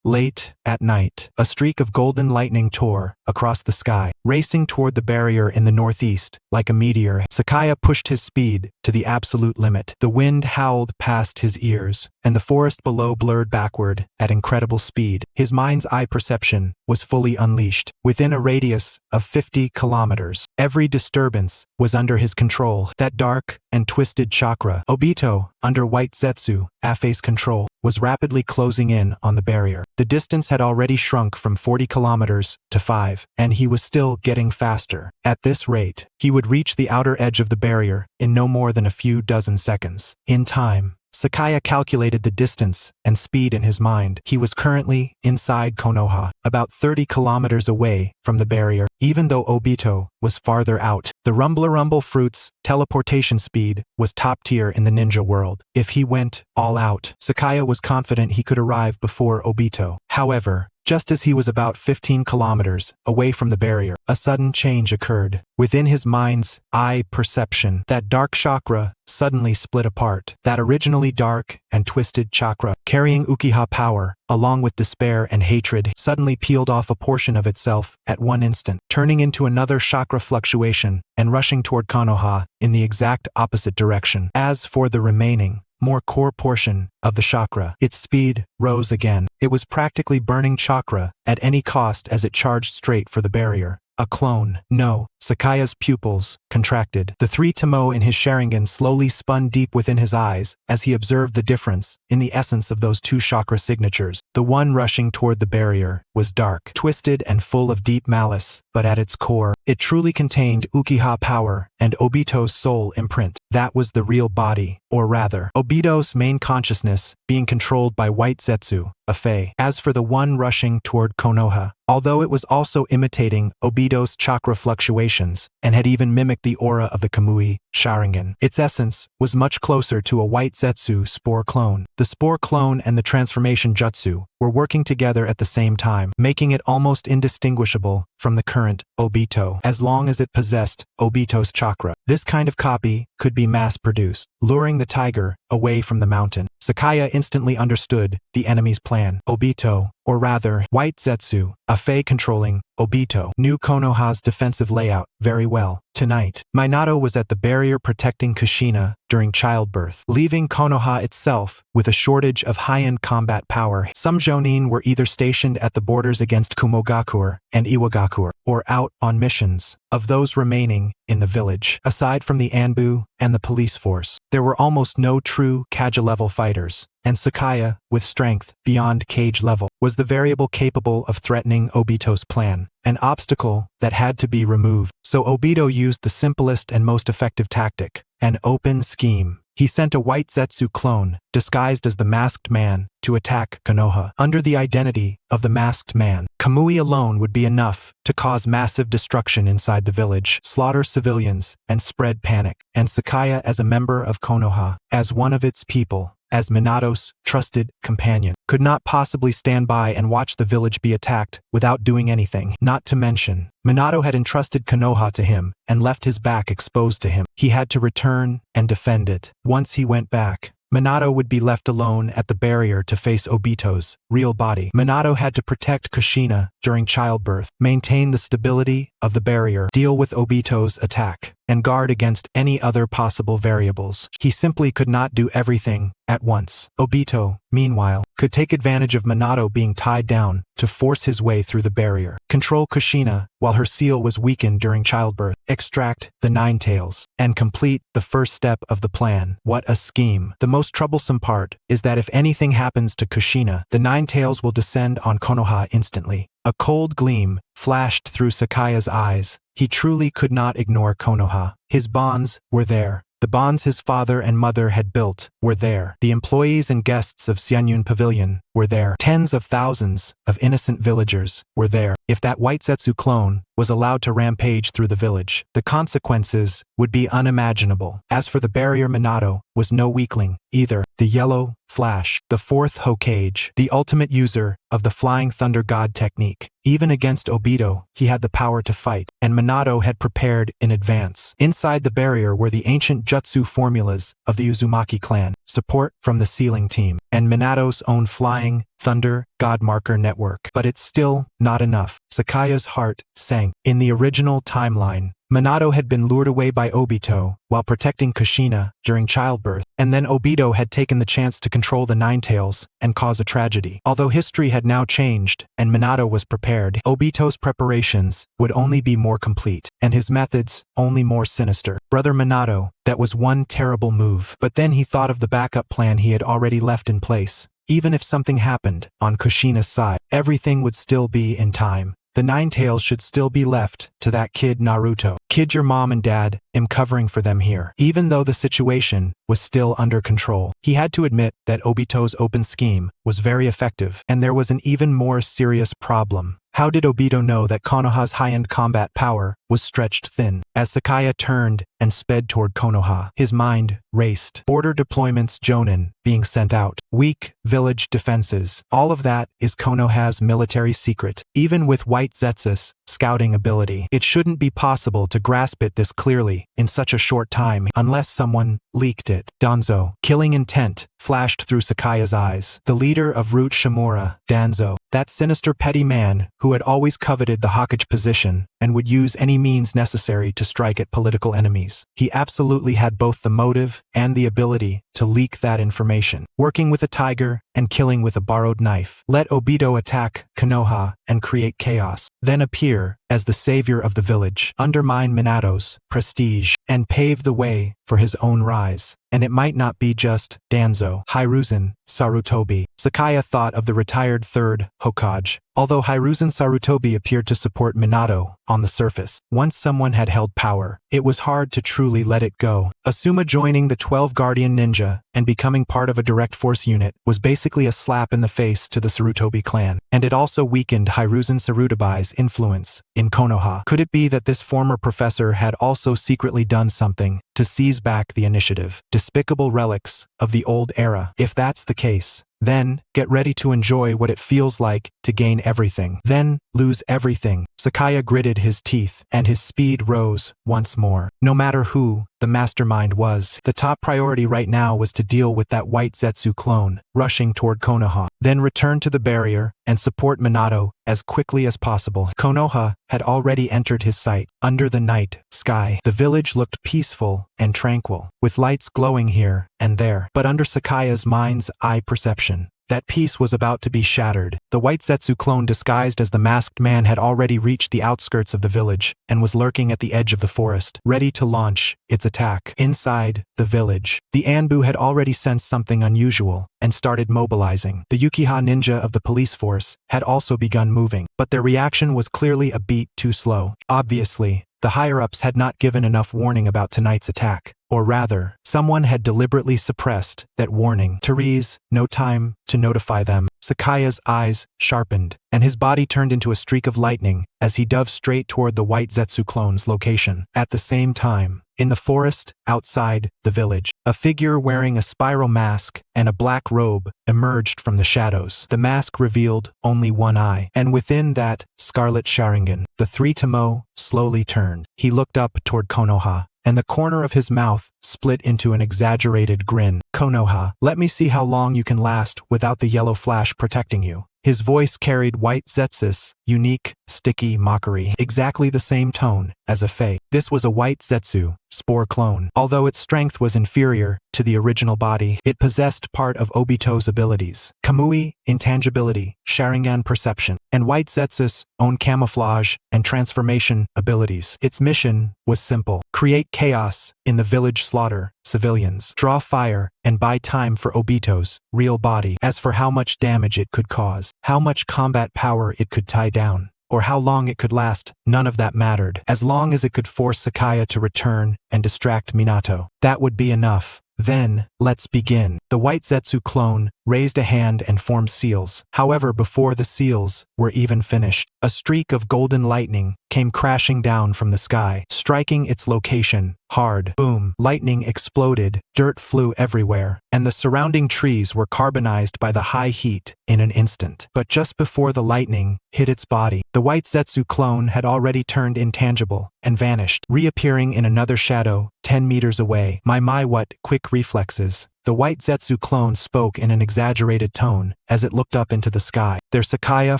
Late at night, a streak of golden lightning tore across the sky, racing toward the barrier in the northeast. Like a meteor, Sakaya pushed his speed to the absolute limit. The wind howled past his ears, and the forest below blurred backward at incredible speed. His mind's eye perception was fully unleashed. Within a radius of 50 kilometers, every disturbance was under his control. That dark and twisted chakra, Obito, under White Zetsu, Afei's control, was rapidly closing in on the barrier. The distance had already shrunk from 40 kilometers to 5, and he was still getting faster. At this rate, he would reach the outer edge of the barrier in no more than a few dozen seconds. In time, Sakaya calculated the distance and speed in his mind. He was currently inside Konoha, about 30 kilometers away from the barrier, even though Obito was farther out. The Rumble Fruit's teleportation speed was top tier in the ninja world. If he went all out, Sakaya was confident he could arrive before Obito. However, just as he was about 15 kilometers away from the barrier, a sudden change occurred. Within his mind's eye perception, that dark chakra suddenly split apart. That originally dark and twisted chakra, carrying Uchiha power, along with despair and hatred, suddenly peeled off a portion of itself at one instant, turning into another chakra fluctuation and rushing toward Konoha in the exact opposite direction. As for the remaining, more core portion of the chakra, its speed rose again. It was practically burning chakra at any cost as it charged straight for the barrier. A clone. No. Sakaya's pupils contracted. The three Tomo in his Sharingan slowly spun deep within his eyes as he observed the difference in the essence of those two chakra signatures. The one rushing toward the barrier was dark, twisted and full of deep malice, but at its core, it truly contained Uchiha power and Obito's soul imprint. That was the real body, or rather, Obito's main consciousness being controlled by White Zetsu, Afei. As for the one rushing toward Konoha, although it was also imitating Obito's chakra fluctuations and had even mimicked the aura of the Kamui Sharingan, its essence was much closer to a White Zetsu spore clone. The spore clone and the transformation jutsu were working together at the same time, making it almost indistinguishable from the current Obito, as long as it possessed Obito's chakra. This kind of copy could be mass-produced, luring the tiger away from the mountain. Sakaya instantly understood the enemy's plan. Obito, or rather, White Zetsu, Afei controlling Obito, knew Konoha's defensive layout very well. Tonight, Minato was at the barrier protecting Kushina during childbirth, leaving Konoha itself with a shortage of high-end combat power. Some Jonin were either stationed at the borders against Kumogakur and Iwagakure, or out on missions. Of those remaining in the village, aside from the Anbu and the police force, there were almost no true Kaja-level fighters, and Sakaya, with strength beyond cage level, was the variable capable of threatening Obito's plan, an obstacle that had to be removed. So Obito used the simplest and most effective tactic, an open scheme. He sent a White Zetsu clone, disguised as the Masked Man, to attack Konoha. Under the identity of the Masked Man, Kamui alone would be enough to cause massive destruction inside the village, slaughter civilians, and spread panic. And Sakaya, as a member of Konoha, as one of its people, as Minato's trusted companion, could not possibly stand by and watch the village be attacked without doing anything. Not to mention, Minato had entrusted Konoha to him and left his back exposed to him. He had to return and defend it. Once he went back, Minato would be left alone at the barrier to face Obito's real body. Minato had to protect Kushina during childbirth, maintain the stability of the barrier, deal with Obito's attack, and guard against any other possible variables. He simply could not do everything at once. Obito, meanwhile, could take advantage of Minato being tied down to force his way through the barrier, control Kushina while her seal was weakened during childbirth, extract the Nine Tails, and complete the first step of the plan. What a scheme. The most troublesome part is that if anything happens to Kushina, the Nine Tails will descend on Konoha instantly. A cold gleam flashed through Sakaya's eyes. He truly could not ignore Konoha. His bonds were there. The bonds his father and mother had built were there. The employees and guests of Xianyun Pavilion were there. Tens of thousands of innocent villagers were there. If that White Zetsu clone was allowed to rampage through the village, the consequences would be unimaginable. As for the barrier, Minato was no weakling either. The Yellow Flash, the fourth Hokage, the ultimate user of the Flying Thunder God technique. Even against Obito, he had the power to fight, and Minato had prepared in advance. Inside the barrier were the ancient jutsu formulas of the Uzumaki clan, support from the Sealing Team, and Minato's own flying Thunder, God Marker Network. But it's still not enough. Sakaya's heart sank. In the original timeline, Minato had been lured away by Obito while protecting Kushina during childbirth, and then Obito had taken the chance to control the Ninetales and cause a tragedy. Although history had now changed and Minato was prepared, Obito's preparations would only be more complete, and his methods only more sinister. Brother Minato, that was one terrible move. But then he thought of the backup plan he had already left in place. Even if something happened on Kushina's side, everything would still be in time. The Ninetales should still be left to that kid Naruto. Kid, your mom and dad, am covering for them here. Even though the situation was still under control, he had to admit that Obito's open scheme was very effective, and there was an even more serious problem. How did Obito know that Konoha's high-end combat power was stretched thin? As Sakaya turned and sped toward Konoha, his mind raced. Border deployments, Jonin being sent out, weak village defenses. All of that is Konoha's military secret. Even with White Zetsu's scouting ability, it shouldn't be possible to grasp it this clearly in such a short time unless someone leaked it. Danzo, killing intent, flashed through Sakaya's eyes. The leader of Root Shimura, Danzo, that sinister petty man who had always coveted the Hokage position and would use any means necessary to strike at political enemies. He absolutely had both the motive and the ability to leak that information. Working with a tiger and killing with a borrowed knife. Let Obito attack Konoha and create chaos. Then appear as the savior of the village, undermine Minato's prestige, and pave the way for his own rise. And it might not be just Danzo, Hiruzen Sarutobi. Sakaya thought of the retired third Hokage. Although Hiruzen Sarutobi appeared to support Minato on the surface, once someone had held power, it was hard to truly let it go. Asuma joining the 12 Guardian Ninja and becoming part of a direct force unit was basically a slap in the face to the Sarutobi clan, and it also weakened Hiruzen Sarutobi's influence in Konoha. Could it be that this former professor had also secretly done something to seize back the initiative? Despicable relics of the old era. If that's the case, then get ready to enjoy what it feels like to gain everything, then lose everything. Sakaya gritted his teeth, and his speed rose once more. No matter who the mastermind was, the top priority right now was to deal with that White Zetsu clone rushing toward Konoha, then return to the barrier and support Minato as quickly as possible. Konoha had already entered his sight. Under the night sky, the village looked peaceful and tranquil, with lights glowing here and there. But under Sakaya's mind's eye perception, that peace was about to be shattered. The White Zetsu clone disguised as the masked man had already reached the outskirts of the village and was lurking at the edge of the forest, ready to launch its attack. Inside the village, the Anbu had already sensed something unusual and started mobilizing. The Uchiha ninja of the police force had also begun moving, but their reaction was clearly a beat too slow. Obviously, the higher-ups had not given enough warning about tonight's attack. Or rather, someone had deliberately suppressed that warning. Therese, no time to notify them. Sakaya's eyes sharpened, and his body turned into a streak of lightning as he dove straight toward the White Zetsu clone's location. At the same time, in the forest, outside the village, a figure wearing a spiral mask and a black robe emerged from the shadows. The mask revealed only one eye, and within that, scarlet Sharingan. The three Tomo slowly turned. He looked up toward Konoha, and the corner of his mouth split into an exaggerated grin. Konoha, let me see how long you can last without the yellow flash protecting you. His voice carried White Zetsu's unique, sticky mockery, exactly the same tone as a Fey. This was a White Zetsu spore clone. Although its strength was inferior to the original body, it possessed part of Obito's abilities: Kamui, intangibility, Sharingan perception, and White Zetsu's own camouflage and transformation abilities. Its mission was simple: create chaos in the village, slaughter civilians, draw fire, and buy time for Obito's real body. As for how much damage it could cause, how much combat power it could tie down, or how long it could last, none of that mattered. As long as it could force Sakaya to return and distract Minato, that would be enough. Then, let's begin. The White Zetsu clone raised a hand and formed seals. However, before the seals were even finished, a streak of golden lightning came crashing down from the sky, striking its location hard. Boom! Lightning exploded, dirt flew everywhere, and the surrounding trees were carbonized by the high heat in an instant. But just before the lightning hit its body, the White Zetsu clone had already turned intangible and vanished, reappearing in another shadow 10 meters away. My what quick reflexes. The white Zetsu clone spoke in an exaggerated tone as it looked up into the sky. Their Sakaya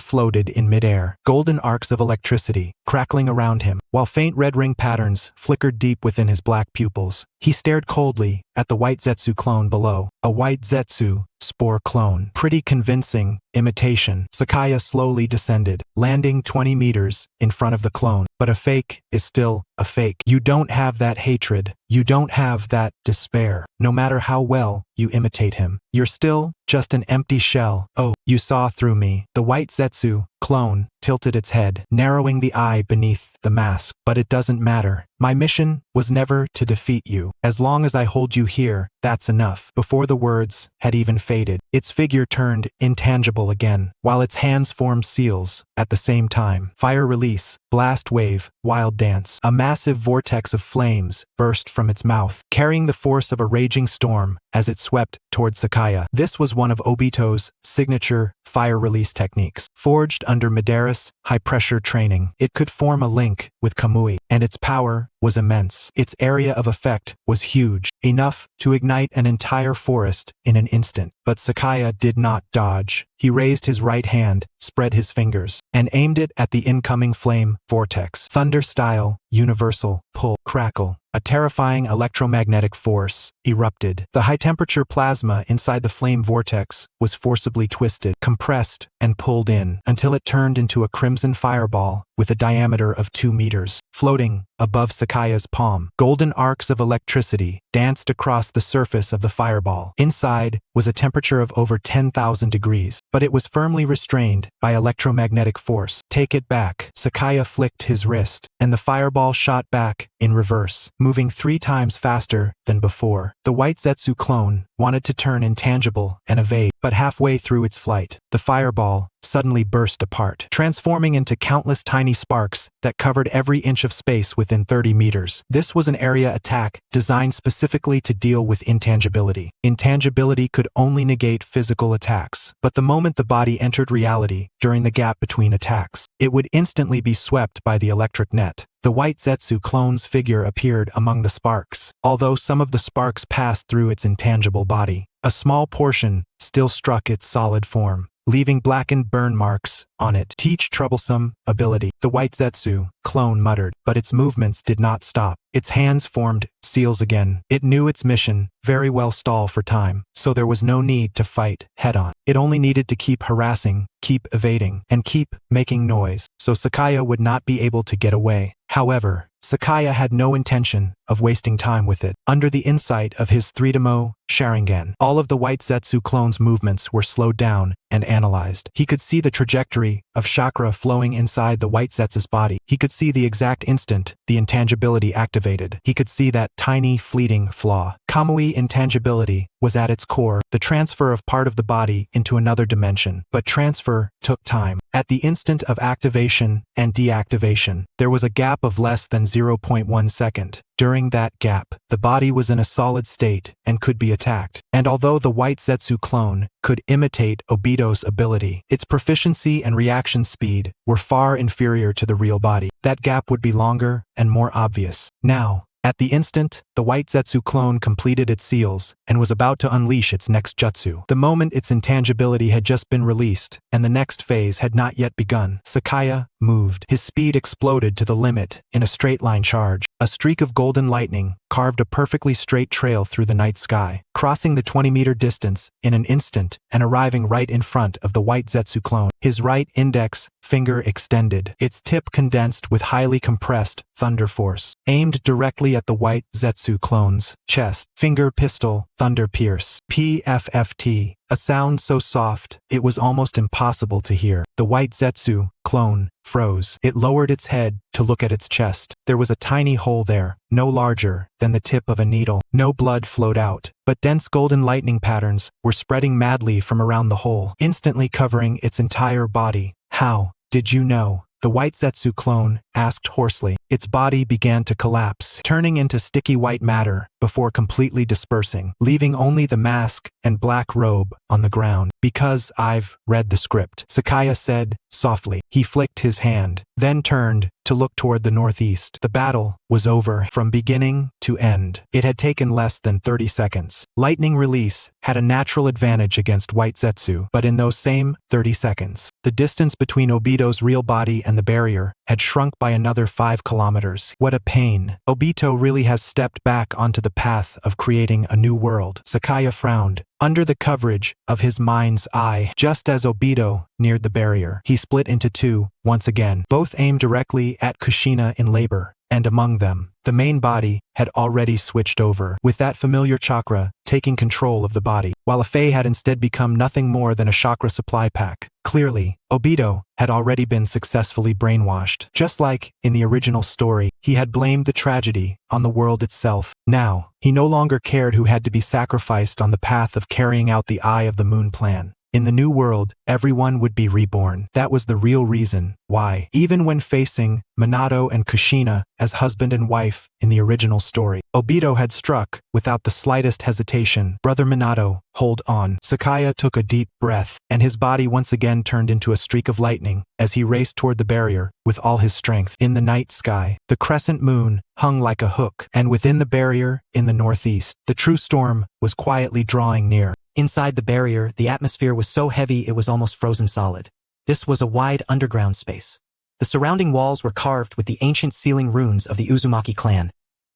floated in midair, golden arcs of electricity crackling around him, while faint red ring patterns flickered deep within his black pupils. He stared coldly at the white Zetsu clone below. A white Zetsu spore clone. Pretty convincing imitation. Sakaya slowly descended, landing 20 meters in front of the clone. But a fake is still a fake. You don't have that hatred. You don't have that despair. No matter how well you imitate him, you're still just an empty shell. Oh, you saw through me. The white Zetsu clone tilted its head, narrowing the eye beneath the mask. But it doesn't matter. My mission was never to defeat you. As long as I hold you here, that's enough. Before the words had even faded, its figure turned intangible again, while its hands formed seals at the same time. Fire release, blast wave, wild dance. A massive vortex of flames burst from its mouth, carrying the force of a raging storm as it swept toward Sakaya. This was one of Obito's signature fire release techniques. Forged under Madara's high-pressure training, it could form a link with Kamui, and its power was immense. Its area of effect was huge, enough to ignite an entire forest in an instant. But Sakaya did not dodge. He raised his right hand, spread his fingers, and aimed it at the incoming flame vortex. Thunder-style, universal, pull, crackle. A terrifying electromagnetic force erupted. The high-temperature plasma inside the flame vortex was forcibly twisted, compressed, and pulled in until it turned into a crimson fireball with a diameter of 2 meters. Floating above Sakaya's palm, golden arcs of electricity danced across the surface of the fireball. Inside was a temperature of over 10,000 degrees, but it was firmly restrained by electromagnetic force. Take it back. Sakaya flicked his wrist, and the fireball shot back in reverse, moving 3 times faster than before. The white Zetsu clone wanted to turn intangible and evade, but halfway through its flight, the fireball suddenly burst apart, transforming into countless tiny sparks that covered every inch of space within 30 meters. This was an area attack designed specifically to deal with intangibility. Intangibility could only negate physical attacks, but the moment the body entered reality during the gap between attacks, it would instantly be swept by the electric net. The white Zetsu clone's figure appeared among the sparks. Although some of the sparks passed through its intangible body, a small portion still struck its solid form, leaving blackened burn marks on it. Teach troublesome ability, the white Zetsu clone muttered, but its movements did not stop. Its hands formed seals again. It knew its mission very well: stall for time, so there was no need to fight head-on. It only needed to keep harassing, keep evading, and keep making noise, so Sakaya would not be able to get away. However, Sakaya had no intention of wasting time with it. Under the insight of his 3-demo Sharingan, all of the white Zetsu clone's movements were slowed down and analyzed. He could see the trajectory of chakra flowing inside the white Zetsu's body. He could see the exact instant the intangibility activated. He could see that tiny, fleeting flaw. Kamui intangibility was at its core, the transfer of part of the body into another dimension. But transfer took time. At the instant of activation and deactivation, there was a gap of less than 0.1 second. During that gap, the body was in a solid state and could be attacked. And although the white Zetsu clone could imitate Obito's ability, its proficiency and reaction speed were far inferior to the real body. That gap would be longer and more obvious. Now, at the instant, the white Zetsu clone completed its seals and was about to unleash its next jutsu. The moment its intangibility had just been released, and the next phase had not yet begun. Sakaya moved. His speed exploded to the limit in a straight-line charge. A streak of golden lightning carved a perfectly straight trail through the night sky, crossing the 20-meter distance in an instant and arriving right in front of the white Zetsu clone. His right index finger extended, its tip condensed with highly compressed thunder force, aimed directly at the white Zetsu clone's chest. Finger pistol, thunder pierce. PFFT. A sound so soft, it was almost impossible to hear. The white Zetsu clone froze. It lowered its head to look at its chest. There was a tiny hole there, no larger than the tip of a needle. No blood flowed out, but dense golden lightning patterns were spreading madly from around the hole, instantly covering its entire body. How did you know? The white Zetsu clone asked hoarsely. Its body began to collapse, turning into sticky white matter before completely dispersing, leaving only the mask and black robe on the ground. Because I've read the script, Sakaya said softly. He flicked his hand, then turned to look toward the northeast. The battle was over from beginning to end. It had taken less than 30 seconds. Lightning Release had a natural advantage against White Zetsu, but in those same 30 seconds, the distance between Obito's real body and the barrier had shrunk by another 5 kilometers. What a pain. Obito really has stepped back onto the path of creating a new world. Sakaya frowned. Under the coverage of his mind's eye, just as Obito neared the barrier, he split into two, once again. Both aimed directly at Kushina in labor, and among them, the main body had already switched over, with that familiar chakra taking control of the body, while Afei had instead become nothing more than a chakra supply pack. Clearly, Obito had already been successfully brainwashed. Just like in the original story, he had blamed the tragedy on the world itself. Now, he no longer cared who had to be sacrificed on the path of carrying out the Eye of the Moon plan. In the new world, everyone would be reborn. That was the real reason why. Even when facing Minato and Kushina as husband and wife in the original story, Obito had struck without the slightest hesitation. Brother Minato, hold on. Sakaya took a deep breath, and his body once again turned into a streak of lightning as he raced toward the barrier with all his strength. In the night sky, the crescent moon hung like a hook, and within the barrier, in the northeast, the true storm was quietly drawing near. Inside the barrier, the atmosphere was so heavy it was almost frozen solid. This was a wide underground space. The surrounding walls were carved with the ancient sealing runes of the Uzumaki clan,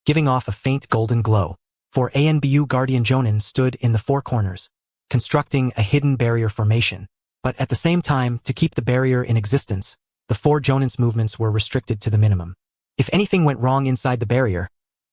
giving off a faint golden glow. 4 ANBU Guardian Jonin stood in the four corners, constructing a hidden barrier formation. But at the same time, to keep the barrier in existence, the 4 Jonin's movements were restricted to the minimum. If anything went wrong inside the barrier,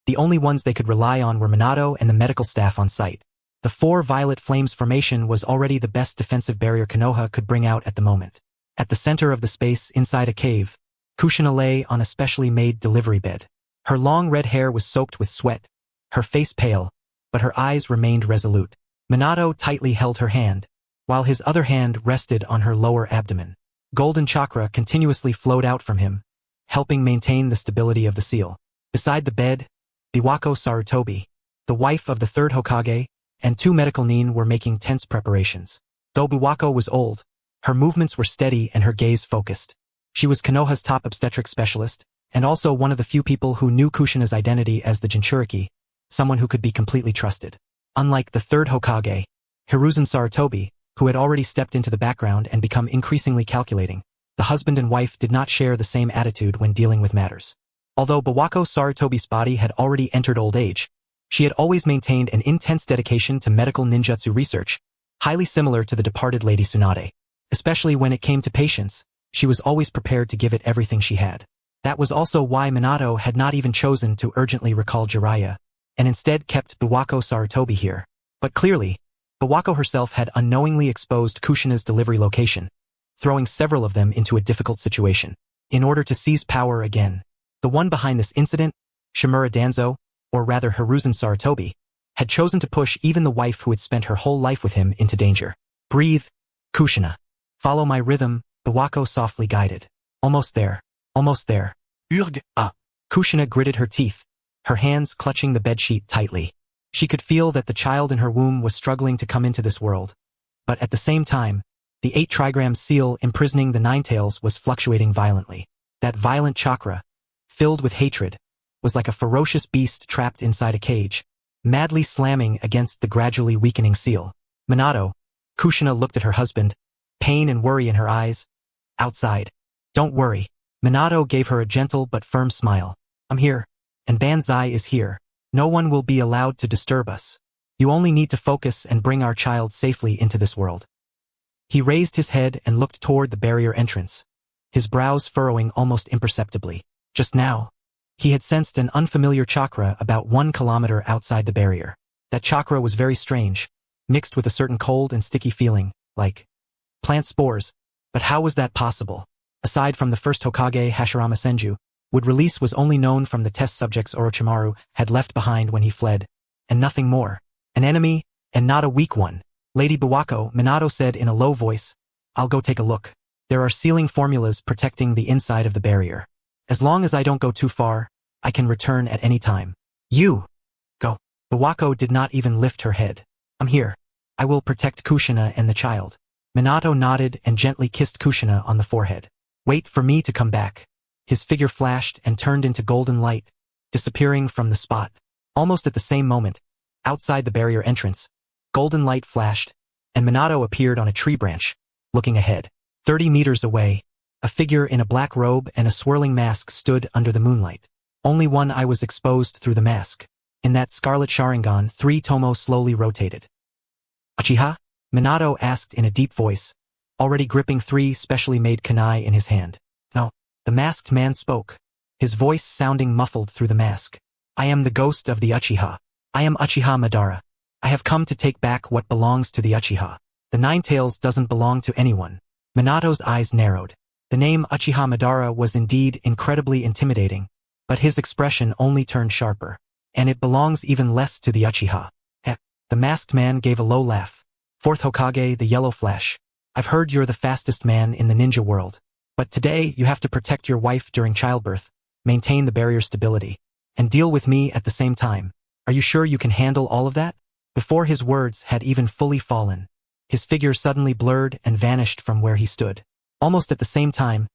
the only ones they could rely on were Minato and the medical staff on site. The 4 Violet Flames formation was already the best defensive barrier Konoha could bring out at the moment. At the center of the space, inside a cave, Kushina lay on a specially made delivery bed. Her long red hair was soaked with sweat, her face pale, but her eyes remained resolute. Minato tightly held her hand, while his other hand rested on her lower abdomen. Golden chakra continuously flowed out from him, helping maintain the stability of the seal. Beside the bed, Biwako Sarutobi, the wife of the 3rd Hokage, and 2 medical nin were making tense preparations. Though Biwako was old, her movements were steady and her gaze focused. She was Konoha's top obstetric specialist, and also one of the few people who knew Kushina's identity as the Jinchuriki, someone who could be completely trusted. Unlike the 3rd Hokage, Hiruzen Sarutobi, who had already stepped into the background and become increasingly calculating, the husband and wife did not share the same attitude when dealing with matters. Although Biwako Sarutobi's body had already entered old age, she had always maintained an intense dedication to medical ninjutsu research, highly similar to the departed Lady Tsunade. Especially when it came to patients, she was always prepared to give it everything she had. That was also why Minato had not even chosen to urgently recall Jiraiya, and instead kept Biwako Sarutobi here. But clearly, Biwako herself had unknowingly exposed Kushina's delivery location, throwing several of them into a difficult situation. In order to seize power again, the one behind this incident, Shimura Danzo, or rather Hiruzen Sarutobi, had chosen to push even the wife who had spent her whole life with him into danger. Breathe, Kushina. Follow my rhythm, Biwako softly guided. Almost there. Almost there. Urg, ah. Kushina gritted her teeth, her hands clutching the bedsheet tightly. She could feel that the child in her womb was struggling to come into this world. But at the same time, the 8 trigram seal imprisoning the Nine Tails was fluctuating violently. That violent chakra, filled with hatred, was like a ferocious beast trapped inside a cage, madly slamming against the gradually weakening seal. Minato, Kushina looked at her husband, pain and worry in her eyes. Outside. Don't worry. Minato gave her a gentle but firm smile. I'm here, and Banzai is here. No one will be allowed to disturb us. You only need to focus and bring our child safely into this world. He raised his head and looked toward the barrier entrance, his brows furrowing almost imperceptibly. Just now, he had sensed an unfamiliar chakra about 1 kilometer outside the barrier. That chakra was very strange, mixed with a certain cold and sticky feeling, like plant spores. But how was that possible? Aside from the 1st Hokage Hashirama Senju, would release was only known from the test subjects Orochimaru had left behind when he fled, and nothing more. An enemy, and not a weak one. Lady Biwako, Minato said in a low voice, I'll go take a look. There are sealing formulas protecting the inside of the barrier. As long as I don't go too far, I can return at any time. You! Go. Biwako did not even lift her head. I'm here. I will protect Kushina and the child. Minato nodded and gently kissed Kushina on the forehead. Wait for me to come back. his figure flashed and turned into golden light, disappearing from the spot. Almost at the same moment, outside the barrier entrance, golden light flashed, and Minato appeared on a tree branch, looking ahead. 30 meters away, a figure in a black robe and a swirling mask stood under the moonlight. Only one eye was exposed through the mask. In that scarlet Sharingan, 3 tomo slowly rotated. Uchiha? Minato asked in a deep voice, already gripping 3 specially made kunai in his hand. No, the masked man spoke, his voice sounding muffled through the mask. I am the ghost of the Uchiha. I am Uchiha Madara. I have come to take back what belongs to the Uchiha. The Nine Tails doesn't belong to anyone. Minato's eyes narrowed. The name Uchiha Madara was indeed incredibly intimidating, but his expression only turned sharper. And it belongs even less to the Uchiha. The masked man gave a low laugh. 4th Hokage, the Yellow Flash. I've heard you're the fastest man in the ninja world. But today you have to protect your wife during childbirth, maintain the barrier stability, and deal with me at the same time. Are you sure you can handle all of that? Before his words had even fully fallen, his figure suddenly blurred and vanished from where he stood. Almost at the same time,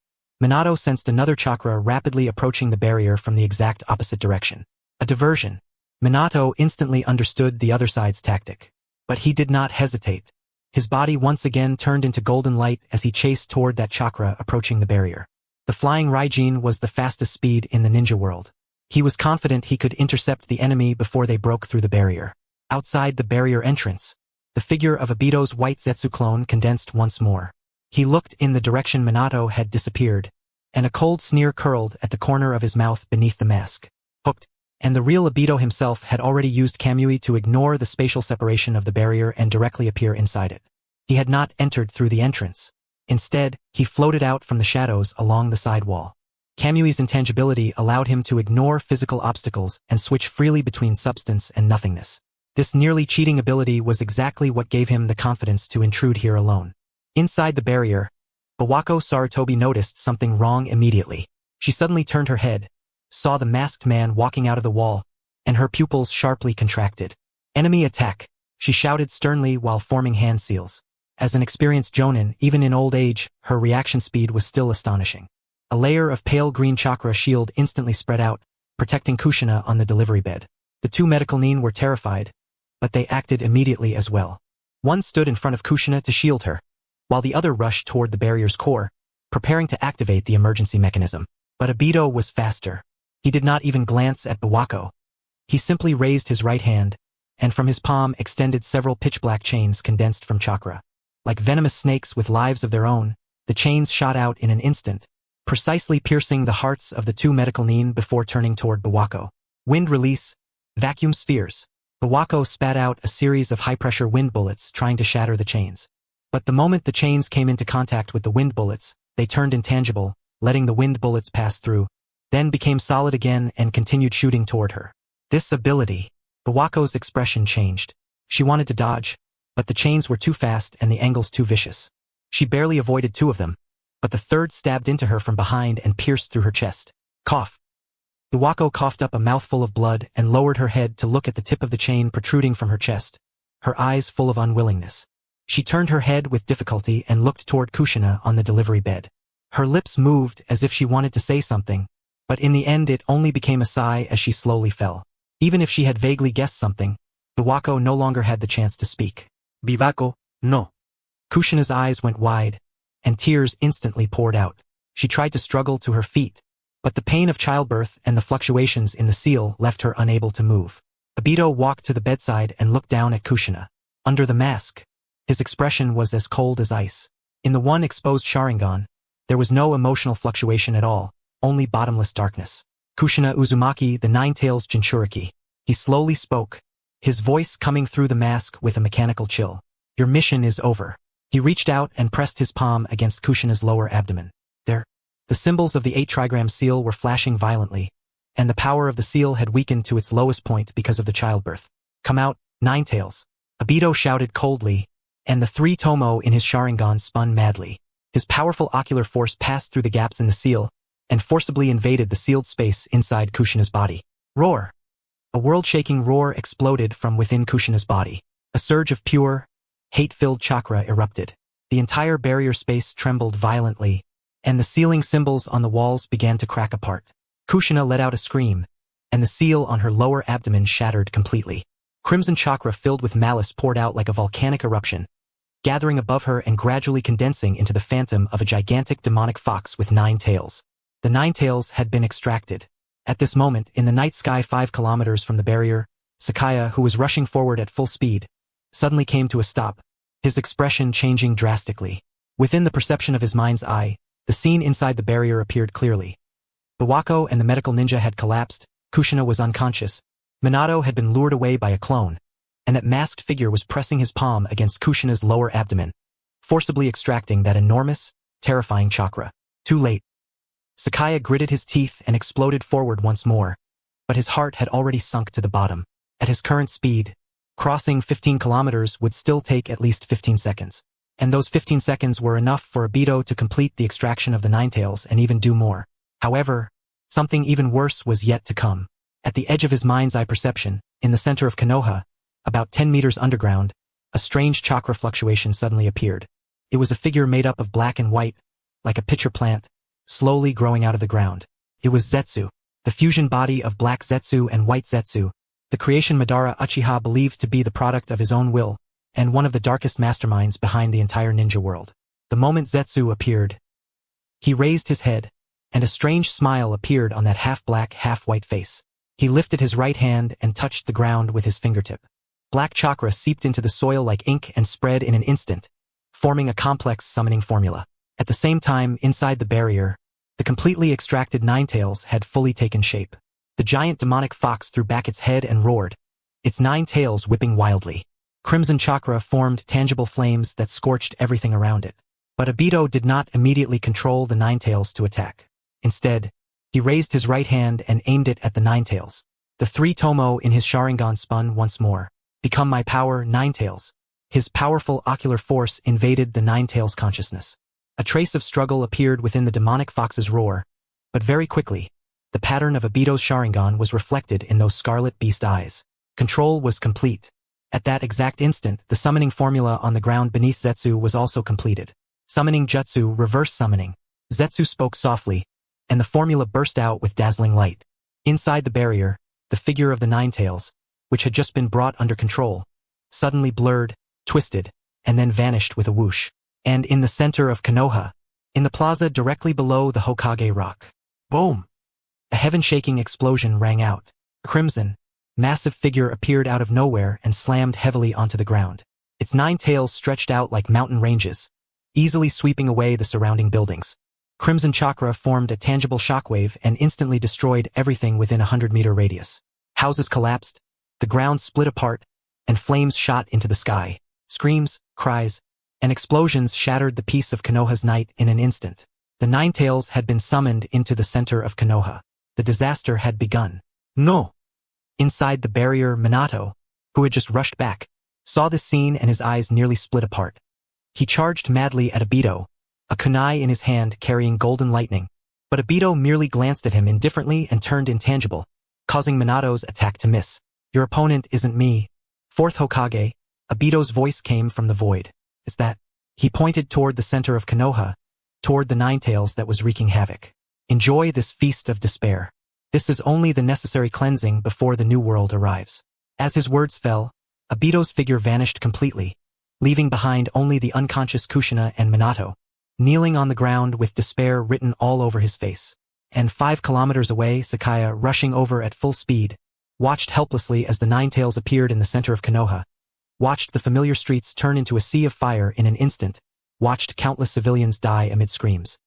Minato sensed another chakra rapidly approaching the barrier from the exact opposite direction. A diversion. Minato instantly understood the other side's tactic. But he did not hesitate. His body once again turned into golden light as he chased toward that chakra approaching the barrier. The flying Raijin was the fastest speed in the ninja world. He was confident he could intercept the enemy before they broke through the barrier. Outside the barrier entrance, the figure of Obito's white Zetsu clone condensed once more. He looked in the direction Minato had disappeared, and a cold sneer curled at the corner of his mouth beneath the mask. Hooked. And the real Obito himself had already used Kamui to ignore the spatial separation of the barrier and directly appear inside it. He had not entered through the entrance. Instead, he floated out from the shadows along the side wall. Kamui's intangibility allowed him to ignore physical obstacles and switch freely between substance and nothingness. This nearly cheating ability was exactly what gave him the confidence to intrude here alone. Inside the barrier, Bawako Sarutobi noticed something wrong immediately. She suddenly turned her head, saw the masked man walking out of the wall, and her pupils sharply contracted. Enemy attack, she shouted sternly while forming hand seals. As an experienced jonin, even in old age, her reaction speed was still astonishing. A layer of pale green chakra shield instantly spread out, protecting Kushina on the delivery bed. The 2 medical nin were terrified, but they acted immediately as well. One stood in front of Kushina to shield her, while the other rushed toward the barrier's core, preparing to activate the emergency mechanism. But Obito was faster. He did not even glance at Bawako. He simply raised his right hand, and from his palm extended several pitch-black chains condensed from chakra. Like venomous snakes with lives of their own, the chains shot out in an instant, precisely piercing the hearts of the 2 medical nin before turning toward Bawako. Wind release, vacuum spheres. Bawako spat out a series of high-pressure wind bullets trying to shatter the chains. But the moment the chains came into contact with the wind bullets, they turned intangible, letting the wind bullets pass through, then became solid again and continued shooting toward her. This ability, Bawako's expression changed. She wanted to dodge, but the chains were too fast and the angles too vicious. She barely avoided 2 of them, but the third stabbed into her from behind and pierced through her chest. Cough. Bawako coughed up a mouthful of blood and lowered her head to look at the tip of the chain protruding from her chest, her eyes full of unwillingness. She turned her head with difficulty and looked toward Kushina on the delivery bed. Her lips moved as if she wanted to say something, but in the end it only became a sigh as she slowly fell. Even if she had vaguely guessed something, Bawako no longer had the chance to speak. Bivako, no. Kushina's eyes went wide, and tears instantly poured out. She tried to struggle to her feet, but the pain of childbirth and the fluctuations in the seal left her unable to move. Obito walked to the bedside and looked down at Kushina. Under the mask, his expression was as cold as ice. In the one exposed Sharingan, there was no emotional fluctuation at all, only bottomless darkness. Kushina Uzumaki, the Nine Tails Jinchuriki. He slowly spoke, his voice coming through the mask with a mechanical chill. Your mission is over. He reached out and pressed his palm against Kushina's lower abdomen. There, the symbols of the 8 trigram seal were flashing violently, and the power of the seal had weakened to its lowest point because of the childbirth. Come out, Nine Tails. Obito shouted coldly, and the 3 tomo in his Sharingan spun madly. His powerful ocular force passed through the gaps in the seal, and forcibly invaded the sealed space inside Kushina's body. Roar! A world-shaking roar exploded from within Kushina's body. A surge of pure, hate-filled chakra erupted. The entire barrier space trembled violently, and the sealing symbols on the walls began to crack apart. Kushina let out a scream, and the seal on her lower abdomen shattered completely. Crimson chakra filled with malice poured out like a volcanic eruption, gathering above her and gradually condensing into the phantom of a gigantic demonic fox with 9 tails. The 9 tails had been extracted. At this moment, in the night sky 5 kilometers from the barrier, Sakaya, who was rushing forward at full speed, suddenly came to a stop, his expression changing drastically. Within the perception of his mind's eye, the scene inside the barrier appeared clearly. Bawako and the medical ninja had collapsed, Kushina was unconscious, Minato had been lured away by a clone, and that masked figure was pressing his palm against Kushina's lower abdomen, forcibly extracting that enormous, terrifying chakra. Too late. Sakaya gritted his teeth and exploded forward once more, but his heart had already sunk to the bottom. At his current speed, crossing 15 kilometers would still take at least 15 seconds. And those 15 seconds were enough for Obito to complete the extraction of the 9 tails and even do more. However, something even worse was yet to come. At the edge of his mind's eye perception, in the center of Konoha, about 10 meters underground, a strange chakra fluctuation suddenly appeared. It was a figure made up of black and white, like a pitcher plant, slowly growing out of the ground. It was Zetsu, the fusion body of black Zetsu and white Zetsu, the creation Madara Uchiha believed to be the product of his own will, and one of the darkest masterminds behind the entire ninja world. The moment Zetsu appeared, he raised his head, and a strange smile appeared on that half-black, half-white face. He lifted his right hand and touched the ground with his fingertip. Black chakra seeped into the soil like ink and spread in an instant, forming a complex summoning formula. At the same time, inside the barrier, the completely extracted 9 tails had fully taken shape. The giant demonic fox threw back its head and roared, its 9 tails whipping wildly. Crimson chakra formed tangible flames that scorched everything around it. But Obito did not immediately control the 9 tails to attack. Instead, he raised his right hand and aimed it at the 9 tails. The 3 tomo in his Sharingan spun once more. Become my power, 9 tails. His powerful ocular force invaded the 9 tails consciousness. A trace of struggle appeared within the demonic fox's roar, but very quickly, the pattern of Obito's Sharingan was reflected in those scarlet beast eyes. Control was complete. At that exact instant, the summoning formula on the ground beneath Zetsu was also completed. Summoning Jutsu, reverse summoning. Zetsu spoke softly, and the formula burst out with dazzling light. Inside the barrier, the figure of the 9 tails, which had just been brought under control, suddenly blurred, twisted, and then vanished with a whoosh. And in the center of Konoha, in the plaza directly below the Hokage rock, boom! A heaven-shaking explosion rang out. A crimson, massive figure appeared out of nowhere and slammed heavily onto the ground. Its 9 tails stretched out like mountain ranges, easily sweeping away the surrounding buildings. Crimson chakra formed a tangible shockwave and instantly destroyed everything within a 100-meter radius. Houses collapsed, the ground split apart, and flames shot into the sky. Screams, cries, and explosions shattered the peace of Konoha's night in an instant. The 9 tails had been summoned into the center of Konoha. The disaster had begun. No! Inside the barrier, Minato, who had just rushed back, saw this scene and his eyes nearly split apart. He charged madly at Obito, a kunai in his hand carrying golden lightning, but Obito merely glanced at him indifferently and turned intangible, causing Minato's attack to miss. Your opponent isn't me. 4th Hokage, Obito's voice came from the void. Is that? He pointed toward the center of Konoha, toward the 9 tails that was wreaking havoc. Enjoy this feast of despair. This is only the necessary cleansing before the new world arrives. As his words fell, Obito's figure vanished completely, leaving behind only the unconscious Kushina and Minato, kneeling on the ground with despair written all over his face. And 5 kilometers away, Sakaya, rushing over at full speed, watched helplessly as the 9 tails appeared in the center of Konoha, watched the familiar streets turn into a sea of fire in an instant, watched countless civilians die amid screams.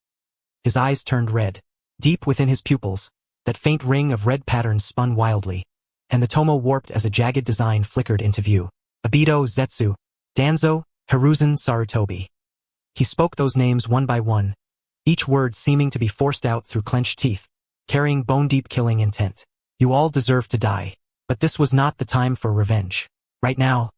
His eyes turned red. Deep within his pupils, that faint ring of red patterns spun wildly, and the tomo warped as a jagged design flickered into view. Obito, Zetsu, Danzo, Hiruzen, Sarutobi. He spoke those names one by one, each word seeming to be forced out through clenched teeth, carrying bone-deep killing intent. You all deserve to die, but this was not the time for revenge. Right now,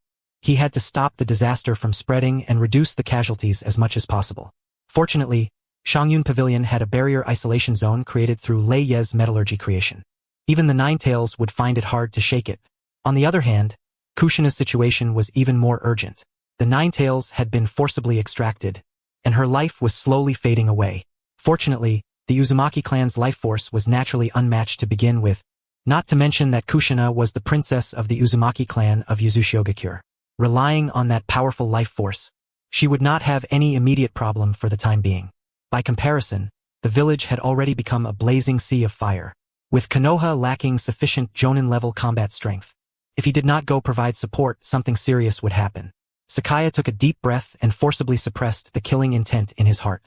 he had to stop the disaster from spreading and reduce the casualties as much as possible. Fortunately, Shangyun Pavilion had a barrier isolation zone created through Lei Ye's metallurgy creation. Even the 9 tails would find it hard to shake it. On the other hand, Kushina's situation was even more urgent. The 9 tails had been forcibly extracted, and her life was slowly fading away. Fortunately, the Uzumaki clan's life force was naturally unmatched to begin with, not to mention that Kushina was the princess of the Uzumaki clan of Yuzushiogakure. Relying on that powerful life force, she would not have any immediate problem for the time being. By comparison, the village had already become a blazing sea of fire, with Konoha lacking sufficient Jonin-level combat strength. If he did not go provide support, something serious would happen. Sakaya took a deep breath and forcibly suppressed the killing intent in his heart.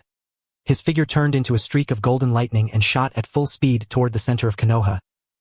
His figure turned into a streak of golden lightning and shot at full speed toward the center of Konoha,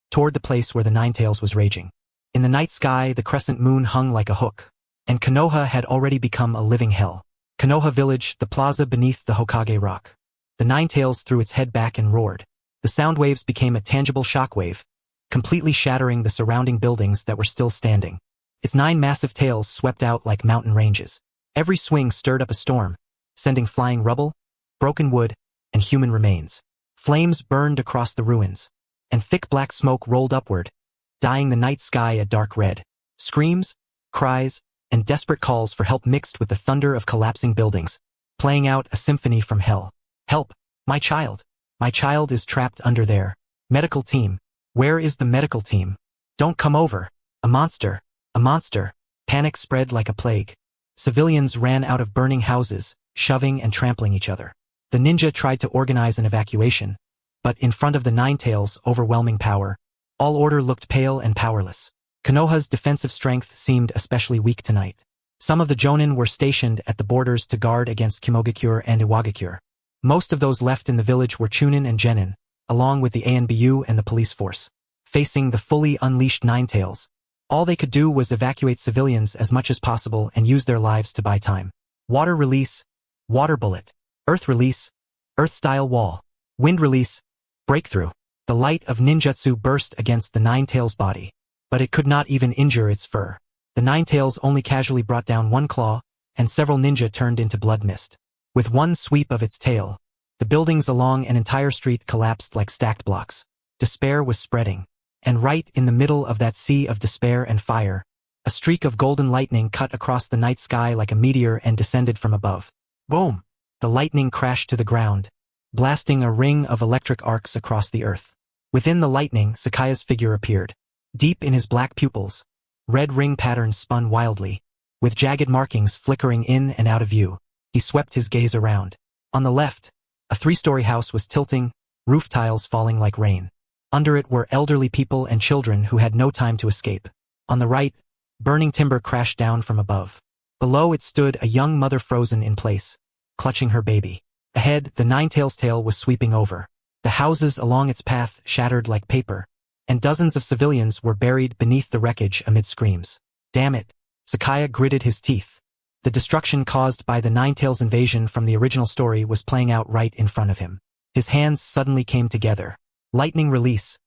toward the place where the Ninetales was raging. In the night sky, the crescent moon hung like a hook, and Konoha had already become a living hell. Konoha Village, the plaza beneath the Hokage Rock. The Ninetales threw its head back and roared. The sound waves became a tangible shockwave, completely shattering the surrounding buildings that were still standing. Its 9 massive tails swept out like mountain ranges. Every swing stirred up a storm, sending flying rubble, broken wood, and human remains. Flames burned across the ruins, and thick black smoke rolled upward, dyeing the night sky a dark red. Screams, cries, and desperate calls for help mixed with the thunder of collapsing buildings, playing out a symphony from hell. Help! My child! My child is trapped under there. Medical team! Where is the medical team? Don't come over! A monster! A monster! Panic spread like a plague. Civilians ran out of burning houses, shoving and trampling each other. The ninja tried to organize an evacuation, but in front of the Ninetales' overwhelming power, all order looked pale and powerless. Konoha's defensive strength seemed especially weak tonight. Some of the Jonin were stationed at the borders to guard against Kumogakure and Iwagakure. Most of those left in the village were Chunin and Genin, along with the ANBU and the police force. Facing the fully unleashed Ninetales, all they could do was evacuate civilians as much as possible and use their lives to buy time. Water release, water bullet. Earth release, earth-style wall. Wind release, breakthrough. The light of ninjutsu burst against the Ninetales' body, but it could not even injure its fur. The Ninetales only casually brought down one claw, and several ninja turned into blood mist. With one sweep of its tail, the buildings along an entire street collapsed like stacked blocks. Despair was spreading, and right in the middle of that sea of despair and fire, a streak of golden lightning cut across the night sky like a meteor and descended from above. Boom! The lightning crashed to the ground, blasting a ring of electric arcs across the earth. Within the lightning, Sakaya's figure appeared. Deep in his black pupils, red ring patterns spun wildly, with jagged markings flickering in and out of view. He swept his gaze around. On the left, a 3-story house was tilting, roof tiles falling like rain. Under it were elderly people and children who had no time to escape. On the right, burning timber crashed down from above. Below it stood a young mother frozen in place, clutching her baby. Ahead, the Ninetales' tail was sweeping over. The houses along its path shattered like paper, and dozens of civilians were buried beneath the wreckage amid screams. Damn it! Sakaya gritted his teeth. The destruction caused by the Ninetales' invasion from the original story was playing out right in front of him. His hands suddenly came together. Lightning release.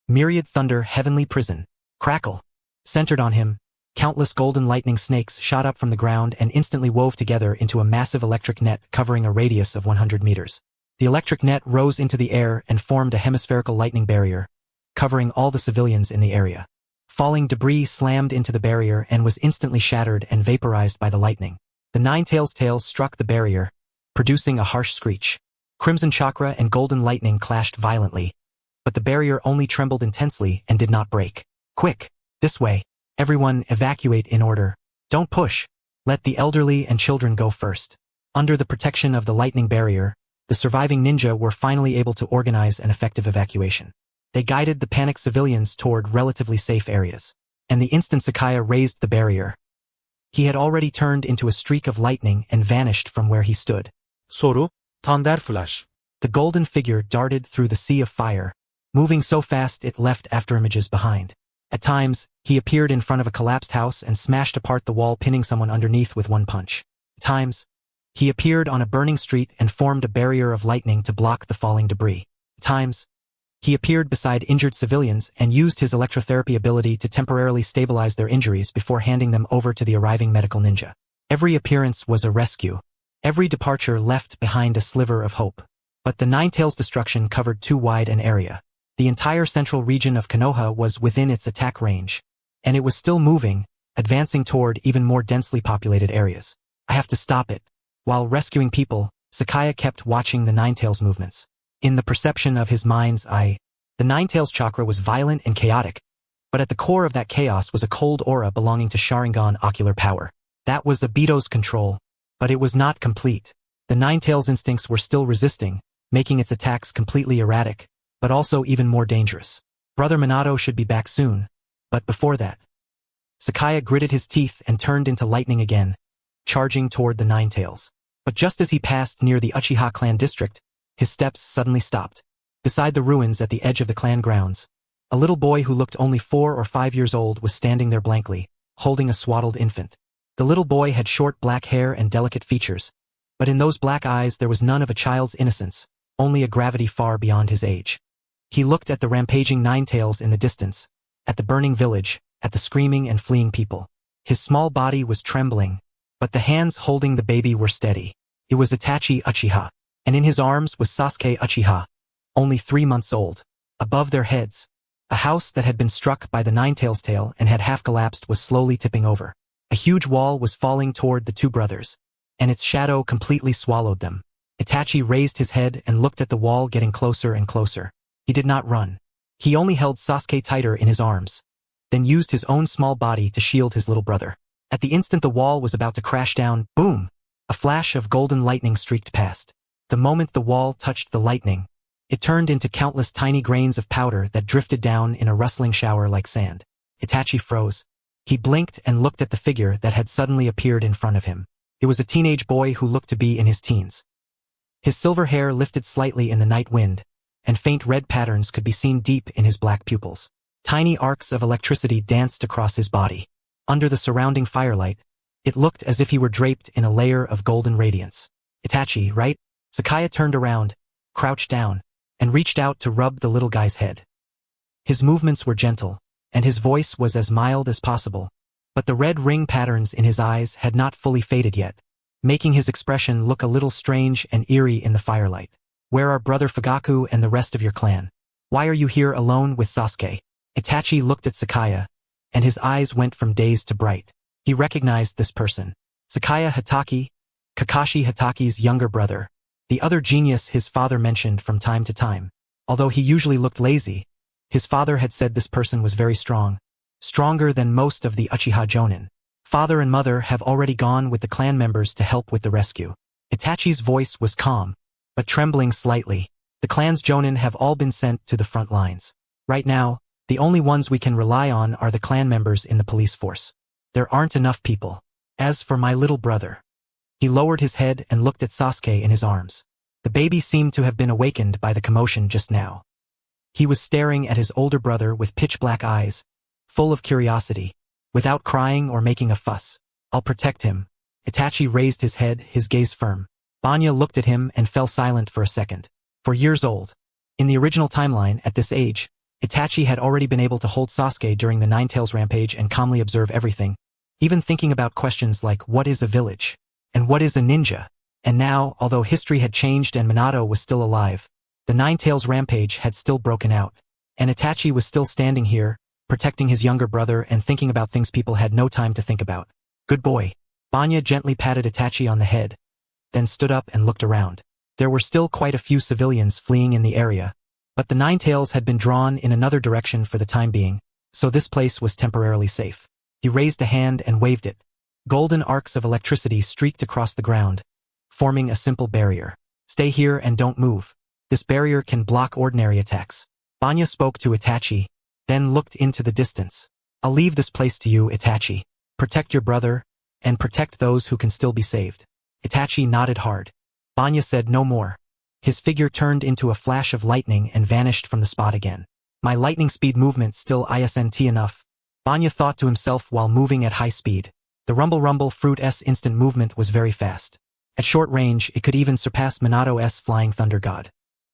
Myriad thunder heavenly prison. Crackle. Centered on him, countless golden lightning snakes shot up from the ground and instantly wove together into a massive electric net covering a radius of 100 meters. The electric net rose into the air and formed a hemispherical lightning barrier, covering all the civilians in the area. Falling debris slammed into the barrier and was instantly shattered and vaporized by the lightning. The Ninetales' tail struck the barrier, producing a harsh screech. Crimson chakra and golden lightning clashed violently, but the barrier only trembled intensely and did not break. Quick! This way! Everyone evacuate in order. Don't push. Let the elderly and children go first. Under the protection of the lightning barrier, the surviving ninja were finally able to organize an effective evacuation. They guided the panicked civilians toward relatively safe areas. And the instant Sakaya raised the barrier, he had already turned into a streak of lightning and vanished from where he stood. Soru, thunder flash. The golden figure darted through the sea of fire, moving so fast it left afterimages behind. At times, he appeared in front of a collapsed house and smashed apart the wall, pinning someone underneath with one punch. At times, he appeared on a burning street and formed a barrier of lightning to block the falling debris. At times, he appeared beside injured civilians and used his electrotherapy ability to temporarily stabilize their injuries before handing them over to the arriving medical ninja. Every appearance was a rescue. Every departure left behind a sliver of hope. But the Ninetales' destruction covered too wide an area. The entire central region of Konoha was within its attack range, and it was still moving, advancing toward even more densely populated areas. I have to stop it. While rescuing people, Sakaya kept watching the Ninetails movements. In the perception of his mind's eye, the Ninetails chakra was violent and chaotic, but at the core of that chaos was a cold aura belonging to Sharingan ocular power. That was Obito's control, but it was not complete. The Ninetails' instincts were still resisting, making its attacks completely erratic, but also even more dangerous. Brother Minato should be back soon, but before that, Sakaya gritted his teeth and turned into lightning again, charging toward the Ninetails. But just as he passed near the Uchiha clan district, his steps suddenly stopped. Beside the ruins at the edge of the clan grounds, a little boy who looked only 4 or 5 years old was standing there blankly, holding a swaddled infant. The little boy had short black hair and delicate features, but in those black eyes there was none of a child's innocence, only a gravity far beyond his age. He looked at the rampaging Ninetails in the distance, at the burning village, at the screaming and fleeing people. His small body was trembling, but the hands holding the baby were steady. It was Itachi Uchiha, and in his arms was Sasuke Uchiha, only 3 months old. Above their heads, a house that had been struck by the Ninetails' tail and had half collapsed was slowly tipping over. A huge wall was falling toward the two brothers, and its shadow completely swallowed them. Itachi raised his head and looked at the wall getting closer and closer. He did not run. He only held Sasuke tighter in his arms, then used his own small body to shield his little brother. At the instant the wall was about to crash down, boom! A flash of golden lightning streaked past. The moment the wall touched the lightning, it turned into countless tiny grains of powder that drifted down in a rustling shower like sand. Itachi froze. He blinked and looked at the figure that had suddenly appeared in front of him. It was a teenage boy who looked to be in his teens. His silver hair lifted slightly in the night wind, and faint red patterns could be seen deep in his black pupils. Tiny arcs of electricity danced across his body. Under the surrounding firelight, it looked as if he were draped in a layer of golden radiance. Itachi, right? Sakaya turned around, crouched down, and reached out to rub the little guy's head. His movements were gentle, and his voice was as mild as possible, but the red ring patterns in his eyes had not fully faded yet, making his expression look a little strange and eerie in the firelight. Where are Brother Fugaku and the rest of your clan? Why are you here alone with Sasuke? Itachi looked at Sakaya, and his eyes went from dazed to bright. He recognized this person. Sakaya Hatake, Kakashi Hatake's younger brother, the other genius his father mentioned from time to time. Although he usually looked lazy, his father had said this person was very strong, stronger than most of the Uchiha Jonin. Father and mother have already gone with the clan members to help with the rescue. Itachi's voice was calm, but trembling slightly. The clan's Jonin have all been sent to the front lines. Right now, the only ones we can rely on are the clan members in the police force. There aren't enough people. As for my little brother. He lowered his head and looked at Sasuke in his arms. The baby seemed to have been awakened by the commotion just now. He was staring at his older brother with pitch-black eyes, full of curiosity, without crying or making a fuss. I'll protect him. Itachi raised his head, his gaze firm. Banya looked at him and fell silent for a second. 4 years old. In the original timeline, at this age, Itachi had already been able to hold Sasuke during the Ninetails rampage and calmly observe everything, even thinking about questions like what is a village, and what is a ninja. And now, although history had changed and Minato was still alive, the Ninetails rampage had still broken out, and Itachi was still standing here, protecting his younger brother and thinking about things people had no time to think about. Good boy. Banya gently patted Itachi on the head, then stood up and looked around. There were still quite a few civilians fleeing in the area, but the Ninetails had been drawn in another direction for the time being, so this place was temporarily safe. He raised a hand and waved it. Golden arcs of electricity streaked across the ground, forming a simple barrier. Stay here and don't move. This barrier can block ordinary attacks. Banya spoke to Itachi, then looked into the distance. I'll leave this place to you, Itachi. Protect your brother, and protect those who can still be saved. Itachi nodded hard. Banya said no more. His figure turned into a flash of lightning and vanished from the spot again. My lightning speed movement still isn't enough. Banya thought to himself while moving at high speed. The rumble fruit's instant movement was very fast. At short range, it could even surpass Minato's flying thunder god.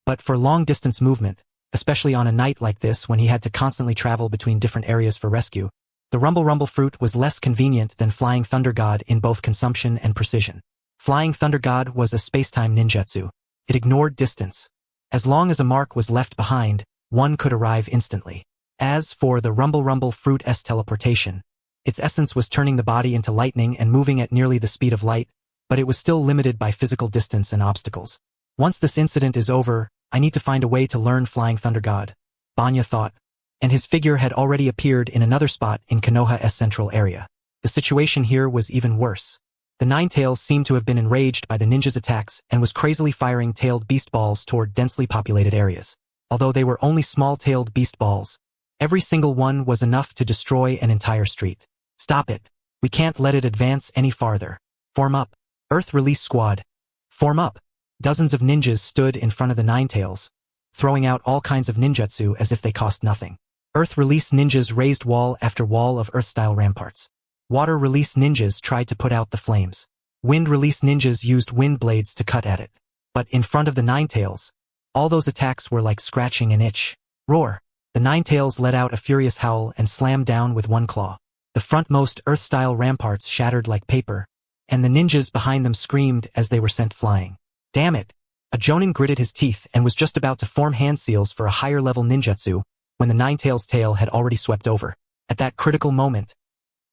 But for long-distance movement, especially on a night like this when he had to constantly travel between different areas for rescue, the rumble fruit was less convenient than flying thunder god in both consumption and precision. Flying thunder god was a spacetime ninjutsu. It ignored distance. As long as a mark was left behind, one could arrive instantly. As for the rumble fruit's teleportation, its essence was turning the body into lightning and moving at nearly the speed of light, but it was still limited by physical distance and obstacles. Once this incident is over, I need to find a way to learn Flying Thunder God, Banya thought, and his figure had already appeared in another spot in Konoha's central area. The situation here was even worse. The Ninetales seemed to have been enraged by the ninja's attacks and was crazily firing tailed beast balls toward densely populated areas. Although they were only small-tailed beast balls, every single one was enough to destroy an entire street. Stop it. We can't let it advance any farther. Form up. Earth Release Squad. Form up. Dozens of ninjas stood in front of the Ninetales, throwing out all kinds of ninjutsu as if they cost nothing. Earth Release ninjas raised wall after wall of Earth-style ramparts. Water Release ninjas tried to put out the flames. Wind Release ninjas used wind blades to cut at it. But in front of the Ninetales, all those attacks were like scratching an itch. Roar! The Ninetales let out a furious howl and slammed down with one claw. The frontmost Earth-style ramparts shattered like paper, and the ninjas behind them screamed as they were sent flying. Damn it! A Jonin gritted his teeth and was just about to form hand seals for a higher-level ninjutsu when the Ninetales' tail had already swept over. At that critical moment,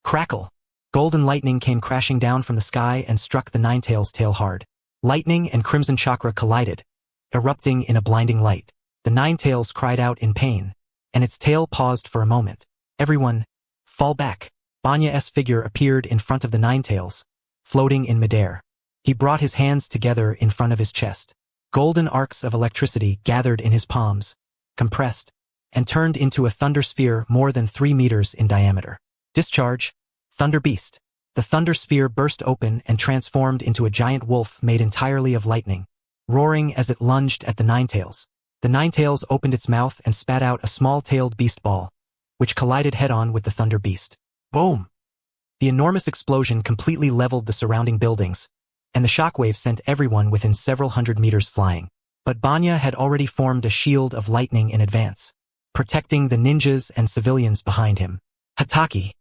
crackle! Golden lightning came crashing down from the sky and struck the Ninetales' tail hard. Lightning and crimson chakra collided, erupting in a blinding light. The Ninetales cried out in pain, and its tail paused for a moment. Everyone, fall back! Banya's figure appeared in front of the Ninetales, floating in midair. He brought his hands together in front of his chest. Golden arcs of electricity gathered in his palms, compressed, and turned into a thunder sphere more than 3 meters in diameter. Discharge! Thunder Beast! The thunder sphere burst open and transformed into a giant wolf made entirely of lightning, roaring as it lunged at the Ninetales. The Ninetales opened its mouth and spat out a small-tailed beast ball, which collided head-on with the thunder beast. Boom! The enormous explosion completely leveled the surrounding buildings, and the shockwave sent everyone within several hundred meters flying. But Banya had already formed a shield of lightning in advance, protecting the ninjas and civilians behind him. Hatake!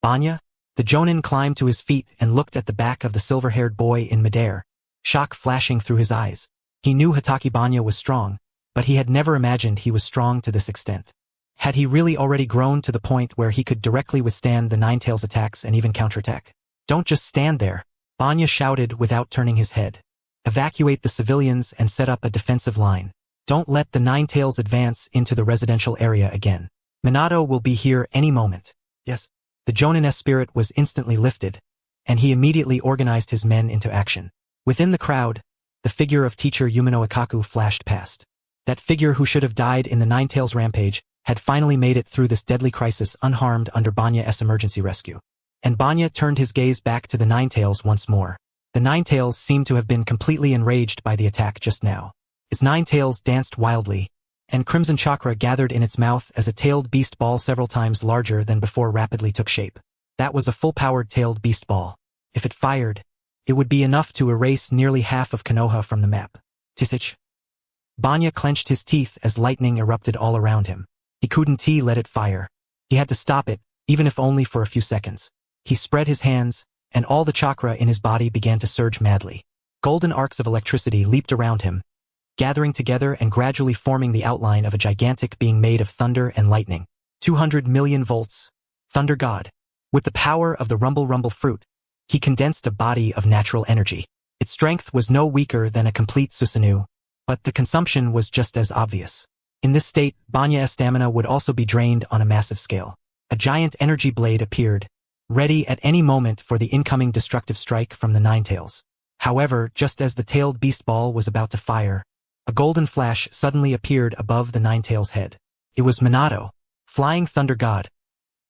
Banya? The Jonin climbed to his feet and looked at the back of the silver-haired boy in midair, shock flashing through his eyes. He knew Hatake Banya was strong, but he had never imagined he was strong to this extent. Had he really already grown to the point where he could directly withstand the Ninetales' attacks and even counterattack? Don't just stand there, Banya shouted without turning his head. Evacuate the civilians and set up a defensive line. Don't let the Ninetales advance into the residential area again. Minato will be here any moment. Yes. The Jonin's spirit was instantly lifted, and he immediately organized his men into action. Within the crowd, the figure of teacher Yumino Ikaku flashed past. That figure who should have died in the Ninetales rampage had finally made it through this deadly crisis unharmed under Banya's emergency rescue. And Banya turned his gaze back to the Ninetales once more. The Ninetales seemed to have been completely enraged by the attack just now. Its Ninetales danced wildly, and crimson chakra gathered in its mouth as a tailed beast ball several times larger than before rapidly took shape. That was a full-powered tailed beast ball. If it fired, it would be enough to erase nearly half of Konoha from the map. Tisich. Banya clenched his teeth as lightning erupted all around him. He couldn't let it fire. He had to stop it, even if only for a few seconds. He spread his hands, and all the chakra in his body began to surge madly. Golden arcs of electricity leaped around him, gathering together and gradually forming the outline of a gigantic being made of thunder and lightning. 200 million volts. Thunder God. With the power of the rumble fruit, he condensed a body of natural energy. Its strength was no weaker than a complete Susanoo, but the consumption was just as obvious. In this state, Banya's stamina would also be drained on a massive scale. A giant energy blade appeared, ready at any moment for the incoming destructive strike from the Ninetales. However, just as the tailed beast ball was about to fire, a golden flash suddenly appeared above the Ninetales' head. It was Minato, Flying Thunder God.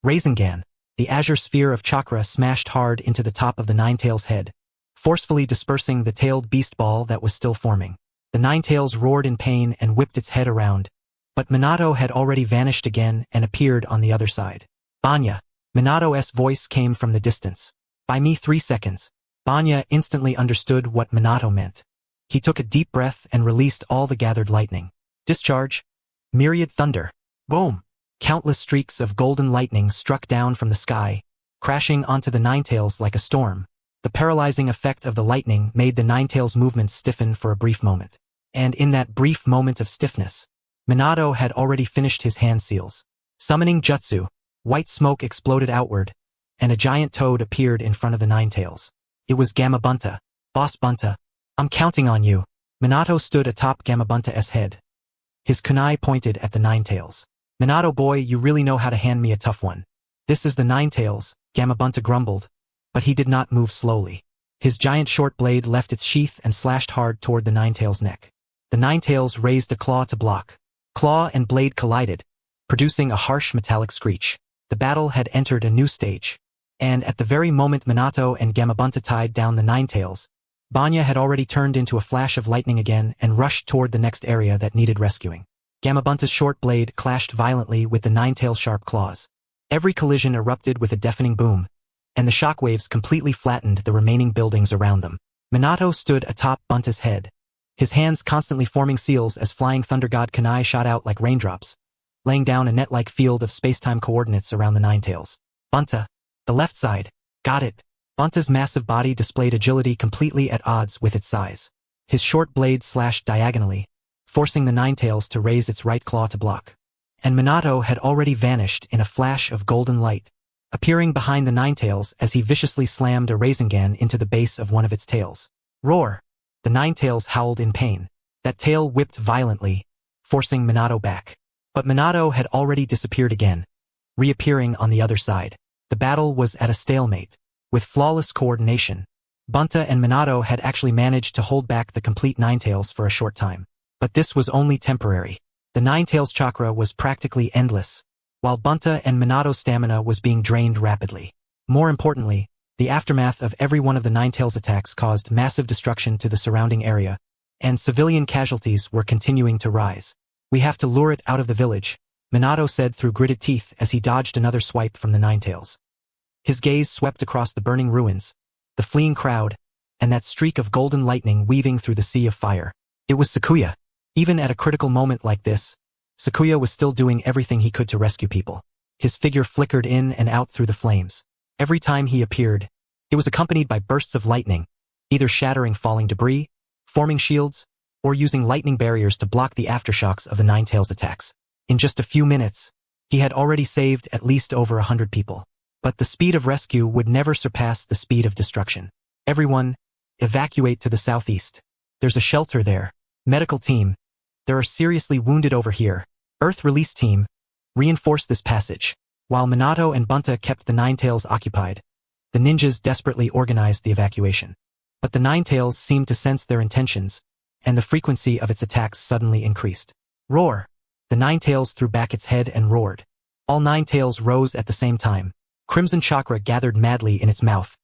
Rasengan, the azure sphere of chakra smashed hard into the top of the Ninetales' head, forcefully dispersing the tailed beast ball that was still forming. The Ninetales roared in pain and whipped its head around, but Minato had already vanished again and appeared on the other side. Banya. Minato's voice came from the distance. By me 3 seconds. Banya instantly understood what Minato meant. He took a deep breath and released all the gathered lightning. Discharge. Myriad thunder. Boom. Countless streaks of golden lightning struck down from the sky, crashing onto the Ninetales like a storm. The paralyzing effect of the lightning made the Ninetales' movements stiffen for a brief moment. And in that brief moment of stiffness, Minato had already finished his hand seals. Summoning jutsu, white smoke exploded outward, and a giant toad appeared in front of the Ninetales. It was Gamabunta, Boss Bunta, I'm counting on you. Minato stood atop Gamabunta's head. His kunai pointed at the Ninetales. Minato boy, you really know how to hand me a tough one. This is the Ninetales, Gamabunta grumbled, but he did not move slowly. His giant short blade left its sheath and slashed hard toward the Ninetales' neck. The Ninetales raised a claw to block. Claw and blade collided, producing a harsh metallic screech. The battle had entered a new stage. And at the very moment Minato and Gamabunta tied down the Ninetales, Banya had already turned into a flash of lightning again and rushed toward the next area that needed rescuing. Gamabunta's short blade clashed violently with the Ninetales' sharp claws. Every collision erupted with a deafening boom, and the shockwaves completely flattened the remaining buildings around them. Minato stood atop Bunta's head, his hands constantly forming seals as flying thunder god kunai shot out like raindrops, laying down a net-like field of space-time coordinates around the Ninetales. Bunta, the left side, got it. Bunta's massive body displayed agility completely at odds with its size. His short blade slashed diagonally, forcing the Ninetales to raise its right claw to block. And Minato had already vanished in a flash of golden light, appearing behind the Ninetales as he viciously slammed a Rasengan into the base of one of its tails. Roar! The Ninetales howled in pain. That tail whipped violently, forcing Minato back. But Minato had already disappeared again, reappearing on the other side. The battle was at a stalemate. With flawless coordination, Bunta and Minato had actually managed to hold back the complete Ninetales for a short time. But this was only temporary. The Ninetales chakra was practically endless, while Bunta and Minato's stamina was being drained rapidly. More importantly, the aftermath of every one of the Ninetales attacks caused massive destruction to the surrounding area, and civilian casualties were continuing to rise. We have to lure it out of the village, Minato said through gritted teeth as he dodged another swipe from the Ninetales. His gaze swept across the burning ruins, the fleeing crowd, and that streak of golden lightning weaving through the sea of fire. It was Sakuya. Even at a critical moment like this, Sakuya was still doing everything he could to rescue people. His figure flickered in and out through the flames. Every time he appeared, it was accompanied by bursts of lightning, either shattering falling debris, forming shields, or using lightning barriers to block the aftershocks of the Ninetales attacks. In just a few minutes, he had already saved at least over 100 people. But the speed of rescue would never surpass the speed of destruction. Everyone, evacuate to the southeast. There's a shelter there. Medical team, there are seriously wounded over here. Earth release team, reinforce this passage. While Minato and Bunta kept the Ninetales occupied, the ninjas desperately organized the evacuation. But the Ninetales seemed to sense their intentions, and the frequency of its attacks suddenly increased. Roar! The Ninetales threw back its head and roared. All Ninetales rose at the same time. Crimson chakra gathered madly in its mouth,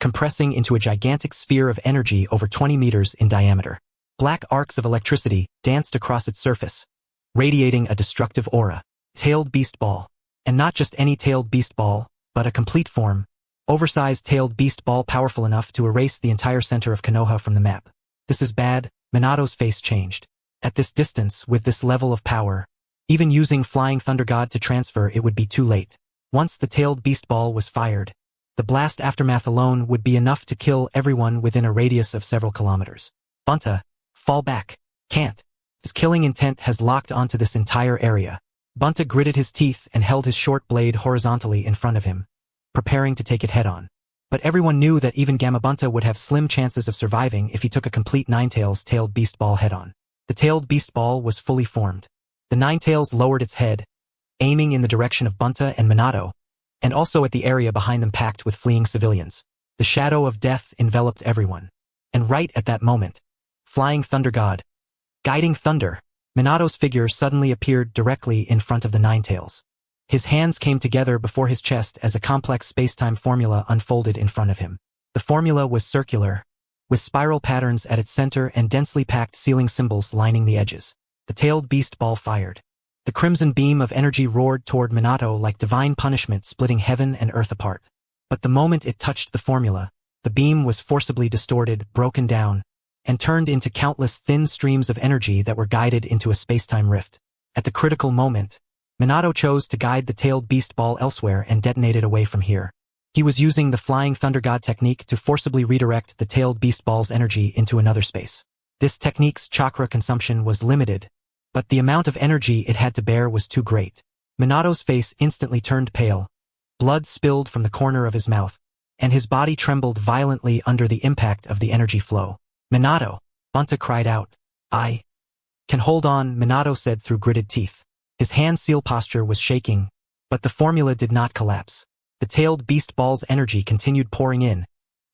compressing into a gigantic sphere of energy over 20 meters in diameter. Black arcs of electricity danced across its surface, radiating a destructive aura. Tailed beast ball. And not just any tailed beast ball, but a complete form. Oversized tailed beast ball powerful enough to erase the entire center of Konoha from the map. This is bad, Minato's face changed. At this distance, with this level of power, even using Flying Thunder God to transfer it would be too late. Once the tailed beast ball was fired, the blast aftermath alone would be enough to kill everyone within a radius of several kilometers. Bunta, fall back. Can't. His killing intent has locked onto this entire area. Bunta gritted his teeth and held his short blade horizontally in front of him, preparing to take it head-on. But everyone knew that even Gamabunta would have slim chances of surviving if he took a complete Ninetales tailed beast ball head-on. The tailed beast ball was fully formed. The Ninetales lowered its head, aiming in the direction of Bunta and Minato, and also at the area behind them packed with fleeing civilians. The shadow of death enveloped everyone. And right at that moment, Flying Thunder God, guiding thunder, Minato's figure suddenly appeared directly in front of the Ninetales. His hands came together before his chest as a complex space-time formula unfolded in front of him. The formula was circular, with spiral patterns at its center and densely packed sealing symbols lining the edges. The tailed beast ball fired. The crimson beam of energy roared toward Minato like divine punishment splitting heaven and earth apart. But the moment it touched the formula, the beam was forcibly distorted, broken down, and turned into countless thin streams of energy that were guided into a space-time rift. At the critical moment, Minato chose to guide the tailed beast ball elsewhere and detonate it away from here. He was using the Flying Thunder God technique to forcibly redirect the tailed beast ball's energy into another space. This technique's chakra consumption was limited, but the amount of energy it had to bear was too great. Minato's face instantly turned pale. Blood spilled from the corner of his mouth, and his body trembled violently under the impact of the energy flow. Minato, Bunta cried out. I can hold on, Minato said through gritted teeth. His hand seal posture was shaking, but the formula did not collapse. The tailed beast ball's energy continued pouring in,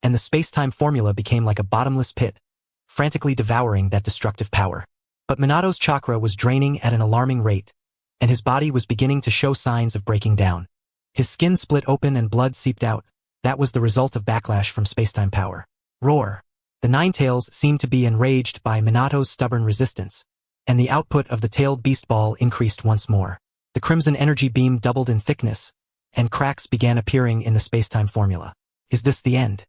and the space-time formula became like a bottomless pit, frantically devouring that destructive power. But Minato's chakra was draining at an alarming rate, and his body was beginning to show signs of breaking down. His skin split open and blood seeped out. That was the result of backlash from space-time power. Roar! The Ninetales seemed to be enraged by Minato's stubborn resistance, and the output of the tailed beast ball increased once more. The crimson energy beam doubled in thickness, and cracks began appearing in the space-time formula. Is this the end?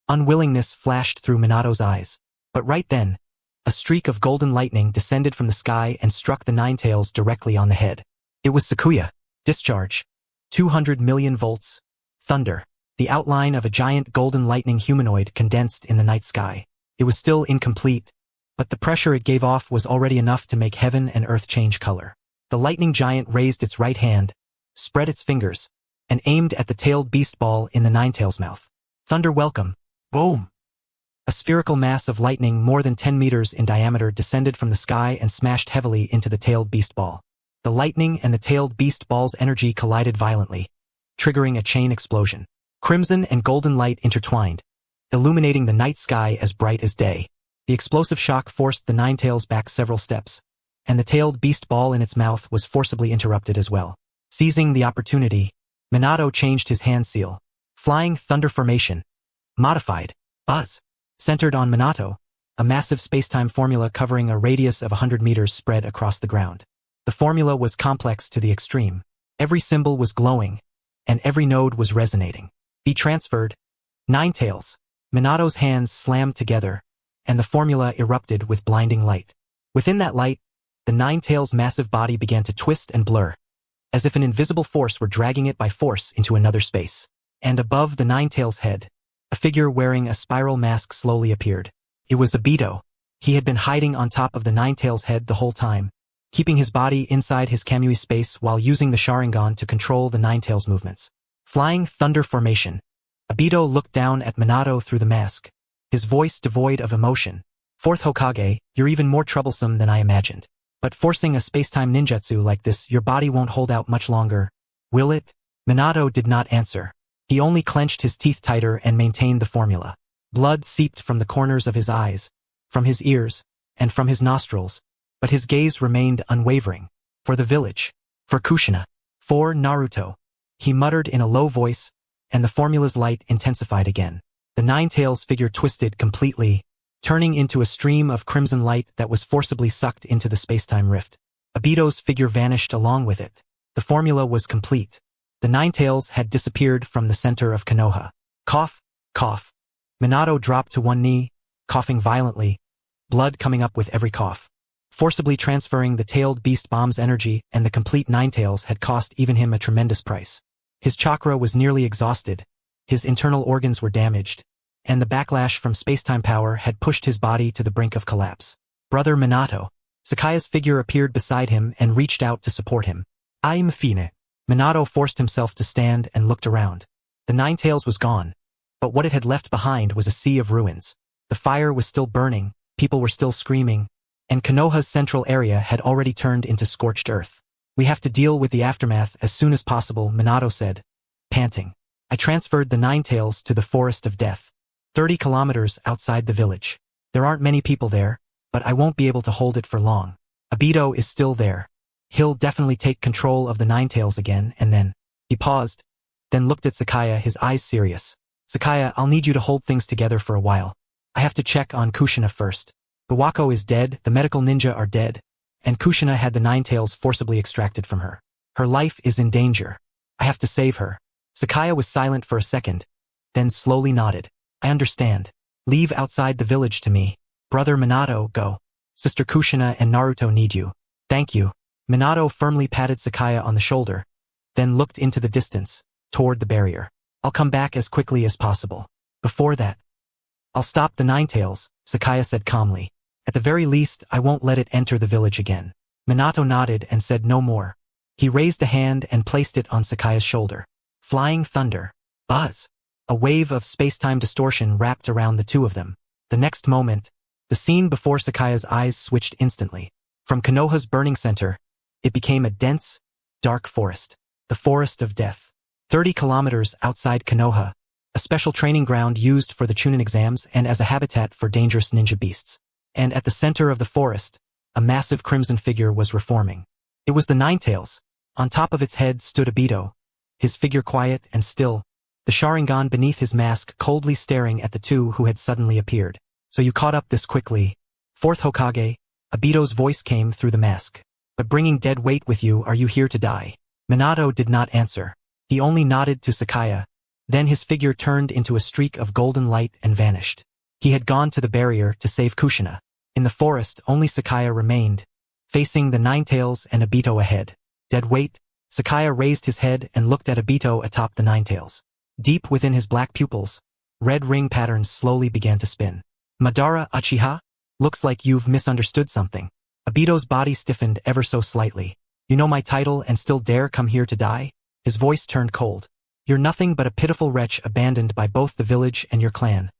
Unwillingness flashed through Minato's eyes, but right then, a streak of golden lightning descended from the sky and struck the Ninetales directly on the head. It was Sakuya. Discharge. 200 million volts. Thunder. The outline of a giant golden lightning humanoid condensed in the night sky. It was still incomplete, but the pressure it gave off was already enough to make heaven and earth change color. The lightning giant raised its right hand, spread its fingers, and aimed at the tailed beast ball in the Ninetales' mouth. Thunder welcome. Boom! A spherical mass of lightning more than 10 meters in diameter descended from the sky and smashed heavily into the tailed beast ball. The lightning and the tailed beast ball's energy collided violently, triggering a chain explosion. Crimson and golden light intertwined, illuminating the night sky as bright as day. The explosive shock forced the Ninetales back several steps, and the tailed beast ball in its mouth was forcibly interrupted as well. Seizing the opportunity, Minato changed his hand seal. Flying Thunder Formation. Modified. Buzz. Centered on Minato, a massive space-time formula covering a radius of 100 meters spread across the ground. The formula was complex to the extreme. Every symbol was glowing, and every node was resonating. Be transferred. Ninetales. Minato's hands slammed together, and the formula erupted with blinding light. Within that light, the Ninetales' massive body began to twist and blur, as if an invisible force were dragging it by force into another space. And above the Ninetales' head, a figure wearing a spiral mask slowly appeared. It was Obito. He had been hiding on top of the Ninetales' head the whole time, keeping his body inside his Kamui space while using the Sharingan to control the Ninetales' movements. Flying Thunder Formation. Obito looked down at Minato through the mask, his voice devoid of emotion. Fourth Hokage, you're even more troublesome than I imagined. But forcing a space-time ninjutsu like this, your body won't hold out much longer, will it? Minato did not answer. He only clenched his teeth tighter and maintained the formula. Blood seeped from the corners of his eyes, from his ears, and from his nostrils, but his gaze remained unwavering. For the village. For Kushina. For Naruto. He muttered in a low voice, and the formula's light intensified again. The Ninetales figure twisted completely, turning into a stream of crimson light that was forcibly sucked into the space-time rift. Obito's figure vanished along with it. The formula was complete. The Ninetales had disappeared from the center of Konoha. Cough, cough. Minato dropped to one knee, coughing violently, blood coming up with every cough. Forcibly transferring the tailed beast bomb's energy and the complete Ninetales had cost even him a tremendous price. His chakra was nearly exhausted, his internal organs were damaged, and the backlash from space-time power had pushed his body to the brink of collapse. Brother Minato. Sakaya's figure appeared beside him and reached out to support him. I'm fine. Minato forced himself to stand and looked around. The Ninetales was gone, but what it had left behind was a sea of ruins. The fire was still burning, people were still screaming, and Konoha's central area had already turned into scorched earth. We have to deal with the aftermath as soon as possible, Minato said, panting. I transferred the Ninetales to the Forest of Death, 30 kilometers outside the village. There aren't many people there, but I won't be able to hold it for long. Obito is still there. He'll definitely take control of the Ninetales again, and then... He paused, then looked at Sakaya, his eyes serious. Sakaya, I'll need you to hold things together for a while. I have to check on Kushina first. Buwako is dead, the medical ninja are dead, and Kushina had the Ninetales forcibly extracted from her. Her life is in danger. I have to save her. Sakaya was silent for a second, then slowly nodded. I understand. Leave outside the village to me. Brother Minato, go. Sister Kushina and Naruto need you. Thank you. Minato firmly patted Sakaya on the shoulder, then looked into the distance, toward the barrier. I'll come back as quickly as possible. Before that, I'll stop the Ninetales, Sakaya said calmly. At the very least, I won't let it enter the village again. Minato nodded and said no more. He raised a hand and placed it on Sakaya's shoulder. Flying Thunder. Buzz. A wave of space-time distortion wrapped around the two of them. The next moment, the scene before Sakaya's eyes switched instantly. From Konoha's burning center, it became a dense, dark forest. The Forest of Death. 30 kilometers outside Konoha, a special training ground used for the Chunin exams and as a habitat for dangerous ninja beasts. And at the center of the forest, a massive crimson figure was reforming. It was the Ninetails. On top of its head stood Obito, his figure quiet and still, the Sharingan beneath his mask coldly staring at the two who had suddenly appeared. So you caught up this quickly. Fourth Hokage, Obito's voice came through the mask. But bringing dead weight with you, are you here to die? Minato did not answer. He only nodded to Sakaya. Then his figure turned into a streak of golden light and vanished. He had gone to the barrier to save Kushina. In the forest, only Sakaya remained, facing the Ninetails and Obito ahead. Dead weight? Sakaya raised his head and looked at Obito atop the Ninetails. Deep within his black pupils, red ring patterns slowly began to spin. Madara Uchiha? Looks like you've misunderstood something. Obito's body stiffened ever so slightly. You know my title and still dare come here to die? His voice turned cold. You're nothing but a pitiful wretch abandoned by both the village and your clan,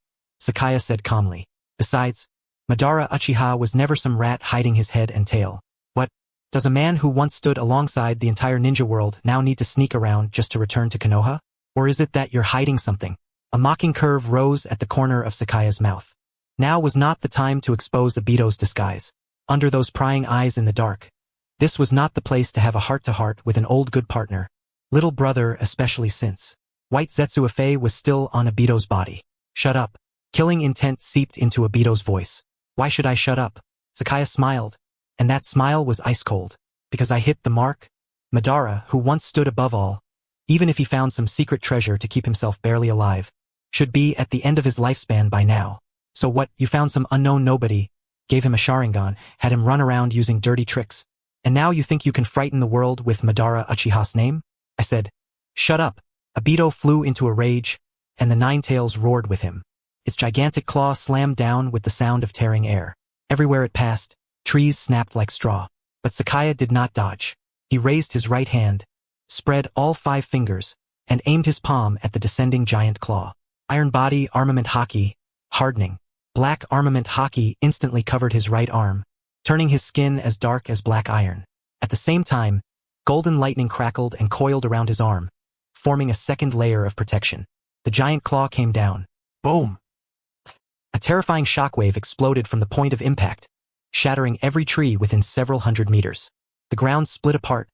Sakaya said calmly. Besides, Madara Uchiha was never some rat hiding his head and tail. What? Does a man who once stood alongside the entire ninja world now need to sneak around just to return to Konoha? Or is it that you're hiding something? A mocking curve rose at the corner of Sakaya's mouth. Now was not the time to expose Obito's disguise. Under those prying eyes in the dark, this was not the place to have a heart-to-heart with an old good partner. Little brother, especially since White Zetsuife was still on Obito's body. Shut up. Killing intent seeped into Obito's voice. Why should I shut up? Sakaya smiled, and that smile was ice-cold. Because I hit the mark? Madara, who once stood above all, even if he found some secret treasure to keep himself barely alive, should be at the end of his lifespan by now. So what, you found some unknown nobody, gave him a Sharingan, had him run around using dirty tricks, and now you think you can frighten the world with Madara Uchiha's name? I said, shut up. Obito flew into a rage, and the Ninetails roared with him. Its gigantic claw slammed down with the sound of tearing air. Everywhere it passed, trees snapped like straw. But Sakaya did not dodge. He raised his right hand, spread all 5 fingers, and aimed his palm at the descending giant claw. Iron body armament haki, hardening. Black armament haki instantly covered his right arm, turning his skin as dark as black iron. At the same time, golden lightning crackled and coiled around his arm, forming a second layer of protection. The giant claw came down. Boom! A terrifying shockwave exploded from the point of impact, shattering every tree within several hundred meters. The ground split apart,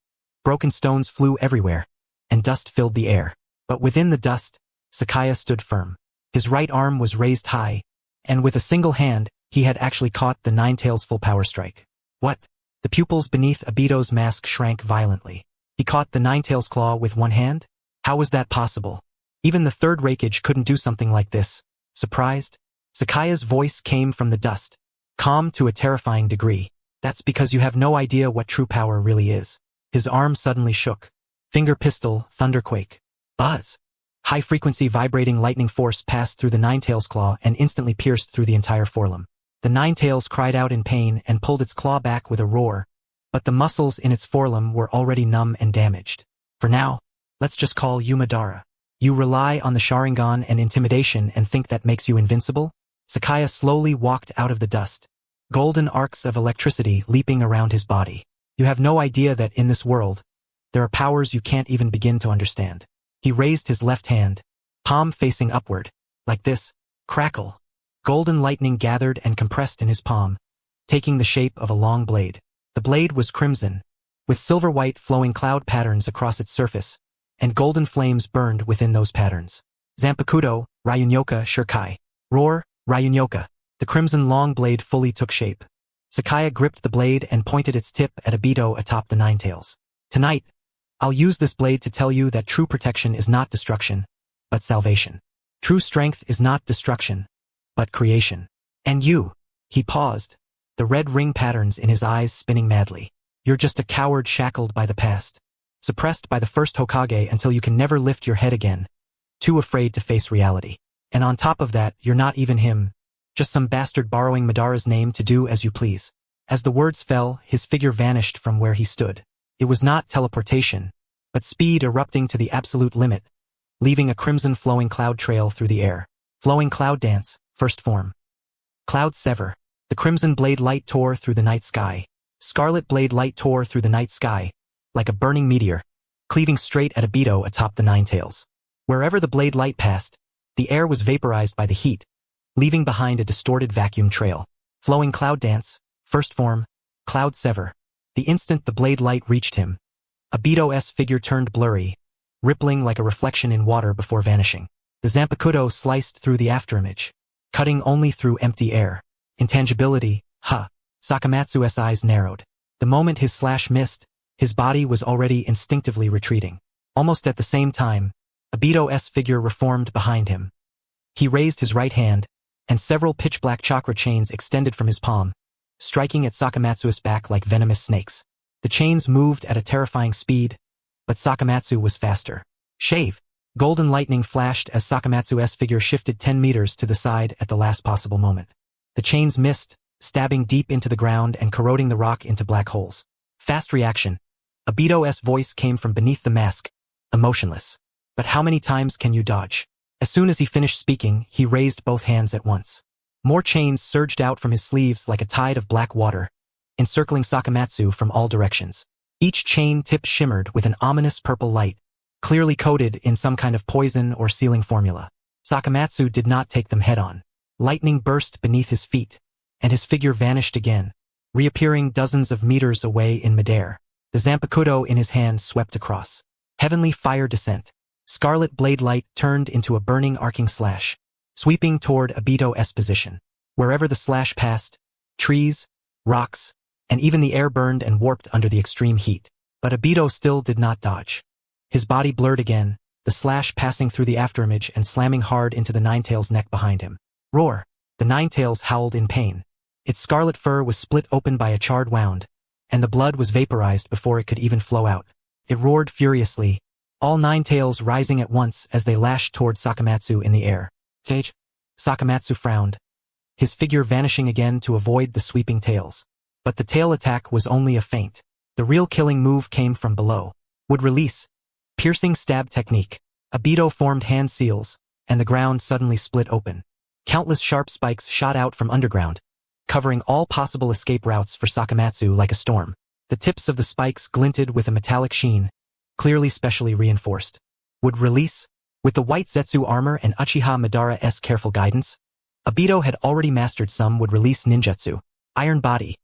broken stones flew everywhere, and dust filled the air. But within the dust, Sakaya stood firm. His right arm was raised high, and with a single hand, he had actually caught the Ninetails' full power strike. What? The pupils beneath Obito's mask shrank violently. He caught the Ninetails' claw with one hand? How was that possible? Even the third Raikage couldn't do something like this. Surprised? Sakaya's voice came from the dust, calm to a terrifying degree. That's because you have no idea what true power really is. His arm suddenly shook. Finger pistol, thunderquake. Buzz. High-frequency vibrating lightning force passed through the Ninetails' claw and instantly pierced through the entire forelimb. The Ninetails cried out in pain and pulled its claw back with a roar, but the muscles in its forelimb were already numb and damaged. For now, let's just call you Madara. You rely on the Sharingan and intimidation and think that makes you invincible? Sakaya slowly walked out of the dust, golden arcs of electricity leaping around his body. You have no idea that in this world, there are powers you can't even begin to understand. He raised his left hand, palm facing upward. Like this, crackle. Golden lightning gathered and compressed in his palm, taking the shape of a long blade. The blade was crimson, with silver-white flowing cloud patterns across its surface, and golden flames burned within those patterns. Zanpakuto, Ryunyoka Shirkai. Roar, Ryunyoka. The crimson long blade fully took shape. Sakaya gripped the blade and pointed its tip at Obito atop the Ninetails. Tonight, I'll use this blade to tell you that true protection is not destruction, but salvation. True strength is not destruction, but creation. And you, he paused, the red ring patterns in his eyes spinning madly. You're just a coward shackled by the past, suppressed by the first Hokage until you can never lift your head again, too afraid to face reality. And on top of that, you're not even him, just some bastard borrowing Madara's name to do as you please. As the words fell, his figure vanished from where he stood. It was not teleportation, but speed erupting to the absolute limit, leaving a crimson flowing cloud trail through the air. Flowing cloud dance, first form. Cloud sever. The crimson blade light tore through the night sky. Scarlet blade light tore through the night sky, like a burning meteor, cleaving straight at Obito atop the nine tails. Wherever the blade light passed, the air was vaporized by the heat, leaving behind a distorted vacuum trail. Flowing cloud dance, first form, cloud sever. The instant the blade light reached him, Obito's figure turned blurry, rippling like a reflection in water before vanishing. The Zanpakuto sliced through the afterimage, cutting only through empty air. Intangibility, huh. Sakamatsu's eyes narrowed. The moment his slash missed, his body was already instinctively retreating. Almost at the same time, Obito's figure reformed behind him. He raised his right hand, and several pitch-black chakra chains extended from his palm, striking at Sakamatsu's back like venomous snakes. The chains moved at a terrifying speed, but Sakamatsu was faster. Shave! Golden lightning flashed as Sakamatsu's figure shifted 10 meters to the side at the last possible moment. The chains missed, stabbing deep into the ground and corroding the rock into black holes. Fast reaction. Obito's voice came from beneath the mask, emotionless. But how many times can you dodge? As soon as he finished speaking, he raised both hands at once. More chains surged out from his sleeves like a tide of black water, encircling Sakamatsu from all directions. Each chain tip shimmered with an ominous purple light, clearly coded in some kind of poison or sealing formula. Sakamatsu did not take them head-on. Lightning burst beneath his feet, and his figure vanished again, reappearing dozens of meters away in midair. The Zanpakuto in his hand swept across. Heavenly fire descent. Scarlet blade light turned into a burning arcing slash, sweeping toward Obito's position. Wherever the slash passed, trees, rocks, and even the air burned and warped under the extreme heat. But Obito still did not dodge. His body blurred again, the slash passing through the afterimage and slamming hard into the Ninetail's neck behind him. Roar! The Ninetails howled in pain. Its scarlet fur was split open by a charred wound, and the blood was vaporized before it could even flow out. It roared furiously, all nine tails rising at once as they lashed toward Sakamatsu in the air. Sage? Sakamatsu frowned, his figure vanishing again to avoid the sweeping tails. But the tail attack was only a feint. The real killing move came from below. Would release. Piercing stab technique. Obito formed hand seals, and the ground suddenly split open. Countless sharp spikes shot out from underground, covering all possible escape routes for Sakamatsu like a storm. The tips of the spikes glinted with a metallic sheen, clearly specially reinforced. Would release? With the white Zetsu armor and Uchiha Madara's careful guidance, Obito had already mastered some would release ninjutsu. Iron body.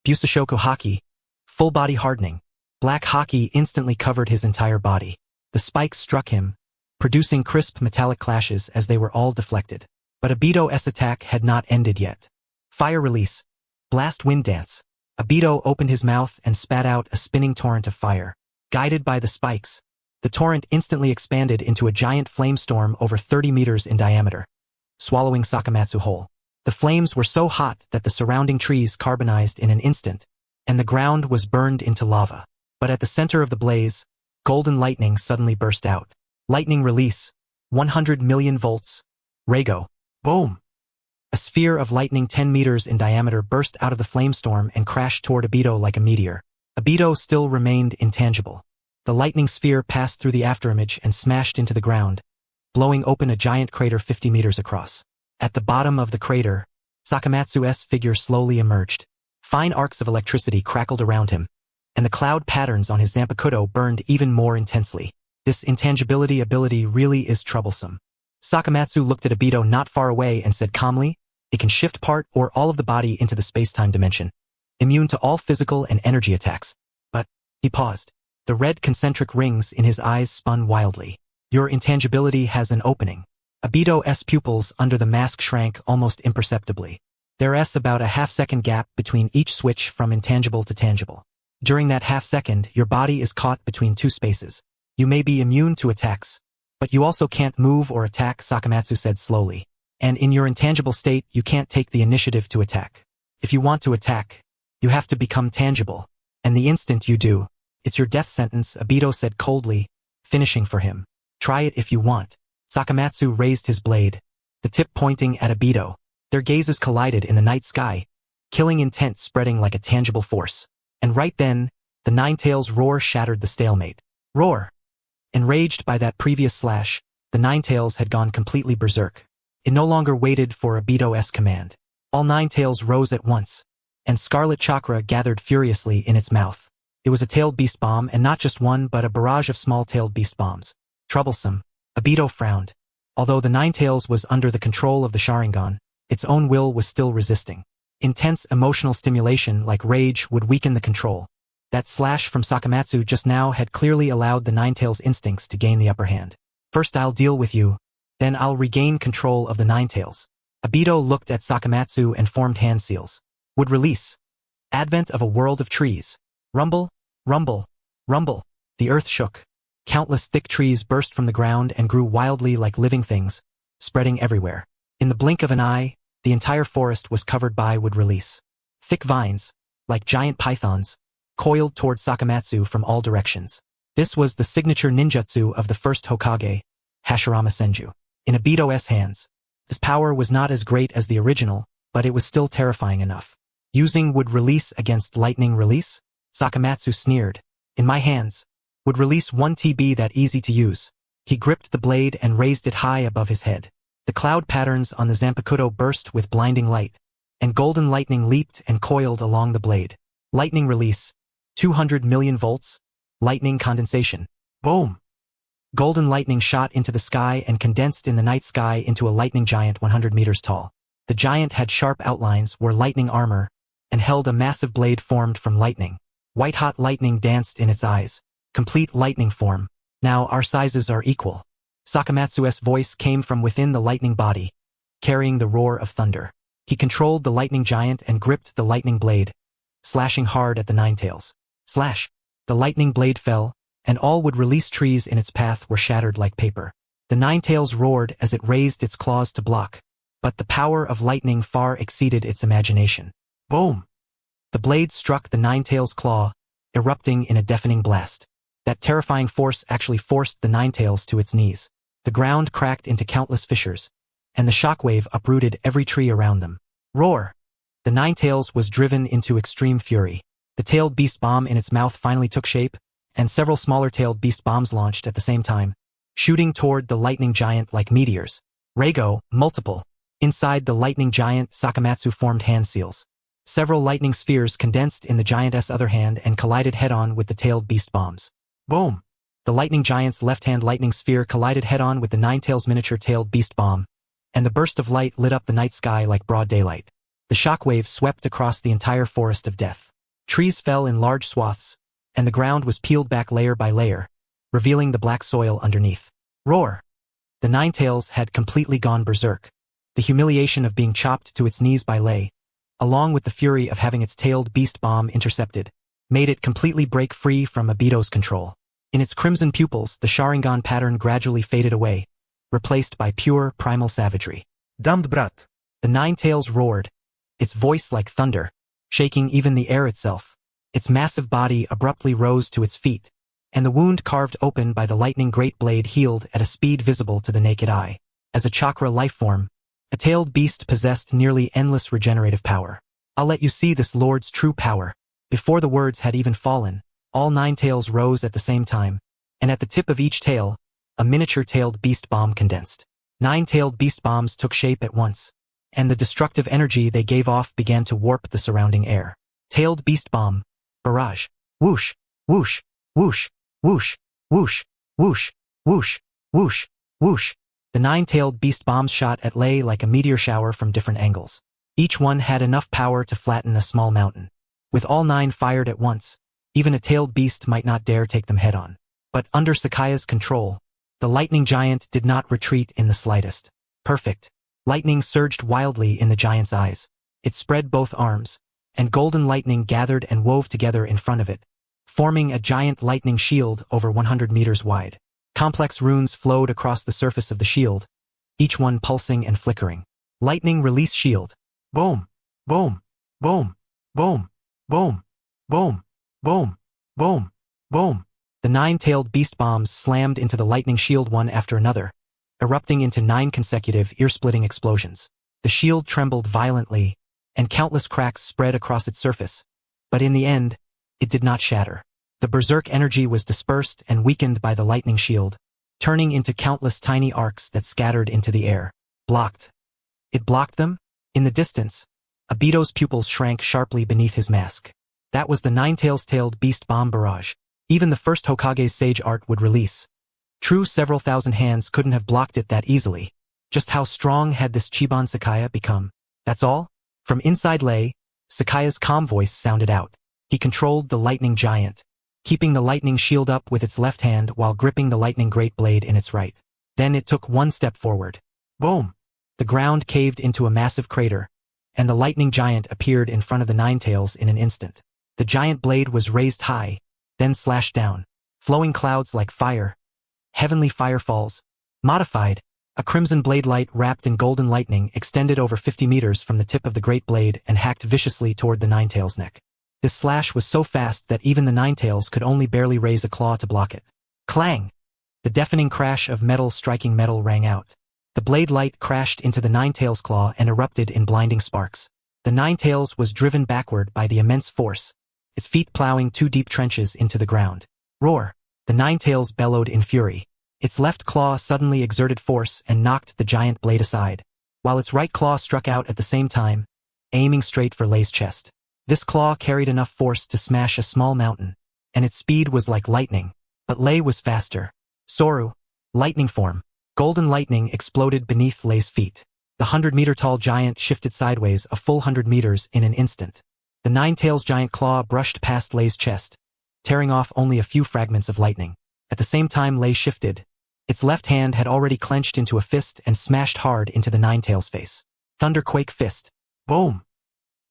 Busoshoku haki. Full body hardening. Black haki instantly covered his entire body. The spikes struck him, producing crisp metallic clashes as they were all deflected. But Obito's attack had not ended yet. Fire release. Blast wind dance. Obito opened his mouth and spat out a spinning torrent of fire. Guided by the spikes, the torrent instantly expanded into a giant flame storm over 30 meters in diameter, swallowing Sakamatsu whole. The flames were so hot that the surrounding trees carbonized in an instant, and the ground was burned into lava. But at the center of the blaze, golden lightning suddenly burst out. Lightning release. 100 million volts. Rego. Boom! A sphere of lightning 10 meters in diameter burst out of the flamestorm and crashed toward Obito like a meteor. Obito still remained intangible. The lightning sphere passed through the afterimage and smashed into the ground, blowing open a giant crater 50 meters across. At the bottom of the crater, Sakamatsu's figure slowly emerged. Fine arcs of electricity crackled around him, and the cloud patterns on his Zanpakuto burned even more intensely. This intangibility ability really is troublesome. Sakamatsu looked at Obito not far away and said calmly, "It can shift part or all of the body into the space-time dimension, immune to all physical and energy attacks." But, he paused. The red concentric rings in his eyes spun wildly. "Your intangibility has an opening." Obito's pupils under the mask shrank almost imperceptibly. There's about a half-second gap between each switch from intangible to tangible. During that half-second, your body is caught between two spaces. You may be immune to attacks, but you also can't move or attack, Sakamatsu said slowly. And in your intangible state, you can't take the initiative to attack. If you want to attack, you have to become tangible. And the instant you do, it's your death sentence, Obito said coldly, finishing for him. Try it if you want. Sakamatsu raised his blade, the tip pointing at Obito. Their gazes collided in the night sky, killing intent spreading like a tangible force. And right then, the Ninetail's roar shattered the stalemate. Roar! Enraged by that previous slash, The Ninetales had gone completely berserk. It no longer waited for Obito's command. All Ninetales rose at once, and scarlet chakra gathered furiously in its mouth. It was a tailed beast bomb, and not just one but a barrage of small tailed beast bombs. Troublesome. Obito frowned. Although the Ninetales was under the control of the Sharingan, its own will was still resisting. Intense emotional stimulation like rage would weaken the control. That slash from Sakamatsu just now had clearly allowed the Ninetales' instincts to gain the upper hand. First I'll deal with you, then I'll regain control of the Ninetales. Obito looked at Sakamatsu and formed hand seals. Would release. Advent of a world of trees. Rumble, rumble, rumble. The earth shook. Countless thick trees burst from the ground and grew wildly like living things, spreading everywhere. In the blink of an eye, the entire forest was covered by would release. Thick vines, like giant pythons, coiled toward Sakamatsu from all directions. This was the signature ninjutsu of the first Hokage, Hashirama Senju. In Obito's hands, this power was not as great as the original, but it was still terrifying enough. Using would release against lightning release? Sakamatsu sneered. In my hands, would release 1 TB that easy to use. He gripped the blade and raised it high above his head. The cloud patterns on the Zanpakuto burst with blinding light, and golden lightning leaped and coiled along the blade. Lightning release, 200 million volts, lightning condensation. Boom! Golden lightning shot into the sky and condensed in the night sky into a lightning giant 100 meters tall. The giant had sharp outlines, wore lightning armor, and held a massive blade formed from lightning. White-hot lightning danced in its eyes. Complete lightning form. Now our sizes are equal. Sakamatsu's voice came from within the lightning body, carrying the roar of thunder. He controlled the lightning giant and gripped the lightning blade, slashing hard at the Ninetales. Slash! The lightning blade fell, and all would release trees in its path were shattered like paper. The Ninetales roared as it raised its claws to block, but the power of lightning far exceeded its imagination. Boom! The blade struck the Ninetales' claw, erupting in a deafening blast. That terrifying force actually forced the Ninetales to its knees. The ground cracked into countless fissures, and the shockwave uprooted every tree around them. Roar! The Ninetales was driven into extreme fury. The tailed beast bomb in its mouth finally took shape, and several smaller tailed beast bombs launched at the same time, shooting toward the lightning giant like meteors. Reigo, multiple. Inside the lightning giant, Sakamatsu formed hand seals. Several lightning spheres condensed in the giant's other hand and collided head-on with the tailed beast bombs. Boom! The lightning giant's left-hand lightning sphere collided head-on with the Ninetales' miniature tailed beast bomb, and the burst of light lit up the night sky like broad daylight. The shockwave swept across the entire forest of death. Trees fell in large swaths, and the ground was peeled back layer by layer, revealing the black soil underneath. Roar! The Ninetales had completely gone berserk. The humiliation of being chopped to its knees by Lei, along with the fury of having its tailed beast bomb intercepted, made it completely break free from Obito's control. In its crimson pupils, the Sharingan pattern gradually faded away, replaced by pure primal savagery. Damned brat! The Ninetales roared, its voice like thunder, shaking even the air itself. Its massive body abruptly rose to its feet, and the wound carved open by the lightning great blade healed at a speed visible to the naked eye. As a chakra life form, a tailed beast possessed nearly endless regenerative power. I'll let you see this lord's true power. Before the words had even fallen, all Ninetales rose at the same time, and at the tip of each tail, a miniature tailed beast bomb condensed. 9 tailed beast bombs took shape at once, and the destructive energy they gave off began to warp the surrounding air. Tailed beast bomb. Barrage. Whoosh, whoosh, whoosh, whoosh, whoosh, whoosh, whoosh, whoosh, whoosh. The 9-tailed beast bombs shot at Lei like a meteor shower from different angles. Each one had enough power to flatten a small mountain. With all 9 fired at once, even a tailed beast might not dare take them head-on. But under Sakaya's control, the lightning giant did not retreat in the slightest. Perfect. Lightning surged wildly in the giant's eyes. It spread both arms, and golden lightning gathered and wove together in front of it, forming a giant lightning shield over 100 meters wide. Complex runes flowed across the surface of the shield, each one pulsing and flickering. Lightning release shield. Boom, boom, boom, boom, boom, boom, boom, boom, boom. The 9-tailed beast bombs slammed into the lightning shield one after another, erupting into 9 consecutive ear-splitting explosions. The shield trembled violently, and countless cracks spread across its surface, but in the end, it did not shatter. The berserk energy was dispersed and weakened by the lightning shield, turning into countless tiny arcs that scattered into the air. Blocked. It blocked them? In the distance, Obito's pupils shrank sharply beneath his mask. That was the nine-tailed beast bomb barrage. Even the first Hokage's sage art would release. True, several thousand hands couldn't have blocked it that easily. Just how strong had this Chiban Sakaya become? That's all? From inside Lei, Sakaya's calm voice sounded out. He controlled the lightning giant, keeping the lightning shield up with its left hand while gripping the lightning great blade in its right. Then it took one step forward. Boom! The ground caved into a massive crater, and the lightning giant appeared in front of the Ninetales in an instant. The giant blade was raised high, then slashed down, flowing clouds like fire. Heavenly firefalls. Modified. A crimson blade light wrapped in golden lightning extended over 50 meters from the tip of the great blade and hacked viciously toward the Ninetales' neck. This slash was so fast that even the Ninetales could only barely raise a claw to block it. Clang! The deafening crash of metal striking metal rang out. The blade light crashed into the Ninetales' claw and erupted in blinding sparks. The Ninetales was driven backward by the immense force, its feet plowing 2 deep trenches into the ground. Roar! The Ninetales bellowed in fury. Its left claw suddenly exerted force and knocked the giant blade aside, while its right claw struck out at the same time, aiming straight for Lei's chest. This claw carried enough force to smash a small mountain, and its speed was like lightning, but Lei was faster. Soru, lightning form. Golden lightning exploded beneath Lei's feet. The 100-meter-tall giant shifted sideways a full 100 meters in an instant. The Ninetales' giant claw brushed past Lei's chest, tearing off only a few fragments of lightning. At the same time Lei shifted, its left hand had already clenched into a fist and smashed hard into the Ninetales' face. Thunderquake fist. Boom!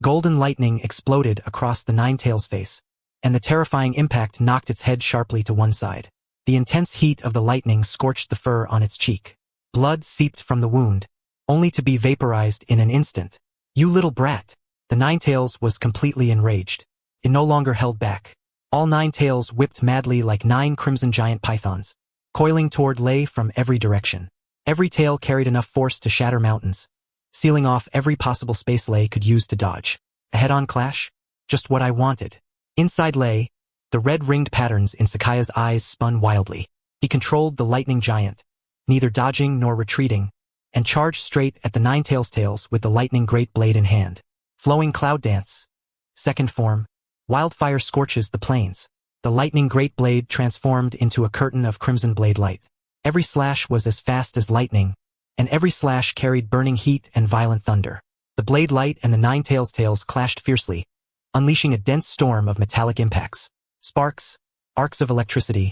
Golden lightning exploded across the Ninetales' face, and the terrifying impact knocked its head sharply to one side. The intense heat of the lightning scorched the fur on its cheek. Blood seeped from the wound, only to be vaporized in an instant. You little brat! The Ninetales was completely enraged. It no longer held back. All 9 tails whipped madly like 9 crimson giant pythons, coiling toward Lei from every direction. Every tail carried enough force to shatter mountains, sealing off every possible space Lei could use to dodge. A head-on clash? Just what I wanted. Inside Lei, the red-ringed patterns in Sakaya's eyes spun wildly. He controlled the lightning giant, neither dodging nor retreating, and charged straight at the Ninetales' tails with the lightning great blade in hand. Flowing cloud dance. Second form. Wildfire scorches the plains. The lightning great blade transformed into a curtain of crimson blade light. Every slash was as fast as lightning, and every slash carried burning heat and violent thunder. The blade light and the Ninetales' tails clashed fiercely, unleashing a dense storm of metallic impacts. Sparks, arcs of electricity,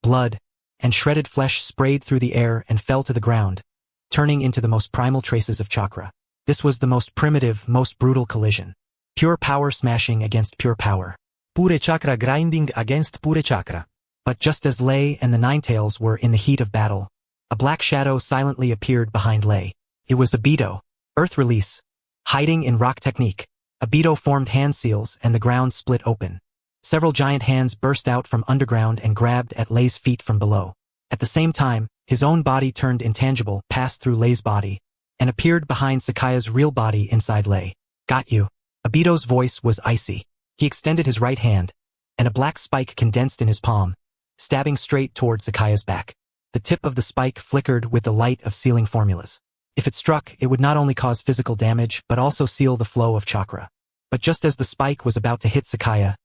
blood, and shredded flesh sprayed through the air and fell to the ground, turning into the most primal traces of chakra. This was the most primitive, most brutal collision. Pure power smashing against pure power. Pure chakra grinding against pure chakra. But just as Lei and the Ninetales were in the heat of battle, a black shadow silently appeared behind Lei. It was Obito, Earth Release, hiding in rock technique. Obito formed hand seals and the ground split open. Several giant hands burst out from underground and grabbed at Lei's feet from below. At the same time, his own body turned intangible, passed through Lei's body, and appeared behind Sakaya's real body inside Lei. Got you. Obito's voice was icy. He extended his right hand, and a black spike condensed in his palm, stabbing straight toward Sakaya's back. The tip of the spike flickered with the light of sealing formulas. If it struck, it would not only cause physical damage but also seal the flow of chakra. But just as the spike was about to hit Sakaya,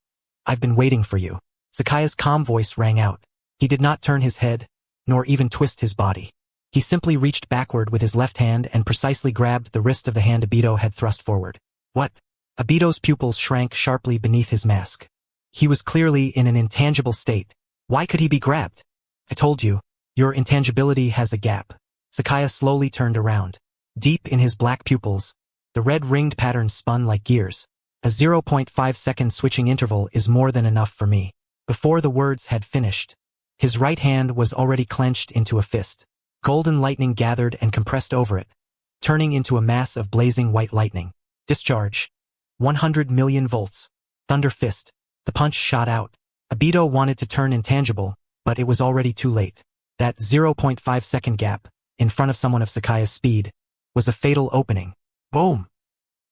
"I've been waiting for you." Sakaya's calm voice rang out. He did not turn his head, nor even twist his body. He simply reached backward with his left hand and precisely grabbed the wrist of the hand Obito had thrust forward. What? Obito's pupils shrank sharply beneath his mask. He was clearly in an intangible state. Why could he be grabbed? I told you, your intangibility has a gap. Sakaya slowly turned around. Deep in his black pupils, the red-ringed patterns spun like gears. A 0.5-second switching interval is more than enough for me. Before the words had finished, his right hand was already clenched into a fist. Golden lightning gathered and compressed over it, turning into a mass of blazing white lightning. Discharge. 100 million volts. Thunder fist. The punch shot out. Obito wanted to turn intangible, but it was already too late. That 0.5-second gap, in front of someone of Sakaya's speed, was a fatal opening. Boom!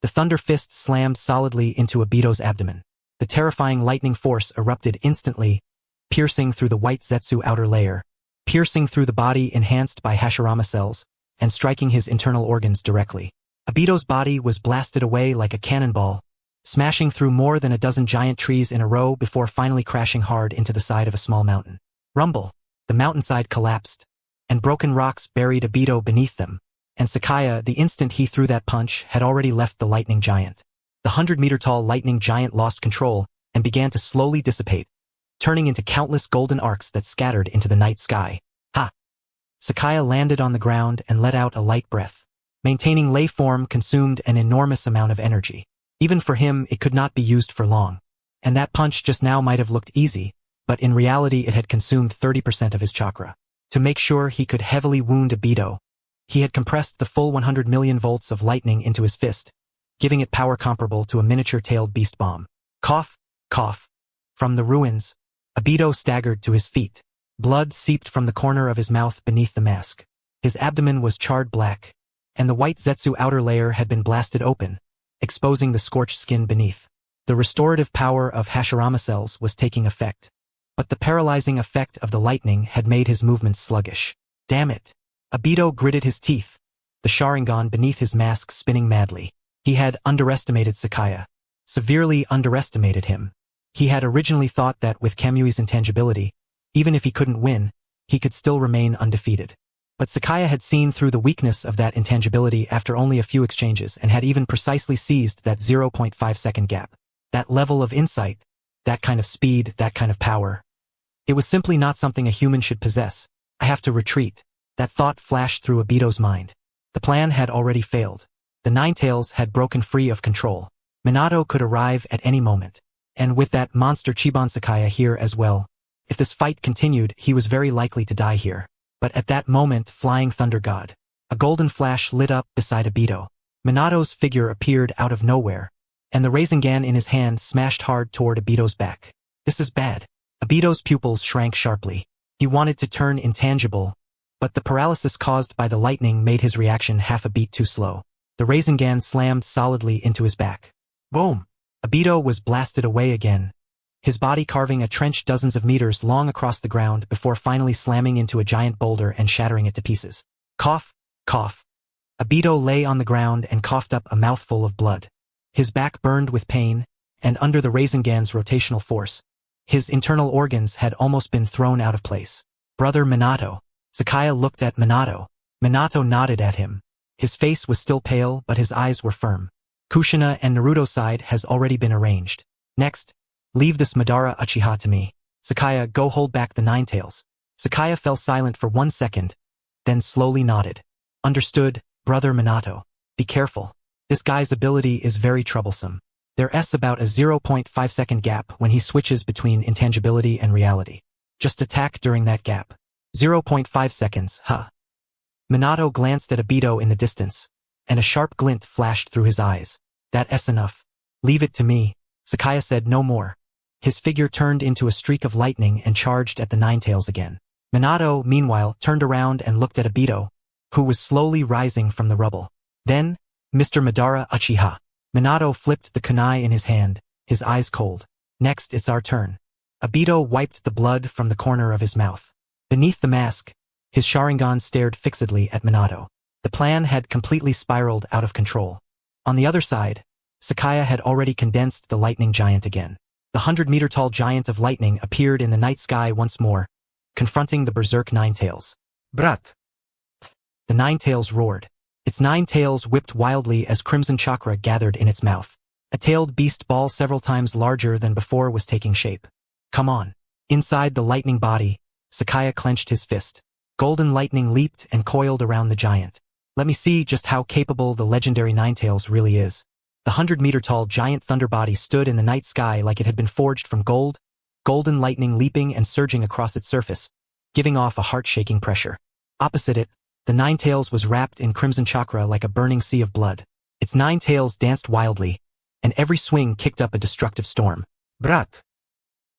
The thunder fist slammed solidly into Obito's abdomen. The terrifying lightning force erupted instantly, piercing through the white Zetsu outer layer, piercing through the body enhanced by Hashirama cells, and striking his internal organs directly. Obito's body was blasted away like a cannonball, smashing through more than a dozen giant trees in a row before finally crashing hard into the side of a small mountain. Rumble! The mountainside collapsed, and broken rocks buried Obito beneath them, and Sakaya, the instant he threw that punch, had already left the lightning giant. The 100-meter-tall lightning giant lost control and began to slowly dissipate, turning into countless golden arcs that scattered into the night sky. Ha! Sakaya landed on the ground and let out a light breath. Maintaining lay form consumed an enormous amount of energy. Even for him, it could not be used for long. And that punch just now might have looked easy, but in reality it had consumed 30% of his chakra. To make sure he could heavily wound Obito, he had compressed the full 100 million volts of lightning into his fist, giving it power comparable to a miniature-tailed beast bomb. Cough, cough. From the ruins, Obito staggered to his feet. Blood seeped from the corner of his mouth beneath the mask. His abdomen was charred black, and the white Zetsu outer layer had been blasted open, exposing the scorched skin beneath. The restorative power of Hashirama cells was taking effect, but the paralyzing effect of the lightning had made his movements sluggish. Damn it! Obito gritted his teeth, the Sharingan beneath his mask spinning madly. He had underestimated Sakaya, severely underestimated him. He had originally thought that with Kamui's intangibility, even if he couldn't win, he could still remain undefeated. But Sakaya had seen through the weakness of that intangibility after only a few exchanges and had even precisely seized that 0.5-second gap. That level of insight, that kind of speed, that kind of power. It was simply not something a human should possess. I have to retreat. That thought flashed through Obito's mind. The plan had already failed. The Ninetales had broken free of control. Minato could arrive at any moment. And with that monster Chiban Sakaya here as well, if this fight continued, he was very likely to die here. But at that moment, Flying Thunder God. A golden flash lit up beside Obito. Minato's figure appeared out of nowhere, and the Rasengan in his hand smashed hard toward Obito's back. This is bad. Obito's pupils shrank sharply. He wanted to turn intangible, but the paralysis caused by the lightning made his reaction half a beat too slow. The Rasengan slammed solidly into his back. Boom! Obito was blasted away again, his body carving a trench dozens of meters long across the ground before finally slamming into a giant boulder and shattering it to pieces. Cough, cough. Obito lay on the ground and coughed up a mouthful of blood. His back burned with pain, and under the Rasengan's rotational force, his internal organs had almost been thrown out of place. Brother Minato. Sakaya looked at Minato. Minato nodded at him. His face was still pale, but his eyes were firm. Kushina and Naruto's side has already been arranged. Next, leave this Madara Uchiha to me. Sakaya, go hold back the Ninetales. Sakaya fell silent for 1 second, then slowly nodded. Understood, Brother Minato. Be careful. This guy's ability is very troublesome. There's about a 0.5-second gap when he switches between intangibility and reality. Just attack during that gap. 0.5 seconds, huh? Minato glanced at Obito in the distance, and a sharp glint flashed through his eyes. That's enough. Leave it to me. Sakaya said no more. His figure turned into a streak of lightning and charged at the Ninetales again. Minato, meanwhile, turned around and looked at Obito, who was slowly rising from the rubble. Then, Mr. Madara Uchiha. Minato flipped the kunai in his hand, his eyes cold. Next, it's our turn. Obito wiped the blood from the corner of his mouth. Beneath the mask, his Sharingan stared fixedly at Minato. The plan had completely spiraled out of control. On the other side, Sakaya had already condensed the lightning giant again. The 100-meter-tall giant of lightning appeared in the night sky once more, confronting the berserk Ninetales. Brat! The Ninetales roared. Its 9 tails whipped wildly as crimson chakra gathered in its mouth. A tailed beast ball several times larger than before was taking shape. Come on. Inside the lightning body, Sakaya clenched his fist. Golden lightning leaped and coiled around the giant. Let me see just how capable the legendary Ninetales really is. The 100-meter-tall giant thunder body stood in the night sky like it had been forged from gold, golden lightning leaping and surging across its surface, giving off a heart-shaking pressure. Opposite it, the Ninetales was wrapped in crimson chakra like a burning sea of blood. Its 9 tails danced wildly, and every swing kicked up a destructive storm. Brat!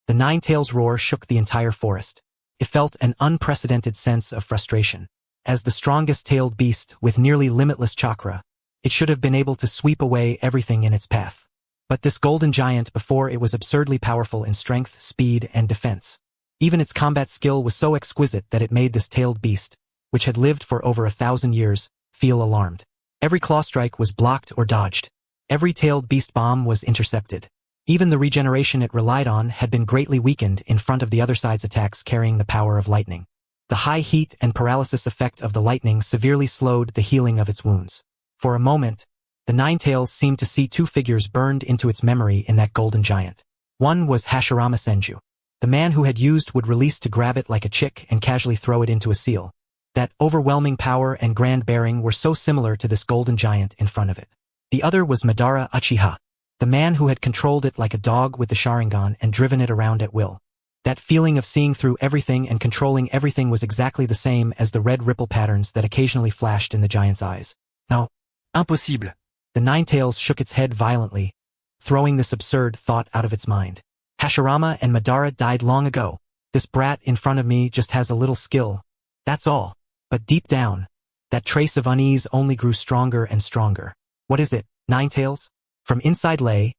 The Ninetales' roar shook the entire forest. It felt an unprecedented sense of frustration. As the strongest tailed beast with nearly limitless chakra, it should have been able to sweep away everything in its path. But this golden giant before it was absurdly powerful in strength, speed, and defense. Even its combat skill was so exquisite that it made this tailed beast, which had lived for over 1,000 years, feel alarmed. Every claw strike was blocked or dodged. Every tailed beast bomb was intercepted. Even the regeneration it relied on had been greatly weakened in front of the other side's attacks carrying the power of lightning. The high heat and paralysis effect of the lightning severely slowed the healing of its wounds. For a moment, the Ninetales seemed to see two figures burned into its memory in that golden giant. One was Hashirama Senju. The man who had used would release to grab it like a chick and casually throw it into a seal. That overwhelming power and grand bearing were so similar to this golden giant in front of it. The other was Madara Uchiha, the man who had controlled it like a dog with the Sharingan and driven it around at will. That feeling of seeing through everything and controlling everything was exactly the same as the red ripple patterns that occasionally flashed in the giant's eyes. No. Impossible. The Ninetales shook its head violently, throwing this absurd thought out of its mind. Hashirama and Madara died long ago. This brat in front of me just has a little skill. That's all. But deep down, that trace of unease only grew stronger and stronger. What is it, Ninetales? From inside Lei,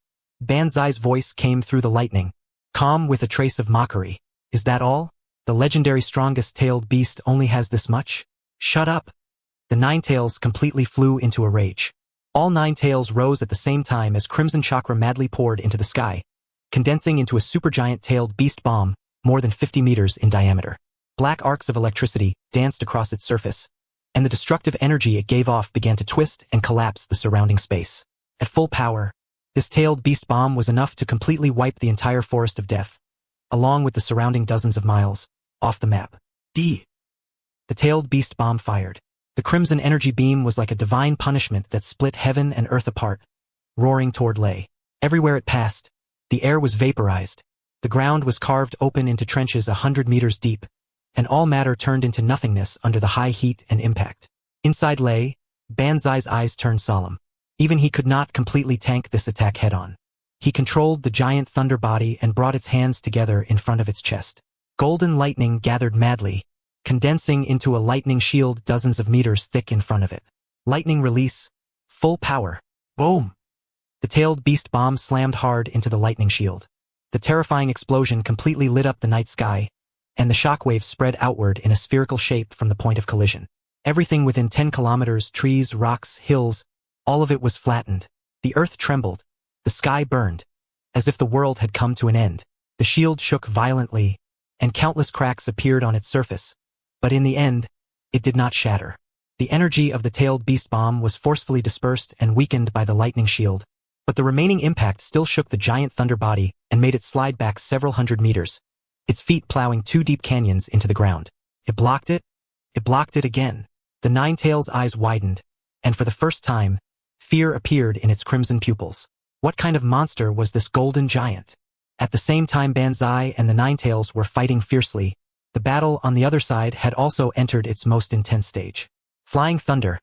Banzai's voice came through the lightning, calm with a trace of mockery. Is that all? The legendary strongest tailed beast only has this much? Shut up! The Ninetales completely flew into a rage. All Ninetales rose at the same time as crimson chakra madly poured into the sky, condensing into a supergiant tailed beast bomb more than 50 meters in diameter. Black arcs of electricity danced across its surface, and the destructive energy it gave off began to twist and collapse the surrounding space. At full power, this tailed beast bomb was enough to completely wipe the entire forest of death, along with the surrounding dozens of miles, off the map. The tailed beast bomb fired. The crimson energy beam was like a divine punishment that split heaven and earth apart, roaring toward Lei. Everywhere it passed, the air was vaporized, the ground was carved open into trenches 100 meters deep, and all matter turned into nothingness under the high heat and impact. Inside Lei, Banzai's eyes turned solemn. Even he could not completely tank this attack head-on. He controlled the giant thunder body and brought its hands together in front of its chest. Golden lightning gathered madly, condensing into a lightning shield dozens of meters thick in front of it. Lightning release, full power. Boom! The tailed beast bomb slammed hard into the lightning shield. The terrifying explosion completely lit up the night sky, and the shockwave spread outward in a spherical shape from the point of collision. Everything within 10 kilometers, trees, rocks, hills, all of it was flattened. The earth trembled. The sky burned, as if the world had come to an end. The shield shook violently, and countless cracks appeared on its surface. But in the end, it did not shatter. The energy of the tailed beast bomb was forcefully dispersed and weakened by the lightning shield, but the remaining impact still shook the giant thunder body and made it slide back several hundred meters, its feet plowing 2 deep canyons into the ground. It blocked it again. The Ninetales' eyes widened, and for the first time, fear appeared in its crimson pupils. What kind of monster was this golden giant? At the same time Banzai and the Ninetales were fighting fiercely, the battle on the other side had also entered its most intense stage. Flying thunder.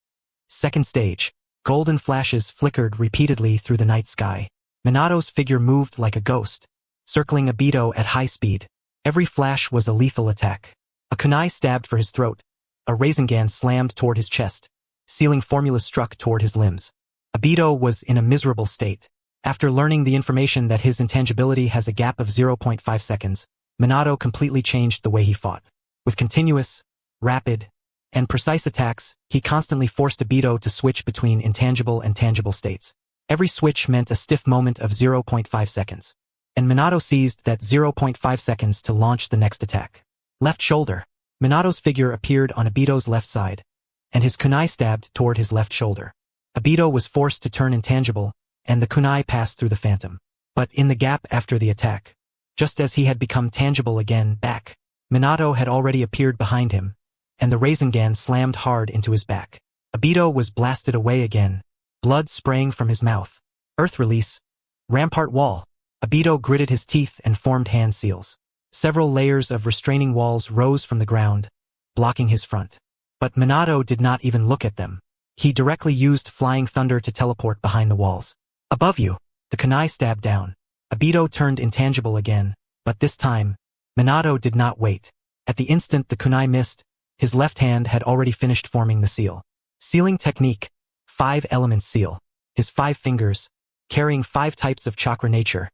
Second stage. Golden flashes flickered repeatedly through the night sky. Minato's figure moved like a ghost, circling Obito at high speed. Every flash was a lethal attack. A kunai stabbed for his throat. A Rasengan slammed toward his chest. Sealing formulas struck toward his limbs. Obito was in a miserable state. After learning the information that his intangibility has a gap of 0.5 seconds, Minato completely changed the way he fought. With continuous, rapid, and precise attacks, he constantly forced Obito to switch between intangible and tangible states. Every switch meant a stiff moment of 0.5 seconds. And Minato seized that 0.5 seconds to launch the next attack. Left shoulder. Minato's figure appeared on Obito's left side, and his kunai stabbed toward his left shoulder. Obito was forced to turn intangible, and the kunai passed through the phantom. But in the gap after the attack, just as he had become tangible again back, Minato had already appeared behind him, and the Rasengan slammed hard into his back. Obito was blasted away again, blood spraying from his mouth. Earth release. Rampart wall. Obito gritted his teeth and formed hand seals. Several layers of restraining walls rose from the ground, blocking his front. But Minato did not even look at them. He directly used flying thunder to teleport behind the walls. Above you. The kunai stabbed down. Obito turned intangible again, but this time, Minato did not wait. At the instant the kunai missed, his left hand had already finished forming the seal. Sealing technique. 5 elements seal. His 5 fingers, carrying 5 types of chakra nature,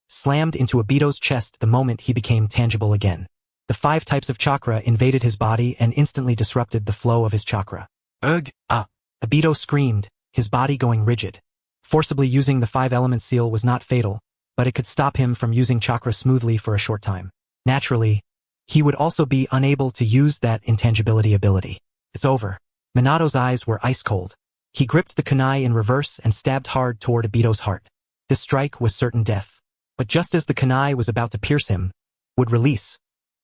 slammed into Obito's chest the moment he became tangible again. The 5 types of chakra invaded his body and instantly disrupted the flow of his chakra. Ugh, ah. Obito screamed, his body going rigid. Forcibly using the 5-element seal was not fatal, but it could stop him from using chakra smoothly for a short time. Naturally, he would also be unable to use that intangibility ability. It's over. Minato's eyes were ice cold. He gripped the kunai in reverse and stabbed hard toward Obito's heart. This strike was certain death. But just as the kunai was about to pierce him, would release.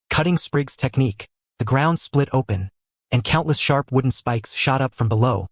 Cutting Sprig's technique, the ground split open, and countless sharp wooden spikes shot up from below,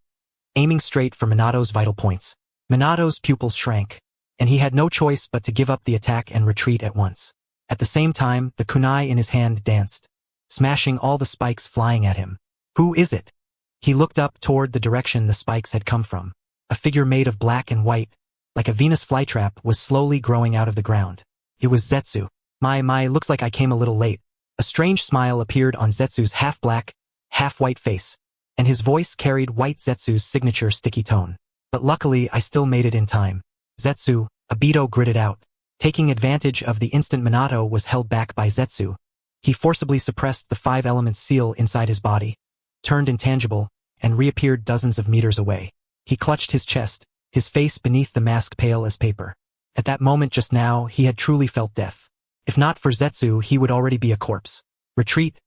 aiming straight for Minato's vital points. Minato's pupils shrank, and he had no choice but to give up the attack and retreat at once. At the same time, the kunai in his hand danced, smashing all the spikes flying at him. Who is it? He looked up toward the direction the spikes had come from. A figure made of black and white, like a Venus flytrap, was slowly growing out of the ground. It was Zetsu. My, looks like I came a little late. A strange smile appeared on Zetsu's half-black, half-white face, and his voice carried white Zetsu's signature sticky tone. But luckily, I still made it in time. Zetsu, Obito gritted out. Taking advantage of the instant Minato was held back by Zetsu, he forcibly suppressed the 5-element seal inside his body, turned intangible, and reappeared dozens of meters away. He clutched his chest, his face beneath the mask pale as paper. At that moment just now, he had truly felt death. If not for Zetsu, he would already be a corpse. Retreat,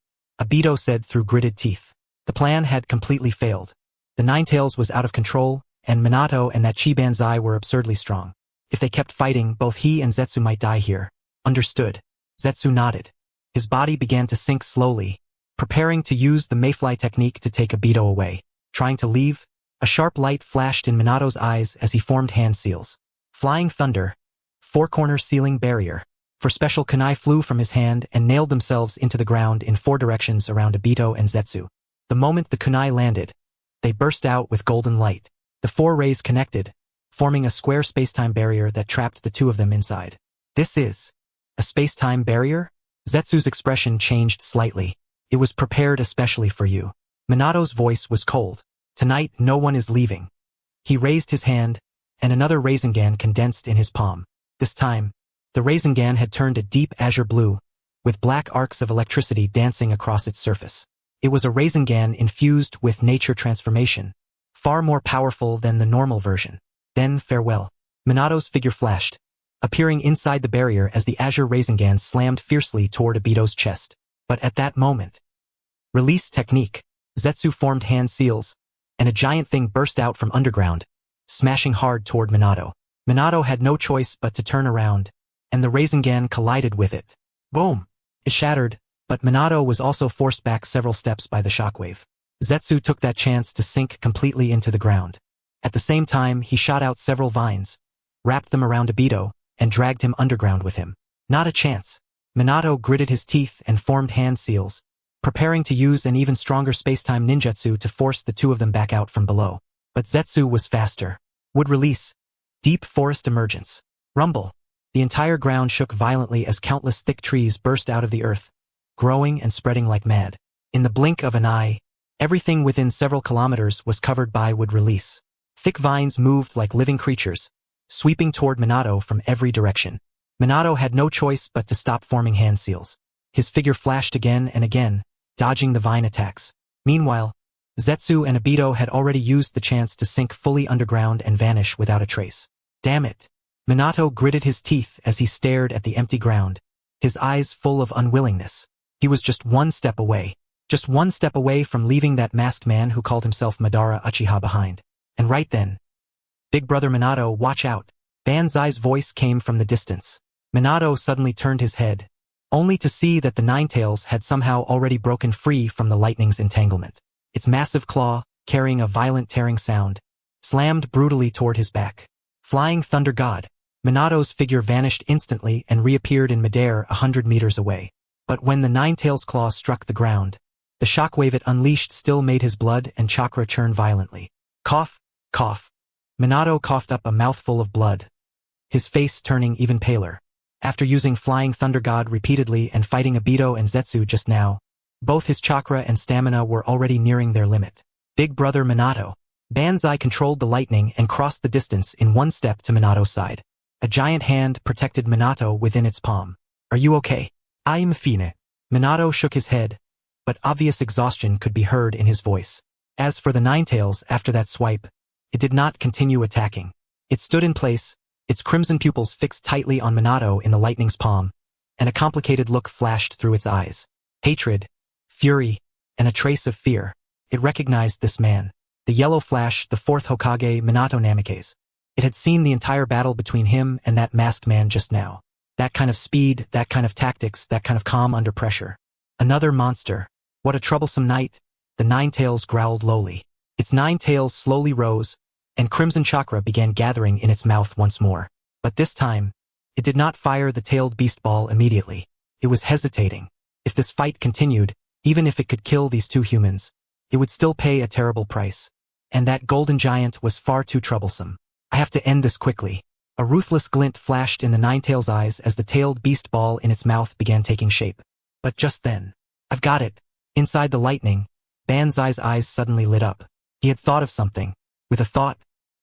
Obito said through gritted teeth. The plan had completely failed. The Ninetales was out of control, and Minato and that Chibanzai were absurdly strong. If they kept fighting, both he and Zetsu might die here. Understood. Zetsu nodded. His body began to sink slowly, preparing to use the mayfly technique to take Obito away. Trying to leave, a sharp light flashed in Minato's eyes as he formed hand seals. Flying thunder, 4-corner sealing barrier. For special kunai flew from his hand and nailed themselves into the ground in 4 directions around Obito and Zetsu. The moment the kunai landed, they burst out with golden light. The 4 rays connected, forming a square spacetime barrier that trapped the 2 of them inside. This is a spacetime barrier? Zetsu's expression changed slightly. It was prepared especially for you. Minato's voice was cold. Tonight, no one is leaving. He raised his hand, and another Rasengan condensed in his palm. This time, the Rasengan had turned a deep azure blue, with black arcs of electricity dancing across its surface. It was a Rasengan infused with nature transformation, far more powerful than the normal version. Then farewell. Minato's figure flashed, appearing inside the barrier as the azure Rasengan slammed fiercely toward Obito's chest. But at that moment, release technique. Zetsu formed hand seals, and a giant thing burst out from underground, smashing hard toward Minato. Minato had no choice but to turn around, and the Rasengan collided with it. Boom! It shattered, but Minato was also forced back several steps by the shockwave. Zetsu took that chance to sink completely into the ground. At the same time, he shot out several vines, wrapped them around Obito, and dragged him underground with him. Not a chance. Minato gritted his teeth and formed hand seals, preparing to use an even stronger spacetime ninjutsu to force the 2 of them back out from below. But Zetsu was faster. Would release. Deep forest emergence. Rumble. The entire ground shook violently as countless thick trees burst out of the earth, growing and spreading like mad. In the blink of an eye, everything within several kilometers was covered by would release. Thick vines moved like living creatures, sweeping toward Minato from every direction. Minato had no choice but to stop forming hand seals. His figure flashed again and again, dodging the vine attacks. Meanwhile, Zetsu and Obito had already used the chance to sink fully underground and vanish without a trace. Damn it! Minato gritted his teeth as he stared at the empty ground, his eyes full of unwillingness. He was just one step away from leaving that masked man who called himself Madara Uchiha behind. And right then, Big Brother Minato, watch out! Banzai's voice came from the distance. Minato suddenly turned his head, only to see that the Ninetales had somehow already broken free from the lightning's entanglement. Its massive claw, carrying a violent tearing sound, slammed brutally toward his back. Flying Thunder God. Minato's figure vanished instantly and reappeared in midair 100 meters away. But when the Ninetales' claw struck the ground, the shockwave it unleashed still made his blood and chakra churn violently. Cough, cough. Minato coughed up a mouthful of blood, his face turning even paler. After using Flying Thunder God repeatedly and fighting Obito and Zetsu just now, both his chakra and stamina were already nearing their limit. Big Brother Minato. Banzai controlled the lightning and crossed the distance in one step to Minato's side. A giant hand protected Minato within its palm. Are you okay? I'm fine. Minato shook his head, but obvious exhaustion could be heard in his voice. As for the Ninetales after that swipe, it did not continue attacking. It stood in place, its crimson pupils fixed tightly on Minato in the lightning's palm, and a complicated look flashed through its eyes. Hatred, fury, and a trace of fear. It recognized this man. The yellow flash, the fourth Hokage, Minato Namikaze. It had seen the entire battle between him and that masked man just now. That kind of speed, that kind of tactics, that kind of calm under pressure. Another monster. What a troublesome night. The Ninetales growled lowly. Its 9 tails slowly rose, and crimson chakra began gathering in its mouth once more. But this time, it did not fire the tailed beast ball immediately. It was hesitating. If this fight continued, even if it could kill these two humans, it would still pay a terrible price. And that golden giant was far too troublesome. I have to end this quickly. A ruthless glint flashed in the Ninetales' eyes as the tailed beast ball in its mouth began taking shape. But just then, I've got it. Inside the lightning, Banzai's eyes suddenly lit up. He had thought of something. With a thought,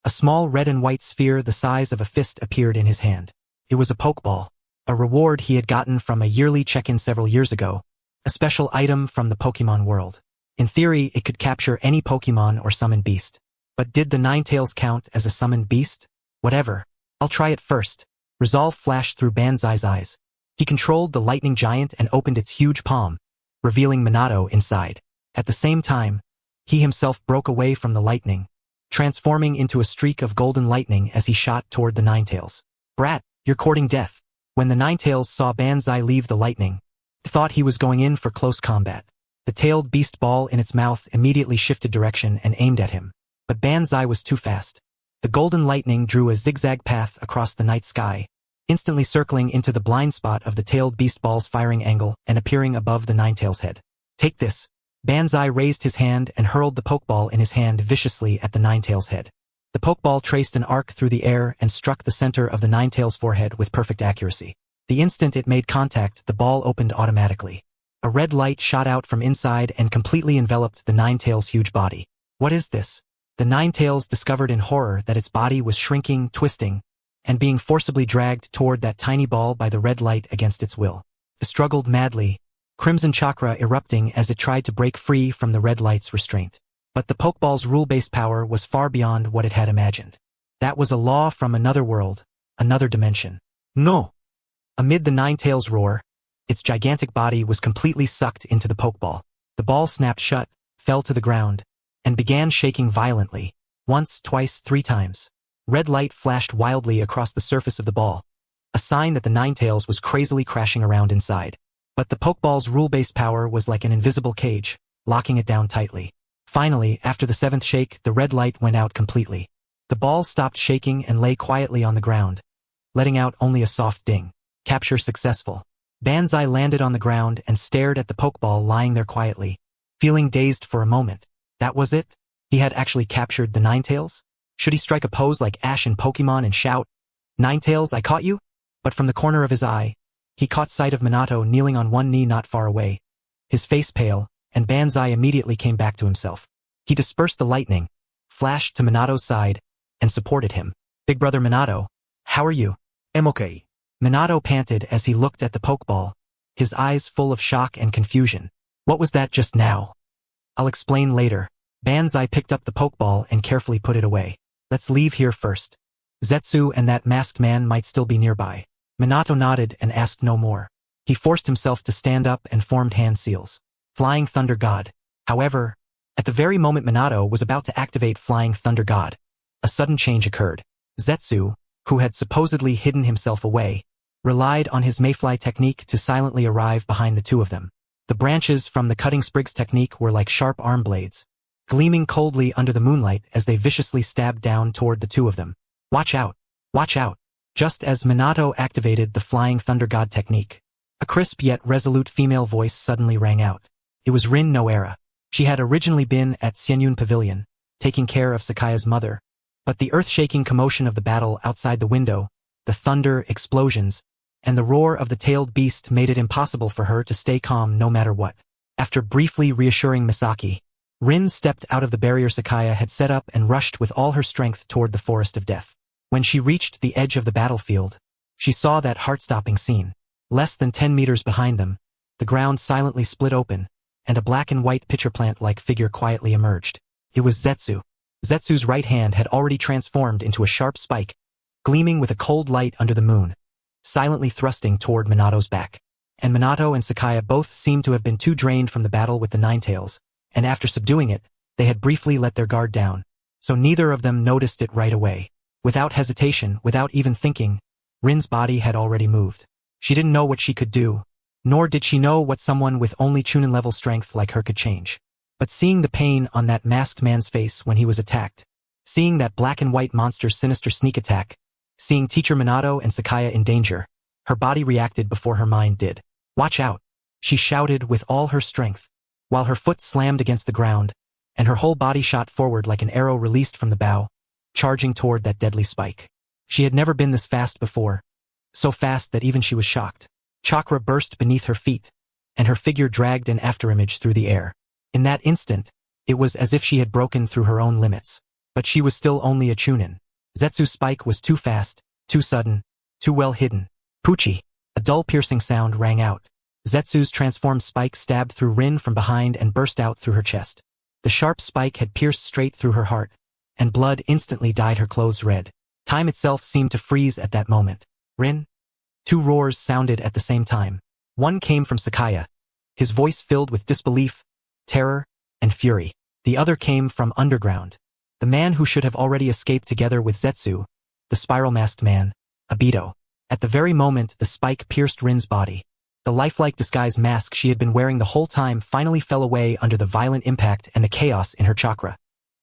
a small red and white sphere the size of a fist appeared in his hand. It was a Pokeball, a reward he had gotten from a yearly check-in several years ago, a special item from the Pokemon world. In theory, it could capture any Pokemon or summon beast. But did the Ninetales count as a summoned beast? Whatever. I'll try it first. Resolve flashed through Banzai's eyes. He controlled the lightning giant and opened its huge palm, revealing Minato inside. At the same time, he himself broke away from the lightning, transforming into a streak of golden lightning as he shot toward the Ninetales. Brat, you're courting death. When the Ninetales saw Banzai leave the lightning, they thought he was going in for close combat. The tailed beast ball in its mouth immediately shifted direction and aimed at him. But Banzai was too fast. The golden lightning drew a zigzag path across the night sky, instantly circling into the blind spot of the tailed beast ball's firing angle and appearing above the Ninetales' head. Take this. Banzai raised his hand and hurled the Pokeball in his hand viciously at the Ninetales' head. The Pokeball traced an arc through the air and struck the center of the Ninetales' forehead with perfect accuracy. The instant it made contact, the ball opened automatically. A red light shot out from inside and completely enveloped the Ninetales' huge body. What is this? The Ninetales discovered in horror that its body was shrinking, twisting, and being forcibly dragged toward that tiny ball by the red light against its will. It struggled madly, crimson chakra erupting as it tried to break free from the red light's restraint. But the Pokeball's rule-based power was far beyond what it had imagined. That was a law from another world, another dimension. No! Amid the Ninetales' roar, its gigantic body was completely sucked into the Pokeball. The ball snapped shut, fell to the ground, and began shaking violently. Once, twice, 3 times. Red light flashed wildly across the surface of the ball, a sign that the Ninetales was crazily crashing around inside. But the Pokeball's rule-based power was like an invisible cage, locking it down tightly. Finally, after the 7th shake, the red light went out completely. The ball stopped shaking and lay quietly on the ground, letting out only a soft ding. Capture successful. Banzai landed on the ground and stared at the Pokeball lying there quietly, feeling dazed for a moment. That was it? He had actually captured the Ninetales? Should he strike a pose like Ash in Pokemon and shout, "Ninetales, I caught you"? But from the corner of his eye, he caught sight of Minato kneeling on one knee not far away, his face pale, and Banzai immediately came back to himself. He dispersed the lightning, flashed to Minato's side, and supported him. "Big brother Minato, how are you?" I'm okay. Minato panted as he looked at the Pokeball, his eyes full of shock and confusion. What was that just now? I'll explain later. Banzai picked up the Pokeball and carefully put it away. Let's leave here first. Zetsu and that masked man might still be nearby. Minato nodded and asked no more. He forced himself to stand up and formed hand seals. Flying Thunder God. However, at the very moment Minato was about to activate Flying Thunder God, a sudden change occurred. Zetsu, who had supposedly hidden himself away, relied on his mayfly technique to silently arrive behind the two of them. The branches from the cutting sprigs technique were like sharp arm blades, gleaming coldly under the moonlight as they viciously stabbed down toward the two of them. Watch out! Watch out! Just as Minato activated the Flying Thunder God technique, a crisp yet resolute female voice suddenly rang out. It was Rin Noera. She had originally been at Xianyun Pavilion, taking care of Sakaya's mother, but the earth-shaking commotion of the battle outside the window, the thunder, explosions, and the roar of the tailed beast made it impossible for her to stay calm no matter what. After briefly reassuring Misaki, Rin stepped out of the barrier Sakaya had set up and rushed with all her strength toward the forest of death. When she reached the edge of the battlefield, she saw that heart-stopping scene. Less than 10 meters behind them, The ground silently split open, and a black and white pitcher plant-like figure quietly emerged. It was Zetsu. Zetsu's right hand had already transformed into a sharp spike, gleaming with a cold light under the moon, silently thrusting toward Minato's back. And Minato and Sakaya both seemed to have been too drained from the battle with the Ninetales, and after subduing it, they had briefly let their guard down, so neither of them noticed it right away. Without hesitation, without even thinking, Rin's body had already moved. She didn't know what she could do, nor did she know what someone with only Chunin-level strength like her could change. But seeing the pain on that masked man's face when he was attacked, seeing that black and white monster's sinister sneak attack, seeing Teacher Minato and Sakaya in danger, her body reacted before her mind did. "Watch out!" she shouted with all her strength, while her foot slammed against the ground, and her whole body shot forward like an arrow released from the bow, charging toward that deadly spike. She had never been this fast before, so fast that even she was shocked. Chakra burst beneath her feet, and her figure dragged an afterimage through the air. In that instant, it was as if she had broken through her own limits. But she was still only a Chunin. Zetsu's spike was too fast, too sudden, too well hidden. Puchi! A dull piercing sound rang out. Zetsu's transformed spike stabbed through Rin from behind and burst out through her chest. The sharp spike had pierced straight through her heart, and blood instantly dyed her clothes red. Time itself seemed to freeze at that moment. "Rin!" Two roars sounded at the same time. One came from Sakaya, his voice filled with disbelief, terror, and fury. The other came from underground. The man who should have already escaped together with Zetsu, the spiral-masked man, Obito. At the very moment the spike pierced Rin's body, the lifelike disguise mask she had been wearing the whole time finally fell away under the violent impact and the chaos in her chakra,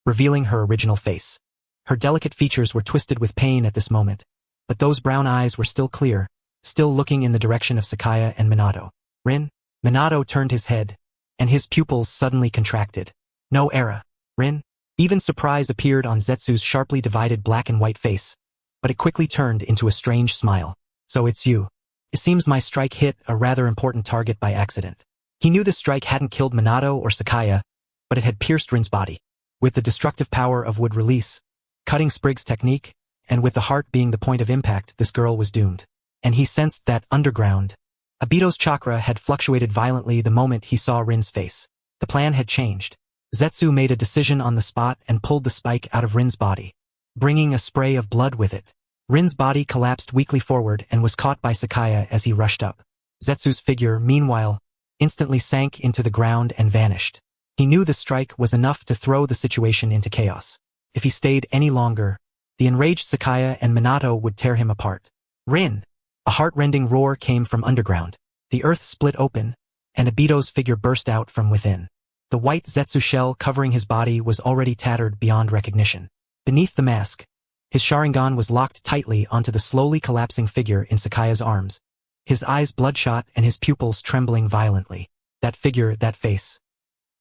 revealing her original face. Her delicate features were twisted with pain at this moment, but those brown eyes were still clear, still looking in the direction of Sakaya and Minato. "Rin?" Minato turned his head, and his pupils suddenly contracted. "No era, Rin?" Even surprise appeared on Zetsu's sharply divided black and white face, but it quickly turned into a strange smile. "So it's you. It seems my strike hit a rather important target by accident." He knew the strike hadn't killed Minato or Sakaya, but it had pierced Rin's body. With the destructive power of wood release, cutting Sprig's technique, and with the heart being the point of impact, this girl was doomed. And he sensed that underground. Obito's chakra had fluctuated violently the moment he saw Rin's face. The plan had changed. Zetsu made a decision on the spot and pulled the spike out of Rin's body, bringing a spray of blood with it. Rin's body collapsed weakly forward and was caught by Sakaya as he rushed up. Zetsu's figure, meanwhile, instantly sank into the ground and vanished. He knew the strike was enough to throw the situation into chaos. If he stayed any longer, the enraged Sakaya and Minato would tear him apart. "Rin!" A heart-rending roar came from underground. The earth split open, and Obito's figure burst out from within. The white Zetsu shell covering his body was already tattered beyond recognition. Beneath the mask, his Sharingan was locked tightly onto the slowly collapsing figure in Sakaya's arms, his eyes bloodshot and his pupils trembling violently. That figure, that face.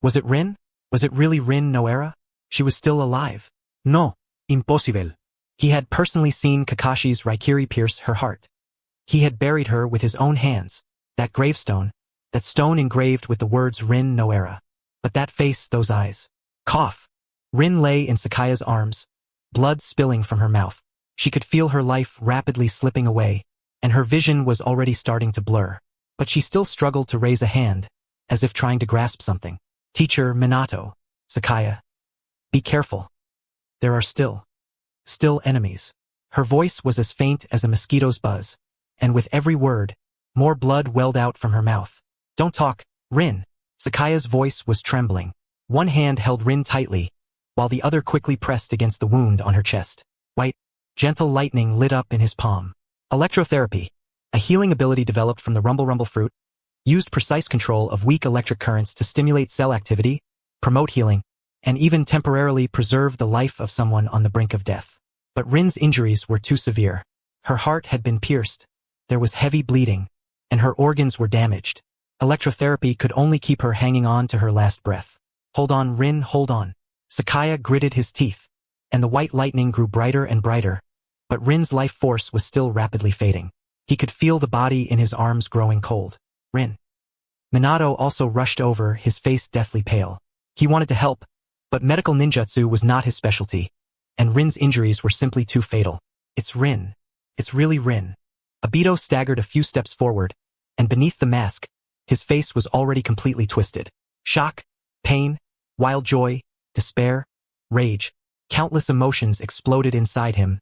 Was it Rin? Was it really Rin Noera? She was still alive. No, impossible. He had personally seen Kakashi's Raikiri pierce her heart. He had buried her with his own hands, that gravestone, that stone engraved with the words Rin Noera. But that face, those eyes. Cough. Rin lay in Sakaya's arms, blood spilling from her mouth. She could feel her life rapidly slipping away, and her vision was already starting to blur. But she still struggled to raise a hand, as if trying to grasp something. "Teacher Minato, Sakaya. Be careful. There are still enemies." Her voice was as faint as a mosquito's buzz, and with every word, more blood welled out from her mouth. "Don't talk, Rin." Sakaya's voice was trembling. One hand held Rin tightly, while the other quickly pressed against the wound on her chest. White, gentle lightning lit up in his palm. Electrotherapy, a healing ability developed from the rumble fruit, used precise control of weak electric currents to stimulate cell activity, promote healing, and even temporarily preserve the life of someone on the brink of death. But Rin's injuries were too severe. Her heart had been pierced, there was heavy bleeding, and her organs were damaged. Electrotherapy could only keep her hanging on to her last breath. "Hold on, Rin, hold on." Sakaya gritted his teeth, and the white lightning grew brighter and brighter, but Rin's life force was still rapidly fading. He could feel the body in his arms growing cold. "Rin." Minato also rushed over, his face deathly pale. He wanted to help, but medical ninjutsu was not his specialty, and Rin's injuries were simply too fatal. "It's Rin. It's really Rin." Obito staggered a few steps forward, and beneath the mask, His face was already completely twisted. Shock, pain, wild joy, despair, rage, countless emotions exploded inside him,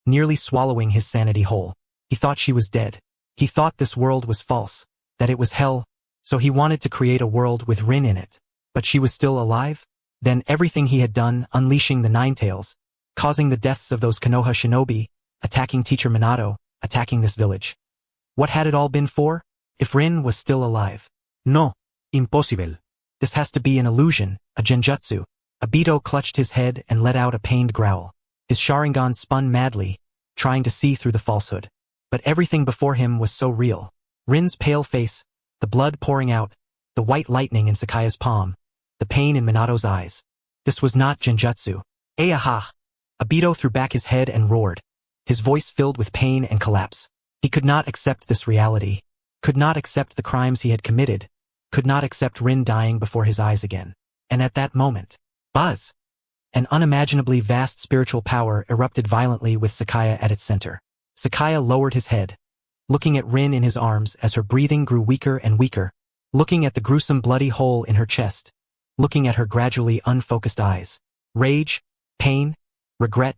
nearly swallowing his sanity whole. He thought she was dead. He thought this world was false, that it was hell, so he wanted to create a world with Rin in it. But she was still alive? Then everything he had done, unleashing the Nine Tails, causing the deaths of those Konoha shinobi, attacking Teacher Minato, attacking this village. What had it all been for? If Rin was still alive. No. Impossible. This has to be an illusion, a genjutsu. Obito clutched his head and let out a pained growl. His Sharingan spun madly, trying to see through the falsehood. But everything before him was so real. Rin's pale face, the blood pouring out, the white lightning in Sakaya's palm, the pain in Minato's eyes. This was not genjutsu. Ayaha! Obito threw back his head and roared, his voice filled with pain and collapse. He could not accept this reality, could not accept the crimes he had committed, could not accept Rin dying before his eyes again. And at that moment, buzz! An unimaginably vast spiritual power erupted violently with Sakaya at its center. Sakaya lowered his head, looking at Rin in his arms as her breathing grew weaker and weaker, looking at the gruesome bloody hole in her chest, looking at her gradually unfocused eyes. Rage, pain, regret,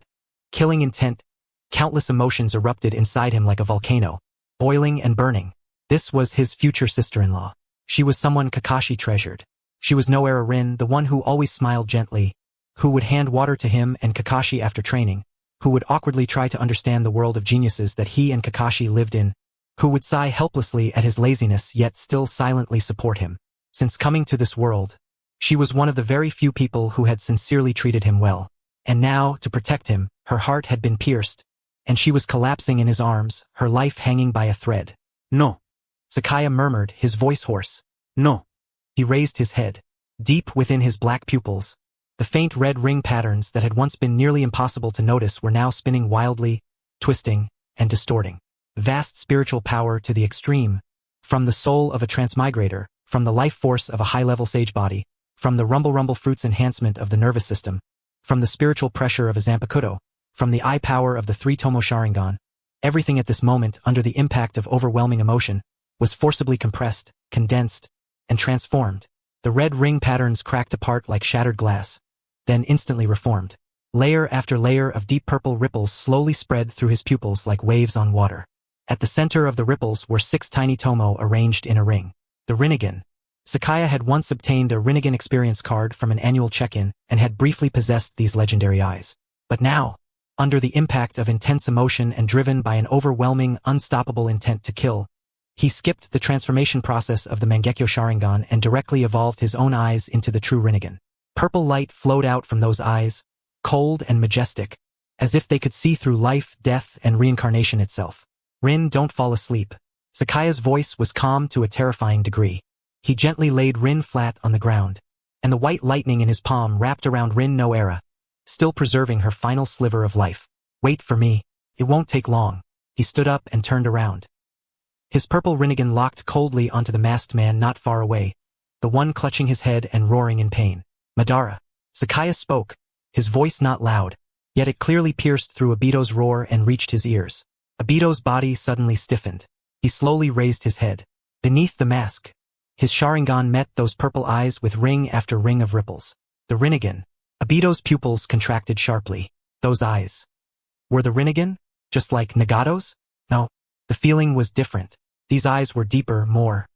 killing intent, countless emotions erupted inside him like a volcano, boiling and burning. This was his future sister-in-law. She was someone Kakashi treasured. She was no era Rin, the one who always smiled gently, who would hand water to him and Kakashi after training, who would awkwardly try to understand the world of geniuses that he and Kakashi lived in, who would sigh helplessly at his laziness yet still silently support him. Since coming to this world, she was one of the very few people who had sincerely treated him well. And now, to protect him, her heart had been pierced, and she was collapsing in his arms, her life hanging by a thread. No. Sakaya murmured, his voice hoarse. No. He raised his head. Deep within his black pupils, the faint red ring patterns that had once been nearly impossible to notice were now spinning wildly, twisting, and distorting. Vast spiritual power to the extreme, from the soul of a transmigrator, from the life force of a high-level sage body, from the rumble fruits enhancement of the nervous system, from the spiritual pressure of a Zanpakuto, from the eye power of the three Tomo Sharingan. Everything at this moment, under the impact of overwhelming emotion, was forcibly compressed, condensed, and transformed. The red ring patterns cracked apart like shattered glass, then instantly reformed. Layer after layer of deep purple ripples slowly spread through his pupils like waves on water. At the center of the ripples were 6 tiny Tomo arranged in a ring. The Rinnegan. Sakaya had once obtained a Rinnegan experience card from an annual check-in and had briefly possessed these legendary eyes. But now, under the impact of intense emotion and driven by an overwhelming, unstoppable intent to kill, he skipped the transformation process of the Mangekyo Sharingan and directly evolved his own eyes into the true Rinnegan. Purple light flowed out from those eyes, cold and majestic, as if they could see through life, death, and reincarnation itself. Rin, don't fall asleep. Sakaya's voice was calm to a terrifying degree. He gently laid Rin flat on the ground, and the white lightning in his palm wrapped around Rin no era, still preserving her final sliver of life. Wait for me. It won't take long. He stood up and turned around. His purple Rinnegan locked coldly onto the masked man not far away, the one clutching his head and roaring in pain. Madara. Sakaya spoke, his voice not loud, yet it clearly pierced through Obito's roar and reached his ears. Obito's body suddenly stiffened. He slowly raised his head. Beneath the mask, his Sharingan met those purple eyes with ring after ring of ripples. The Rinnegan. Obito's pupils contracted sharply. Those eyes. Were the Rinnegan? Just like Nagato's? No. The feeling was different. These eyes were deeper, more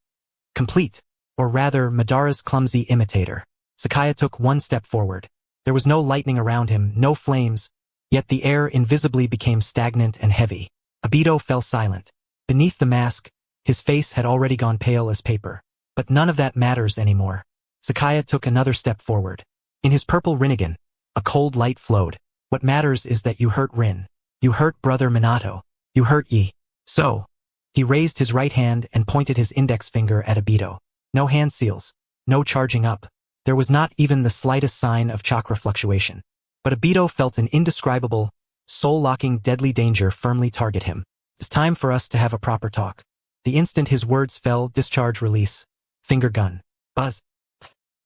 complete. Or rather, Madara's clumsy imitator. Sakaya took one step forward. There was no lightning around him, no flames, yet the air invisibly became stagnant and heavy. Obito fell silent. Beneath the mask, his face had already gone pale as paper. But none of that matters anymore. Sakaya took another step forward. In his purple Rinnegan, a cold light flowed. What matters is that you hurt Rin. You hurt Brother Minato. You hurt Yi. So, he raised his right hand and pointed his index finger at Obito. No hand seals. No charging up. There was not even the slightest sign of chakra fluctuation. But Obito felt an indescribable, soul-locking deadly danger firmly target him. It's time for us to have a proper talk. The instant his words fell, discharge release. Finger gun. Buzz.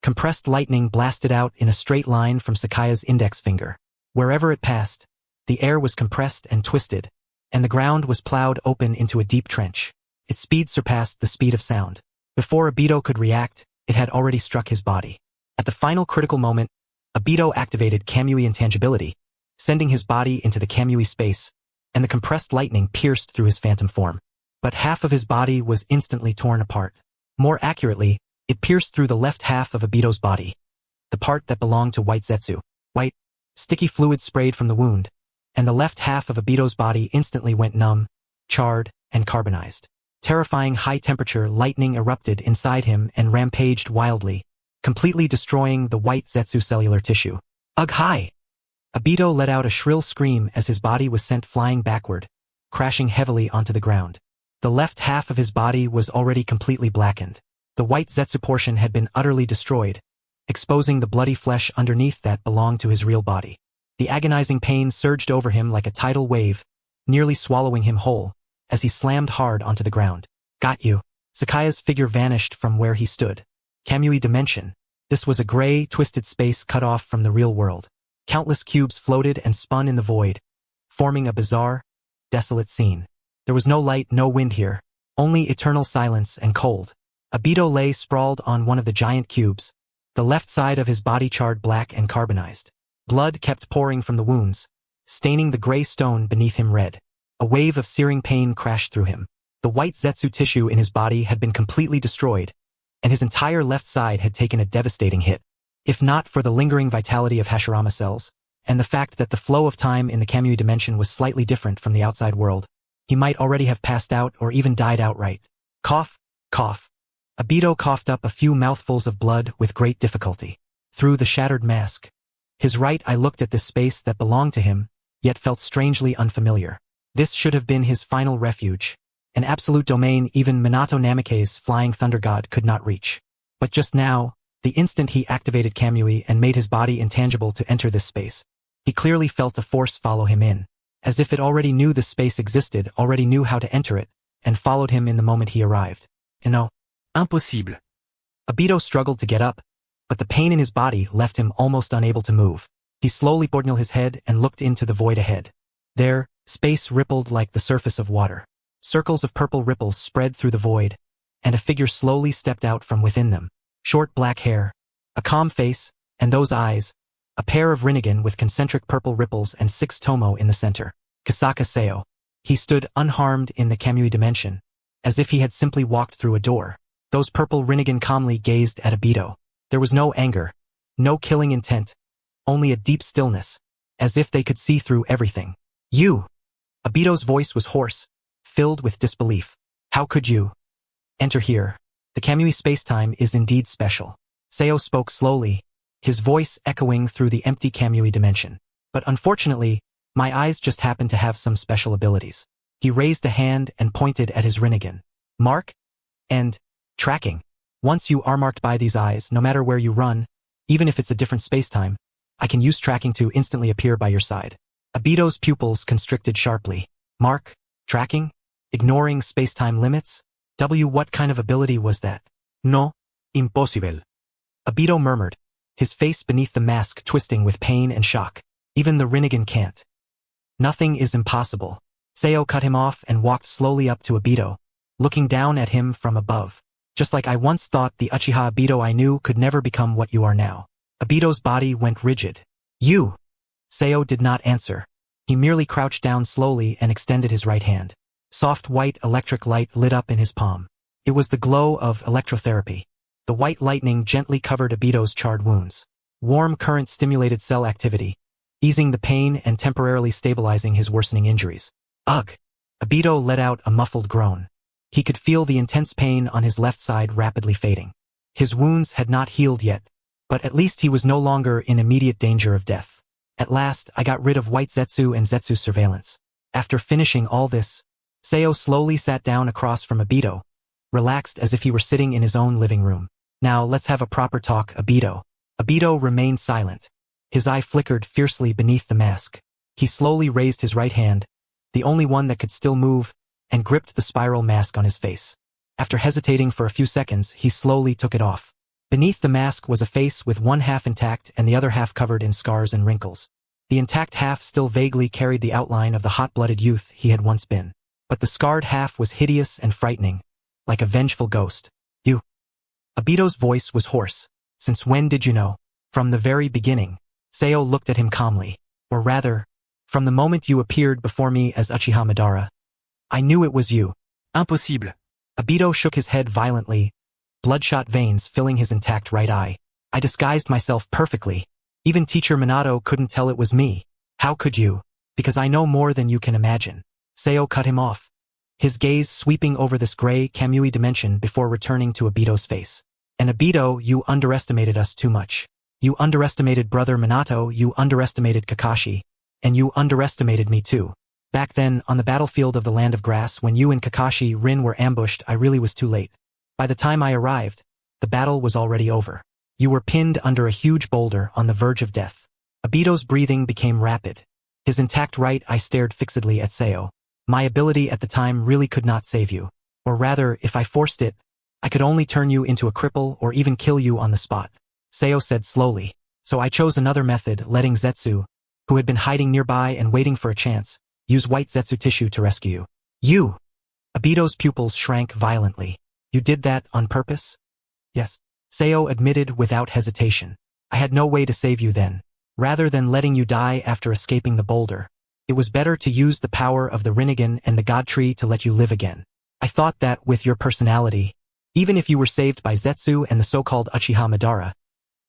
Compressed lightning blasted out in a straight line from Sakaya's index finger. Wherever it passed, the air was compressed and twisted, and the ground was plowed open into a deep trench. Its speed surpassed the speed of sound. Before Obito could react, it had already struck his body. At the final critical moment, Obito activated Kamui intangibility, sending his body into the Kamui space, and the compressed lightning pierced through his phantom form. But half of his body was instantly torn apart. More accurately, it pierced through the left half of Obito's body, the part that belonged to White Zetsu. White, sticky fluid sprayed from the wound, and the left half of Obito's body instantly went numb, charred, and carbonized. Terrifying high-temperature lightning erupted inside him and rampaged wildly, completely destroying the White Zetsu cellular tissue. Ugh, hi! Obito let out a shrill scream as his body was sent flying backward, crashing heavily onto the ground. The left half of his body was already completely blackened. The White Zetsu portion had been utterly destroyed, exposing the bloody flesh underneath that belonged to his real body. The agonizing pain surged over him like a tidal wave, nearly swallowing him whole, as he slammed hard onto the ground. Got you. Sakaya's figure vanished from where he stood. Kamui dimension. This was a gray, twisted space cut off from the real world. Countless cubes floated and spun in the void, forming a bizarre, desolate scene. There was no light, no wind here, only eternal silence and cold. Obito lay sprawled on one of the giant cubes, the left side of his body charred black and carbonized. Blood kept pouring from the wounds, staining the gray stone beneath him red. A wave of searing pain crashed through him. The White Zetsu tissue in his body had been completely destroyed, and his entire left side had taken a devastating hit. If not for the lingering vitality of Hashirama cells, and the fact that the flow of time in the Kamui dimension was slightly different from the outside world, he might already have passed out or even died outright. Cough, cough. Obito coughed up a few mouthfuls of blood with great difficulty. Through the shattered mask, his right eye looked at this space that belonged to him, yet felt strangely unfamiliar. This should have been his final refuge, an absolute domain even Minato Namikaze's flying thunder god could not reach. But just now, the instant he activated Kamui and made his body intangible to enter this space, he clearly felt a force follow him in, as if it already knew the space existed, already knew how to enter it, and followed him in the moment he arrived. No. Impossible. Obito struggled to get up, but the pain in his body left him almost unable to move. He slowly bowed his head and looked into the void ahead. There, space rippled like the surface of water. Circles of purple ripples spread through the void, and a figure slowly stepped out from within them. Short black hair, a calm face, and those eyes, a pair of Rinnegan with concentric purple ripples and 6 tomo in the center. Kasaka Seo. He stood unharmed in the Kamui dimension, as if he had simply walked through a door. Those purple Rinnegan calmly gazed at Obito. There was no anger, no killing intent, only a deep stillness, as if they could see through everything. You! Obito's voice was hoarse, filled with disbelief. How could you enter here? The Kamui spacetime is indeed special. Seo spoke slowly, his voice echoing through the empty Kamui dimension. But unfortunately, my eyes just happen to have some special abilities. He raised a hand and pointed at his Rinnegan. Mark? And tracking. Once you are marked by these eyes, no matter where you run, even if it's a different spacetime, I can use tracking to instantly appear by your side. Obito's pupils constricted sharply. Mark? Tracking? Ignoring spacetime limits? What kind of ability was that? No. Impossible. Obito murmured, his face beneath the mask twisting with pain and shock. Even the Rinnegan can't. Nothing is impossible. Seo cut him off and walked slowly up to Obito, looking down at him from above. Just like I once thought the Uchiha Obito I knew could never become what you are now. Obito's body went rigid. You! Seo did not answer. He merely crouched down slowly and extended his right hand. Soft white electric light lit up in his palm. It was the glow of electrotherapy. The white lightning gently covered Obito's charred wounds. Warm current stimulated cell activity, easing the pain and temporarily stabilizing his worsening injuries. Ugh! Obito let out a muffled groan. He could feel the intense pain on his left side rapidly fading. His wounds had not healed yet, but at least he was no longer in immediate danger of death. At last, I got rid of White Zetsu and Zetsu's surveillance. After finishing all this, Seo slowly sat down across from Obito, relaxed as if he were sitting in his own living room. Now let's have a proper talk, Obito. Obito remained silent. His eye flickered fiercely beneath the mask. He slowly raised his right hand, the only one that could still move, and gripped the spiral mask on his face. After hesitating for a few seconds, he slowly took it off. Beneath the mask was a face with one half intact and the other half covered in scars and wrinkles. The intact half still vaguely carried the outline of the hot-blooded youth he had once been. But the scarred half was hideous and frightening, like a vengeful ghost. You. Obito's voice was hoarse. Since when did you know? From the very beginning. Sayo looked at him calmly. Or rather, from the moment you appeared before me as Uchiha Madara. I knew it was you. Impossible. Obito shook his head violently, bloodshot veins filling his intact right eye. I disguised myself perfectly. Even Teacher Minato couldn't tell it was me. How could you? Because I know more than you can imagine. Sayo cut him off, his gaze sweeping over this gray Kamui dimension before returning to Obito's face. And Obito, you underestimated us too much. You underestimated Brother Minato, you underestimated Kakashi, and you underestimated me too. Back then, on the battlefield of the Land of Grass, when you and Kakashi Rin were ambushed, I really was too late. By the time I arrived, the battle was already over. You were pinned under a huge boulder on the verge of death. Obito's breathing became rapid. His intact right eye stared fixedly at Sayo. My ability at the time really could not save you. Or rather, if I forced it, I could only turn you into a cripple or even kill you on the spot. Sayo said slowly. So I chose another method, letting Zetsu, who had been hiding nearby and waiting for a chance, use white Zetsu tissue to rescue you. You! Obito's pupils shrank violently. You did that on purpose? Yes. Sayo admitted without hesitation. I had no way to save you then. Rather than letting you die after escaping the boulder, it was better to use the power of the Rinnegan and the God Tree to let you live again. I thought that with your personality, even if you were saved by Zetsu and the so-called Uchiha Madara,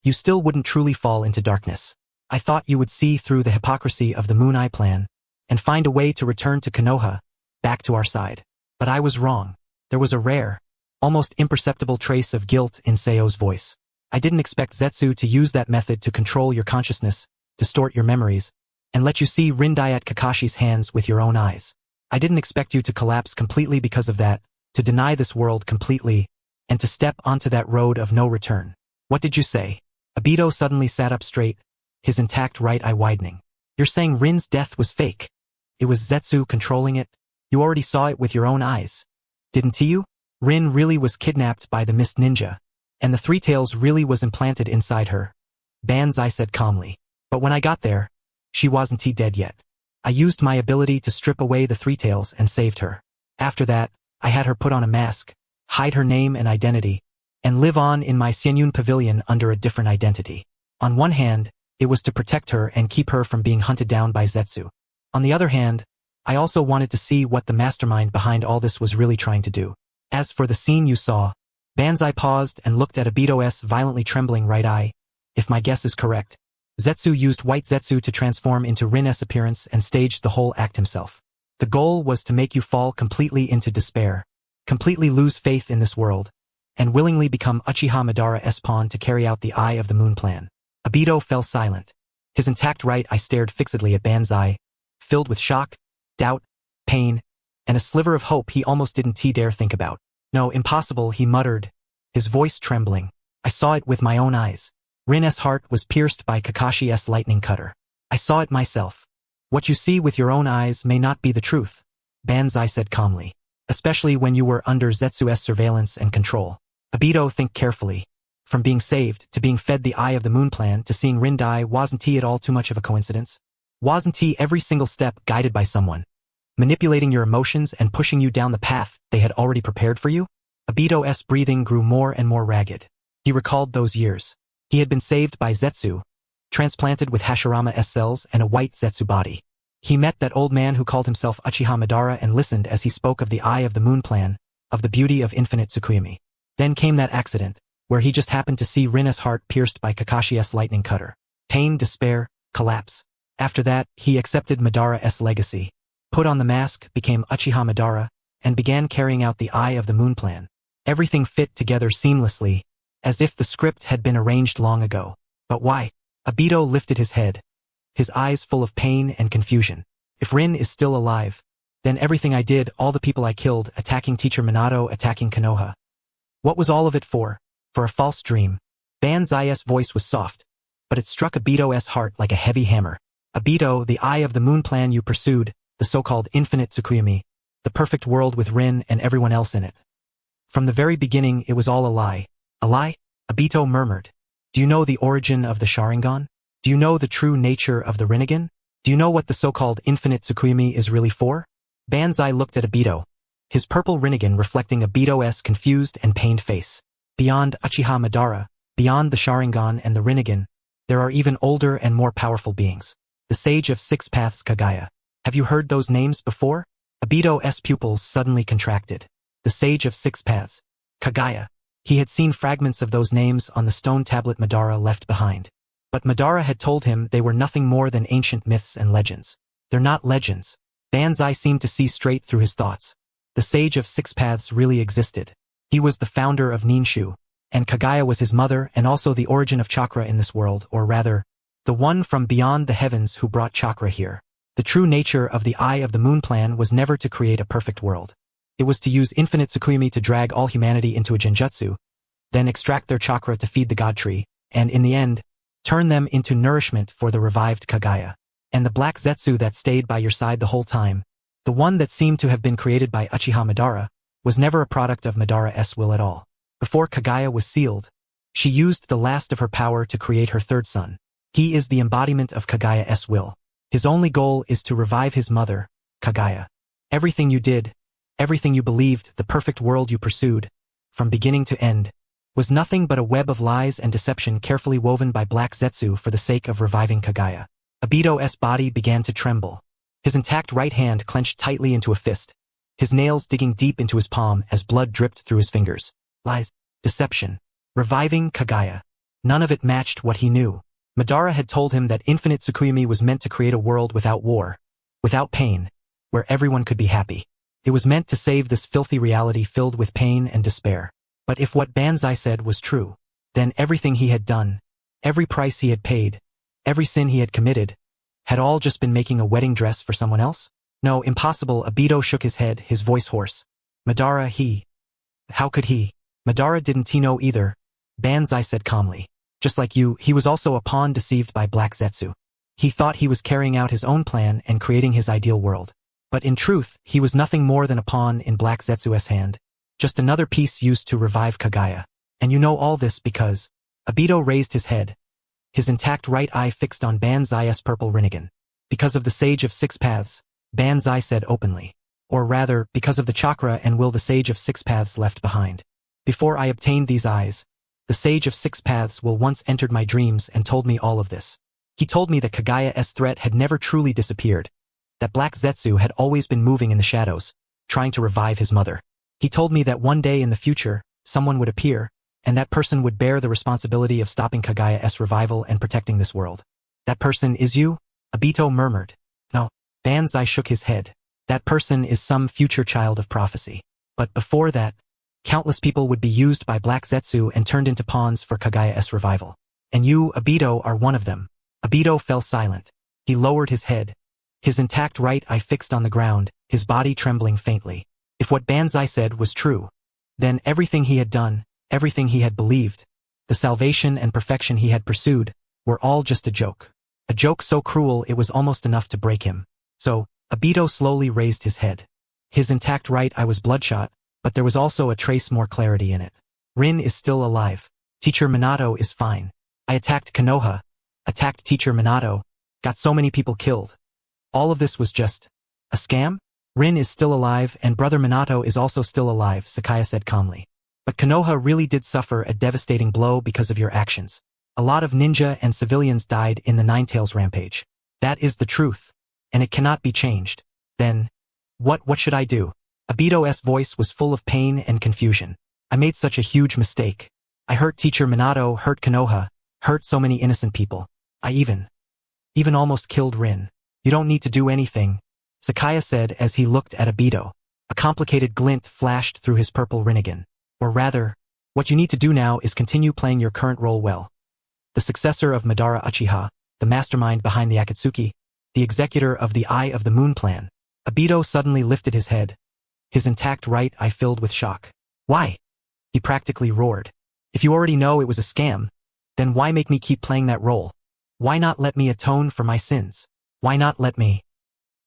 you still wouldn't truly fall into darkness. I thought you would see through the hypocrisy of the Moon Eye plan and find a way to return to Konoha, back to our side. But I was wrong. There was a rare, almost imperceptible trace of guilt in Sayo's voice. I didn't expect Zetsu to use that method to control your consciousness, distort your memories, and let you see Rindai at Kakashi's hands with your own eyes. I didn't expect you to collapse completely because of that, to deny this world completely, and to step onto that road of no return. What did you say? Obito suddenly sat up straight, his intact right eye widening. You're saying Rin's death was fake? It was Zetsu controlling it? You already saw it with your own eyes. Didn't you? Rin really was kidnapped by the Mist Ninja, and the Three Tails really was implanted inside her. Banzai said calmly. But when I got there, she wasn't dead yet. I used my ability to strip away the Three Tails and saved her. After that, I had her put on a mask, hide her name and identity, and live on in my Xianyun pavilion under a different identity. On one hand, it was to protect her and keep her from being hunted down by Zetsu. On the other hand, I also wanted to see what the mastermind behind all this was really trying to do. As for the scene you saw, Banzai paused and looked at Obito's violently trembling right eye. If my guess is correct, Zetsu used white Zetsu to transform into Rin's appearance and staged the whole act himself. The goal was to make you fall completely into despair, completely lose faith in this world, and willingly become Uchiha Madara's pawn to carry out the Eye of the Moon plan. Obito fell silent. His intact right eye stared fixedly at Banzai, filled with shock, doubt, pain, and a sliver of hope he almost didn't dare think about. No, impossible, he muttered, his voice trembling. I saw it with my own eyes. Rin's heart was pierced by Kakashi's lightning cutter. I saw it myself. What you see with your own eyes may not be the truth, Banzai said calmly, especially when you were under Zetsu's surveillance and control. Obito, think carefully. From being saved to being fed the Eye of the Moon plan to seeing Rindai, wasn't he at all too much of a coincidence? Wasn't he every single step guided by someone, manipulating your emotions and pushing you down the path they had already prepared for you? Obito's breathing grew more and more ragged. He recalled those years. He had been saved by Zetsu, transplanted with Hashirama's cells and a white Zetsu body. He met that old man who called himself Uchiha Madara and listened as he spoke of the Eye of the Moon plan, of the beauty of infinite Tsukuyomi. Then came that accident, where he just happened to see Rin's heart pierced by Kakashi's lightning cutter. Pain, despair, collapse. After that, he accepted Madara's legacy, put on the mask, became Uchiha Madara, and began carrying out the Eye of the Moon plan. Everything fit together seamlessly, as if the script had been arranged long ago. But why? Obito lifted his head, his eyes full of pain and confusion. If Rin is still alive, then everything I did, all the people I killed, attacking Teacher Minato, attacking Konoha. What was all of it for? For a false dream. Banzai's voice was soft, but it struck Obito's heart like a heavy hammer. Obito, the Eye of the Moon plan you pursued, the so-called infinite Tsukuyomi, the perfect world with Rin and everyone else in it. From the very beginning, it was all a lie. A lie? Obito murmured. Do you know the origin of the Sharingan? Do you know the true nature of the Rinnegan? Do you know what the so-called infinite Tsukuyomi is really for? Banzai looked at Obito, his purple rinnegan reflecting Obito's confused and pained face. Beyond Uchiha Madara, beyond the Sharingan and the rinnegan, there are even older and more powerful beings. The Sage of Six Paths Kagaya. Have you heard those names before? Obito's pupils suddenly contracted. The Sage of Six Paths. Kagaya. He had seen fragments of those names on the stone tablet Madara left behind. But Madara had told him they were nothing more than ancient myths and legends. They're not legends. Banzai seemed to see straight through his thoughts. The Sage of Six Paths really existed. He was the founder of Ninshu, and Kagaya was his mother and also the origin of chakra in this world, or rather, the one from beyond the heavens who brought chakra here. The true nature of the Eye of the Moon plan was never to create a perfect world. It was to use infinite Tsukuyomi to drag all humanity into a genjutsu, then extract their chakra to feed the god tree, and in the end, turn them into nourishment for the revived Kagaya. And the black Zetsu that stayed by your side the whole time, the one that seemed to have been created by Uchiha Madara, was never a product of Madara's will at all. Before Kagaya was sealed, she used the last of her power to create her third son. He is the embodiment of Kagaya's will. His only goal is to revive his mother, Kagaya. Everything you did, everything you believed, the perfect world you pursued, from beginning to end, was nothing but a web of lies and deception carefully woven by Black Zetsu for the sake of reviving Kagaya. Obito's body began to tremble. His intact right hand clenched tightly into a fist, his nails digging deep into his palm as blood dripped through his fingers. Lies, deception, reviving Kagaya. None of it matched what he knew. Madara had told him that infinite Tsukuyomi was meant to create a world without war, without pain, where everyone could be happy. It was meant to save this filthy reality filled with pain and despair. But if what Banzai said was true, then everything he had done, every price he had paid, every sin he had committed, had all just been making a wedding dress for someone else? No, impossible. Obito shook his head, his voice hoarse. Madara, how could he? Madara didn't know either, Banzai said calmly. Just like you, he was also a pawn deceived by Black Zetsu. He thought he was carrying out his own plan and creating his ideal world. But in truth, he was nothing more than a pawn in Black Zetsu's hand, just another piece used to revive Kagaya. And you know all this because... Obito raised his head, his intact right eye fixed on Banzai's purple rinnegan. Because of the Sage of Six Paths, Banzai said openly. Or rather, because of the chakra and will the Sage of Six Paths left behind. Before I obtained these eyes, the Sage of Six Paths will once entered my dreams and told me all of this. He told me that Kagaya's threat had never truly disappeared, that Black Zetsu had always been moving in the shadows, trying to revive his mother. He told me that one day in the future, someone would appear, and that person would bear the responsibility of stopping Kagaya's revival and protecting this world. That person is you? Obito murmured. No. Banzai shook his head. That person is some future child of prophecy. But before that, countless people would be used by Black Zetsu and turned into pawns for Kagaya's revival. And you, Obito, are one of them. Obito fell silent. He lowered his head, his intact right eye fixed on the ground, his body trembling faintly. If what Banzai said was true, then everything he had done, everything he had believed, the salvation and perfection he had pursued, were all just a joke. A joke so cruel it was almost enough to break him. So, Obito slowly raised his head. His intact right eye was bloodshot, but there was also a trace more clarity in it. Rin is still alive. Teacher Minato is fine. I attacked Konoha, attacked Teacher Minato, got so many people killed. All of this was just a scam? Rin is still alive and Brother Minato is also still alive, Sakaya said calmly. But Konoha really did suffer a devastating blow because of your actions. A lot of ninja and civilians died in the Ninetales rampage. That is the truth, and it cannot be changed. Then, what should I do? Obito's voice was full of pain and confusion. I made such a huge mistake. I hurt Teacher Minato, hurt Konoha, hurt so many innocent people. I even almost killed Rin. You don't need to do anything, Sakaya said as he looked at Obito. A complicated glint flashed through his purple rinnegan. Or rather, what you need to do now is continue playing your current role well. The successor of Madara Uchiha, the mastermind behind the Akatsuki, the executor of the Eye of the Moon plan. Obito suddenly lifted his head, his intact right eye filled with shock. Why? He practically roared. If you already know it was a scam, then why make me keep playing that role? Why not let me atone for my sins? Why not let me?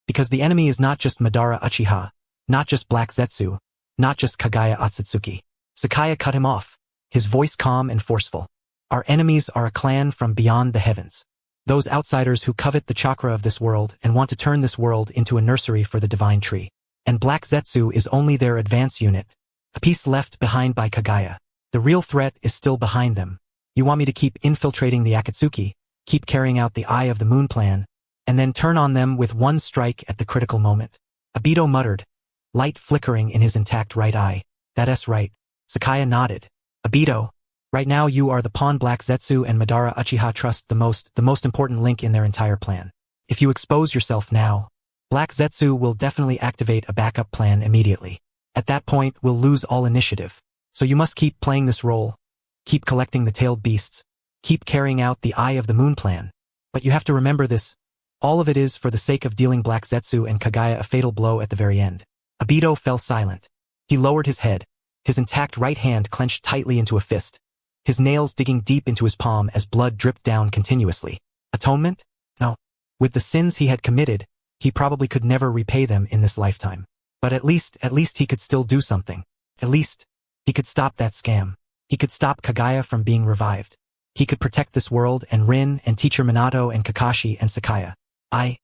Because the enemy is not just Madara Uchiha, not just Black Zetsu, not just Kagaya Otsutsuki. Sakaya cut him off, his voice calm and forceful. Our enemies are a clan from beyond the heavens. Those outsiders who covet the chakra of this world and want to turn this world into a nursery for the divine tree. and Black Zetsu is only their advance unit, a piece left behind by Kagaya. The real threat is still behind them. You want me to keep infiltrating the Akatsuki, keep carrying out the Eye of the Moon plan, and then turn on them with one strike at the critical moment? Obito muttered, light flickering in his intact right eye. That's right. Sakaya nodded. Obito, right now you are the pawn Black Zetsu and Madara Uchiha trust the most important link in their entire plan. If you expose yourself now, Black Zetsu will definitely activate a backup plan immediately. At that point, we'll lose all initiative. So you must keep playing this role. Keep collecting the tailed beasts. Keep carrying out the Eye of the Moon plan. But you have to remember this. All of it is for the sake of dealing Black Zetsu and Kagaya a fatal blow at the very end. Obito fell silent. He lowered his head, his intact right hand clenched tightly into a fist, his nails digging deep into his palm as blood dripped down continuously. Atonement? No. With the sins he had committed, he probably could never repay them in this lifetime. But at least he could still do something. At least, he could stop that scam. He could stop Kagaya from being revived. He could protect this world and Rin and Teacher Minato and Kakashi and Sakaya. I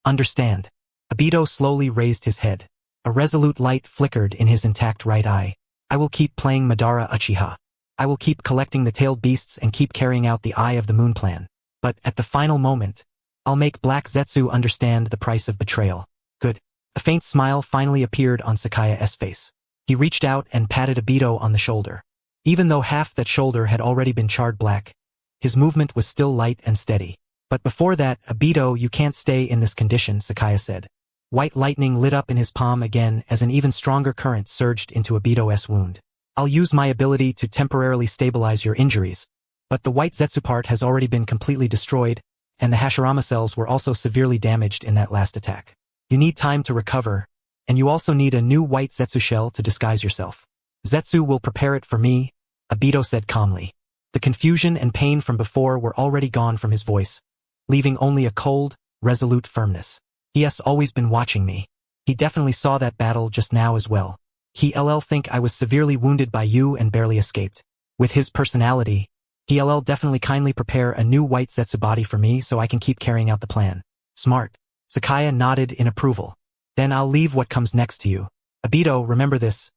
understand. Obito slowly raised his head. A resolute light flickered in his intact right eye. I will keep playing Madara Uchiha. I will keep collecting the tailed beasts and keep carrying out the Eye of the Moon plan. But at the final moment, I'll make Black Zetsu understand the price of betrayal. Good. A faint smile finally appeared on Sakaya's face. He reached out and patted Obito on the shoulder. Even though half that shoulder had already been charred black, his movement was still light and steady. But before that, Obito, you can't stay in this condition, Sakaya said. White lightning lit up in his palm again as an even stronger current surged into Obito's wound. I'll use my ability to temporarily stabilize your injuries, but the white Zetsu part has already been completely destroyed, and the Hashirama cells were also severely damaged in that last attack. You need time to recover, and you also need a new white Zetsu shell to disguise yourself. Zetsu will prepare it for me, Obito said calmly. The confusion and pain from before were already gone from his voice, leaving only a cold, resolute firmness. He has always been watching me. He definitely saw that battle just now as well. He'll think I was severely wounded by you and barely escaped. With his personality, he'll definitely kindly prepare a new white Zetsu body for me so I can keep carrying out the plan. Smart. Sakaya nodded in approval. Then I'll leave what comes next to you. Obito, remember this.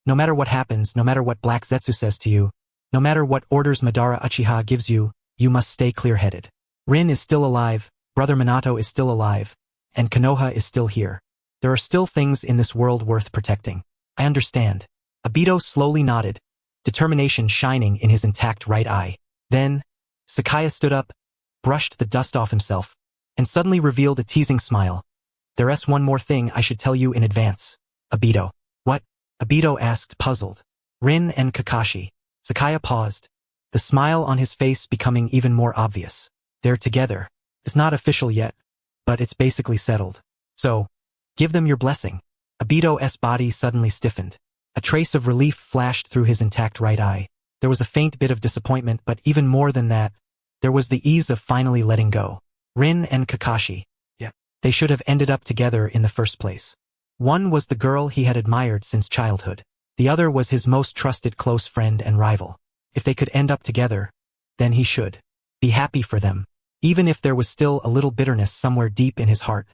No matter what happens, no matter what Black Zetsu says to you, no matter what orders Madara Uchiha gives you, you must stay clear-headed. Rin is still alive, Brother Minato is still alive, and Konoha is still here. There are still things in this world worth protecting. I understand. Obito slowly nodded, determination shining in his intact right eye. Then, Sakaya stood up, brushed the dust off himself, and suddenly revealed a teasing smile. There's one more thing I should tell you in advance. Obito. What? Obito asked, puzzled. Rin and Kakashi. Sakaya paused, the smile on his face becoming even more obvious. They're together. It's not official yet, but it's basically settled. So, give them your blessing. Obito's body suddenly stiffened. A trace of relief flashed through his intact right eye. There was a faint bit of disappointment, but even more than that, there was the ease of finally letting go. Rin and Kakashi. Yeah. They should have ended up together in the first place. One was the girl he had admired since childhood. The other was his most trusted close friend and rival. If they could end up together, then he should be happy for them, even if there was still a little bitterness somewhere deep in his heart,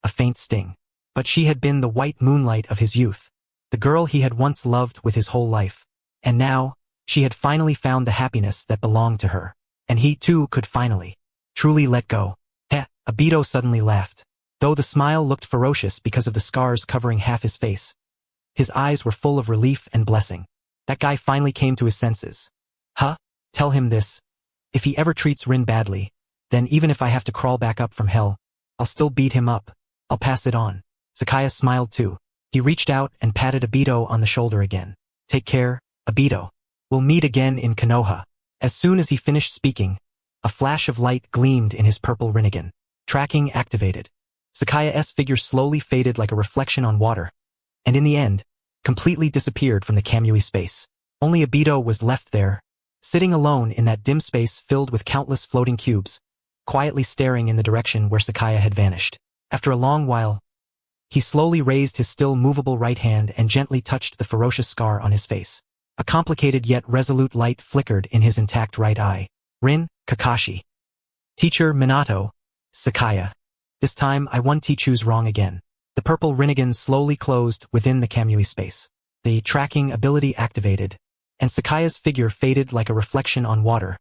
a faint sting. But she had been the white moonlight of his youth, the girl he had once loved with his whole life. And now, she had finally found the happiness that belonged to her. And he too could finally, truly let go. Obito suddenly laughed. Though the smile looked ferocious because of the scars covering half his face, his eyes were full of relief and blessing. That guy finally came to his senses. Tell him this. If he ever treats Rin badly, then even if I have to crawl back up from hell, I'll still beat him up. I'll pass it on. Sakaya smiled too. He reached out and patted Obito on the shoulder again. Take care, Obito. We'll meet again in Konoha. As soon as he finished speaking, a flash of light gleamed in his purple Rinnegan. Tracking activated. Sakaya's figure slowly faded like a reflection on water, and in the end, completely disappeared from the Kamui space. Only Obito was left there, sitting alone in that dim space filled with countless floating cubes, quietly staring in the direction where Sakaya had vanished. After a long while, he slowly raised his still movable right hand and gently touched the ferocious scar on his face. A complicated yet resolute light flickered in his intact right eye. Rin, Kakashi. Teacher Minato, Sakaya. This time I won Tichu's wrong again. The purple Rinnegan slowly closed within the Kamui space. The tracking ability activated, and Sakaya's figure faded like a reflection on water,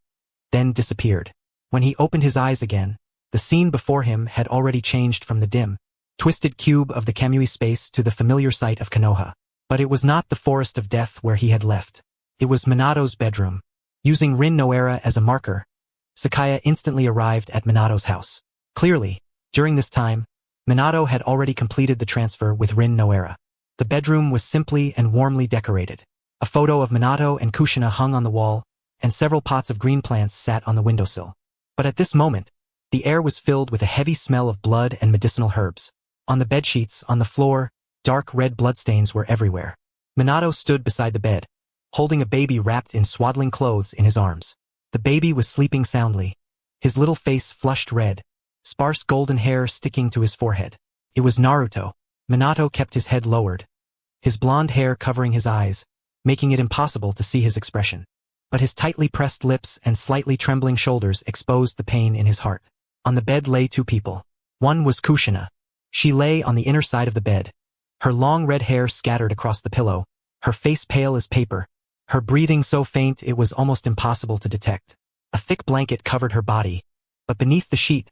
then disappeared. When he opened his eyes again, the scene before him had already changed from the dim, twisted cube of the Kamui space to the familiar sight of Konoha. But it was not the forest of death where he had left. It was Minato's bedroom. Using Rin Noera as a marker, Sakaya instantly arrived at Minato's house. Clearly, during this time, Minato had already completed the transfer with Rin Noera. The bedroom was simply and warmly decorated. A photo of Minato and Kushina hung on the wall, and several pots of green plants sat on the windowsill. But at this moment, the air was filled with a heavy smell of blood and medicinal herbs. On the bedsheets, on the floor, dark red bloodstains were everywhere. Minato stood beside the bed, holding a baby wrapped in swaddling clothes in his arms. The baby was sleeping soundly, his little face flushed red, sparse golden hair sticking to his forehead. It was Naruto. Minato kept his head lowered, his blonde hair covering his eyes, making it impossible to see his expression. But his tightly pressed lips and slightly trembling shoulders exposed the pain in his heart. On the bed lay two people. One was Kushina. She lay on the inner side of the bed, her long red hair scattered across the pillow, her face pale as paper, her breathing so faint it was almost impossible to detect. A thick blanket covered her body, but beneath the sheet,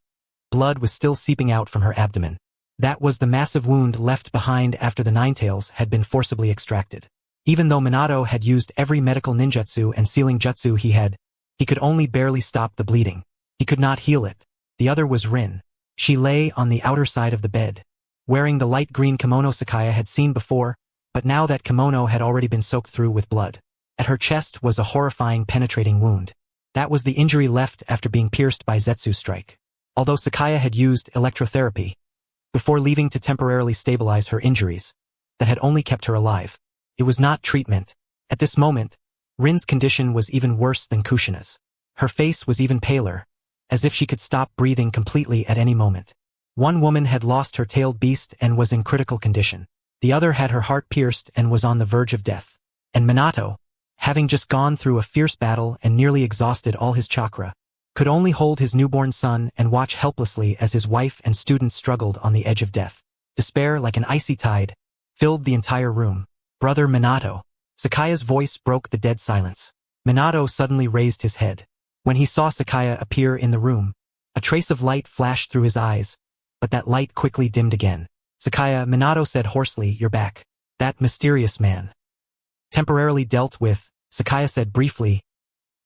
blood was still seeping out from her abdomen. That was the massive wound left behind after the Ninetales had been forcibly extracted. Even though Minato had used every medical ninjutsu and sealing jutsu he could only barely stop the bleeding. He could not heal it. The other was Rin. She lay on the outer side of the bed, wearing the light green kimono Sakaya had seen before, but now that kimono had already been soaked through with blood. At her chest was a horrifying penetrating wound. That was the injury left after being pierced by Zetsu's strike. Although Sakaya had used electrotherapy, before leaving to temporarily stabilize her injuries, that had only kept her alive. It was not treatment. At this moment, Rin's condition was even worse than Kushina's. Her face was even paler, as if she could stop breathing completely at any moment. One woman had lost her tailed beast and was in critical condition. The other had her heart pierced and was on the verge of death. And Minato, having just gone through a fierce battle and nearly exhausted all his chakra, could only hold his newborn son and watch helplessly as his wife and students struggled on the edge of death. Despair, like an icy tide, filled the entire room. "Brother Minato." Sakaya's voice broke the dead silence. Minato suddenly raised his head. When he saw Sakaya appear in the room, a trace of light flashed through his eyes, but that light quickly dimmed again. "Sakaya," Minato said hoarsely, "you're back." "That mysterious man." "Temporarily dealt with," Sakaya said briefly,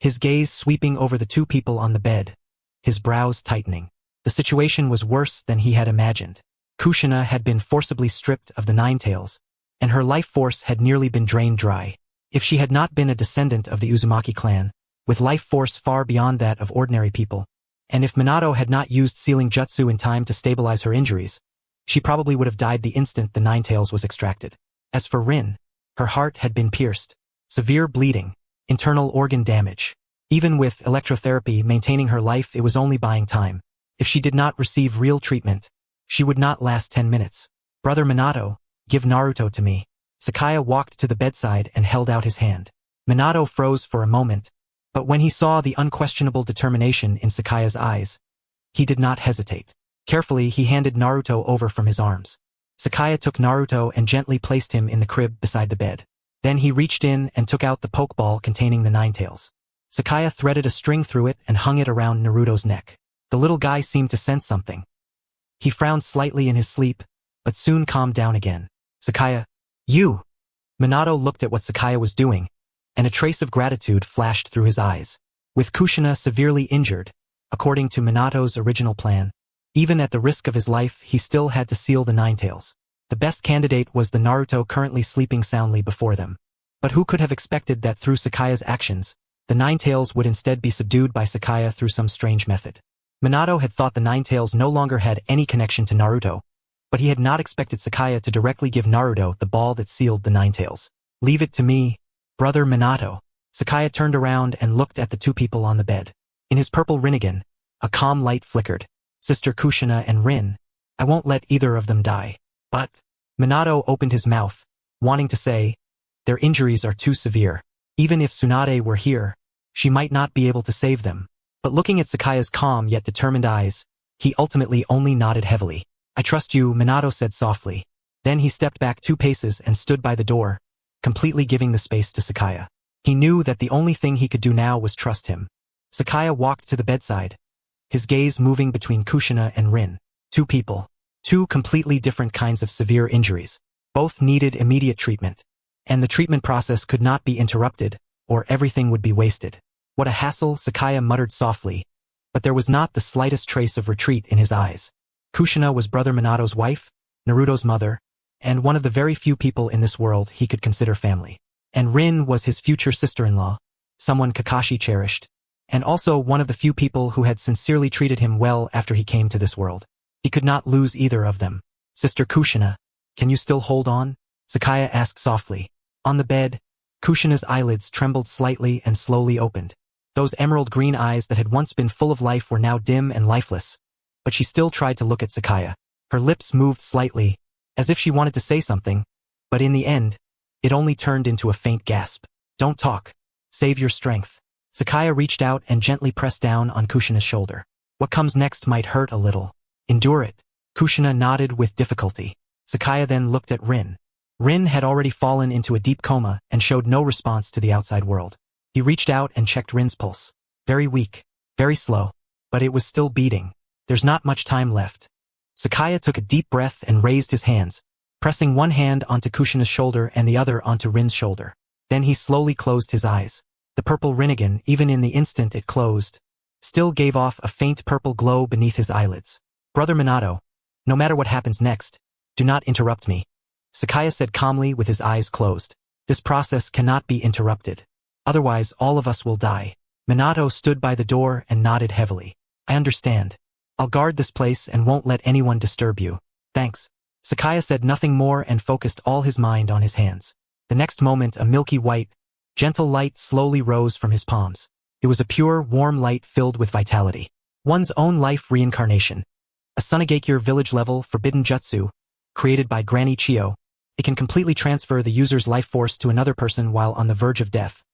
his gaze sweeping over the two people on the bed, his brows tightening. The situation was worse than he had imagined. Kushina had been forcibly stripped of the Ninetales, and her life force had nearly been drained dry. If she had not been a descendant of the Uzumaki clan, with life force far beyond that of ordinary people, and if Minato had not used sealing jutsu in time to stabilize her injuries, she probably would have died the instant the Ninetales was extracted. As for Rin, her heart had been pierced, severe bleeding, internal organ damage. Even with electrotherapy maintaining her life, it was only buying time. If she did not receive real treatment, she would not last 10 minutes. "Brother Minato, give Naruto to me." Sakaya walked to the bedside and held out his hand. Minato froze for a moment, but when he saw the unquestionable determination in Sakaya's eyes, he did not hesitate. Carefully, he handed Naruto over from his arms. Sakaya took Naruto and gently placed him in the crib beside the bed. Then he reached in and took out the pokeball containing the Ninetales. Sakaya threaded a string through it and hung it around Naruto's neck. The little guy seemed to sense something. He frowned slightly in his sleep, but soon calmed down again. "Sakaya, you!" Minato looked at what Sakaya was doing, and a trace of gratitude flashed through his eyes. With Kushina severely injured, according to Minato's original plan, even at the risk of his life, he still had to seal the Ninetales. The best candidate was the Naruto currently sleeping soundly before them. But who could have expected that through Sakaya's actions, the Ninetales would instead be subdued by Sakaya through some strange method? Minato had thought the Ninetales no longer had any connection to Naruto, but he had not expected Sakaya to directly give Naruto the ball that sealed the Ninetales. "Leave it to me, brother Minato." Sakaya turned around and looked at the two people on the bed. In his purple Rinnegan, a calm light flickered. "Sister Kushina and Rin, I won't let either of them die." "But..." Minato opened his mouth, wanting to say, "Their injuries are too severe. Even if Tsunade were here, she might not be able to save them." But looking at Sakaya's calm yet determined eyes, he ultimately only nodded heavily. "I trust you," Minato said softly. Then he stepped back 2 paces and stood by the door, completely giving the space to Sakaya. He knew that the only thing he could do now was trust him. Sakaya walked to the bedside, his gaze moving between Kushina and Rin. 2 people. 2 completely different kinds of severe injuries. Both needed immediate treatment. And the treatment process could not be interrupted, or everything would be wasted. What a hassle, Sakaya muttered softly, but there was not the slightest trace of retreat in his eyes. Kushina was Brother Minato's wife, Naruto's mother, and one of the very few people in this world he could consider family. And Rin was his future sister-in-law, someone Kakashi cherished, and also one of the few people who had sincerely treated him well after he came to this world. He could not lose either of them. Sister Kushina, can you still hold on? Sakaya asked softly. On the bed, Kushina's eyelids trembled slightly and slowly opened. Those emerald green eyes that had once been full of life were now dim and lifeless, but she still tried to look at Sakaya. Her lips moved slightly, as if she wanted to say something, but in the end, it only turned into a faint gasp. Don't talk. Save your strength. Sakaya reached out and gently pressed down on Kushina's shoulder. What comes next might hurt a little. Endure it. Kushina nodded with difficulty. Sakaya then looked at Rin. Rin had already fallen into a deep coma and showed no response to the outside world. He reached out and checked Rin's pulse. Very weak, very slow, but it was still beating. There's not much time left. Sakaya took a deep breath and raised his hands, pressing one hand onto Kushina's shoulder and the other onto Rin's shoulder. Then he slowly closed his eyes. The purple Rinnegan, even in the instant it closed, still gave off a faint purple glow beneath his eyelids. Brother Minato, no matter what happens next, do not interrupt me, Sakaya said calmly with his eyes closed. This process cannot be interrupted. Otherwise, all of us will die. Minato stood by the door and nodded heavily. I understand. I'll guard this place and won't let anyone disturb you. Thanks. Sakaya said nothing more and focused all his mind on his hands. The next moment, a milky white, gentle light slowly rose from his palms. It was a pure, warm light filled with vitality. One's own life reincarnation. A Sunagakure village-level forbidden jutsu, created by Granny Chio. It can completely transfer the user's life force to another person while on the verge of death,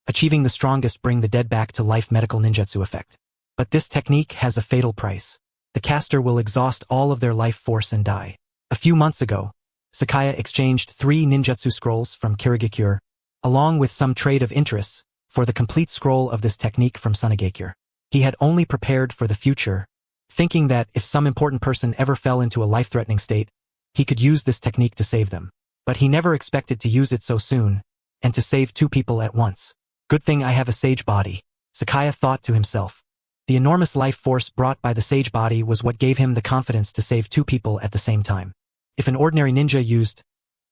achieving the strongest bring the dead back to life medical ninjutsu effect. But this technique has a fatal price. The caster will exhaust all of their life force and die. A few months ago, Sakaya exchanged 3 ninjutsu scrolls from Kirigakure, along with some trade of interests, for the complete scroll of this technique from Sunagakure. He had only prepared for the future, thinking that if some important person ever fell into a life-threatening state, he could use this technique to save them. But he never expected to use it so soon, and to save 2 people at once. Good thing I have a sage body, Sakaya thought to himself. The enormous life force brought by the sage body was what gave him the confidence to save 2 people at the same time. If an ordinary ninja used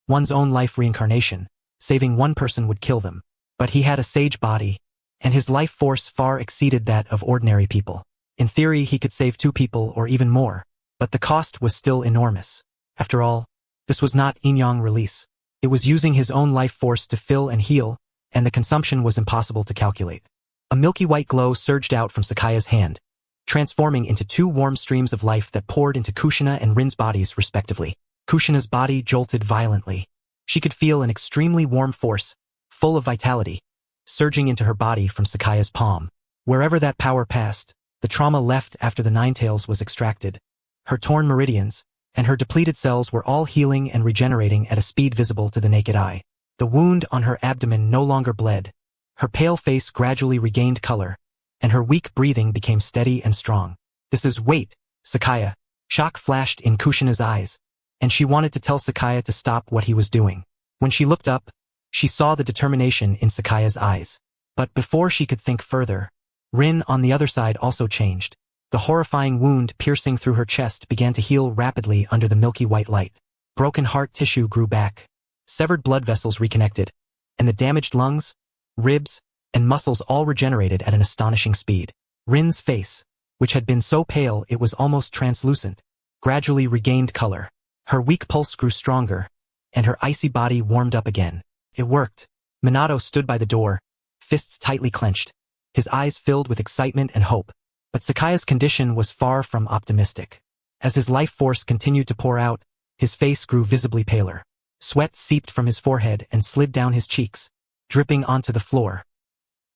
one's own life reincarnation, saving 1 person would kill them. But he had a sage body, and his life force far exceeded that of ordinary people. In theory, he could save 2 people or even more, but the cost was still enormous. After all, this was not yin-yang release. It was using his own life force to fill and heal, and the consumption was impossible to calculate. A milky white glow surged out from Sakaya's hand, transforming into 2 warm streams of life that poured into Kushina and Rin's bodies respectively. Kushina's body jolted violently. She could feel an extremely warm force, full of vitality, surging into her body from Sakaya's palm. Wherever that power passed, the trauma left after the Nine Tails was extracted. Her torn meridians and her depleted cells were all healing and regenerating at a speed visible to the naked eye. The wound on her abdomen no longer bled. Her pale face gradually regained color, and her weak breathing became steady and strong. This is wait, Sakaya. Shock flashed in Kushina's eyes, and she wanted to tell Sakaya to stop what he was doing. When she looked up, she saw the determination in Sakaya's eyes. But before she could think further, Rin on the other side also changed. The horrifying wound piercing through her chest began to heal rapidly under the milky white light. Broken heart tissue grew back. Severed blood vessels reconnected, and the damaged lungs, ribs, and muscles all regenerated at an astonishing speed. Rin's face, which had been so pale it was almost translucent, gradually regained color. Her weak pulse grew stronger, and her icy body warmed up again. It worked. Minato stood by the door, fists tightly clenched, his eyes filled with excitement and hope. But Sakaya's condition was far from optimistic. As his life force continued to pour out, his face grew visibly paler. Sweat seeped from his forehead and slid down his cheeks, dripping onto the floor.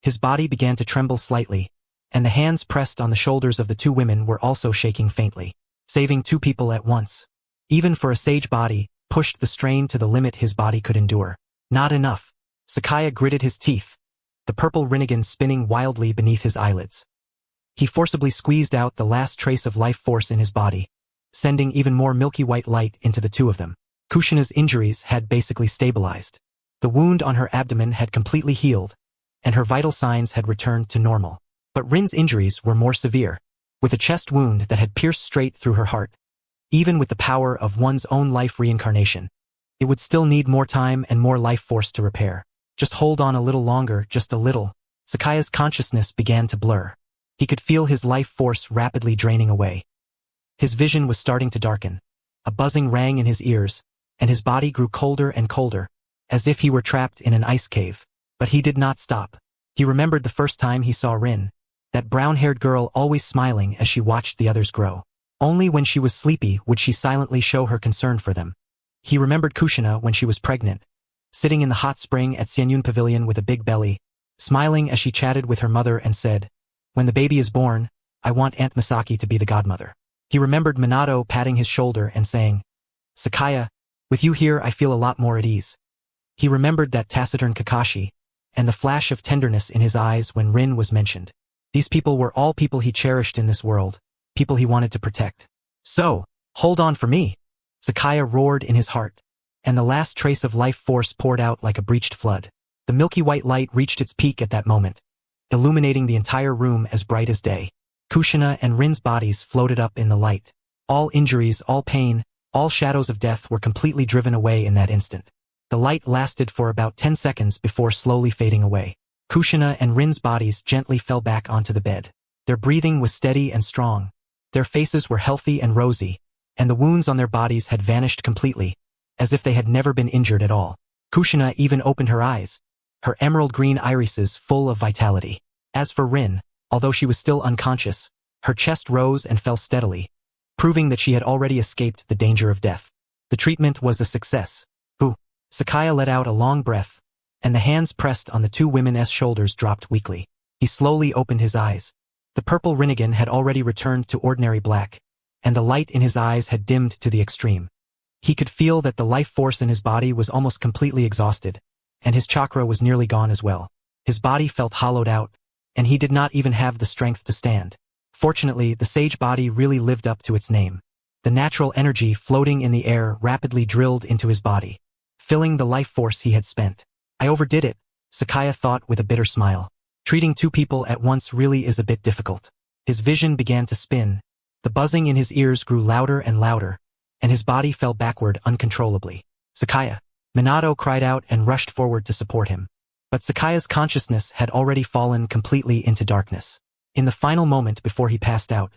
His body began to tremble slightly, and the hands pressed on the shoulders of the 2 women were also shaking faintly. Saving 2 people at once. Even for a sage body, pushed the strain to the limit his body could endure. Not enough. Sakaya gritted his teeth, the purple Rinnegan spinning wildly beneath his eyelids. He forcibly squeezed out the last trace of life force in his body, sending even more milky white light into the two of them. Kushina's injuries had basically stabilized. The wound on her abdomen had completely healed, and her vital signs had returned to normal. But Rin's injuries were more severe, with a chest wound that had pierced straight through her heart. Even with the power of one's own life reincarnation, it would still need more time and more life force to repair. Just hold on a little longer, just a little. Sakaya's consciousness began to blur. He could feel his life force rapidly draining away. His vision was starting to darken. A buzzing rang in his ears, and his body grew colder and colder, as if he were trapped in an ice cave. But he did not stop. He remembered the first time he saw Rin, that brown-haired girl always smiling as she watched the others grow. Only when she was sleepy would she silently show her concern for them. He remembered Kushina when she was pregnant, sitting in the hot spring at Xianyun Pavilion with a big belly, smiling as she chatted with her mother and said, "When the baby is born, I want Aunt Misaki to be the godmother." He remembered Minato patting his shoulder and saying, "Sakaya, with you here I feel a lot more at ease." He remembered that taciturn Kakashi, and the flash of tenderness in his eyes when Rin was mentioned. These people were all people he cherished in this world, people he wanted to protect. "So, hold on for me," Sakaya roared in his heart, and the last trace of life force poured out like a breached flood. The milky white light reached its peak at that moment, illuminating the entire room as bright as day. Kushina and Rin's bodies floated up in the light. All injuries, all pain, all shadows of death were completely driven away in that instant. The light lasted for about 10 seconds before slowly fading away. Kushina and Rin's bodies gently fell back onto the bed. Their breathing was steady and strong. Their faces were healthy and rosy, and the wounds on their bodies had vanished completely, as if they had never been injured at all. Kushina even opened her eyes, her emerald green irises full of vitality. As for Rin, although she was still unconscious, her chest rose and fell steadily, proving that she had already escaped the danger of death. The treatment was a success. Sakaya let out a long breath, and the hands pressed on the two women's shoulders dropped weakly. He slowly opened his eyes. The purple Rinnegan had already returned to ordinary black, and the light in his eyes had dimmed to the extreme. He could feel that the life force in his body was almost completely exhausted, and his chakra was nearly gone as well. His body felt hollowed out, and he did not even have the strength to stand. Fortunately, the sage body really lived up to its name. The natural energy floating in the air rapidly drilled into his body, filling the life force he had spent. "I overdid it," Sakaya thought with a bitter smile. Treating two people at once really is a bit difficult. His vision began to spin. The buzzing in his ears grew louder and louder, and his body fell backward uncontrollably. "Sakaya!" Minato cried out and rushed forward to support him. But Sakaya's consciousness had already fallen completely into darkness. In the final moment before he passed out,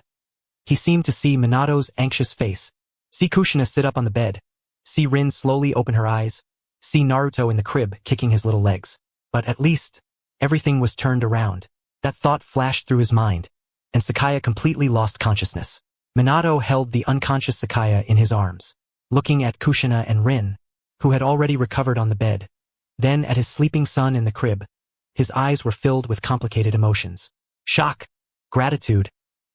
he seemed to see Minato's anxious face, see Kushina sit up on the bed, see Rin slowly open her eyes, see Naruto in the crib kicking his little legs. But at least, everything was turned around. That thought flashed through his mind, and Sakaya completely lost consciousness. Minato held the unconscious Sakaya in his arms, looking at Kushina and Rin, who had already recovered on the bed, then at his sleeping son in the crib. His eyes were filled with complicated emotions. Shock, gratitude,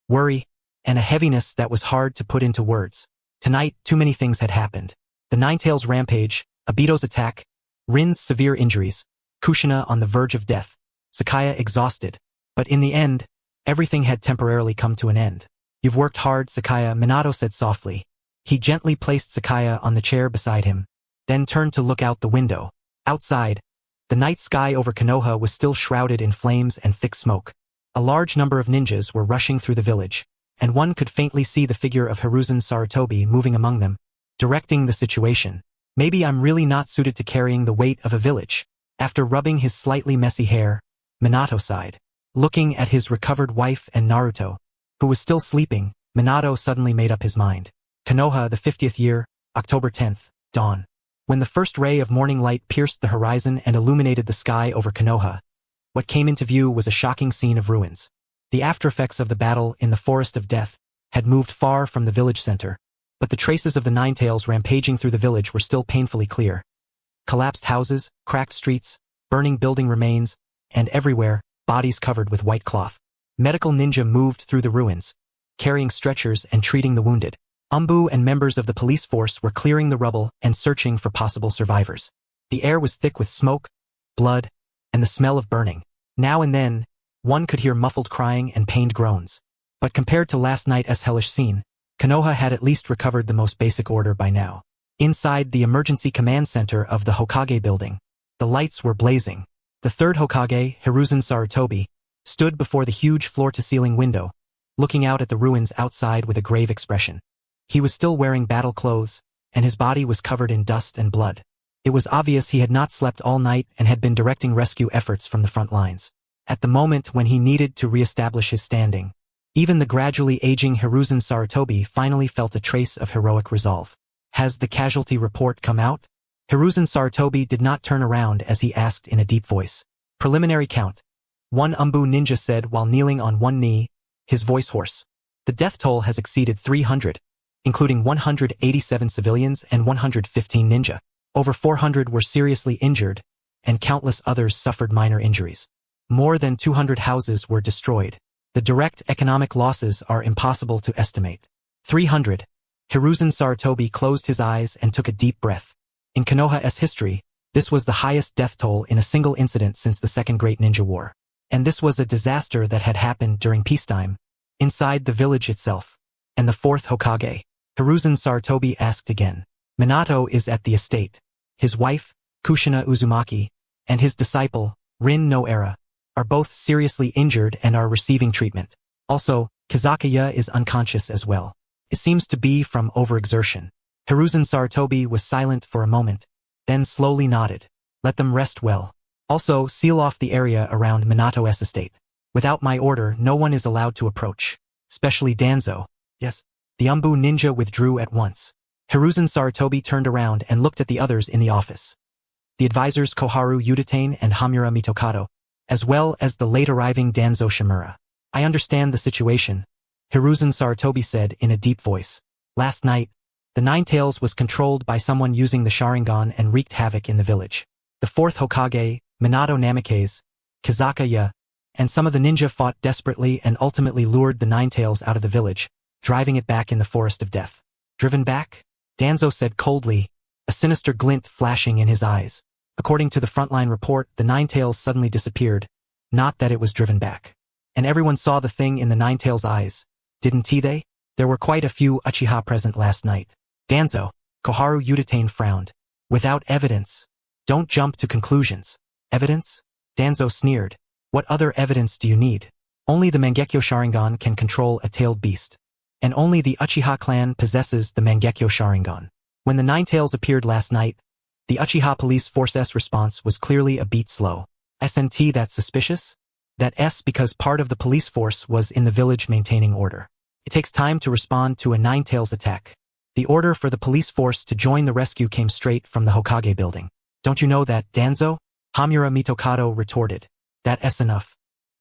worry, and a heaviness that was hard to put into words. Tonight, too many things had happened. The Ninetales rampage, Obito's attack, Rin's severe injuries, Kushina on the verge of death, Sakaya exhausted. But in the end, everything had temporarily come to an end. "You've worked hard, Sakaya," Minato said softly. He gently placed Sakaya on the chair beside him, then turned to look out the window. Outside, the night sky over Konoha was still shrouded in flames and thick smoke. A large number of ninjas were rushing through the village, and one could faintly see the figure of Hiruzen Sarutobi moving among them, directing the situation. "Maybe I'm really not suited to carrying the weight of a village." After rubbing his slightly messy hair, Minato sighed. Looking at his recovered wife and Naruto, who was still sleeping, Minato suddenly made up his mind. Konoha, the 50th year, October 10th, dawn. When the first ray of morning light pierced the horizon and illuminated the sky over Konoha, what came into view was a shocking scene of ruins. The aftereffects of the battle in the Forest of Death had moved far from the village center, but the traces of the Ninetales rampaging through the village were still painfully clear. Collapsed houses, cracked streets, burning building remains, and everywhere, bodies covered with white cloth. Medical ninja moved through the ruins, carrying stretchers and treating the wounded. Umbu and members of the police force were clearing the rubble and searching for possible survivors. The air was thick with smoke, blood, and the smell of burning. Now and then, one could hear muffled crying and pained groans. But compared to last night's hellish scene, Konoha had at least recovered the most basic order by now. Inside the emergency command center of the Hokage building, the lights were blazing. The third Hokage, Hiruzen Sarutobi, stood before the huge floor-to-ceiling window, looking out at the ruins outside with a grave expression. He was still wearing battle clothes, and his body was covered in dust and blood. It was obvious he had not slept all night and had been directing rescue efforts from the front lines. At the moment when he needed to re-establish his standing, even the gradually aging Hiruzen Sarutobi finally felt a trace of heroic resolve. Has the casualty report come out? Hiruzen Sarutobi did not turn around as he asked in a deep voice. Preliminary count. One Umbu ninja said while kneeling on one knee, his voice hoarse. The death toll has exceeded 300, including 187 civilians and 115 ninja. Over 400 were seriously injured, and countless others suffered minor injuries. More than 200 houses were destroyed. The direct economic losses are impossible to estimate. 300. Hiruzen Sarutobi closed his eyes and took a deep breath. In Konoha's history, this was the highest death toll in a single incident since the Second Great Ninja War. And this was a disaster that had happened during peacetime, inside the village itself. And the fourth Hokage, Hiruzen Sarutobi, asked again. Minato is at the estate. His wife, Kushina Uzumaki, and his disciple, Rin no Era, are both seriously injured and are receiving treatment. Also, Kazakaya is unconscious as well. It seems to be from overexertion. Hiruzen Sarutobi was silent for a moment, then slowly nodded. Let them rest well. Also, seal off the area around Minato's estate. Without my order, no one is allowed to approach. Especially Danzo. Yes. The Umbu ninja withdrew at once. Hiruzen Sarutobi turned around and looked at the others in the office. The advisors Koharu Yuditane and Hamura Mitokado, as well as the late-arriving Danzo Shimura. I understand the situation, Hiruzen Sarutobi said in a deep voice. Last night, the Nine Tails was controlled by someone using the Sharingan and wreaked havoc in the village. The fourth Hokage, Minato Namikaze, Kazakaya, and some of the ninja fought desperately and ultimately lured the Nine Tails out of the village, driving it back in the forest of death. Driven back? Danzo said coldly, a sinister glint flashing in his eyes. According to the frontline report, the Nine Tails suddenly disappeared, not that it was driven back. And everyone saw the thing in the Nine Tails' eyes, didn't they? There were quite a few Uchiha present last night. Danzo, Koharu Yuditane frowned. Without evidence. Don't jump to conclusions. Evidence? Danzo sneered. What other evidence do you need? Only the Mangekyo Sharingan can control a tailed beast. And only the Uchiha clan possesses the Mangekyo Sharingan. When the Nine Tails appeared last night, the Uchiha police force's response was clearly a beat slow. SNT that suspicious? That S because part of the police force was in the village maintaining order. It takes time to respond to a Nine Tails attack. The order for the police force to join the rescue came straight from the Hokage building. Don't you know that, Danzo? Hamura Mitokado retorted. That's enough.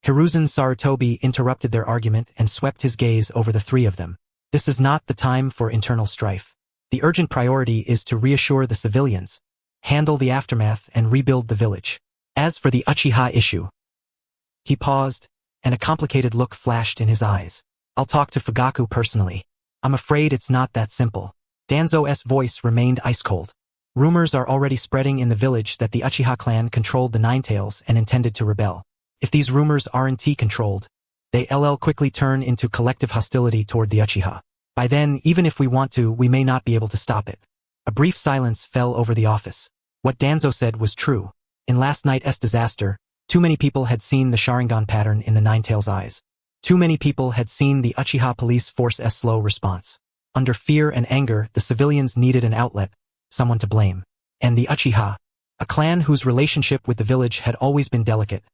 Hiruzen Sarutobi interrupted their argument and swept his gaze over the three of them. This is not the time for internal strife. The urgent priority is to reassure the civilians, handle the aftermath, and rebuild the village. As for the Uchiha issue, he paused, and a complicated look flashed in his eyes. I'll talk to Fugaku personally. I'm afraid it's not that simple. Danzo's voice remained ice cold. Rumors are already spreading in the village that the Uchiha clan controlled the Nine Tails and intended to rebel. If these rumors aren't controlled, they'll quickly turn into collective hostility toward the Uchiha. By then, even if we want to, we may not be able to stop it. A brief silence fell over the office. What Danzo said was true. In last night's disaster, too many people had seen the Sharingan pattern in the Nine Tails' eyes. Too many people had seen the Uchiha police force's slow response. Under fear and anger, the civilians needed an outlet, someone to blame. And the Uchiha, a clan whose relationship with the village had always been delicate,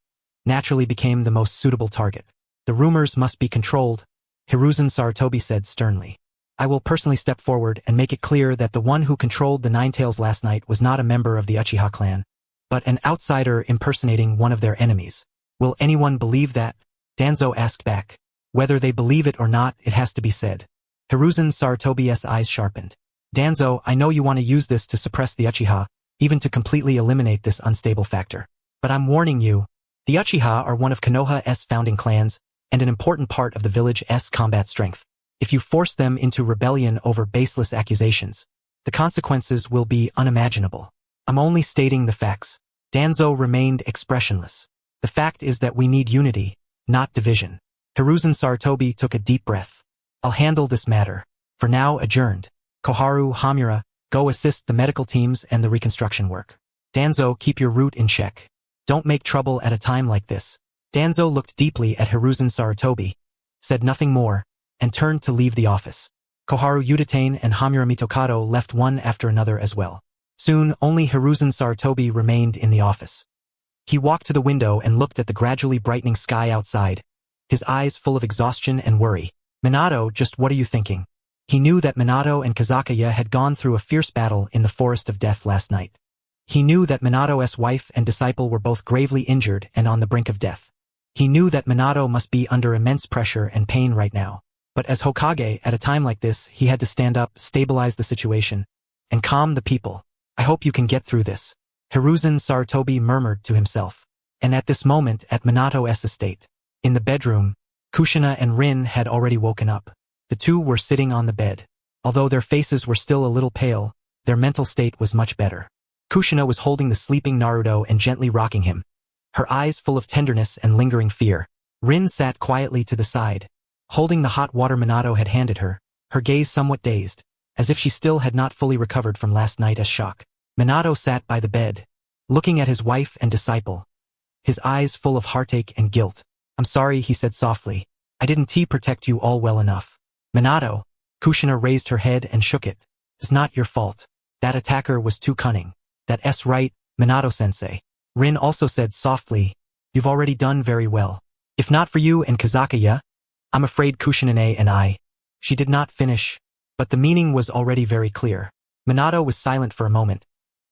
naturally became the most suitable target. The rumors must be controlled, Hiruzen Sarutobi said sternly. I will personally step forward and make it clear that the one who controlled the Nine Tails last night was not a member of the Uchiha clan, but an outsider impersonating one of their enemies. Will anyone believe that? Danzo asked back. Whether they believe it or not, it has to be said. Hiruzen Sarutobi's eyes sharpened. Danzo, I know you want to use this to suppress the Uchiha, even to completely eliminate this unstable factor. But I'm warning you, the Uchiha are one of Konoha's founding clans, and an important part of the village's combat strength. If you force them into rebellion over baseless accusations, the consequences will be unimaginable. I'm only stating the facts. Danzo remained expressionless. The fact is that we need unity, not division. Hiruzen Sarutobi took a deep breath. I'll handle this matter. For now, adjourned. Koharu, Hamura, go assist the medical teams and the reconstruction work. Danzo, keep your route in check. Don't make trouble at a time like this. Danzo looked deeply at Hiruzen Sarutobi, said nothing more, and turned to leave the office. Koharu Udatane and Hamura Mitokado left one after another as well. Soon, only Hiruzen Sarutobi remained in the office. He walked to the window and looked at the gradually brightening sky outside, his eyes full of exhaustion and worry. Minato, just what are you thinking? He knew that Minato and Kazakaya had gone through a fierce battle in the Forest of Death last night. He knew that Minato's wife and disciple were both gravely injured and on the brink of death. He knew that Minato must be under immense pressure and pain right now. But as Hokage, at a time like this, he had to stand up, stabilize the situation, and calm the people. I hope you can get through this. Hiruzen Sarutobi murmured to himself. And at this moment, at Minato's estate, in the bedroom, Kushina and Rin had already woken up. The two were sitting on the bed. Although their faces were still a little pale, their mental state was much better. Kushina was holding the sleeping Naruto and gently rocking him, her eyes full of tenderness and lingering fear. Rin sat quietly to the side, holding the hot water Minato had handed her, her gaze somewhat dazed, as if she still had not fully recovered from last night's shock. Minato sat by the bed, looking at his wife and disciple, his eyes full of heartache and guilt. I'm sorry, he said softly. I didn't protect you all well enough. Minato, Kushina raised her head and shook it. It's not your fault. That attacker was too cunning. That's right, Minato-sensei. Rin also said softly, you've already done very well. If not for you and Kazakaya, I'm afraid Kushina and I. She did not finish, but the meaning was already very clear. Minato was silent for a moment,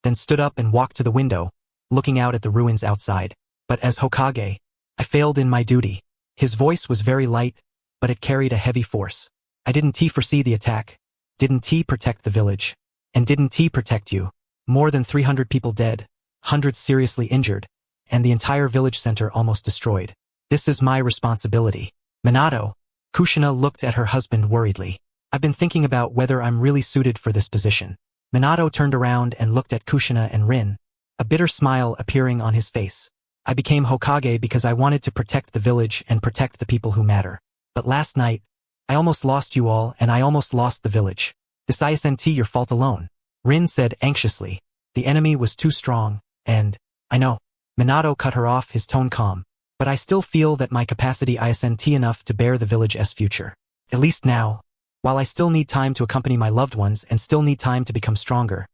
then stood up and walked to the window, looking out at the ruins outside. But as Hokage, I failed in my duty. His voice was very light, but it carried a heavy force. I didn't foresee the attack, didn't protect the village, and didn't protect you. More than 300 people dead, hundreds seriously injured, and the entire village center almost destroyed. This is my responsibility. Minato, Kushina looked at her husband worriedly. I've been thinking about whether I'm really suited for this position. Minato turned around and looked at Kushina and Rin, a bitter smile appearing on his face. I became Hokage because I wanted to protect the village and protect the people who matter. But last night, I almost lost you all and I almost lost the village. This isn't your fault alone. Rin said anxiously. The enemy was too strong, and, I know. Minato cut her off, his tone calm. But I still feel that my capacity isn't enough to bear the village's future. At least now, while I still need time to accompany my loved ones and still need time to become stronger,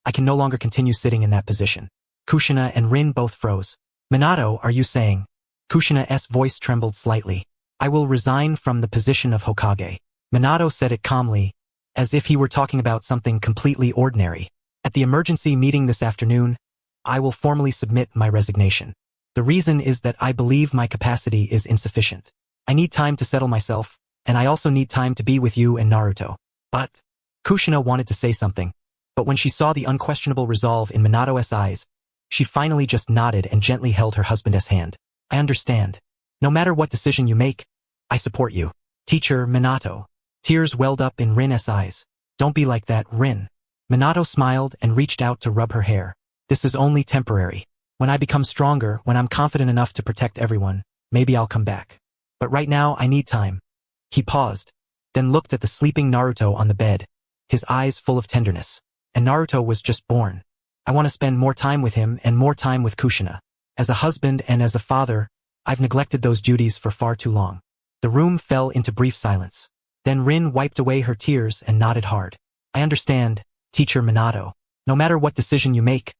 I can no longer continue sitting in that position. Kushina and Rin both froze. Minato, are you saying? Kushina's voice trembled slightly. I will resign from the position of Hokage. Minato said it calmly, as if he were talking about something completely ordinary. At the emergency meeting this afternoon, I will formally submit my resignation. The reason is that I believe my capacity is insufficient. I need time to settle myself, and I also need time to be with you and Naruto. But, Kushina wanted to say something, but when she saw the unquestionable resolve in Minato's eyes, she finally just nodded and gently held her husband's hand. I understand. No matter what decision you make, I support you. Teacher Minato. Tears welled up in Rin's eyes. Don't be like that, Rin. Minato smiled and reached out to rub her hair. This is only temporary. When I become stronger, when I'm confident enough to protect everyone, maybe I'll come back. But right now, I need time. He paused, then looked at the sleeping Naruto on the bed, his eyes full of tenderness. And Naruto was just born. I want to spend more time with him and more time with Kushina. As a husband and as a father, I've neglected those duties for far too long. The room fell into brief silence. Then Rin wiped away her tears and nodded hard. I understand, Teacher Minato. No matter what decision you make,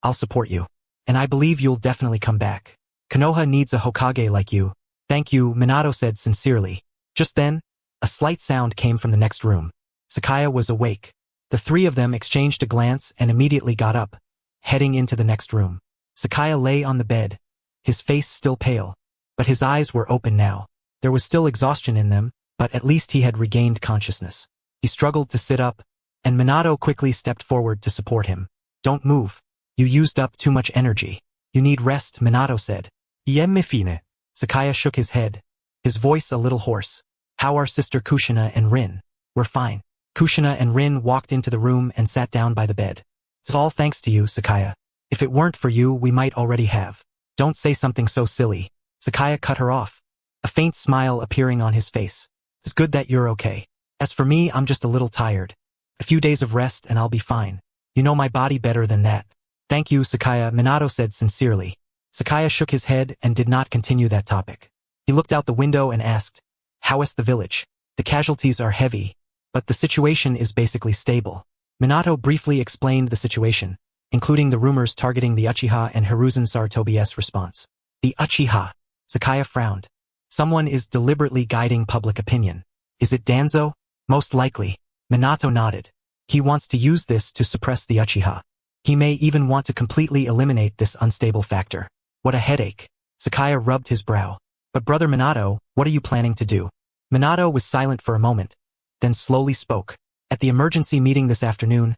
I'll support you. And I believe you'll definitely come back. Konoha needs a Hokage like you. Thank you, Minato said sincerely. Just then, a slight sound came from the next room. Sakaya was awake. The three of them exchanged a glance and immediately got up, heading into the next room. Sakaya lay on the bed, his face still pale, but his eyes were open now. There was still exhaustion in them, but at least he had regained consciousness. He struggled to sit up, and Minato quickly stepped forward to support him. Don't move. You used up too much energy. You need rest, Minato said. Iemme fine. Sakaya shook his head, his voice a little hoarse. How are Sister Kushina and Rin? We're fine. Kushina and Rin walked into the room and sat down by the bed. It's all thanks to you, Sakaya. If it weren't for you, we might already have. Don't say something so silly. Sakaya cut her off, a faint smile appearing on his face. It's good that you're okay. As for me, I'm just a little tired. A few days of rest and I'll be fine. You know my body better than that. Thank you, Sakaya, Minato said sincerely. Sakaya shook his head and did not continue that topic. He looked out the window and asked, how is the village? The casualties are heavy, but the situation is basically stable. Minato briefly explained the situation, including the rumors targeting the Uchiha and Hiruzen Sarutobi's response. The Uchiha. Sakaya frowned. Someone is deliberately guiding public opinion. Is it Danzo? Most likely. Minato nodded. He wants to use this to suppress the Uchiha. He may even want to completely eliminate this unstable factor. What a headache. Sakaya rubbed his brow. But brother Minato, what are you planning to do? Minato was silent for a moment, then slowly spoke. At the emergency meeting this afternoon,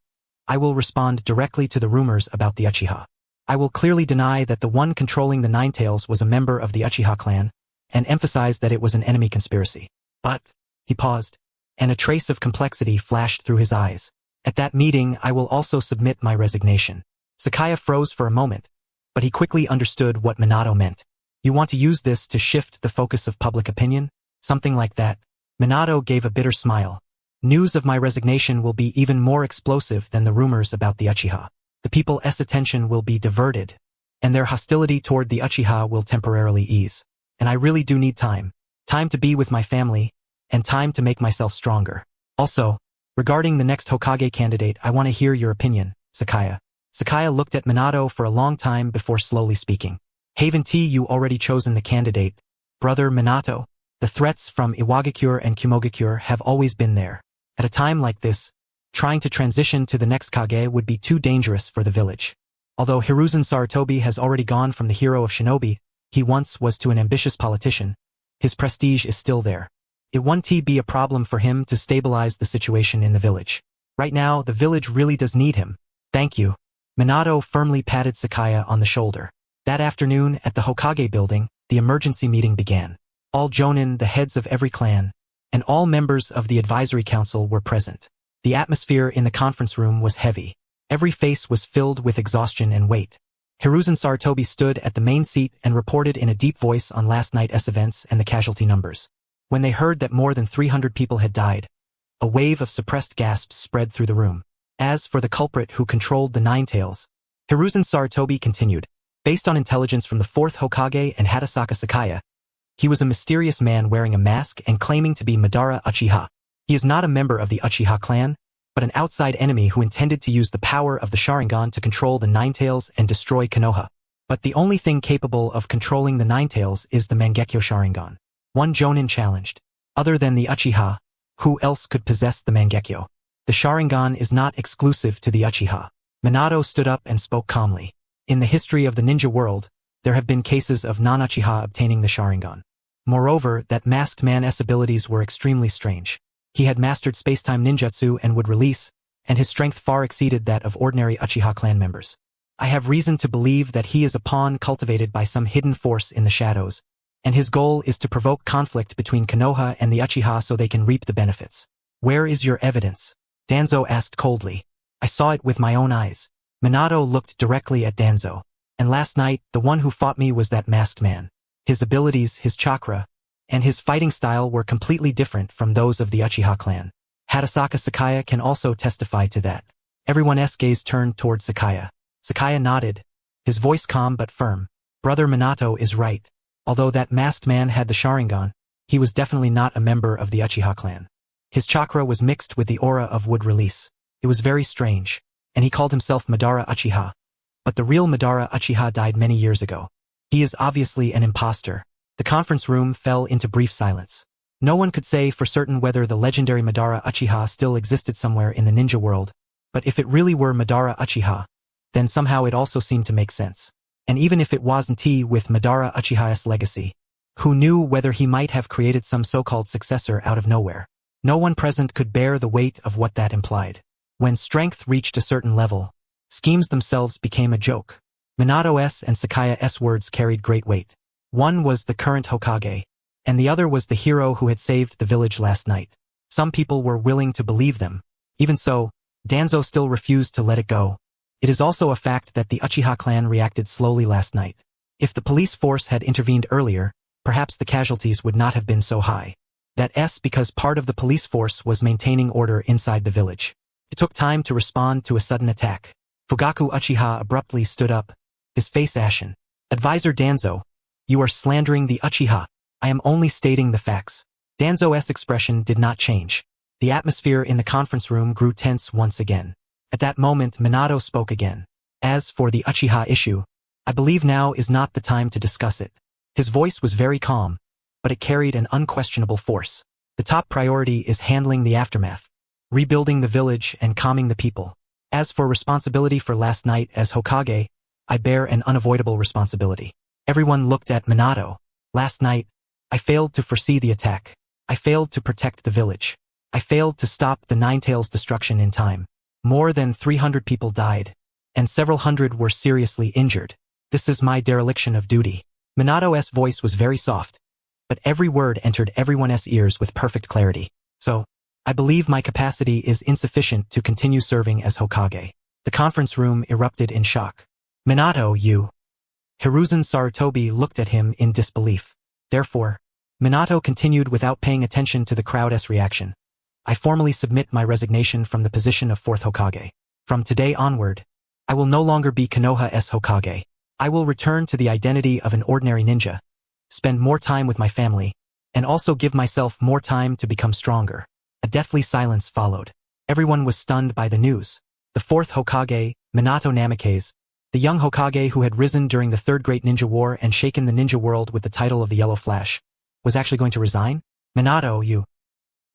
I will respond directly to the rumors about the Uchiha. I will clearly deny that the one controlling the Nine Tails was a member of the Uchiha clan, and emphasize that it was an enemy conspiracy. But, he paused, and a trace of complexity flashed through his eyes. At that meeting, I will also submit my resignation. Sakaya froze for a moment, but he quickly understood what Minato meant. You want to use this to shift the focus of public opinion? Something like that. Minato gave a bitter smile. News of my resignation will be even more explosive than the rumors about the Uchiha. The people's attention will be diverted, and their hostility toward the Uchiha will temporarily ease. And I really do need time. Time to be with my family, and time to make myself stronger. Also, regarding the next Hokage candidate, I want to hear your opinion, Sakaya. Sakaya looked at Minato for a long time before slowly speaking. Haven't you already chosen the candidate? Brother Minato, the threats from Iwagakure and Kumogakure have always been there. At a time like this, trying to transition to the next Kage would be too dangerous for the village. Although Hiruzen Sarutobi has already gone from the hero of shinobi he once was to an ambitious politician, his prestige is still there. It won't be a problem for him to stabilize the situation in the village. Right now, the village really does need him. Thank you. Minato firmly patted Sakaya on the shoulder. That afternoon, at the Hokage building, the emergency meeting began. All jonin, the heads of every clan, and all members of the advisory council were present. The atmosphere in the conference room was heavy. Every face was filled with exhaustion and weight. Hiruzen Sarutobi stood at the main seat and reported in a deep voice on last night's events and the casualty numbers. When they heard that more than 300 people had died, a wave of suppressed gasps spread through the room. As for the culprit who controlled the Nine Tails, Hiruzen Sarutobi continued. Based on intelligence from the 4th Hokage and Hatake Sakaya, he was a mysterious man wearing a mask and claiming to be Madara Uchiha. He is not a member of the Uchiha clan, but an outside enemy who intended to use the power of the Sharingan to control the Nine Tails and destroy Konoha. But the only thing capable of controlling the Nine Tails is the Mangekyo Sharingan. One Jonin challenged. Other than the Uchiha, who else could possess the Mangekyo? The Sharingan is not exclusive to the Uchiha. Minato stood up and spoke calmly. In the history of the ninja world, there have been cases of non-Uchiha obtaining the Sharingan. Moreover, that masked man's abilities were extremely strange. He had mastered spacetime ninjutsu and would release, and his strength far exceeded that of ordinary Uchiha clan members. I have reason to believe that he is a pawn cultivated by some hidden force in the shadows, and his goal is to provoke conflict between Konoha and the Uchiha so they can reap the benefits. Where is your evidence? Danzo asked coldly. I saw it with my own eyes. Minato looked directly at Danzo. And last night, the one who fought me was that masked man. His abilities, his chakra, and his fighting style were completely different from those of the Uchiha clan. Hatake Sakaya can also testify to that. Everyone's gaze turned toward Sakaya. Sakaya nodded, his voice calm but firm. Brother Minato is right. Although that masked man had the Sharingan, he was definitely not a member of the Uchiha clan. His chakra was mixed with the aura of wood release. It was very strange, and he called himself Madara Uchiha. But the real Madara Uchiha died many years ago. He is obviously an imposter. The conference room fell into brief silence. No one could say for certain whether the legendary Madara Uchiha still existed somewhere in the ninja world, but if it really were Madara Uchiha, then somehow it also seemed to make sense. And even if it wasn't with Madara Uchiha's legacy, who knew whether he might have created some so-called successor out of nowhere? No one present could bear the weight of what that implied. When strength reached a certain level, schemes themselves became a joke. Minato's and Sakaya's words carried great weight. One was the current Hokage, and the other was the hero who had saved the village last night. Some people were willing to believe them. Even so, Danzo still refused to let it go. It is also a fact that the Uchiha clan reacted slowly last night. If the police force had intervened earlier, perhaps the casualties would not have been so high. That's because part of the police force was maintaining order inside the village. It took time to respond to a sudden attack. Fugaku Uchiha abruptly stood up, his face ashen. Advisor Danzo, you are slandering the Uchiha. I am only stating the facts. Danzo's expression did not change. The atmosphere in the conference room grew tense once again. At that moment, Minato spoke again. As for the Uchiha issue, I believe now is not the time to discuss it. His voice was very calm, but it carried an unquestionable force. The top priority is handling the aftermath, rebuilding the village and calming the people. As for responsibility for last night as Hokage, I bear an unavoidable responsibility. Everyone looked at Minato. Last night, I failed to foresee the attack. I failed to protect the village. I failed to stop the Ninetales' destruction in time. More than 300 people died, and several hundred were seriously injured. This is my dereliction of duty. Minato's voice was very soft, but every word entered everyone's ears with perfect clarity. So, I believe my capacity is insufficient to continue serving as Hokage. The conference room erupted in shock. Minato, you. Hiruzen Sarutobi looked at him in disbelief. Therefore, Minato continued without paying attention to the crowd's reaction. I formally submit my resignation from the position of 4th Hokage. From today onward, I will no longer be Konoha's Hokage. I will return to the identity of an ordinary ninja, spend more time with my family, and also give myself more time to become stronger. A deathly silence followed. Everyone was stunned by the news. The 4th Hokage, Minato Namikaze, the young Hokage who had risen during the Third Great Ninja War and shaken the ninja world with the title of the Yellow Flash, was actually going to resign? Minato, you.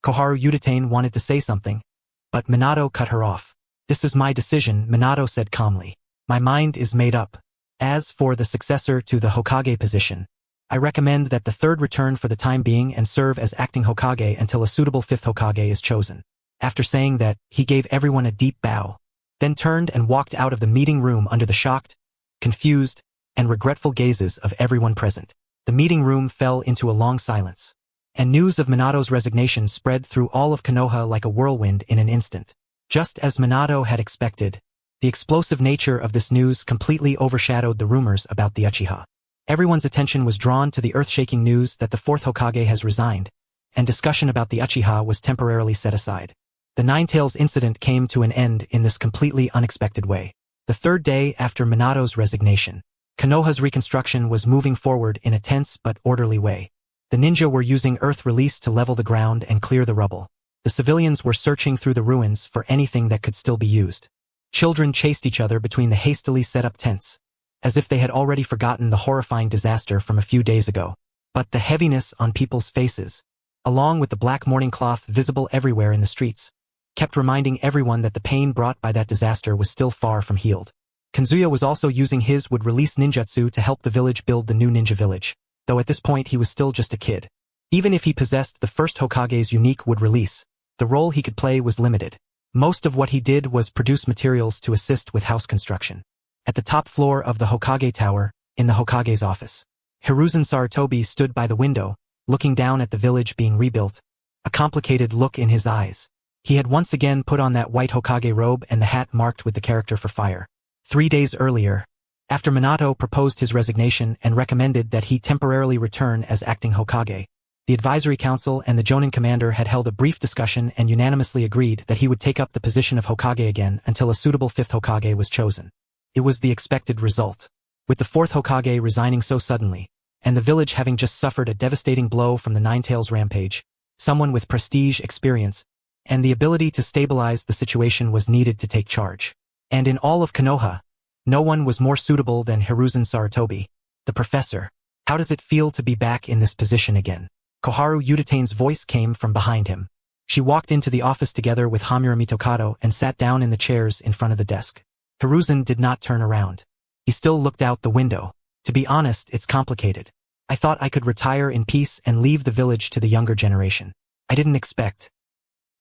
Koharu Udatane wanted to say something, but Minato cut her off. This is my decision, Minato said calmly. My mind is made up. As for the successor to the Hokage position, I recommend that the third return for the time being and serve as acting Hokage until a suitable 5th Hokage is chosen. After saying that, he gave everyone a deep bow, then turned and walked out of the meeting room under the shocked, confused, and regretful gazes of everyone present. The meeting room fell into a long silence, and news of Minato's resignation spread through all of Konoha like a whirlwind in an instant. Just as Minato had expected, the explosive nature of this news completely overshadowed the rumors about the Uchiha. Everyone's attention was drawn to the earth-shaking news that the 4th Hokage has resigned, and discussion about the Uchiha was temporarily set aside. The Ninetales incident came to an end in this completely unexpected way. The third day after Minato's resignation, Konoha's reconstruction was moving forward in a tense but orderly way. The ninja were using earth release to level the ground and clear the rubble. The civilians were searching through the ruins for anything that could still be used. Children chased each other between the hastily set up tents, as if they had already forgotten the horrifying disaster from a few days ago. But the heaviness on people's faces, along with the black mourning cloth visible everywhere in the streets, kept reminding everyone that the pain brought by that disaster was still far from healed. Kanzuya was also using his would-release ninjutsu to help the village build the new ninja village, though at this point he was still just a kid. Even if he possessed the first Hokage's unique would-release, the role he could play was limited. Most of what he did was produce materials to assist with house construction. At the top floor of the Hokage Tower, in the Hokage's office, Hiruzen Sarutobi stood by the window, looking down at the village being rebuilt, a complicated look in his eyes. He had once again put on that white Hokage robe and the hat marked with the character for fire. 3 days earlier, after Minato proposed his resignation and recommended that he temporarily return as acting Hokage, the advisory council and the Jonin commander had held a brief discussion and unanimously agreed that he would take up the position of Hokage again until a suitable 5th Hokage was chosen. It was the expected result. With the 4th Hokage resigning so suddenly, and the village having just suffered a devastating blow from the Ninetales rampage, someone with prestige, experience, and the ability to stabilize the situation was needed to take charge. And in all of Konoha, no one was more suitable than Hiruzen Sarutobi, the professor. How does it feel to be back in this position again? Koharu Udatane's voice came from behind him. She walked into the office together with Hamura Mitokado and sat down in the chairs in front of the desk. Hiruzen did not turn around. He still looked out the window. To be honest, it's complicated. I thought I could retire in peace and leave the village to the younger generation. I didn't expect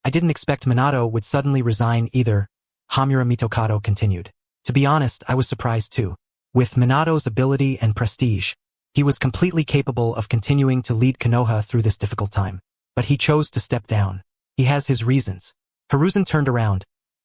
Minato would suddenly resign either, Hamura Mitokado continued. To be honest, I was surprised too. With Minato's ability and prestige, He was completely capable of continuing to lead Konoha through this difficult time. But he chose to step down. He has his reasons. Hiruzen turned around,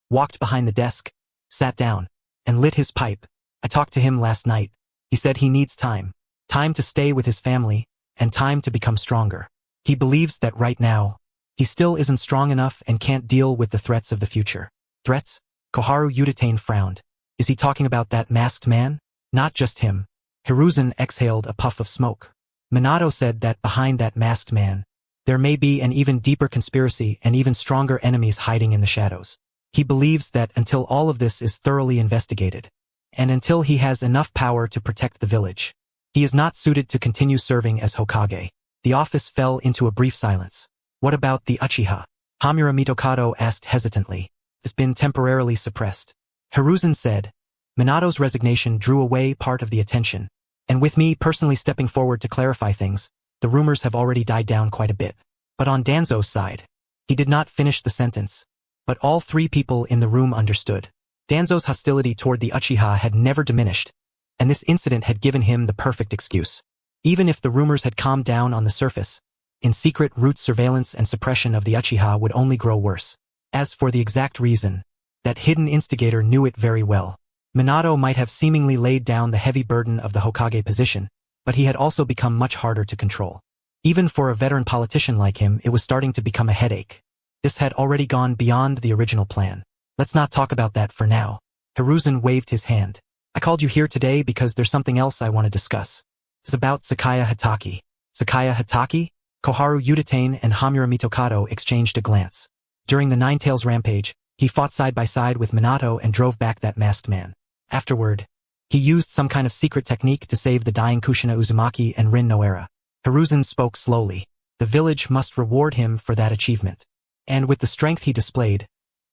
walked behind the desk, sat down, and lit his pipe. I talked to him last night. He said he needs time. Time to stay with his family, and time to become stronger. He believes that right now, he still isn't strong enough and can't deal with the threats of the future. Threats? Koharu Utatane frowned. Is he talking about that masked man? Not just him. Hiruzen exhaled a puff of smoke. Minato said that behind that masked man, there may be an even deeper conspiracy and even stronger enemies hiding in the shadows. He believes that until all of this is thoroughly investigated, and until he has enough power to protect the village, he is not suited to continue serving as Hokage. The office fell into a brief silence. What about the Uchiha? Hamura Mitokado asked hesitantly. It's been temporarily suppressed. Hiruzen said. Minato's resignation drew away part of the attention, and with me personally stepping forward to clarify things, the rumors have already died down quite a bit. But on Danzo's side, he did not finish the sentence, but all three people in the room understood. Danzo's hostility toward the Uchiha had never diminished, and this incident had given him the perfect excuse. Even if the rumors had calmed down on the surface, in secret root surveillance and suppression of the Uchiha would only grow worse. As for the exact reason, that hidden instigator knew it very well. Minato might have seemingly laid down the heavy burden of the Hokage position, but he had also become much harder to control. Even for a veteran politician like him, it was starting to become a headache. This had already gone beyond the original plan. Let's not talk about that for now. Hiruzen waved his hand. I called you here today because there's something else I want to discuss. It's about Sakaya Hatake. Sakaya Hatake? Koharu Utatane and Hamura Mitokado exchanged a glance. During the Ninetales rampage, he fought side by side with Minato and drove back that masked man. Afterward, he used some kind of secret technique to save the dying Kushina Uzumaki and Rin Noera. Hiruzen spoke slowly. The village must reward him for that achievement. And with the strength he displayed,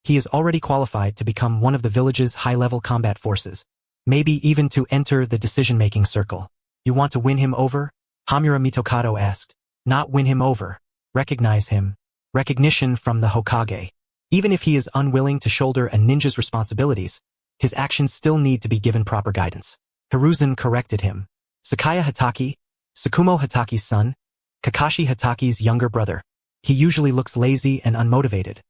he is already qualified to become one of the village's high-level combat forces, maybe even to enter the decision-making circle. You want to win him over? Hamura Mitokado asked. Not win him over. Recognize him. Recognition from the Hokage. Even if he is unwilling to shoulder a ninja's responsibilities, his actions still need to be given proper guidance. Hiruzen corrected him. Sakaya Hatake, Sakumo Hatake's son, Kakashi Hatake's younger brother. He usually looks lazy and unmotivated,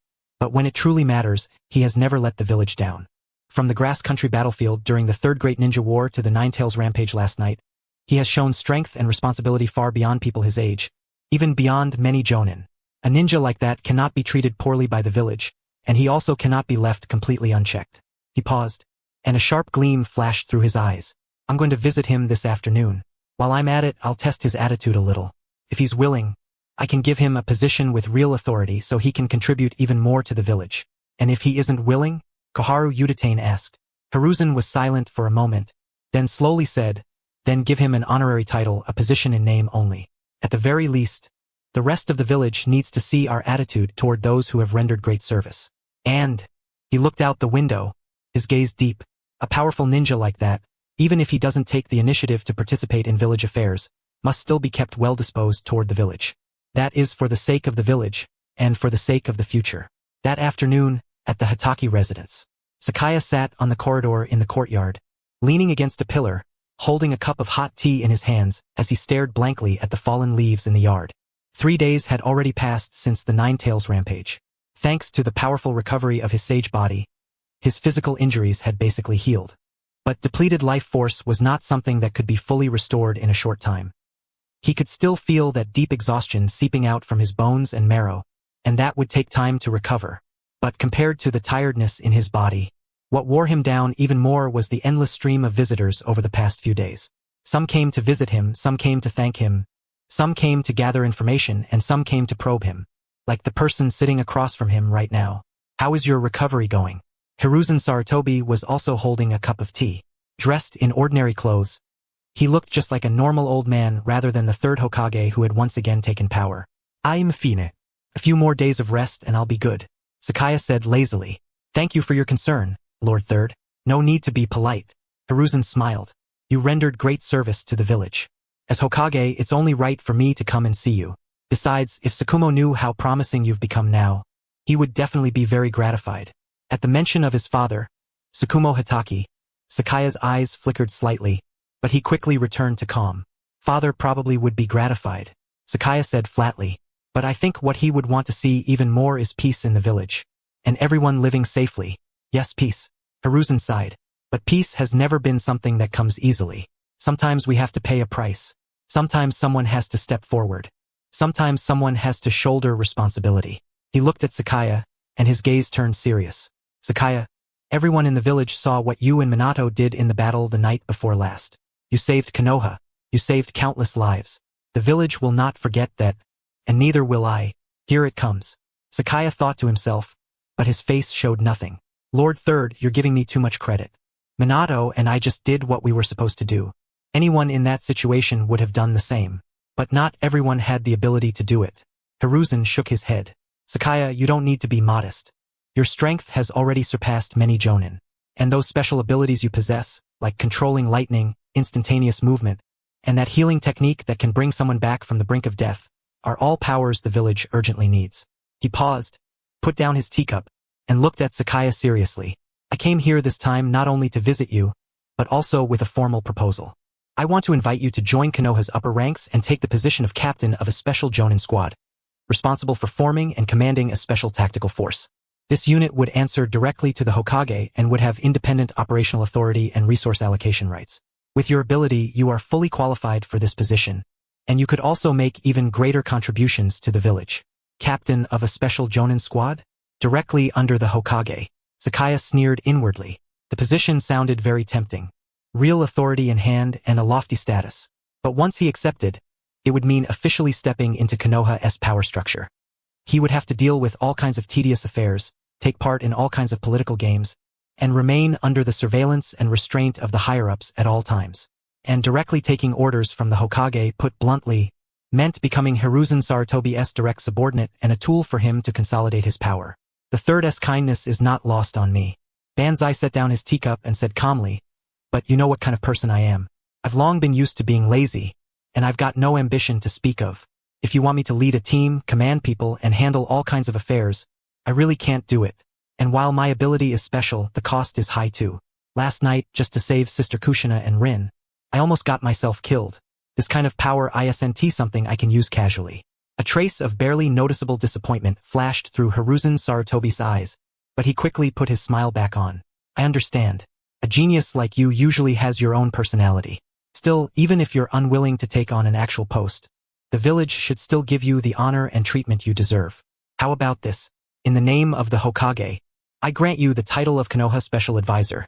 but when it truly matters, he has never let the village down. From the grass country battlefield during the Third Great Ninja War to the Ninetales rampage last night, he has shown strength and responsibility far beyond people his age, even beyond many jonin. A ninja like that cannot be treated poorly by the village, and he also cannot be left completely unchecked. He paused, and a sharp gleam flashed through his eyes. I'm going to visit him this afternoon. While I'm at it, I'll test his attitude a little. If he's willing, I can give him a position with real authority so he can contribute even more to the village. And if he isn't willing? Koharu Utatane asked. Hiruzen was silent for a moment, then slowly said, then give him an honorary title, a position in name only. At the very least, the rest of the village needs to see our attitude toward those who have rendered great service. And he looked out the window, his gaze deep. A powerful ninja like that, even if he doesn't take the initiative to participate in village affairs, must still be kept well-disposed toward the village. That is for the sake of the village, and for the sake of the future. That afternoon, at the Hatake residence, Sakaya sat on the corridor in the courtyard, leaning against a pillar, holding a cup of hot tea in his hands as he stared blankly at the fallen leaves in the yard. 3 days had already passed since the Ninetales rampage. Thanks to the powerful recovery of his sage body, his physical injuries had basically healed. But depleted life force was not something that could be fully restored in a short time. He could still feel that deep exhaustion seeping out from his bones and marrow, and that would take time to recover. But compared to the tiredness in his body, what wore him down even more was the endless stream of visitors over the past few days. Some came to visit him, some came to thank him, some came to gather information, and some came to probe him. Like the person sitting across from him right now. How is your recovery going? Hiruzen Sarutobi was also holding a cup of tea. Dressed in ordinary clothes, he looked just like a normal old man rather than the third Hokage who had once again taken power. I'm fine. A few more days of rest and I'll be good, Sakaya said lazily. Thank you for your concern, Lord Third. No need to be polite. Hiruzen smiled. You rendered great service to the village. As Hokage, it's only right for me to come and see you. Besides, if Sakumo knew how promising you've become now, he would definitely be very gratified. At the mention of his father, Sakumo Hatake, Sakaya's eyes flickered slightly, but he quickly returned to calm. Father probably would be gratified, Sakaya said flatly. But I think what he would want to see even more is peace in the village. And everyone living safely. Yes, peace. Hiruzen sighed. But peace has never been something that comes easily. Sometimes we have to pay a price. Sometimes someone has to step forward. Sometimes someone has to shoulder responsibility. He looked at Sakaya, and his gaze turned serious. Sakaya, everyone in the village saw what you and Minato did in the battle the night before last. You saved Konoha. You saved countless lives. The village will not forget that, and neither will I. Here it comes. Sakaya thought to himself, but his face showed nothing. Lord Third, you're giving me too much credit. Minato and I just did what we were supposed to do. Anyone in that situation would have done the same. But not everyone had the ability to do it. Hiruzen shook his head. Sakaya, you don't need to be modest. Your strength has already surpassed many jonin. And those special abilities you possess, like controlling lightning, instantaneous movement, and that healing technique that can bring someone back from the brink of death, are all powers the village urgently needs. He paused, put down his teacup, and looked at Sakaya seriously. I came here this time not only to visit you, but also with a formal proposal. I want to invite you to join Konoha's upper ranks and take the position of captain of a special jonin squad, responsible for forming and commanding a special tactical force. This unit would answer directly to the Hokage and would have independent operational authority and resource allocation rights. With your ability, you are fully qualified for this position, and you could also make even greater contributions to the village. Captain of a special jonin squad? Directly under the Hokage. Sakaya sneered inwardly. The position sounded very tempting. Real authority in hand and a lofty status. But once he accepted, it would mean officially stepping into Konoha's power structure. He would have to deal with all kinds of tedious affairs, take part in all kinds of political games, and remain under the surveillance and restraint of the higher-ups at all times. And directly taking orders from the Hokage, put bluntly, meant becoming Hiruzen Sarutobi's direct subordinate and a tool for him to consolidate his power. The Third's kindness is not lost on me. Banzai set down his teacup and said calmly, but you know what kind of person I am. I've long been used to being lazy, and I've got no ambition to speak of. If you want me to lead a team, command people, and handle all kinds of affairs, I really can't do it. And while my ability is special, the cost is high too. Last night, just to save Sister Kushina and Rin, I almost got myself killed. This kind of power isn't something I can use casually. A trace of barely noticeable disappointment flashed through Hiruzen Sarutobi's eyes, but he quickly put his smile back on. I understand. A genius like you usually has your own personality. Still, even if you're unwilling to take on an actual post, the village should still give you the honor and treatment you deserve. How about this? In the name of the Hokage, I grant you the title of Konoha Special Advisor.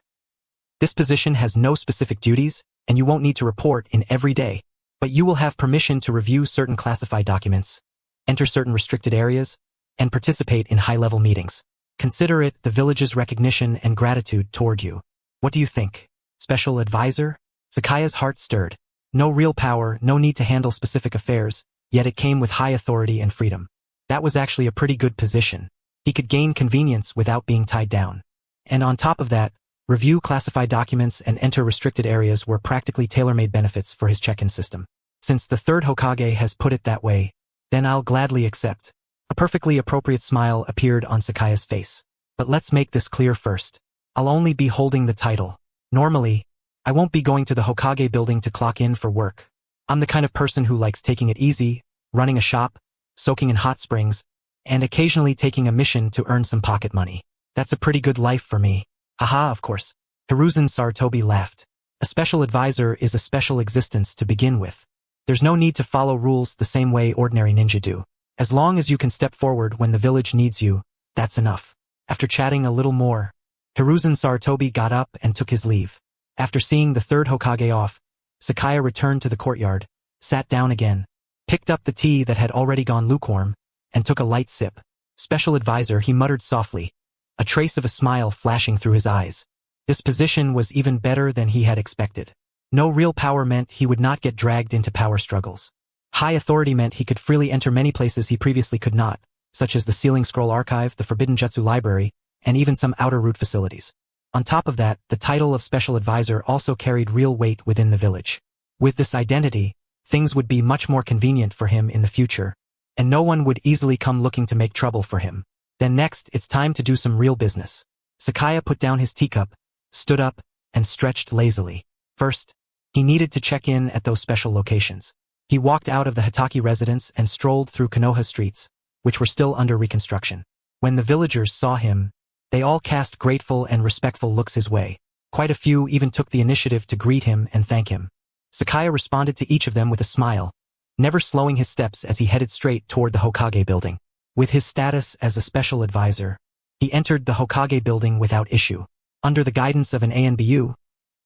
This position has no specific duties, and you won't need to report in every day, but you will have permission to review certain classified documents, enter certain restricted areas, and participate in high-level meetings. Consider it the village's recognition and gratitude toward you. What do you think? Special Advisor? Sakaya's heart stirred. No real power, no need to handle specific affairs, yet it came with high authority and freedom. That was actually a pretty good position. He could gain convenience without being tied down. And on top of that, review classified documents and enter restricted areas were practically tailor-made benefits for his check-in system. Since the third Hokage has put it that way, then I'll gladly accept. A perfectly appropriate smile appeared on Sakaya's face. But let's make this clear first. I'll only be holding the title. Normally, I won't be going to the Hokage building to clock in for work. I'm the kind of person who likes taking it easy, running a shop, soaking in hot springs, and occasionally taking a mission to earn some pocket money. That's a pretty good life for me. Haha, of course. Hiruzen Sarutobi laughed. A special advisor is a special existence to begin with. There's no need to follow rules the same way ordinary ninja do. As long as you can step forward when the village needs you, that's enough. After chatting a little more, Hiruzen Sarutobi got up and took his leave. After seeing the third Hokage off, Sakaya returned to the courtyard, sat down again, picked up the tea that had already gone lukewarm, and took a light sip. Special advisor, he muttered softly, a trace of a smile flashing through his eyes. This position was even better than he had expected. No real power meant he would not get dragged into power struggles. High authority meant he could freely enter many places he previously could not, such as the Sealing Scroll Archive, the Forbidden Jutsu Library, and even some outer route facilities. On top of that, the title of Special Advisor also carried real weight within the village. With this identity, things would be much more convenient for him in the future, and no one would easily come looking to make trouble for him. Then next, it's time to do some real business. Sakaya put down his teacup, stood up, and stretched lazily. First, He needed to check in at those special locations. He walked out of the Hatake residence and strolled through Konoha streets, which were still under reconstruction. When the villagers saw him, they all cast grateful and respectful looks his way. Quite a few even took the initiative to greet him and thank him. Sakaya responded to each of them with a smile, never slowing his steps as he headed straight toward the Hokage building. With his status as a special advisor, he entered the Hokage building without issue. Under the guidance of an ANBU,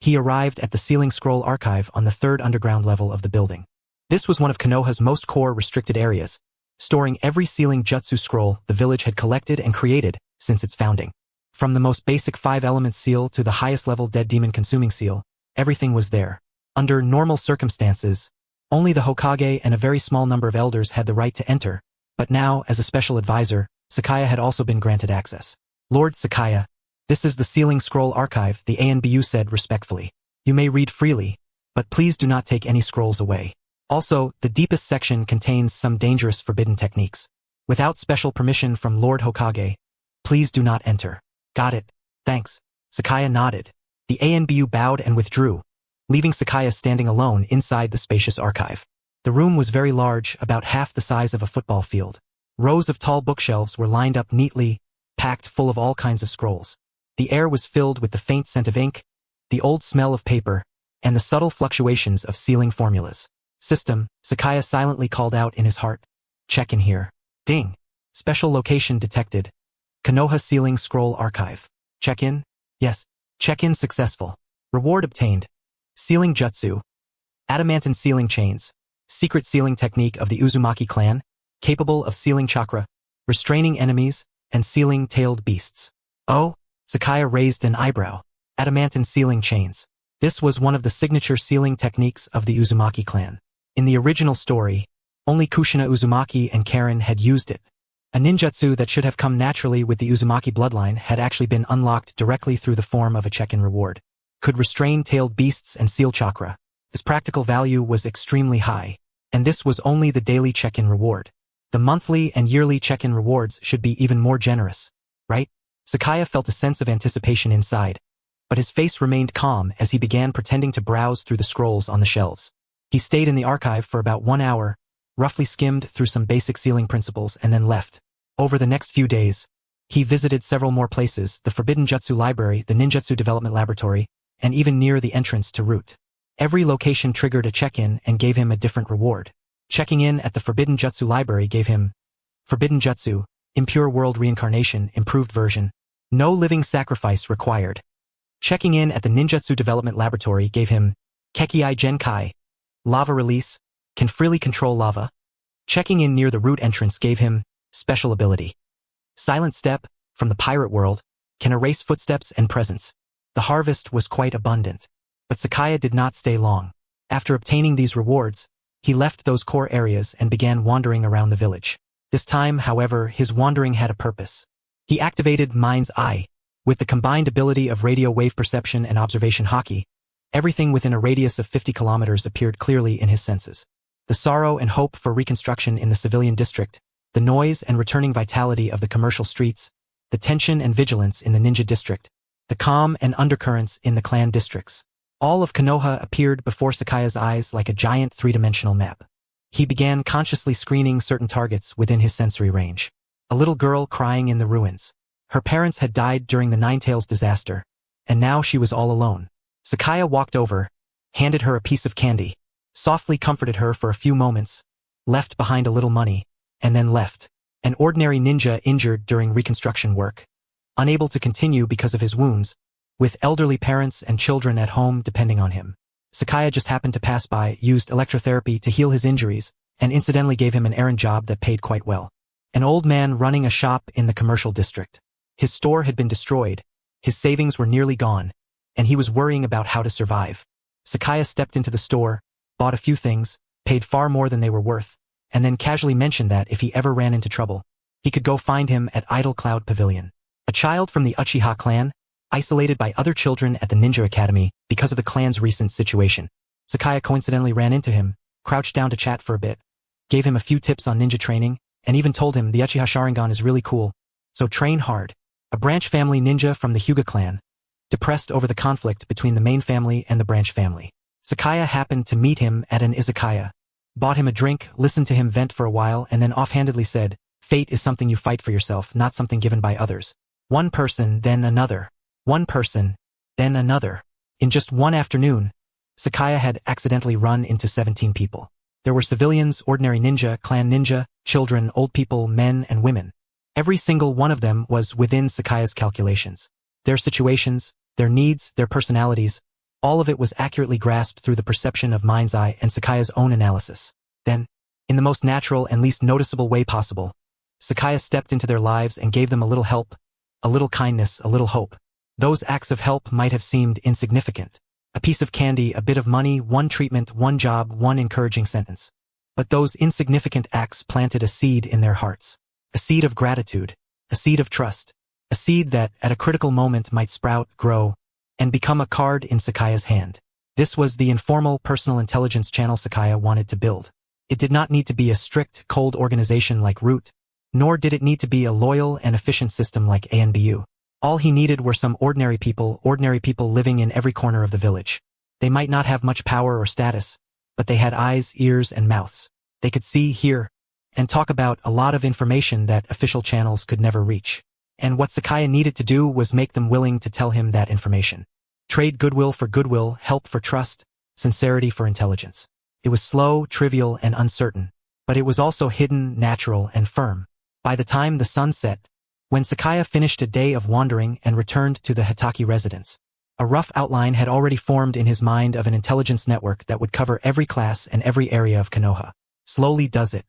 he arrived at the Sealing Scroll Archive on the 3rd underground level of the building. This was one of Konoha's most core restricted areas, storing every sealing jutsu scroll the village had collected and created since its founding. From the most basic 5-element seal to the highest level dead demon consuming seal, everything was there. Under normal circumstances, only the Hokage and a very small number of elders had the right to enter, but now, as a special advisor, Sakaya had also been granted access. Lord Sakaya, this is the Sealing Scroll Archive, the ANBU said respectfully. You may read freely, but please do not take any scrolls away. Also, the deepest section contains some dangerous forbidden techniques. Without special permission from Lord Hokage, please do not enter. Got it. Thanks. Sakaya nodded. The ANBU bowed and withdrew, leaving Sakaya standing alone inside the spacious archive. The room was very large, about half the size of a football field. Rows of tall bookshelves were lined up neatly, packed full of all kinds of scrolls. The air was filled with the faint scent of ink, the old smell of paper, and the subtle fluctuations of sealing formulas. System, Sakaya silently called out in his heart. Check in here. Ding. Special location detected. Konoha Sealing Scroll Archive. Check in? Yes. Check in successful. Reward obtained. Sealing Jutsu. Adamantine sealing chains. Secret sealing technique of the Uzumaki clan, capable of sealing chakra, restraining enemies, and sealing tailed beasts. Oh? Sakaya raised an eyebrow. Adamantine sealing chains. This was one of the signature sealing techniques of the Uzumaki clan. In the original story, only Kushina Uzumaki and Karen had used it. A ninjutsu that should have come naturally with the Uzumaki bloodline had actually been unlocked directly through the form of a check-in reward. Could restrain tailed beasts and seal chakra. This practical value was extremely high, and this was only the daily check-in reward. The monthly and yearly check-in rewards should be even more generous, right? Sakaya felt a sense of anticipation inside, but his face remained calm as he began pretending to browse through the scrolls on the shelves. He stayed in the archive for about 1 hour, roughly skimmed through some basic sealing principles and then left. Over the next few days, he visited several more places, the Forbidden Jutsu Library, the Ninjutsu Development Laboratory, and even near the entrance to Route. Every location triggered a check-in and gave him a different reward. Checking in at the Forbidden Jutsu Library gave him Forbidden Jutsu, Impure World Reincarnation, Improved Version. No living sacrifice required. Checking in at the Ninjutsu Development Laboratory gave him Kekiai Genkai, Lava Release, can freely control lava. Checking in near the Route entrance gave him Special Ability. Silent Step, from the Pirate World, can erase footsteps and presence. The harvest was quite abundant. But Sakaya did not stay long. After obtaining these rewards, he left those core areas and began wandering around the village. This time, however, his wandering had a purpose. He activated Mind's Eye. With the combined ability of radio wave perception and observation haki, everything within a radius of 50 kilometers appeared clearly in his senses. The sorrow and hope for reconstruction in the civilian district, the noise and returning vitality of the commercial streets, the tension and vigilance in the ninja district, the calm and undercurrents in the clan districts. All of Konoha appeared before Sakaya's eyes like a giant three-dimensional map. He began consciously screening certain targets within his sensory range. A little girl crying in the ruins. Her parents had died during the Ninetales disaster, and now she was all alone. Sakaya walked over, handed her a piece of candy, softly comforted her for a few moments, left behind a little money, and then left. An ordinary ninja injured during reconstruction work, unable to continue because of his wounds, with elderly parents and children at home depending on him. Sakaya just happened to pass by, used electrotherapy to heal his injuries, and incidentally gave him an errand job that paid quite well. An old man running a shop in the commercial district. His store had been destroyed, his savings were nearly gone, and he was worrying about how to survive. Sakaya stepped into the store, bought a few things, paid far more than they were worth, and then casually mentioned that if he ever ran into trouble, he could go find him at Idle Cloud Pavilion. A child from the Uchiha clan, isolated by other children at the Ninja Academy because of the clan's recent situation. Sakaya coincidentally ran into him, crouched down to chat for a bit, gave him a few tips on ninja training, and even told him the Uchiha Sharingan is really cool, so train hard. A branch family ninja from the Hyuga clan, depressed over the conflict between the main family and the branch family. Sakaya happened to meet him at an izakaya, bought him a drink, listened to him vent for a while, and then offhandedly said, "Fate is something you fight for yourself, not something given by others." One person, then another. One person, then another. In just one afternoon, Sakaya had accidentally run into 17 people. There were civilians, ordinary ninja, clan ninja, children, old people, men, and women. Every single one of them was within Sakaya's calculations. Their situations, their needs, their personalities, all of it was accurately grasped through the perception of mind's eye and Sakaya's own analysis. Then, in the most natural and least noticeable way possible, Sakaya stepped into their lives and gave them a little help, a little kindness, a little hope. Those acts of help might have seemed insignificant. A piece of candy, a bit of money, one treatment, one job, one encouraging sentence. But those insignificant acts planted a seed in their hearts. A seed of gratitude, a seed of trust, a seed that, at a critical moment, might sprout, grow, and become a card in Sakaya's hand. This was the informal personal intelligence channel Sakaya wanted to build. It did not need to be a strict, cold organization like Root, nor did it need to be a loyal and efficient system like ANBU. All he needed were some ordinary people living in every corner of the village. They might not have much power or status, but they had eyes, ears, and mouths. They could see, hear, and talk about a lot of information that official channels could never reach. And what Sakaya needed to do was make them willing to tell him that information. Trade goodwill for goodwill, help for trust, sincerity for intelligence. It was slow, trivial, and uncertain, but it was also hidden, natural, and firm. By the time the sun set, when Sakaya finished a day of wandering and returned to the Hatake residence, a rough outline had already formed in his mind of an intelligence network that would cover every class and every area of Konoha. Slowly does it.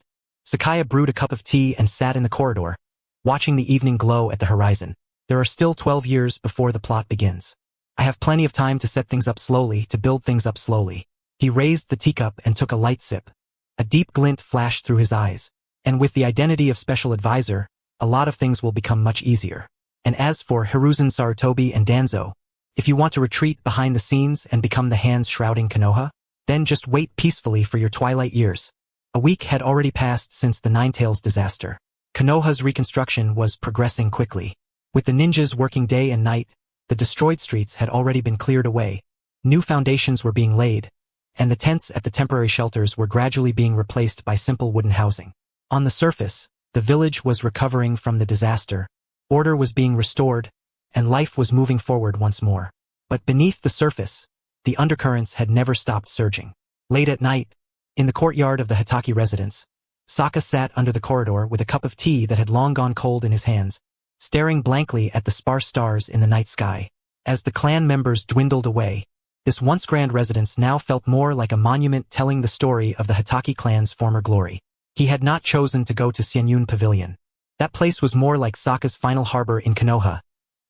Sakaya brewed a cup of tea and sat in the corridor, watching the evening glow at the horizon. There are still 12 years before the plot begins. I have plenty of time to set things up slowly, to build things up slowly. He raised the teacup and took a light sip. A deep glint flashed through his eyes. And with the identity of special advisor, a lot of things will become much easier. And as for Hiruzen Sarutobi and Danzo, if you want to retreat behind the scenes and become the hands shrouding Konoha, then just wait peacefully for your twilight years. A week had already passed since the Ninetales disaster. Konoha's reconstruction was progressing quickly. With the ninjas working day and night, the destroyed streets had already been cleared away. New foundations were being laid, and the tents at the temporary shelters were gradually being replaced by simple wooden housing. On the surface, the village was recovering from the disaster, order was being restored, and life was moving forward once more. But beneath the surface, the undercurrents had never stopped surging. Late at night, in the courtyard of the Hatake residence, Saka sat under the corridor with a cup of tea that had long gone cold in his hands, staring blankly at the sparse stars in the night sky. As the clan members dwindled away, this once grand residence now felt more like a monument telling the story of the Hatake clan's former glory. He had not chosen to go to Xianyun Pavilion. That place was more like Sokka's final harbor in Konoha,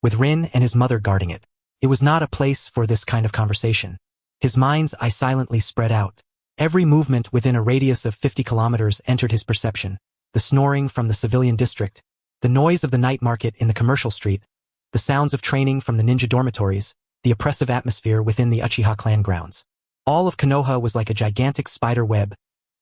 with Rin and his mother guarding it. It was not a place for this kind of conversation. His mind's eye silently spread out. Every movement within a radius of 50 kilometers entered his perception. The snoring from the civilian district, the noise of the night market in the commercial street, the sounds of training from the ninja dormitories, the oppressive atmosphere within the Uchiha clan grounds. All of Konoha was like a gigantic spider web,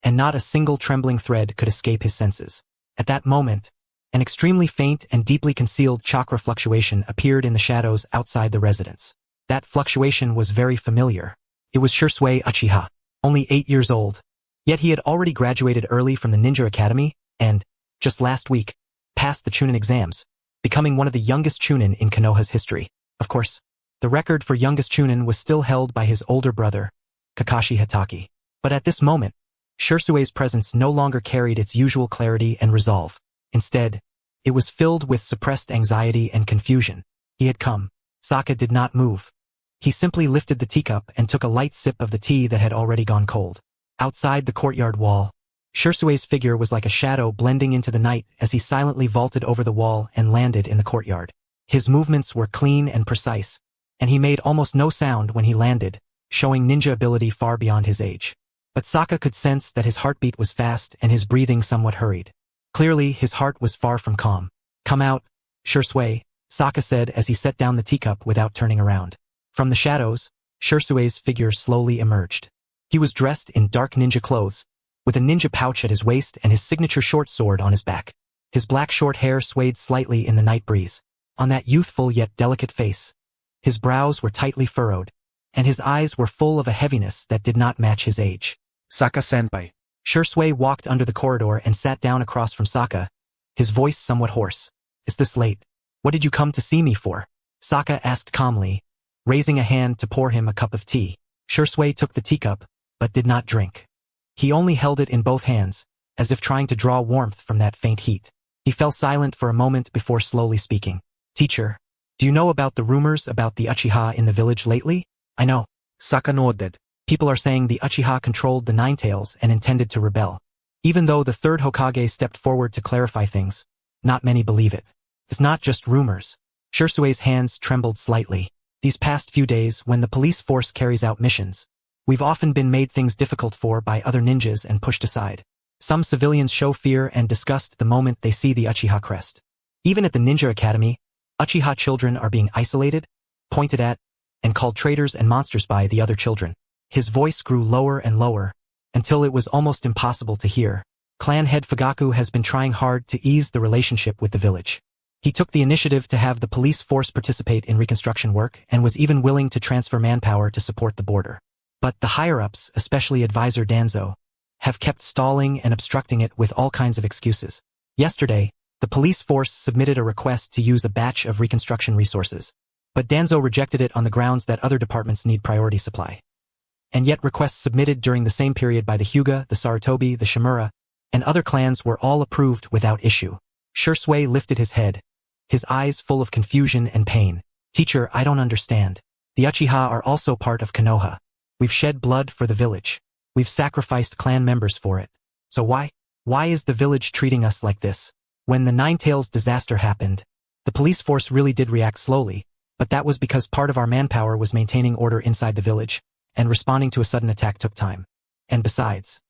and not a single trembling thread could escape his senses. At that moment, an extremely faint and deeply concealed chakra fluctuation appeared in the shadows outside the residence. That fluctuation was very familiar. It was Shursui Uchiha, only 8 years old. Yet he had already graduated early from the Ninja Academy and, just last week, passed the Chunin exams, becoming one of the youngest Chunin in Konoha's history. Of course, the record for youngest Chunin was still held by his older brother, Kakashi Hatake. But at this moment, Shursue's presence no longer carried its usual clarity and resolve. Instead, it was filled with suppressed anxiety and confusion. He had come. Sokka did not move. He simply lifted the teacup and took a light sip of the tea that had already gone cold. Outside the courtyard wall, Shursue's figure was like a shadow blending into the night as he silently vaulted over the wall and landed in the courtyard. His movements were clean and precise, and he made almost no sound when he landed, showing ninja ability far beyond his age. But Sokka could sense that his heartbeat was fast and his breathing somewhat hurried. Clearly, his heart was far from calm. "Come out, Shursue," Sokka said as he set down the teacup without turning around. From the shadows, Shursue's figure slowly emerged. He was dressed in dark ninja clothes, with a ninja pouch at his waist and his signature short sword on his back. His black short hair swayed slightly in the night breeze. On that youthful yet delicate face, his brows were tightly furrowed, and his eyes were full of a heaviness that did not match his age. Saka-senpai. Shursui walked under the corridor and sat down across from Saka, his voice somewhat hoarse. Is this late? What did you come to see me for? Saka asked calmly, raising a hand to pour him a cup of tea. Shursui took the teacup, but did not drink. He only held it in both hands, as if trying to draw warmth from that faint heat. He fell silent for a moment before slowly speaking. Teacher, do you know about the rumors about the Uchiha in the village lately? I know. Saka nodded. People are saying the Uchiha controlled the Nine Tails and intended to rebel. Even though the third Hokage stepped forward to clarify things, not many believe it. It's not just rumors. Shursui's hands trembled slightly. These past few days, when the police force carries out missions, we've often been made things difficult for by other ninjas and pushed aside. Some civilians show fear and disgust the moment they see the Uchiha crest. Even at the Ninja Academy, Uchiha children are being isolated, pointed at, and called traitors and monsters by the other children. His voice grew lower and lower, until it was almost impossible to hear. Clan head Fugaku has been trying hard to ease the relationship with the village. He took the initiative to have the police force participate in reconstruction work and was even willing to transfer manpower to support the border. But the higher-ups, especially Advisor Danzo, have kept stalling and obstructing it with all kinds of excuses. Yesterday, the police force submitted a request to use a batch of reconstruction resources, but Danzo rejected it on the grounds that other departments need priority supply. And yet requests submitted during the same period by the Hyuga, the Sarutobi, the Shimura, and other clans were all approved without issue. Shursui lifted his head, his eyes full of confusion and pain. Teacher, I don't understand. The Uchiha are also part of Konoha. We've shed blood for the village. We've sacrificed clan members for it. So why? Why is the village treating us like this? When the Nine Tails disaster happened, the police force really did react slowly, but that was because part of our manpower was maintaining order inside the village, and responding to a sudden attack took time. And besides,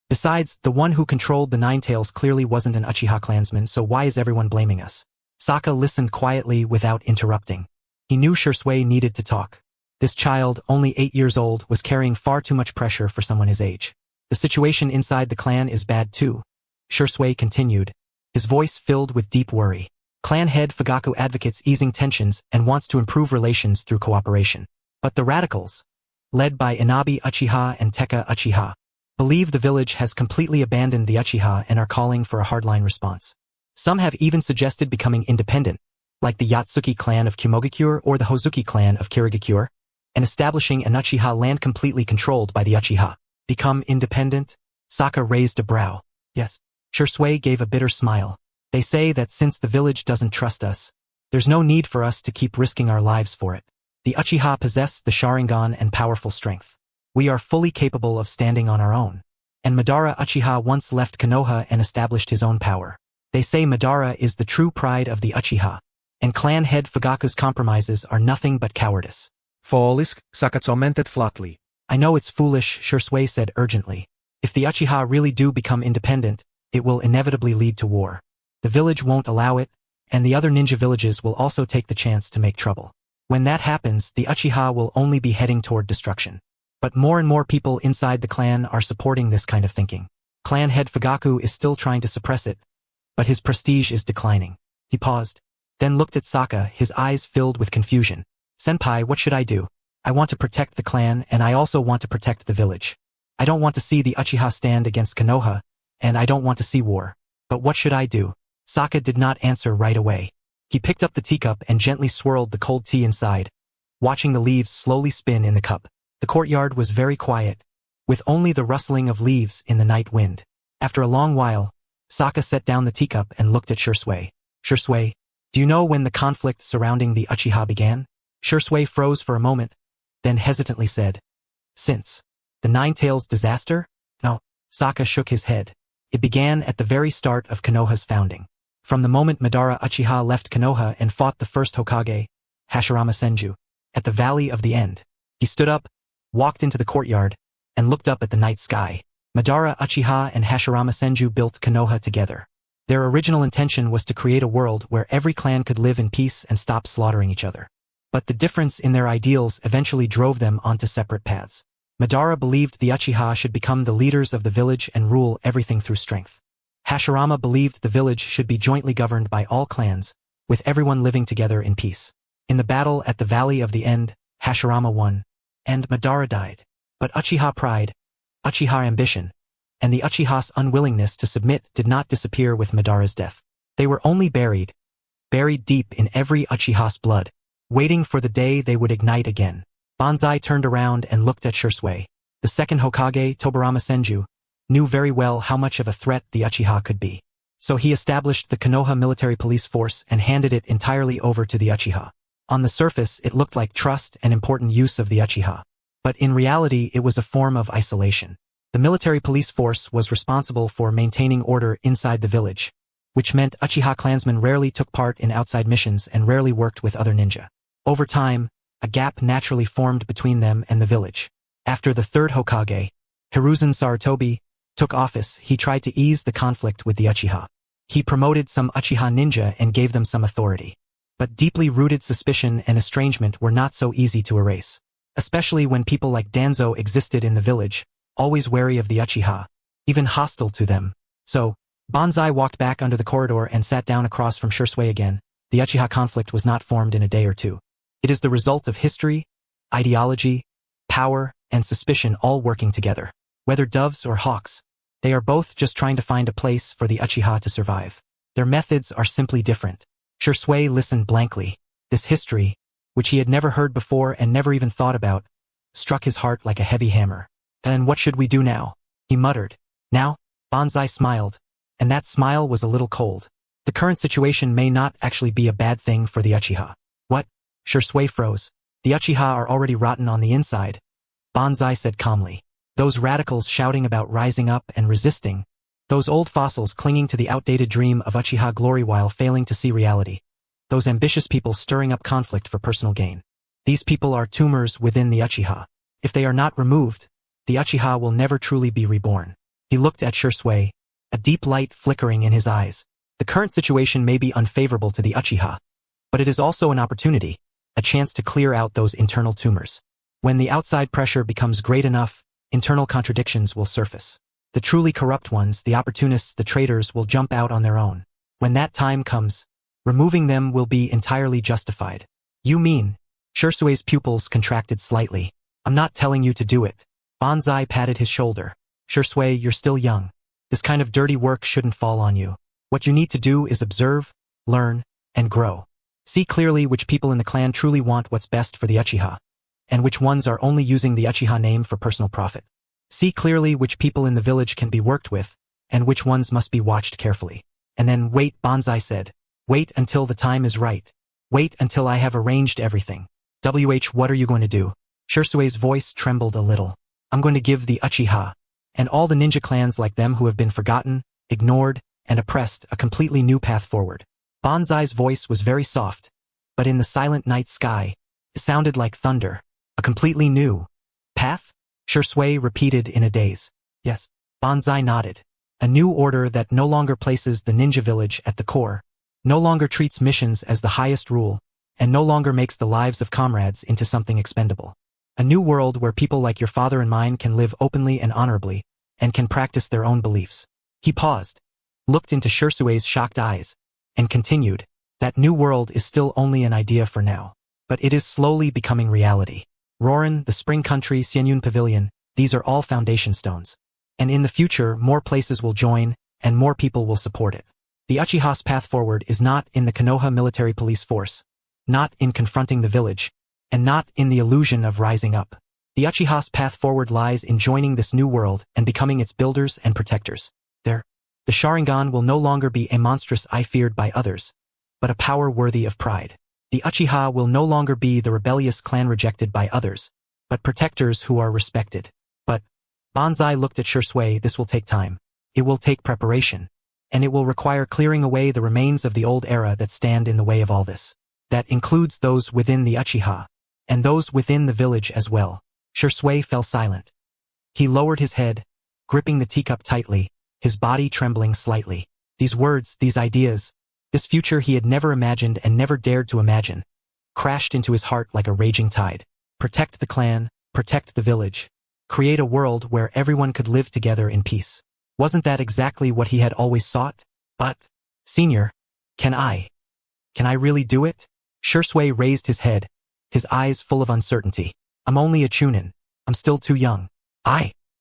the one who controlled the Nine Tails clearly wasn't an Uchiha clansman, so why is everyone blaming us? Saka listened quietly without interrupting. He knew Shursui needed to talk. This child, only 8 years old, was carrying far too much pressure for someone his age. The situation inside the clan is bad too. Shursui continued, his voice filled with deep worry. Clan head Fugaku advocates easing tensions and wants to improve relations through cooperation. But the radicals, led by Inabi Uchiha and Teka Uchiha, believe the village has completely abandoned the Uchiha and are calling for a hardline response. Some have even suggested becoming independent, like the Yatsuki clan of Kumogakure or the Hozuki clan of Kirigakure, and establishing an Uchiha land completely controlled by the Uchiha. Become independent? Saka raised a brow. Yes. Shursui gave a bitter smile. They say that since the village doesn't trust us, there's no need for us to keep risking our lives for it. The Uchiha possess the Sharingan and powerful strength. We are fully capable of standing on our own. And Madara Uchiha once left Konoha and established his own power. They say Madara is the true pride of the Uchiha, and clan head Fugaku's compromises are nothing but cowardice. Foolish, Saka commented flatly. I know it's foolish, Shursui said urgently. If the Uchiha really do become independent, it will inevitably lead to war. The village won't allow it, and the other ninja villages will also take the chance to make trouble. When that happens, the Uchiha will only be heading toward destruction. But more and more people inside the clan are supporting this kind of thinking. Clan head Fugaku is still trying to suppress it, but his prestige is declining. He paused, then looked at Saka, his eyes filled with confusion. Senpai, what should I do? I want to protect the clan, and I also want to protect the village. I don't want to see the Uchiha stand against Konoha, and I don't want to see war. But what should I do? Saka did not answer right away. He picked up the teacup and gently swirled the cold tea inside, watching the leaves slowly spin in the cup. The courtyard was very quiet, with only the rustling of leaves in the night wind. After a long while, Saka set down the teacup and looked at Shursui. Shursui, do you know when the conflict surrounding the Uchiha began? Shursui froze for a moment, then hesitantly said, Since the Nine Tails disaster? No. Saka shook his head. It began at the very start of Konoha's founding. From the moment Madara Uchiha left Konoha and fought the first Hokage, Hashirama Senju, at the Valley of the End. He stood up, walked into the courtyard, and looked up at the night sky. Madara Uchiha and Hashirama Senju built Konoha together. Their original intention was to create a world where every clan could live in peace and stop slaughtering each other. But the difference in their ideals eventually drove them onto separate paths. Madara believed the Uchiha should become the leaders of the village and rule everything through strength. Hashirama believed the village should be jointly governed by all clans, with everyone living together in peace. In the battle at the Valley of the End, Hashirama won, and Madara died. But Uchiha pride, Uchiha ambition, and the Uchiha's unwillingness to submit did not disappear with Madara's death. They were only buried deep in every Uchiha's blood, waiting for the day they would ignite again. Banzai turned around and looked at Shisui. The second Hokage, Tobirama Senju, knew very well how much of a threat the Uchiha could be. So he established the Konoha military police force and handed it entirely over to the Uchiha. On the surface, it looked like trust and important use of the Uchiha. But in reality, it was a form of isolation. The military police force was responsible for maintaining order inside the village, which meant Uchiha clansmen rarely took part in outside missions and rarely worked with other ninja. Over time, a gap naturally formed between them and the village. After the third Hokage, Hiruzen Sarutobi, took office, he tried to ease the conflict with the Uchiha. He promoted some Uchiha ninja and gave them some authority. But deeply rooted suspicion and estrangement were not so easy to erase, especially when people like Danzo existed in the village, always wary of the Uchiha, even hostile to them. So, Banzai walked back under the corridor and sat down across from Shisui again. The Uchiha conflict was not formed in a day or two. It is the result of history, ideology, power, and suspicion all working together. Whether doves or hawks, they are both just trying to find a place for the Uchiha to survive. Their methods are simply different. Shisui listened blankly. This history, which he had never heard before and never even thought about, struck his heart like a heavy hammer. Then what should we do now? He muttered. Now? Banzai smiled, and that smile was a little cold. The current situation may not actually be a bad thing for the Uchiha. What? Shisui froze. The Uchiha are already rotten on the inside, Banzai said calmly. Those radicals shouting about rising up and resisting, those old fossils clinging to the outdated dream of Uchiha glory while failing to see reality, those ambitious people stirring up conflict for personal gain. These people are tumors within the Uchiha. If they are not removed, the Uchiha will never truly be reborn. He looked at Shisui, a deep light flickering in his eyes. The current situation may be unfavorable to the Uchiha, but it is also an opportunity, a chance to clear out those internal tumors. When the outside pressure becomes great enough, internal contradictions will surface. The truly corrupt ones, the opportunists, the traitors, will jump out on their own. When that time comes, removing them will be entirely justified. You mean? Shisui's pupils contracted slightly. I'm not telling you to do it. Banzai patted his shoulder. Shisui, you're still young. This kind of dirty work shouldn't fall on you. What you need to do is observe, learn, and grow. See clearly which people in the clan truly want what's best for the Uchiha, and which ones are only using the Uchiha name for personal profit. See clearly which people in the village can be worked with, and which ones must be watched carefully. And then wait, Banzai said. Wait until the time is right. Wait until I have arranged everything. What are you going to do? Shisui's voice trembled a little. I'm going to give the Uchiha, and all the ninja clans like them who have been forgotten, ignored, and oppressed a completely new path forward. Banzai's voice was very soft, but in the silent night sky, it sounded like thunder. A completely new path? Shisui repeated in a daze. Yes. Banzai nodded. A new order that no longer places the ninja village at the core, no longer treats missions as the highest rule, and no longer makes the lives of comrades into something expendable. A new world where people like your father and mine can live openly and honorably, and can practice their own beliefs. He paused, looked into Shisui's shocked eyes, and continued. That new world is still only an idea for now, but it is slowly becoming reality. Rorin, the Spring Country, Xianyun Pavilion, these are all foundation stones. And in the future, more places will join, and more people will support it. The Uchiha's path forward is not in the Konoha military police force, not in confronting the village, and not in the illusion of rising up. The Uchiha's path forward lies in joining this new world and becoming its builders and protectors. There, the Sharingan will no longer be a monstrous eye feared by others, but a power worthy of pride. The Uchiha will no longer be the rebellious clan rejected by others, but protectors who are respected. But, Banzai looked at Shisui, this will take time. It will take preparation. And it will require clearing away the remains of the old era that stand in the way of all this. That includes those within the Uchiha, and those within the village as well. Shisui fell silent. He lowered his head, gripping the teacup tightly, his body trembling slightly. These words, these ideas, this future he had never imagined and never dared to imagine, crashed into his heart like a raging tide. Protect the clan, protect the village, create a world where everyone could live together in peace. Wasn't that exactly what he had always sought? But, Senior, can I really do it? Shisui raised his head, his eyes full of uncertainty. I'm only a chunin. I'm still too young.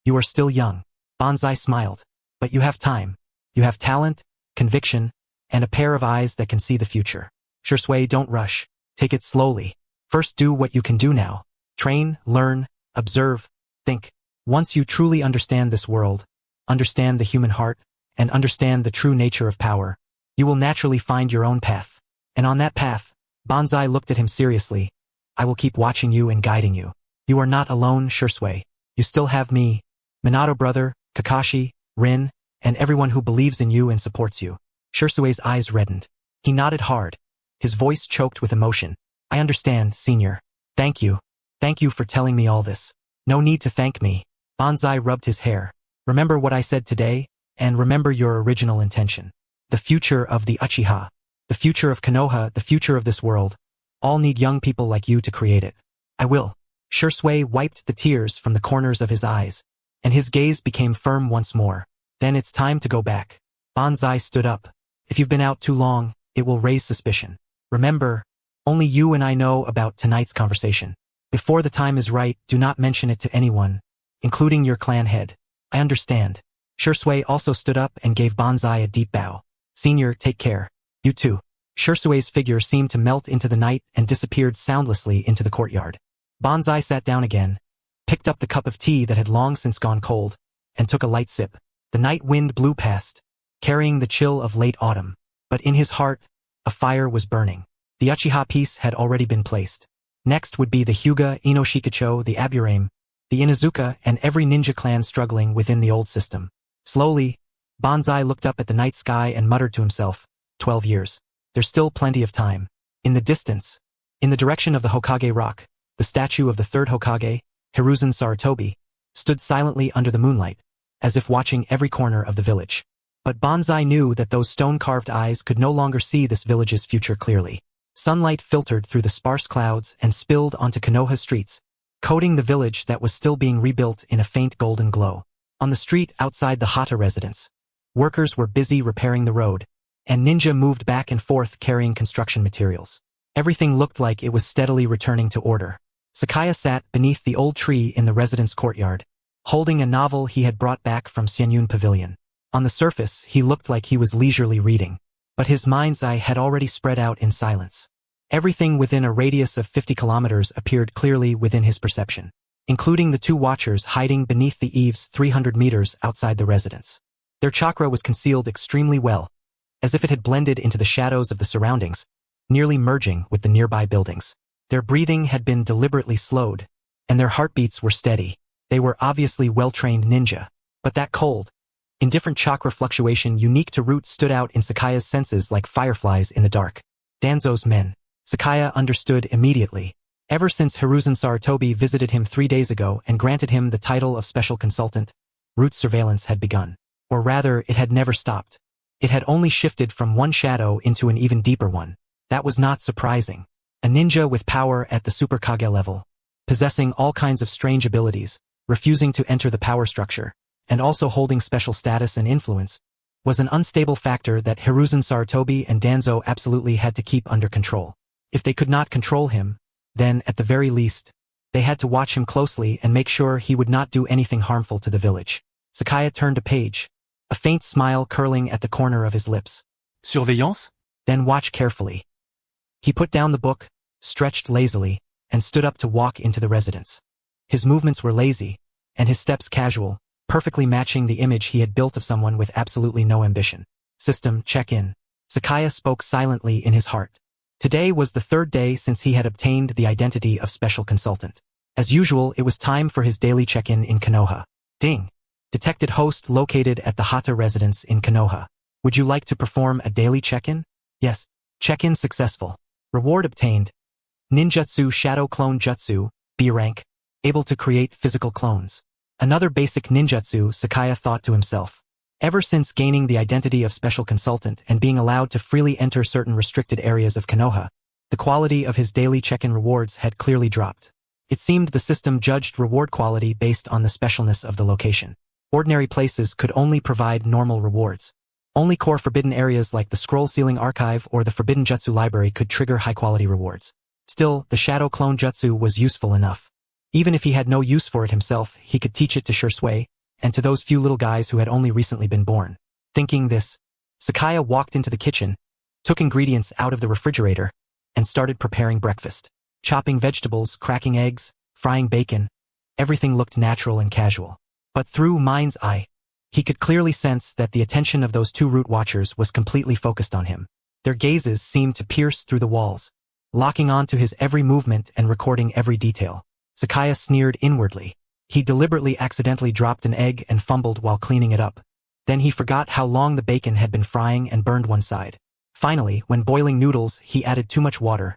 You are still young. Banzai smiled. But you have time. You have talent, conviction, and a pair of eyes that can see the future. Shursui, don't rush. Take it slowly. First do what you can do now. Train, learn, observe, think. Once you truly understand this world, understand the human heart, and understand the true nature of power, you will naturally find your own path. And on that path, Banzai looked at him seriously. I will keep watching you and guiding you. You are not alone, Shursui. You still have me, Minato brother, Kakashi, Rin, and everyone who believes in you and supports you. Shursui's eyes reddened. He nodded hard. His voice choked with emotion. I understand, senior. Thank you. Thank you for telling me all this. No need to thank me. Banzai rubbed his hair. Remember what I said today, and remember your original intention. The future of the Uchiha, the future of Konoha, the future of this world, all need young people like you to create it. I will. Shursui wiped the tears from the corners of his eyes, and his gaze became firm once more. Then it's time to go back. Banzai stood up. If you've been out too long, it will raise suspicion. Remember, only you and I know about tonight's conversation. Before the time is right, do not mention it to anyone, including your clan head. I understand. Shursui also stood up and gave Banzai a deep bow. Senior, take care. You too. Shursui's figure seemed to melt into the night and disappeared soundlessly into the courtyard. Banzai sat down again, picked up the cup of tea that had long since gone cold, and took a light sip. The night wind blew past, carrying the chill of late autumn. But in his heart, a fire was burning. The Uchiha piece had already been placed. Next would be the Hyuga, Inoshikacho, the Aburame, the Inazuka, and every ninja clan struggling within the old system. Slowly, Banzai looked up at the night sky and muttered to himself, 12 years. There's still plenty of time. In the distance, in the direction of the Hokage rock, the statue of the third Hokage, Hiruzen Sarutobi, stood silently under the moonlight, as if watching every corner of the village. But Banzai knew that those stone-carved eyes could no longer see this village's future clearly. Sunlight filtered through the sparse clouds and spilled onto Konoha's streets, coating the village that was still being rebuilt in a faint golden glow. On the street outside the Hata residence, workers were busy repairing the road, and ninja moved back and forth carrying construction materials. Everything looked like it was steadily returning to order. Sakaya sat beneath the old tree in the residence courtyard, holding a novel he had brought back from Xianyun Pavilion. On the surface, he looked like he was leisurely reading, but his mind's eye had already spread out in silence. Everything within a radius of 50 kilometers appeared clearly within his perception, including the two watchers hiding beneath the eaves 300 meters outside the residence. Their chakra was concealed extremely well, as if it had blended into the shadows of the surroundings, nearly merging with the nearby buildings. Their breathing had been deliberately slowed, and their heartbeats were steady. They were obviously well-trained ninja, but that cold, indifferent chakra fluctuation unique to Root stood out in Sakaya's senses like fireflies in the dark. Danzo's men. Sakaya understood immediately. Ever since Hiruzen Sarutobi visited him 3 days ago and granted him the title of special consultant, Root's surveillance had begun. Or rather, it had never stopped. It had only shifted from one shadow into an even deeper one. That was not surprising. A ninja with power at the Super Kage level, possessing all kinds of strange abilities, refusing to enter the power structure, and also holding special status and influence, was an unstable factor that Hiruzen Sarutobi and Danzo absolutely had to keep under control. If they could not control him, then, at the very least, they had to watch him closely and make sure he would not do anything harmful to the village. Sakaya turned a page, a faint smile curling at the corner of his lips. Surveillance? Then watch carefully. He put down the book, stretched lazily, and stood up to walk into the residence. His movements were lazy, and his steps casual, perfectly matching the image he had built of someone with absolutely no ambition. System, check in. Sakaya spoke silently in his heart. Today was the 3rd day since he had obtained the identity of special consultant. As usual, it was time for his daily check-in in Konoha. Ding. Detected host located at the Hata residence in Konoha. Would you like to perform a daily check-in? Yes. Check-in successful. Reward obtained. Ninjutsu Shadow Clone Jutsu, B rank, able to create physical clones. Another basic ninjutsu, Sakaya thought to himself. Ever since gaining the identity of special consultant and being allowed to freely enter certain restricted areas of Konoha, the quality of his daily check-in rewards had clearly dropped. It seemed the system judged reward quality based on the specialness of the location. Ordinary places could only provide normal rewards. Only core forbidden areas like the Scroll Ceiling Archive or the Forbidden Jutsu Library could trigger high-quality rewards. Still, the Shadow Clone Jutsu was useful enough. Even if he had no use for it himself, he could teach it to Shursui, and to those few little guys who had only recently been born. Thinking this, Sakaya walked into the kitchen, took ingredients out of the refrigerator, and started preparing breakfast. Chopping vegetables, cracking eggs, frying bacon, everything looked natural and casual. But through mind's eye, he could clearly sense that the attention of those two root watchers was completely focused on him. Their gazes seemed to pierce through the walls, locking on to his every movement and recording every detail. Sakaya sneered inwardly. He deliberately accidentally dropped an egg and fumbled while cleaning it up. Then he forgot how long the bacon had been frying and burned one side. Finally, when boiling noodles, he added too much water,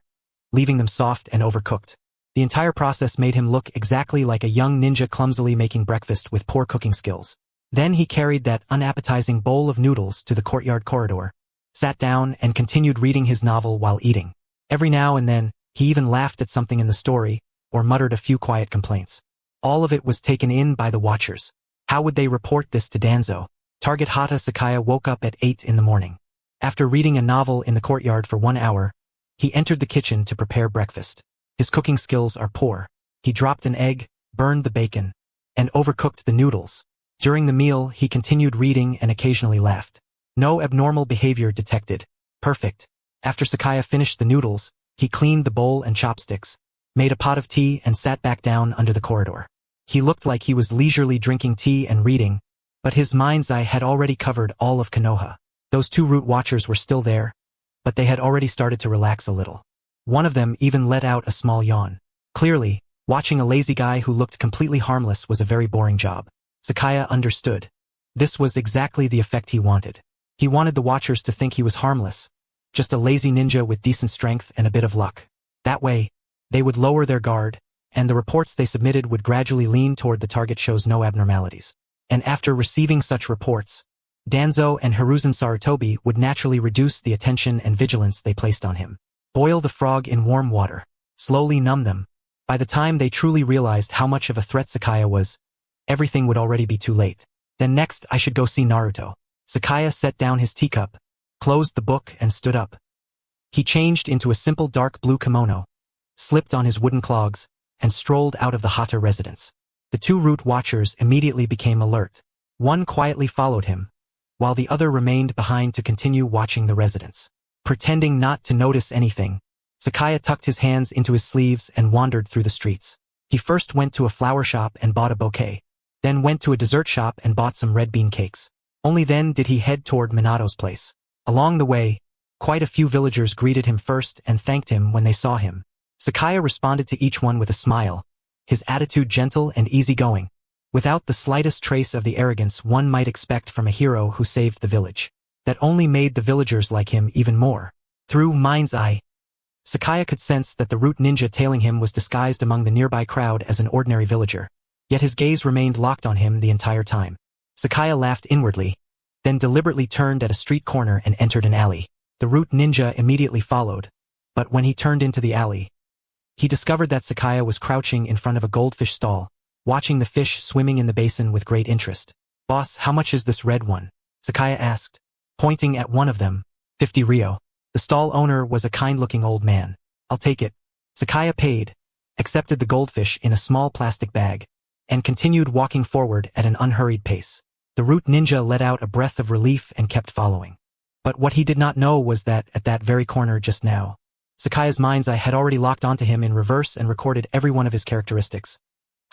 leaving them soft and overcooked. The entire process made him look exactly like a young ninja clumsily making breakfast with poor cooking skills. Then he carried that unappetizing bowl of noodles to the courtyard corridor, sat down and continued reading his novel while eating. Every now and then, he even laughed at something in the story, or muttered a few quiet complaints. All of it was taken in by the watchers. How would they report this to Danzo? Target Hatake Sakaya woke up at 8 in the morning. After reading a novel in the courtyard for 1 hour, he entered the kitchen to prepare breakfast. His cooking skills are poor. He dropped an egg, burned the bacon, and overcooked the noodles. During the meal, he continued reading and occasionally laughed. No abnormal behavior detected. Perfect. After Sakaya finished the noodles, he cleaned the bowl and chopsticks, made a pot of tea and sat back down under the corridor. He looked like he was leisurely drinking tea and reading, but his mind's eye had already covered all of Konoha. Those two root watchers were still there, but they had already started to relax a little. One of them even let out a small yawn. Clearly, watching a lazy guy who looked completely harmless was a very boring job. Sakaya understood. This was exactly the effect he wanted. He wanted the watchers to think he was harmless, just a lazy ninja with decent strength and a bit of luck. That way, they would lower their guard, and the reports they submitted would gradually lean toward the target shows no abnormalities. And after receiving such reports, Danzo and Hiruzen Sarutobi would naturally reduce the attention and vigilance they placed on him. Boil the frog in warm water. Slowly numb them. By the time they truly realized how much of a threat Sakaya was, everything would already be too late. Then next I should go see Naruto. Sakaya set down his teacup, closed the book and stood up. He changed into a simple dark blue kimono, slipped on his wooden clogs, and strolled out of the Hata residence. The two root watchers immediately became alert. One quietly followed him, while the other remained behind to continue watching the residence. Pretending not to notice anything, Sakaya tucked his hands into his sleeves and wandered through the streets. He first went to a flower shop and bought a bouquet, then went to a dessert shop and bought some red bean cakes. Only then did he head toward Minato's place. Along the way, quite a few villagers greeted him first and thanked him when they saw him. Sakaya responded to each one with a smile, his attitude gentle and easygoing, without the slightest trace of the arrogance one might expect from a hero who saved the village. That only made the villagers like him even more. Through mind's eye, Sakaya could sense that the root ninja tailing him was disguised among the nearby crowd as an ordinary villager, yet his gaze remained locked on him the entire time. Sakaya laughed inwardly, then deliberately turned at a street corner and entered an alley. The root ninja immediately followed, but when he turned into the alley, he discovered that Sakaya was crouching in front of a goldfish stall, watching the fish swimming in the basin with great interest. "Boss, how much is this red one?" Sakaya asked, pointing at one of them. 50 ryo. The stall owner was a kind-looking old man. "I'll take it." Sakaya paid, accepted the goldfish in a small plastic bag, and continued walking forward at an unhurried pace. The root ninja let out a breath of relief and kept following. But what he did not know was that at that very corner just now, Sakaya's mind's eye had already locked onto him in reverse and recorded every one of his characteristics.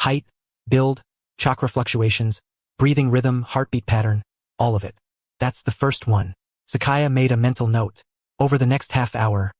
Height, build, chakra fluctuations, breathing rhythm, heartbeat pattern, all of it. That's the first one. Sakaya made a mental note. Over the next half hour,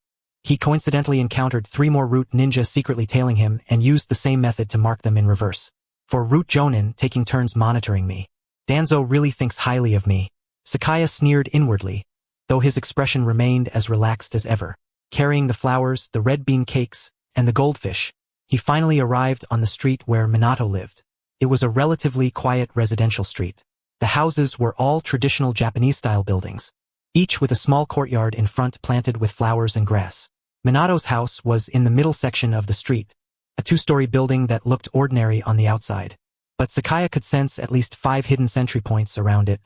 he coincidentally encountered 3 more root ninja secretly tailing him and used the same method to mark them in reverse. For root jonin taking turns monitoring me. Danzo really thinks highly of me. Sakaya sneered inwardly, though his expression remained as relaxed as ever. Carrying the flowers, the red bean cakes, and the goldfish, he finally arrived on the street where Minato lived. It was a relatively quiet residential street. The houses were all traditional Japanese-style buildings, each with a small courtyard in front planted with flowers and grass. Minato's house was in the middle section of the street, a 2-story building that looked ordinary on the outside. But Sakaya could sense at least 5 hidden sentry points around it,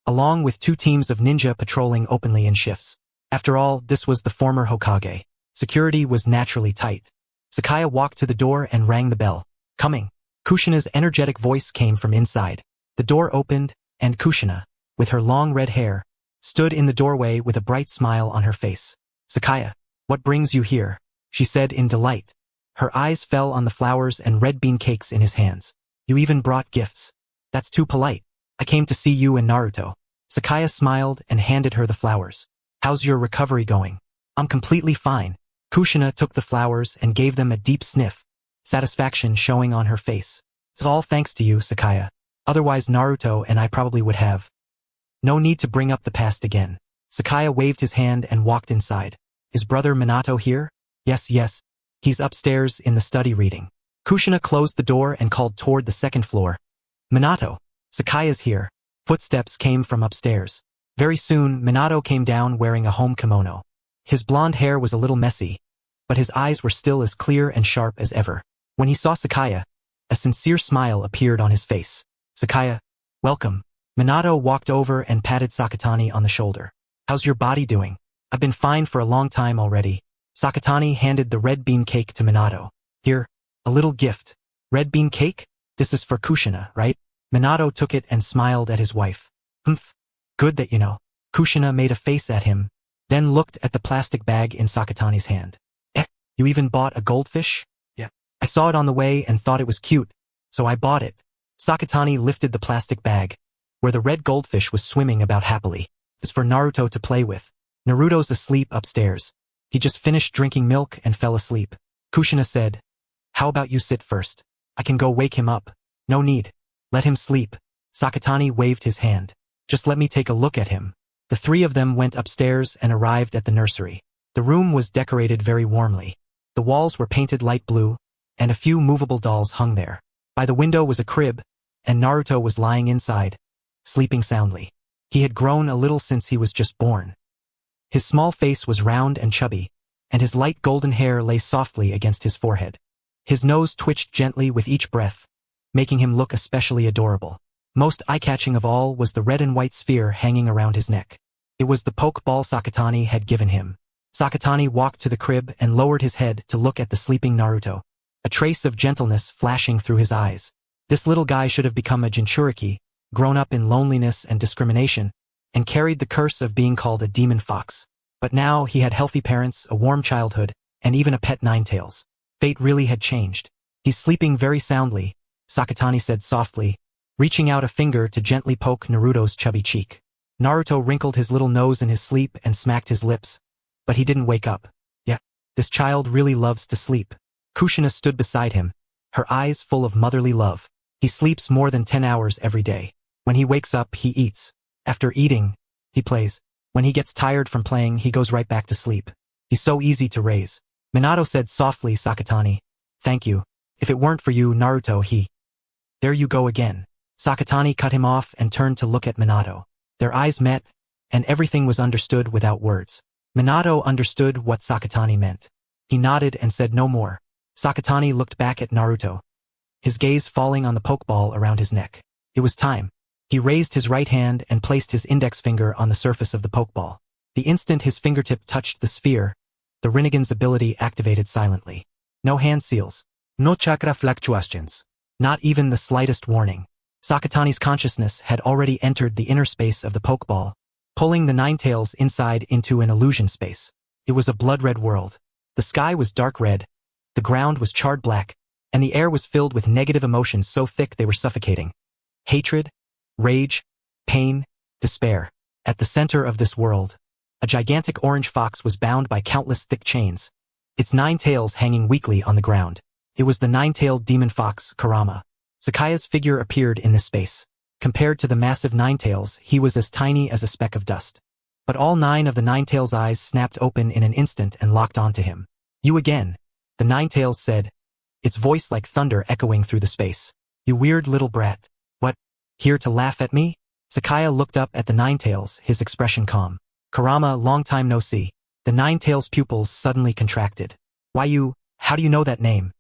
along with 2 teams of ninja patrolling openly in shifts. After all, this was the former Hokage. Security was naturally tight. Sakaya walked to the door and rang the bell. Coming. Kushina's energetic voice came from inside. The door opened, and Kushina, with her long red hair, stood in the doorway with a bright smile on her face. Sakaya, what brings you here? She said in delight. Her eyes fell on the flowers and red bean cakes in his hands. You even brought gifts. That's too polite. I came to see you and Naruto. Sakaya smiled and handed her the flowers. How's your recovery going? I'm completely fine. Kushina took the flowers and gave them a deep sniff, satisfaction showing on her face. It's all thanks to you, Sakaya. Otherwise Naruto and I probably would have. No need to bring up the past again. Sakaya waved his hand and walked inside. Is brother Minato here? Yes. He's upstairs in the study reading. Kushina closed the door and called toward the second floor. Minato, Sakaya's here. Footsteps came from upstairs. Very soon, Minato came down wearing a home kimono. His blonde hair was a little messy, but his eyes were still as clear and sharp as ever. When he saw Sakaya, a sincere smile appeared on his face. Sakaya, welcome. Minato walked over and patted Sakatani on the shoulder. How's your body doing? I've been fine for a long time already. Sakatani handed the red bean cake to Minato. Here, a little gift. Red bean cake? This is for Kushina, right? Minato took it and smiled at his wife. Humph. Good that you know. Kushina made a face at him, then looked at the plastic bag in Sakatani's hand. You even bought a goldfish? Yeah. I saw it on the way and thought it was cute, so I bought it. Sakatani lifted the plastic bag, where the red goldfish was swimming about happily. It's for Naruto to play with. Naruto's asleep upstairs. He just finished drinking milk and fell asleep. Kushina said, how about you sit first? I can go wake him up. No need. Let him sleep. Sakatani waved his hand. Just let me take a look at him. The three of them went upstairs and arrived at the nursery. The room was decorated very warmly. The walls were painted light blue, and a few movable dolls hung there. By the window was a crib, and Naruto was lying inside, sleeping soundly. He had grown a little since he was just born. His small face was round and chubby, and his light golden hair lay softly against his forehead. His nose twitched gently with each breath, making him look especially adorable. Most eye-catching of all was the red and white sphere hanging around his neck. It was the poke ball Sakatani had given him. Sakatani walked to the crib and lowered his head to look at the sleeping Naruto, a trace of gentleness flashing through his eyes. This little guy should have become a Jinchuriki, grown up in loneliness and discrimination, and carried the curse of being called a demon fox. But now he had healthy parents, a warm childhood, and even a pet Ninetales. Fate really had changed. He's sleeping very soundly, Sakatani said softly, reaching out a finger to gently poke Naruto's chubby cheek. Naruto wrinkled his little nose in his sleep and smacked his lips, but he didn't wake up. Yeah, this child really loves to sleep. Kushina stood beside him, her eyes full of motherly love. He sleeps more than 10 hours every day. When he wakes up, he eats. After eating, he plays. When he gets tired from playing, he goes right back to sleep. He's so easy to raise. Minato said softly, Sakatani, thank you. If it weren't for you, Naruto, There you go again. Sakatani cut him off and turned to look at Minato. Their eyes met, and everything was understood without words. Minato understood what Sakatani meant. He nodded and said no more. Sakatani looked back at Naruto, his gaze falling on the pokeball around his neck. It was time. He raised his right hand and placed his index finger on the surface of the pokeball. The instant his fingertip touched the sphere, the Rinnegan's ability activated silently. No hand seals. No chakra fluctuations. Not even the slightest warning. Sakatani's consciousness had already entered the inner space of the pokeball, pulling the Ninetales inside into an illusion space. It was a blood-red world. The sky was dark red, the ground was charred black, and the air was filled with negative emotions so thick they were suffocating. Hatred, rage, pain, despair. At the center of this world, a gigantic orange fox was bound by countless thick chains, its 9 tails hanging weakly on the ground. It was the 9-tailed demon fox, Kurama. Sakaya's figure appeared in this space. Compared to the massive Ninetales, he was as tiny as a speck of dust. But all 9 of the Ninetales' eyes snapped open in an instant and locked onto him. You again, the Ninetales said, its voice like thunder echoing through the space. You weird little brat. What? Here to laugh at me? Sakaya looked up at the Ninetales, his expression calm. Kurama, long time no see. The Ninetales' pupils suddenly contracted. How do you know that name?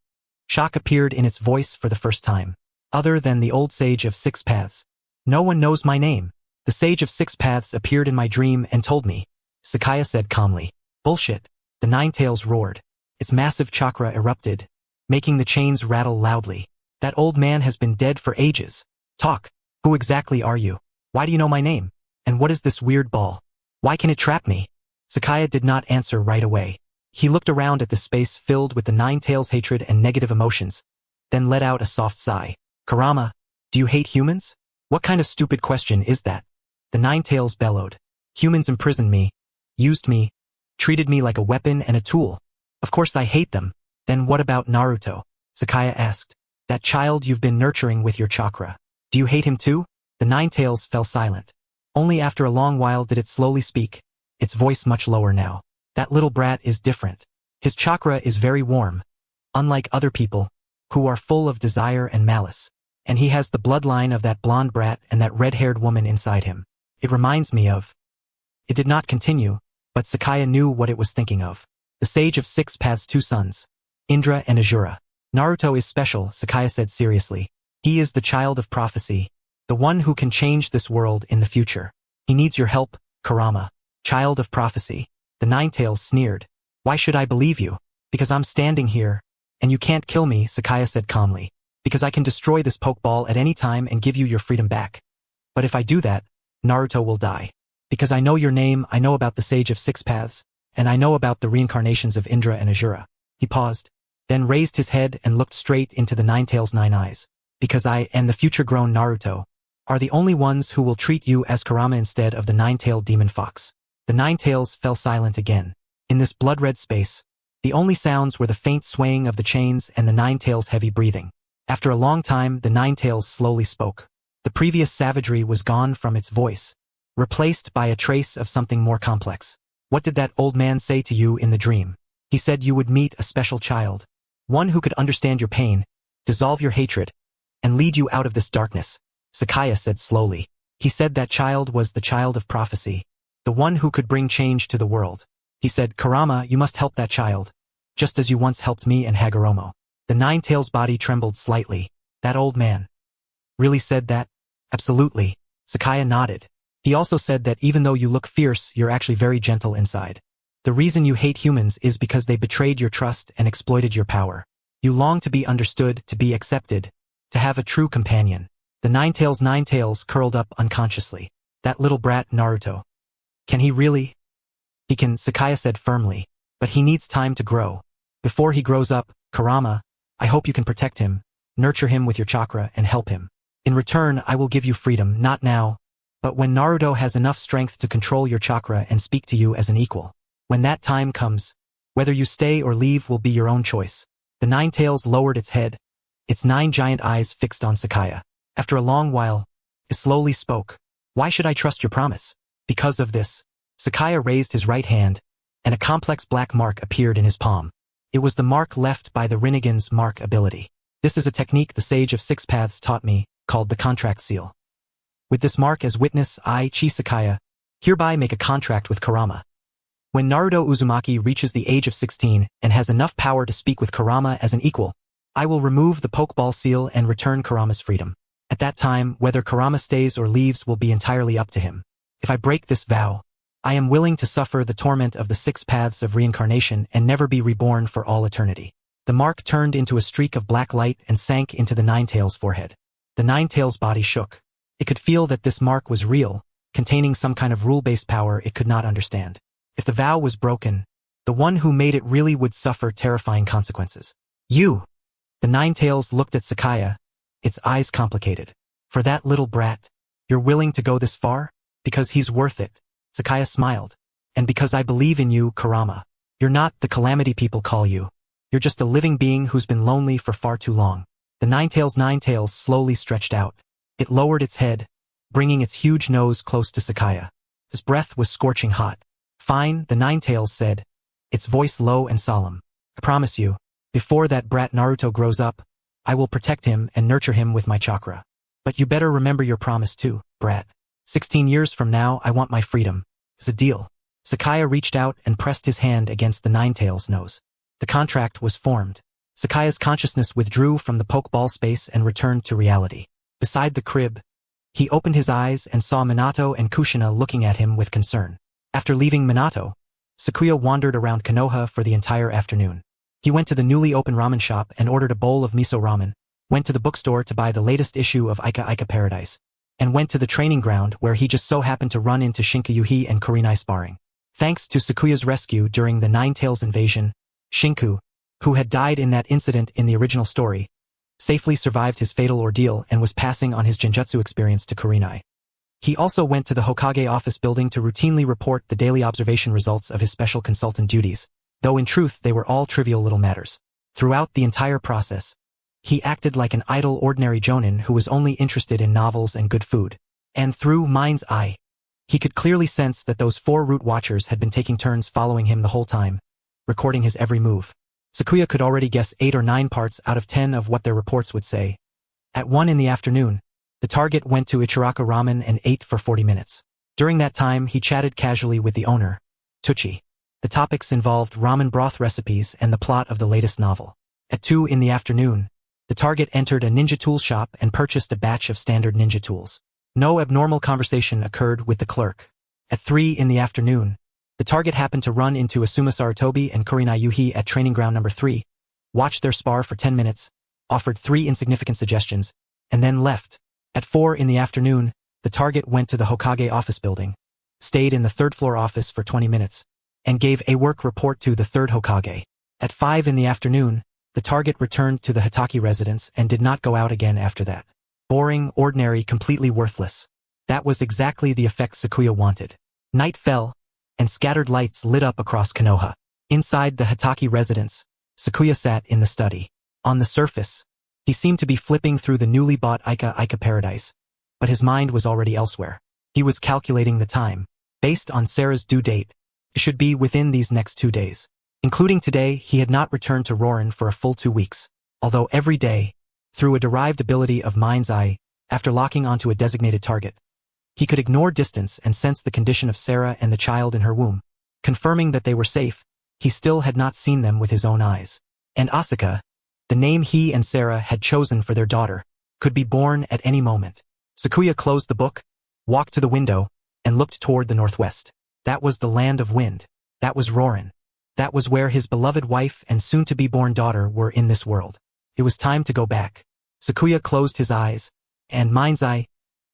Shock appeared in its voice for the first time. Other than the old sage of 6 paths. No one knows my name. The sage of 6 paths appeared in my dream and told me. Sakaya said calmly. Bullshit. The Ninetales roared. Its massive chakra erupted, making the chains rattle loudly. That old man has been dead for ages. Talk. Who exactly are you? Why do you know my name? And what is this weird ball? Why can it trap me? Sakaya did not answer right away. He looked around at the space filled with the Nine Tails' hatred and negative emotions, then let out a soft sigh. Kurama, do you hate humans? What kind of stupid question is that? The Nine Tails bellowed. Humans imprisoned me, used me, treated me like a weapon and a tool. Of course I hate them. Then what about Naruto? Sakaya asked. That child you've been nurturing with your chakra. Do you hate him too? The Nine Tails fell silent. Only after a long while did it slowly speak, its voice much lower now. That little brat is different. His chakra is very warm, unlike other people, who are full of desire and malice. And he has the bloodline of that blonde brat and that red-haired woman inside him. It reminds me of... It did not continue, but Sakaya knew what it was thinking of. The Sage of Six Paths' two sons, Indra and Azura. Naruto is special, Sakaya said seriously. He is the child of prophecy, the one who can change this world in the future. He needs your help, Kurama. Child of prophecy. The Nine Tails sneered. Why should I believe you? Because I'm standing here, and you can't kill me, Sakaya said calmly. Because I can destroy this Pokeball at any time and give you your freedom back. But if I do that, Naruto will die. Because I know your name, I know about the Sage of Six Paths, and I know about the reincarnations of Indra and Azura. He paused, then raised his head and looked straight into the Nine Tails' nine eyes. Because I and the future-grown Naruto are the only ones who will treat you as Kurama instead of the nine-tailed demon fox. The Nine Tails fell silent again. In this blood-red space, the only sounds were the faint swaying of the chains and the Nine Tails' heavy breathing. After a long time, the Nine Tails slowly spoke. The previous savagery was gone from its voice, replaced by a trace of something more complex. What did that old man say to you in the dream? He said you would meet a special child, one who could understand your pain, dissolve your hatred, and lead you out of this darkness, Sakaya said slowly. He said that child was the child of prophecy, the one who could bring change to the world. He said, Kurama, you must help that child, just as you once helped me and Hagoromo. The Nine Tails' body trembled slightly. That old man really said that? Absolutely. Sakaya nodded. He also said that even though you look fierce, you're actually very gentle inside. The reason you hate humans is because they betrayed your trust and exploited your power. You long to be understood, to be accepted, to have a true companion. The Nine Tails curled up unconsciously. That little brat Naruto. Can he really? He can, Sakaya said firmly, but he needs time to grow. Before he grows up, Kurama, I hope you can protect him, nurture him with your chakra, and help him. In return, I will give you freedom, not now, but when Naruto has enough strength to control your chakra and speak to you as an equal. When that time comes, whether you stay or leave will be your own choice. The Nine Tails lowered its head, its nine giant eyes fixed on Sakaya. After a long while, it slowly spoke. Why should I trust your promise? Because of this. Sakaya raised his right hand, and a complex black mark appeared in his palm. It was the mark left by the Rinnegan's mark ability. This is a technique the Sage of Six Paths taught me, called the contract seal. With this mark as witness, I, Chi Sakaya, hereby make a contract with Kurama. When Naruto Uzumaki reaches the age of 16 and has enough power to speak with Kurama as an equal, I will remove the Pokeball seal and return Kurama's freedom. At that time, whether Kurama stays or leaves will be entirely up to him. If I break this vow, I am willing to suffer the torment of the six paths of reincarnation and never be reborn for all eternity. The mark turned into a streak of black light and sank into the Nine Tails' forehead. The Nine Tails' body shook. It could feel that this mark was real, containing some kind of rule-based power it could not understand. If the vow was broken, the one who made it really would suffer terrifying consequences. You! The Nine Tails looked at Sakaya, its eyes complicated. For that little brat, you're willing to go this far? Because he's worth it. Sakaya smiled. And because I believe in you, Kurama. You're not the calamity people call you. You're just a living being who's been lonely for far too long. The Nine Tails slowly stretched out. It lowered its head, bringing its huge nose close to Sakaya. His breath was scorching hot. Fine, the Nine Tails said, its voice low and solemn. I promise you, before that brat Naruto grows up, I will protect him and nurture him with my chakra. But you better remember your promise too, brat. 16 years from now, I want my freedom. It's a deal. Sakaya reached out and pressed his hand against the Nine Tails' nose. The contract was formed. Sakaya's consciousness withdrew from the Pokeball space and returned to reality. Beside the crib, he opened his eyes and saw Minato and Kushina looking at him with concern. After leaving Minato, Sakuya wandered around Konoha for the entire afternoon. He went to the newly opened ramen shop and ordered a bowl of miso ramen, went to the bookstore to buy the latest issue of Ika Paradise, and went to the training ground where he just so happened to run into Shinku Yuhi and Kurenai sparring. Thanks to Sakuya's rescue during the Nine Tails invasion, Shinku, who had died in that incident in the original story, safely survived his fatal ordeal and was passing on his genjutsu experience to Kurenai. He also went to the Hokage office building to routinely report the daily observation results of his special consultant duties, though in truth they were all trivial little matters. Throughout the entire process, he acted like an idle ordinary jonin who was only interested in novels and good food. And through mind's eye, he could clearly sense that those 4 root watchers had been taking turns following him the whole time, recording his every move. Sakuya could already guess 8 or 9 parts out of 10 of what their reports would say. At 1 in the afternoon, the target went to Ichiraka Ramen and ate for 40 minutes. During that time, he chatted casually with the owner, Tucci. The topics involved ramen broth recipes and the plot of the latest novel. At 2 in the afternoon, the target entered a ninja tool shop and purchased a batch of standard ninja tools. No abnormal conversation occurred with the clerk. At 3 in the afternoon, the target happened to run into Asuma Sarutobi and Kurenai Yuhi at training ground number 3, watched their spar for 10 minutes, offered 3 insignificant suggestions, and then left. At 4 in the afternoon, the target went to the Hokage office building, stayed in the 3rd floor office for 20 minutes, and gave a work report to the 3rd Hokage. At 5 in the afternoon, the target returned to the Hatake residence and did not go out again after that. Boring, ordinary, completely worthless. That was exactly the effect Sakuya wanted. Night fell, and scattered lights lit up across Konoha. Inside the Hatake residence, Sakuya sat in the study. On the surface, he seemed to be flipping through the newly bought Ika Paradise, but his mind was already elsewhere. He was calculating the time. Based on Sarah's due date, it should be within these next 2 days. Including today, he had not returned to Rorin for a full 2 weeks, although every day, through a derived ability of mind's eye, after locking onto a designated target, he could ignore distance and sense the condition of Sarah and the child in her womb. Confirming that they were safe, he still had not seen them with his own eyes. And Asuka, the name he and Sarah had chosen for their daughter, could be born at any moment. Sakuya closed the book, walked to the window, and looked toward the northwest. That was the land of wind. That was Rorin. That was where his beloved wife and soon-to-be-born daughter were in this world. It was time to go back. Sakuya closed his eyes, and mind's eye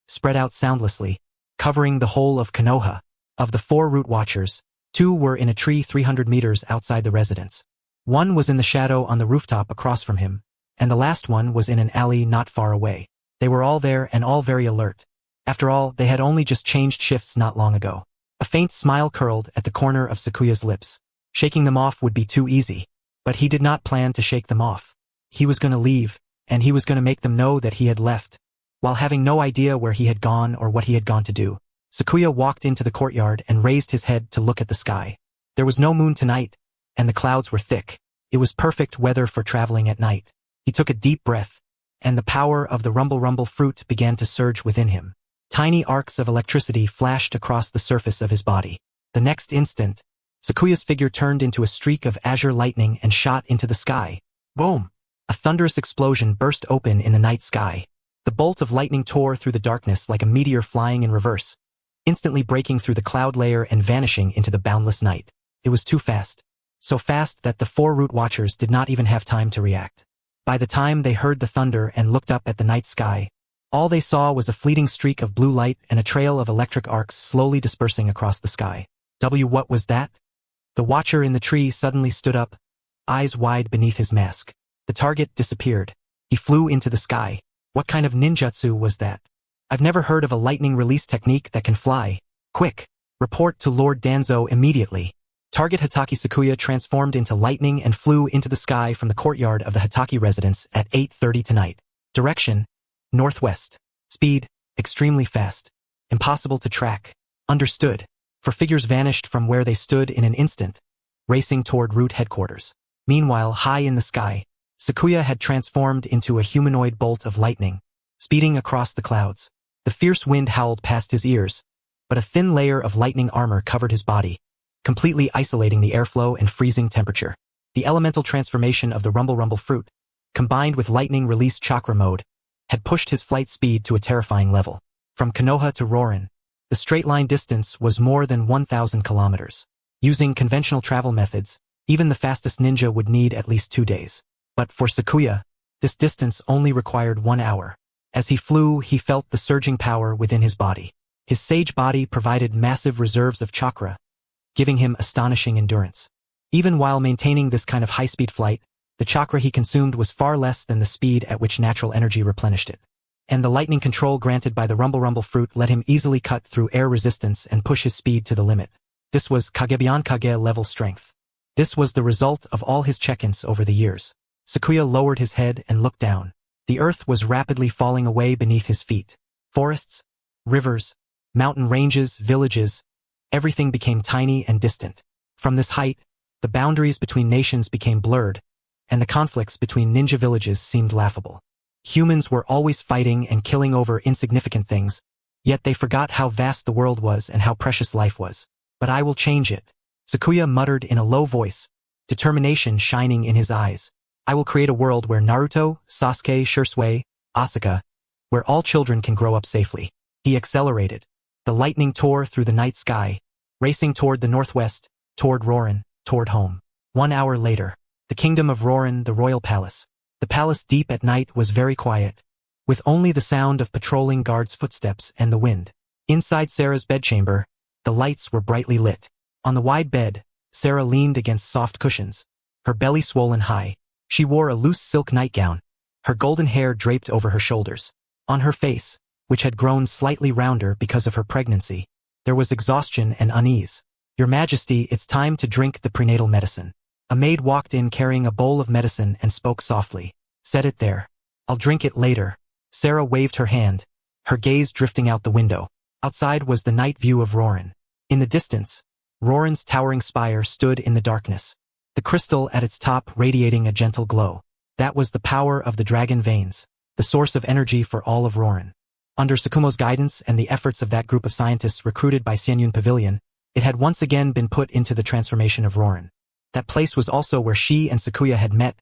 spread out soundlessly, covering the whole of Konoha. Of the 4 root watchers, 2 were in a tree 300 meters outside the residence. 1 was in the shadow on the rooftop across from him, and the last one was in an alley not far away. They were all there and all very alert. After all, they had only just changed shifts not long ago. A faint smile curled at the corner of Sakuya's lips. Shaking them off would be too easy, but he did not plan to shake them off. He was going to leave, and he was going to make them know that he had left, while having no idea where he had gone or what he had gone to do. Sakuya walked into the courtyard and raised his head to look at the sky. There was no moon tonight, and the clouds were thick. It was perfect weather for traveling at night. He took a deep breath, and the power of the rumble fruit began to surge within him. Tiny arcs of electricity flashed across the surface of his body. The next instant, Sakuya's figure turned into a streak of azure lightning and shot into the sky. Boom! A thunderous explosion burst open in the night sky. The bolt of lightning tore through the darkness like a meteor flying in reverse, instantly breaking through the cloud layer and vanishing into the boundless night. It was too fast. So fast that the 4 root watchers did not even have time to react. By the time they heard the thunder and looked up at the night sky, all they saw was a fleeting streak of blue light and a trail of electric arcs slowly dispersing across the sky. What was that? The watcher in the tree suddenly stood up, eyes wide beneath his mask. The target disappeared. He flew into the sky. What kind of ninjutsu was that? I've never heard of a lightning release technique that can fly. Quick! Report to Lord Danzo immediately. Target Hatake Sakaya transformed into lightning and flew into the sky from the courtyard of the Hatake residence at 8:30 tonight. Direction: northwest. Speed: extremely fast. Impossible to track. Understood. For figures vanished from where they stood in an instant, racing toward root headquarters. Meanwhile, high in the sky, Sakuya had transformed into a humanoid bolt of lightning, speeding across the clouds. The fierce wind howled past his ears, but a thin layer of lightning armor covered his body, completely isolating the airflow and freezing temperature. The elemental transformation of the rumble fruit, combined with lightning release chakra mode, had pushed his flight speed to a terrifying level. From Konoha to Rorin, the straight-line distance was more than 1,000 kilometers. Using conventional travel methods, even the fastest ninja would need at least 2 days. But for Sakuya, This distance only required 1 hour. As he flew, he felt the surging power within his body. His sage body provided massive reserves of chakra, giving him astonishing endurance. Even while maintaining this kind of high-speed flight, the chakra he consumed was far less than the speed at which natural energy replenished it. And the lightning control granted by the Rumble fruit let him easily cut through air resistance and push his speed to the limit. This was Kage beyond Kage level strength. This was the result of all his check-ins over the years. Sakuya lowered his head and looked down. The earth was rapidly falling away beneath his feet. Forests, rivers, mountain ranges, villages, everything became tiny and distant. From this height, the boundaries between nations became blurred, and the conflicts between ninja villages seemed laughable. Humans were always fighting and killing over insignificant things, yet they forgot how vast the world was and how precious life was. But I will change it, Sakuya muttered in a low voice, determination shining in his eyes. I will create a world where Naruto, Sasuke, Shisui, Asuka, where all children can grow up safely. He accelerated. The lightning tore through the night sky, racing toward the northwest, toward Rorin, toward home. 1 hour later, the kingdom of Rorin, the royal palace. The palace deep at night was very quiet, with only the sound of patrolling guards' footsteps and the wind. Inside Sarah's bedchamber, the lights were brightly lit. On the wide bed, Sarah leaned against soft cushions, her belly swollen high. She wore a loose silk nightgown, her golden hair draped over her shoulders. On her face, which had grown slightly rounder because of her pregnancy, there was exhaustion and unease. Your Majesty, it's time to drink the prenatal medicine. A maid walked in carrying a bowl of medicine and spoke softly. Set it there. I'll drink it later. Sarah waved her hand, her gaze drifting out the window. Outside was the night view of Rorin. In the distance, Rorin's towering spire stood in the darkness, the crystal at its top radiating a gentle glow. That was the power of the dragon veins, the source of energy for all of Rorin. Under Sakumo's guidance and the efforts of that group of scientists recruited by Xianyun Pavilion, it had once again been put into the transformation of Rorin. That place was also where she and Sakuya had met,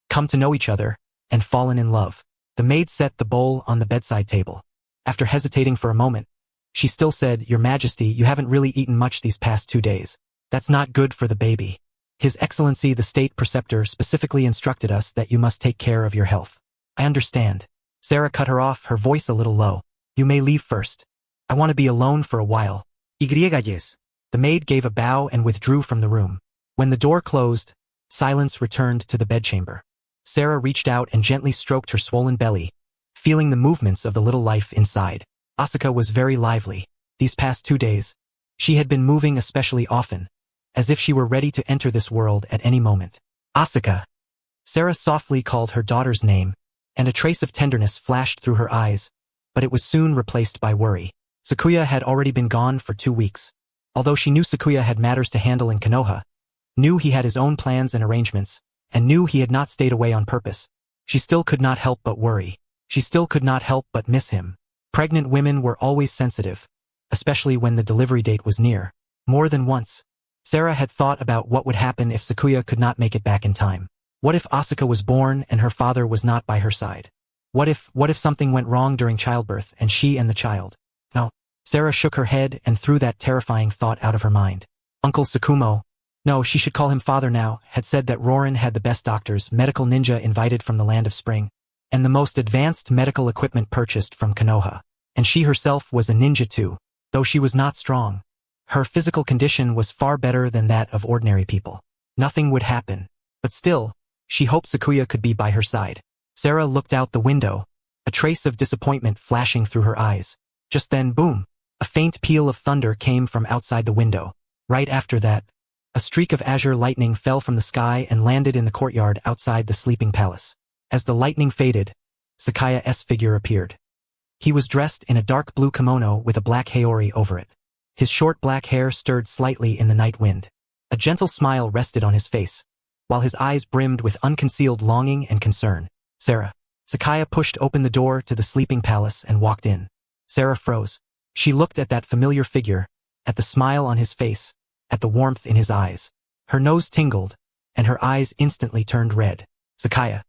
come to know each other, and fallen in love. The maid set the bowl on the bedside table. After hesitating for a moment, she still said, Your Majesty, you haven't really eaten much these past 2 days. That's not good for the baby. His Excellency the State Preceptor specifically instructed us that you must take care of your health. I understand. Sarah cut her off, her voice a little low. You may leave first. I want to be alone for a while. Yes. The maid gave a bow and withdrew from the room. When the door closed, silence returned to the bedchamber. Sarah reached out and gently stroked her swollen belly, feeling the movements of the little life inside. Asuka was very lively. These past 2 days, she had been moving especially often, as if she were ready to enter this world at any moment. Asuka. Sarah softly called her daughter's name, and a trace of tenderness flashed through her eyes, but it was soon replaced by worry. Sakuya had already been gone for 2 weeks. Although she knew Sakuya had matters to handle in Konoha, knew he had his own plans and arrangements, and knew he had not stayed away on purpose, she still could not help but worry. She still could not help but miss him. Pregnant women were always sensitive, especially when the delivery date was near. More than once, Sarah had thought about what would happen if Sakuya could not make it back in time. What if Asuka was born and her father was not by her side? What if something went wrong during childbirth and she and the child? No. Sarah shook her head and threw that terrifying thought out of her mind. Uncle Sakumo, no, she should call him father now, had said that Rorin had the best doctors, medical ninja invited from the land of spring, and the most advanced medical equipment purchased from Konoha. And she herself was a ninja too, though she was not strong. Her physical condition was far better than that of ordinary people. Nothing would happen. But still, she hoped Sakuya could be by her side. Sarah looked out the window, a trace of disappointment flashing through her eyes. Just then, boom! A faint peal of thunder came from outside the window. Right after that, a streak of azure lightning fell from the sky and landed in the courtyard outside the sleeping palace. As the lightning faded, Sakaya's figure appeared. He was dressed in a dark blue kimono with a black haori over it. His short black hair stirred slightly in the night wind. A gentle smile rested on his face, while his eyes brimmed with unconcealed longing and concern. Sarah. Sakaya pushed open the door to the sleeping palace and walked in. Sarah froze. She looked at that familiar figure, at the smile on his face, at the warmth in his eyes. Her nose tingled, and her eyes instantly turned red. Sakaya.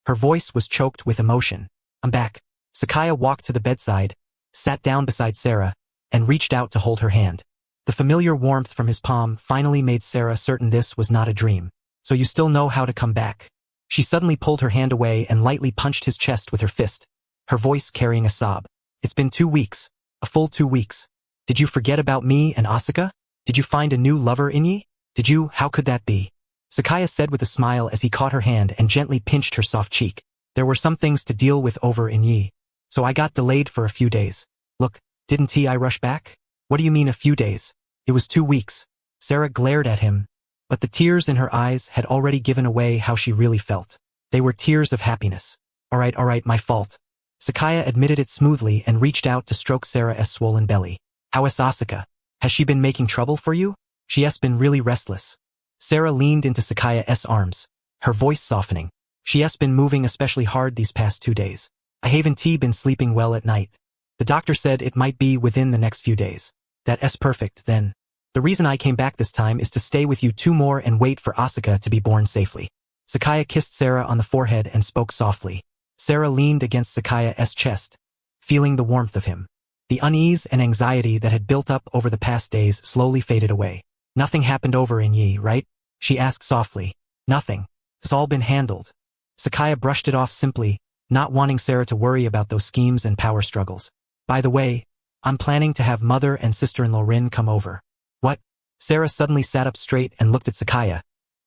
Her voice was choked with emotion. I'm back. Sakaya walked to the bedside, sat down beside Sarah, and reached out to hold her hand. The familiar warmth from his palm finally made Sarah certain this was not a dream. So you still know how to come back. She suddenly pulled her hand away and lightly punched his chest with her fist, her voice carrying a sob. It's been 2 weeks. A full 2 weeks. Did you forget about me and Asuka? Did you find a new lover in ye? Did you? How could that be? Sakaya said with a smile as he caught her hand and gently pinched her soft cheek. There were some things to deal with over in ye. So I got delayed for a few days. Look, didn't I rush back? What do you mean a few days? It was 2 weeks. Sarah glared at him, but the tears in her eyes had already given away how she really felt. They were tears of happiness. All right, my fault. Sakaya admitted it smoothly and reached out to stroke Sarah's swollen belly. How is Asuka? Has she been making trouble for you? She has been really restless. Sarah leaned into Sakaya's arms, her voice softening. She has been moving especially hard these past 2 days. I haven't been sleeping well at night. The doctor said it might be within the next few days. That's perfect, then. The reason I came back this time is to stay with you 2 more and wait for Asuka to be born safely. Sakaya kissed Sarah on the forehead and spoke softly. Sarah leaned against Sakaya's chest, feeling the warmth of him. The unease and anxiety that had built up over the past days slowly faded away. Nothing happened over in ye, right? She asked softly. Nothing. It's all been handled. Sakaya brushed it off simply, not wanting Sarah to worry about those schemes and power struggles. By the way, I'm planning to have mother and sister-in-law Rin come over. What? Sarah suddenly sat up straight and looked at Sakaya,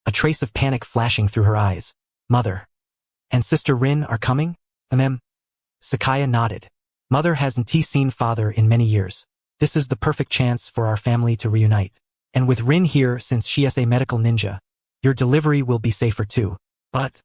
a trace of panic flashing through her eyes. Mother and sister Rin are coming? Sakaya nodded. Mother hasn't seen father in many years. This is the perfect chance for our family to reunite. And with Rin here, since she is a medical ninja, your delivery will be safer too. But,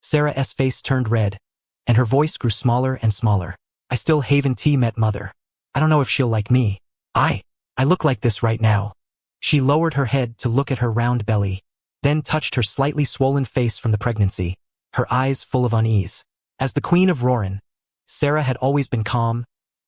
Sarah's face turned red, and her voice grew smaller and smaller. I still haven't met mother. I don't know if she'll like me. I look like this right now. She lowered her head to look at her round belly, then touched her slightly swollen face from the pregnancy, her eyes full of unease. As the Queen of Rorin, Sarah had always been calm,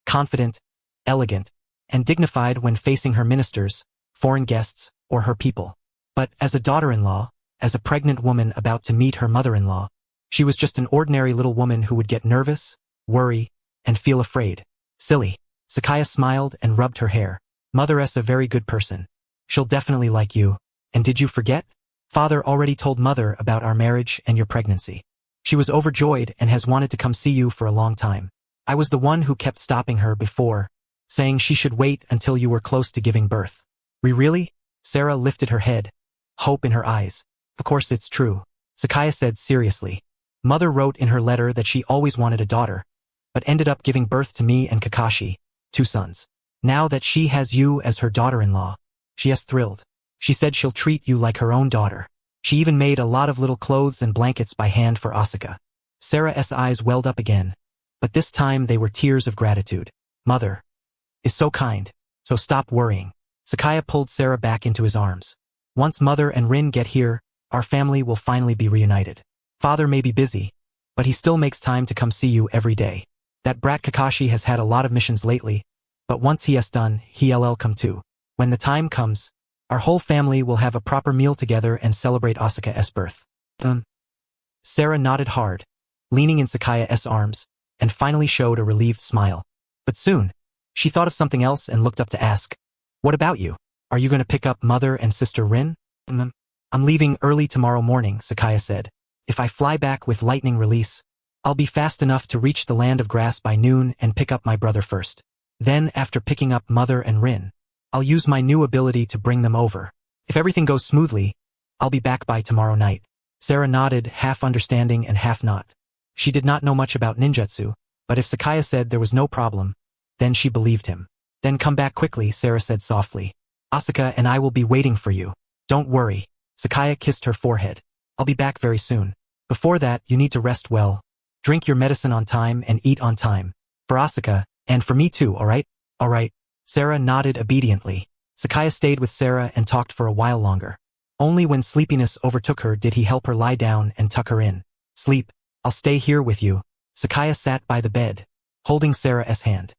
confident, elegant, and dignified when facing her ministers, foreign guests, or her people. But as a daughter-in-law, as a pregnant woman about to meet her mother-in-law, she was just an ordinary little woman who would get nervous, worry, and feel afraid. Silly. Sakaya smiled and rubbed her hair. Mother-s a very good person. She'll definitely like you. And did you forget? Father already told mother about our marriage and your pregnancy. She was overjoyed and has wanted to come see you for a long time. I was the one who kept stopping her before, saying she should wait until you were close to giving birth. Really? Sarah lifted her head, hope in her eyes. Of course it's true. Sakaya said seriously. Mother wrote in her letter that she always wanted a daughter, but ended up giving birth to me and Kakashi, 2 sons. Now that she has you as her daughter-in-law, she is thrilled. She said she'll treat you like her own daughter. She even made a lot of little clothes and blankets by hand for Asuka. Sarah's eyes welled up again, but this time they were tears of gratitude. Mother is so kind, so stop worrying. Sakaya pulled Sarah back into his arms. Once Mother and Rin get here, our family will finally be reunited. Father may be busy, but he still makes time to come see you every day. That brat Kakashi has had a lot of missions lately, but once he has done, he'll come too. When the time comes, our whole family will have a proper meal together and celebrate Asuka's birth. Sarah nodded hard, leaning in Sakaya's arms, and finally showed a relieved smile. But soon, she thought of something else and looked up to ask, what about you? Are you going to pick up Mother and Sister Rin? I'm leaving early tomorrow morning, Sakaya said. If I fly back with lightning release, I'll be fast enough to reach the land of grass by noon and pick up my brother first. Then, after picking up Mother and Rin, I'll use my new ability to bring them over. If everything goes smoothly, I'll be back by tomorrow night. Sarah nodded, half understanding and half not. She did not know much about ninjutsu, but if Sakaya said there was no problem, then she believed him. Then come back quickly, Sarah said softly. Asuka and I will be waiting for you. Don't worry. Sakaya kissed her forehead. I'll be back very soon. Before that, you need to rest well. Drink your medicine on time and eat on time. For Asuka, and for me too, alright? Alright. Sarah nodded obediently. Sakaya stayed with Sarah and talked for a while longer. Only when sleepiness overtook her did he help her lie down and tuck her in. Sleep. I'll stay here with you. Sakaya sat by the bed, holding Sarah's hand.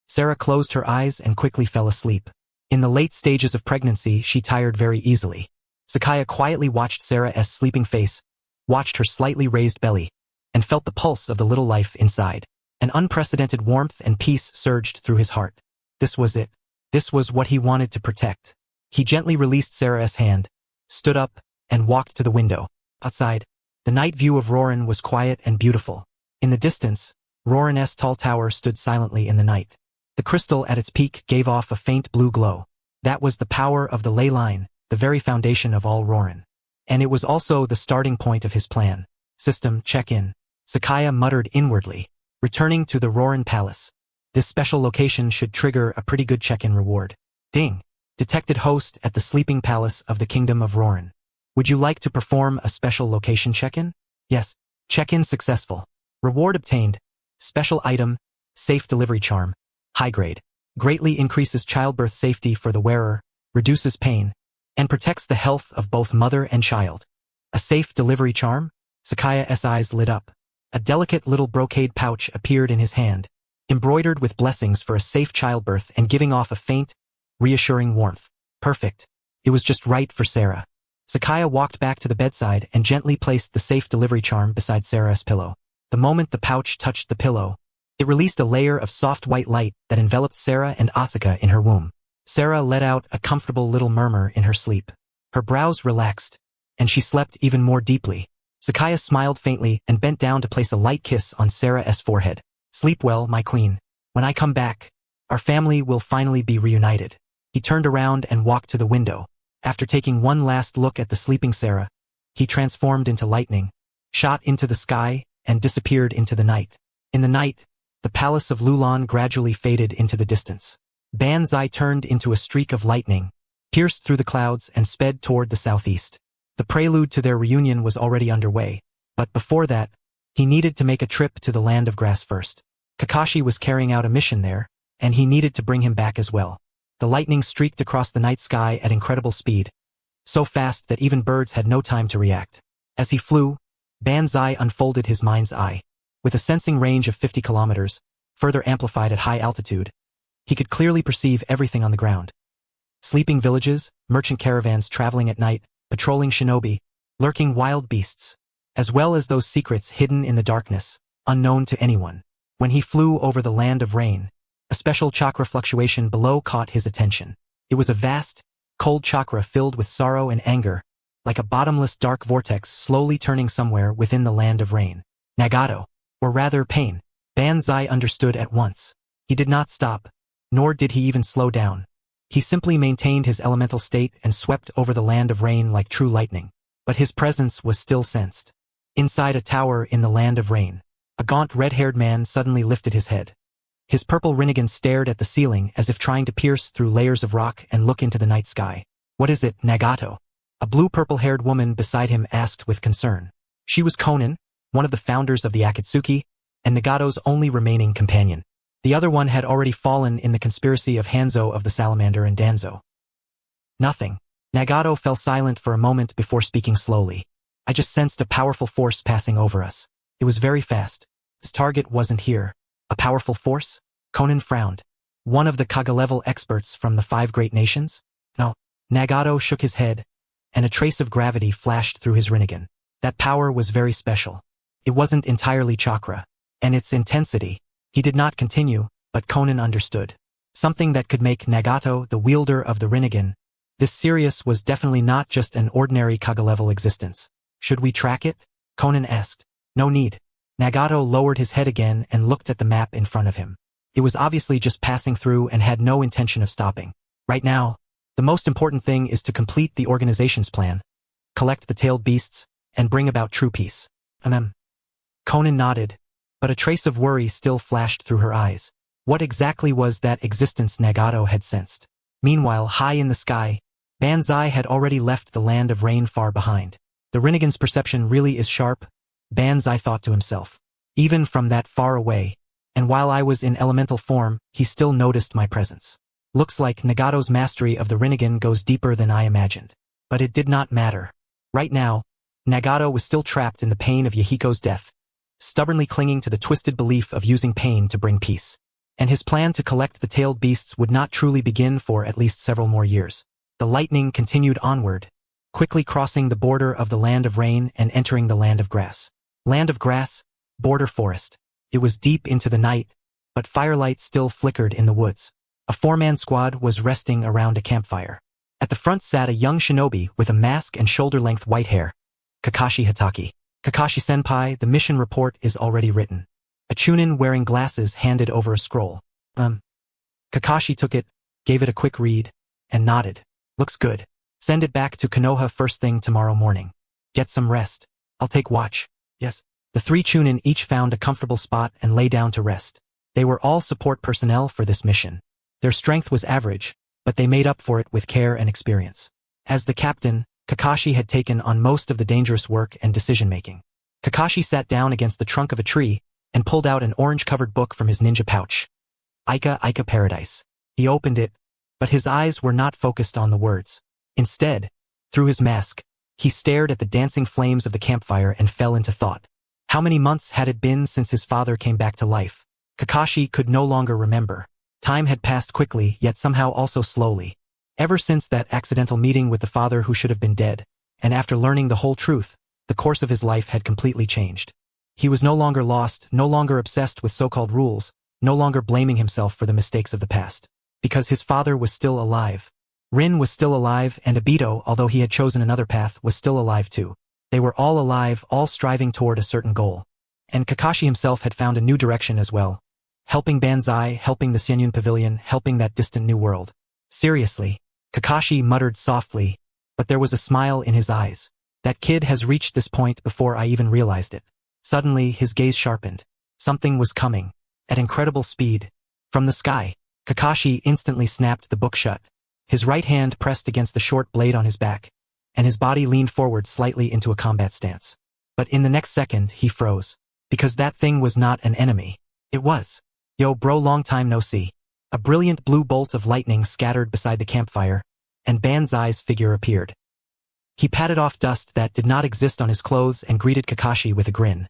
Sarah closed her eyes and quickly fell asleep. In the late stages of pregnancy, she tired very easily. Sakaya quietly watched Sarah's sleeping face, watched her slightly raised belly, and felt the pulse of the little life inside. An unprecedented warmth and peace surged through his heart. This was it. This was what he wanted to protect. He gently released Sarah's hand, stood up, and walked to the window. Outside, the night view of Rorin was quiet and beautiful. In the distance, Rorin's tall tower stood silently in the night. The crystal at its peak gave off a faint blue glow. That was the power of the ley line, the very foundation of all Rorin. And it was also the starting point of his plan. System check-in. Sakaya muttered inwardly, returning to the Rorin Palace. This special location should trigger a pretty good check-in reward. Ding! Detected host at the sleeping palace of the Kingdom of Rorin. Would you like to perform a special location check-in? Yes. Check-in successful. Reward obtained. Special item, safe delivery charm, high grade. Greatly increases childbirth safety for the wearer, reduces pain, and protects the health of both mother and child. A safe delivery charm? Sakaya's eyes lit up. A delicate little brocade pouch appeared in his hand, embroidered with blessings for a safe childbirth and giving off a faint, reassuring warmth. Perfect. It was just right for Sarah. Sakaya walked back to the bedside and gently placed the safe delivery charm beside Sarah's pillow. The moment the pouch touched the pillow, it released a layer of soft white light that enveloped Sarah and Asuka in her womb. Sarah let out a comfortable little murmur in her sleep. Her brows relaxed, and she slept even more deeply. Sakaya smiled faintly and bent down to place a light kiss on Sarah's forehead. Sleep well, my queen. When I come back, our family will finally be reunited. He turned around and walked to the window. After taking one last look at the sleeping Sarah, he transformed into lightning, shot into the sky, and disappeared into the night. In the night, the palace of Lulan gradually faded into the distance. Banzai turned into a streak of lightning, pierced through the clouds and sped toward the southeast. The prelude to their reunion was already underway, but before that, he needed to make a trip to the land of grass first. Kakashi was carrying out a mission there, and he needed to bring him back as well. The lightning streaked across the night sky at incredible speed, so fast that even birds had no time to react. As he flew, Banzai unfolded his mind's eye. With a sensing range of 50 kilometers, further amplified at high altitude, he could clearly perceive everything on the ground. Sleeping villages, merchant caravans traveling at night, patrolling shinobi, lurking wild beasts, as well as those secrets hidden in the darkness, unknown to anyone. When he flew over the land of rain, a special chakra fluctuation below caught his attention. It was a vast, cold chakra filled with sorrow and anger, like a bottomless dark vortex slowly turning somewhere within the land of rain. Nagato, or rather pain. Banzai understood at once. He did not stop, nor did he even slow down. He simply maintained his elemental state and swept over the land of rain like true lightning. But his presence was still sensed. Inside a tower in the land of rain, a gaunt red-haired man suddenly lifted his head. His purple Rinnegan stared at the ceiling as if trying to pierce through layers of rock and look into the night sky. What is it, Nagato? A blue-purple-haired woman beside him asked with concern. She was Konan, one of the founders of the Akatsuki, and Nagato's only remaining companion. The other one had already fallen in the conspiracy of Hanzo of the Salamander and Danzo. Nothing. Nagato fell silent for a moment before speaking slowly. I just sensed a powerful force passing over us. It was very fast. This target wasn't here. A powerful force? Konan frowned. One of the Kaga-level experts from the 5 great nations? No. Nagato shook his head, and a trace of gravity flashed through his Rinnegan. That power was very special. It wasn't entirely chakra, and its intensity. He did not continue, but Konan understood. Something that could make Nagato the wielder of the Rinnegan. This Sirius was definitely not just an ordinary Kaga-level existence. Should we track it? Konan asked. No need. Nagato lowered his head again and looked at the map in front of him. It was obviously just passing through and had no intention of stopping. Right now, the most important thing is to complete the organization's plan, collect the tailed beasts, and bring about true peace. Konan nodded, but a trace of worry still flashed through her eyes. What exactly was that existence Nagato had sensed? Meanwhile, high in the sky, Banzai had already left the land of rain far behind. The Rinnegan's perception really is sharp, Banzai thought to himself. Even from that far away, and while I was in elemental form, he still noticed my presence. Looks like Nagato's mastery of the Rinnegan goes deeper than I imagined. But it did not matter. Right now, Nagato was still trapped in the pain of Yahiko's death, stubbornly clinging to the twisted belief of using pain to bring peace. And his plan to collect the tailed beasts would not truly begin for at least several more years. The lightning continued onward, quickly crossing the border of the land of rain and entering the land of grass. Land of grass, border forest. It was deep into the night, but firelight still flickered in the woods. A 4-man squad was resting around a campfire. At the front sat a young shinobi with a mask and shoulder-length white hair. Kakashi Hatake. Kakashi-senpai, the mission report is already written. A chunin wearing glasses handed over a scroll. Kakashi took it, gave it a quick read, and nodded. Looks good. Send it back to Konoha first thing tomorrow morning. Get some rest. I'll take watch. Yes. The 3 chunin each found a comfortable spot and lay down to rest. They were all support personnel for this mission. Their strength was average, but they made up for it with care and experience. As the captain, Kakashi had taken on most of the dangerous work and decision-making. Kakashi sat down against the trunk of a tree and pulled out an orange-covered book from his ninja pouch. Aika Paradise. He opened it, but his eyes were not focused on the words. Instead, through his mask, he stared at the dancing flames of the campfire and fell into thought. How many months had it been since his father came back to life? Kakashi could no longer remember. Time had passed quickly, yet somehow also slowly. Ever since that accidental meeting with the father who should have been dead, and after learning the whole truth, the course of his life had completely changed. He was no longer lost, no longer obsessed with so-called rules, no longer blaming himself for the mistakes of the past. Because his father was still alive. Rin was still alive, and Obito, although he had chosen another path, was still alive too. They were all alive, all striving toward a certain goal. And Kakashi himself had found a new direction as well. Helping Banzai, helping the Xianyun Pavilion, helping that distant new world. Seriously, Kakashi muttered softly, but there was a smile in his eyes. That kid has reached this point before I even realized it. Suddenly, his gaze sharpened. Something was coming. At incredible speed. From the sky, Kakashi instantly snapped the book shut. His right hand pressed against the short blade on his back, and his body leaned forward slightly into a combat stance. But in the next second, he froze. Because that thing was not an enemy. It was. Yo bro, long time no see. A brilliant blue bolt of lightning scattered beside the campfire, and Banzai's figure appeared. He patted off dust that did not exist on his clothes and greeted Kakashi with a grin.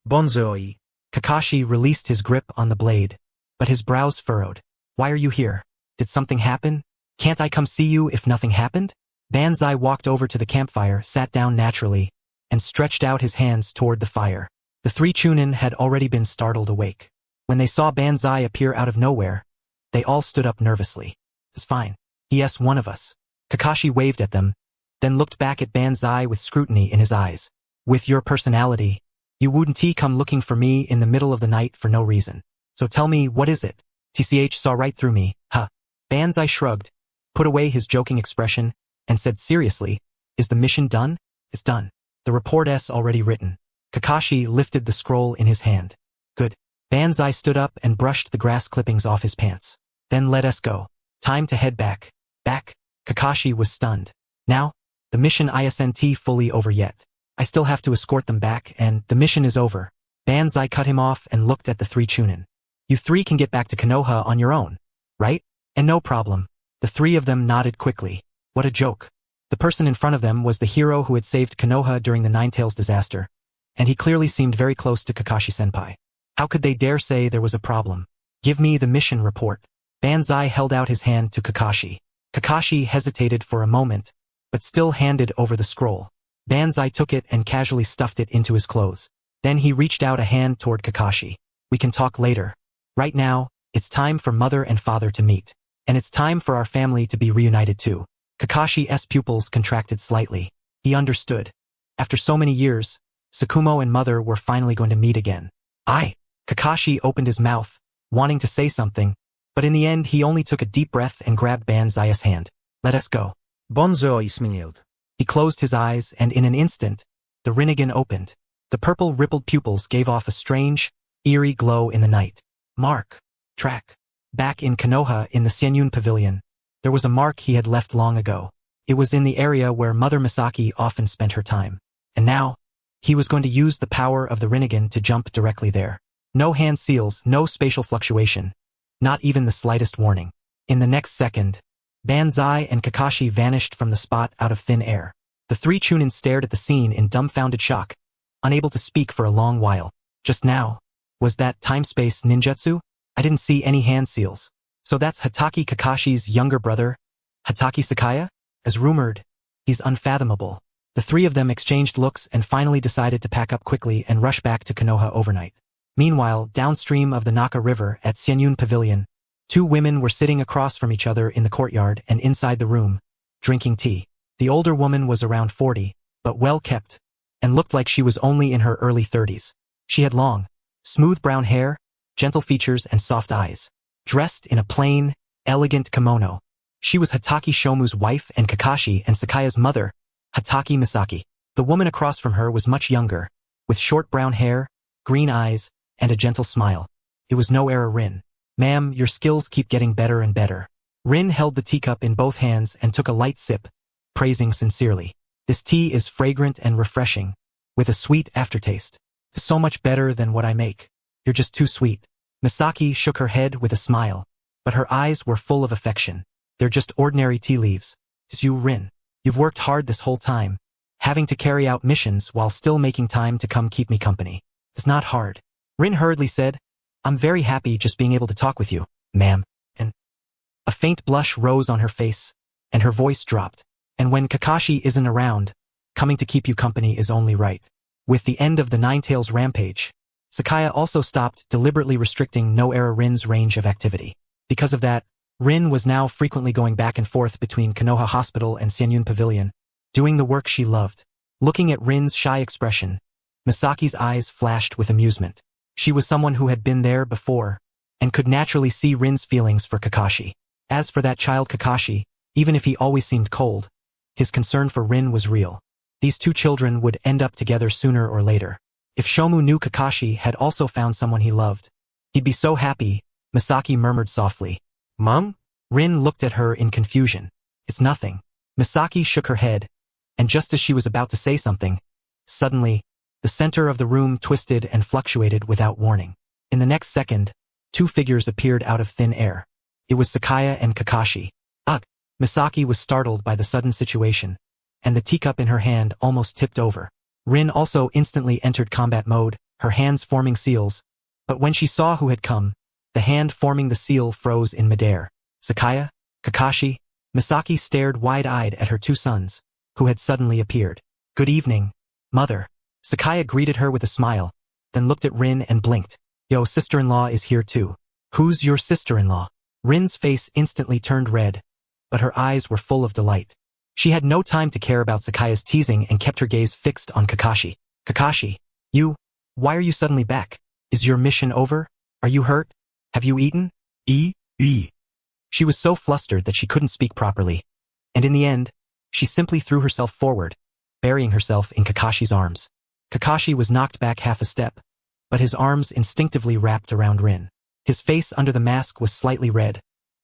Bonzoi. Kakashi released his grip on the blade, but his brows furrowed. Why are you here? Did something happen? Can't I come see you if nothing happened? Banzai walked over to the campfire, sat down naturally, and stretched out his hands toward the fire. The 3 chunin had already been startled awake. When they saw Banzai appear out of nowhere, they all stood up nervously. It's fine. Yes, one of us. Kakashi waved at them, then looked back at Banzai with scrutiny in his eyes. With your personality, you wouldn't come looking for me in the middle of the night for no reason. So tell me, what is it? TCH saw right through me, huh? Banzai shrugged, put away his joking expression, and said seriously, is the mission done? It's done. The report's already written. Kakashi lifted the scroll in his hand. Good. Banzai stood up and brushed the grass clippings off his pants. Then let us go. Time to head back. Back? Kakashi was stunned. Now? The mission isn't fully over yet. I still have to escort them back, and the mission is over. Banzai cut him off and looked at the 3 chunin. You 3 can get back to Konoha on your own, right? And no problem. The 3 of them nodded quickly. What a joke. The person in front of them was the hero who had saved Konoha during the Nine-Tails disaster, and he clearly seemed very close to Kakashi-senpai. How could they dare say there was a problem? Give me the mission report. Banzai held out his hand to Kakashi. Kakashi hesitated for a moment, but still handed over the scroll. Banzai took it and casually stuffed it into his clothes. Then he reached out a hand toward Kakashi. We can talk later. Right now, it's time for mother and father to meet. And it's time for our family to be reunited too. Kakashi's pupils contracted slightly. He understood. After so many years, Sakumo and mother were finally going to meet again. Kakashi opened his mouth, wanting to say something, but in the end he only took a deep breath and grabbed Banzai's hand. Let us go. Bonzoi smiled. He closed his eyes and in an instant, the Rinnegan opened. The purple rippled pupils gave off a strange, eerie glow in the night. Mark. Track. Back in Konoha in the Xianyun Pavilion, there was a mark he had left long ago. It was in the area where Mother Misaki often spent her time. And now, he was going to use the power of the Rinnegan to jump directly there. No hand seals, no spatial fluctuation. Not even the slightest warning. In the next second, Banzai and Kakashi vanished from the spot out of thin air. The 3 chunin stared at the scene in dumbfounded shock, unable to speak for a long while. Just now, was that time-space ninjutsu? I didn't see any hand seals. So that's Hatake Kakashi's younger brother, Hatake Sakaya? As rumored, he's unfathomable. The 3 of them exchanged looks and finally decided to pack up quickly and rush back to Konoha overnight. Meanwhile, downstream of the Naka River at Xianyun Pavilion, 2 women were sitting across from each other in the courtyard and inside the room, drinking tea. The older woman was around 40, but well kept, and looked like she was only in her early 30s. She had long, smooth brown hair, gentle features, and soft eyes. Dressed in a plain, elegant kimono, she was Hatake Shomu's wife and Kakashi and Sakaya's mother, Hatake Misaki. The woman across from her was much younger, with short brown hair, green eyes, and a gentle smile. It was no error Rin. "Ma'am, your skills keep getting better and better." Rin held the teacup in both hands and took a light sip, praising sincerely. "This tea is fragrant and refreshing, with a sweet aftertaste. It's so much better than what I make. You're just too sweet." Misaki shook her head with a smile, but her eyes were full of affection. "They're just ordinary tea leaves. It's you, Rin. You've worked hard this whole time, having to carry out missions while still making time to come keep me company. It's not hard." Rin hurriedly said, "I'm very happy just being able to talk with you, ma'am." And a faint blush rose on her face, and her voice dropped. "And when Kakashi isn't around, coming to keep you company is only right." With the end of the Ninetales rampage, Sakaya also stopped deliberately restricting no-era Rin's range of activity. Because of that, Rin was now frequently going back and forth between Konoha Hospital and Senyun Pavilion, doing the work she loved. Looking at Rin's shy expression, Misaki's eyes flashed with amusement. She was someone who had been there before, and could naturally see Rin's feelings for Kakashi. As for that child Kakashi, even if he always seemed cold, his concern for Rin was real. These two children would end up together sooner or later. If Shomu knew Kakashi had also found someone he loved, he'd be so happy, Misaki murmured softly. "Mom?" Rin looked at her in confusion. "It's nothing." Misaki shook her head, and just as she was about to say something, suddenly, the center of the room twisted and fluctuated without warning. In the next second, two figures appeared out of thin air. It was Sakaya and Kakashi. Ugh! Misaki was startled by the sudden situation, and the teacup in her hand almost tipped over. Rin also instantly entered combat mode, her hands forming seals, but when she saw who had come, the hand forming the seal froze in midair. Sakaya? Kakashi? Misaki stared wide-eyed at her two sons, who had suddenly appeared. "Good evening, Mother." Sakaya greeted her with a smile, then looked at Rin and blinked. "Yo, sister-in-law is here too." "Who's your sister-in-law?" Rin's face instantly turned red, but her eyes were full of delight. She had no time to care about Sakaya's teasing and kept her gaze fixed on Kakashi. "Kakashi, why are you suddenly back? Is your mission over? Are you hurt? Have you eaten?" She was so flustered that she couldn't speak properly, and in the end, she simply threw herself forward, burying herself in Kakashi's arms. Kakashi was knocked back half a step, but his arms instinctively wrapped around Rin. His face under the mask was slightly red,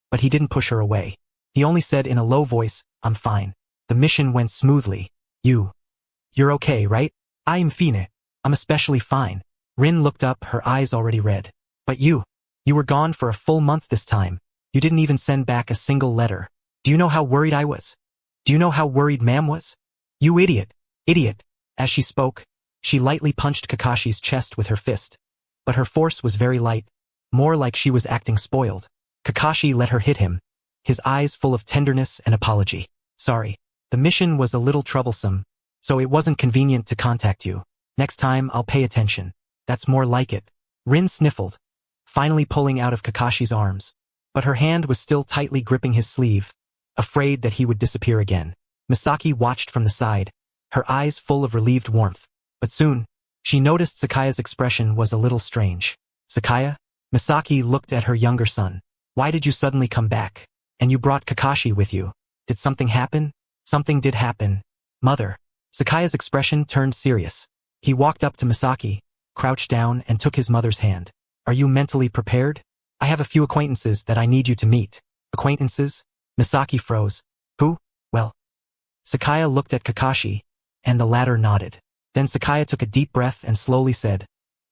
but he didn't push her away. He only said in a low voice, "I'm fine. The mission went smoothly. You're okay, right?" "I'm fine. I'm especially fine." Rin looked up, her eyes already red. "But you were gone for a full month this time. You didn't even send back a single letter. Do you know how worried I was? Do you know how worried Ma'am was? You idiot. As she spoke, she lightly punched Kakashi's chest with her fist, but her force was very light, more like she was acting spoiled. Kakashi let her hit him, his eyes full of tenderness and apology. "Sorry. The mission was a little troublesome, so it wasn't convenient to contact you. Next time I'll pay attention." "That's more like it." Rin sniffled, finally pulling out of Kakashi's arms, but her hand was still tightly gripping his sleeve, afraid that he would disappear again. Misaki watched from the side, her eyes full of relieved warmth, but soon, she noticed Sakaya's expression was a little strange. "Sakaya?" Misaki looked at her younger son. "Why did you suddenly come back? And you brought Kakashi with you. Did something happen?" "Something did happen, Mother." Sakaya's expression turned serious. He walked up to Misaki, crouched down, and took his mother's hand. "Are you mentally prepared? I have a few acquaintances that I need you to meet." "Acquaintances?" Misaki froze. "Who?" "Well." Sakaya looked at Kakashi, and the latter nodded. Then Sakaya took a deep breath and slowly said,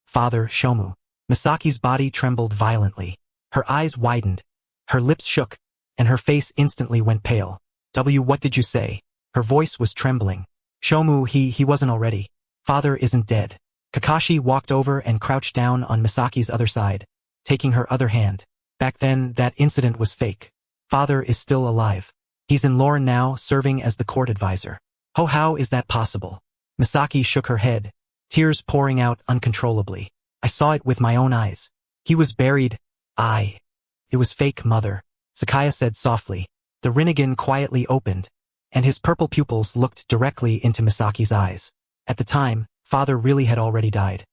"Father Shomu." Misaki's body trembled violently. Her eyes widened, her lips shook, and her face instantly went pale. What did you say?" Her voice was trembling. "Shomu, he wasn't already. Father isn't dead." Kakashi walked over and crouched down on Misaki's other side, taking her other hand. "Back then, that incident was fake. Father is still alive. He's in Lauren now, serving as the court advisor." "Oh, how is that possible?" Misaki shook her head, tears pouring out uncontrollably. "I saw it with my own eyes. He was buried. It was fake, Mother," Sakaya said softly. The Rinnegan quietly opened, and his purple pupils looked directly into Misaki's eyes. At the time, father really had already died.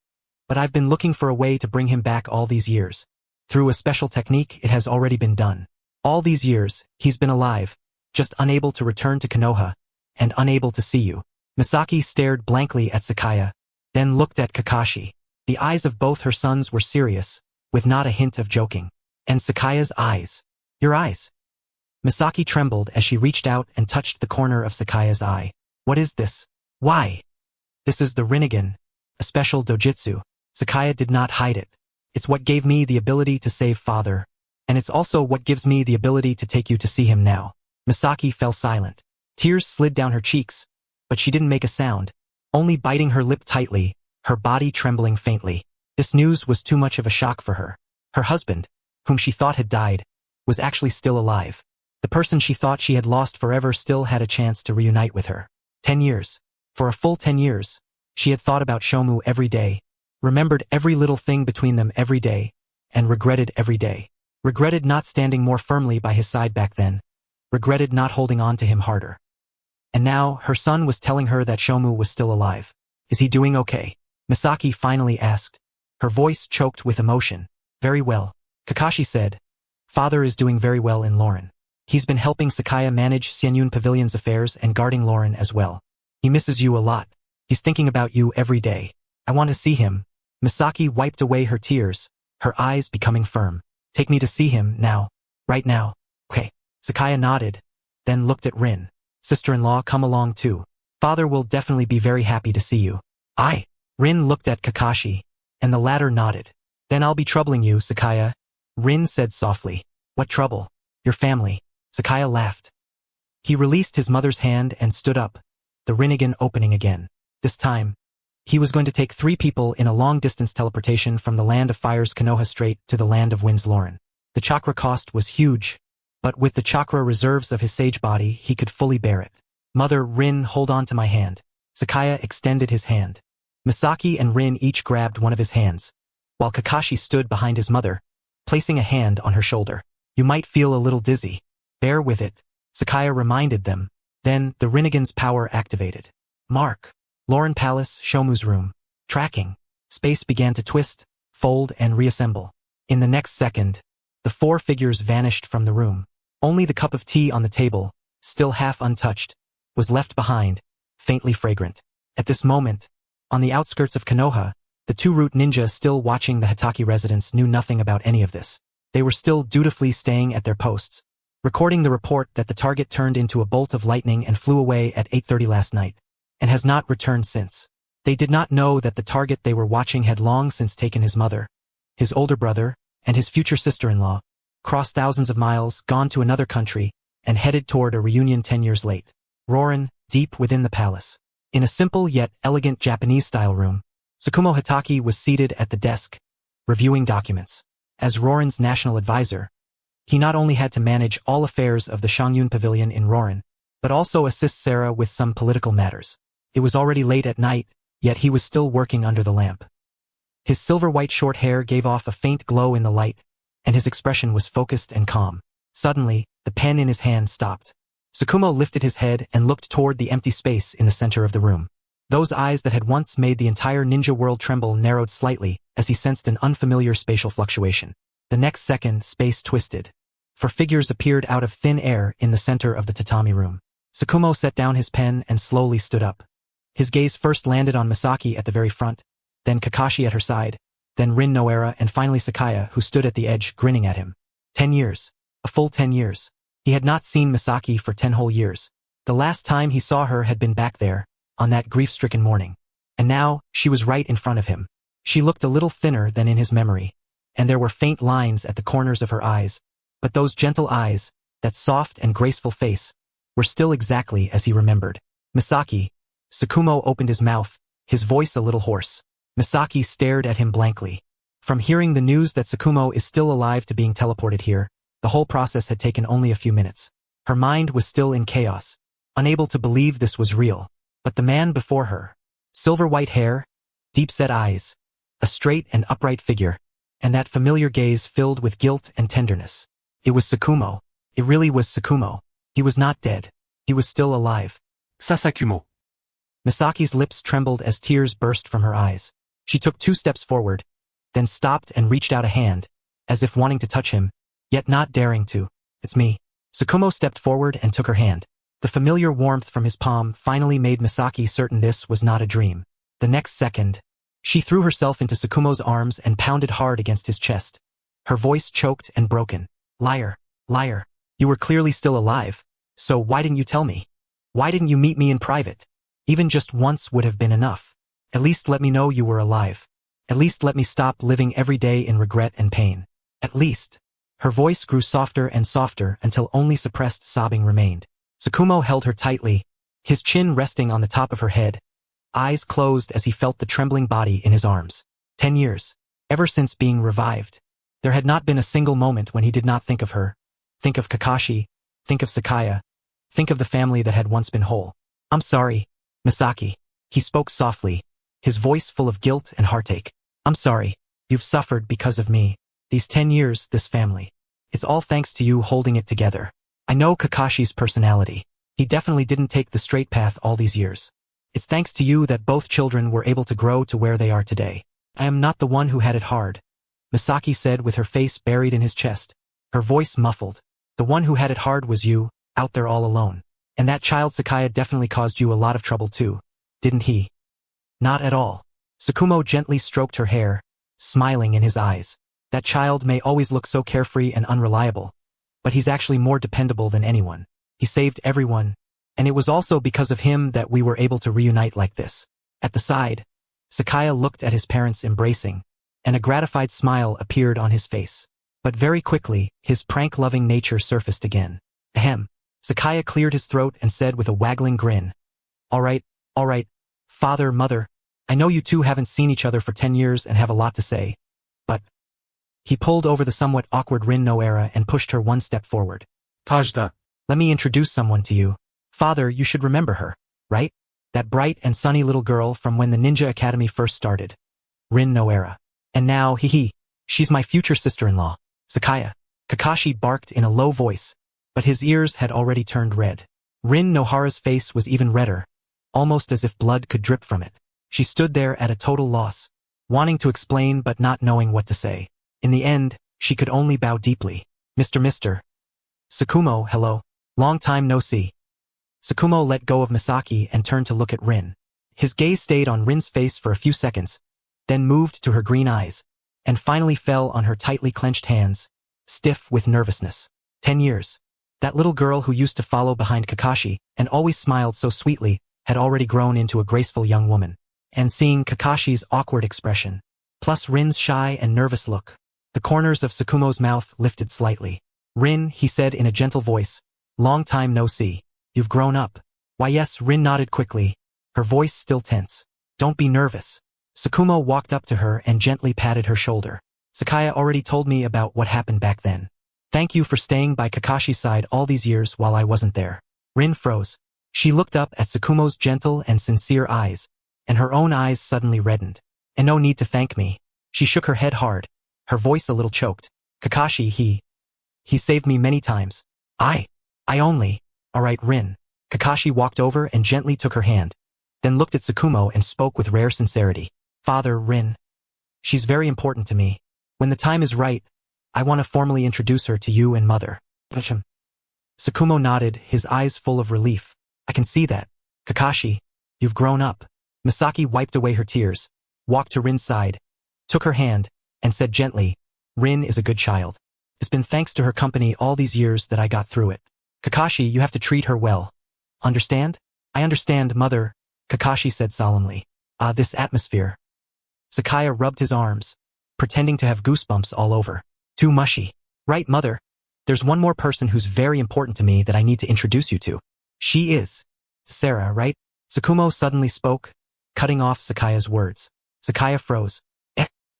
But I've been looking for a way to bring him back all these years. Through a special technique, it has already been done. All these years, he's been alive, just unable to return to Konoha, and unable to see you. Misaki stared blankly at Sakaya, then looked at Kakashi. The eyes of both her sons were serious, with not a hint of joking. And Sakaya's eyes. Your eyes. Misaki trembled as she reached out and touched the corner of Sakaya's eye. What is this? Why? This is the Rinnegan, a special dojutsu. Sakaya did not hide it. It's what gave me the ability to save father, and it's also what gives me the ability to take you to see him now. Misaki fell silent. Tears slid down her cheeks, but she didn't make a sound, only biting her lip tightly, her body trembling faintly. This news was too much of a shock for her. Her husband, whom she thought had died, was actually still alive. The person she thought she had lost forever still had a chance to reunite with her. 10 years. For a full 10 years, she had thought about Shomu every day, remembered every little thing between them every day, and regretted every day. Regretted not standing more firmly by his side back then. Regretted not holding on to him harder. And now, her son was telling her that Shomu was still alive. Is he doing okay? Misaki finally asked. Her voice choked with emotion. Very well. Kakashi said. Father is doing very well in Lauren. He's been helping Sakaya manage Senyun Pavilion's affairs and guarding Lauren as well. He misses you a lot. He's thinking about you every day. I want to see him. Misaki wiped away her tears, her eyes becoming firm. Take me to see him now. Right now. Okay. Sakaya nodded, then looked at Rin. Sister-in-law, come along too. Father will definitely be very happy to see you. Aye. Rin looked at Kakashi, and the latter nodded. Then I'll be troubling you, Sakaya. Rin said softly. What trouble? Your family. Sakaya laughed. He released his mother's hand and stood up, the Rinnegan opening again. This time, he was going to take 3 people in a long-distance teleportation from the Land of Fire's Konoha Strait to the Land of Wind's Lauren. The chakra cost was huge, but with the chakra reserves of his sage body, he could fully bear it. Mother, Rin, hold on to my hand. Sakaya extended his hand. Misaki and Rin each grabbed one of his hands, while Kakashi stood behind his mother, placing a hand on her shoulder. You might feel a little dizzy. Bear with it, Sakaya reminded them. Then, the Rinnegan's power activated. Mark. Lauren Palace, Shomu's room. Tracking. Space began to twist, fold, and reassemble. In the next second, the 4 figures vanished from the room. Only the cup of tea on the table, still half untouched, was left behind, faintly fragrant. At this moment, on the outskirts of Konoha, the 2 root ninja still watching the Hatake residence knew nothing about any of this. They were still dutifully staying at their posts, recording the report that the target turned into a bolt of lightning and flew away at 8:30 last night, and has not returned since. They did not know that the target they were watching had long since taken his mother, his older brother, and his future sister-in-law, crossed thousands of miles, gone to another country, and headed toward a reunion 10 years late. Rorin, deep within the palace. In a simple yet elegant Japanese-style room, Sakumo Hatake was seated at the desk, reviewing documents. As Rorin's national advisor, he not only had to manage all affairs of the Shangyun Pavilion in Rorin, but also assist Sarah with some political matters. It was already late at night, yet he was still working under the lamp. His silver-white short hair gave off a faint glow in the light, and his expression was focused and calm. Suddenly, the pen in his hand stopped. Sakumo lifted his head and looked toward the empty space in the center of the room. Those eyes that had once made the entire ninja world tremble narrowed slightly as he sensed an unfamiliar spatial fluctuation. The next second, space twisted. 4 figures appeared out of thin air in the center of the tatami room. Sakumo set down his pen and slowly stood up. His gaze first landed on Misaki at the very front, then Kakashi at her side, then Rin Noera, and finally Sakaya, who stood at the edge grinning at him. 10 years. A full 10 years. He had not seen Misaki for 10 whole years. The last time he saw her had been back there, on that grief-stricken morning. And now, she was right in front of him. She looked a little thinner than in his memory, and there were faint lines at the corners of her eyes, but those gentle eyes, that soft and graceful face, were still exactly as he remembered. Misaki. Sakumo opened his mouth, his voice a little hoarse. Misaki stared at him blankly. From hearing the news that Sakumo is still alive to being teleported here, the whole process had taken only a few minutes. Her mind was still in chaos, unable to believe this was real. But the man before her, silver-white hair, deep-set eyes, a straight and upright figure, and that familiar gaze filled with guilt and tenderness. It was Sakumo. It really was Sakumo. He was not dead. He was still alive. Sakumo. Misaki's lips trembled as tears burst from her eyes. She took 2 steps forward, then stopped and reached out a hand, as if wanting to touch him, yet not daring to. It's me. Sakumo stepped forward and took her hand. The familiar warmth from his palm finally made Misaki certain this was not a dream. The next second, she threw herself into Sakumo's arms and pounded hard against his chest. Her voice choked and broken. Liar, liar, you were clearly still alive, so why didn't you tell me? Why didn't you meet me in private? Even just once would have been enough. At least let me know you were alive. At least let me stop living every day in regret and pain. At least. Her voice grew softer and softer until only suppressed sobbing remained. Sakumo held her tightly, his chin resting on the top of her head, eyes closed as he felt the trembling body in his arms. 10 years. Ever since being revived. There had not been a single moment when he did not think of her. Think of Kakashi. Think of Sakaya. Think of the family that had once been whole. I'm sorry, Misaki. He spoke softly, his voice full of guilt and heartache. I'm sorry. You've suffered because of me. These 10 years, this family. It's all thanks to you holding it together. I know Kakashi's personality. He definitely didn't take the straight path all these years. It's thanks to you that both children were able to grow to where they are today. I am not the one who had it hard, Misaki said with her face buried in his chest, her voice muffled. The one who had it hard was you, out there all alone. And that child Sakaya definitely caused you a lot of trouble too, didn't he? Not at all. Sakumo gently stroked her hair, smiling in his eyes. That child may always look so carefree and unreliable, but he's actually more dependable than anyone. He saved everyone, and it was also because of him that we were able to reunite like this. At the side, Sakaya looked at his parents embracing, and a gratified smile appeared on his face. But very quickly, his prank-loving nature surfaced again. Ahem. Sakaya cleared his throat and said with a waggling grin. All right, father, mother, I know you two haven't seen each other for 10 years and have a lot to say, but... He pulled over the somewhat awkward Rin no era and pushed her 1 step forward. Tajda. Let me introduce someone to you. Father, you should remember her, right? That bright and sunny little girl from when the Ninja Academy first started. Rin no era. And now, she's my future sister-in-law, Sakaya. Kakashi barked in a low voice, but his ears had already turned red. Rin Nohara's face was even redder, almost as if blood could drip from it. She stood there at a total loss, wanting to explain but not knowing what to say. In the end, she could only bow deeply. Mr. Sakumo, hello. Long time no see. Sakumo let go of Misaki and turned to look at Rin. His gaze stayed on Rin's face for a few seconds, then moved to her green eyes, and finally fell on her tightly clenched hands, stiff with nervousness. 10 years. That little girl who used to follow behind Kakashi and always smiled so sweetly had already grown into a graceful young woman. And seeing Kakashi's awkward expression, plus Rin's shy and nervous look, the corners of Sakumo's mouth lifted slightly. Rin, he said in a gentle voice, long time no see. You've grown up. Why yes, Rin nodded quickly, her voice still tense. Don't be nervous. Sakumo walked up to her and gently patted her shoulder. Sakaya already told me about what happened back then. Thank you for staying by Kakashi's side all these years while I wasn't there. Rin froze. She looked up at Sakumo's gentle and sincere eyes, and her own eyes suddenly reddened. And no need to thank me. She shook her head hard, her voice a little choked. Kakashi, he saved me many times. I only. All right, Rin. Kakashi walked over and gently took her hand, then looked at Sakumo and spoke with rare sincerity. Father, Rin. She's very important to me. When the time is right, I want to formally introduce her to you and Mother. Sakumo nodded, his eyes full of relief. I can see that. Kakashi, you've grown up. Misaki wiped away her tears, walked to Rin's side, took her hand, and said gently, Rin is a good child. It's been thanks to her company all these years that I got through it. Kakashi, you have to treat her well. Understand? I understand, Mother, Kakashi said solemnly. This atmosphere. Sakaya rubbed his arms, pretending to have goosebumps all over. Too mushy. Right, Mother. There's one more person who's very important to me that I need to introduce you to. She is Sarah, right? Sakumo suddenly spoke, cutting off Sakaya's words. Sakaya froze.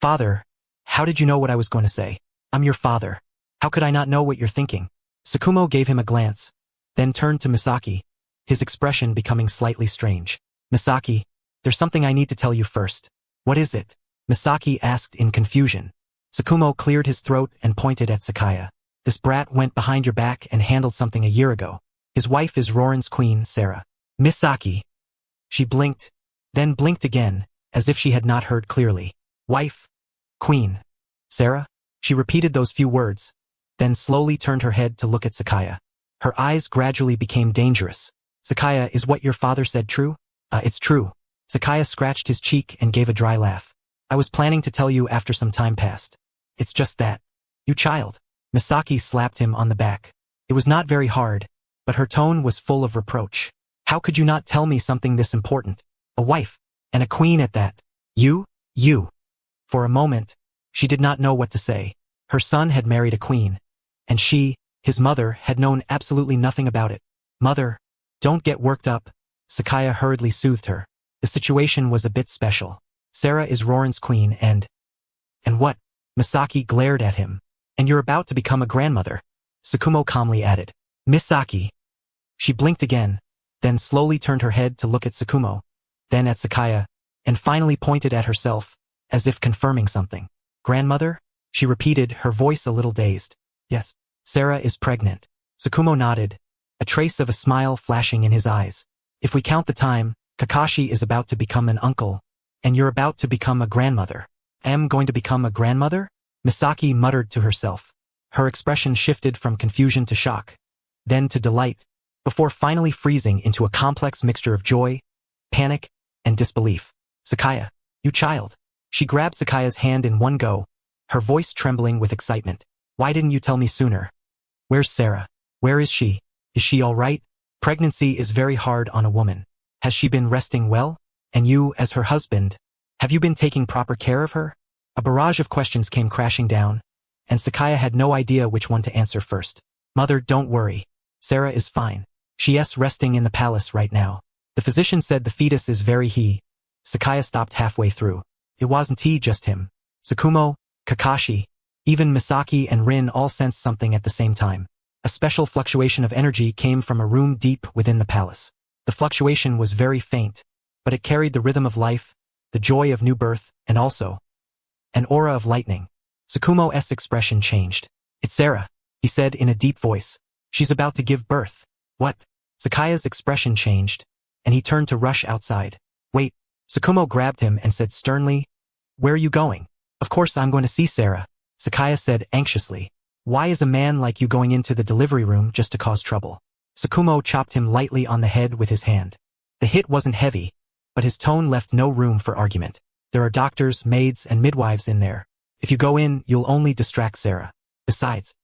Father, how did you know what I was going to say? I'm your father. How could I not know what you're thinking? Sakumo gave him a glance, then turned to Misaki, his expression becoming slightly strange. Misaki, there's something I need to tell you first. What is it? Misaki asked in confusion. Sakumo cleared his throat and pointed at Sakaya. This brat went behind your back and handled something a year ago. His wife is Rorin's queen, Sarah. Misaki. She blinked, then blinked again, as if she had not heard clearly. Wife. Queen. Sarah? She repeated those few words, then slowly turned her head to look at Sakaya. Her eyes gradually became dangerous. Sakaya, is what your father said true? It's true. Sakaya scratched his cheek and gave a dry laugh. I was planning to tell you after some time passed. It's just that. You child. Misaki slapped him on the back. It was not very hard, but her tone was full of reproach. How could you not tell me something this important? A wife, and a queen at that. You. For a moment, she did not know what to say. Her son had married a queen, and she, his mother, had known absolutely nothing about it. Mother, don't get worked up, Sakaya hurriedly soothed her. The situation was a bit special. Sarah is Roran's queen and what? Misaki glared at him. And you're about to become a grandmother, Sakumo calmly added. Misaki. She blinked again, then slowly turned her head to look at Sakumo, then at Sakaya, and finally pointed at herself, as if confirming something. Grandmother? She repeated, her voice a little dazed. Yes, Sarah is pregnant. Sakumo nodded, a trace of a smile flashing in his eyes. If we count the time, Kakashi is about to become an uncle, and you're about to become a grandmother. Am going to become a grandmother? Misaki muttered to herself. Her expression shifted from confusion to shock, then to delight, before finally freezing into a complex mixture of joy, panic, and disbelief. Sakaya, you child. She grabbed Sakaya's hand in one go, her voice trembling with excitement. Why didn't you tell me sooner? Where's Sarah? Where is she? Is she all right? Pregnancy is very hard on a woman. Has she been resting well? And you, as her husband, have you been taking proper care of her? A barrage of questions came crashing down, and Sakaya had no idea which one to answer first. Mother, don't worry. Sarah is fine. She's resting in the palace right now. The physician said the fetus is very he. Sakaya stopped halfway through. It wasn't he, just him. Sakumo, Kakashi, even Misaki and Rin all sensed something at the same time. A special fluctuation of energy came from a room deep within the palace. The fluctuation was very faint, but it carried the rhythm of life, the joy of new birth, and also an aura of lightning. Sakumo's expression changed. It's Sarah, he said in a deep voice. She's about to give birth. What? Sakaya's expression changed, and he turned to rush outside. Wait. Sakumo grabbed him and said sternly, where are you going? Of course I'm going to see Sarah, Sakaya said anxiously. Why is a man like you going into the delivery room just to cause trouble? Sakumo chopped him lightly on the head with his hand. The hit wasn't heavy, but his tone left no room for argument. There are doctors, maids, and midwives in there. If you go in, you'll only distract Sarah. Besides.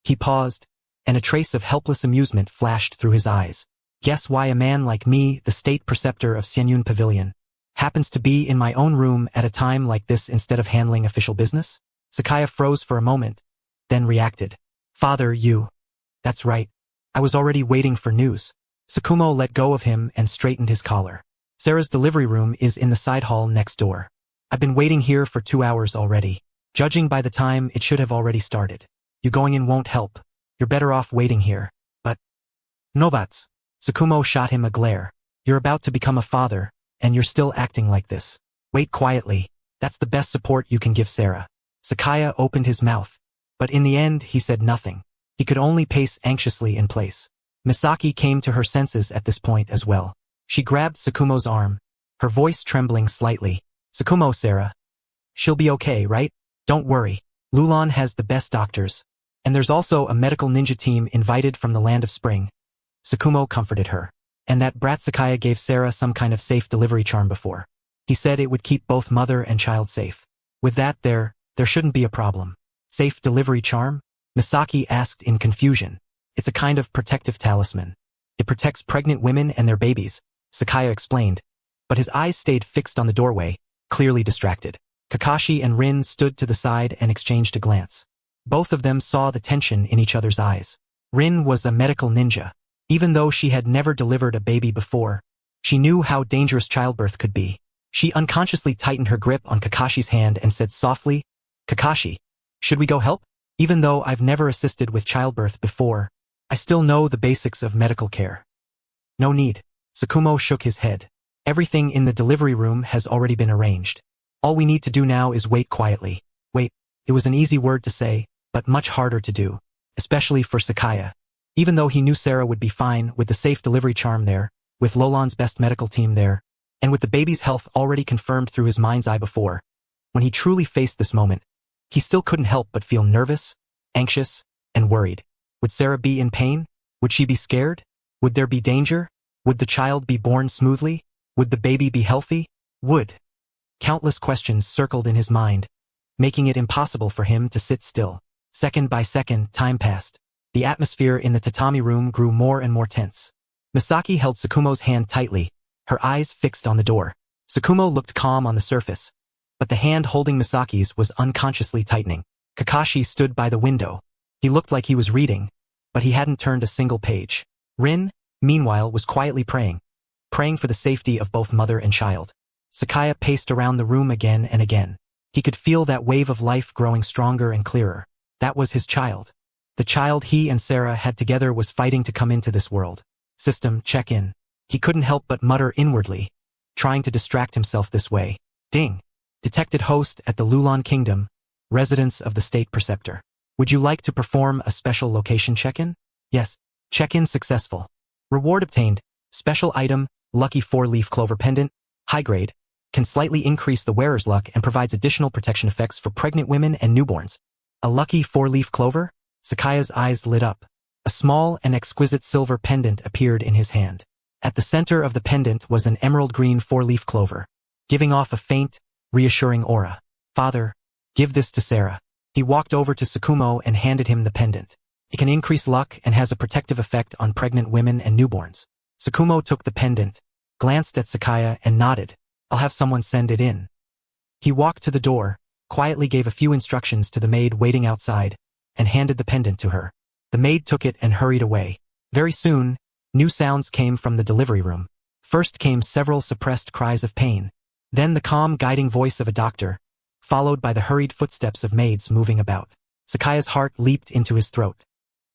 He paused, and a trace of helpless amusement flashed through his eyes. Guess why a man like me, the state preceptor of Xianyun Pavilion, happens to be in my own room at a time like this instead of handling official business? Sakaya froze for a moment, then reacted. Father, you. That's right. I was already waiting for news. Sakumo let go of him and straightened his collar. Sarah's delivery room is in the side hall next door. I've been waiting here for 2 hours already. Judging by the time, it should have already started. You going in won't help. You're better off waiting here. But Nobats. Sakumo shot him a glare. You're about to become a father, and you're still acting like this. Wait quietly. That's the best support you can give Sarah. Sakaya opened his mouth, but in the end he said nothing. He could only pace anxiously in place. Misaki came to her senses at this point as well. She grabbed Sakumo's arm, her voice trembling slightly. Sakumo, Sarah. She'll be okay, right? Don't worry. Lulon has the best doctors, and there's also a medical ninja team invited from the Land of Spring. Sakumo comforted her. And that brat Sakaya gave Sarah some kind of safe delivery charm before. He said it would keep both mother and child safe. With that there shouldn't be a problem. Safe delivery charm? Misaki asked in confusion. It's a kind of protective talisman. It protects pregnant women and their babies, Sakaya explained, but his eyes stayed fixed on the doorway, clearly distracted. Kakashi and Rin stood to the side and exchanged a glance. Both of them saw the tension in each other's eyes. Rin was a medical ninja. Even though she had never delivered a baby before, she knew how dangerous childbirth could be. She unconsciously tightened her grip on Kakashi's hand and said softly, Kakashi, should we go help? Even though I've never assisted with childbirth before, I still know the basics of medical care. No need. Sakumo shook his head. Everything in the delivery room has already been arranged. All we need to do now is wait quietly. Wait, it was an easy word to say, but much harder to do, especially for Sakaya. Even though he knew Sarah would be fine with the safe delivery charm there, with Lolan's best medical team there, and with the baby's health already confirmed through his mind's eye before. When he truly faced this moment, he still couldn't help but feel nervous, anxious, and worried. Would Sarah be in pain? Would she be scared? Would there be danger? Would the child be born smoothly? Would the baby be healthy? Would? Countless questions circled in his mind, making it impossible for him to sit still. Second by second, time passed. The atmosphere in the tatami room grew more and more tense. Misaki held Sakumo's hand tightly, her eyes fixed on the door. Sakumo looked calm on the surface, but the hand holding Misaki's was unconsciously tightening. Kakashi stood by the window. He looked like he was reading, but he hadn't turned a single page. Rin, meanwhile, was quietly praying for the safety of both mother and child. Sakaya paced around the room again and again. He could feel that wave of life growing stronger and clearer. That was his child. The child he and Sarah had together was fighting to come into this world. System, check in. He couldn't help but mutter inwardly, trying to distract himself this way. Ding. Detected host at the Lulan Kingdom, residence of the State Preceptor. Would you like to perform a special location check-in? Yes. Check-in successful. Reward obtained. Special item, lucky 4-leaf clover pendant, high grade, can slightly increase the wearer's luck and provides additional protection effects for pregnant women and newborns. A lucky 4-leaf clover? Sakaya's eyes lit up. A small and exquisite silver pendant appeared in his hand. At the center of the pendant was an emerald green 4-leaf clover, giving off a faint, reassuring aura. Father, give this to Sarah. He walked over to Sakumo and handed him the pendant. It can increase luck and has a protective effect on pregnant women and newborns. Sakumo took the pendant, glanced at Sakaya and nodded. I'll have someone send it in. He walked to the door, quietly gave a few instructions to the maid waiting outside, and handed the pendant to her. The maid took it and hurried away. Very soon, new sounds came from the delivery room. First came several suppressed cries of pain, then the calm guiding voice of a doctor, followed by the hurried footsteps of maids moving about. Sakaya's heart leaped into his throat.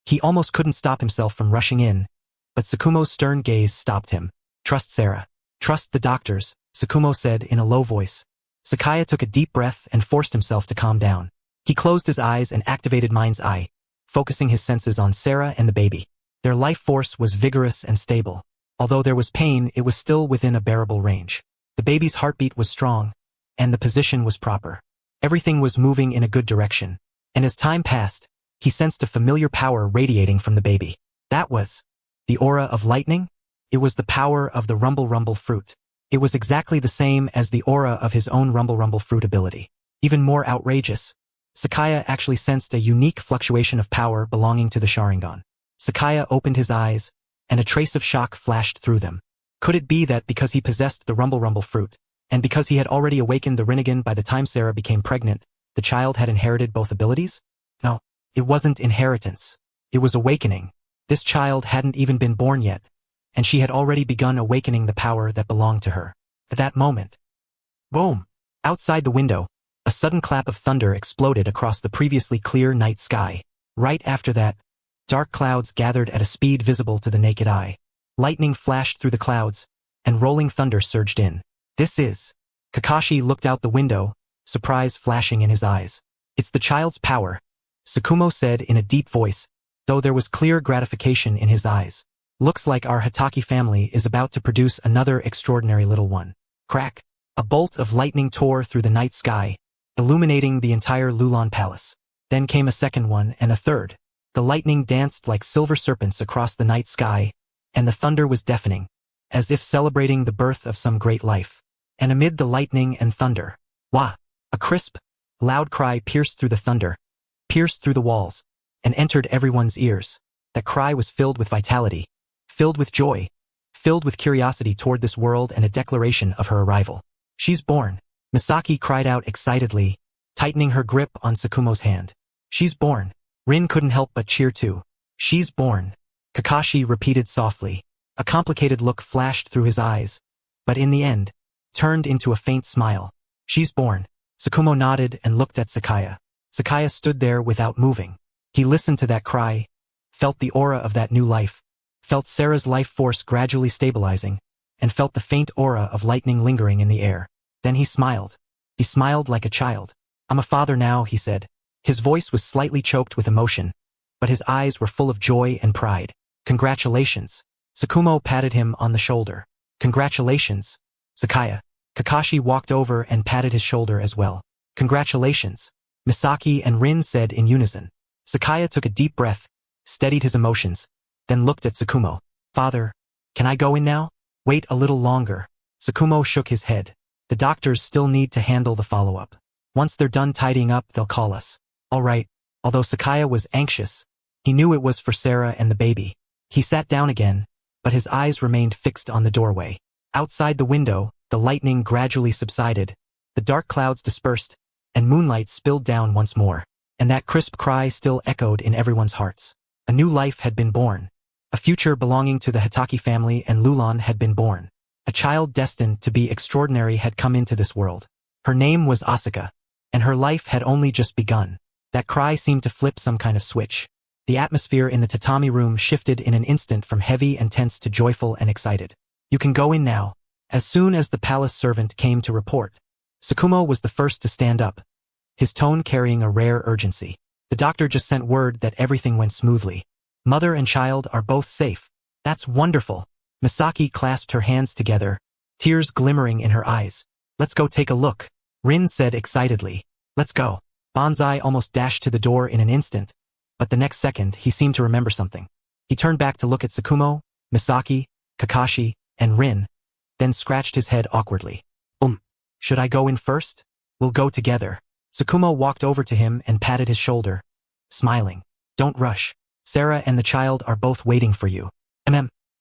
He almost couldn't stop himself from rushing in, but Sakumo's stern gaze stopped him. Trust Sarah. Trust the doctors, Sakumo said in a low voice. Sakaya took a deep breath and forced himself to calm down. He closed his eyes and activated mind's eye, focusing his senses on Sarah and the baby. Their life force was vigorous and stable. Although there was pain, it was still within a bearable range. The baby's heartbeat was strong, and the position was proper. Everything was moving in a good direction, and as time passed, he sensed a familiar power radiating from the baby. That was the aura of lightning. It was the power of the Rumble Rumble fruit. It was exactly the same as the aura of his own Rumble Rumble fruit ability. Even more outrageous, Sakaya actually sensed a unique fluctuation of power belonging to the Sharingan. Sakaya opened his eyes, and a trace of shock flashed through them. Could it be that because he possessed the Rumble Rumble fruit, and because he had already awakened the Rinnegan by the time Sarah became pregnant, the child had inherited both abilities? No, it wasn't inheritance. It was awakening. This child hadn't even been born yet, and she had already begun awakening the power that belonged to her. At that moment, boom! Outside the window, a sudden clap of thunder exploded across the previously clear night sky. Right after that, dark clouds gathered at a speed visible to the naked eye. Lightning flashed through the clouds, and rolling thunder surged in. This is... Kakashi looked out the window, surprise flashing in his eyes. It's the child's power, Sakumo said in a deep voice, though there was clear gratification in his eyes. Looks like our Hatake family is about to produce another extraordinary little one. Crack! A bolt of lightning tore through the night sky, illuminating the entire Lulan Palace. Then came a second one and a third. The lightning danced like silver serpents across the night sky, and the thunder was deafening, as if celebrating the birth of some great life. And amid the lightning and thunder, wah! A crisp, loud cry pierced through the thunder, pierced through the walls, and entered everyone's ears. That cry was filled with vitality, filled with joy, filled with curiosity toward this world and a declaration of her arrival. She's born. Misaki cried out excitedly, tightening her grip on Sakumo's hand. She's born. Rin couldn't help but cheer too. She's born. Kakashi repeated softly. A complicated look flashed through his eyes, but in the end, turned into a faint smile. She's born. Sakumo nodded and looked at Sakaya. Sakaya stood there without moving. He listened to that cry, felt the aura of that new life, felt Sarah's life force gradually stabilizing, and felt the faint aura of lightning lingering in the air. Then he smiled. He smiled like a child. I'm a father now, he said. His voice was slightly choked with emotion, but his eyes were full of joy and pride. Congratulations. Sakumo patted him on the shoulder. Congratulations, Sakaya. Kakashi walked over and patted his shoulder as well. Congratulations, Misaki and Rin said in unison. Sakaya took a deep breath, steadied his emotions, then looked at Sakumo. Father, can I go in now? Wait a little longer. Sakumo shook his head. The doctors still need to handle the follow-up. Once they're done tidying up, they'll call us. All right. Although Sakaya was anxious, he knew it was for Sarah and the baby. He sat down again, but his eyes remained fixed on the doorway. Outside the window, the lightning gradually subsided, the dark clouds dispersed, and moonlight spilled down once more. And that crisp cry still echoed in everyone's hearts. A new life had been born. A future belonging to the Hatake family and Lulan had been born. A child destined to be extraordinary had come into this world. Her name was Asuka, and her life had only just begun. That cry seemed to flip some kind of switch. The atmosphere in the tatami room shifted in an instant from heavy and tense to joyful and excited. You can go in now. As soon as the palace servant came to report, Sakumo was the first to stand up, his tone carrying a rare urgency. The doctor just sent word that everything went smoothly. Mother and child are both safe. That's wonderful. Misaki clasped her hands together, tears glimmering in her eyes. Let's go take a look, Rin said excitedly. Let's go. Banzai almost dashed to the door in an instant, but the next second he seemed to remember something. He turned back to look at Sakumo, Misaki, Kakashi, and Rin, then scratched his head awkwardly. Should I go in first? We'll go together. Sakumo walked over to him and patted his shoulder, smiling. Don't rush. Sarah and the child are both waiting for you.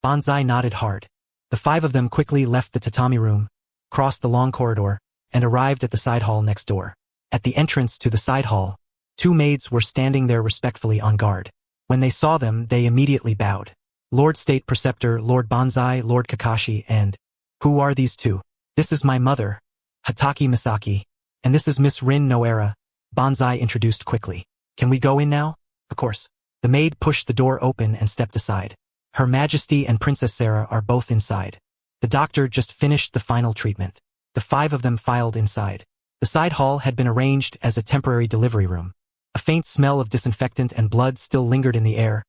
Banzai nodded hard. The five of them quickly left the tatami room, crossed the long corridor, and arrived at the side hall next door. At the entrance to the side hall, two maids were standing there respectfully on guard. When they saw them, they immediately bowed. Lord State Preceptor, Lord Banzai, Lord Kakashi, and... Who are these two? This is my mother, Hatake Misaki, and this is Miss Rin Noera, Banzai introduced quickly. Can we go in now? Of course. The maid pushed the door open and stepped aside. Her Majesty and Princess Sarah are both inside. The doctor just finished the final treatment. The five of them filed inside. The side hall had been arranged as a temporary delivery room. A faint smell of disinfectant and blood still lingered in the air,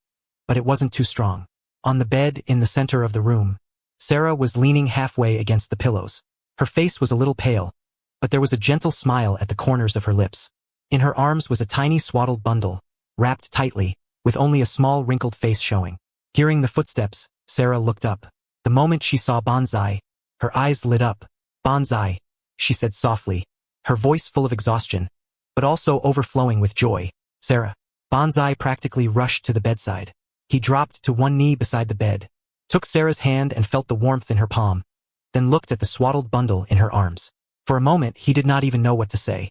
but it wasn't too strong. On the bed in the center of the room, Sarah was leaning halfway against the pillows. Her face was a little pale, but there was a gentle smile at the corners of her lips. In her arms was a tiny swaddled bundle, wrapped tightly, with only a small wrinkled face showing. Hearing the footsteps, Sarah looked up. The moment she saw Banzai, her eyes lit up. Banzai, she said softly, her voice full of exhaustion, but also overflowing with joy. Sarah. Banzai practically rushed to the bedside. He dropped to one knee beside the bed, took Sarah's hand and felt the warmth in her palm, then looked at the swaddled bundle in her arms. For a moment, he did not even know what to say.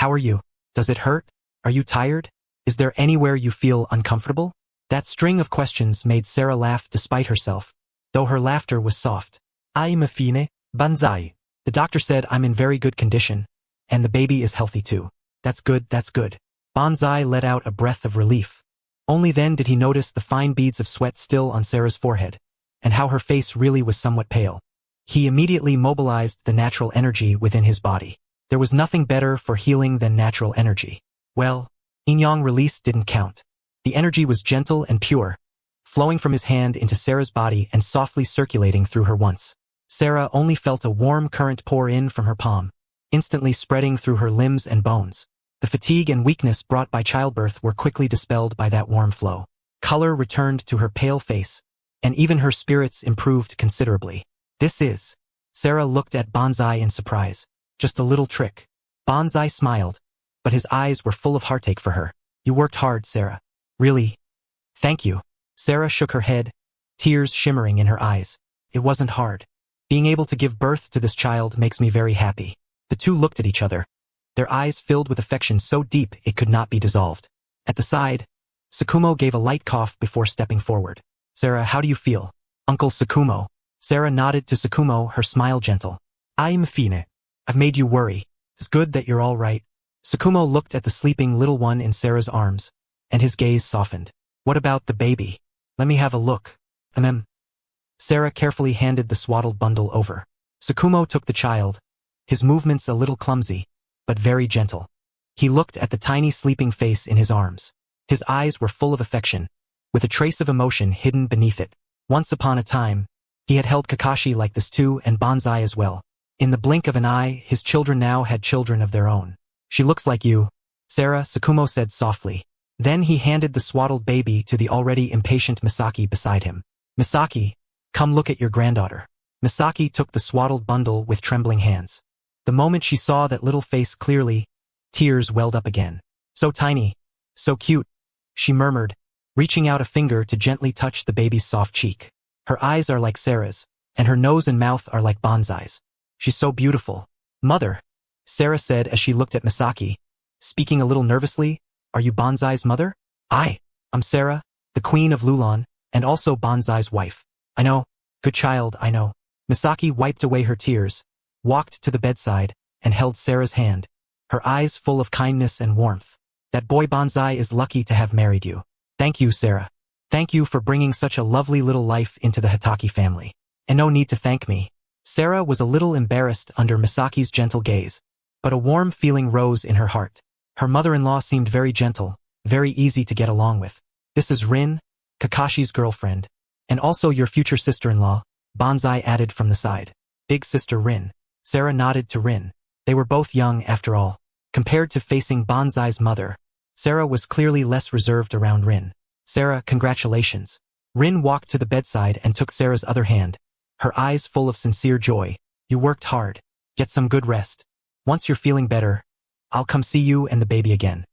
How are you? Does it hurt? Are you tired? Is there anywhere you feel uncomfortable? That string of questions made Sarah laugh despite herself, though her laughter was soft. I'm fine, Banzai. The doctor said I'm in very good condition, and the baby is healthy too. That's good, that's good. Banzai let out a breath of relief. Only then did he notice the fine beads of sweat still on Sarah's forehead, and how her face really was somewhat pale. He immediately mobilized the natural energy within his body. There was nothing better for healing than natural energy. Well, yin-yang release didn't count. The energy was gentle and pure, flowing from his hand into Sarah's body and softly circulating through her once. Sarah only felt a warm current pour in from her palm, instantly spreading through her limbs and bones. The fatigue and weakness brought by childbirth were quickly dispelled by that warm flow. Color returned to her pale face, and even her spirits improved considerably. This is... Sarah looked at Banzai in surprise. Just a little trick. Banzai smiled, but his eyes were full of heartache for her. You worked hard, Sarah. Really? Thank you. Sarah shook her head, tears shimmering in her eyes. It wasn't hard. Being able to give birth to this child makes me very happy. The two looked at each other, their eyes filled with affection so deep it could not be dissolved. At the side, Sakumo gave a light cough before stepping forward. Sarah, how do you feel? Uncle Sakumo. Sarah nodded to Sakumo, her smile gentle. I'm fine. I've made you worry. It's good that you're all right. Sakumo looked at the sleeping little one in Sarah's arms, and his gaze softened. What about the baby? Let me have a look. Sarah carefully handed the swaddled bundle over. Sakumo took the child, his movements a little clumsy, but very gentle. He looked at the tiny sleeping face in his arms. His eyes were full of affection, with a trace of emotion hidden beneath it. Once upon a time, he had held Kakashi like this too and Banzai as well. In the blink of an eye, his children now had children of their own. She looks like you, Sarah, Sakumo said softly. Then he handed the swaddled baby to the already impatient Misaki beside him. Misaki, come look at your granddaughter. Misaki took the swaddled bundle with trembling hands. The moment she saw that little face clearly, tears welled up again. So tiny, so cute, she murmured, reaching out a finger to gently touch the baby's soft cheek. Her eyes are like Sarah's, and her nose and mouth are like Banzai's. She's so beautiful. Mother, Sarah said as she looked at Misaki, speaking a little nervously, are you Banzai's mother? I'm Sarah, the queen of Lulon, and also Banzai's wife. I know, good child, I know. Misaki wiped away her tears, walked to the bedside, and held Sarah's hand, her eyes full of kindness and warmth. That boy Banzai is lucky to have married you. Thank you, Sarah. Thank you for bringing such a lovely little life into the Hatake family. And no need to thank me. Sarah was a little embarrassed under Misaki's gentle gaze, but a warm feeling rose in her heart. Her mother-in-law seemed very gentle, very easy to get along with. This is Rin, Kakashi's girlfriend, and also your future sister-in-law, Banzai added from the side. Big sister Rin. Sarah nodded to Rin. They were both young after all. Compared to facing Banzai's mother, Sarah was clearly less reserved around Rin. Sarah, congratulations. Rin walked to the bedside and took Sarah's other hand, her eyes full of sincere joy. You worked hard. Get some good rest. Once you're feeling better, I'll come see you and the baby again.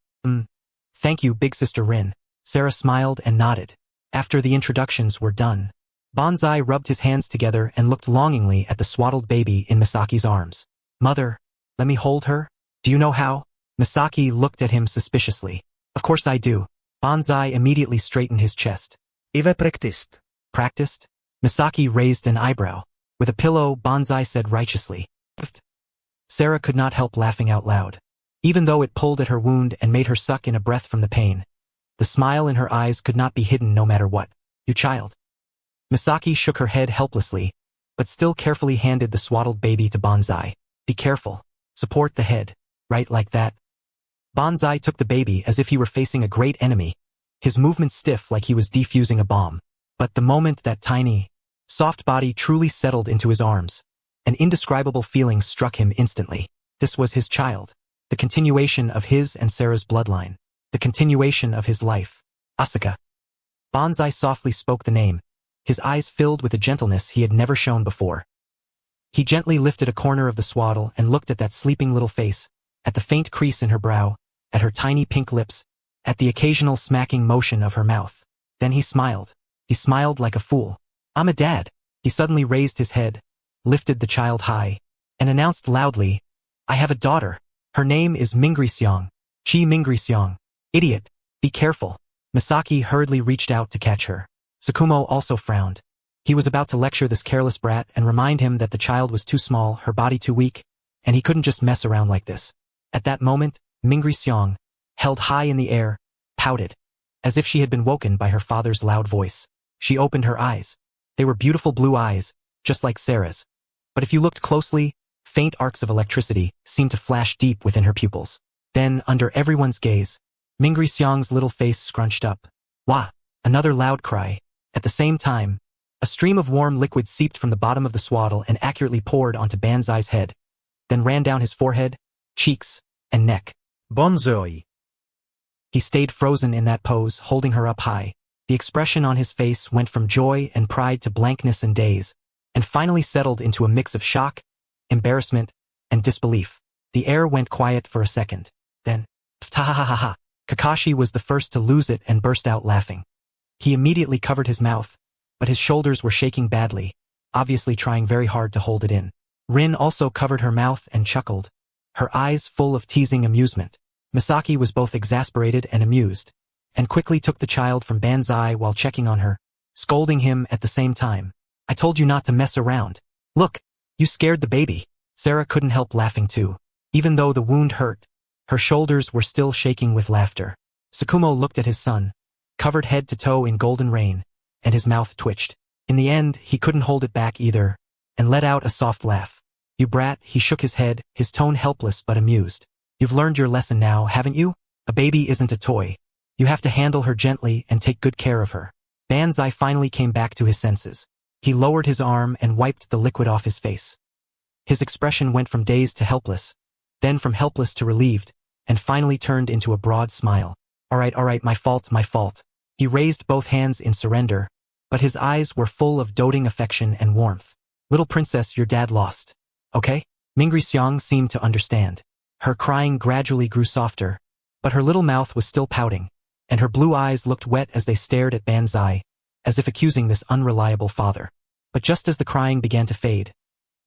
Thank you, big sister Rin. Sarah smiled and nodded. After the introductions were done, Banzai rubbed his hands together and looked longingly at the swaddled baby in Misaki's arms. Mother, let me hold her? Do you know how? Misaki looked at him suspiciously. Of course I do. Banzai immediately straightened his chest. I've practiced. Practiced? Misaki raised an eyebrow. With a pillow, Banzai said righteously. Sarah could not help laughing out loud. Even though it pulled at her wound and made her suck in a breath from the pain, the smile in her eyes could not be hidden no matter what. You child. Misaki shook her head helplessly, but still carefully handed the swaddled baby to Banzai. Be careful. Support the head. Right like that. Banzai took the baby as if he were facing a great enemy, his movements stiff like he was defusing a bomb. But the moment that tiny, soft body truly settled into his arms, an indescribable feeling struck him instantly. This was his child. The continuation of his and Sarah's bloodline. The continuation of his life. Asuka. Banzai softly spoke the name, his eyes filled with a gentleness he had never shown before. He gently lifted a corner of the swaddle and looked at that sleeping little face, at the faint crease in her brow, at her tiny pink lips, at the occasional smacking motion of her mouth. Then he smiled. He smiled like a fool. I'm a dad. He suddenly raised his head, lifted the child high, and announced loudly, I have a daughter. Her name is Mingriseong. Chi Mingriseong. Idiot. Be careful. Misaki hurriedly reached out to catch her. Sakumo also frowned. He was about to lecture this careless brat and remind him that the child was too small, her body too weak, and he couldn't just mess around like this. At that moment, Mingriseong, held high in the air, pouted, as if she had been woken by her father's loud voice. She opened her eyes. They were beautiful blue eyes, just like Sarah's. But if you looked closely, faint arcs of electricity seemed to flash deep within her pupils. Then, under everyone's gaze, Mingriseong's little face scrunched up. Wah! Another loud cry. At the same time, a stream of warm liquid seeped from the bottom of the swaddle and accurately poured onto Banzai's head, then ran down his forehead, cheeks, and neck. Banzai. He stayed frozen in that pose, holding her up high. The expression on his face went from joy and pride to blankness and daze, and finally settled into a mix of shock, embarrassment, and disbelief. The air went quiet for a second. Then, ha. Kakashi was the first to lose it and burst out laughing. He immediately covered his mouth, but his shoulders were shaking badly, obviously trying very hard to hold it in. Rin also covered her mouth and chuckled, her eyes full of teasing amusement. Misaki was both exasperated and amused, and quickly took the child from Banzai while checking on her, scolding him at the same time. I told you not to mess around. Look, you scared the baby. Sarah couldn't help laughing too. Even though the wound hurt, her shoulders were still shaking with laughter. Sakumo looked at his son, covered head to toe in golden rain, and his mouth twitched. In the end, he couldn't hold it back either, and let out a soft laugh. You brat, he shook his head, his tone helpless but amused. You've learned your lesson now, haven't you? A baby isn't a toy. You have to handle her gently and take good care of her. Banzai finally came back to his senses. He lowered his arm and wiped the liquid off his face. His expression went from dazed to helpless, then from helpless to relieved, and finally turned into a broad smile. All right, my fault. He raised both hands in surrender, but his eyes were full of doting affection and warmth. Little princess, your dad lost. Okay? Mingri Xiang seemed to understand. Her crying gradually grew softer, but her little mouth was still pouting, and her blue eyes looked wet as they stared at Banzai, as if accusing this unreliable father. But just as the crying began to fade,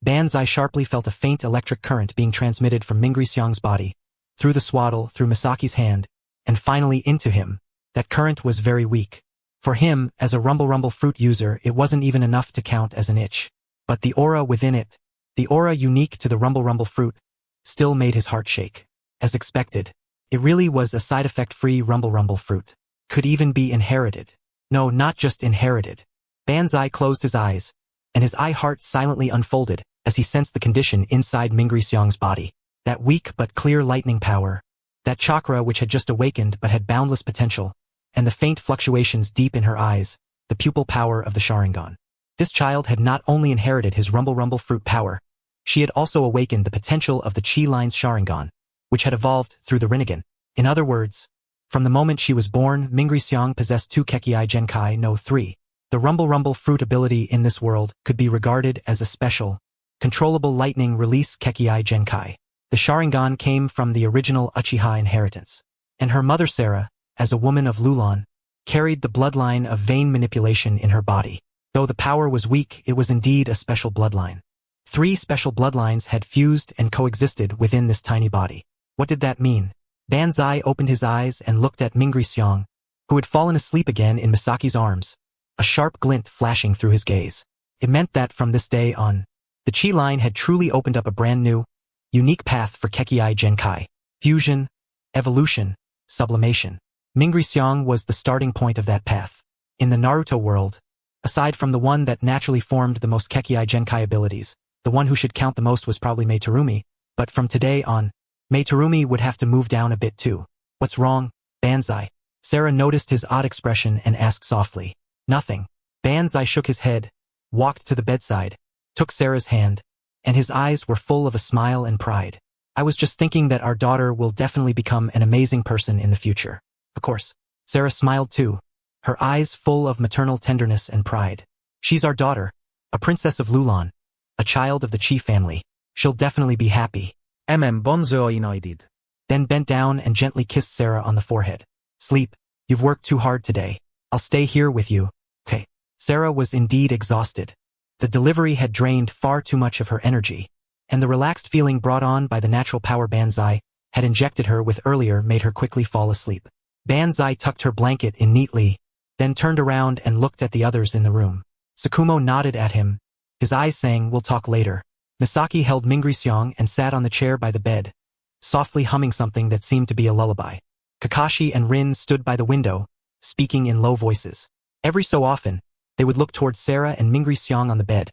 Banzai sharply felt a faint electric current being transmitted from Mingri Xiang's body, through the swaddle, through Misaki's hand, and finally into him. That current was very weak. For him, as a Rumble fruit user, it wasn't even enough to count as an itch. But the aura within it, the aura unique to the Rumble fruit, still made his heart shake. As expected, it really was a side-effect-free Rumble fruit. Could even be inherited. No, not just inherited. Banzai closed his eyes, and his eye-heart silently unfolded as he sensed the condition inside Mingri Xiang's body. That weak but clear lightning power, that chakra which had just awakened but had boundless potential, and the faint fluctuations deep in her eyes, the pupil power of the Sharingan. This child had not only inherited his Rumble fruit power, she had also awakened the potential of the Chi line's Sharingan, which had evolved through the Rinnegan. In other words, from the moment she was born, Mingri Xiang possessed 2 Kekii Genkai no 3. The Rumble fruit ability in this world could be regarded as a special, controllable lightning release Kekii Genkai. The Sharingan came from the original Uchiha inheritance, and her mother Sarah, as a woman of Lulan, carried the bloodline of vein manipulation in her body. Though the power was weak, it was indeed a special bloodline. 3 special bloodlines had fused and coexisted within this tiny body. What did that mean? Banzai opened his eyes and looked at Mingri Xiang, who had fallen asleep again in Misaki's arms, a sharp glint flashing through his gaze. It meant that from this day on, the Chi line had truly opened up a brand new, unique path for Kekii Genkai. Fusion, evolution, sublimation. Mingri Xiang was the starting point of that path. In the Naruto world, aside from the one that naturally formed the most Kekii Genkai abilities, the one who should count the most was probably Meitarumi, but from today on, Meitarumi would have to move down a bit too. What's wrong, Banzai? Sarah noticed his odd expression and asked softly. Nothing. Banzai shook his head, walked to the bedside, took Sarah's hand, and his eyes were full of a smile and pride. I was just thinking that our daughter will definitely become an amazing person in the future. Of course. Sarah smiled too, her eyes full of maternal tenderness and pride. She's our daughter, a princess of Lulan, a child of the Chi family. She'll definitely be happy. Bonzo inoidid. Then bent down and gently kissed Sarah on the forehead. Sleep, you've worked too hard today. I'll stay here with you. Okay. Sarah was indeed exhausted. The delivery had drained far too much of her energy, and the relaxed feeling brought on by the natural power Banzai had injected her with earlier made her quickly fall asleep. Banzai tucked her blanket in neatly, then turned around and looked at the others in the room. Sakumo nodded at him, his eyes saying, "We'll talk later." Misaki held Mingri Xiang and sat on the chair by the bed, softly humming something that seemed to be a lullaby. Kakashi and Rin stood by the window, speaking in low voices. Every so often, they would look towards Sarah and Mingri Xiang on the bed,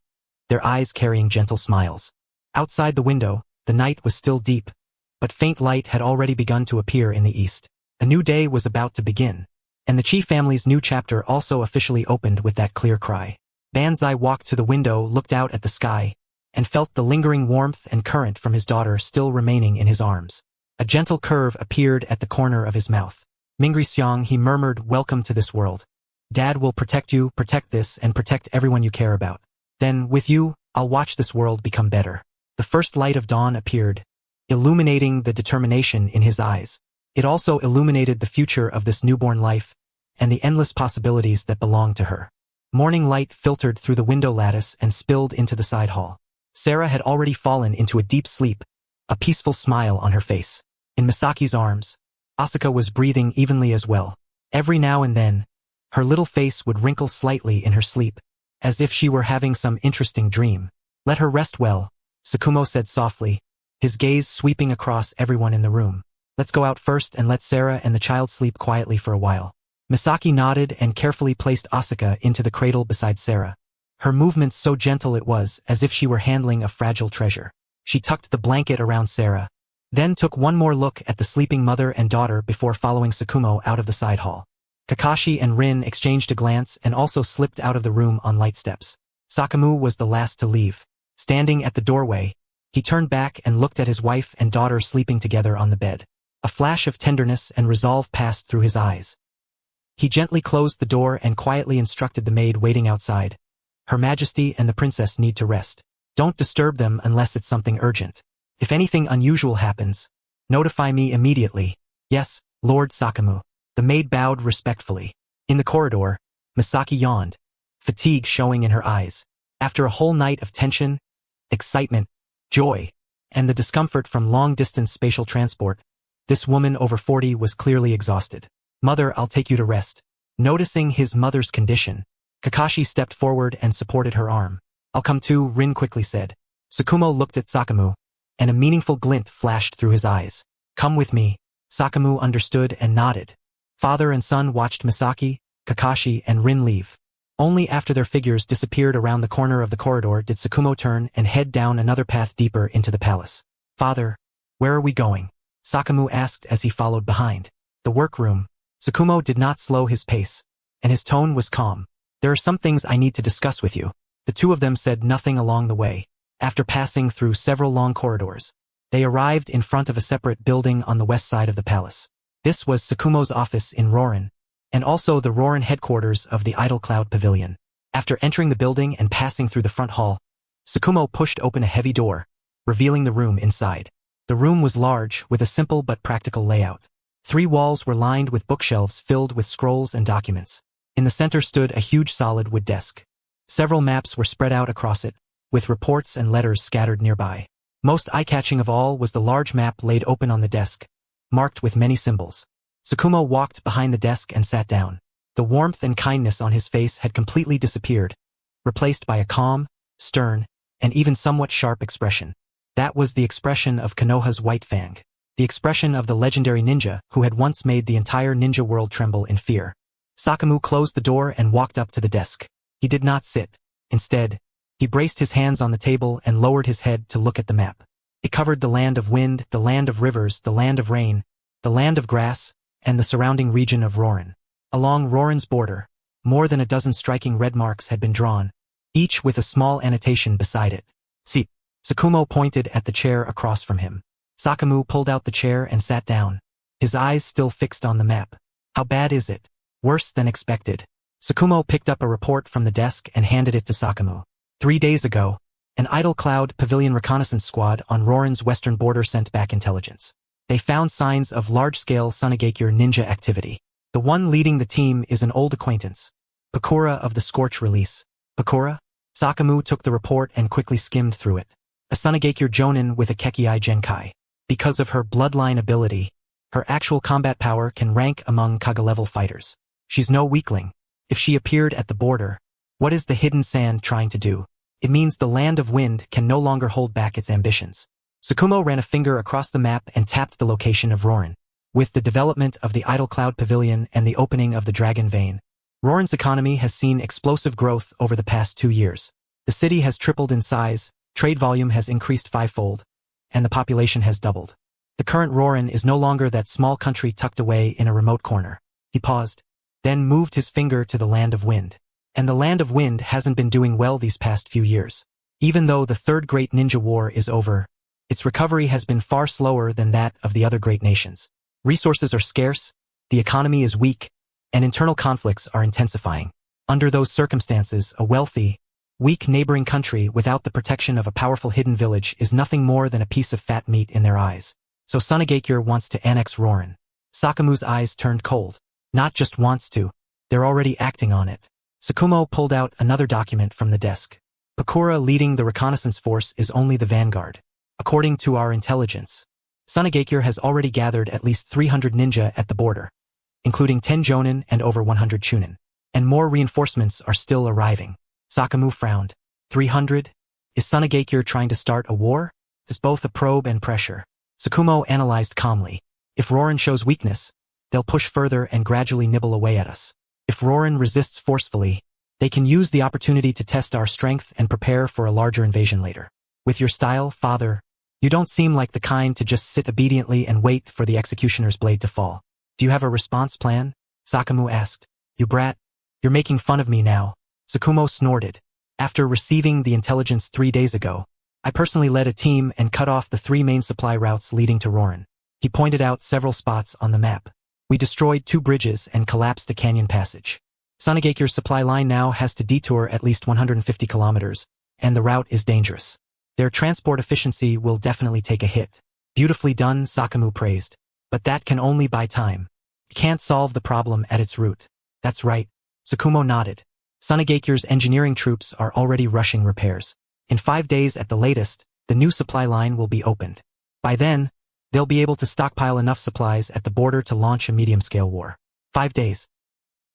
their eyes carrying gentle smiles. Outside the window, the night was still deep, but faint light had already begun to appear in the east. A new day was about to begin, and the Chi family's new chapter also officially opened with that clear cry. Banzai walked to the window, looked out at the sky, and felt the lingering warmth and current from his daughter still remaining in his arms. A gentle curve appeared at the corner of his mouth. Mingri Xiang, he murmured, "Welcome to this world. Dad will protect you, protect this, and protect everyone you care about. Then, with you, I'll watch this world become better." The first light of dawn appeared, illuminating the determination in his eyes. It also illuminated the future of this newborn life, and the endless possibilities that belonged to her. Morning light filtered through the window lattice and spilled into the side hall. Sarah had already fallen into a deep sleep, a peaceful smile on her face. In Misaki's arms, Asuka was breathing evenly as well. Every now and then, her little face would wrinkle slightly in her sleep, as if she were having some interesting dream. "Let her rest well," Sakumo said softly, his gaze sweeping across everyone in the room. "Let's go out first and let Sarah and the child sleep quietly for a while." Misaki nodded and carefully placed Asuka into the cradle beside Sarah. Her movements so gentle it was as if she were handling a fragile treasure. She tucked the blanket around Sarah, then took one more look at the sleeping mother and daughter before following Sakumo out of the side hall. Kakashi and Rin exchanged a glance and also slipped out of the room on light steps. Sakumo was the last to leave. Standing at the doorway, he turned back and looked at his wife and daughter sleeping together on the bed. A flash of tenderness and resolve passed through his eyes. He gently closed the door and quietly instructed the maid waiting outside. Her Majesty and the princess need to rest. Don't disturb them unless it's something urgent. If anything unusual happens, notify me immediately. Yes, Lord Sakumo. The maid bowed respectfully. In the corridor, Misaki yawned, fatigue showing in her eyes. After a whole night of tension, excitement, joy, and the discomfort from long-distance spatial transport, this woman over 40 was clearly exhausted. Mother, I'll take you to rest. Noticing his mother's condition, Kakashi stepped forward and supported her arm. I'll come too, Rin quickly said. Sakumo looked at Sakumo, and a meaningful glint flashed through his eyes. Come with me. Sakumo understood and nodded. Father and son watched Misaki, Kakashi, and Rin leave. Only after their figures disappeared around the corner of the corridor did Sakumo turn and head down another path deeper into the palace. Father, where are we going? Sakumo asked as he followed behind. The workroom. Sakumo did not slow his pace, and his tone was calm. There are some things I need to discuss with you. The two of them said nothing along the way. After passing through several long corridors, they arrived in front of a separate building on the west side of the palace. This was Sakumo's office in Rorin, and also the Rorin headquarters of the Idle Cloud Pavilion. After entering the building and passing through the front hall, Sakumo pushed open a heavy door, revealing the room inside. The room was large, with a simple but practical layout. 3 walls were lined with bookshelves filled with scrolls and documents. In the center stood a huge solid wood desk. Several maps were spread out across it, with reports and letters scattered nearby. Most eye-catching of all was the large map laid open on the desk, marked with many symbols. Sakumo walked behind the desk and sat down. The warmth and kindness on his face had completely disappeared, replaced by a calm, stern, and even somewhat sharp expression. That was the expression of Konoha's White Fang, the expression of the legendary ninja who had once made the entire ninja world tremble in fear. Sakumo closed the door and walked up to the desk. He did not sit. Instead, he braced his hands on the table and lowered his head to look at the map. It covered the land of wind, the land of rivers, the land of rain, the land of grass, and the surrounding region of Rorin. Along Rorin's border, more than a dozen striking red marks had been drawn, each with a small annotation beside it. See, Sakumo pointed at the chair across from him. Sakumo pulled out the chair and sat down, his eyes still fixed on the map. How bad is it? Worse than expected. Sakumo picked up a report from the desk and handed it to Sakumo. 3 days ago, an Idle Cloud Pavilion reconnaissance squad on Rorin's western border sent back intelligence. They found signs of large-scale Sunagakure ninja activity. The one leading the team is an old acquaintance, Pakura of the Scorch release. Pakura? Sakumo took the report and quickly skimmed through it. A Sunagakure Jonin with a Kekkei Genkai. Because of her bloodline ability, her actual combat power can rank among Kaga-level fighters. She's no weakling. If she appeared at the border, what is the hidden sand trying to do? It means the land of wind can no longer hold back its ambitions. Sakumo ran a finger across the map and tapped the location of Rorin. With the development of the Idle Cloud Pavilion and the opening of the Dragon Vein, Rorin's economy has seen explosive growth over the past 2 years. The city has tripled in size, trade volume has increased 5-fold, and the population has doubled. The current Rorin is no longer that small country tucked away in a remote corner. He paused, then moved his finger to the land of wind. And the land of wind hasn't been doing well these past few years. Even though the Third Great Ninja War is over, its recovery has been far slower than that of the other great nations. Resources are scarce, the economy is weak, and internal conflicts are intensifying. Under those circumstances, a wealthy, weak neighboring country without the protection of a powerful hidden village is nothing more than a piece of fat meat in their eyes. So Sunagakure wants to annex Rorin. Sakumo's eyes turned cold. Not just wants to, they're already acting on it. Sakumo pulled out another document from the desk. Pakura leading the reconnaissance force is only the vanguard. According to our intelligence, Sunagakure has already gathered at least 300 ninja at the border, including 10 Jonin and over 100 Chunin. And more reinforcements are still arriving. Sakumo frowned. 300? Is Sunagakure trying to start a war? It's both a probe and pressure. Sakumo analyzed calmly. If Rorin shows weakness, they'll push further and gradually nibble away at us. If Rorin resists forcefully, they can use the opportunity to test our strength and prepare for a larger invasion later. With your style, father, you don't seem like the kind to just sit obediently and wait for the executioner's blade to fall. Do you have a response plan? Sakumo asked. You brat. You're making fun of me now. Sakumo snorted. After receiving the intelligence 3 days ago, I personally led a team and cut off the 3 main supply routes leading to Rorin. He pointed out several spots on the map. We destroyed 2 bridges and collapsed a canyon passage. Sunegakure's supply line now has to detour at least 150 kilometers, and the route is dangerous. Their transport efficiency will definitely take a hit. Beautifully done, Sakumo praised. But that can only buy time. It can't solve the problem at its root. That's right. Sakumo nodded. Sunegakure's engineering troops are already rushing repairs. In 5 days at the latest, the new supply line will be opened. By then, they'll be able to stockpile enough supplies at the border to launch a medium-scale war. 5 days.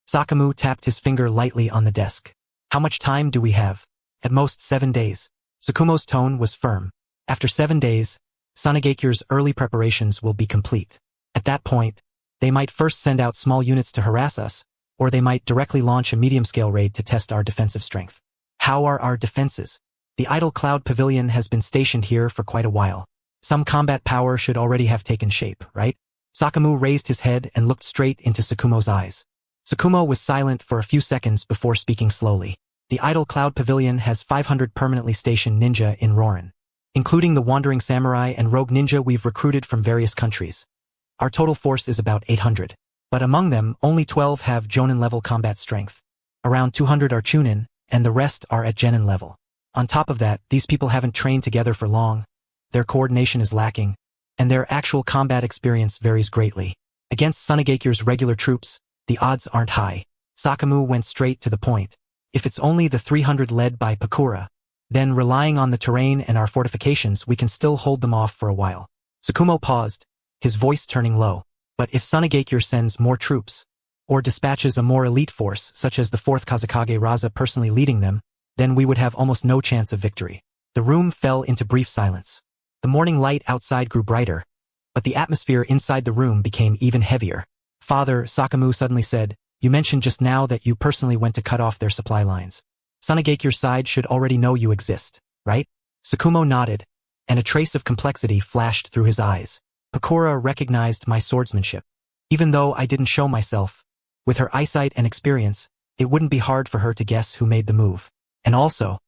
Sakumo tapped his finger lightly on the desk. How much time do we have? At most 7 days. Sakumo's tone was firm. After 7 days, Sunegakure's early preparations will be complete. At that point, they might first send out small units to harass us, or they might directly launch a medium-scale raid to test our defensive strength. How are our defenses? The Idle Cloud Pavilion has been stationed here for quite a while. Some combat power should already have taken shape, right? Sakumo raised his head and looked straight into Sakumo's eyes. Sakumo was silent for a few seconds before speaking slowly. The Idle Cloud Pavilion has 500 permanently stationed ninja in Rorin, including the wandering samurai and rogue ninja we've recruited from various countries. Our total force is about 800. But among them, only 12 have Jonin-level combat strength. Around 200 are Chunin, and the rest are at Genin level. On top of that, these people haven't trained together for long, their coordination is lacking, and their actual combat experience varies greatly. Against Sunegakure's regular troops, the odds aren't high. Sakumo went straight to the point. If it's only the 300 led by Pakura, then relying on the terrain and our fortifications we can still hold them off for a while. Sakumo paused, his voice turning low. But if Sunegakure sends more troops, or dispatches a more elite force, such as the 4th Kazakage Raza personally leading them, then we would have almost no chance of victory. The room fell into brief silence. The morning light outside grew brighter, but the atmosphere inside the room became even heavier. Father, Sakumo suddenly said, you mentioned just now that you personally went to cut off their supply lines. Sunegakure's side should already know you exist, right? Sakumo nodded, and a trace of complexity flashed through his eyes. Pakura recognized my swordsmanship. Even though I didn't show myself, with her eyesight and experience, it wouldn't be hard for her to guess who made the move. And also,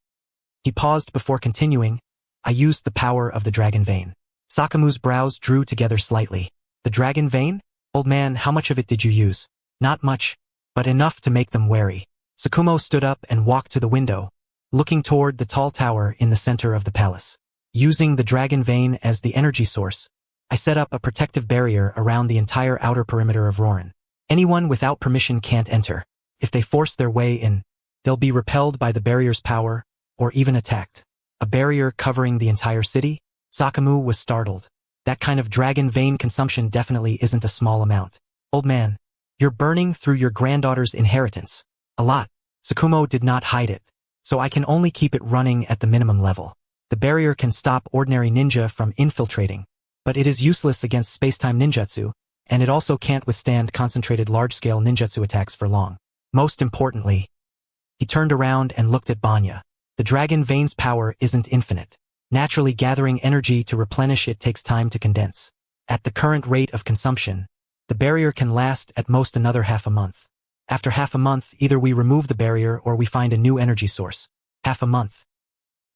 he paused before continuing, I used the power of the dragon vein. Sakumo's brows drew together slightly. The dragon vein? Old man, how much of it did you use? Not much, but enough to make them wary. Sakumo stood up and walked to the window, looking toward the tall tower in the center of the palace. Using the dragon vein as the energy source, I set up a protective barrier around the entire outer perimeter of Rorin. Anyone without permission can't enter. If they force their way in, they'll be repelled by the barrier's power, or even attacked. A barrier covering the entire city? Sakumo was startled. That kind of dragon vein consumption definitely isn't a small amount. Old man, you're burning through your granddaughter's inheritance. A lot. Sakumo did not hide it, so I can only keep it running at the minimum level. The barrier can stop ordinary ninja from infiltrating, but it is useless against space-time ninjutsu, and it also can't withstand concentrated large-scale ninjutsu attacks for long. Most importantly, he turned around and looked at Banya. The dragon vein's power isn't infinite. Naturally, gathering energy to replenish it takes time to condense. At the current rate of consumption, the barrier can last at most another half a month. After half a month, either we remove the barrier or we find a new energy source. Half a month.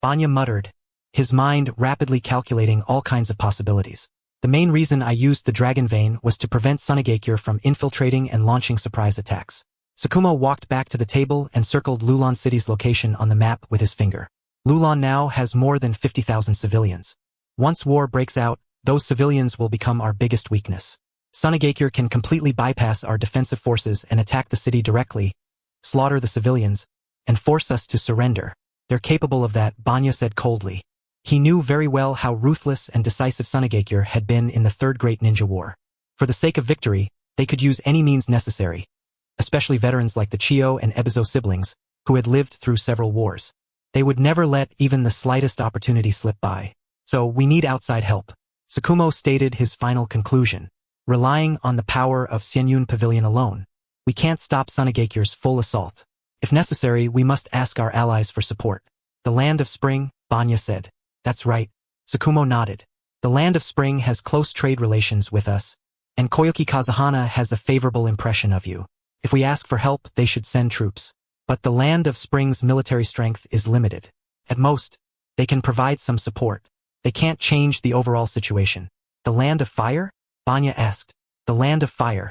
Banya muttered, his mind rapidly calculating all kinds of possibilities. The main reason I used the dragon vein was to prevent Sunegakure from infiltrating and launching surprise attacks. Sakumo walked back to the table and circled Lulan City's location on the map with his finger. Lulan now has more than 50,000 civilians. Once war breaks out, those civilians will become our biggest weakness. Sunegakure can completely bypass our defensive forces and attack the city directly, slaughter the civilians, and force us to surrender. They're capable of that, Banya said coldly. He knew very well how ruthless and decisive Sunegakure had been in the Third Great Ninja War. For the sake of victory, they could use any means necessary, especially veterans like the Chiyo and Ebizo siblings, who had lived through several wars. They would never let even the slightest opportunity slip by. So we need outside help. Sakumo stated his final conclusion. Relying on the power of Xianyun Pavilion alone, we can't stop Sunegakure's full assault. If necessary, we must ask our allies for support. The Land of Spring, Banya said. That's right. Sakumo nodded. The Land of Spring has close trade relations with us, and Koyuki Kazuhana has a favorable impression of you. If we ask for help, they should send troops. But the Land of Spring's military strength is limited. At most, they can provide some support. They can't change the overall situation. The Land of Fire? Banya asked. The Land of Fire.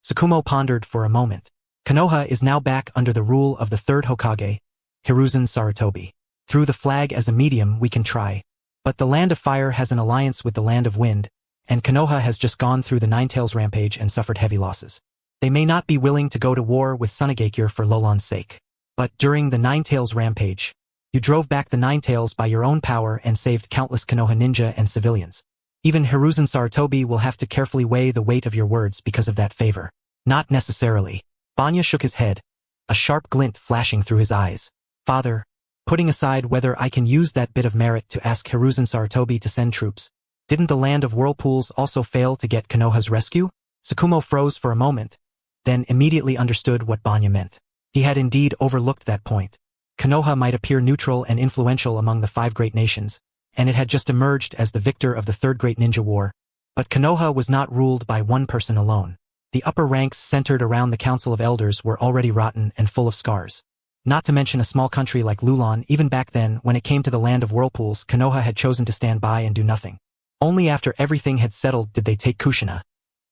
Sakumo pondered for a moment. Konoha is now back under the rule of the third Hokage, Hiruzen Sarutobi. Through the flag as a medium we can try. But the Land of Fire has an alliance with the Land of Wind, and Konoha has just gone through the Ninetales rampage and suffered heavy losses. They may not be willing to go to war with Sunagakure for Lolan's sake. But during the Ninetales rampage, you drove back the Ninetales by your own power and saved countless Konoha ninja and civilians. Even Hiruzen Sarutobi will have to carefully weigh the weight of your words because of that favor. Not necessarily. Banya shook his head, a sharp glint flashing through his eyes. Father, putting aside whether I can use that bit of merit to ask Hiruzen Sarutobi to send troops, didn't the Land of Whirlpools also fail to get Konoha's rescue? Sakumo froze for a moment, then immediately understood what Banya meant. He had indeed overlooked that point. Konoha might appear neutral and influential among the 5 great nations, and it had just emerged as the victor of the Third Great Ninja War. But Konoha was not ruled by one person alone. The upper ranks centered around the Council of Elders were already rotten and full of scars. Not to mention a small country like Lulan. Even back then, when it came to the Land of Whirlpools, Konoha had chosen to stand by and do nothing. Only after everything had settled did they take Kushina,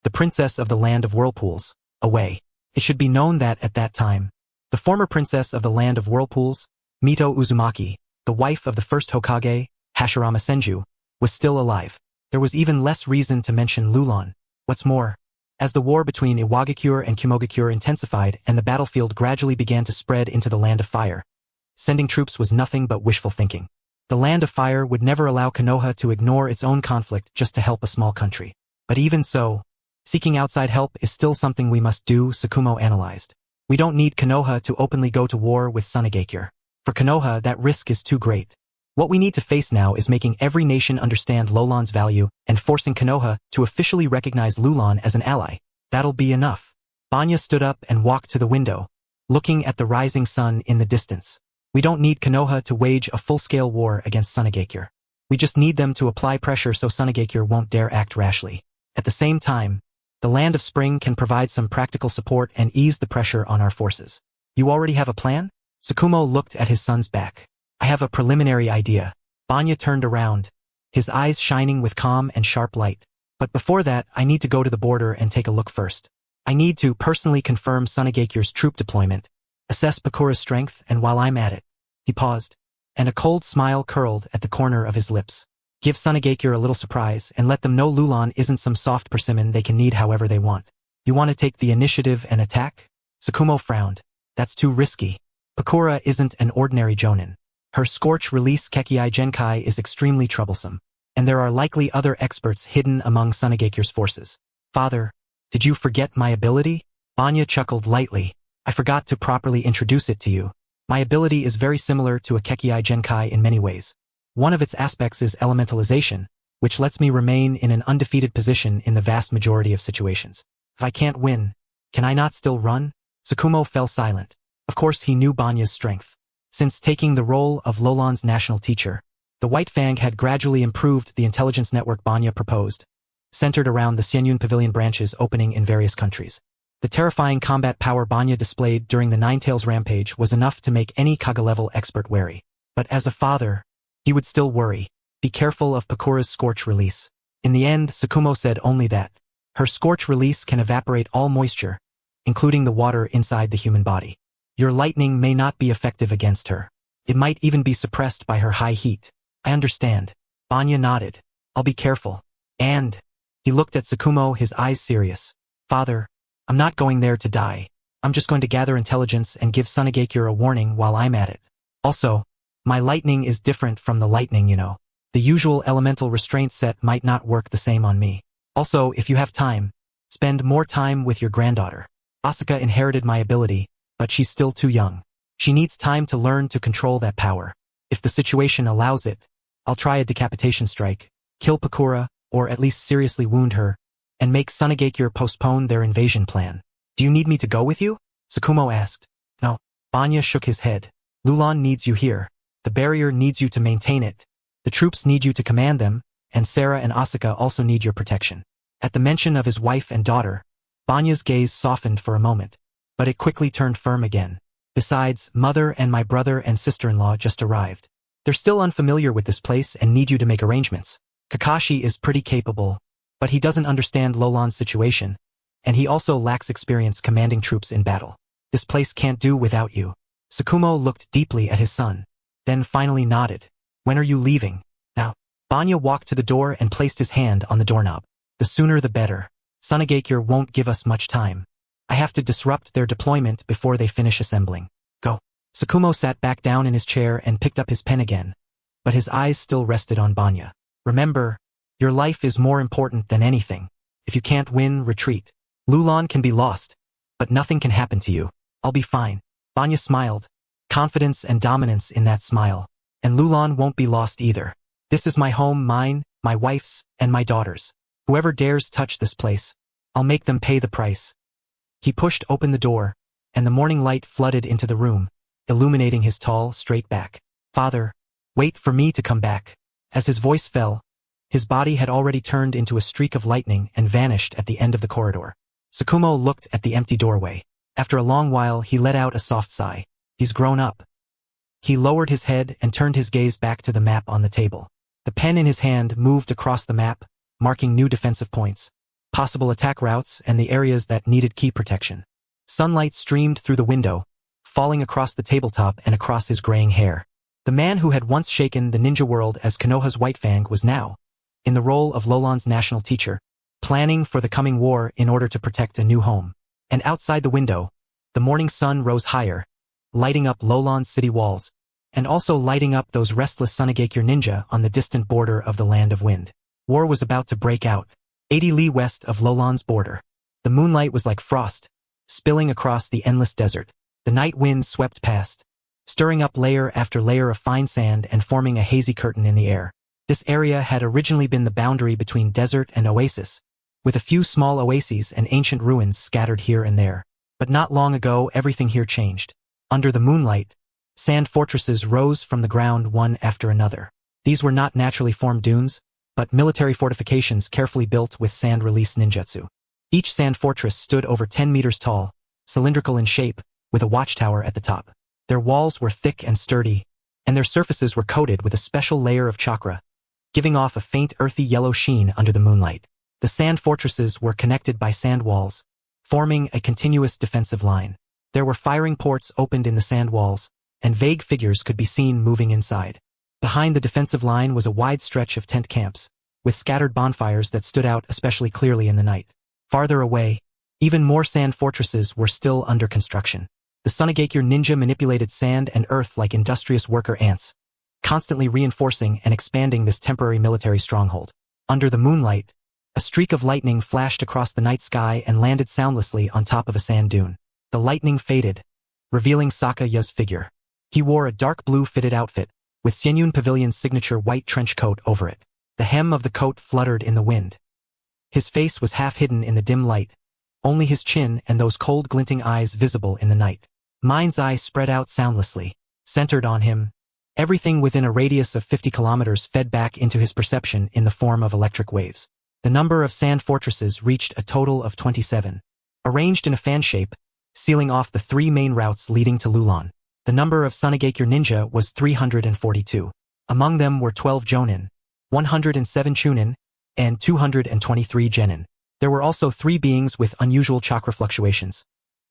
the princess of the Land of Whirlpools, away. It should be known that, at that time, the former princess of the Land of Whirlpools, Mito Uzumaki, the wife of the first Hokage, Hashirama Senju, was still alive. There was even less reason to mention Lulan. What's more, as the war between Iwagakure and Kumogakure intensified and the battlefield gradually began to spread into the Land of Fire, sending troops was nothing but wishful thinking. The Land of Fire would never allow Konoha to ignore its own conflict just to help a small country. But even so, seeking outside help is still something we must do, Sakumo analyzed. We don't need Konoha to openly go to war with Sunagakure. For Konoha, that risk is too great. What we need to face now is making every nation understand Lolan's value and forcing Konoha to officially recognize Lulan as an ally. That'll be enough. Banya stood up and walked to the window, looking at the rising sun in the distance. We don't need Konoha to wage a full-scale war against Sunagakure. We just need them to apply pressure so Sunagakure won't dare act rashly. At the same time, the Land of Spring can provide some practical support and ease the pressure on our forces. You already have a plan? Sakumo looked at his son's back. I have a preliminary idea. Banya turned around, his eyes shining with calm and sharp light. But before that, I need to go to the border and take a look first. I need to personally confirm Sunagakure's troop deployment, assess Pakura's strength, and while I'm at it. He paused, and a cold smile curled at the corner of his lips. Give Sunagakure a little surprise and let them know Lulan isn't some soft persimmon they can knead however they want. You want to take the initiative and attack? Sakumo frowned. That's too risky. Pakura isn't an ordinary jonin. Her scorch-release Kekii Genkai is extremely troublesome, and there are likely other experts hidden among Sunagakure's forces. Father, did you forget my ability? Banya chuckled lightly. I forgot to properly introduce it to you. My ability is very similar to a Kekii Genkai in many ways. One of its aspects is elementalization, which lets me remain in an undefeated position in the vast majority of situations. If I can't win, can I not still run? Sakumo fell silent. Of course he knew Banya's strength. Since taking the role of Lolan's national teacher, the White Fang had gradually improved the intelligence network Banya proposed, centered around the Xianyun Pavilion branches opening in various countries. The terrifying combat power Banya displayed during the Ninetales rampage was enough to make any Kaga-level expert wary. But as a father, he would still worry. Be careful of Pakura's scorch release. In the end, Sakumo said only that her scorch release can evaporate all moisture, including the water inside the human body. Your lightning may not be effective against her. It might even be suppressed by her high heat. I understand. Banya nodded. I'll be careful. And he looked at Sakumo, his eyes serious. Father, I'm not going there to die. I'm just going to gather intelligence and give Sunagakure a warning while I'm at it. Also, my lightning is different from the lightning, you know. The usual elemental restraint set might not work the same on me. Also, if you have time, spend more time with your granddaughter. Asuka inherited my ability, but she's still too young. She needs time to learn to control that power. If the situation allows it, I'll try a decapitation strike, kill Pakura, or at least seriously wound her, and make Sunagakure postpone their invasion plan. Do you need me to go with you? Sakumo asked. No. Banya shook his head. Lulan needs you here. The barrier needs you to maintain it. The troops need you to command them, and Sarah and Asuka also need your protection. At the mention of his wife and daughter, Banya's gaze softened for a moment. but it quickly turned firm again. Besides, mother and my brother and sister-in-law just arrived. They're still unfamiliar with this place and need you to make arrangements. Kakashi is pretty capable, but he doesn't understand Lolan's situation, and he also lacks experience commanding troops in battle. This place can't do without you. Sakumo looked deeply at his son, then finally nodded. When are you leaving? Now. Banya walked to the door and placed his hand on the doorknob. The sooner the better. Sunagakure won't give us much time. I have to disrupt their deployment before they finish assembling. Go. Sakumo sat back down in his chair and picked up his pen again, but his eyes still rested on Banya. Remember, your life is more important than anything. If you can't win, retreat. Lulan can be lost, but nothing can happen to you. I'll be fine. Banya smiled, confidence and dominance in that smile. And Lulan won't be lost either. This is my home, mine, my wife's, and my daughter's. Whoever dares touch this place, I'll make them pay the price. He pushed open the door, and the morning light flooded into the room, illuminating his tall, straight back. Father, wait for me to come back. As his voice fell, his body had already turned into a streak of lightning and vanished at the end of the corridor. Sakumo looked at the empty doorway. After a long while, he let out a soft sigh. He's grown up. He lowered his head and turned his gaze back to the map on the table. The pen in his hand moved across the map, marking new defensive points, possible attack routes, and the areas that needed key protection. Sunlight streamed through the window, falling across the tabletop and across his graying hair. The man who had once shaken the ninja world as Konoha's White Fang was now, in the role of Lolan's national teacher, planning for the coming war in order to protect a new home. And outside the window, the morning sun rose higher, lighting up Lolan's city walls, and also lighting up those restless Sunagakure ninja on the distant border of the Land of Wind. War was about to break out, 80 li west of Lolan's border. The moonlight was like frost, spilling across the endless desert. The night wind swept past, stirring up layer after layer of fine sand and forming a hazy curtain in the air. This area had originally been the boundary between desert and oasis, with a few small oases and ancient ruins scattered here and there. But not long ago, everything here changed. Under the moonlight, sand fortresses rose from the ground one after another. These were not naturally formed dunes, but military fortifications carefully built with sand release ninjutsu. Each sand fortress stood over 10 meters tall, cylindrical in shape, with a watchtower at the top. Their walls were thick and sturdy, and their surfaces were coated with a special layer of chakra, giving off a faint earthy yellow sheen under the moonlight. The sand fortresses were connected by sand walls, forming a continuous defensive line. There were firing ports opened in the sand walls, and vague figures could be seen moving inside. Behind the defensive line was a wide stretch of tent camps, with scattered bonfires that stood out especially clearly in the night. Farther away, even more sand fortresses were still under construction. The Sunagakure ninja manipulated sand and earth like industrious worker ants, constantly reinforcing and expanding this temporary military stronghold. Under the moonlight, a streak of lightning flashed across the night sky and landed soundlessly on top of a sand dune. The lightning faded, revealing Sakaya's figure. He wore a dark blue fitted outfit, with Senyun Pavilion's signature white trench coat over it. The hem of the coat fluttered in the wind. His face was half hidden in the dim light, only his chin and those cold glinting eyes visible in the night. Mind's eye spread out soundlessly, centered on him. Everything within a radius of 50 kilometers fed back into his perception in the form of electric waves. The number of sand fortresses reached a total of 27, arranged in a fan shape, sealing off the 3 main routes leading to Lulan. The number of Sunagakure ninja was 342. Among them were 12 jonin, 107 chunin, and 223 genin. There were also 3 beings with unusual chakra fluctuations,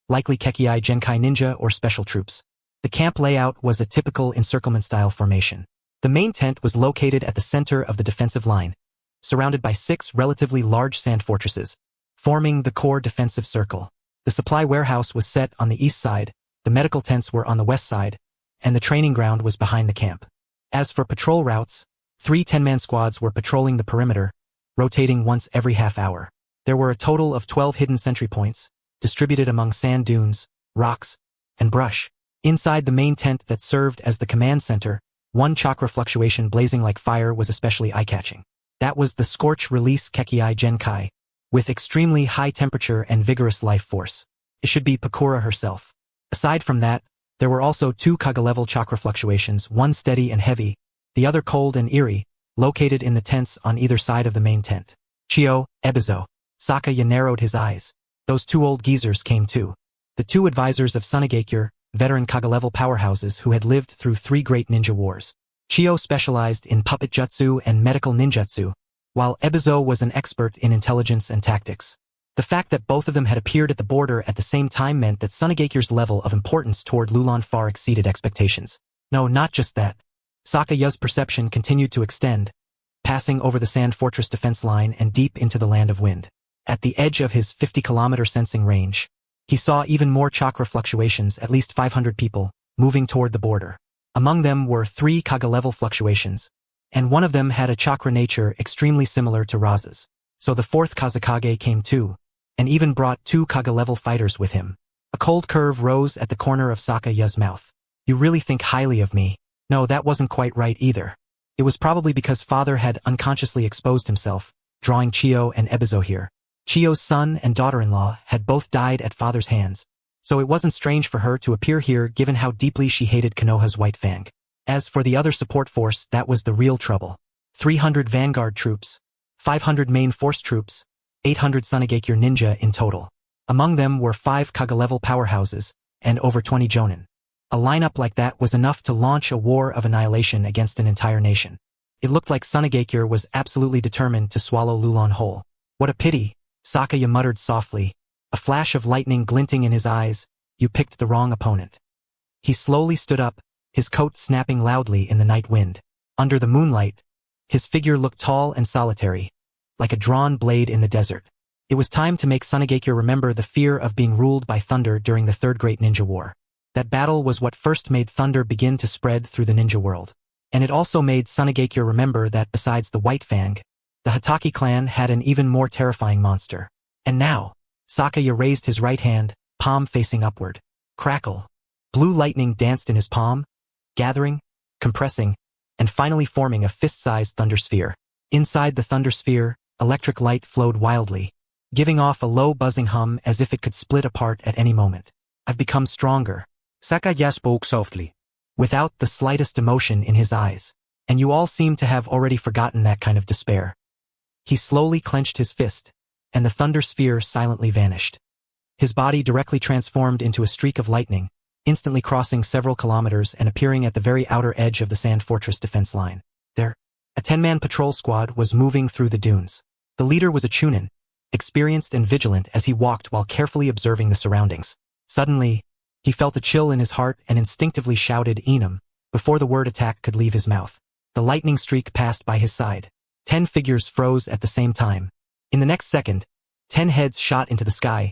likely Kekii Genkai ninja or special troops. The camp layout was a typical encirclement-style formation. The main tent was located at the center of the defensive line, surrounded by 6 relatively large sand fortresses, forming the core defensive circle. The supply warehouse was set on the east side, the medical tents were on the west side, and the training ground was behind the camp. As for patrol routes, 3 10-man squads were patrolling the perimeter, rotating once every half hour. There were a total of 12 hidden sentry points, distributed among sand dunes, rocks, and brush. Inside the main tent that served as the command center, 1 chakra fluctuation blazing like fire was especially eye-catching. That was the Scorch Release Kekii Genkai, with extremely high temperature and vigorous life force. It should be Pakura herself. Aside from that, there were also 2 Kaga-level chakra fluctuations, one steady and heavy, the other cold and eerie, located in the tents on either side of the main tent. Chio, Ebizo. Sakaya narrowed his eyes. Those 2 old geezers came too. The two advisors of Sunagakure, veteran Kaga-level powerhouses who had lived through 3 great ninja wars. Chiyo specialized in puppet jutsu and medical ninjutsu, while Ebizo was an expert in intelligence and tactics. The fact that both of them had appeared at the border at the same time meant that Sunagakure's level of importance toward Lulan far exceeded expectations. No, not just that. Sakaya's perception continued to extend, passing over the sand fortress defense line and deep into the land of wind. At the edge of his 50-kilometer sensing range, he saw even more chakra fluctuations, at least 500 people, moving toward the border. Among them were 3 Kaga-level fluctuations, and one of them had a chakra nature extremely similar to Raza's. So the 4th Kazakage came too, and even brought 2 Kaga-level fighters with him. A cold curve rose at the corner of Sakaya's mouth. You really think highly of me? No, that wasn't quite right either. It was probably because father had unconsciously exposed himself, drawing Chiyo and Ebizo here. Chiyo's son and daughter-in-law had both died at father's hands, so it wasn't strange for her to appear here given how deeply she hated Konoha's White Fang. As for the other support force, that was the real trouble. 300 vanguard troops, 500 main force troops, 800 Sunagakure ninja in total. Among them were 5 Kaga-level powerhouses, and over 20 jonin. A lineup like that was enough to launch a war of annihilation against an entire nation. It looked like Sunagakure was absolutely determined to swallow Lulan whole. What a pity, Sakaya muttered softly, a flash of lightning glinting in his eyes. You picked the wrong opponent. He slowly stood up, his coat snapping loudly in the night wind. Under the moonlight, his figure looked tall and solitary, like a drawn blade in the desert. It was time to make Sunagakure remember the fear of being ruled by thunder during the 3rd Great Ninja War. That battle was what first made thunder begin to spread through the ninja world. And it also made Sunagakure remember that besides the White Fang, the Hatake clan had an even more terrifying monster. And now, Sakaya raised his right hand, palm facing upward. Crackle. Blue lightning danced in his palm, gathering, compressing, and finally forming a fist-sized thunder sphere. Inside the thunder sphere, electric light flowed wildly, giving off a low buzzing hum as if it could split apart at any moment. I've become stronger. Sakaya spoke softly, without the slightest emotion in his eyes. And you all seem to have already forgotten that kind of despair. He slowly clenched his fist, and the thunder sphere silently vanished. His body directly transformed into a streak of lightning, instantly crossing several kilometers and appearing at the very outer edge of the sand fortress defense line. There, a 10-man patrol squad was moving through the dunes. The leader was a chunin, experienced and vigilant as he walked while carefully observing the surroundings. Suddenly, he felt a chill in his heart and instinctively shouted "Enum," before the word attack could leave his mouth. The lightning streak passed by his side. 10 figures froze at the same time. In the next second, 10 heads shot into the sky,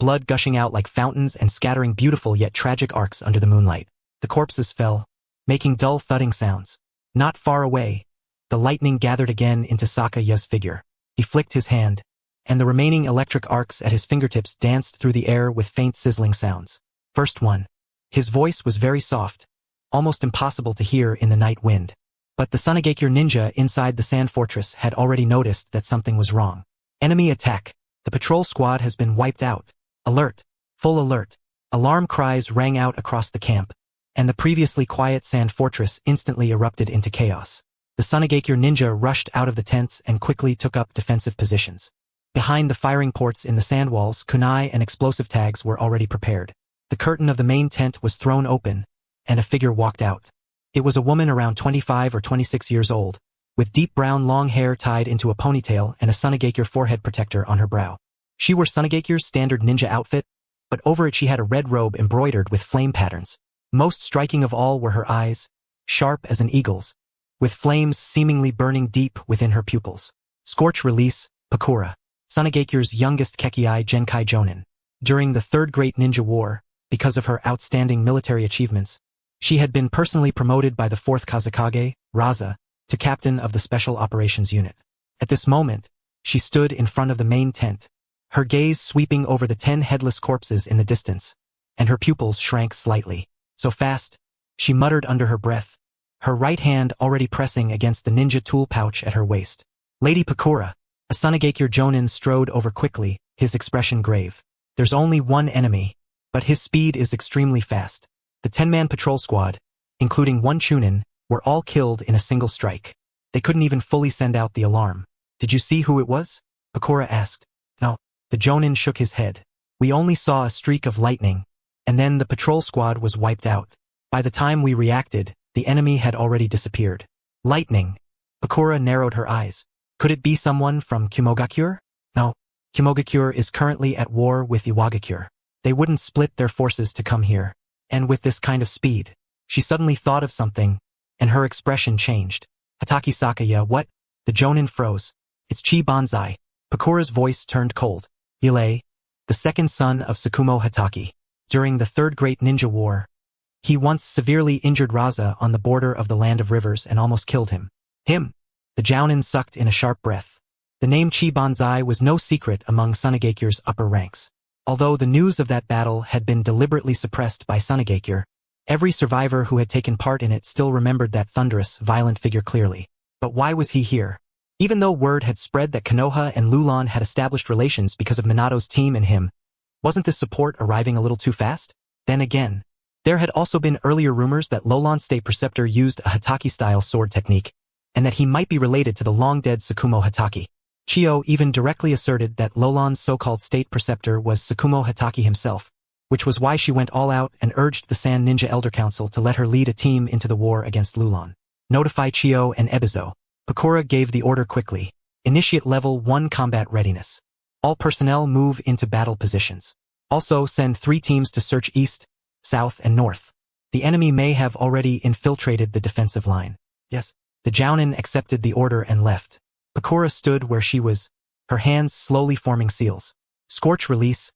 blood gushing out like fountains and scattering beautiful yet tragic arcs under the moonlight. The corpses fell, making dull thudding sounds. Not far away, the lightning gathered again into Sakaya's figure. He flicked his hand, and the remaining electric arcs at his fingertips danced through the air with faint sizzling sounds. First one. His voice was very soft, almost impossible to hear in the night wind. But the Sunagakure ninja inside the sand fortress had already noticed that something was wrong. Enemy attack. The patrol squad has been wiped out. Alert. Full alert. Alarm cries rang out across the camp, and the previously quiet sand fortress instantly erupted into chaos. The Sunagakure ninja rushed out of the tents and quickly took up defensive positions. Behind the firing ports in the sand walls, kunai and explosive tags were already prepared. The curtain of the main tent was thrown open, and a figure walked out. It was a woman around 25 or 26 years old, with deep brown long hair tied into a ponytail and a Sunagakure forehead protector on her brow. She wore Sunagakure's standard ninja outfit, but over it she had a red robe embroidered with flame patterns. Most striking of all were her eyes, sharp as an eagle's, with flames seemingly burning deep within her pupils. Scorch Release, Pakura, Sunagakure's youngest Kekii Genkai Jonin. During the 3rd Great Ninja War, because of her outstanding military achievements, she had been personally promoted by the 4th Kazakage, Raza, to captain of the Special Operations Unit. At this moment, she stood in front of the main tent, her gaze sweeping over the 10 headless corpses in the distance, and her pupils shrank slightly. So fast, she muttered under her breath, her right hand already pressing against the ninja tool pouch at her waist. Lady Pakura, a Sunagakure Jonin strode over quickly, his expression grave. There's only one enemy, but his speed is extremely fast. The 10-man patrol squad, including one chunin, were all killed in a single strike. They couldn't even fully send out the alarm. Did you see who it was? Pakura asked. No. The Jonin shook his head. We only saw a streak of lightning, and then the patrol squad was wiped out. By the time we reacted, the enemy had already disappeared. Lightning. Bakura narrowed her eyes. Could it be someone from Kumogakure? No. Kumogakure is currently at war with Iwagakure. They wouldn't split their forces to come here. And with this kind of speed. She suddenly thought of something, and her expression changed. Hatake Sakaya, what? The Jonin froze. It's Chi Banzai. Bakura's voice turned cold. Ile, the second son of Sakumo Hatake. During the Third Great Ninja War, he once severely injured Raza on the border of the Land of Rivers and almost killed him. Him. The Jounin sucked in a sharp breath. The name Chi Banzai was no secret among Sunegakure's upper ranks. Although the news of that battle had been deliberately suppressed by Sunegakure, every survivor who had taken part in it still remembered that thunderous, violent figure clearly. But why was he here? Even though word had spread that Konoha and Lulan had established relations because of Minato's team and him, wasn't this support arriving a little too fast? Then again, there had also been earlier rumors that Lolan's state preceptor used a Hatake-style sword technique, and that he might be related to the long-dead Sakumo Hatake. Chio even directly asserted that Lolan's so-called state preceptor was Sakumo Hatake himself, which was why she went all out and urged the Sand Ninja Elder Council to let her lead a team into the war against Lulan. Notify Chio and Ebizo. Bakura gave the order quickly. Initiate Level 1 combat readiness. All personnel move into battle positions. Also send 3 teams to search east, south, and north. The enemy may have already infiltrated the defensive line. Yes. The Jounin accepted the order and left. Bakura stood where she was, her hands slowly forming seals. Scorch release.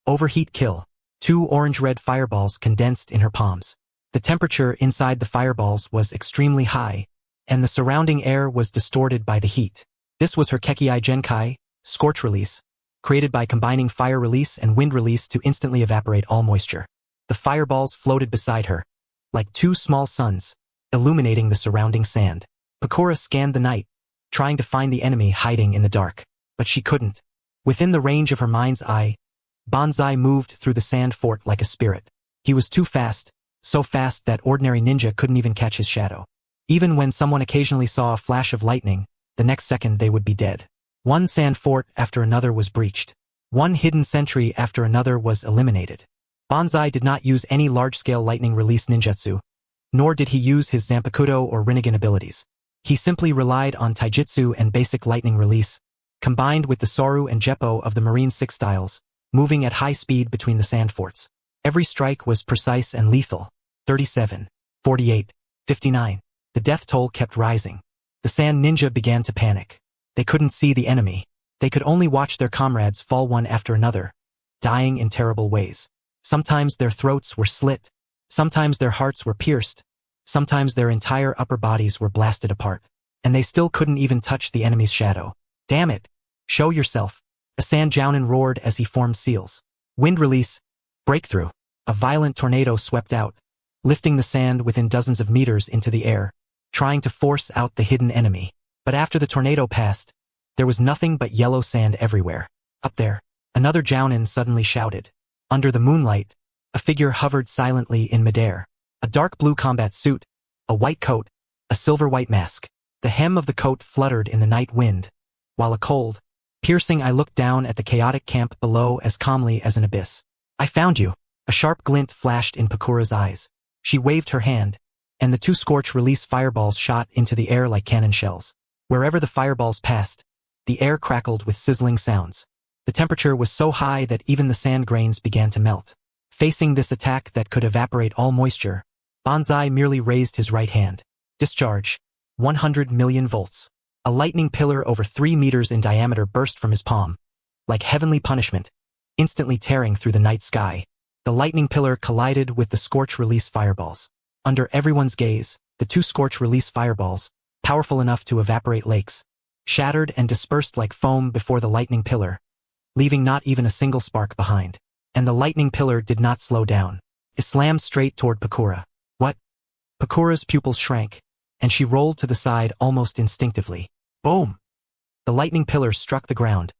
Overheat kill. 2 orange-red fireballs condensed in her palms. The temperature inside the fireballs was extremely high, and the surrounding air was distorted by the heat. This was her Kekiai Genkai, Scorch Release, created by combining fire release and wind release to instantly evaporate all moisture. The fireballs floated beside her, like 2 small suns, illuminating the surrounding sand. Bakura scanned the night, trying to find the enemy hiding in the dark, but she couldn't. Within the range of her mind's eye, Banzai moved through the sand fort like a spirit. He was too fast, so fast that ordinary ninja couldn't even catch his shadow. Even when someone occasionally saw a flash of lightning, the next second they would be dead. One sand fort after another was breached. One hidden sentry after another was eliminated. Banzai did not use any large-scale lightning release ninjutsu, nor did he use his Zanpakuto or Rinnegan abilities. He simply relied on taijutsu and basic lightning release, combined with the Soru and Jeppo of the Marine 6 styles, moving at high speed between the sand forts. Every strike was precise and lethal. 37, 48, 59. The death toll kept rising. The sand ninja began to panic. They couldn't see the enemy. They could only watch their comrades fall one after another, dying in terrible ways. Sometimes their throats were slit. Sometimes their hearts were pierced. Sometimes their entire upper bodies were blasted apart. And they still couldn't even touch the enemy's shadow. Damn it! Show yourself! A sand Jounin roared as he formed seals. Wind release. Breakthrough. A violent tornado swept out, lifting the sand within dozens of meters into the air, trying to force out the hidden enemy. But after the tornado passed, there was nothing but yellow sand everywhere. Up there, another Jounin suddenly shouted. Under the moonlight, a figure hovered silently in midair. A dark blue combat suit, a white coat, a silver-white mask. The hem of the coat fluttered in the night wind, while a cold, piercing eye looked down at the chaotic camp below as calmly as an abyss. I found you. A sharp glint flashed in Bakura's eyes. She waved her hand, and the 2 scorch release fireballs shot into the air like cannon shells. Wherever the fireballs passed, the air crackled with sizzling sounds. The temperature was so high that even the sand grains began to melt. Facing this attack that could evaporate all moisture, Banzai merely raised his right hand. Discharge. 100 million volts. A lightning pillar over 3 meters in diameter burst from his palm, like heavenly punishment, instantly tearing through the night sky. The lightning pillar collided with the scorch release fireballs. Under everyone's gaze, the 2 scorch release fireballs, powerful enough to evaporate lakes, shattered and dispersed like foam before the lightning pillar, leaving not even a single spark behind. And the lightning pillar did not slow down. It slammed straight toward Bakura. What? Bakura's pupils shrank, and she rolled to the side almost instinctively. Boom! The lightning pillar struck the ground,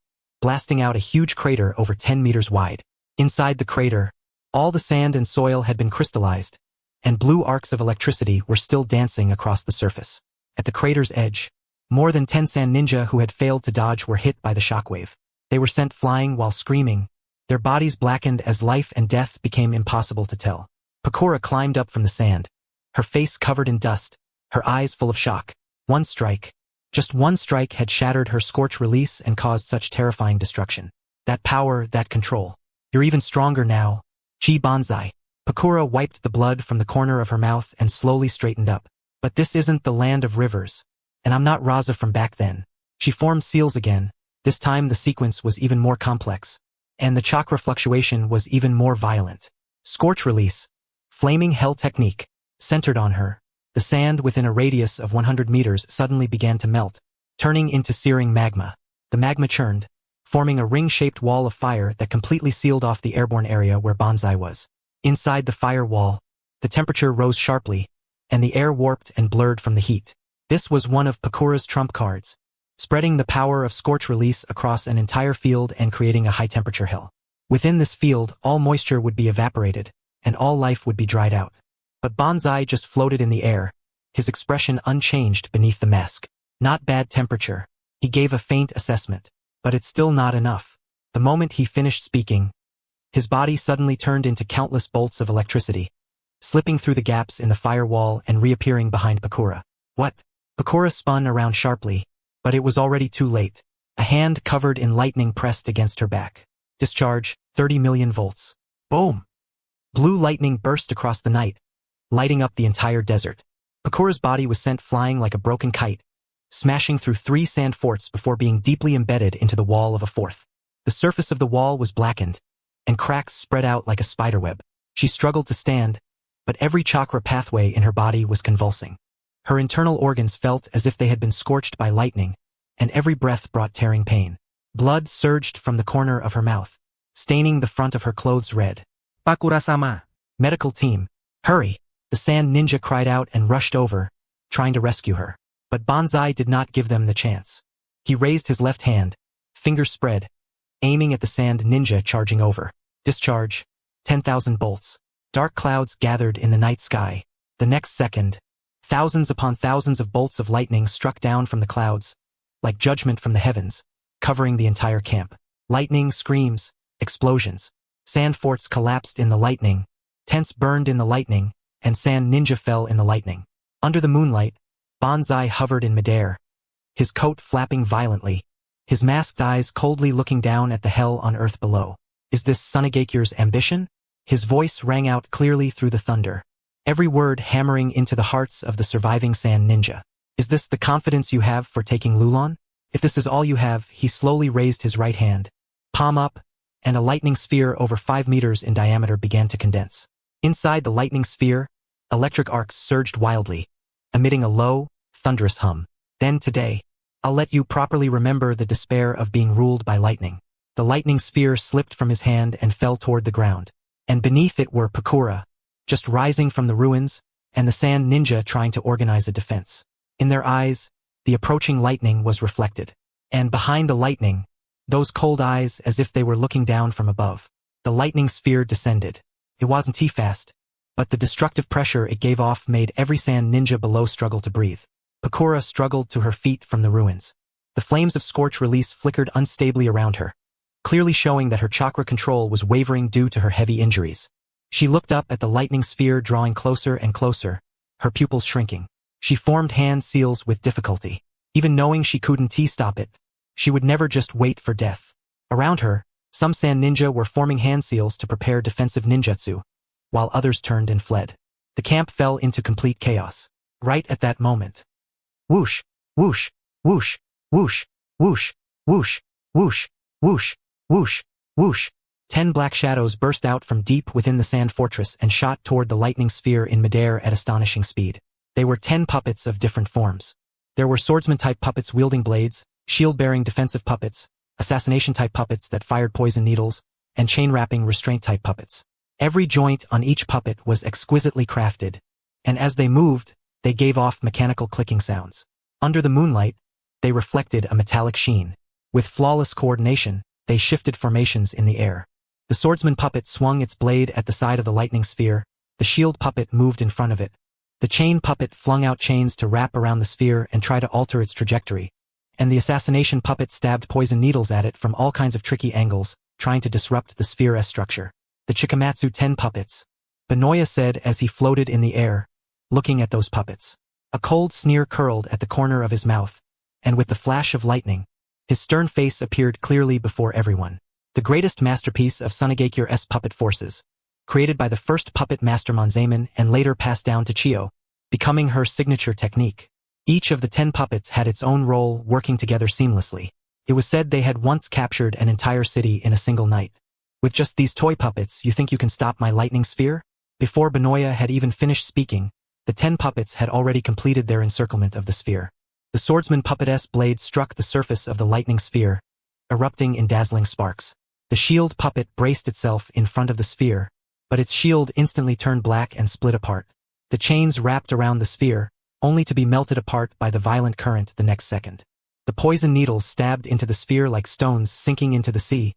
blasting out a huge crater over 10 meters wide. Inside the crater, all the sand and soil had been crystallized, and blue arcs of electricity were still dancing across the surface. At the crater's edge, more than 10 sand ninja who had failed to dodge were hit by the shockwave. They were sent flying while screaming, Their bodies blackened as life and death became impossible to tell. Pakura climbed up from the sand, her face covered in dust, her eyes full of shock. One strike, just one strike had shattered her scorch release and caused such terrifying destruction. That power, that control. You're even stronger now. Chi Banzai. Pakura wiped the blood from the corner of her mouth and slowly straightened up. But this isn't the land of rivers. And I'm not Raza from back then. She formed seals again. This time the sequence was even more complex. And the chakra fluctuation was even more violent. Scorch release. Flaming hell technique. Centered on her. The sand within a radius of 100 meters suddenly began to melt, turning into searing magma. The magma churned, forming a ring-shaped wall of fire that completely sealed off the airborne area where Banzai was. Inside the fire wall, the temperature rose sharply, and the air warped and blurred from the heat. This was one of Pakura's trump cards, spreading the power of scorch release across an entire field and creating a high-temperature hell. Within this field, all moisture would be evaporated, and all life would be dried out. But Banzai just floated in the air, his expression unchanged beneath the mask. Not bad temperature. He gave a faint assessment. But it's still not enough. The moment he finished speaking, his body suddenly turned into countless bolts of electricity, slipping through the gaps in the firewall and reappearing behind Pakura. What? Pakura spun around sharply, but it was already too late. A hand covered in lightning pressed against her back. Discharge, 30 million volts. Boom! Blue lightning burst across the night, lighting up the entire desert. Pakura's body was sent flying like a broken kite, smashing through 3 sand forts before being deeply embedded into the wall of a 4th. The surface of the wall was blackened, and cracks spread out like a spiderweb. She struggled to stand, but every chakra pathway in her body was convulsing. Her internal organs felt as if they had been scorched by lightning, and every breath brought tearing pain. Blood surged from the corner of her mouth, staining the front of her clothes red. Pakura-sama. Medical team, hurry! The sand ninja cried out and rushed over, trying to rescue her. But Banzai did not give them the chance. He raised his left hand, fingers spread, aiming at the sand ninja charging over. Discharge, 10,000 bolts. Dark clouds gathered in the night sky. The next second, thousands upon thousands of bolts of lightning struck down from the clouds, like judgment from the heavens, covering the entire camp. Lightning, screams, explosions. Sand forts collapsed in the lightning, tents burned in the lightning, and sand ninja fell in the lightning. Under the moonlight, Banzai hovered in midair, his coat flapping violently, his masked eyes coldly looking down at the hell on earth below. Is this Sunegakure's ambition? His voice rang out clearly through the thunder, every word hammering into the hearts of the surviving sand ninja. Is this the confidence you have for taking Lulon? If this is all you have, he slowly raised his right hand, palm up, and a lightning sphere over 5 meters in diameter began to condense. Inside the lightning sphere, electric arcs surged wildly, emitting a low, thunderous hum. Then today, I'll let you properly remember the despair of being ruled by lightning. The lightning sphere slipped from his hand and fell toward the ground. And beneath it were Pakura, just rising from the ruins, and the sand ninja trying to organize a defense. In their eyes, the approaching lightning was reflected. And behind the lightning, those cold eyes as if they were looking down from above. The lightning sphere descended. It wasn't too fast, but the destructive pressure it gave off made every sand ninja below struggle to breathe. Pakura struggled to her feet from the ruins. The flames of scorch release flickered unstably around her, clearly showing that her chakra control was wavering due to her heavy injuries. She looked up at the lightning sphere drawing closer and closer, her pupils shrinking. She formed hand seals with difficulty. Even knowing she couldn't stop it, she would never just wait for death. Around her, some sand ninja were forming hand seals to prepare defensive ninjutsu, while others turned and fled. The camp fell into complete chaos. Right at that moment. Whoosh, whoosh, whoosh, whoosh, whoosh, whoosh, whoosh, whoosh, whoosh, whoosh. 10 black shadows burst out from deep within the sand fortress and shot toward the lightning sphere in midair at astonishing speed. They were 10 puppets of different forms. There were swordsman-type puppets wielding blades, shield-bearing defensive puppets, assassination-type puppets that fired poison needles, and chain-wrapping restraint-type puppets. Every joint on each puppet was exquisitely crafted, and as they moved, they gave off mechanical clicking sounds. Under the moonlight, they reflected a metallic sheen. With flawless coordination, they shifted formations in the air. The swordsman puppet swung its blade at the side of the lightning sphere, the shield puppet moved in front of it. The chain puppet flung out chains to wrap around the sphere and try to alter its trajectory, and the assassination puppet stabbed poison needles at it from all kinds of tricky angles, trying to disrupt the Sphere S structure. The Chikamatsu 10 puppets, Benoya said as he floated in the air, looking at those puppets. A cold sneer curled at the corner of his mouth, and with the flash of lightning, his stern face appeared clearly before everyone. The greatest masterpiece of Sunagakure-S puppet forces, created by the first puppet master Monzaemon and later passed down to Chiyo, becoming her signature technique. Each of the 10 puppets had its own role, working together seamlessly. It was said they had once captured an entire city in a single night. With just these toy puppets, you think you can stop my lightning sphere? Before Benoya had even finished speaking, the 10 puppets had already completed their encirclement of the sphere. The swordsman puppet-S blade struck the surface of the lightning sphere, erupting in dazzling sparks. The shield puppet braced itself in front of the sphere, but its shield instantly turned black and split apart. The chains wrapped around the sphere, only to be melted apart by the violent current the next second. The poison needles stabbed into the sphere like stones sinking into the sea,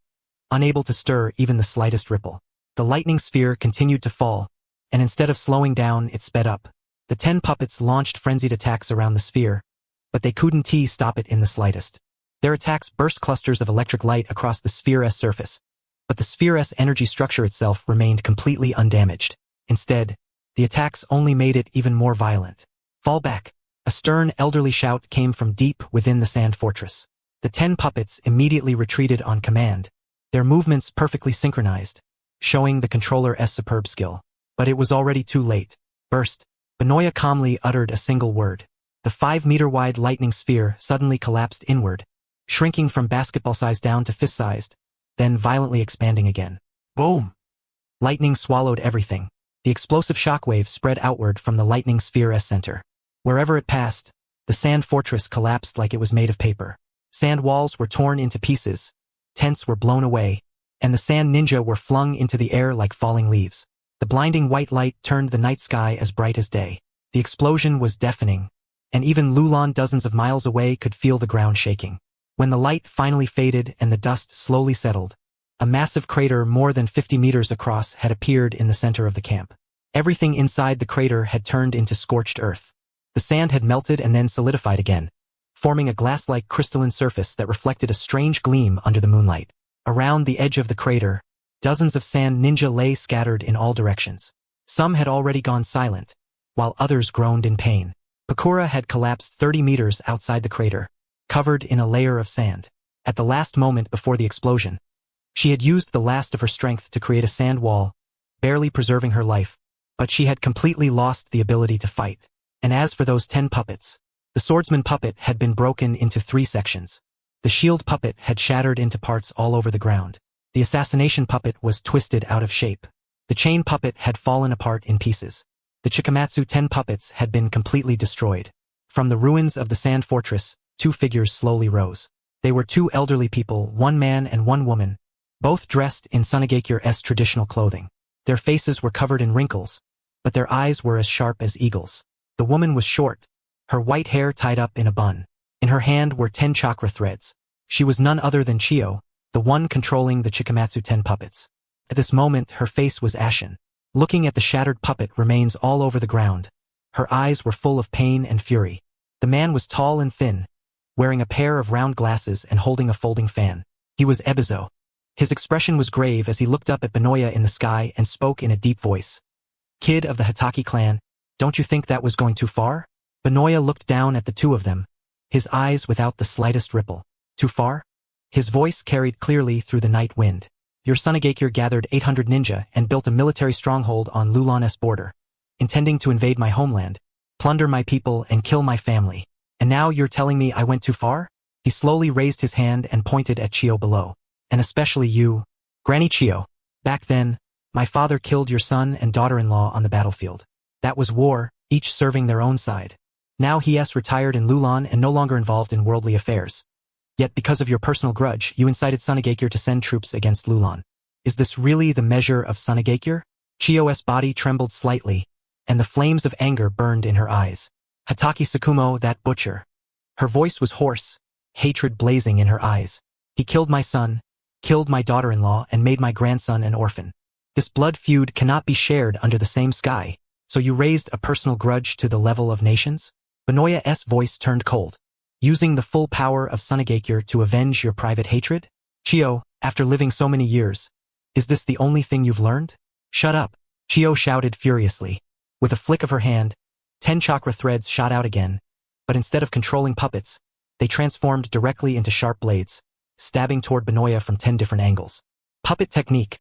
unable to stir even the slightest ripple. The lightning sphere continued to fall, and instead of slowing down, it sped up. The 10 puppets launched frenzied attacks around the sphere, but they couldn't stop it in the slightest. Their attacks burst clusters of electric light across the Sphere-S surface, but the Sphere-S energy structure itself remained completely undamaged. Instead, the attacks only made it even more violent. Fall back! A stern, elderly shout came from deep within the sand fortress. The 10 puppets immediately retreated on command, their movements perfectly synchronized, showing the controller-S superb skill. But it was already too late. Burst! Benoya calmly uttered a single word. The 5-meter-wide lightning sphere suddenly collapsed inward, shrinking from basketball size down to fist-sized, then violently expanding again. Boom! Lightning swallowed everything. The explosive shockwave spread outward from the lightning sphere-S center. Wherever it passed, the sand fortress collapsed like it was made of paper. Sand walls were torn into pieces, tents were blown away, and the sand ninja were flung into the air like falling leaves. The blinding white light turned the night sky as bright as day. The explosion was deafening, and even Lulan dozens of miles away could feel the ground shaking. When the light finally faded and the dust slowly settled, a massive crater more than 50 meters across had appeared in the center of the camp. Everything inside the crater had turned into scorched earth. The sand had melted and then solidified again, forming a glass-like crystalline surface that reflected a strange gleam under the moonlight. Around the edge of the crater, dozens of sand ninja lay scattered in all directions. Some had already gone silent, while others groaned in pain. Pakura had collapsed 30 meters outside the crater, covered in a layer of sand. At the last moment before the explosion, she had used the last of her strength to create a sand wall, barely preserving her life, but she had completely lost the ability to fight. And as for those 10 puppets, the swordsman puppet had been broken into 3 sections. The shield puppet had shattered into parts all over the ground. The assassination puppet was twisted out of shape. The chain puppet had fallen apart in pieces. The Chikamatsu 10 puppets had been completely destroyed. From the ruins of the sand fortress, 2 figures slowly rose. They were 2 elderly people, 1 man and 1 woman, both dressed in Sunagakure-S traditional clothing. Their faces were covered in wrinkles, but their eyes were as sharp as eagles. The woman was short, her white hair tied up in a bun. In her hand were 10 chakra threads. She was none other than Chiyo, the one controlling the Chikamatsu 10 puppets. At this moment, her face was ashen. Looking at the shattered puppet remains all over the ground, her eyes were full of pain and fury. The man was tall and thin, wearing a pair of round glasses and holding a folding fan. He was Ebizo. His expression was grave as he looked up at Benoya in the sky and spoke in a deep voice. "Kid of the Hatake clan, don't you think that was going too far?" Benoya looked down at the 2 of them, his eyes without the slightest ripple. "Too far?" His voice carried clearly through the night wind. "Your Sunagakure gathered 800 ninja and built a military stronghold on Lulan's border, intending to invade my homeland, plunder my people and kill my family. And now you're telling me I went too far?" He slowly raised his hand and pointed at Chiyo below. "And especially you, Granny Chiyo. Back then, my father killed your son and daughter-in-law on the battlefield. That was war, each serving their own side. Now he has retired in Lulan and no longer involved in worldly affairs. Yet because of your personal grudge, you incited Sunagakure to send troops against Lulan. Is this really the measure of Sunagakure?" Chiyo's body trembled slightly, and the flames of anger burned in her eyes. "Hatake Sakumo, that butcher." Her voice was hoarse, hatred blazing in her eyes. "He killed my son, killed my daughter-in-law, and made my grandson an orphan. This blood feud cannot be shared under the same sky, so you raised a personal grudge to the level of nations?" Benoya's voice turned cold. "Using the full power of Sunagakure to avenge your private hatred?" Chio, after living so many years, is this the only thing you've learned? Shut up, Chio shouted furiously. With a flick of her hand, 10 chakra threads shot out again, but instead of controlling puppets, they transformed directly into sharp blades, stabbing toward Benoya from 10 different angles. Puppet technique.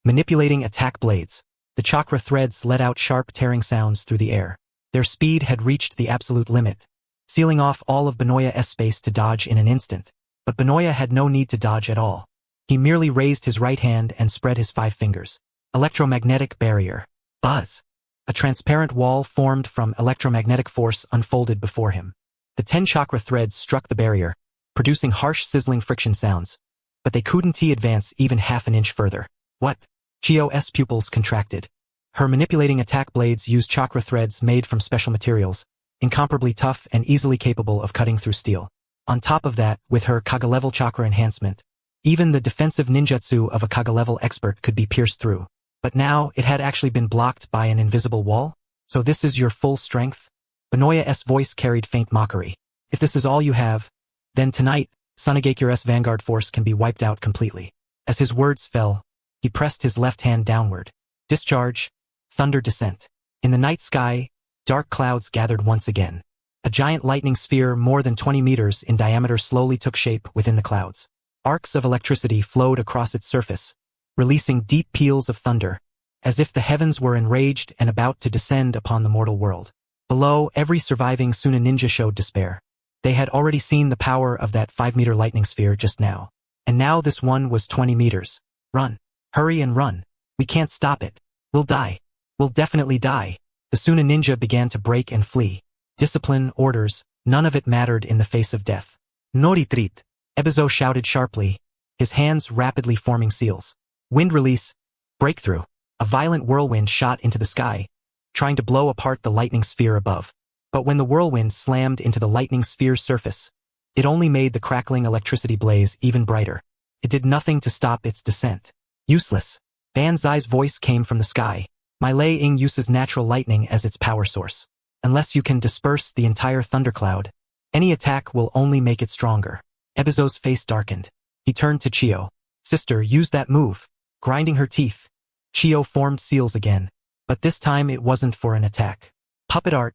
Manipulating attack blades. The chakra threads let out sharp tearing sounds through the air. Their speed had reached the absolute limit, sealing off all of Benoya's space to dodge in an instant. But Benoya had no need to dodge at all. He merely raised his right hand and spread his 5 fingers. Electromagnetic barrier. Buzz. A transparent wall formed from electromagnetic force unfolded before him. The 10 chakra threads struck the barrier, producing harsh sizzling friction sounds, but they couldn't advance even half an inch further. What? Chio's pupils contracted. Her manipulating attack blades used chakra threads made from special materials, incomparably tough and easily capable of cutting through steel. On top of that, with her Kaga-level chakra enhancement, even the defensive ninjutsu of a Kaga-level expert could be pierced through. But now, it had actually been blocked by an invisible wall? So this is your full strength? Benoya's voice carried faint mockery. If this is all you have, then tonight, Sanegakure's vanguard force can be wiped out completely. As his words fell, he pressed his left hand downward. Discharge. Thunder descent. In the night sky, dark clouds gathered once again. A giant lightning sphere more than 20 meters in diameter slowly took shape within the clouds. Arcs of electricity flowed across its surface, releasing deep peals of thunder, as if the heavens were enraged and about to descend upon the mortal world. Below, every surviving Suna ninja showed despair. They had already seen the power of that 5-meter lightning sphere just now. And now this one was 20 meters. Run. Hurry and run. We can't stop it. We'll die. We'll definitely die. The Suna ninja began to break and flee. Discipline, orders, none of it mattered in the face of death. Noritrit. Ebizo shouted sharply, his hands rapidly forming seals. Wind release. Breakthrough. A violent whirlwind shot into the sky, trying to blow apart the lightning sphere above. But when the whirlwind slammed into the lightning sphere's surface, it only made the crackling electricity blaze even brighter. It did nothing to stop its descent. Useless. Banzai's voice came from the sky. My Lei Ying uses natural lightning as its power source. Unless you can disperse the entire thundercloud, any attack will only make it stronger. Ebizo's face darkened. He turned to Chio. Sister, use that move. Grinding her teeth, Chio formed seals again, but this time it wasn't for an attack. Puppet art.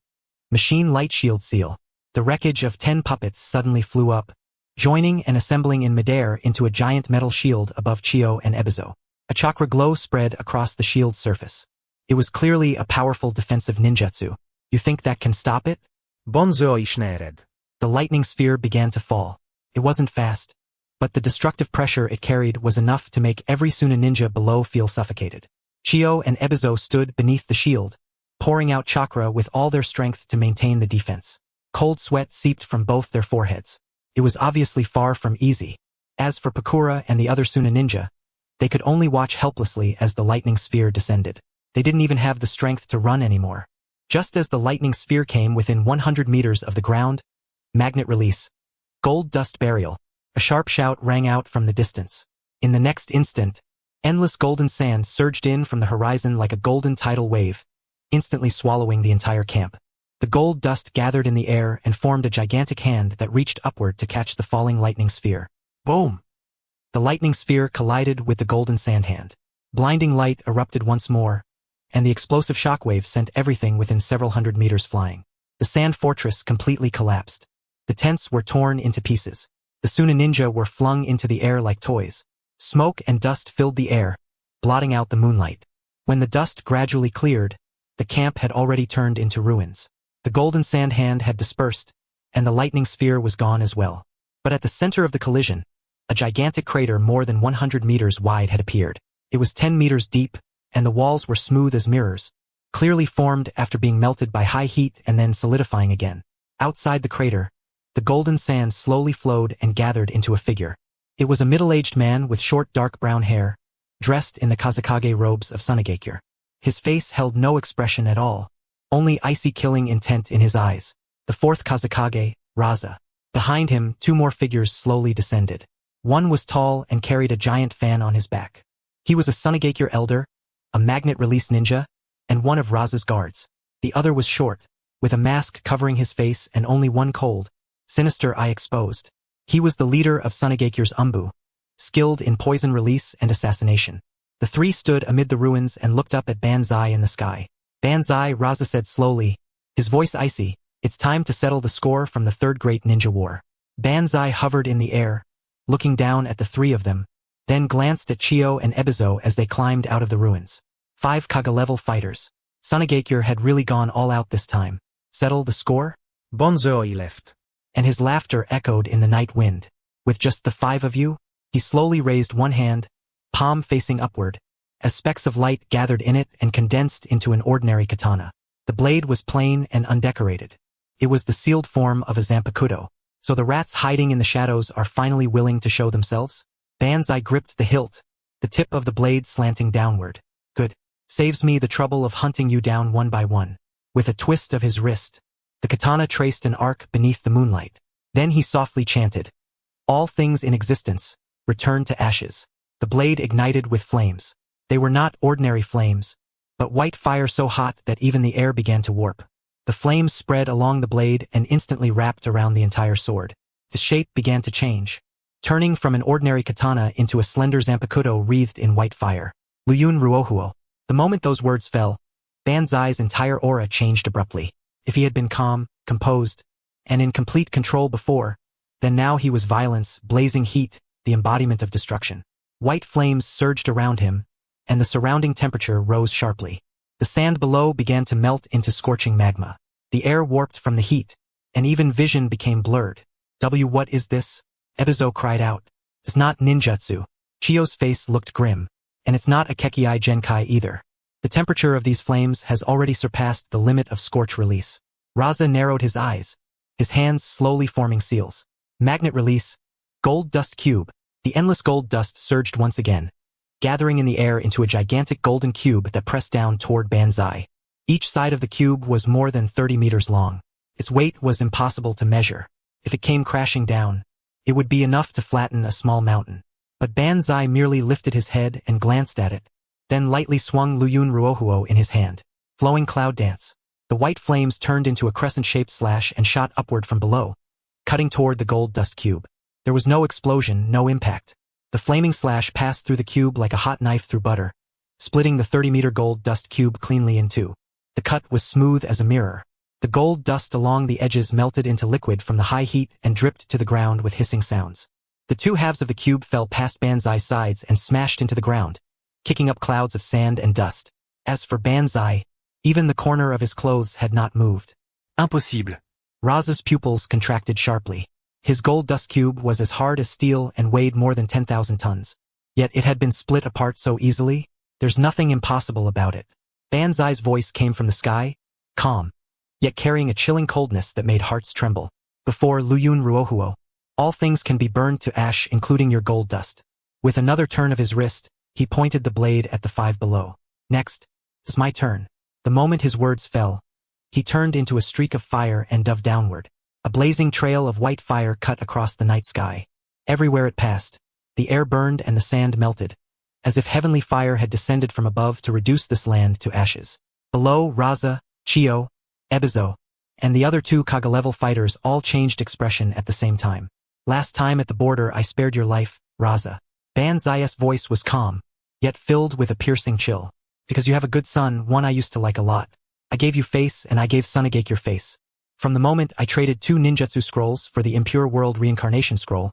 Machine light shield seal. The wreckage of 10 puppets suddenly flew up, joining and assembling in midair into a giant metal shield above Chio and Ebizo. A chakra glow spread across the shield's surface. It was clearly a powerful defensive ninjutsu. You think that can stop it? Bonzo isnered. The lightning sphere began to fall. It wasn't fast, but the destructive pressure it carried was enough to make every Suna ninja below feel suffocated. Chio and Ebizo stood beneath the shield, pouring out chakra with all their strength to maintain the defense. Cold sweat seeped from both their foreheads. It was obviously far from easy. As for Pakura and the other Suna ninja, they could only watch helplessly as the lightning sphere descended. They didn't even have the strength to run anymore. Just as the lightning sphere came within 100 meters of the ground, magnet release, gold dust burial, a sharp shout rang out from the distance. In the next instant, endless golden sand surged in from the horizon like a golden tidal wave, instantly swallowing the entire camp. The gold dust gathered in the air and formed a gigantic hand that reached upward to catch the falling lightning sphere. Boom! The lightning sphere collided with the golden sand hand. Blinding light erupted once more, and the explosive shockwave sent everything within several hundred meters flying. The sand fortress completely collapsed. The tents were torn into pieces. The Suna ninja were flung into the air like toys. Smoke and dust filled the air, blotting out the moonlight. When the dust gradually cleared, the camp had already turned into ruins. The golden sand hand had dispersed, and the lightning sphere was gone as well. But at the center of the collision, a gigantic crater more than 100 meters wide had appeared. It was 10 meters deep, and the walls were smooth as mirrors, clearly formed after being melted by high heat and then solidifying again. Outside the crater, the golden sand slowly flowed and gathered into a figure. It was a middle-aged man with short dark brown hair, dressed in the Kazakage robes of Sanegakure. His face held no expression at all, only icy killing intent in his eyes. The fourth Kazakage, Raza. Behind him, 2 more figures slowly descended. One was tall and carried a giant fan on his back. He was a Sanegakure elder, a magnet-release ninja, and one of Raza's guards. The other was short, with a mask covering his face and only one cold, sinister eye exposed. He was the leader of Sanegakure's Umbu, skilled in poison release and assassination. The three stood amid the ruins and looked up at Banzai in the sky. Banzai, Raza said slowly, his voice icy, it's time to settle the score from the Third Great Ninja War. Banzai hovered in the air, looking down at the three of them, then glanced at Chiyo and Ebizo as they climbed out of the ruins. 5 Kaga-level fighters. Sunagakure had really gone all out this time. Settle the score? Bonzoi left. And his laughter echoed in the night wind. With just the 5 of you? He slowly raised one hand, palm facing upward, as specks of light gathered in it and condensed into an ordinary katana. The blade was plain and undecorated. It was the sealed form of a Zanpakuto. So the rats hiding in the shadows are finally willing to show themselves? Banzai gripped the hilt, the tip of the blade slanting downward. Good. Saves me the trouble of hunting you down one by one. With a twist of his wrist, the katana traced an arc beneath the moonlight. Then he softly chanted, all things in existence, return to ashes. The blade ignited with flames. They were not ordinary flames, but white fire so hot that even the air began to warp. The flames spread along the blade and instantly wrapped around the entire sword. The shape began to change, turning from an ordinary katana into a slender Zanpakuto wreathed in white fire. Luyun Ruohuo. The moment those words fell, Banzai's entire aura changed abruptly. If he had been calm, composed, and in complete control before, then now he was violence, blazing heat, the embodiment of destruction. White flames surged around him, and the surrounding temperature rose sharply. The sand below began to melt into scorching magma. The air warped from the heat, and even vision became blurred. What is this? Ebizo cried out. It's not ninjutsu. Chiyo's face looked grim. And it's not a Kekkei Genkai either. The temperature of these flames has already surpassed the limit of scorch release. Raza narrowed his eyes, his hands slowly forming seals. Magnet release. Gold dust cube. The endless gold dust surged once again, gathering in the air into a gigantic golden cube that pressed down toward Banzai. Each side of the cube was more than 30 meters long. Its weight was impossible to measure. If it came crashing down, it would be enough to flatten a small mountain. But Banzai merely lifted his head and glanced at it, then lightly swung Luyun Ruohuo in his hand. Flowing cloud dance. The white flames turned into a crescent-shaped slash and shot upward from below, cutting toward the gold dust cube. There was no explosion, no impact. The flaming slash passed through the cube like a hot knife through butter, splitting the 30-meter gold dust cube cleanly in two. The cut was smooth as a mirror. The gold dust along the edges melted into liquid from the high heat and dripped to the ground with hissing sounds. The two halves of the cube fell past Banzai's sides and smashed into the ground, kicking up clouds of sand and dust. As for Banzai, even the corner of his clothes had not moved. Impossible. Raza's pupils contracted sharply. His gold dust cube was as hard as steel and weighed more than 10,000 tons. Yet it had been split apart so easily. There's nothing impossible about it. Banzai's voice came from the sky, calm, yet carrying a chilling coldness that made hearts tremble. Before Luyun Ruohuo, all things can be burned to ash, including your gold dust. With another turn of his wrist, he pointed the blade at the 5 below. Next, it's my turn. The moment his words fell, he turned into a streak of fire and dove downward. A blazing trail of white fire cut across the night sky. Everywhere it passed, the air burned and the sand melted, as if heavenly fire had descended from above to reduce this land to ashes. Below, Raza, Chiyo, Ebizo, and the other 2 Kaga-level fighters all changed expression at the same time. Last time at the border I spared your life, Raza. Banzai's voice was calm, yet filled with a piercing chill. Because you have a good son, one I used to like a lot. I gave you face and I gave Sunagake your face. From the moment I traded 2 ninjutsu scrolls for the impure world reincarnation scroll,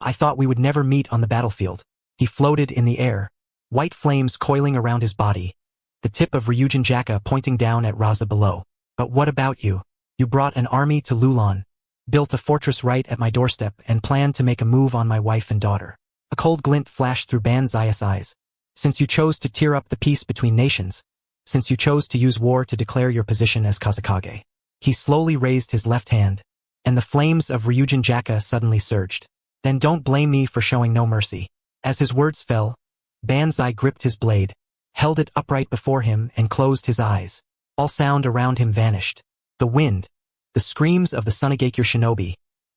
I thought we would never meet on the battlefield. He floated in the air, white flames coiling around his body, the tip of Ryujin Jaka pointing down at Raza below. But what about you? You brought an army to Lulan, built a fortress right at my doorstep and planned to make a move on my wife and daughter. A cold glint flashed through Banzai's eyes. Since you chose to tear up the peace between nations, since you chose to use war to declare your position as Kazakage. He slowly raised his left hand, and the flames of Ryujin Jaka suddenly surged. Then don't blame me for showing no mercy. As his words fell, Banzai gripped his blade, held it upright before him and closed his eyes. All sound around him vanished. The wind, the screams of the Sunagakure shinobi,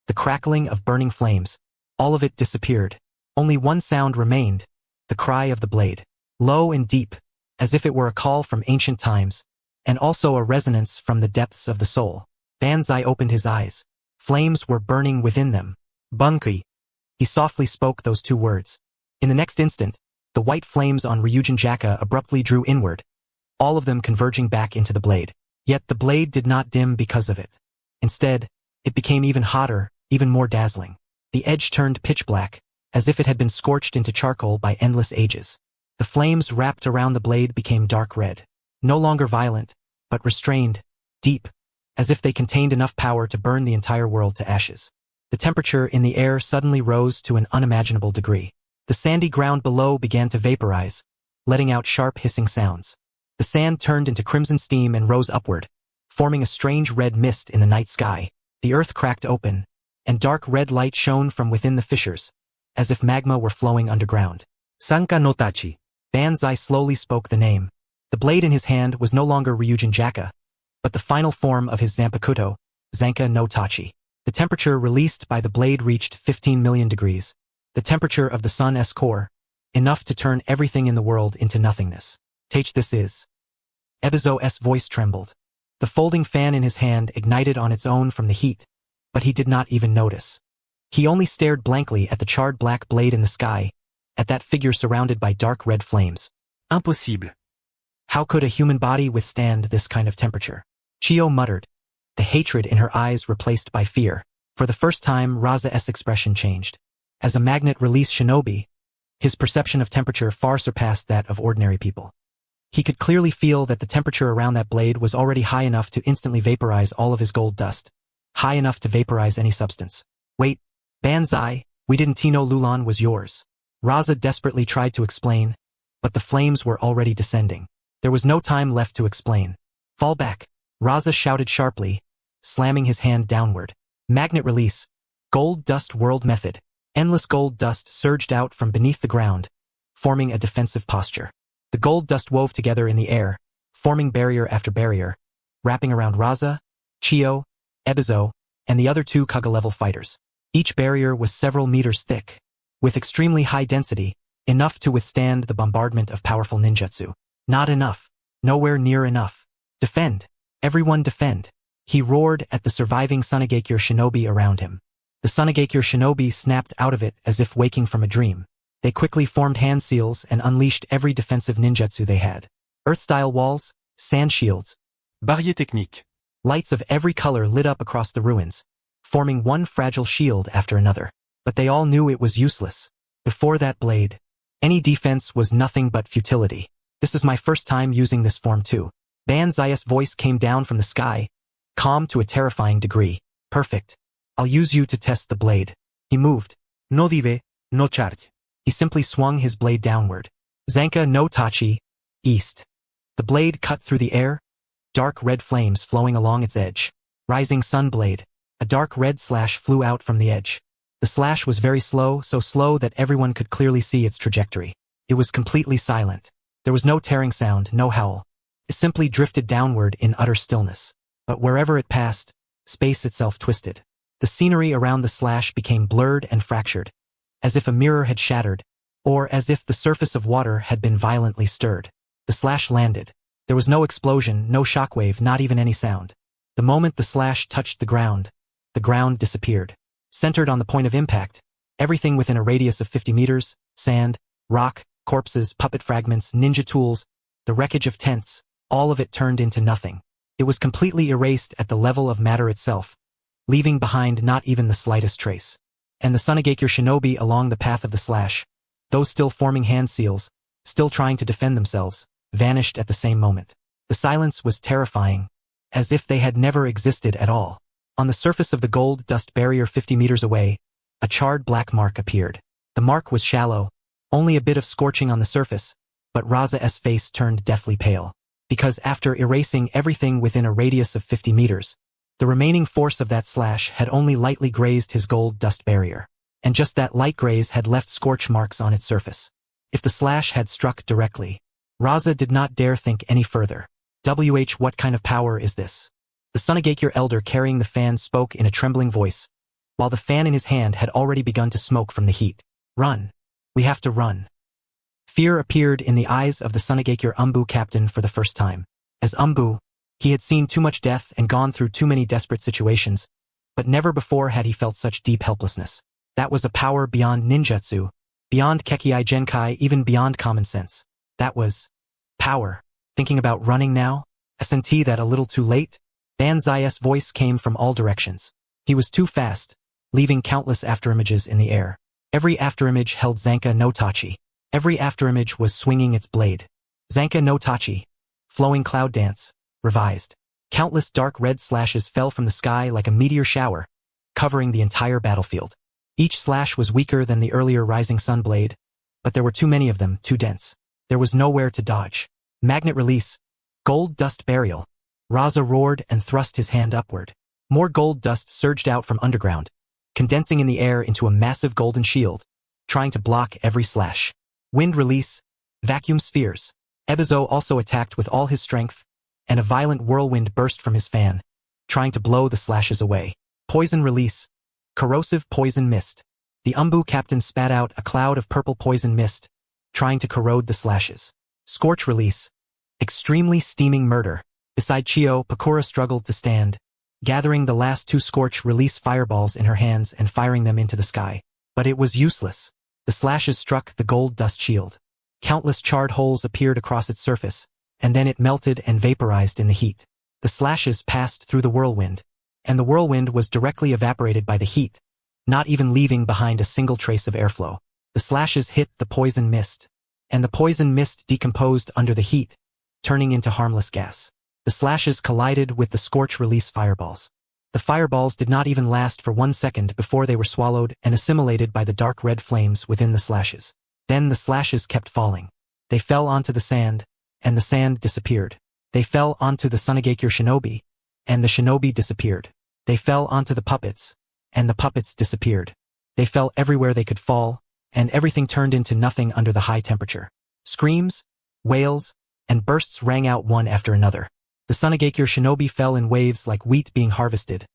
the crackling of burning flames, all of it disappeared. Only one sound remained, the cry of the blade. Low and deep, as if it were a call from ancient times, and also a resonance from the depths of the soul. Banzai opened his eyes. Flames were burning within them. Bunki. He softly spoke those 2 words. In the next instant, the white flames on Ryujin Jaka abruptly drew inward, all of them converging back into the blade. Yet the blade did not dim because of it. Instead, it became even hotter, even more dazzling. The edge turned pitch black, as if it had been scorched into charcoal by endless ages. The flames wrapped around the blade became dark red. No longer violent, but restrained, deep, as if they contained enough power to burn the entire world to ashes. The temperature in the air suddenly rose to an unimaginable degree. The sandy ground below began to vaporize, letting out sharp hissing sounds. The sand turned into crimson steam and rose upward, forming a strange red mist in the night sky. The earth cracked open, and dark red light shone from within the fissures, as if magma were flowing underground. Sanka no Tachi. Banzai slowly spoke the name. The blade in his hand was no longer Ryujin Jaka, but the final form of his Zanpakuto, Zanka no Tachi. The temperature released by the blade reached 15 million degrees, the temperature of the sun's core, enough to turn everything in the world into nothingness. Take this is. Ebizo's voice trembled. The folding fan in his hand ignited on its own from the heat, but he did not even notice. He only stared blankly at the charred black blade in the sky, at that figure surrounded by dark red flames. Impossible. How could a human body withstand this kind of temperature? Chiyo muttered, the hatred in her eyes replaced by fear. For the first time, Raza's expression changed. As a magnet-release shinobi, his perception of temperature far surpassed that of ordinary people. He could clearly feel that the temperature around that blade was already high enough to instantly vaporize all of his gold dust, high enough to vaporize any substance. Wait, Banzai, we didn't know Lulan was yours. Raza desperately tried to explain, but the flames were already descending. There was no time left to explain. Fall back, Raza shouted sharply, slamming his hand downward. Magnet release, gold dust world method. Endless gold dust surged out from beneath the ground, forming a defensive posture. The gold dust wove together in the air, forming barrier after barrier, wrapping around Raza, Chiyo, Ebizo, and the other two Kaga-level fighters. Each barrier was several meters thick, with extremely high density, enough to withstand the bombardment of powerful ninjutsu. Not enough. Nowhere near enough. Defend. Everyone defend. He roared at the surviving Sunagakure shinobi around him. The Sunagakure shinobi snapped out of it as if waking from a dream. They quickly formed hand seals and unleashed every defensive ninjutsu they had. Earth-style walls, sand shields, Barrière technique. lights of every color lit up across the ruins, forming one fragile shield after another. But they all knew it was useless. Before that blade, any defense was nothing but futility. This is my first time using this form too. Banzai's voice came down from the sky, calm to a terrifying degree. Perfect. I'll use you to test the blade. He moved. No dive, no charge. He simply swung his blade downward. Zanka no Tachi, east. The blade cut through the air, dark red flames flowing along its edge. Rising sun blade. A dark red slash flew out from the edge. The slash was very slow, so slow that everyone could clearly see its trajectory. It was completely silent. There was no tearing sound, no howl. It simply drifted downward in utter stillness. But wherever it passed, space itself twisted. The scenery around the slash became blurred and fractured, as if a mirror had shattered, or as if the surface of water had been violently stirred. The slash landed. There was no explosion, no shockwave, not even any sound. The moment the slash touched the ground disappeared. Centered on the point of impact, everything within a radius of 50 meters, sand, rock, corpses, puppet fragments, ninja tools, the wreckage of tents, all of it turned into nothing. It was completely erased at the level of matter itself, leaving behind not even the slightest trace. And the Sunagakure shinobi along the path of the slash, those still forming hand seals, still trying to defend themselves, vanished at the same moment. The silence was terrifying, as if they had never existed at all. On the surface of the gold dust barrier 50 meters away, a charred black mark appeared. The mark was shallow, only a bit of scorching on the surface, but Raza's face turned deathly pale. Because after erasing everything within a radius of 50 meters, the remaining force of that slash had only lightly grazed his gold dust barrier. And just that light graze had left scorch marks on its surface. If the slash had struck directly, Raza did not dare think any further. What kind of power is this? The Sunagakure elder carrying the fan spoke in a trembling voice, while the fan in his hand had already begun to smoke from the heat. Run. We have to run. Fear appeared in the eyes of the Sunagakure Umbu captain for the first time. As Umbu, he had seen too much death and gone through too many desperate situations, but never before had he felt such deep helplessness. That was a power beyond ninjutsu, beyond Kekkei Genkai, even beyond common sense. That was power. Thinking about running now? Isn't that a little too late? Banzai's voice came from all directions. He was too fast, leaving countless afterimages in the air. Every afterimage held Zanka no Tachi. Every afterimage was swinging its blade. Zanka no Tachi, flowing cloud dance, revised. Countless dark red slashes fell from the sky like a meteor shower, covering the entire battlefield. Each slash was weaker than the earlier rising sun blade, but there were too many of them, too dense. There was nowhere to dodge. Magnet release. Gold dust burial. Raza roared and thrust his hand upward. More gold dust surged out from underground, condensing in the air into a massive golden shield, trying to block every slash. Wind release. Vacuum spheres. Ebizo also attacked with all his strength, and a violent whirlwind burst from his fan, trying to blow the slashes away. Poison release. Corrosive poison mist. The Umbu captain spat out a cloud of purple poison mist, trying to corrode the slashes. Scorch release. Extremely steaming murder. Beside Chio, Pakura struggled to stand, gathering the last two scorch release fireballs in her hands and firing them into the sky. But it was useless. The slashes struck the gold dust shield. Countless charred holes appeared across its surface, and then it melted and vaporized in the heat. The slashes passed through the whirlwind, and the whirlwind was directly evaporated by the heat, not even leaving behind a single trace of airflow. The slashes hit the poison mist, and the poison mist decomposed under the heat, turning into harmless gas. The slashes collided with the scorch release fireballs. The fireballs did not even last for 1 second before they were swallowed and assimilated by the dark red flames within the slashes. Then the slashes kept falling. They fell onto the sand, and the sand disappeared. They fell onto the Sunagakure shinobi, and the shinobi disappeared. They fell onto the puppets, and the puppets disappeared. They fell everywhere they could fall, and everything turned into nothing under the high temperature. Screams, wails, and bursts rang out one after another. The Sunagakure shinobi fell in waves like wheat being harvested,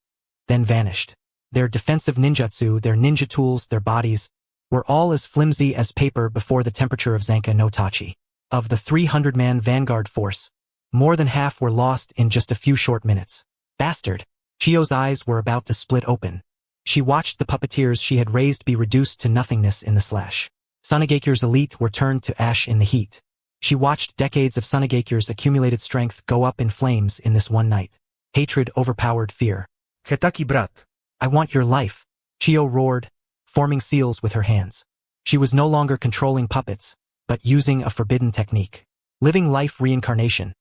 then vanished. Their defensive ninjutsu, their ninja tools, their bodies, were all as flimsy as paper before the temperature of Zanka no Tachi. Of the 300-man vanguard force, more than half were lost in just a few short minutes. Bastard! Chio's eyes were about to split open. She watched the puppeteers she had raised be reduced to nothingness in the slash. Sunagakure's elite were turned to ash in the heat. She watched decades of Sunagakure's accumulated strength go up in flames in this one night. Hatred overpowered fear. Hatake brat. I want your life, Chio roared, forming seals with her hands. She was no longer controlling puppets, but using a forbidden technique. Living life reincarnation.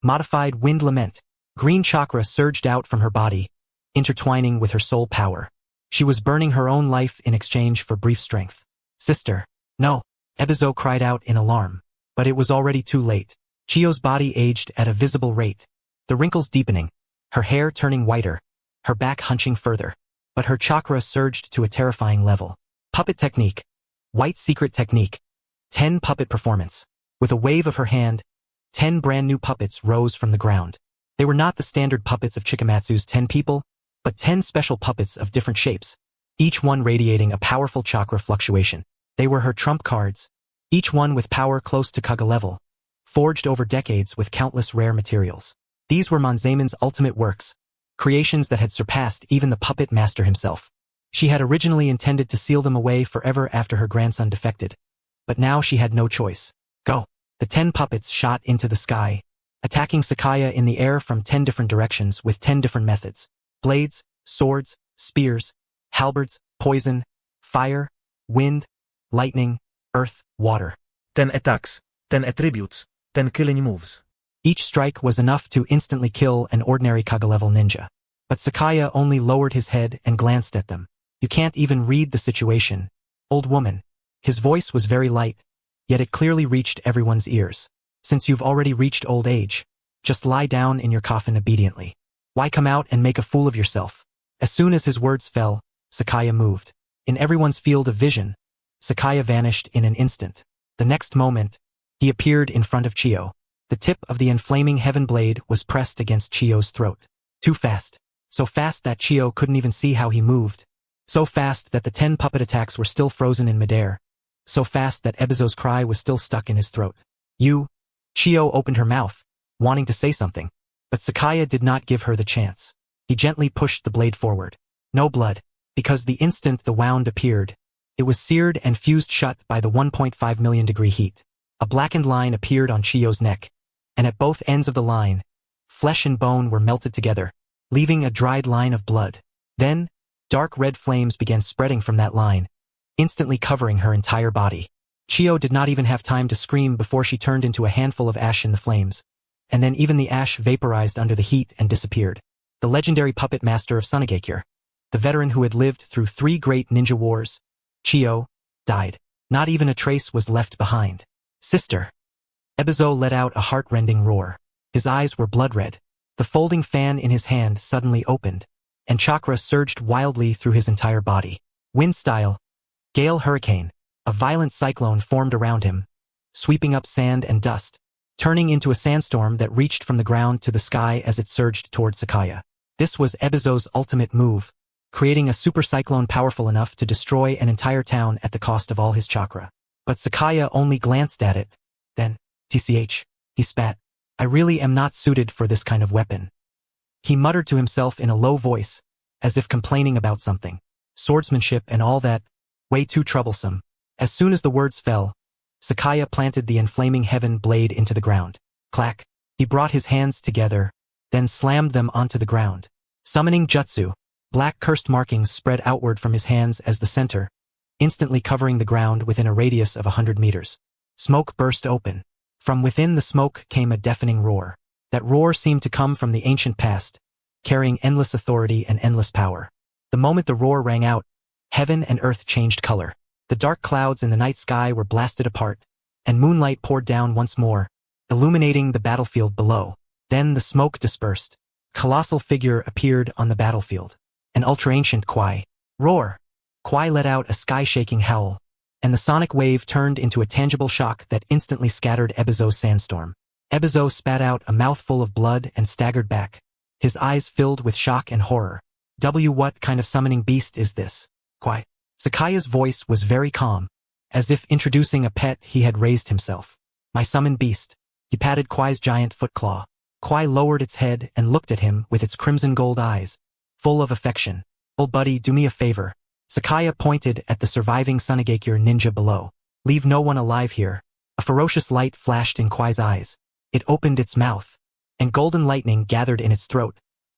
Modified wind lament. Green chakra surged out from her body, intertwining with her soul power. She was burning her own life in exchange for brief strength. Sister. No. Ebizo cried out in alarm. But it was already too late. Chio's body aged at a visible rate. The wrinkles deepening, her hair turning whiter, her back hunching further. But her chakra surged to a terrifying level. Puppet technique. White secret technique. 10 puppet performance. With a wave of her hand, 10 brand new puppets rose from the ground. They were not the standard puppets of Chikamatsu's 10 people, but 10 special puppets of different shapes, each one radiating a powerful chakra fluctuation. They were her trump cards, each one with power close to Kaga level, forged over decades with countless rare materials. These were Monzaemon's ultimate works, creations that had surpassed even the puppet master himself. She had originally intended to seal them away forever after her grandson defected, but now she had no choice. Go! The 10 puppets shot into the sky, attacking Sakaya in the air from 10 different directions with 10 different methods. Blades, swords, spears, halberds, poison, fire, wind, lightning, earth, water. 10 attacks, 10 attributes, 10 killing moves. Each strike was enough to instantly kill an ordinary Kaga-level ninja. But Sakaya only lowered his head and glanced at them. You can't even read the situation. Old woman. His voice was very light, yet it clearly reached everyone's ears. Since you've already reached old age, just lie down in your coffin obediently. Why come out and make a fool of yourself? As soon as his words fell, Sakaya moved. In everyone's field of vision, Sakaya vanished in an instant. The next moment, he appeared in front of Chio. The tip of the inflaming heaven blade was pressed against Chio's throat. Too fast. So fast that Chio couldn't even see how he moved. So fast that the 10 puppet attacks were still frozen in midair. So fast that Ebizo's cry was still stuck in his throat. You. Chio opened her mouth, wanting to say something. But Sakaya did not give her the chance. He gently pushed the blade forward. No blood, because the instant the wound appeared, It was seared and fused shut by the 1.5 million degree heat. A blackened line appeared on Chiyo's neck, and at both ends of the line, flesh and bone were melted together, leaving a dried line of blood. Then, dark red flames began spreading from that line, instantly covering her entire body. Chiyo did not even have time to scream before she turned into a handful of ash in the flames, and then even the ash vaporized under the heat and disappeared. The legendary puppet master of Sunagakure, the veteran who had lived through 3 great ninja wars, Chiyo, died. Not even a trace was left behind. Sister. Ebizo let out a heart-rending roar. His eyes were blood-red. The folding fan in his hand suddenly opened, and chakra surged wildly through his entire body. Wind-style, gale hurricane, a violent cyclone formed around him, sweeping up sand and dust, turning into a sandstorm that reached from the ground to the sky as it surged toward Sakaya. This was Ebizo's ultimate move, creating a super cyclone powerful enough to destroy an entire town at the cost of all his chakra. But Sakaya only glanced at it. Then, TCH, he spat. I really am not suited for this kind of weapon. He muttered to himself in a low voice, as if complaining about something. Swordsmanship and all that, way too troublesome. As soon as the words fell, Sakaya planted the inflaming heaven blade into the ground. Clack. He brought his hands together, then slammed them onto the ground. Summoning jutsu, black cursed markings spread outward from his hands as the center, instantly covering the ground within a radius of 100 meters. Smoke burst open. From within the smoke came a deafening roar. That roar seemed to come from the ancient past, carrying endless authority and endless power. The moment the roar rang out, heaven and earth changed color. The dark clouds in the night sky were blasted apart, and moonlight poured down once more, illuminating the battlefield below. Then the smoke dispersed. A colossal figure appeared on the battlefield. An ultra-ancient Kwai. Roar! Kwai let out a sky-shaking howl, and the sonic wave turned into a tangible shock that instantly scattered Ebizo's sandstorm. Ebizo spat out a mouthful of blood and staggered back, his eyes filled with shock and horror. What kind of summoning beast is this? Kwai. Sakaya's voice was very calm, as if introducing a pet he had raised himself. My summoned beast. He patted Kwai's giant foot claw. Kwai lowered its head and looked at him with its crimson gold eyes, full of affection. Old buddy, do me a favor. Sakaya pointed at the surviving Sunagakure ninja below. Leave no one alive here. A ferocious light flashed in Kwai's eyes. It opened its mouth, and golden lightning gathered in its throat,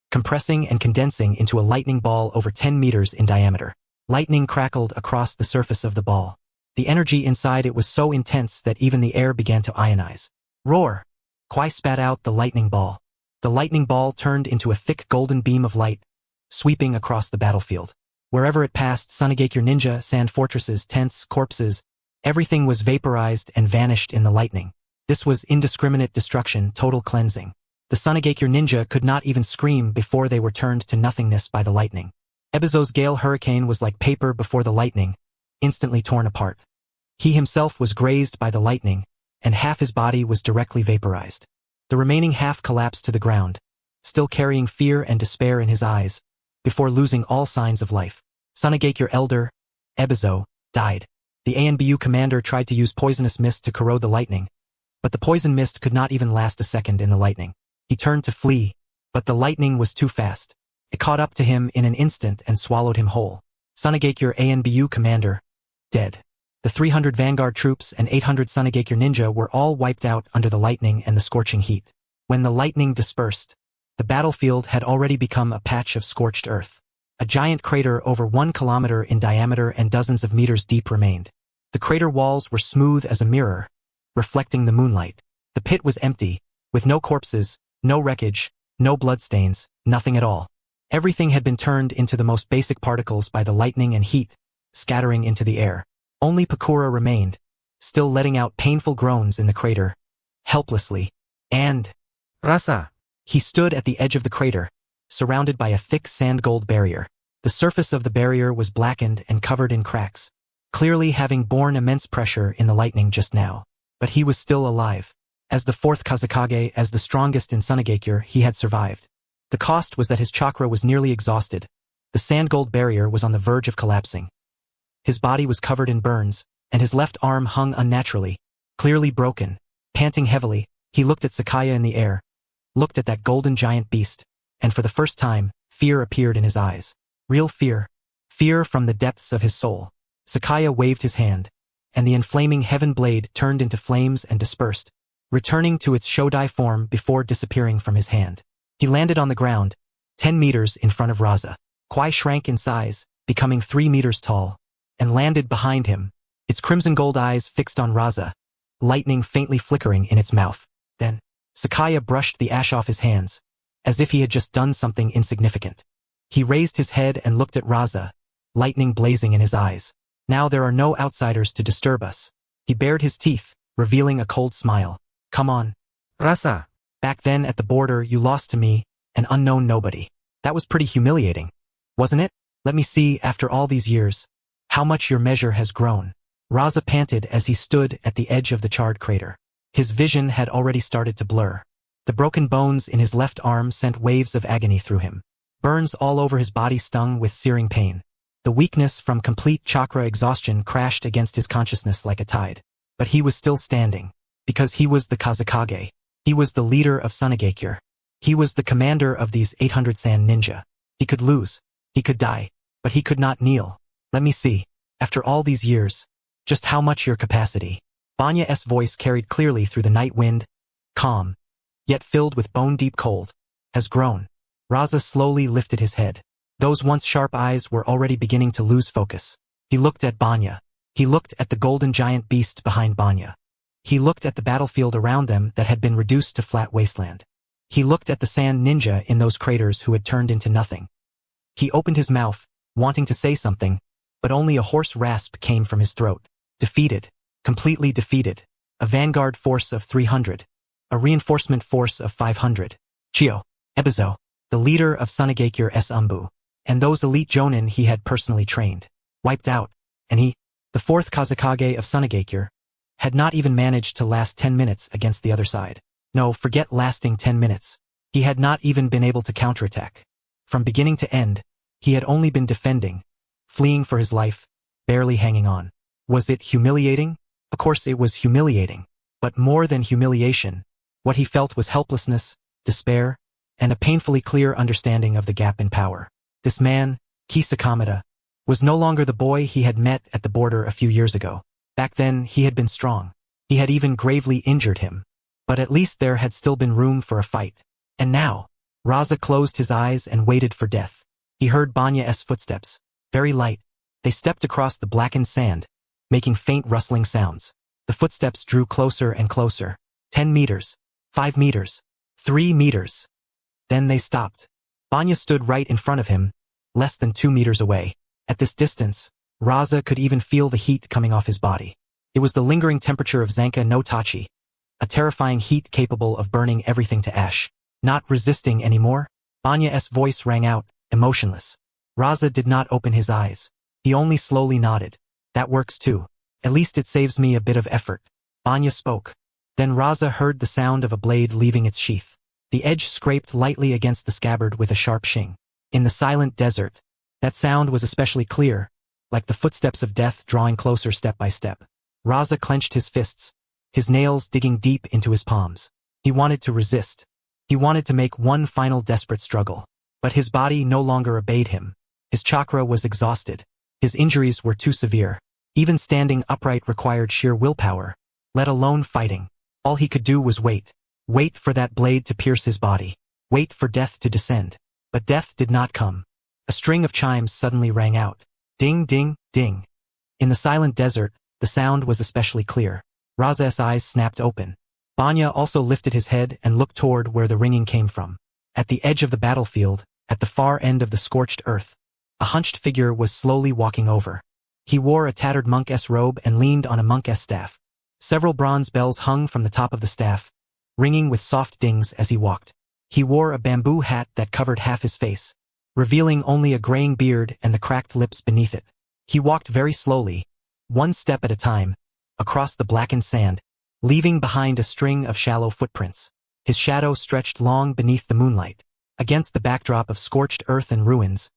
compressing and condensing into a lightning ball over 10 meters in diameter. Lightning crackled across the surface of the ball. The energy inside it was so intense that even the air began to ionize. Roar! Kwai spat out the lightning ball. The lightning ball turned into a thick golden beam of light, sweeping across the battlefield. Wherever it passed, Sunagakure ninja, sand fortresses, tents, corpses, everything was vaporized and vanished in the lightning. This was indiscriminate destruction, total cleansing. The Sunagakure ninja could not even scream before they were turned to nothingness by the lightning. Ebizo's gale hurricane was like paper before the lightning, instantly torn apart. He himself was grazed by the lightning, and half his body was directly vaporized. The remaining half collapsed to the ground, still carrying fear and despair in his eyes, before losing all signs of life. Sunagakure elder, Ebizo, died. The ANBU commander tried to use poisonous mist to corrode the lightning, but the poison mist could not even last a second in the lightning. He turned to flee, but the lightning was too fast. It caught up to him in an instant and swallowed him whole. Sunagakure ANBU commander, dead. The 300 vanguard troops and 800 Sunagakure ninja were all wiped out under the lightning and the scorching heat. When the lightning dispersed, the battlefield had already become a patch of scorched earth. A giant crater over 1 kilometer in diameter and dozens of meters deep remained. The crater walls were smooth as a mirror, reflecting the moonlight. The pit was empty, with no corpses, no wreckage, no bloodstains, nothing at all. Everything had been turned into the most basic particles by the lightning and heat, scattering into the air. Only Pakura remained, still letting out painful groans in the crater, helplessly. And Rasa. he stood at the edge of the crater, surrounded by a thick sand-gold barrier. The surface of the barrier was blackened and covered in cracks, clearly having borne immense pressure in the lightning just now. But he was still alive. As the 4th Kazakage, as the strongest in Sunagakure, he had survived. The cost was that his chakra was nearly exhausted. The sand-gold barrier was on the verge of collapsing. His body was covered in burns, and his left arm hung unnaturally, clearly broken. Panting heavily, he looked at Sakaya in the air, looked at that golden giant beast, and for the first time, fear appeared in his eyes. Real fear. Fear from the depths of his soul. Sakaya waved his hand, and the inflaming heaven blade turned into flames and dispersed, returning to its Shodai form before disappearing from his hand. He landed on the ground, 10 meters in front of Raza. Kwai shrank in size, becoming 3 meters tall, and landed behind him, its crimson gold eyes fixed on Raza, lightning faintly flickering in its mouth. Then, Sakaya brushed the ash off his hands, as if he had just done something insignificant. He raised his head and looked at Raza, lightning blazing in his eyes. Now there are no outsiders to disturb us. He bared his teeth, revealing a cold smile. Come on. Raza. Back then at the border you lost to me, an unknown nobody. That was pretty humiliating, wasn't it? Let me see, after all these years, how much your measure has grown. Raza panted as he stood at the edge of the charred crater. His vision had already started to blur. The broken bones in his left arm sent waves of agony through him. Burns all over his body stung with searing pain. The weakness from complete chakra exhaustion crashed against his consciousness like a tide. But he was still standing, because he was the Kazekage. He was the leader of Sunagakure. He was the commander of these 800 Sand ninja. He could lose. He could die. But he could not kneel. Let me see, after all these years, just how much your capacity. Banya's voice carried clearly through the night wind, calm, yet filled with bone-deep cold, has grown. Raza slowly lifted his head. Those once sharp eyes were already beginning to lose focus. He looked at Banya. He looked at the golden giant beast behind Banya. He looked at the battlefield around them that had been reduced to flat wasteland. He looked at the sand ninja in those craters who had turned into nothing. He opened his mouth, wanting to say something, but only a hoarse rasp came from his throat. Defeated. Completely defeated. A vanguard force of 300. A reinforcement force of 500. Chio. Ebizo. The leader of Sunagakure Umbu. And those elite jonin he had personally trained. Wiped out. And he, the fourth Kazekage of Sunagakure, had not even managed to last 10 minutes against the other side. No, forget lasting 10 minutes. He had not even been able to counterattack. From beginning to end, he had only been defending, fleeing for his life, barely hanging on. Was it humiliating? Of course it was humiliating. But more than humiliation, what he felt was helplessness, despair, and a painfully clear understanding of the gap in power. This man, Kisakamada, was no longer the boy he had met at the border a few years ago. Back then, he had been strong. He had even gravely injured him. But at least there had still been room for a fight. And now, Raza closed his eyes and waited for death. He heard Banya's footsteps, very light. They stepped across the blackened sand, making faint rustling sounds. The footsteps drew closer and closer. 10 meters, 5 meters, 3 meters. Then they stopped. Banya stood right in front of him, less than 2 meters away. At this distance, Raza could even feel the heat coming off his body. It was the lingering temperature of Zanka no Tachi, a terrifying heat capable of burning everything to ash. Not resisting anymore? Banya's voice rang out, emotionless. Raza did not open his eyes. He only slowly nodded. That works too. At least it saves me a bit of effort. Banya spoke. Then Raza heard the sound of a blade leaving its sheath. The edge scraped lightly against the scabbard with a sharp shing. In the silent desert, that sound was especially clear, like the footsteps of death drawing closer step by step. Raza clenched his fists, his nails digging deep into his palms. He wanted to resist. He wanted to make one final desperate struggle. But his body no longer obeyed him. His chakra was exhausted. His injuries were too severe. Even standing upright required sheer willpower, let alone fighting. All he could do was wait. Wait for that blade to pierce his body. Wait for death to descend. But death did not come. A string of chimes suddenly rang out. Ding, ding, ding. In the silent desert, the sound was especially clear. Raza's eyes snapped open. Banya also lifted his head and looked toward where the ringing came from. At the edge of the battlefield, at the far end of the scorched earth, a hunched figure was slowly walking over. He wore a tattered monk's robe and leaned on a monk's staff. Several bronze bells hung from the top of the staff, ringing with soft dings as he walked. He wore a bamboo hat that covered half his face, revealing only a graying beard and the cracked lips beneath it. He walked very slowly, one step at a time, across the blackened sand, leaving behind a string of shallow footprints. His shadow stretched long beneath the moonlight. Against the backdrop of scorched earth and ruins,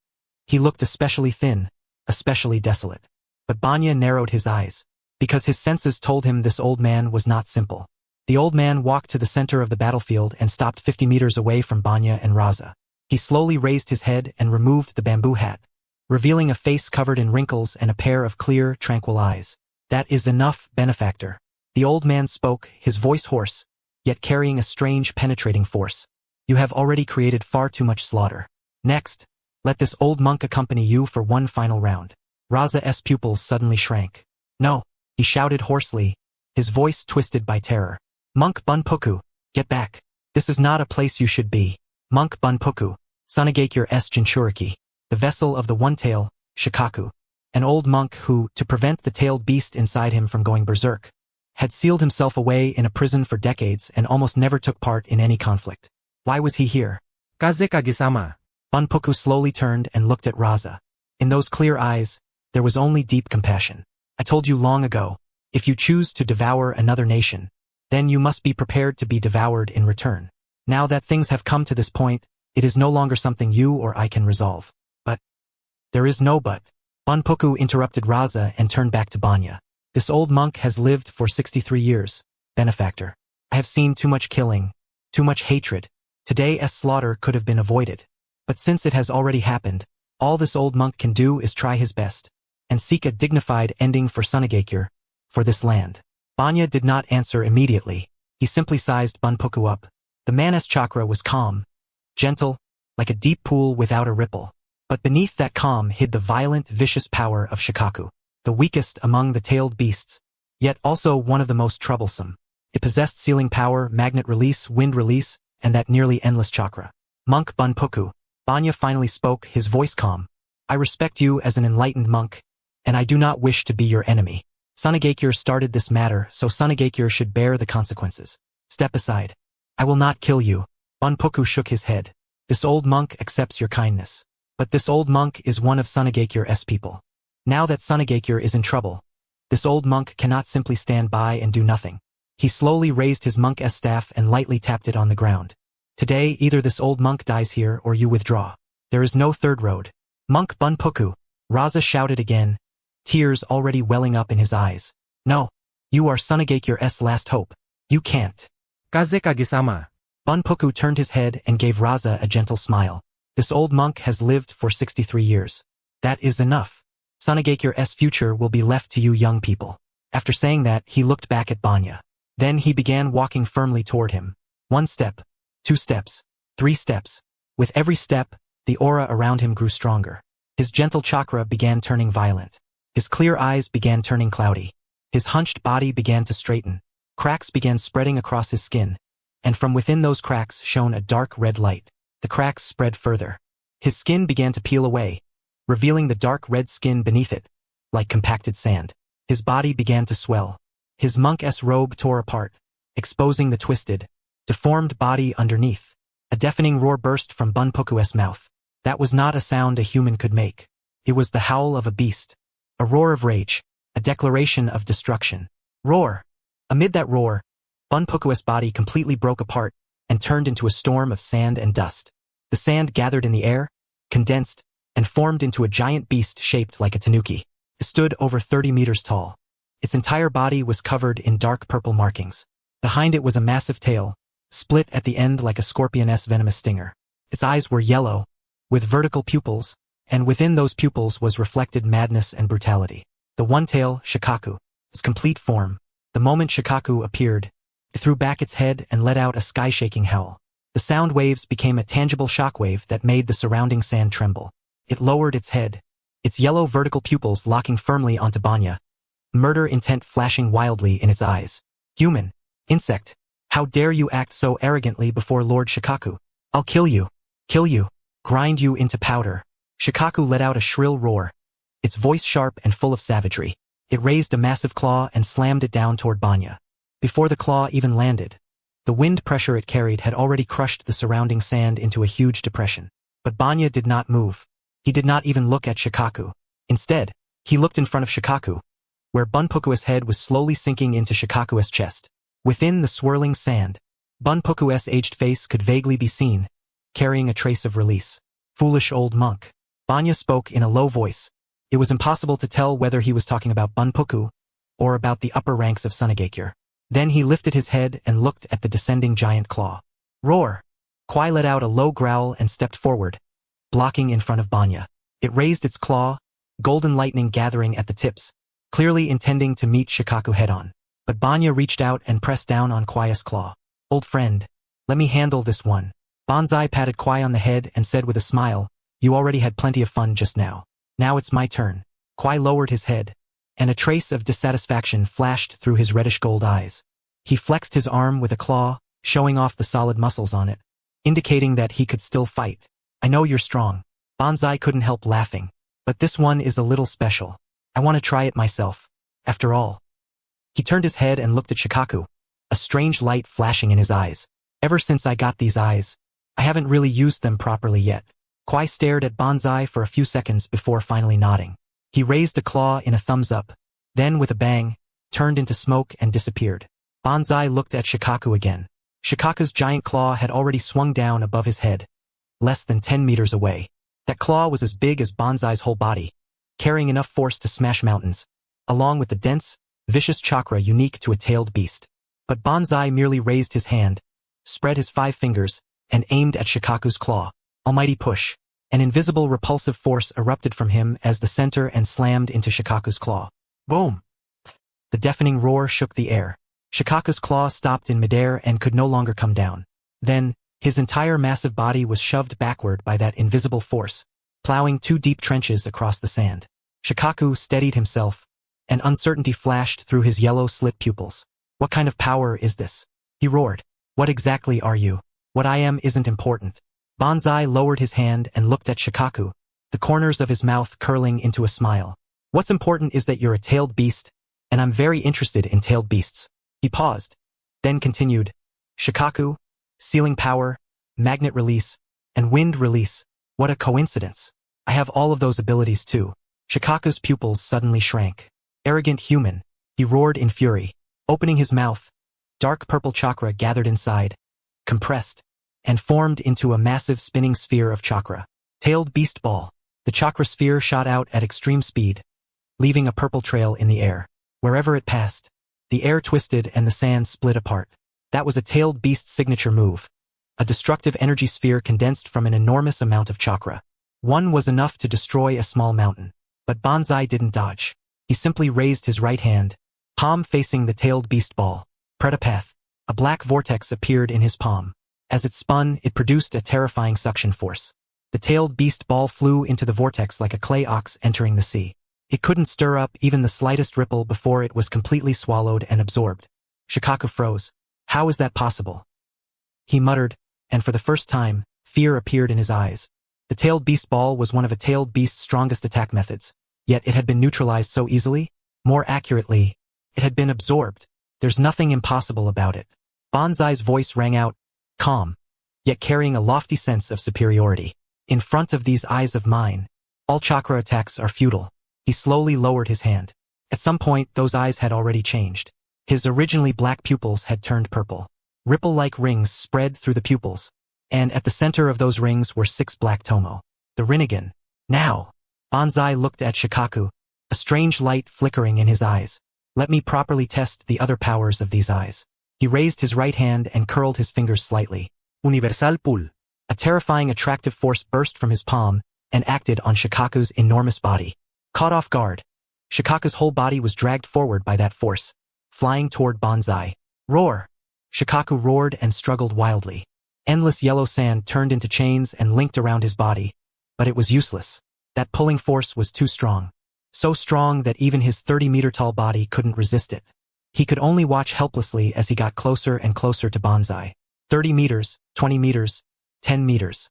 he looked especially thin, especially desolate. But Banya narrowed his eyes, because his senses told him this old man was not simple. The old man walked to the center of the battlefield and stopped 50 meters away from Banya and Raza. He slowly raised his head and removed the bamboo hat, revealing a face covered in wrinkles and a pair of clear, tranquil eyes. "That is enough, benefactor." The old man spoke, his voice hoarse, yet carrying a strange, penetrating force. "You have already created far too much slaughter. Next, let this old monk accompany you for one final round." Raza's pupils suddenly shrank. "No," he shouted hoarsely, his voice twisted by terror. "Monk Bunpoku, get back. This is not a place you should be. Monk Bunpoku, Sunagakure S. Jinchuriki, the vessel of the one-tail, Shikaku, an old monk who, to prevent the tailed beast inside him from going berserk, had sealed himself away in a prison for decades and almost never took part in any conflict. Why was he here?" Kazekage-sama. Bunpoku slowly turned and looked at Raza. In those clear eyes, there was only deep compassion. "I told you long ago, if you choose to devour another nation, then you must be prepared to be devoured in return. Now that things have come to this point, it is no longer something you or I can resolve." "But there is no but." Bunpoku interrupted Raza and turned back to Banya. "This old monk has lived for 63 years, benefactor. I have seen too much killing, too much hatred. Today's slaughter could have been avoided. But since it has already happened, all this old monk can do is try his best and seek a dignified ending for Sunagakure, for this land." Banya did not answer immediately. He simply sized Bunpoku up. The man's chakra was calm, gentle, like a deep pool without a ripple. But beneath that calm hid the violent, vicious power of Shikaku, the weakest among the tailed beasts, yet also one of the most troublesome. It possessed sealing power, magnet release, wind release, and that nearly endless chakra. "Monk Bunpoku," Banya finally spoke, his voice calm. "I respect you as an enlightened monk, and I do not wish to be your enemy. Sunagakure started this matter, so Sunagakure should bear the consequences. Step aside. I will not kill you." Bunpoku shook his head. "This old monk accepts your kindness. But this old monk is one of Sunagakure's people. Now that Sunagakure is in trouble, this old monk cannot simply stand by and do nothing." He slowly raised his monk's staff and lightly tapped it on the ground. "Today, either this old monk dies here or you withdraw. There is no third road." "Monk Bunpoku," Raza shouted again, tears already welling up in his eyes. "No, you are Sunagakure's last hope. You can't." Kazekage-sama. Bunpoku turned his head and gave Raza a gentle smile. "This old monk has lived for 63 years. That is enough. Sunagakure's future will be left to you young people." After saying that, he looked back at Banya. Then he began walking firmly toward him. 1 step, 2 steps, 3 steps. With every step, the aura around him grew stronger. His gentle chakra began turning violent. His clear eyes began turning cloudy. His hunched body began to straighten. Cracks began spreading across his skin, and from within those cracks shone a dark red light. The cracks spread further. His skin began to peel away, revealing the dark red skin beneath it, like compacted sand. His body began to swell. His monk's robe tore apart, exposing the twisted, deformed body underneath. A deafening roar burst from Bunpoku's mouth. That was not a sound a human could make. It was the howl of a beast. A roar of rage, a declaration of destruction. Roar! Amid that roar, Bunpoku's body completely broke apart and turned into a storm of sand and dust. The sand gathered in the air, condensed, and formed into a giant beast shaped like a tanuki. It stood over 30 meters tall. Its entire body was covered in dark purple markings. Behind it was a massive tail, split at the end like a scorpion's venomous stinger. Its eyes were yellow, with vertical pupils, and within those pupils was reflected madness and brutality. The one-tail, Shikaku, its complete form. The moment Shikaku appeared, it threw back its head and let out a sky-shaking howl. The sound waves became a tangible shockwave that made the surrounding sand tremble. It lowered its head, its yellow vertical pupils locking firmly onto Banya, murder intent flashing wildly in its eyes. "Human, insect, how dare you act so arrogantly before Lord Shikaku? I'll kill you, grind you into powder." Shikaku let out a shrill roar, its voice sharp and full of savagery. It raised a massive claw and slammed it down toward Banya. Before the claw even landed, the wind pressure it carried had already crushed the surrounding sand into a huge depression. But Banya did not move. He did not even look at Shikaku. Instead, he looked in front of Shikaku, where Bunpoku's head was slowly sinking into Shikaku's chest. Within the swirling sand, Bunpoku's aged face could vaguely be seen, carrying a trace of release. "Foolish old monk." Banya spoke in a low voice. It was impossible to tell whether he was talking about Bunpoku or about the upper ranks of Sunagakure. Then he lifted his head and looked at the descending giant claw. "Roar!" Kwai let out a low growl and stepped forward, blocking in front of Banya. It raised its claw, golden lightning gathering at the tips, clearly intending to meet Shikaku head-on. But Banya reached out and pressed down on Kwai's claw. "Old friend, let me handle this one." Banzai patted Kwai on the head and said with a smile, "You already had plenty of fun just now. Now it's my turn." Kwai lowered his head, and a trace of dissatisfaction flashed through his reddish-gold eyes. He flexed his arm with a claw, showing off the solid muscles on it, indicating that he could still fight. "I know you're strong." Banzai couldn't help laughing. "But this one is a little special. I want to try it myself. After all." He turned his head and looked at Shikaku, a strange light flashing in his eyes. "Ever since I got these eyes, I haven't really used them properly yet." Kwai stared at Banzai for a few seconds before finally nodding. He raised a claw in a thumbs up, then with a bang, turned into smoke and disappeared. Banzai looked at Shikaku again. Shikaku's giant claw had already swung down above his head, less than 10 meters away. That claw was as big as Banzai's whole body, carrying enough force to smash mountains, along with the dense, vicious chakra unique to a tailed beast. But Banzai merely raised his hand, spread his 5 fingers, and aimed at Shikaku's claw. Almighty push. An invisible repulsive force erupted from him as the center and slammed into Shikaku's claw. Boom! The deafening roar shook the air. Shikaku's claw stopped in midair and could no longer come down. Then, his entire massive body was shoved backward by that invisible force, plowing 2 deep trenches across the sand. Shikaku steadied himself, and uncertainty flashed through his yellow-slit pupils. "What kind of power is this?" he roared. "What exactly are you?" "What I am isn't important." Banzai lowered his hand and looked at Shikaku, the corners of his mouth curling into a smile. "What's important is that you're a tailed beast, and I'm very interested in tailed beasts." He paused, then continued, "Shikaku, sealing power, magnet release, and wind release. What a coincidence. I have all of those abilities too." Shikaku's pupils suddenly shrank. "Arrogant human," he roared in fury. Opening his mouth, dark purple chakra gathered inside, compressed, and formed into a massive spinning sphere of chakra. Tailed beast ball. The chakra sphere shot out at extreme speed, leaving a purple trail in the air. Wherever it passed, the air twisted and the sand split apart. That was a tailed beast signature move. A destructive energy sphere condensed from an enormous amount of chakra. One was enough to destroy a small mountain. But Banzai didn't dodge. He simply raised his right hand, palm facing the tailed beast ball. Pretapath. A black vortex appeared in his palm. As it spun, it produced a terrifying suction force. The tailed beast ball flew into the vortex like a clay ox entering the sea. It couldn't stir up even the slightest ripple before it was completely swallowed and absorbed. Shikaku froze. "How is that possible?" he muttered, and for the first time, fear appeared in his eyes. The tailed beast ball was one of a tailed beast's strongest attack methods, yet it had been neutralized so easily. More accurately, it had been absorbed. "There's nothing impossible about it." Banzai's voice rang out, calm, yet carrying a lofty sense of superiority. "In front of these eyes of mine, all chakra attacks are futile." He slowly lowered his hand. At some point, those eyes had already changed. His originally black pupils had turned purple. Ripple-like rings spread through the pupils, and at the center of those rings were 6 black tomo. The Rinnegan. "Now!" Banzai looked at Shikaku, a strange light flickering in his eyes. "Let me properly test the other powers of these eyes." He raised his right hand and curled his fingers slightly. Universal pull. A terrifying attractive force burst from his palm and acted on Shikaku's enormous body. Caught off guard, Shikaku's whole body was dragged forward by that force, flying toward Banzai. "Roar!" Shikaku roared and struggled wildly. Endless yellow sand turned into chains and linked around his body, but it was useless. That pulling force was too strong. So strong that even his 30-meter-tall body couldn't resist it. He could only watch helplessly as he got closer and closer to Banzai. 30 meters, 20 meters, 10 meters.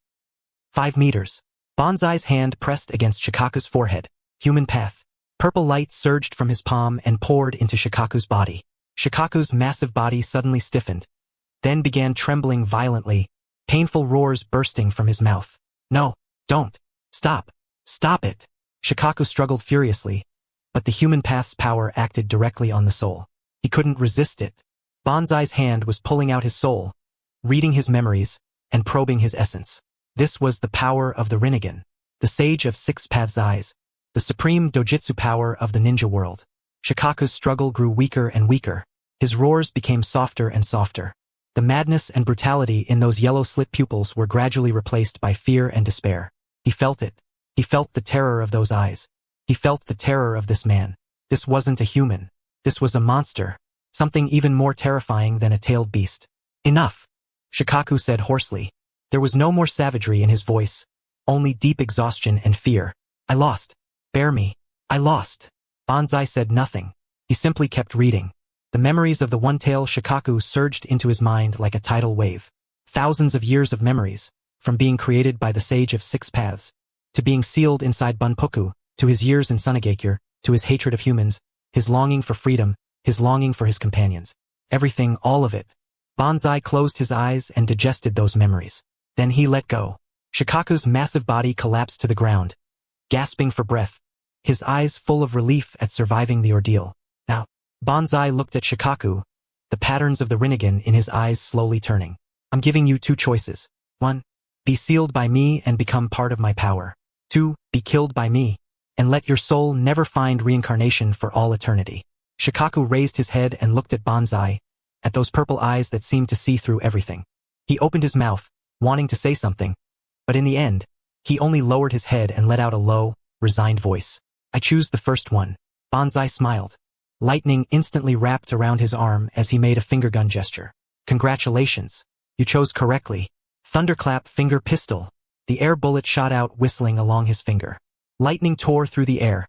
5 meters. Banzai's hand pressed against Shikaku's forehead. Human path. Purple light surged from his palm and poured into Shikaku's body. Shikaku's massive body suddenly stiffened, then began trembling violently, painful roars bursting from his mouth. "No, don't. Stop. Stop it." Shikaku struggled furiously, but the human path's power acted directly on the soul. He couldn't resist it. Banzai's hand was pulling out his soul, reading his memories, and probing his essence. This was the power of the Rinnegan, the Sage of 6 Paths Eyes, the supreme dojutsu power of the ninja world. Shikaku's struggle grew weaker and weaker. His roars became softer and softer. The madness and brutality in those yellow slit pupils were gradually replaced by fear and despair. He felt it. He felt the terror of those eyes. He felt the terror of this man. This wasn't a human. This was a monster. Something even more terrifying than a tailed beast. Enough, Shikaku said hoarsely. There was no more savagery in his voice, only deep exhaustion and fear. I lost. Bear me. I lost. Banzai said nothing. He simply kept reading. The memories of the one-tail Shikaku surged into his mind like a tidal wave. Thousands of years of memories, from being created by the Sage of Six Paths, to being sealed inside Bunpoku, to his years in Sunagakure, to his hatred of humans, his longing for freedom, his longing for his companions. Everything, all of it. Banzai closed his eyes and digested those memories. Then he let go. Shikaku's massive body collapsed to the ground, gasping for breath, his eyes full of relief at surviving the ordeal. Now, Banzai looked at Shikaku, the patterns of the Rinnegan in his eyes slowly turning. I'm giving you two choices. 1. Be sealed by me and become part of my power. 2. Be killed by me, and let your soul never find reincarnation for all eternity. Shikaku raised his head and looked at Banzai, at those purple eyes that seemed to see through everything. He opened his mouth, wanting to say something, but in the end, he only lowered his head and let out a low, resigned voice. I choose the first one. Banzai smiled. Lightning instantly wrapped around his arm as he made a finger gun gesture. Congratulations. You chose correctly. Thunderclap finger pistol. The air bullet shot out whistling along his finger. Lightning tore through the air,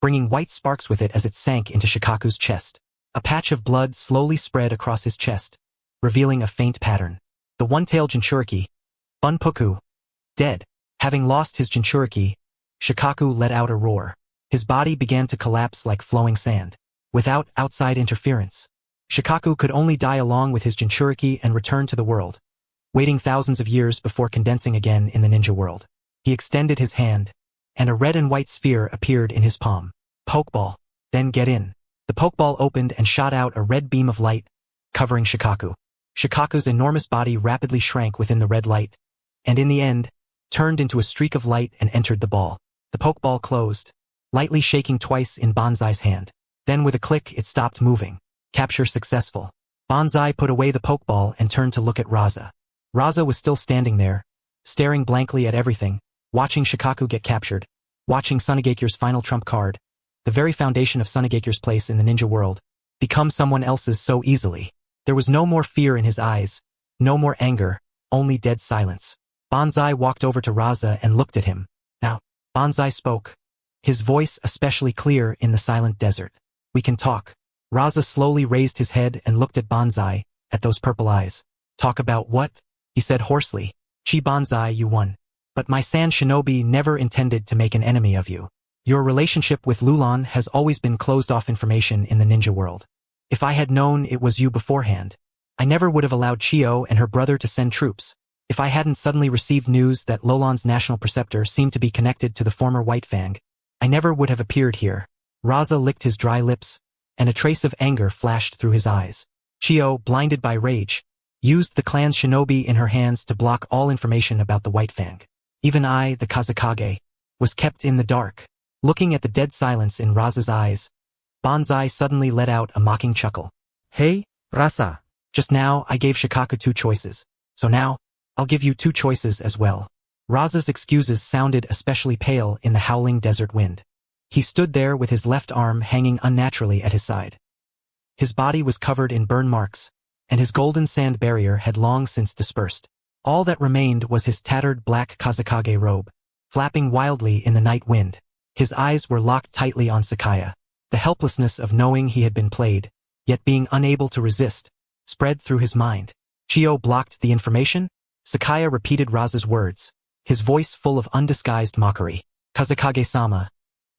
bringing white sparks with it as it sank into Shikaku's chest. A patch of blood slowly spread across his chest, revealing a faint pattern. The one-tailed Jinchuriki, Bunpoku, dead. Having lost his Jinchuriki, Shikaku let out a roar. His body began to collapse like flowing sand. Without outside interference, Shikaku could only die along with his Jinchuriki and return to the world, waiting thousands of years before condensing again in the ninja world. He extended his hand, and a red and white sphere appeared in his palm. Pokeball. Then get in. The Pokeball opened and shot out a red beam of light, covering Shikaku. Shikaku's enormous body rapidly shrank within the red light, and in the end, turned into a streak of light and entered the ball. The Pokeball closed, lightly shaking twice in Banzai's hand. Then with a click it stopped moving. Capture successful. Banzai put away the Pokeball and turned to look at Raza. Raza was still standing there, staring blankly at everything, watching Shikaku get captured, watching Sunagakure's final trump card, the very foundation of Sunagakure's place in the ninja world, become someone else's so easily. There was no more fear in his eyes, no more anger, only dead silence. Banzai walked over to Raza and looked at him. Now, Banzai spoke, his voice especially clear in the silent desert. We can talk. Raza slowly raised his head and looked at Banzai, at those purple eyes. Talk about what? He said hoarsely. Chi Banzai, you won. But my Sand Shinobi never intended to make an enemy of you. Your relationship with Lulan has always been closed-off information in the ninja world. If I had known it was you beforehand, I never would have allowed Chio and her brother to send troops. If I hadn't suddenly received news that Lolan's national preceptor seemed to be connected to the former White Fang, I never would have appeared here. Raza licked his dry lips, and a trace of anger flashed through his eyes. Chio, blinded by rage, used the clan's shinobi in her hands to block all information about the White Fang. Even I, the Kazakage, was kept in the dark. Looking at the dead silence in Raza's eyes, Banzai suddenly let out a mocking chuckle. Hey, Rasa. Just now I gave Shikaku 2 choices, so now I'll give you 2 choices as well. Raza's excuses sounded especially pale in the howling desert wind. He stood there with his left arm hanging unnaturally at his side. His body was covered in burn marks, and his golden sand barrier had long since dispersed. All that remained was his tattered black Kazakage robe, flapping wildly in the night wind. His eyes were locked tightly on Sakaya. The helplessness of knowing he had been played, yet being unable to resist, spread through his mind. Chio blocked the information? Sakaya repeated Raza's words, his voice full of undisguised mockery. Kazakage-sama,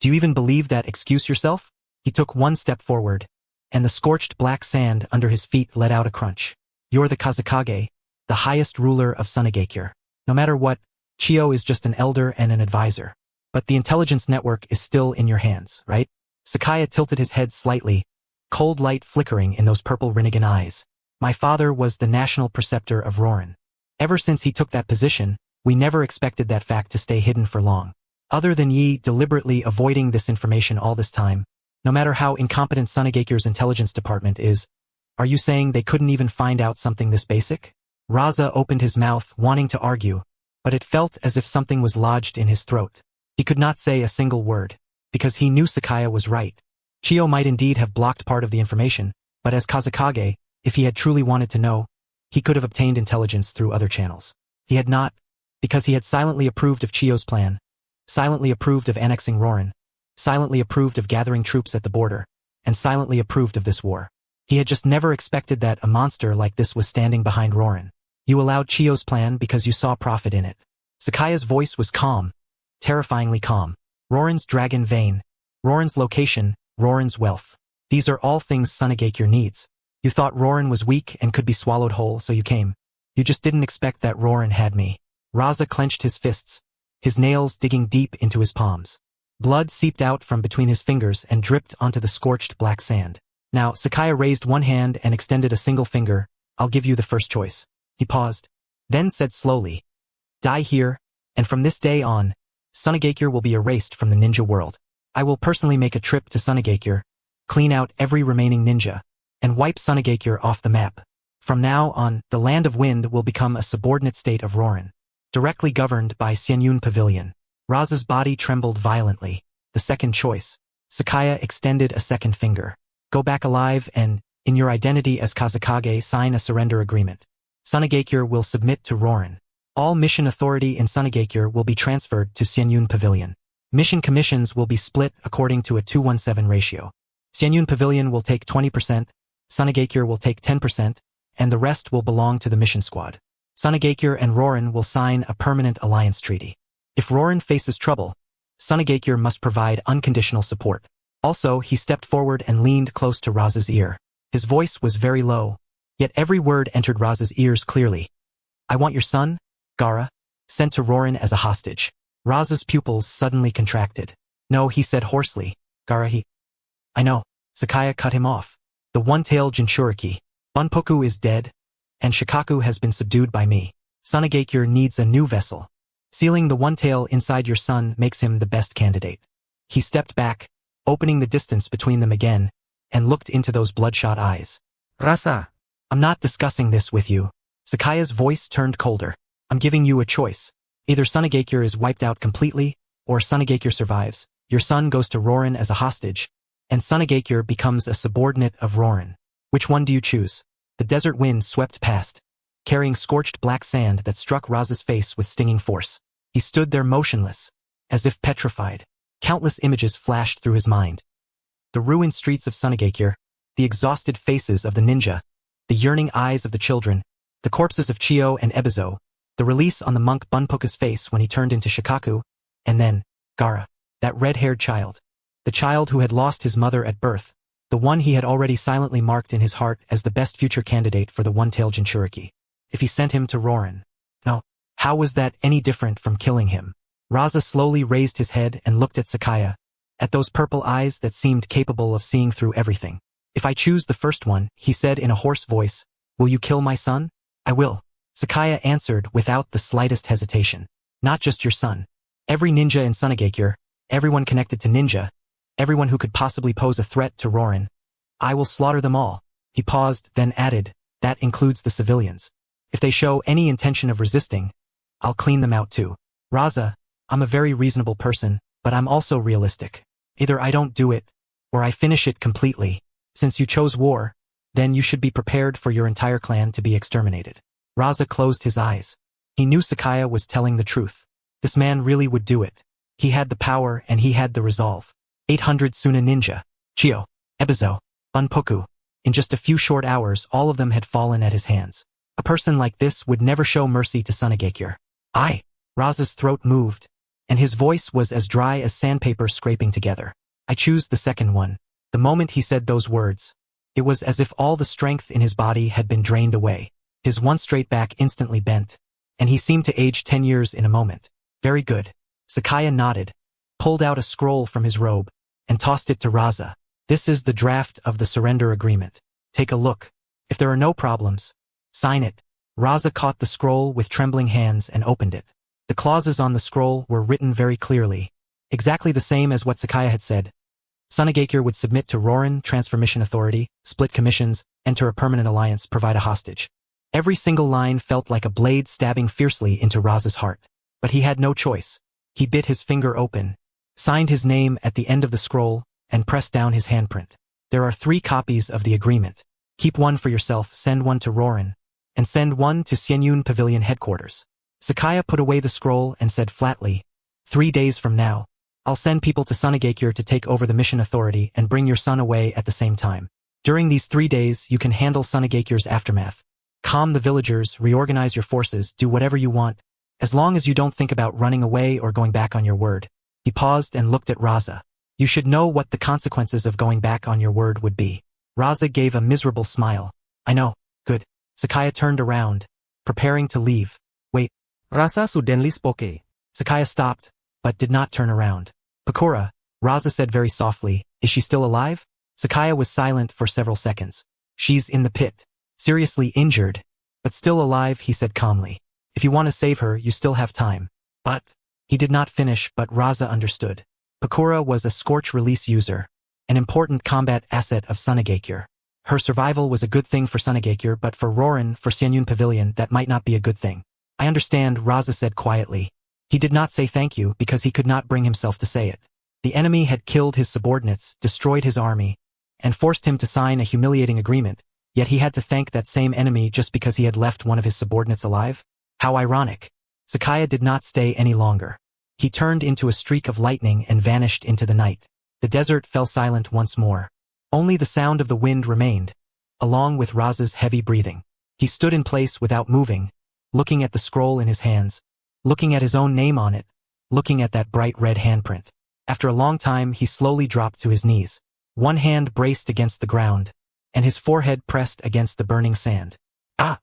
do you even believe that excuse yourself? He took 1 step forward, and the scorched black sand under his feet let out a crunch. You're the Kazakage, the highest ruler of Sunagakure. No matter what, Chio is just an elder and an advisor. But the intelligence network is still in your hands, right? Sakaya tilted his head slightly, cold light flickering in those purple Rinnegan eyes. My father was the national preceptor of Rorin. Ever since he took that position, we never expected that fact to stay hidden for long. Other than Yi deliberately avoiding this information all this time, no matter how incompetent Sunagakure's intelligence department is, are you saying they couldn't even find out something this basic? Raza opened his mouth, wanting to argue, but it felt as if something was lodged in his throat. He could not say a single word, because he knew Sakaya was right. Chiyo might indeed have blocked part of the information, but as Kazekage, if he had truly wanted to know, he could have obtained intelligence through other channels. He had not, because he had silently approved of Chiyo's plan, silently approved of annexing Rorin, silently approved of gathering troops at the border, and silently approved of this war. He had just never expected that a monster like this was standing behind Rorin. You allowed Chiyo's plan because you saw profit in it. Sakaya's voice was calm, terrifyingly calm. Rorin's dragon vein, Rorin's location, Rorin's wealth. These are all things Sunagakure needs. You thought Rorin was weak and could be swallowed whole, so you came. You just didn't expect that Rorin had me. Raza clenched his fists, his nails digging deep into his palms. Blood seeped out from between his fingers and dripped onto the scorched black sand. Now, Sakaya raised one hand and extended a single finger. I'll give you the first choice. He paused, then said slowly, die here, and from this day on, Sunagakure will be erased from the ninja world. I will personally make a trip to Sunagakure, clean out every remaining ninja, and wipe Sunagakure off the map. From now on, the Land of Wind will become a subordinate state of Rorin, directly governed by Xianyun Pavilion. Raza's body trembled violently. The second choice. Sakaya extended a second finger. Go back alive and, in your identity as Kazekage, sign a surrender agreement. Sunagakure will submit to Rorin. All mission authority in Sunagakure will be transferred to Xianyun Pavilion. Mission commissions will be split according to a 2-1-7 ratio. Xianyun Pavilion will take 20%, Sunagakure will take 10%, and the rest will belong to the mission squad. Sunagakure and Rorin will sign a permanent alliance treaty. If Rorin faces trouble, Sunagakure must provide unconditional support. Also, he stepped forward and leaned close to Raza's ear. His voice was very low, yet every word entered Raza's ears clearly. I want your son, Gaara, sent to Rorin as a hostage. Raza's pupils suddenly contracted. No, he said hoarsely. Gaara, I know. Sakaya cut him off. The one-tailed Jinchuriki. Bunpoku is dead, and Shikaku has been subdued by me. Sunagakure needs a new vessel. Sealing the one-tail inside your son makes him the best candidate. He stepped back, opening the distance between them again, and looked into those bloodshot eyes. Rasa. I'm not discussing this with you. Sakaya's voice turned colder. I'm giving you a choice. Either Sunagakure is wiped out completely, or Sunagakure survives. Your son goes to Rorin as a hostage, and Sunagakure becomes a subordinate of Rorin. Which one do you choose? The desert wind swept past, carrying scorched black sand that struck Raza's face with stinging force. He stood there motionless, as if petrified. Countless images flashed through his mind. The ruined streets of Sunagakure, the exhausted faces of the ninja, the yearning eyes of the children, the corpses of Chiyo and Ebizo, the release on the monk Bunpoku's face when he turned into Shikaku, and then, Gaara, that red-haired child. The child who had lost his mother at birth, the one he had already silently marked in his heart as the best future candidate for the one-tailed Jinchuriki. If he sent him to Rorin. No, how was that any different from killing him? Raza slowly raised his head and looked at Sakaya, at those purple eyes that seemed capable of seeing through everything. If I choose the first one, he said in a hoarse voice, will you kill my son? I will. Sakaya answered without the slightest hesitation. Not just your son. Every ninja in Sunagakure, everyone connected to ninja, everyone who could possibly pose a threat to Rorin. I will slaughter them all. He paused, then added, that includes the civilians. If they show any intention of resisting, I'll clean them out too. Raza, I'm a very reasonable person, but I'm also realistic. Either I don't do it, or I finish it completely. Since you chose war, then you should be prepared for your entire clan to be exterminated. Raza closed his eyes. He knew Sakaya was telling the truth. This man really would do it. He had the power and he had the resolve. 800 Suna ninja, Chiyo, Ebizo, Bunpoku. In just a few short hours, all of them had fallen at his hands. A person like this would never show mercy to Sunagakure. Raza's throat moved, and his voice was as dry as sandpaper scraping together. I choose the second one. The moment he said those words, it was as if all the strength in his body had been drained away. His one straight back instantly bent, and he seemed to age 10 years in a moment. Very good. Sakaya nodded, pulled out a scroll from his robe, and tossed it to Raza. This is the draft of the surrender agreement. Take a look. If there are no problems, sign it. Raza caught the scroll with trembling hands and opened it. The clauses on the scroll were written very clearly, exactly the same as what Sakaya had said. Sunagakure would submit to Rorin, transfer mission authority, split commissions, enter a permanent alliance, provide a hostage. Every single line felt like a blade stabbing fiercely into Raza's heart. But he had no choice. He bit his finger open, signed his name at the end of the scroll, and pressed down his handprint. There are 3 copies of the agreement. Keep one for yourself, send one to Rorin, and send one to Xianyun Pavilion headquarters. Sakaya put away the scroll and said flatly, 3 days from now, I'll send people to Sunagakure to take over the mission authority and bring your son away at the same time. During these 3 days, you can handle Sunagakure's aftermath. Calm the villagers, reorganize your forces, do whatever you want, as long as you don't think about running away or going back on your word. He paused and looked at Raza. You should know what the consequences of going back on your word would be. Raza gave a miserable smile. I know. Good. Sakaya turned around, preparing to leave. Wait. Rasa suddenly spoke. Sakaya stopped, but did not turn around. Pakura, Raza said very softly, is she still alive? Sakaya was silent for several seconds. She's in the pit. Seriously injured, but still alive, he said calmly. If you want to save her, you still have time. But he did not finish, but Raza understood. Pakura was a scorch-release user, an important combat asset of Sunagakure. Her survival was a good thing for Sunagakure, but for Rorin, for Xianyun Pavilion, that might not be a good thing. I understand, Raza said quietly. He did not say thank you because he could not bring himself to say it. The enemy had killed his subordinates, destroyed his army, and forced him to sign a humiliating agreement, yet he had to thank that same enemy just because he had left one of his subordinates alive? How ironic. Sakaya did not stay any longer. He turned into a streak of lightning and vanished into the night. The desert fell silent once more. Only the sound of the wind remained, along with Raza's heavy breathing. He stood in place without moving, looking at the scroll in his hands, looking at his own name on it, looking at that bright red handprint. After a long time, he slowly dropped to his knees. One hand braced against the ground, and his forehead pressed against the burning sand. Ah!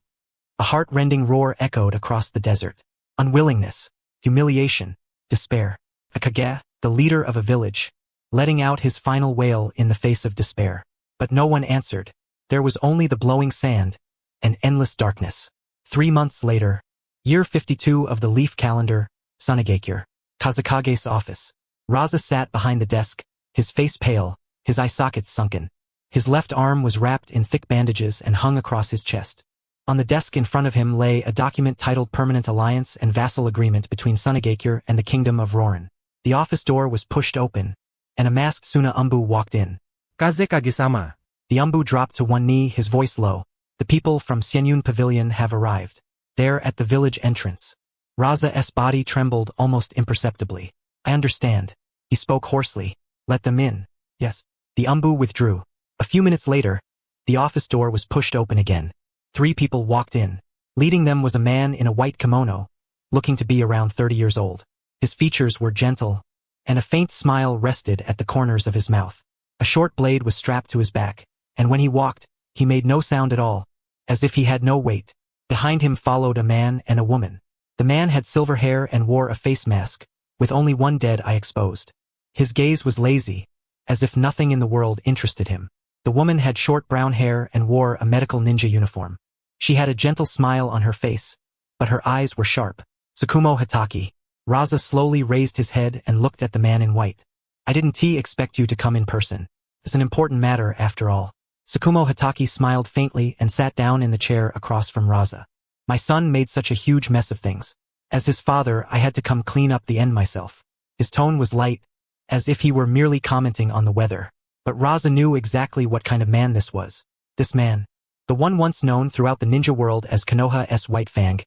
A heart-rending roar echoed across the desert. Unwillingness, humiliation, despair. A Kage, the leader of a village, letting out his final wail in the face of despair. But no one answered. There was only the blowing sand and endless darkness. 3 months later, year 52 of the leaf calendar, Sunagakure, Kazakage's office. Raza sat behind the desk, his face pale, his eye sockets sunken. His left arm was wrapped in thick bandages and hung across his chest. On the desk in front of him lay a document titled Permanent Alliance and Vassal Agreement between Sunagakure and the Kingdom of Rorin. The office door was pushed open, and a masked Suna Umbu walked in. Kaze kagesama. The Umbu dropped to one knee, his voice low. The people from Xianyun Pavilion have arrived. They're at the village entrance. Raza's body trembled almost imperceptibly. I understand. He spoke hoarsely. Let them in. Yes. The Umbu withdrew. A few minutes later, the office door was pushed open again. 3 people walked in. Leading them was a man in a white kimono, looking to be around 30 years old. His features were gentle, and a faint smile rested at the corners of his mouth. A short blade was strapped to his back, and when he walked, he made no sound at all, as if he had no weight. Behind him followed a man and a woman. The man had silver hair and wore a face mask, with only one dead eye exposed. His gaze was lazy, as if nothing in the world interested him. The woman had short brown hair and wore a medical ninja uniform. She had a gentle smile on her face, but her eyes were sharp. Sakumo Hatake. Raza slowly raised his head and looked at the man in white. I didn't expect you to come in person. It's an important matter after all. Sakumo Hatake smiled faintly and sat down in the chair across from Raza. My son made such a huge mess of things. As his father, I had to come clean up the end myself. His tone was light, as if he were merely commenting on the weather. But Raza knew exactly what kind of man this was. This man, the one once known throughout the ninja world as Konoha's White Fang,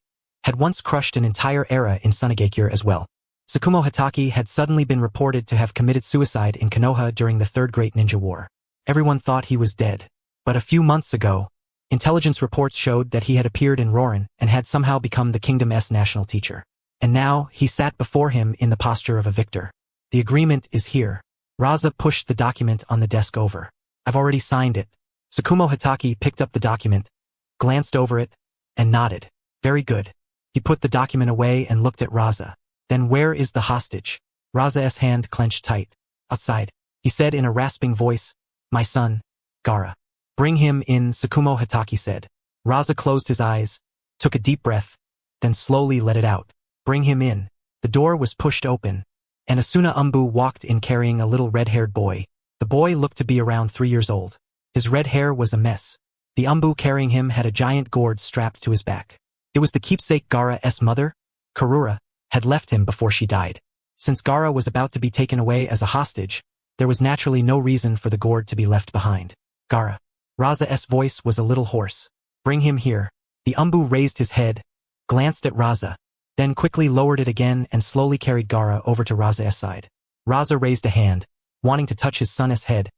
had once crushed an entire era in Sunagakure as well. Sakumo Hatake had suddenly been reported to have committed suicide in Konoha during the Third Great Ninja War. Everyone thought he was dead. But a few months ago, intelligence reports showed that he had appeared in Rorin and had somehow become the kingdom's national teacher. And now, he sat before him in the posture of a victor. The agreement is here. Raza pushed the document on the desk over. I've already signed it. Sakumo Hatake picked up the document, glanced over it, and nodded. Very good. He put the document away and looked at Raza. Then where is the hostage? Raza's hand clenched tight. Outside. He said in a rasping voice, my son, Gara. Bring him in, Sakumo Hatake said. Raza closed his eyes, took a deep breath, then slowly let it out. Bring him in. The door was pushed open, and Asuna Umbu walked in carrying a little red-haired boy. The boy looked to be around 3 years old. His red hair was a mess. The Umbu carrying him had a giant gourd strapped to his back. It was the keepsake Gara's mother, Karura, had left him before she died. Since Gaara was about to be taken away as a hostage, there was naturally no reason for the gourd to be left behind. Gaara. Raza's voice was a little hoarse. Bring him here. The Umbu raised his head, glanced at Raza, then quickly lowered it again and slowly carried Gaara over to Raza's side. Raza raised a hand, wanting to touch his son's head,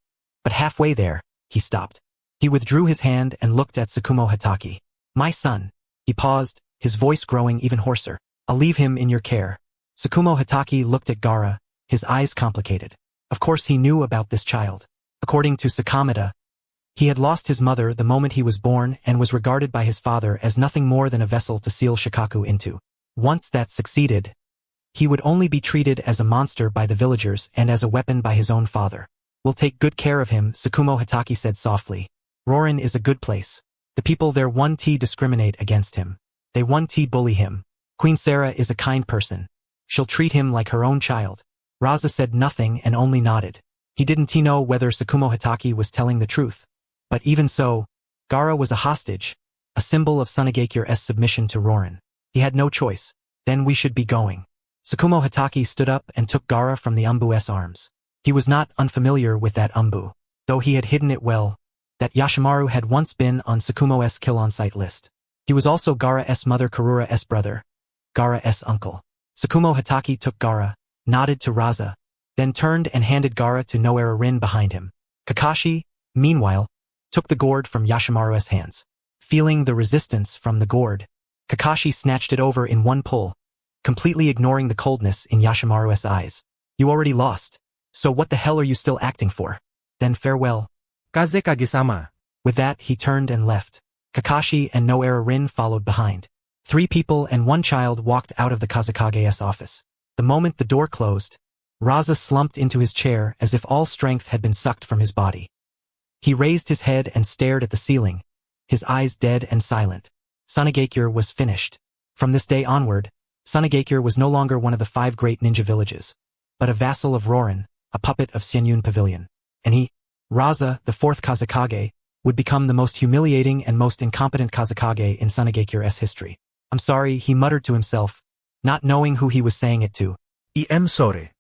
but halfway there, he stopped. He withdrew his hand and looked at Sakumo Hatake. My son. He paused, his voice growing even hoarser. I'll leave him in your care. Sakumo Hatake looked at Gaara, his eyes complicated. Of course he knew about this child. According to Sakamata, he had lost his mother the moment he was born and was regarded by his father as nothing more than a vessel to seal Shikaku into. Once that succeeded, he would only be treated as a monster by the villagers and as a weapon by his own father. We'll take good care of him, Sakumo Hatake said softly. Rorin is a good place. The people there 1t discriminate against him. They 1t bully him. Queen Sarah is a kind person. She'll treat him like her own child. Raza said nothing and only nodded. He didn't know whether Sakumo Hatake was telling the truth. But even so, Gaara was a hostage, a symbol of Sanegakure's submission to Rorin. He had no choice. Then we should be going. Sakumo Hatake stood up and took Gaara from the Umbu's arms. He was not unfamiliar with that Umbu, though he had hidden it well. That Yashimaru had once been on Sakumo's kill-on-sight list. He was also Gaara's mother Karura's brother, Gaara's uncle. Sakumo Hatake took Gaara, nodded to Raza, then turned and handed Gaara to Noera Rin behind him. Kakashi, meanwhile, took the gourd from Yashimaru's hands. Feeling the resistance from the gourd, Kakashi snatched it over in one pull, completely ignoring the coldness in Yashimaru's eyes. You already lost. So what the hell are you still acting for? Then farewell. Kaze kage-sama. With that, he turned and left. Kakashi and Noera Rin followed behind. 3 people and 1 child walked out of the Kazekage's office. The moment the door closed, Raza slumped into his chair as if all strength had been sucked from his body. He raised his head and stared at the ceiling, his eyes dead and silent. Sanegakure was finished. From this day onward, Sanegakure was no longer one of the 5 great ninja villages, but a vassal of Rorin, a puppet of Senyun Pavilion. And he, Raza, the 4th Kazekage, would become the most humiliating and most incompetent Kazekage in Sanegakure's history. I'm sorry, he muttered to himself, not knowing who he was saying it to. I'm sorry.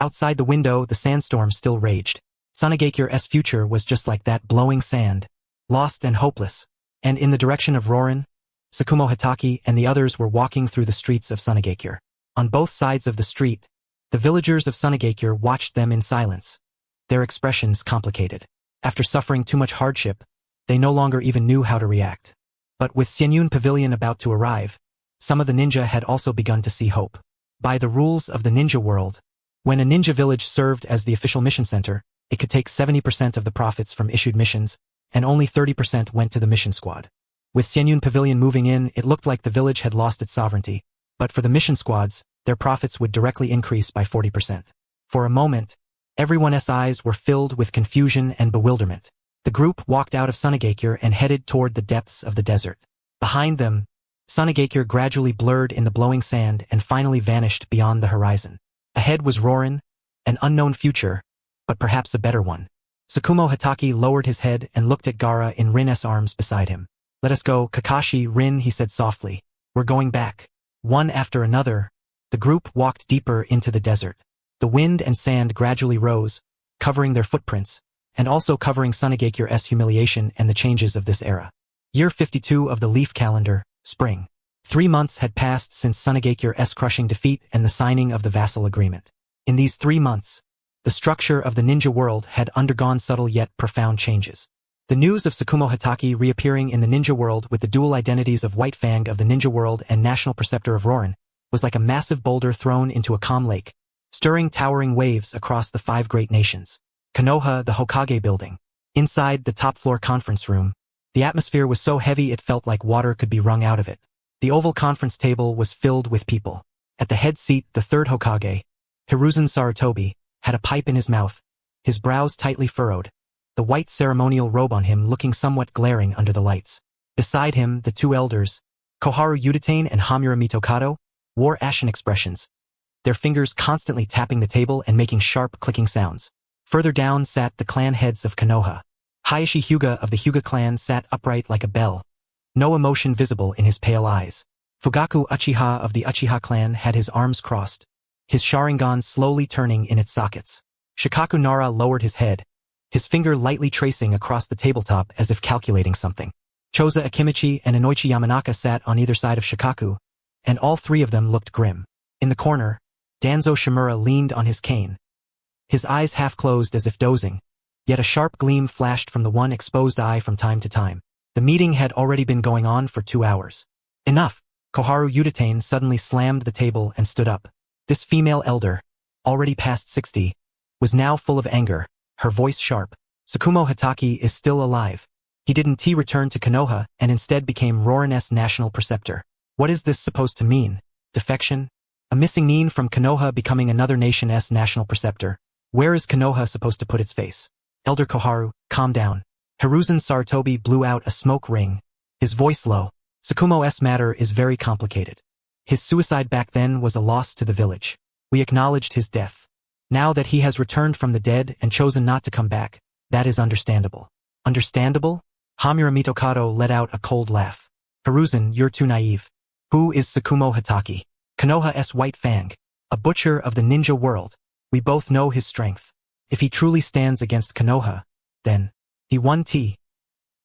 Outside the window, the sandstorm still raged. Sanegakure's future was just like that blowing sand, lost and hopeless. And in the direction of Rorin, Sakumo Hatake and the others were walking through the streets of Sanegakure. On both sides of the street, the villagers of Sanegakure watched them in silence, their expressions complicated. After suffering too much hardship, they no longer even knew how to react. But with Senyun Pavilion about to arrive, some of the ninja had also begun to see hope. By the rules of the ninja world, when a ninja village served as the official mission center, it could take 70% of the profits from issued missions, and only 30% went to the mission squad. With Senyun Pavilion moving in, it looked like the village had lost its sovereignty, but for the mission squads, their profits would directly increase by 40%. For a moment, everyone's eyes were filled with confusion and bewilderment. The group walked out of Sanegakure and headed toward the depths of the desert. Behind them, Sanegakure gradually blurred in the blowing sand and finally vanished beyond the horizon. Ahead was Rorin, an unknown future, but perhaps a better one. Sakumo Hatake lowered his head and looked at Gaara in Rin's arms beside him. Let us go, Kakashi, Rin, he said softly. We're going back. One after another, the group walked deeper into the desert. The wind and sand gradually rose, covering their footprints, and also covering Sanegakure's humiliation and the changes of this era. Year 52 of the leaf calendar, spring. 3 months had passed since Sanegakure's crushing defeat and the signing of the vassal agreement. In these 3 months, the structure of the ninja world had undergone subtle yet profound changes. The news of Sakumo Hatake reappearing in the ninja world with the dual identities of White Fang of the ninja world and National Preceptor of Rorin was like a massive boulder thrown into a calm lake, stirring towering waves across the 5 great nations. Konoha, the Hokage building. Inside the top-floor conference room, the atmosphere was so heavy it felt like water could be wrung out of it. The oval conference table was filled with people. At the head seat, the 3rd Hokage, Hiruzen Sarutobi, had a pipe in his mouth, his brows tightly furrowed, the white ceremonial robe on him looking somewhat glaring under the lights. Beside him, the 2 elders, Koharu Yuditane and Hamura Mitokado, wore ashen expressions, their fingers constantly tapping the table and making sharp clicking sounds. Further down sat the clan heads of Konoha. Hayashi Hyuga of the Hyuga clan sat upright like a bell, no emotion visible in his pale eyes. Fugaku Uchiha of the Uchiha clan had his arms crossed, his Sharingan slowly turning in its sockets. Shikaku Nara lowered his head, his finger lightly tracing across the tabletop as if calculating something. Choza Akimichi and Inoichi Yamanaka sat on either side of Shikaku, and all three of them looked grim. In the corner, Danzo Shimura leaned on his cane, his eyes half closed as if dozing, yet a sharp gleam flashed from the one exposed eye from time to time. The meeting had already been going on for 2 hours. Enough! Koharu Yutane suddenly slammed the table and stood up. This female elder, already past 60, was now full of anger, her voice sharp. Sakumo Hatake is still alive. He didn't return to Konoha and instead became Rorin's national preceptor. What is this supposed to mean? Defection? A missing nin from Konoha becoming another nation's national preceptor. Where is Konoha supposed to put its face? Elder Koharu, calm down. Hiruzen Sarutobi blew out a smoke ring, his voice low. Sakumo's matter is very complicated. His suicide back then was a loss to the village. We acknowledged his death. Now that he has returned from the dead and chosen not to come back, that is understandable. Understandable? Hamura Mitokado let out a cold laugh. Hiruzen, you're too naive. Who is Sakumo Hatake? Konoha's White Fang, a butcher of the ninja world. We both know his strength. If he truly stands against Konoha, then he won. Hiruzen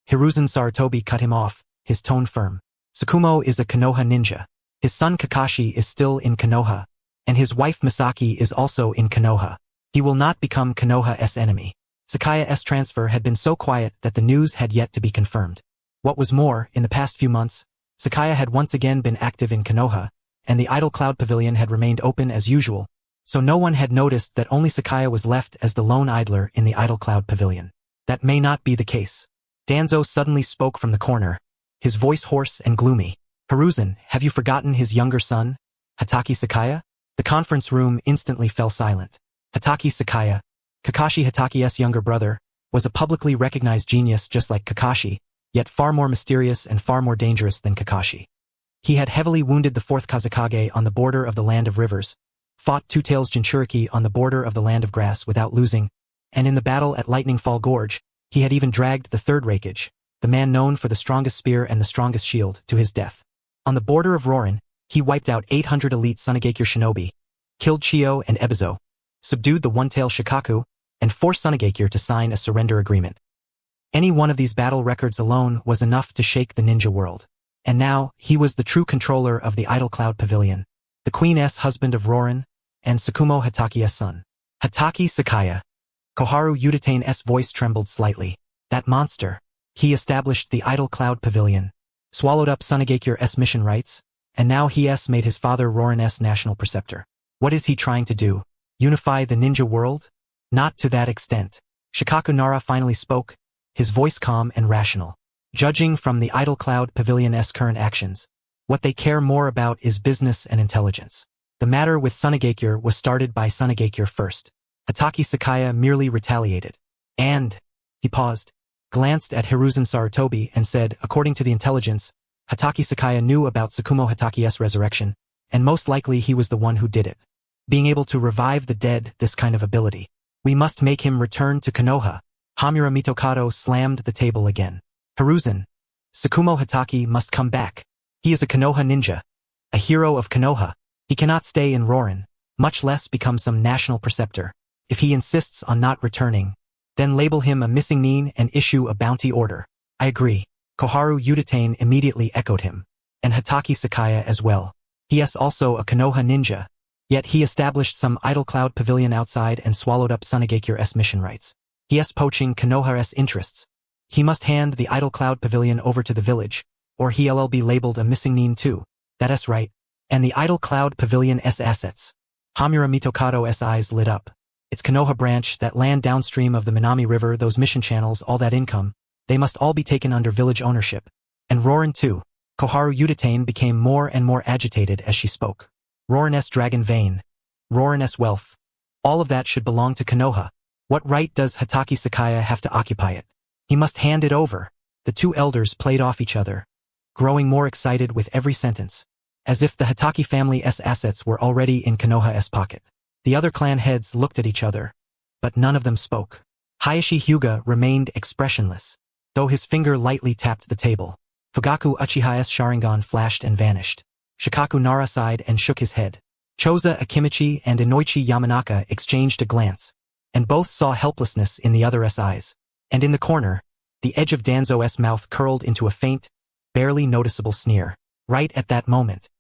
Sarutobi cut him off, his tone firm. Sakumo is a Konoha ninja. His son Kakashi is still in Konoha, and his wife Misaki is also in Konoha. He will not become Konoha's enemy. Sakaya's transfer had been so quiet that the news had yet to be confirmed. What was more, in the past few months, Sakaya had once again been active in Konoha, and the Idle Cloud Pavilion had remained open as usual, so no one had noticed that only Sakaya was left as the lone idler in the Idle Cloud Pavilion. That may not be the case. Danzo suddenly spoke from the corner, his voice hoarse and gloomy. Hiruzen, have you forgotten his younger son, Hatake Sakaya? The conference room instantly fell silent. Hatake Sakaya, Kakashi Hatake's younger brother, was a publicly recognized genius just like Kakashi, yet far more mysterious and far more dangerous than Kakashi. He had heavily wounded the 4th Kazekage on the border of the Land of Rivers, fought Two-Tails Jinchuriki on the border of the Land of Grass without losing, and in the battle at Lightning Fall Gorge, he had even dragged the 3rd Reikage, the man known for the strongest spear and the strongest shield, to his death. On the border of Rorin, he wiped out 800 elite Sunigakure shinobi, killed Chio and Ebizo, subdued the one-tail Shikaku, and forced Sunigakure to sign a surrender agreement. Any one of these battle records alone was enough to shake the ninja world. And now, he was the true controller of the Idle Cloud Pavilion, the Queen's husband of Rorin, and Sakumo Hatake's son. Hatake Sakaya. Koharu Yutane's voice trembled slightly. That monster. He established the Idle Cloud Pavilion, swallowed up Sunegakure's mission rights, and now he's made his father Rorin's national preceptor. What is he trying to do? Unify the ninja world? Not to that extent. Shikaku Nara finally spoke, his voice calm and rational. Judging from the Idle Cloud Pavilion's current actions, what they care more about is business and intelligence. The matter with Sunigakure was started by Sunigakure first. Hatake Sakaya merely retaliated. And, he paused, glanced at Hiruzen Sarutobi and said, according to the intelligence, Hatake Sakaya knew about Sakumo Hatake's resurrection, and most likely he was the one who did it. Being able to revive the dead, this kind of ability. We must make him return to Konoha. Hamura Mitokado slammed the table again. Hiruzen, Sakumo Hatake must come back. He is a Konoha ninja, a hero of Konoha. He cannot stay in Rorin, much less become some national preceptor. If he insists on not returning, then label him a missing nin and issue a bounty order. I agree. Koharu Yutane immediately echoed him. And Hatake Sakaya as well. He is also a Konoha ninja, yet he established some Idle Cloud Pavilion outside and swallowed up Sunegakure's mission rights. He is poaching Konoha's interests. He must hand the Idle Cloud Pavilion over to the village, or he'll be labeled a missing nin too. That is right. And the Idle Cloud Pavilion's assets. Hamura Mitokado's eyes lit up. Its Konoha branch, that land downstream of the Minami River, those mission channels, all that income, they must all be taken under village ownership. And Rorin too. Koharu Yutane became more and more agitated as she spoke. Rorin's dragon vein. Rorin's wealth. All of that should belong to Konoha. What right does Hatake Sakaya have to occupy it? He must hand it over. The two elders played off each other, growing more excited with every sentence, as if the Hatake family's assets were already in Konoha's pocket. The other clan heads looked at each other, but none of them spoke. Hayashi Hyuga remained expressionless, though his finger lightly tapped the table. Fugaku Uchiha's Sharingan flashed and vanished. Shikaku Nara sighed and shook his head. Choza Akimichi and Inoichi Yamanaka exchanged a glance, and both saw helplessness in the other's eyes. And in the corner, the edge of Danzo's mouth curled into a faint, barely noticeable sneer. Right at that moment,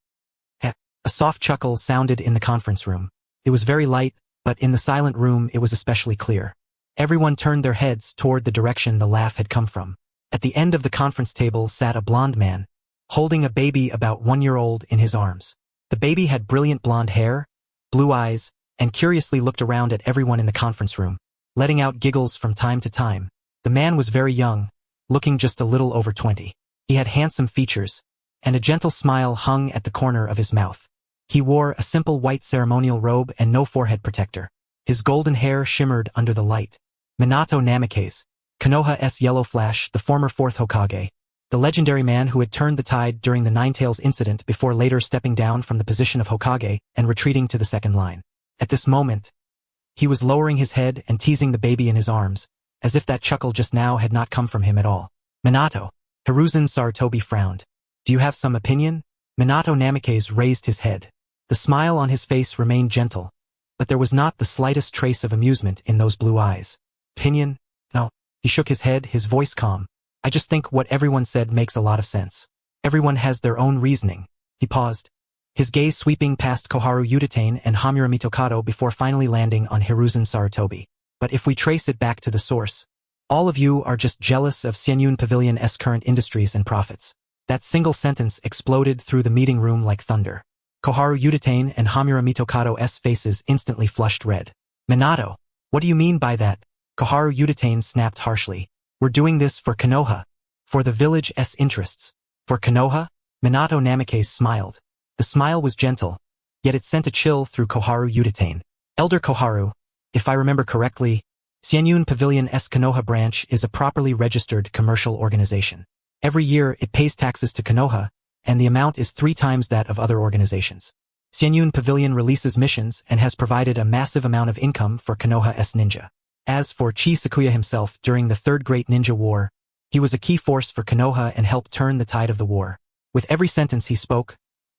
a soft chuckle sounded in the conference room. It was very light, but in the silent room it was especially clear. Everyone turned their heads toward the direction the laugh had come from. At the end of the conference table sat a blond man, holding a baby about 1 year old in his arms. The baby had brilliant blonde hair, blue eyes, and curiously looked around at everyone in the conference room, letting out giggles from time to time. The man was very young, looking just a little over 20. He had handsome features, and a gentle smile hung at the corner of his mouth. He wore a simple white ceremonial robe and no forehead protector. His golden hair shimmered under the light. Minato Namikaze, Konoha's Yellow Flash, the former 4th Hokage, the legendary man who had turned the tide during the Ninetales incident before later stepping down from the position of Hokage and retreating to the second line. At this moment, he was lowering his head and teasing the baby in his arms, as if that chuckle just now had not come from him at all. Minato, Hiruzen Sarutobi frowned. Do you have some opinion? Minato Namikaze raised his head. The smile on his face remained gentle, but there was not the slightest trace of amusement in those blue eyes. Opinion? No. He shook his head, his voice calm. I just think what everyone said makes a lot of sense. Everyone has their own reasoning. He paused, his gaze sweeping past Koharu Utatane and Hamura Mitokado before finally landing on Hiruzen Sarutobi. But if we trace it back to the source, all of you are just jealous of Xianyun Pavilion's current industries and profits. That single sentence exploded through the meeting room like thunder. Koharu Utatane and Hamura Mitokado's faces instantly flushed red. Minato, what do you mean by that? Koharu Utatane snapped harshly. We're doing this for Konoha. For the village's interests. For Konoha? Minato Namikaze smiled. The smile was gentle, yet it sent a chill through Koharu Utatane. Elder Koharu, if I remember correctly, Xianyun Pavilion's Konoha branch is a properly registered commercial organization. Every year it pays taxes to Konoha, and the amount is 3 times that of other organizations. Xianyun Pavilion releases missions and has provided a massive amount of income for Konoha's ninja. As for Chi Sakuya himself during the Third Great Ninja War, he was a key force for Konoha and helped turn the tide of the war. With every sentence he spoke,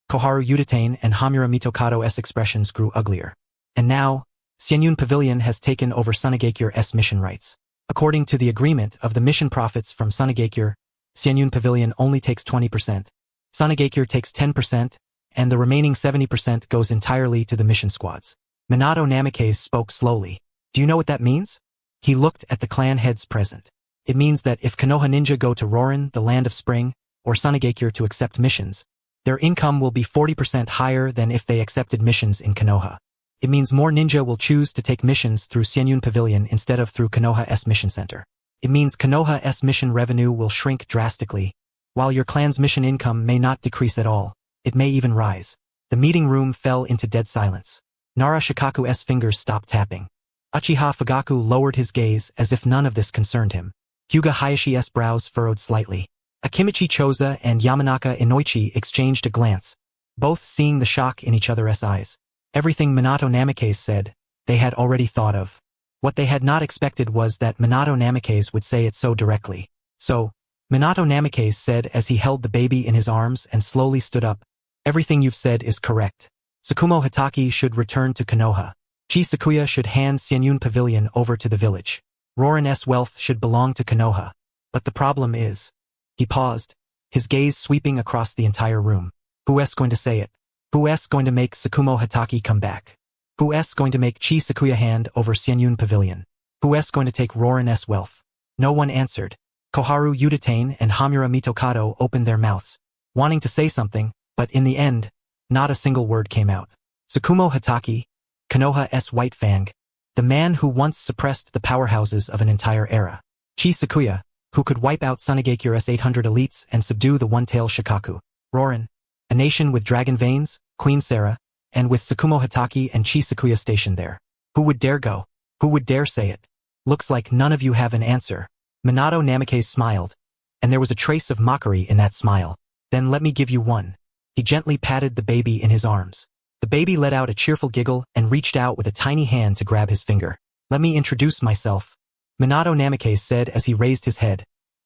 Koharu Utatane and Hamura Mitokado's expressions grew uglier. And now, Xianyun Pavilion has taken over Sunagakure's mission rights. According to the agreement of the mission profits from Sunagakure, Xianyun Pavilion only takes 20%. Sunagakure takes 10%, and the remaining 70% goes entirely to the mission squads. Minato Namikaze spoke slowly. Do you know what that means? He looked at the clan heads present. It means that if Konoha ninja go to Rorin, the land of spring, or Sunagakure to accept missions, their income will be 40% higher than if they accepted missions in Konoha. It means more ninja will choose to take missions through Xianyun Pavilion instead of through Konoha's mission center. It means Konoha's mission revenue will shrink drastically. While your clan's mission income may not decrease at all, it may even rise. The meeting room fell into dead silence. Nara Shikaku's fingers stopped tapping. Uchiha Fugaku lowered his gaze as if none of this concerned him. Hyuga Hayashi's brows furrowed slightly. Akimichi Choza and Yamanaka Inoichi exchanged a glance, both seeing the shock in each other's eyes. Everything Minato Namikaze said, they had already thought of. What they had not expected was that Minato Namikaze would say it so directly. So, Minato Namikaze said as he held the baby in his arms and slowly stood up, everything you've said is correct. Sakumo Hatake should return to Konoha. Chi Sakuya should hand Xianyun Pavilion over to the village. Rorin's wealth should belong to Konoha. But the problem is... He paused, his gaze sweeping across the entire room. Who's going to say it? Who's going to make Sakumo Hatake come back? Who's going to make Chi Sakuya hand over Xianyun Pavilion? Who's going to take Rorin's wealth? No one answered. Koharu Utatane and Hamura Mitokado opened their mouths, wanting to say something, but in the end, not a single word came out. Sakumo Hatake, Konoha's White Fang, the man who once suppressed the powerhouses of an entire era. Chi Sakuya, who could wipe out Sunagakure's 800 elites and subdue the one-tail Shikaku. Rorin, a nation with dragon veins, Queen Sarah, and with Sakumo Hatake and Chi Sakuya stationed there. Who would dare go? Who would dare say it? Looks like none of you have an answer. Minato Namikaze smiled, and there was a trace of mockery in that smile. Then let me give you one. He gently patted the baby in his arms. The baby let out a cheerful giggle and reached out with a tiny hand to grab his finger. Let me introduce myself, Minato Namikaze said as he raised his head,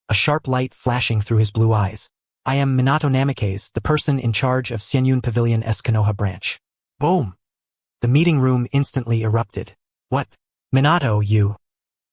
a sharp light flashing through his blue eyes. I am Minato Namikaze, the person in charge of Xianyun Pavilion's Konoha branch. Boom! The meeting room instantly erupted. What? Minato, you?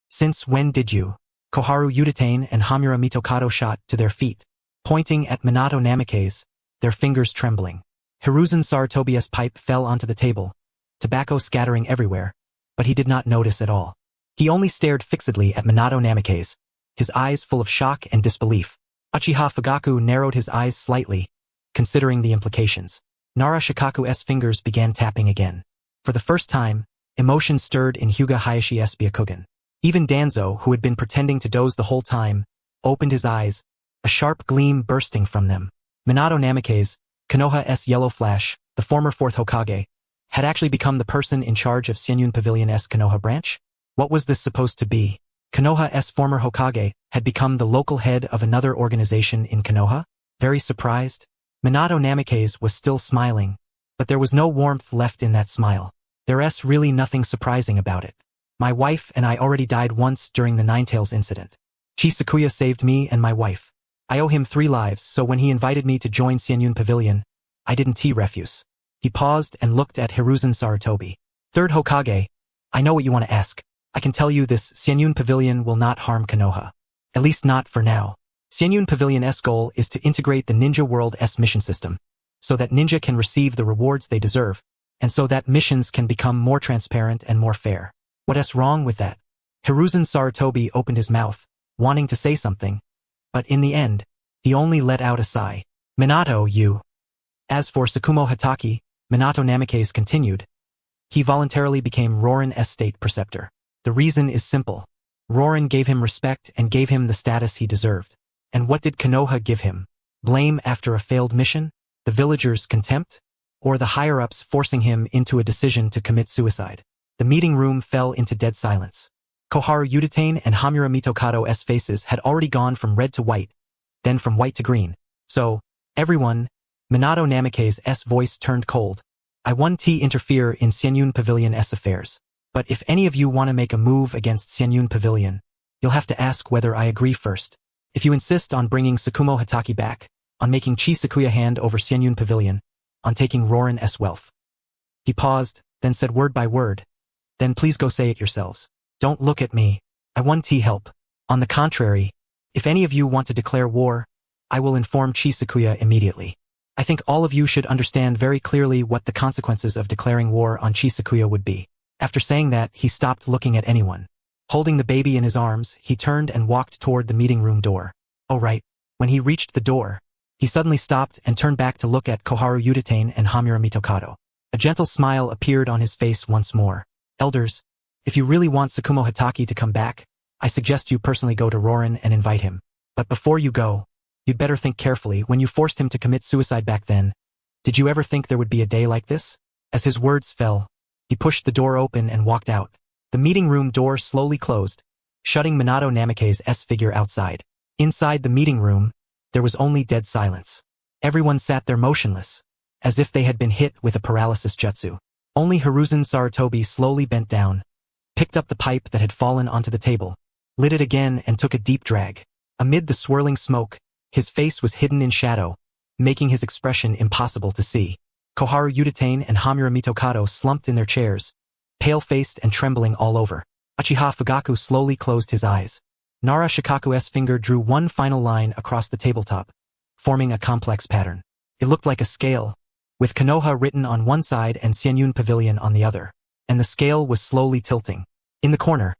Since when did you? Koharu Utatane and Hamura Mitokado shot to their feet, pointing at Minato Namikaze, their fingers trembling. Hiruzen Sarutobi's pipe fell onto the table, tobacco scattering everywhere, but he did not notice at all. He only stared fixedly at Minato Namikaze, his eyes full of shock and disbelief. Uchiha Fugaku narrowed his eyes slightly, considering the implications. Nara Shikaku's fingers began tapping again. For the first time, emotion stirred in Hyuga Hayashi's Byakugan. Even Danzo, who had been pretending to doze the whole time, opened his eyes, a sharp gleam bursting from them. Minato Namikaze, Konoha's Yellow Flash, the former 4th Hokage, had actually become the person in charge of Xianyun Pavilion's Konoha branch? What was this supposed to be? Konoha's former Hokage had become the local head of another organization in Konoha? Very surprised, Minato Namikaze was still smiling, but there was no warmth left in that smile. There's really nothing surprising about it. My wife and I already died once during the Ninetales incident. Chi Sakuya saved me and my wife. I owe him 3 lives, so when he invited me to join Xianyun Pavilion, I didn't refuse. He paused and looked at Hiruzen Sarutobi. 3rd Hokage, I know what you want to ask. I can tell you this Xianyun Pavilion will not harm Konoha. At least not for now. Xianyun Pavilion's goal is to integrate the Ninja World's mission system, so that ninja can receive the rewards they deserve, and so that missions can become more transparent and more fair. What's wrong with that? Hiruzen Sarutobi opened his mouth, wanting to say something, but in the end, he only let out a sigh. Minato, you. As for Sakumo Hatake, Minato Namikaze continued. He voluntarily became Rorin's state preceptor. The reason is simple. Rorin gave him respect and gave him the status he deserved. And what did Konoha give him? Blame after a failed mission? The villagers' contempt? Or the higher-ups forcing him into a decision to commit suicide? The meeting room fell into dead silence. Koharu Utatane and Hamura Mitokado's faces had already gone from red to white, then from white to green. So, everyone, Minato Namikaze's voice turned cold. I won't interfere in Xianyun Pavilion's affairs. But if any of you want to make a move against Xianyun Pavilion, you'll have to ask whether I agree first. If you insist on bringing Sakumo Hatake back, on making Chi Sakuya hand over Xianyun Pavilion, on taking Rorin's wealth. He paused, then said word by word. Then please go say it yourselves. Don't look at me. I won't help. On the contrary, if any of you want to declare war, I will inform Chi Sakuya immediately. I think all of you should understand very clearly what the consequences of declaring war on Chi Sakuya would be. After saying that, he stopped looking at anyone. Holding the baby in his arms, he turned and walked toward the meeting room door. Oh right. When he reached the door, he suddenly stopped and turned back to look at Koharu Utatane and Hamura Mitokado. A gentle smile appeared on his face once more. Elders, if you really want Sakumo Hatake to come back, I suggest you personally go to Rorin and invite him. But before you go, you'd better think carefully. When you forced him to commit suicide back then, did you ever think there would be a day like this? As his words fell, he pushed the door open and walked out. The meeting room door slowly closed, shutting Minato Namikaze's figure outside. Inside the meeting room, there was only dead silence. Everyone sat there motionless, as if they had been hit with a paralysis jutsu. Only Hiruzen Sarutobi slowly bent down, picked up the pipe that had fallen onto the table, lit it again and took a deep drag. Amid the swirling smoke, his face was hidden in shadow, making his expression impossible to see. Koharu Utatane and Hamura Mitokado slumped in their chairs, pale-faced and trembling all over. Uchiha Fugaku slowly closed his eyes. Nara Shikaku's finger drew one final line across the tabletop, forming a complex pattern. It looked like a scale, with Konoha written on one side and Xianyun Pavilion on the other, and the scale was slowly tilting. In the corner,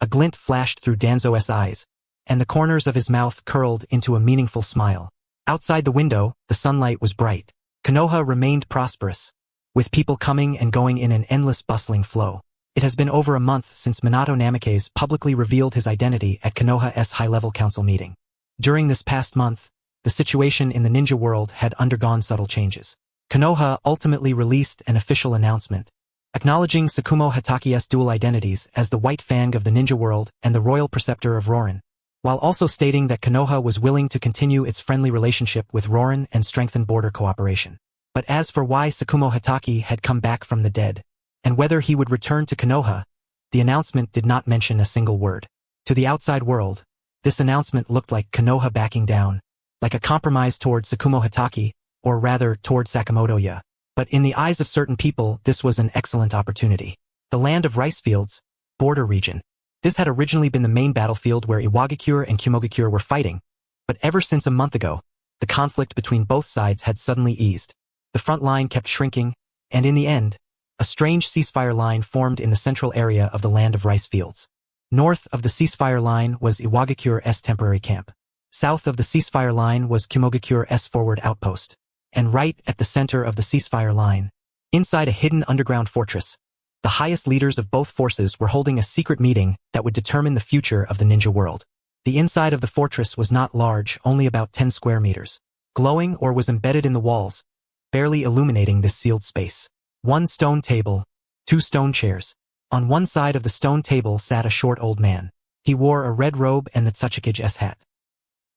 a glint flashed through Danzo's eyes, and the corners of his mouth curled into a meaningful smile. Outside the window, the sunlight was bright. Konoha remained prosperous, with people coming and going in an endless bustling flow. It has been over a month since Minato Namikaze publicly revealed his identity at Konoha's high-level council meeting. During this past month, the situation in the ninja world had undergone subtle changes. Konoha ultimately released an official announcement, acknowledging Sakumo Hatake's dual identities as the White Fang of the ninja world and the Royal Preceptor of Rorin, while also stating that Konoha was willing to continue its friendly relationship with Rorin and strengthen border cooperation. But as for why Sakumo Hatake had come back from the dead, and whether he would return to Konoha, the announcement did not mention a single word. To the outside world, this announcement looked like Konoha backing down, like a compromise toward Sakumo Hatake, or rather toward Sakamoto-ya. But in the eyes of certain people, this was an excellent opportunity. The land of rice fields, border region. This had originally been the main battlefield where Iwagakure and Kumogakure were fighting, but ever since a month ago, the conflict between both sides had suddenly eased. The front line kept shrinking, and in the end, a strange ceasefire line formed in the central area of the land of rice fields. North of the ceasefire line was Iwagakure's temporary camp. South of the ceasefire line was Kumogakure's forward outpost. And right at the center of the ceasefire line, inside a hidden underground fortress, the highest leaders of both forces were holding a secret meeting that would determine the future of the ninja world. The inside of the fortress was not large, only about 10 square meters. Glowing or was embedded in the walls, barely illuminating this sealed space. One stone table, 2 stone chairs. On one side of the stone table sat a short old man. He wore a red robe and the Tsuchikige's hat.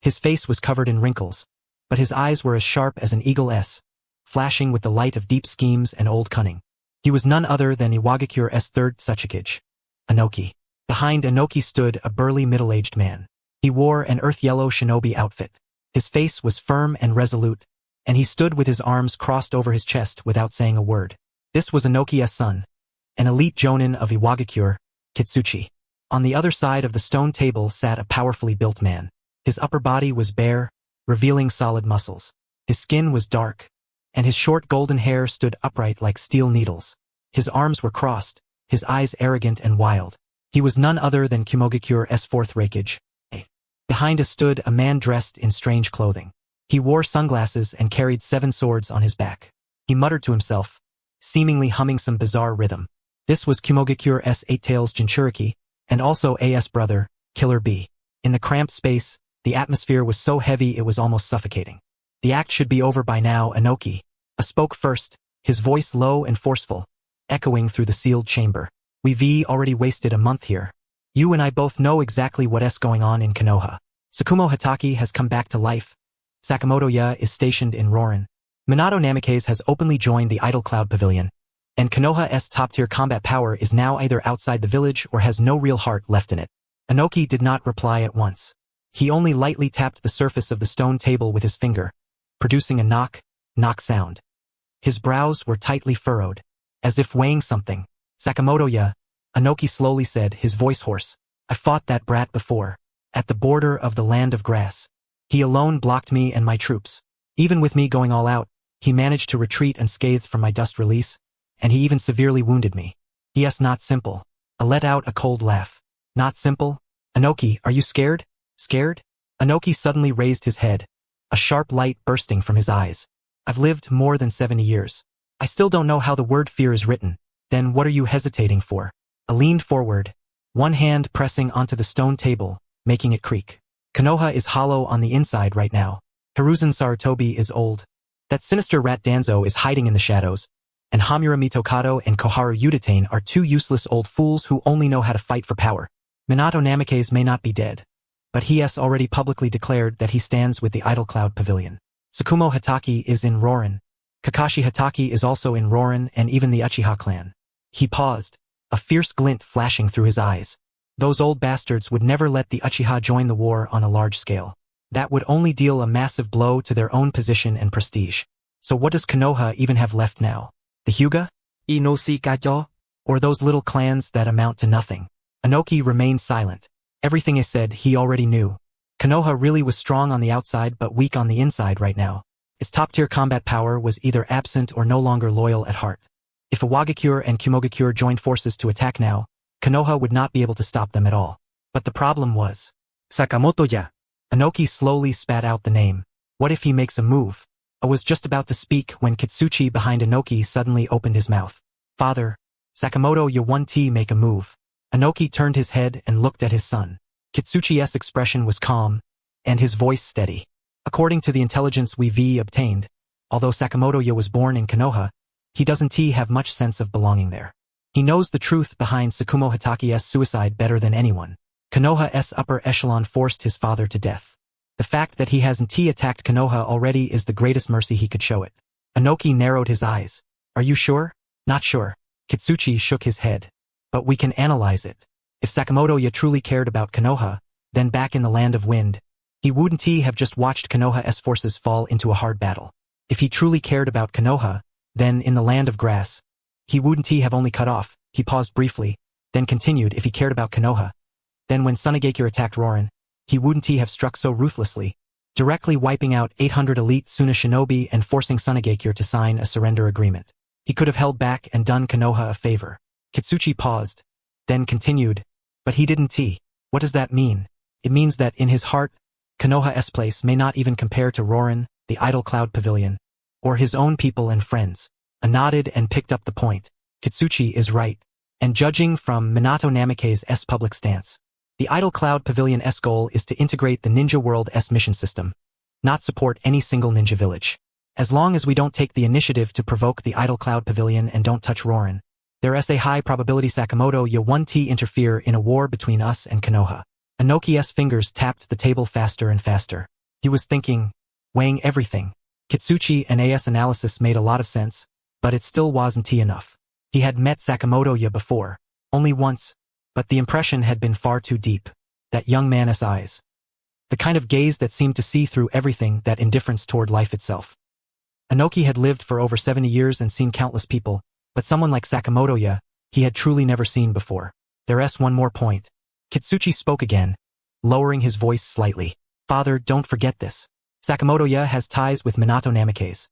His face was covered in wrinkles, but his eyes were as sharp as an eagle's, flashing with the light of deep schemes and old cunning. He was none other than Iwagakure's third Tsuchikage, Inoki. Behind Inoki stood a burly middle-aged man. He wore an earth-yellow shinobi outfit. His face was firm and resolute, and he stood with his arms crossed over his chest without saying a word. This was Inoki's son, an elite jonin of Iwagakure, Kitsuchi. On the other side of the stone table sat a powerfully built man. His upper body was bare, revealing solid muscles. His skin was dark, and his short golden hair stood upright like steel needles. His arms were crossed, his eyes arrogant and wild. He was none other than Kumogakure's fourth Reikage. Behind us stood a man dressed in strange clothing. He wore sunglasses and carried 7 swords on his back. He muttered to himself, seemingly humming some bizarre rhythm. This was Kumogakure's Eight Tails Jinchuriki, and also A.S. brother, Killer B. In the cramped space, the atmosphere was so heavy it was almost suffocating. The act should be over by now, Inoki spoke first, his voice low and forceful, echoing through the sealed chamber. We've already wasted a month here. You and I both know exactly what's going on in Konoha. Sakumo Hatake has come back to life. Sakamoto-ya is stationed in Rorin. Minato Namikaze has openly joined the Idle Cloud Pavilion, and Konoha's top-tier combat power is now either outside the village or has no real heart left in it. Inoki did not reply at once. He only lightly tapped the surface of the stone table with his finger, producing a knock sound. His brows were tightly furrowed, as if weighing something. Sakamoto-ya, Inoki slowly said, his voice hoarse. I fought that brat before, at the border of the land of grass. He alone blocked me and my troops. Even with me going all out, he managed to retreat unscathed from my dust release, and he even severely wounded me. Yes, not simple. I let out a cold laugh. Not simple? Inoki, are you scared? Scared? Inoki suddenly raised his head, a sharp light bursting from his eyes. I've lived more than 70 years. I still don't know how the word fear is written. Then what are you hesitating for? I leaned forward, one hand pressing onto the stone table, making it creak. Konoha is hollow on the inside right now. Hiruzen Sarutobi is old. That sinister rat Danzo is hiding in the shadows, and Hamura Mitokado and Koharu Udatane are 2 useless old fools who only know how to fight for power. Minato Namikaze may not be dead, but he has already publicly declared that he stands with the Idle Cloud Pavilion. Sakumo Hatake is in Rorin. Kakashi Hatake is also in Rorin, and even the Uchiha clan. He paused, a fierce glint flashing through his eyes. Those old bastards would never let the Uchiha join the war on a large scale. That would only deal a massive blow to their own position and prestige. So what does Konoha even have left now? The Hyuga? Inoshikajo? Or those little clans that amount to nothing? Inoki remained silent. Everything he said he already knew. Konoha really was strong on the outside but weak on the inside right now. Its top-tier combat power was either absent or no longer loyal at heart. If Iwagakure and Kumogakure joined forces to attack now, Konoha would not be able to stop them at all. But the problem was Sakamoto-ya. Inoki slowly spat out the name. What if he makes a move? I was just about to speak when Kitsuchi behind Inoki suddenly opened his mouth. Father, Sakamoto-ya won't make a move. Inoki turned his head and looked at his son. Kitsuchi's expression was calm, and his voice steady. According to the intelligence we've obtained, although Sakamoto-ya was born in Konoha, he doesn't have much sense of belonging there. He knows the truth behind Sakumo Hatake's suicide better than anyone. Konoha's upper echelon forced his father to death. The fact that he hasn't attacked Konoha already is the greatest mercy he could show it. Inoki narrowed his eyes. Are you sure? Not sure. Kitsuchi shook his head. But we can analyze it. If Sakamoto-ya truly cared about Konoha, then back in the land of wind, he wouldn't have just watched Konoha's forces fall into a hard battle. If he truly cared about Konoha, Then, in the land of grass, he wouldn't he have only cut off. He paused briefly, then continued if he cared about Konoha. Then when Sunagakure attacked Rorin, he wouldn't he have struck so ruthlessly, directly wiping out 800 elite Suna shinobi and forcing Sunagakure to sign a surrender agreement. He could have held back and done Konoha a favor. Kitsuchi paused, then continued, but he didn't he. What does that mean? It means that in his heart, Konoha's place may not even compare to Rorin, the idle cloud pavilion, or his own people and friends. I nodded and picked up the point. Kitsuchi is right. And judging from Minato Namikaze's public stance, the idle cloud pavilion's goal is to integrate the ninja world's mission system, not support any single ninja village. As long as we don't take the initiative to provoke the idle cloud pavilion and don't touch Rorin, there is a high probability Sakamoto ya won't interfere in a war between us and Konoha. Inoki's fingers tapped the table faster and faster. He was thinking, weighing everything. Kitsuchi and AS analysis made a lot of sense, but it still wasn't enough. He had met Sakamoto ya before, only once, but the impression had been far too deep. That young man's eyes. The kind of gaze that seemed to see through everything, that indifference toward life itself. Inoki had lived for over 70 years and seen countless people, but someone like Sakamoto ya, he had truly never seen before. There's one more point. Kitsuchi spoke again, lowering his voice slightly. Father, don't forget this. Sakamoto ya has ties with Minato Namikaze.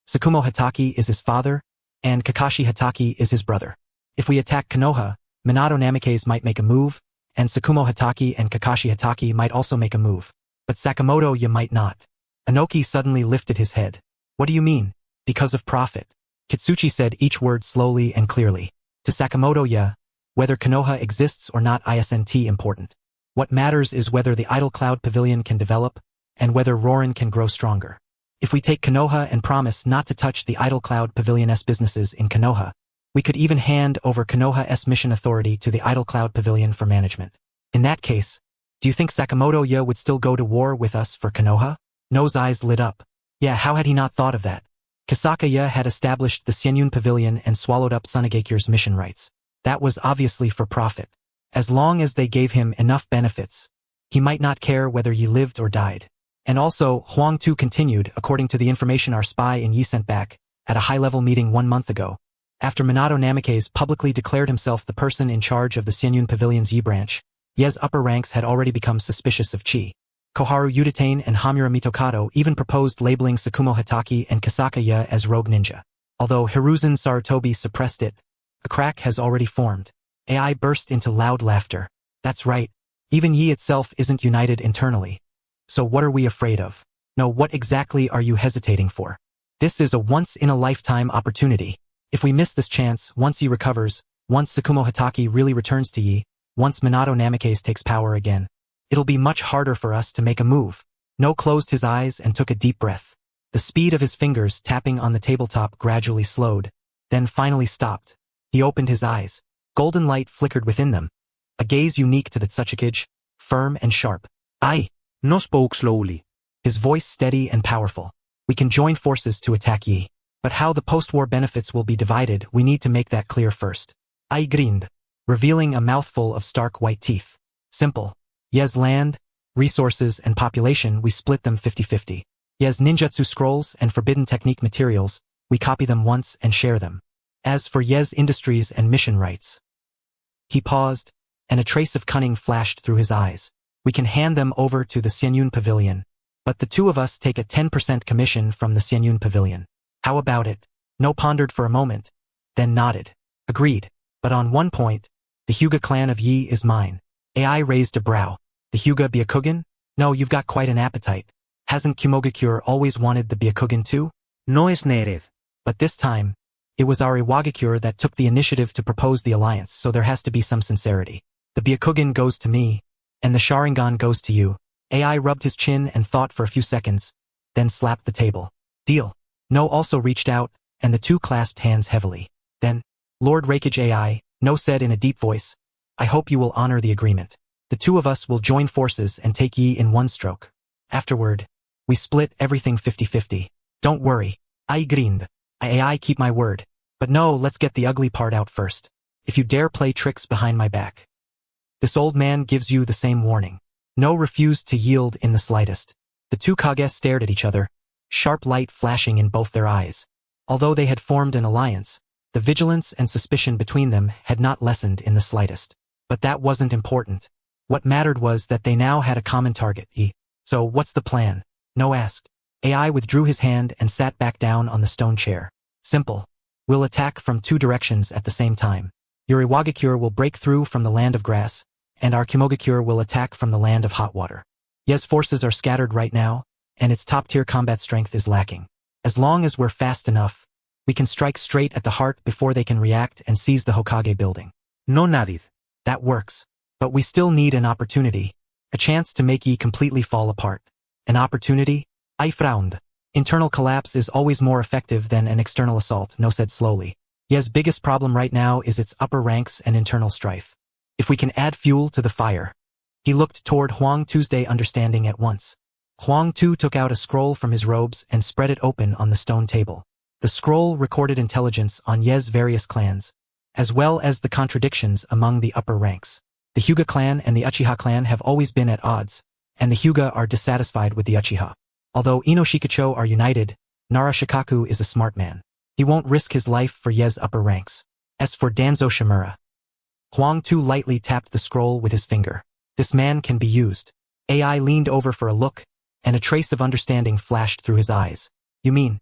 Sakumo Hatake is his father, and Kakashi Hatake is his brother. If we attack Konoha, Minato Namikaze might make a move, and Sakumo Hatake and Kakashi Hatake might also make a move. But Sakamoto ya might not. Inoki suddenly lifted his head. What do you mean? Because of profit. Kitsuchi said each word slowly and clearly. To Sakamoto ya, whether Konoha exists or not isn't important. What matters is whether the idle cloud pavilion can develop, and whether Rorin can grow stronger. If we take Konoha and promise not to touch the idle cloud pavilion's businesses in Konoha, we could even hand over Konoha's mission authority to the idle cloud pavilion for management. In that case, do you think Sakamoto ya would still go to war with us for Konoha? No's eyes lit up. Yeah, how had he not thought of that? Sakaya had established the Senyun Pavilion and swallowed up Sunagakure's mission rights. That was obviously for profit. As long as they gave him enough benefits, he might not care whether he lived or died. And also, Huang Tu continued, according to the information our spy in Yi sent back, at a high-level meeting 1 month ago, after Minato Namikaze publicly declared himself the person in charge of the Senyun Pavilion's Yi branch, Ye's upper ranks had already become suspicious of Chi. Koharu Udatane and Hamura Mitokado even proposed labeling Sakumo Hatake and Sakaya as rogue ninja. Although Hiruzen Sarutobi suppressed it, a crack has already formed. AI burst into loud laughter. That's right. Even Yi itself isn't united internally. So what are we afraid of? No, what exactly are you hesitating for? This is a once-in-a-lifetime opportunity. If we miss this chance, once Yi recovers, once Sakumo Hatake really returns to Yi, once Minato Namikaze takes power again, it'll be much harder for us to make a move. No closed his eyes and took a deep breath. The speed of his fingers tapping on the tabletop gradually slowed, then finally stopped. He opened his eyes. Golden light flickered within them. A gaze unique to the Tsuchikage, firm and sharp. No spoke slowly. His voice steady and powerful. We can join forces to attack Yi. But how the post-war benefits will be divided, we need to make that clear first. I grinned, revealing a mouthful of stark white teeth. Simple. Ye's land, resources, and population, we split them 50-50. Ye's ninjutsu scrolls and forbidden technique materials, we copy them once and share them. As for Ye's industries and mission rights. He paused, and a trace of cunning flashed through his eyes. We can hand them over to the Senyun Pavilion, but the two of us take a 10% commission from the Senyun Pavilion. How about it? No pondered for a moment, then nodded. Agreed. But on one point, the Hyuga clan of Yi is mine. AI raised a brow. The Hyuga Byakugan? No, you've got quite an appetite. Hasn't Kumogakure always wanted the Byakugan too? No es native. But this time, it was our Iwagakure that took the initiative to propose the alliance, so there has to be some sincerity. The Byakugan goes to me, and the Sharingan goes to you. AI rubbed his chin and thought for a few seconds, then slapped the table. Deal. No also reached out, and the two clasped hands heavily. Then, Lord Rakage AI, No said in a deep voice, I hope you will honor the agreement. The two of us will join forces and take Yi in one stroke. Afterward, we split everything 50-50. Don't worry. I grinned. I keep my word. But no, let's get the ugly part out first. If you dare play tricks behind my back. This old man gives you the same warning. No refused to yield in the slightest. The two Kages stared at each other, sharp light flashing in both their eyes. Although they had formed an alliance, the vigilance and suspicion between them had not lessened in the slightest. But that wasn't important. What mattered was that they now had a common target. So what's the plan? No asked. AI withdrew his hand and sat back down on the stone chair. Simple. We'll attack from two directions at the same time. Your Iwagakure will break through from the land of grass, and our Kumogakure will attack from the land of hot water. Ye's forces are scattered right now, and its top-tier combat strength is lacking. As long as we're fast enough, we can strike straight at the heart before they can react and seize the Hokage building. No Navid. That works. But we still need an opportunity. A chance to make Yi completely fall apart. An opportunity? I frowned. Internal collapse is always more effective than an external assault, No said slowly. Ye's biggest problem right now is its upper ranks and internal strife. If we can add fuel to the fire. He looked toward Huang Tuesday, understanding at once. Huang Tu took out a scroll from his robes and spread it open on the stone table. The scroll recorded intelligence on Ye's various clans, as well as the contradictions among the upper ranks. The Hyuga clan and the Uchiha clan have always been at odds, and the Hyuga are dissatisfied with the Uchiha. Although Inoshikacho are united, Nara Shikaku is a smart man. He won't risk his life for Ye's upper ranks. As for Danzo Shimura, Huang Tu lightly tapped the scroll with his finger. This man can be used. AI leaned over for a look, and a trace of understanding flashed through his eyes. You mean?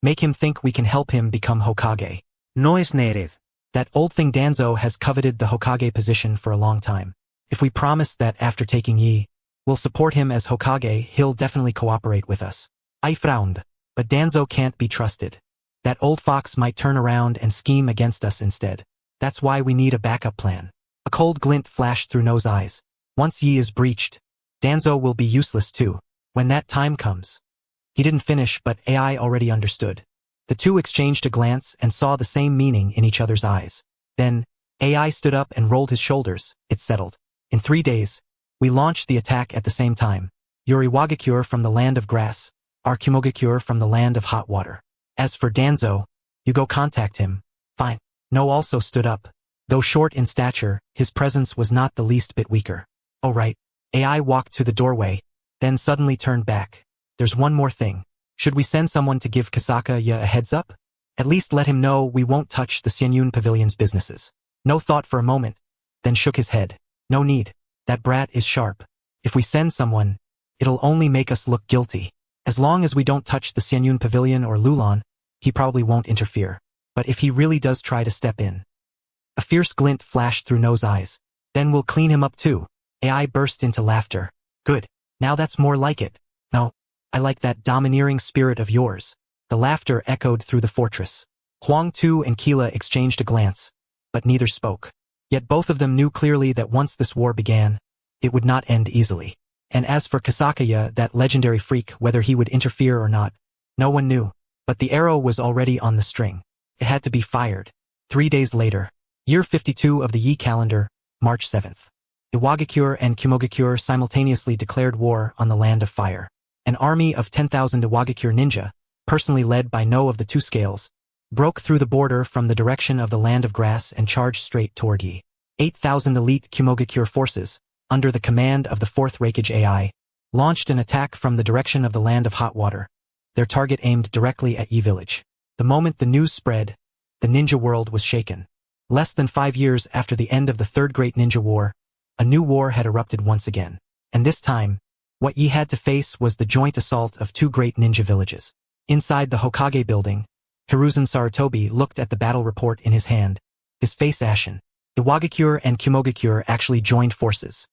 Make him think we can help him become Hokage. No es native. That old thing Danzo has coveted the Hokage position for a long time. If we promise that after taking Yi, we'll support him as Hokage, he'll definitely cooperate with us. I frowned. But Danzo can't be trusted. That old fox might turn around and scheme against us instead. That's why we need a backup plan. A cold glint flashed through No's eyes. Once Yi is breached, Danzo will be useless too. When that time comes. He didn't finish, but AI already understood. The two exchanged a glance and saw the same meaning in each other's eyes. Then, AI stood up and rolled his shoulders. It settled. In 3 days, we launched the attack at the same time. Your Iwagakure from the land of grass, our Kumogakure from the land of hot water. As for Danzo, you go contact him. Fine. No also stood up. Though short in stature, his presence was not the least bit weaker. Oh right. AI walked to the doorway, then suddenly turned back. There's one more thing. Should we send someone to give Sakaya a heads up? At least let him know we won't touch the Xianyun Pavilion's businesses. No thought for a moment, then shook his head. No need. That brat is sharp. If we send someone, it'll only make us look guilty. As long as we don't touch the Xianyun Pavilion or Lulan, he probably won't interfere. But if he really does try to step in. A fierce glint flashed through No's eyes. Then we'll clean him up too. AI burst into laughter. Good. Now that's more like it. No. I like that domineering spirit of yours. The laughter echoed through the fortress. Huang Tu and Keela exchanged a glance, but neither spoke. Yet both of them knew clearly that once this war began, it would not end easily. And as for Sakaya, that legendary freak, whether he would interfere or not, no one knew. But the arrow was already on the string. It had to be fired. 3 days later, year 52 of the Yi calendar, March 7th. Iwagakure and Kumogakure simultaneously declared war on the land of fire. An army of 10,000 Iwagakure ninja, personally led by No of the Two Scales, broke through the border from the direction of the land of grass and charged straight toward Yi. 8,000 elite Kumogakure forces, under the command of the 4th Raikage AI, launched an attack from the direction of the land of hot water, their target aimed directly at Yi village. The moment the news spread, the ninja world was shaken. Less than 5 years after the end of the Third Great Ninja War, a new war had erupted once again. And this time, what Yi had to face was the joint assault of 2 great ninja villages. Inside the Hokage building, Hiruzen Sarutobi looked at the battle report in his hand, his face ashen. Iwagakure and Kumogakure actually joined forces.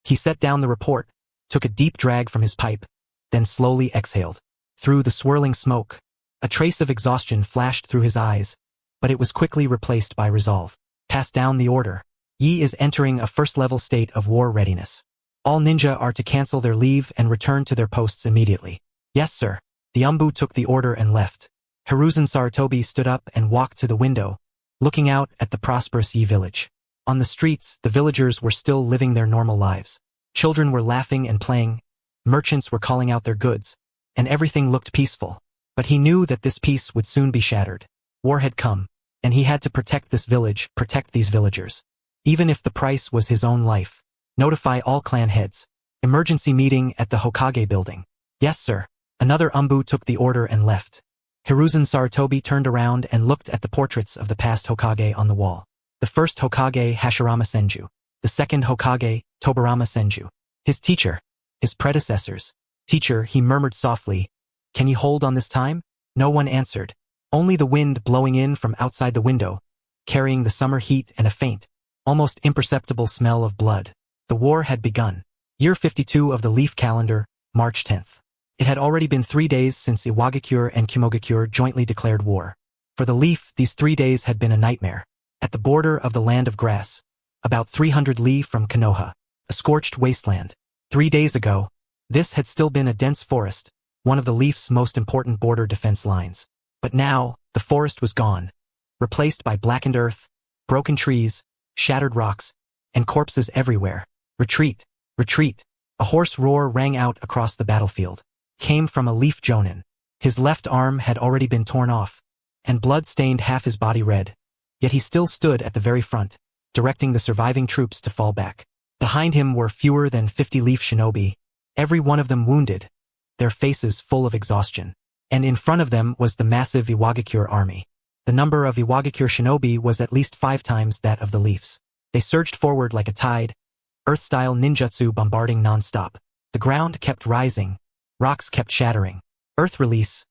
He set down the report, took a deep drag from his pipe, then slowly exhaled. Through the swirling smoke, a trace of exhaustion flashed through his eyes, but it was quickly replaced by resolve. Pass down the order. Yi is entering a first-level state of war readiness. All ninja are to cancel their leave and return to their posts immediately. Yes, sir. The Umbu took the order and left. Hiruzen Sarutobi stood up and walked to the window, looking out at the prosperous Yi village. On the streets, the villagers were still living their normal lives. Children were laughing and playing, merchants were calling out their goods, and everything looked peaceful. But he knew that this peace would soon be shattered. War had come, and he had to protect this village, protect these villagers. Even if the price was his own life. Notify all clan heads. Emergency meeting at the Hokage building. Yes, sir. Another Umbu took the order and left. Hiruzen Sarutobi turned around and looked at the portraits of the past Hokage on the wall. The first Hokage, Hashirama Senju. The second Hokage, Tobarama Senju. His teacher. His predecessors. Teacher, he murmured softly. Can you hold on this time? No one answered. Only the wind blowing in from outside the window, carrying the summer heat and a faint, almost imperceptible smell of blood. The war had begun. Year 52 of the leaf calendar, March 10th. It had already been 3 days since Iwagakure and Kumogakure jointly declared war. For the leaf, these 3 days had been a nightmare. At the border of the land of grass, about 300 li from Konoha, a scorched wasteland. 3 days ago, this had still been a dense forest, one of the leaf's most important border defense lines. But now, the forest was gone, replaced by blackened earth, broken trees, shattered rocks, and corpses everywhere. Retreat! Retreat! A hoarse roar rang out across the battlefield. Came from a leaf jonin. His left arm had already been torn off, and blood stained half his body red. Yet he still stood at the very front, directing the surviving troops to fall back. Behind him were fewer than 50 leaf shinobi, every one of them wounded, their faces full of exhaustion. And in front of them was the massive Iwagakure army. The number of Iwagakure shinobi was at least 5 times that of the leafs. They surged forward like a tide, earth-style ninjutsu bombarding non-stop. The ground kept rising, rocks kept shattering. Earth release,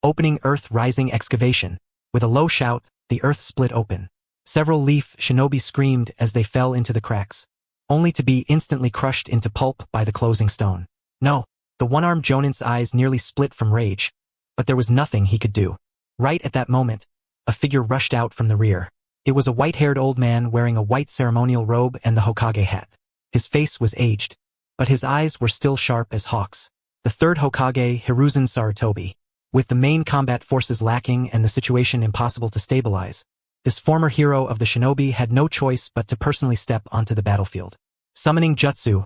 opening earth rising excavation. With a low shout, the earth split open. Several leaf shinobi screamed as they fell into the cracks, only to be instantly crushed into pulp by the closing stone. No, the one-armed Jonin's eyes nearly split from rage, but there was nothing he could do. Right at that moment, a figure rushed out from the rear. It was a white-haired old man wearing a white ceremonial robe and the Hokage hat. His face was aged, but his eyes were still sharp as hawks. The third Hokage, Hiruzen Sarutobi. With the main combat forces lacking and the situation impossible to stabilize, this former hero of the shinobi had no choice but to personally step onto the battlefield. Summoning jutsu,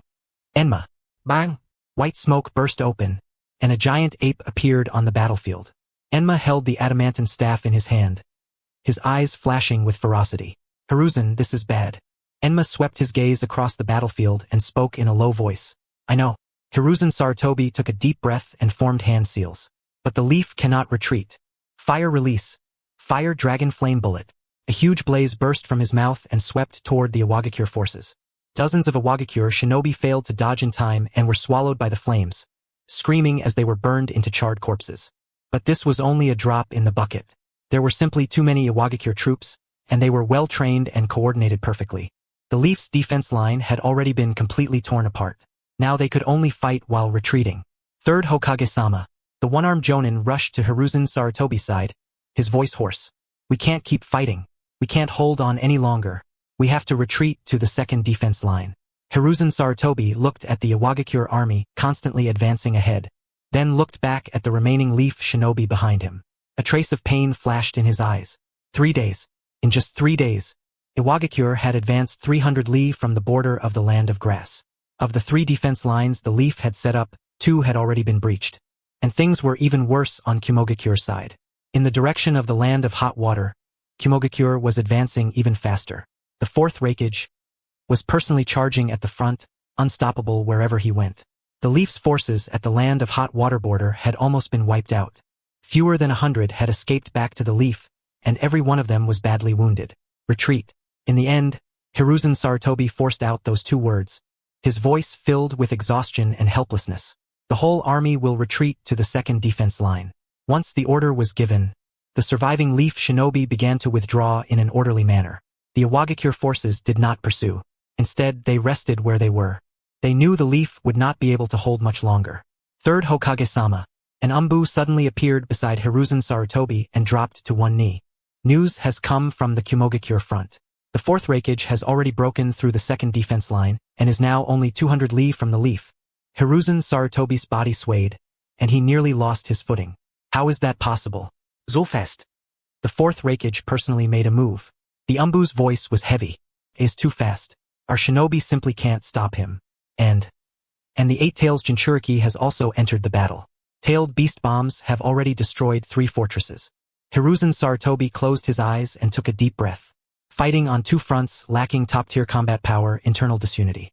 Enma. Bang! White smoke burst open, and a giant ape appeared on the battlefield. Enma held the adamantine staff in his hand, his eyes flashing with ferocity. Hiruzen, this is bad. Enma swept his gaze across the battlefield and spoke in a low voice. I know. Hiruzen Sarutobi took a deep breath and formed hand seals. But the leaf cannot retreat. Fire release. Fire dragon flame bullet. A huge blaze burst from his mouth and swept toward the Iwagakure forces. Dozens of Iwagakure shinobi failed to dodge in time and were swallowed by the flames, screaming as they were burned into charred corpses. But this was only a drop in the bucket. There were simply too many Iwagakure troops, and they were well trained and coordinated perfectly. The leaf's defense line had already been completely torn apart. Now they could only fight while retreating. Third Hokage-sama. The one-armed Jonin rushed to Hiruzen Sarutobi's side, his voice hoarse. We can't keep fighting. We can't hold on any longer. We have to retreat to the second defense line. Hiruzen Sarutobi looked at the Iwagakure army constantly advancing ahead, then looked back at the remaining leaf shinobi behind him. A trace of pain flashed in his eyes. 3 days. In just 3 days, Iwagakure had advanced 300 li from the border of the land of grass. Of the 3 defense lines the leaf had set up, 2 had already been breached. And things were even worse on Kumogakure's side. In the direction of the land of hot water, Kumogakure was advancing even faster. The 4th Raikage was personally charging at the front, unstoppable wherever he went. The leaf's forces at the land of hot water border had almost been wiped out. Fewer than 100 had escaped back to the leaf, and every one of them was badly wounded. Retreat. In the end, Hiruzen Sarutobi forced out those 2 words, his voice filled with exhaustion and helplessness. The whole army will retreat to the second defense line. Once the order was given, the surviving leaf shinobi began to withdraw in an orderly manner. The Iwagakure forces did not pursue. Instead, they rested where they were. They knew the leaf would not be able to hold much longer. Third Hokage-sama. An umbu suddenly appeared beside Hiruzen Sarutobi and dropped to one knee. News has come from the Kumogakure front. The 4th Raikage has already broken through the second defense line and is now only 200 li from the leaf. Hiruzen Sarutobi's body swayed, and he nearly lost his footing. How is that possible? So fast. The 4th Raikage personally made a move. The umbu's voice was heavy. Is too fast. Our shinobi simply can't stop him. And the 8 Tails Jinchuriki has also entered the battle. Tailed beast bombs have already destroyed 3 fortresses. Hiruzen Sarutobi closed his eyes and took a deep breath. Fighting on 2 fronts, lacking top-tier combat power, internal disunity.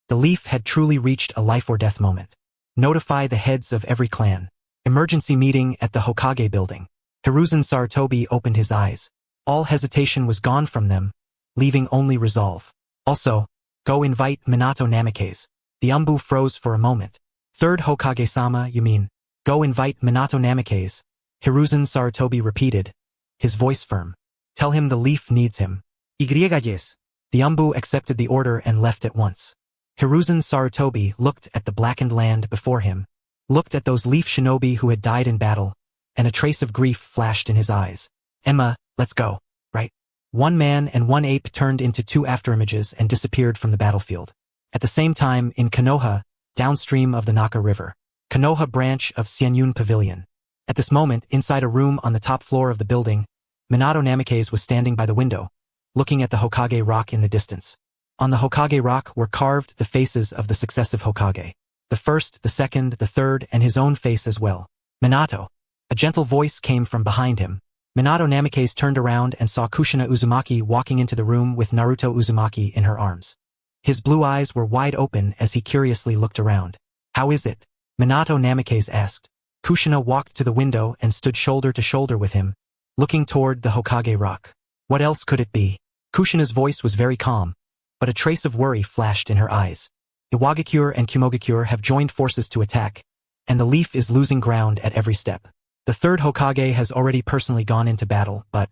The leaf had truly reached a life-or-death moment. Notify the heads of every clan. Emergency meeting at the Hokage building. Hiruzen Sarutobi opened his eyes. All hesitation was gone from them, leaving only resolve. Also, go invite Minato Namikaze. The Umbu froze for a moment. Third Hokage-sama, you mean? Go invite Minato Namikaze. Hiruzen Sarutobi repeated, his voice firm. Tell him the leaf needs him. Yes. The Umbu accepted the order and left at once. Hiruzen Sarutobi looked at the blackened land before him, looked at those leaf shinobi who had died in battle, and a trace of grief flashed in his eyes. Emma, let's go, right? One man and one ape turned into two afterimages and disappeared from the battlefield. At the same time, in Konoha, downstream of the Naka River, Konoha branch of Xianyun Pavilion. At this moment, inside a room on the top floor of the building, Minato Namikaze was standing by the window, looking at the Hokage rock in the distance. On the Hokage rock were carved the faces of the successive Hokage. The first, the second, the third, and his own face as well. Minato. A gentle voice came from behind him. Minato Namikaze turned around and saw Kushina Uzumaki walking into the room with Naruto Uzumaki in her arms. His blue eyes were wide open as he curiously looked around. How is it? Minato Namikaze asked. Kushina walked to the window and stood shoulder to shoulder with him, looking toward the Hokage rock. What else could it be? Kushina's voice was very calm, but a trace of worry flashed in her eyes. Iwagakure and Kumogakure have joined forces to attack, and the leaf is losing ground at every step. The third Hokage has already personally gone into battle, but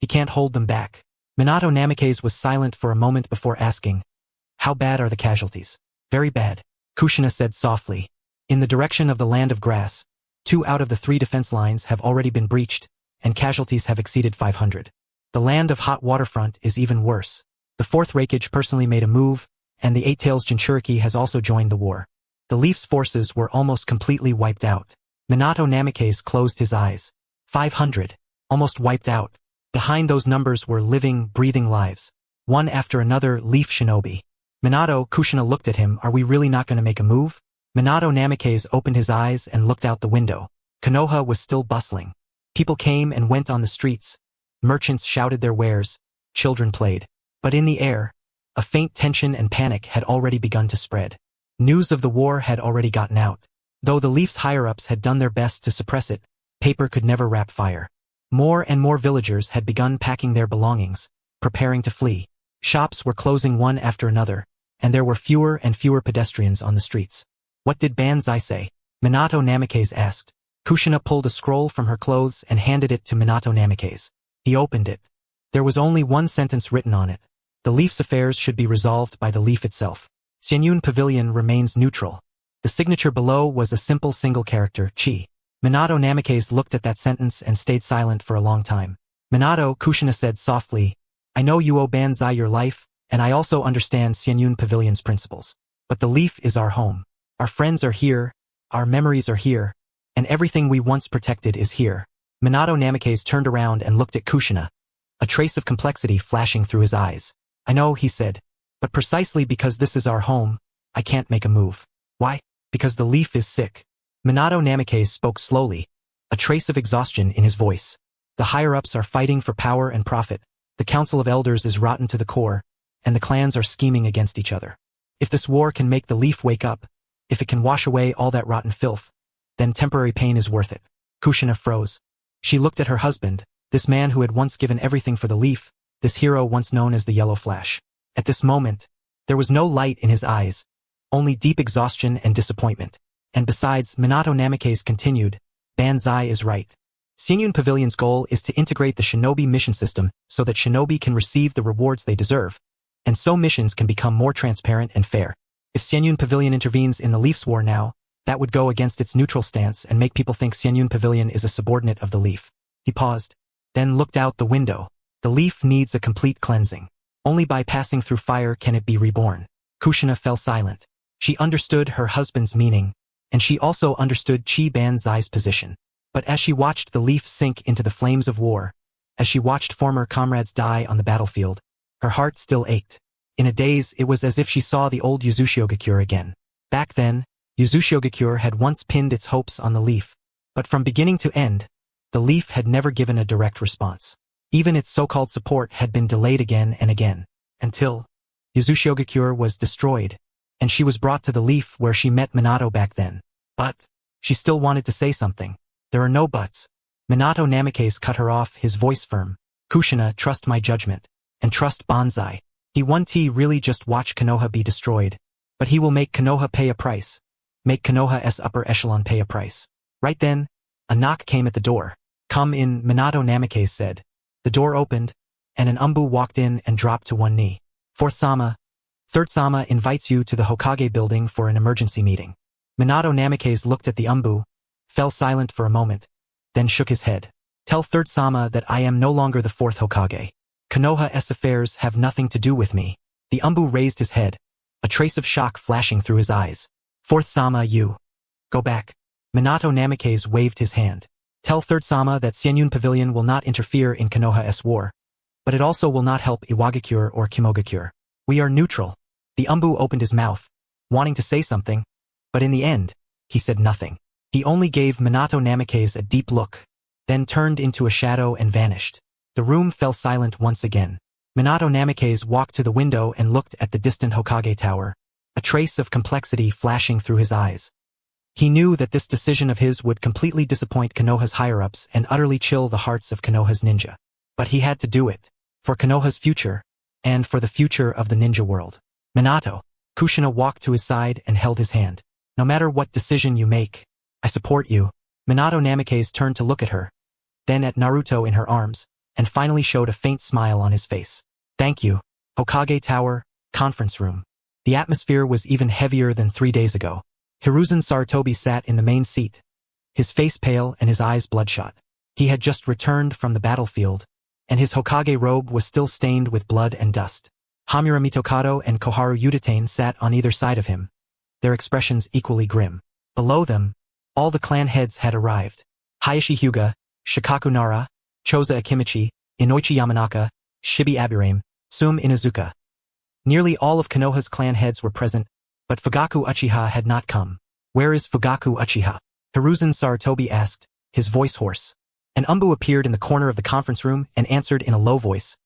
he can't hold them back. Minato Namikaze was silent for a moment before asking, how bad are the casualties? Very bad, Kushina said softly. In the direction of the land of grass, 2 out of the 3 defense lines have already been breached, and casualties have exceeded 500. The land of hot waterfront is even worse. The 4th Raikage personally made a move, and the 8-Tails Jinchuriki has also joined the war. The Leaf's forces were almost completely wiped out. Minato Namikaze closed his eyes. 500. Almost wiped out. Behind those numbers were living, breathing lives. One after another Leaf shinobi. Minato, Kushina looked at him. Are we really not going to make a move? Minato Namikaze opened his eyes and looked out the window. Konoha was still bustling. People came and went on the streets. Merchants shouted their wares. Children played. But in the air, a faint tension and panic had already begun to spread. News of the war had already gotten out. Though the Leaf's higher-ups had done their best to suppress it, paper could never wrap fire. More and more villagers had begun packing their belongings, preparing to flee. Shops were closing one after another, and there were fewer and fewer pedestrians on the streets. What did Banzai say? Minato Namikaze asked. Kushina pulled a scroll from her clothes and handed it to Minato Namikaze. He opened it. There was only one sentence written on it. The Leaf's affairs should be resolved by the Leaf itself. Xianyun Pavilion remains neutral. The signature below was a simple single character, Chi. Minato Namikaze looked at that sentence and stayed silent for a long time. Minato, Kushina said softly, I know you owe Banzai your life, and I also understand Xianyun Pavilion's principles. But the Leaf is our home. Our friends are here, our memories are here, and everything we once protected is here. Minato Namikaze turned around and looked at Kushina, a trace of complexity flashing through his eyes. I know, he said, but precisely because this is our home, I can't make a move. Why? Because the Leaf is sick. Minato Namikaze spoke slowly, a trace of exhaustion in his voice. The higher-ups are fighting for power and profit, the Council of Elders is rotten to the core, and the clans are scheming against each other. If this war can make the Leaf wake up, if it can wash away all that rotten filth, then temporary pain is worth it. Kushina froze. She looked at her husband, this man who had once given everything for the Leaf, this hero once known as the Yellow Flash. At this moment, there was no light in his eyes, only deep exhaustion and disappointment. And besides, Minato Namikaze continued, Banzai is right. Xianyun Pavilion's goal is to integrate the shinobi mission system so that shinobi can receive the rewards they deserve, and so missions can become more transparent and fair. If Xianyun Pavilion intervenes in the Leaf's war now, that would go against its neutral stance and make people think Xianyun Pavilion is a subordinate of the Leaf. He paused, then looked out the window. The Leaf needs a complete cleansing. Only by passing through fire can it be reborn. Kushina fell silent. She understood her husband's meaning, and she also understood Chi Banzai's position. But as she watched the Leaf sink into the flames of war, as she watched former comrades die on the battlefield, her heart still ached. In a daze, it was as if she saw the old Yuzushiogakure again. Back then, Yuzushiogakure had once pinned its hopes on the Leaf, but from beginning to end, the Leaf had never given a direct response. Even its so-called support had been delayed again and again, until Yuzushiogakure was destroyed, and she was brought to the Leaf where she met Minato back then. But she still wanted to say something. There are no buts. Minato Namikaze cut her off, his voice firm. Kushina, trust my judgment. And trust Banzai. He 1T really just watch Konoha be destroyed. But he will make Konoha pay a price. Make Konoha's upper echelon pay a price. Right then, a knock came at the door. Come in, Minato Namikaze said. The door opened, and an Umbu walked in and dropped to one knee. Fourth Sama. Third Sama invites you to the Hokage building for an emergency meeting. Minato Namikaze looked at the Umbu, fell silent for a moment, then shook his head. Tell Third Sama that I am no longer the fourth Hokage. Konoha's affairs have nothing to do with me. The Umbu raised his head, a trace of shock flashing through his eyes. Fourth Sama, you. Go back. Minato Namikaze waved his hand. Tell Third Sama that Xianyun Pavilion will not interfere in Konoha's war. But it also will not help Iwagakure or Kimogakure. We are neutral. The Umbu opened his mouth, wanting to say something, but in the end, he said nothing. He only gave Minato Namikaze a deep look, then turned into a shadow and vanished. The room fell silent once again. Minato Namikaze walked to the window and looked at the distant Hokage tower, a trace of complexity flashing through his eyes. He knew that this decision of his would completely disappoint Konoha's higher-ups and utterly chill the hearts of Konoha's ninja. But he had to do it, for Konoha's future, and for the future of the ninja world. Minato. Kushina walked to his side and held his hand. No matter what decision you make, I support you. Minato Namikaze turned to look at her, then at Naruto in her arms, and finally showed a faint smile on his face. Thank you. Hokage Tower, conference room. The atmosphere was even heavier than 3 days ago. Hiruzen Sarutobi sat in the main seat, his face pale and his eyes bloodshot. He had just returned from the battlefield, and his Hokage robe was still stained with blood and dust. Hamura Mitokado and Koharu Udatain sat on either side of him, their expressions equally grim. Below them, all the clan heads had arrived. Hayashi Hyuga, Shikaku Nara, Choza Akimichi, Inoichi Yamanaka, Shibi Aburame, Sum Inuzuka. Nearly all of Konoha's clan heads were present, but Fugaku Uchiha had not come. Where is Fugaku Uchiha? Hiruzen Sarutobi asked, his voice hoarse. An Umbu appeared in the corner of the conference room and answered in a low voice.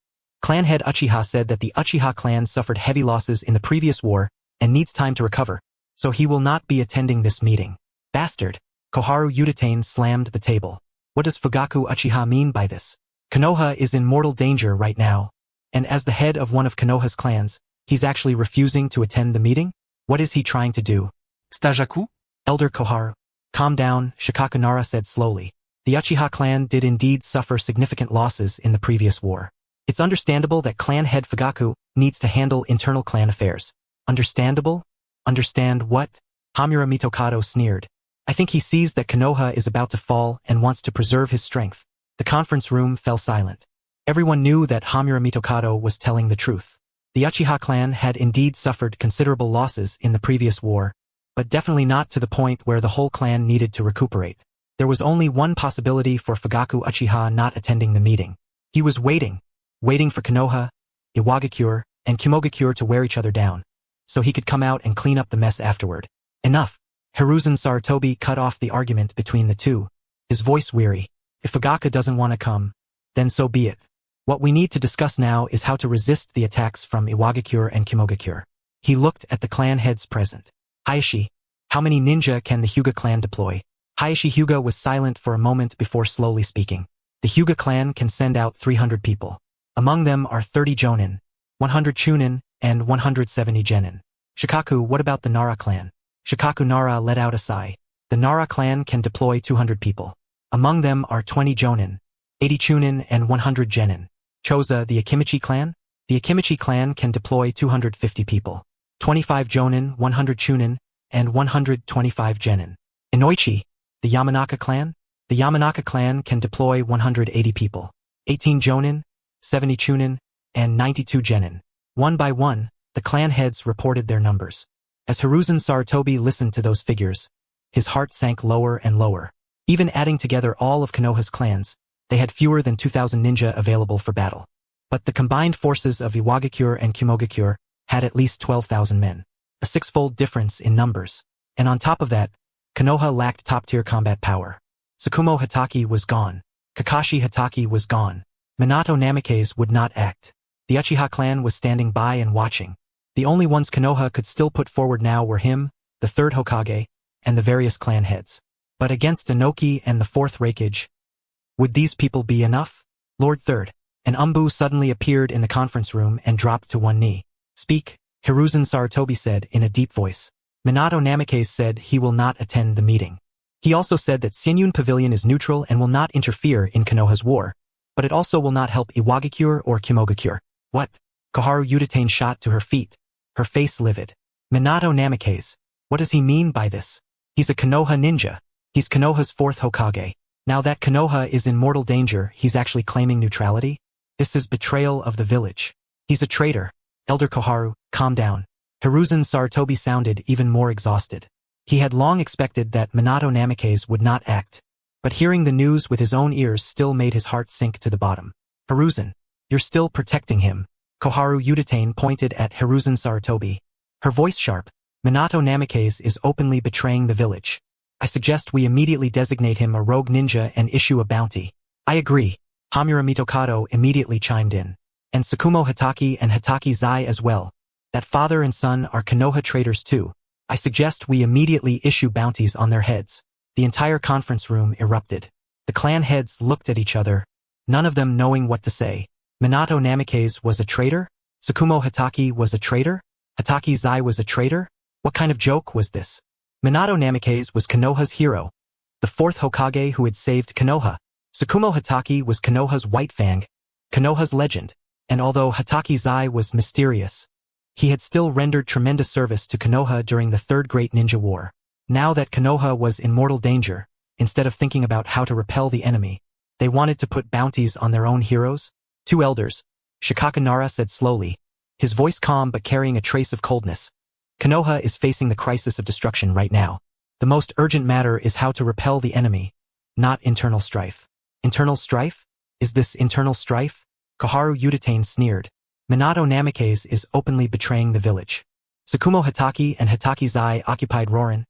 Clan head Uchiha said that the Uchiha clan suffered heavy losses in the previous war and needs time to recover, so he will not be attending this meeting. Bastard. Koharu Udatain slammed the table. What does Fugaku Uchiha mean by this? Konoha is in mortal danger right now, and as the head of one of Konoha's clans, he's actually refusing to attend the meeting? What is he trying to do? Stajaku? Elder Koharu. Calm down, Shikaku Nara said slowly. The Uchiha clan did indeed suffer significant losses in the previous war. It's understandable that clan head Fugaku needs to handle internal clan affairs. Understandable? Understand what? Hamura Mitokado sneered. I think he sees that Konoha is about to fall and wants to preserve his strength. The conference room fell silent. Everyone knew that Hamura Mitokado was telling the truth. The Uchiha clan had indeed suffered considerable losses in the previous war, but definitely not to the point where the whole clan needed to recuperate. There was only one possibility for Fugaku Uchiha not attending the meeting. He was waiting for Konoha, Iwagakure, and Kimogakure to wear each other down, so he could come out and clean up the mess afterward. Enough. Hiruzen Sarutobi cut off the argument between the two, his voice weary. If Fugaku doesn't want to come, then so be it. What we need to discuss now is how to resist the attacks from Iwagakure and Kimogakure. He looked at the clan heads present. Hayashi, how many ninja can the Hyuga clan deploy? Hayashi Hyuga was silent for a moment before slowly speaking. The Hyuga clan can send out 300 people. Among them are 30 Jonin, 100 Chunin, and 170 Genin. Shikaku, what about the Nara clan? Shikaku Nara let out a sigh. The Nara clan can deploy 200 people. Among them are 20 Jonin, 80 Chunin, and 100 Genin. Choza, the Akimichi clan? The Akimichi clan can deploy 250 people. 25 Jonin, 100 Chunin, and 125 Genin. Inoichi, the Yamanaka clan? The Yamanaka clan can deploy 180 people. 18 Jonin, 70 Chunin, and 92 Genin. One by one, the clan heads reported their numbers. As Hiruzen Sarutobi listened to those figures, his heart sank lower and lower. Even adding together all of Konoha's clans, they had fewer than 2,000 ninja available for battle. But the combined forces of Iwagakure and Kimogakure had at least 12,000 men. A six-fold difference in numbers. And on top of that, Konoha lacked top-tier combat power. Sakumo Hatake was gone. Kakashi Hatake was gone. Minato Namikaze would not act. The Uchiha clan was standing by and watching. The only ones Konoha could still put forward now were him, the third Hokage, and the various clan heads. But against Inoki and the fourth Raikage, Would these people be enough? Lord Third. An Umbu suddenly appeared in the conference room and dropped to one knee. Speak, Hiruzen Sarutobi said in a deep voice. Minato Namikaze said he will not attend the meeting. He also said that Xianyun Pavilion is neutral and will not interfere in Konoha's war, but it also will not help Iwagakure or Kimogakure. What? Koharu Udatane shot to her feet, her face livid. Minato Namikaze. What does he mean by this? He's a Konoha ninja. He's Konoha's fourth Hokage. Now that Konoha is in mortal danger, he's actually claiming neutrality? This is betrayal of the village. He's a traitor. Elder Koharu, calm down. Hiruzen Sarutobi sounded even more exhausted. He had long expected that Minato Namikaze would not act, but hearing the news with his own ears still made his heart sink to the bottom. Hiruzen, you're still protecting him. Koharu Udatane pointed at Hiruzen Sarutobi. Her voice sharp. Minato Namikaze is openly betraying the village. I suggest we immediately designate him a rogue ninja and issue a bounty. I agree. Hamura Mitokado immediately chimed in. And Sakumo Hatake and Hatake Zai as well. That father and son are Konoha traitors too. I suggest we immediately issue bounties on their heads. The entire conference room erupted. The clan heads looked at each other, none of them knowing what to say. Minato Namikaze was a traitor? Sakumo Hatake was a traitor? Hatake Zai was a traitor? What kind of joke was this? Minato Namikaze was Konoha's hero, the fourth Hokage who had saved Konoha. Sakumo Hatake was Konoha's White Fang, Konoha's legend, and although Hatake Zai was mysterious, he had still rendered tremendous service to Konoha during the Third Great Ninja War. Now that Konoha was in mortal danger, instead of thinking about how to repel the enemy, they wanted to put bounties on their own heroes. Two elders, Shikaka Nara said slowly, his voice calm but carrying a trace of coldness. Konoha is facing the crisis of destruction right now. The most urgent matter is how to repel the enemy, not internal strife. Internal strife? Is this internal strife? Koharu Udatane sneered. Minato Namikaze is openly betraying the village. Sakumo Hatake and Hatake Zai occupied Rorin,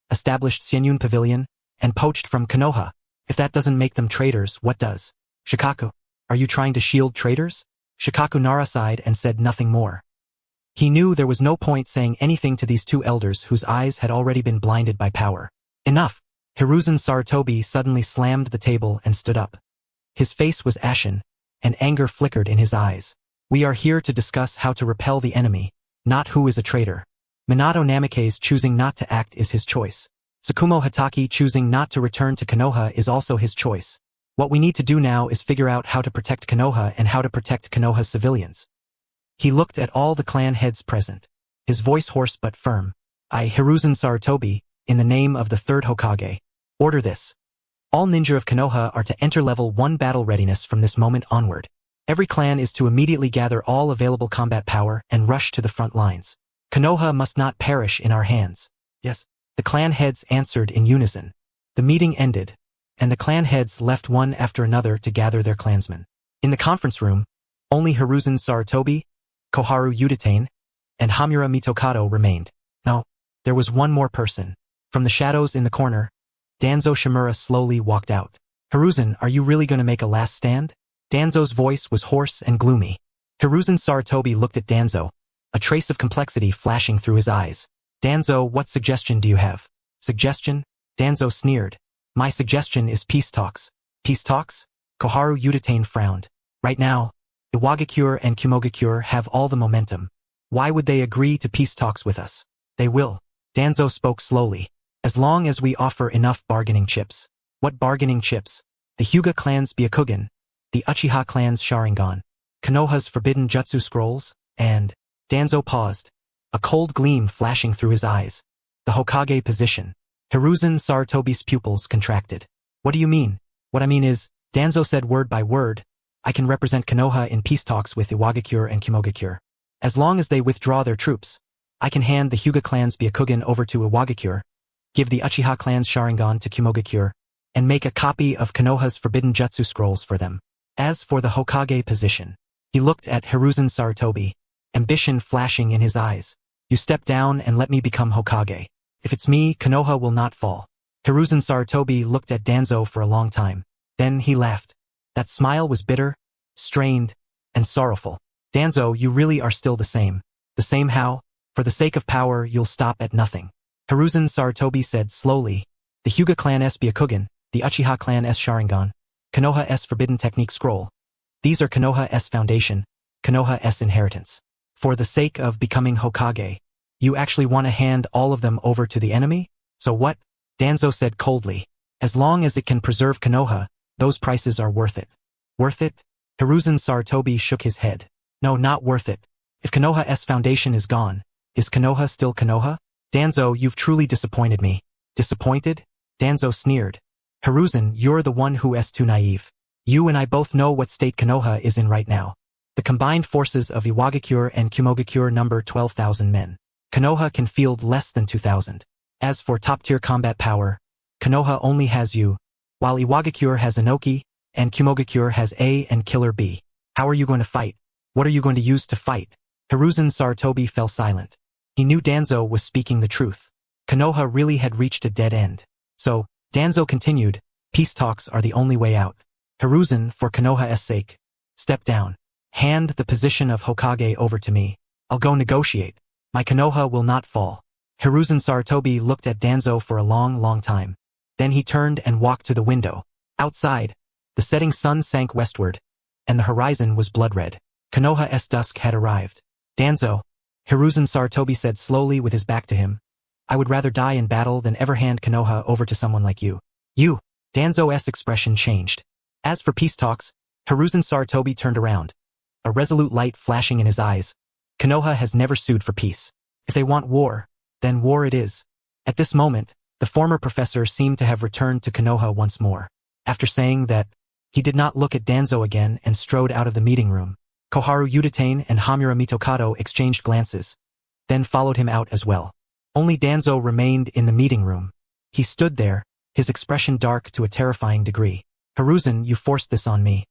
established Xianyun Pavilion, and poached from Konoha. If that doesn't make them traitors, what does? Shikaku, are you trying to shield traitors? Shikaku Nara sighed and said nothing more. He knew there was no point saying anything to these two elders whose eyes had already been blinded by power. Enough! Hiruzen Sarutobi suddenly slammed the table and stood up. His face was ashen, and anger flickered in his eyes. We are here to discuss how to repel the enemy, not who is a traitor. Minato Namikaze choosing not to act is his choice. Sakumo Hatake choosing not to return to Konoha is also his choice. What we need to do now is figure out how to protect Konoha and how to protect Konoha's civilians. He looked at all the clan heads present, his voice hoarse but firm. I, Hiruzen Sarutobi, in the name of the third Hokage, order this. All ninja of Konoha are to enter level 1 battle readiness from this moment onward. Every clan is to immediately gather all available combat power and rush to the front lines. Konoha must not perish in our hands. Yes. The clan heads answered in unison. The meeting ended, and the clan heads left one after another to gather their clansmen. In the conference room, only Hiruzen Sarutobi, Koharu Udatane, and Hamura Mitokado remained. No, there was one more person. From the shadows in the corner, Danzo Shimura slowly walked out. Hiruzen, are you really going to make a last stand? Danzo's voice was hoarse and gloomy. Hiruzen Sarutobi looked at Danzo, a trace of complexity flashing through his eyes. Danzo, what suggestion do you have? Suggestion? Danzo sneered. My suggestion is peace talks. Peace talks? Koharu Udatane frowned. Right now, Iwagakure and Kimogakure have all the momentum. Why would they agree to peace talks with us? They will. Danzo spoke slowly. As long as we offer enough bargaining chips. What bargaining chips? The Hyuga clan's Byakugan, the Uchiha clan's Sharingan, Konoha's forbidden jutsu scrolls, and... Danzo paused, a cold gleam flashing through his eyes. The Hokage position. Hiruzen Sarutobi's pupils contracted. What do you mean? What I mean is, Danzo said word by word, I can represent Konoha in peace talks with Iwagakure and Kimogakure. As long as they withdraw their troops, I can hand the Hyuga clan's Byakugan over to Iwagakure, give the Uchiha clan's Sharingan to Kimogakure, and make a copy of Konoha's forbidden jutsu scrolls for them. As for the Hokage position, he looked at Hiruzen Sarutobi, ambition flashing in his eyes. You step down and let me become Hokage. If it's me, Konoha will not fall. Hiruzen Sarutobi looked at Danzo for a long time. Then he laughed. That smile was bitter, strained, and sorrowful. Danzo, you really are still the same. The same how? For the sake of power, you'll stop at nothing. Hiruzen Sarutobi said slowly, the Hyuga clan S Byakugan, the Uchiha clan S Sharingan, Konoha-S Forbidden Technique Scroll. These are Konoha-S Foundation, Konoha-S Inheritance. For the sake of becoming Hokage, you actually want to hand all of them over to the enemy? So what? Danzo said coldly. As long as it can preserve Konoha, those prices are worth it. Worth it? Hiruzen Sarutobi shook his head. No, not worth it. If Konoha-S Foundation is gone, is Konoha still Konoha? Danzo, you've truly disappointed me. Disappointed? Danzo sneered. Hiruzen, you're the one who is too naive. You and I both know what state Konoha is in right now. The combined forces of Iwagakure and Kumogakure number 12,000 men. Konoha can field less than 2,000. As for top-tier combat power, Konoha only has you, while Iwagakure has Inoki, and Kumogakure has A and Killer B. How are you going to fight? What are you going to use to fight? Hiruzen Sarutobi fell silent. He knew Danzo was speaking the truth. Konoha really had reached a dead end. So, Danzo continued, peace talks are the only way out. Hiruzen, for Konoha's sake, step down. Hand the position of Hokage over to me. I'll go negotiate. My Konoha will not fall. Hiruzen Sarutobi looked at Danzo for a long time. Then he turned and walked to the window. Outside, the setting sun sank westward, and the horizon was blood-red. Konoha's dusk had arrived. Danzo, Hiruzen Sarutobi said slowly with his back to him, I would rather die in battle than ever hand Konoha over to someone like you. You! Danzo's expression changed. As for peace talks, Hiruzen Sarutobi turned around, a resolute light flashing in his eyes. Konoha has never sued for peace. If they want war, then war it is. At this moment, the former professor seemed to have returned to Konoha once more. After saying that, he did not look at Danzo again and strode out of the meeting room. Koharu Udatane and Hamura Mitokado exchanged glances, then followed him out as well. Only Danzo remained in the meeting room. He stood there, his expression dark to a terrifying degree. Hiruzen, you forced this on me.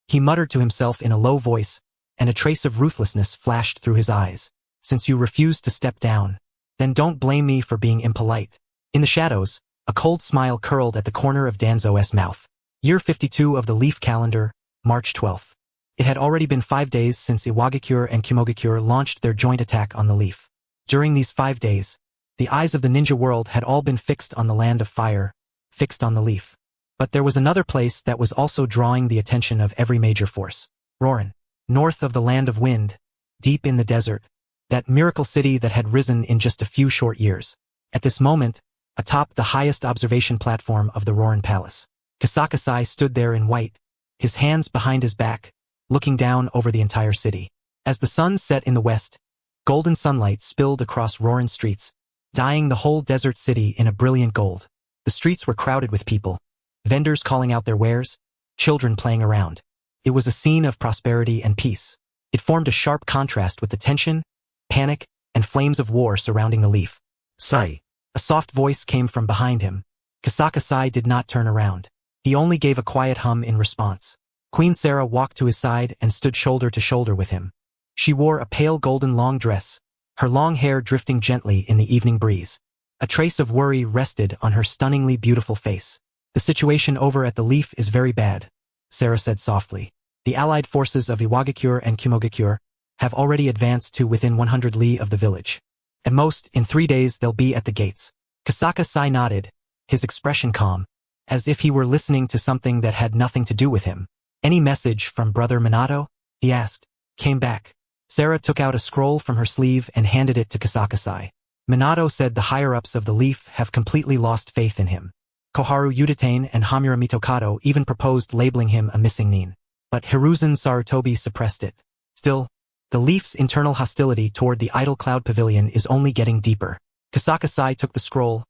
He muttered to himself in a low voice, and a trace of ruthlessness flashed through his eyes. Since you refused to step down, then don't blame me for being impolite. In the shadows, a cold smile curled at the corner of Danzo's mouth. Year 52 of the Leaf Calendar, March 12th. It had already been 5 days since Iwagakure and Kumogakure launched their joint attack on the Leaf. During these 5 days, the eyes of the ninja world had all been fixed on the Land of Fire, fixed on the Leaf. But there was another place that was also drawing the attention of every major force. Rorin, north of the Land of Wind, deep in the desert, that miracle city that had risen in just a few short years. At this moment, atop the highest observation platform of the Rorin Palace, Kasakasai stood there in white, his hands behind his back, looking down over the entire city. As the sun set in the west, golden sunlight spilled across Rorin streets, dyeing the whole desert city in a brilliant gold. The streets were crowded with people, vendors calling out their wares, children playing around. It was a scene of prosperity and peace. It formed a sharp contrast with the tension, panic, and flames of war surrounding the Leaf. Sai. A soft voice came from behind him. Kasakasai did not turn around. He only gave a quiet hum in response. Queen Sarah walked to his side and stood shoulder to shoulder with him. She wore a pale golden long dress, her long hair drifting gently in the evening breeze. A trace of worry rested on her stunningly beautiful face. The situation over at the Leaf is very bad, Sarah said softly. The allied forces of Iwagakure and Kumogakure have already advanced to within 100 li of the village. At most, in 3 days they'll be at the gates. Kasakasai nodded, his expression calm, as if he were listening to something that had nothing to do with him. Any message from Brother Minato? He asked. Came back. Sarah took out a scroll from her sleeve and handed it to Kasakasai. Minato said the higher-ups of the Leaf have completely lost faith in him. Koharu Udatane and Hamura Mitokado even proposed labeling him a missing nin. But Hiruzen Sarutobi suppressed it. Still, the Leaf's internal hostility toward the Idle Cloud Pavilion is only getting deeper. Kasakasai took the scroll,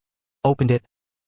opened it,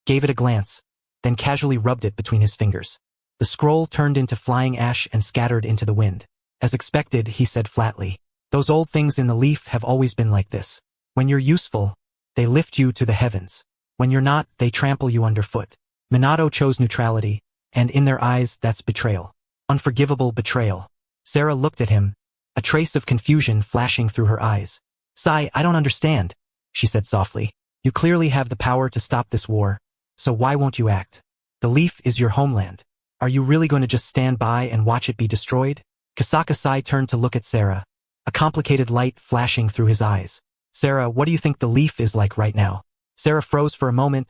gave it a glance, then casually rubbed it between his fingers. The scroll turned into flying ash and scattered into the wind. As expected, he said flatly, those old things in the Leaf have always been like this. When you're useful, they lift you to the heavens. When you're not, they trample you underfoot. Minato chose neutrality, and in their eyes that's betrayal. Unforgivable betrayal. Sarah looked at him, a trace of confusion flashing through her eyes. Sai, I don't understand, she said softly. You clearly have the power to stop this war, so why won't you act? The Leaf is your homeland. Are you really going to just stand by and watch it be destroyed? Kasakasai turned to look at Sarah, a complicated light flashing through his eyes. Sarah, what do you think the Leaf is like right now? Sarah froze for a moment,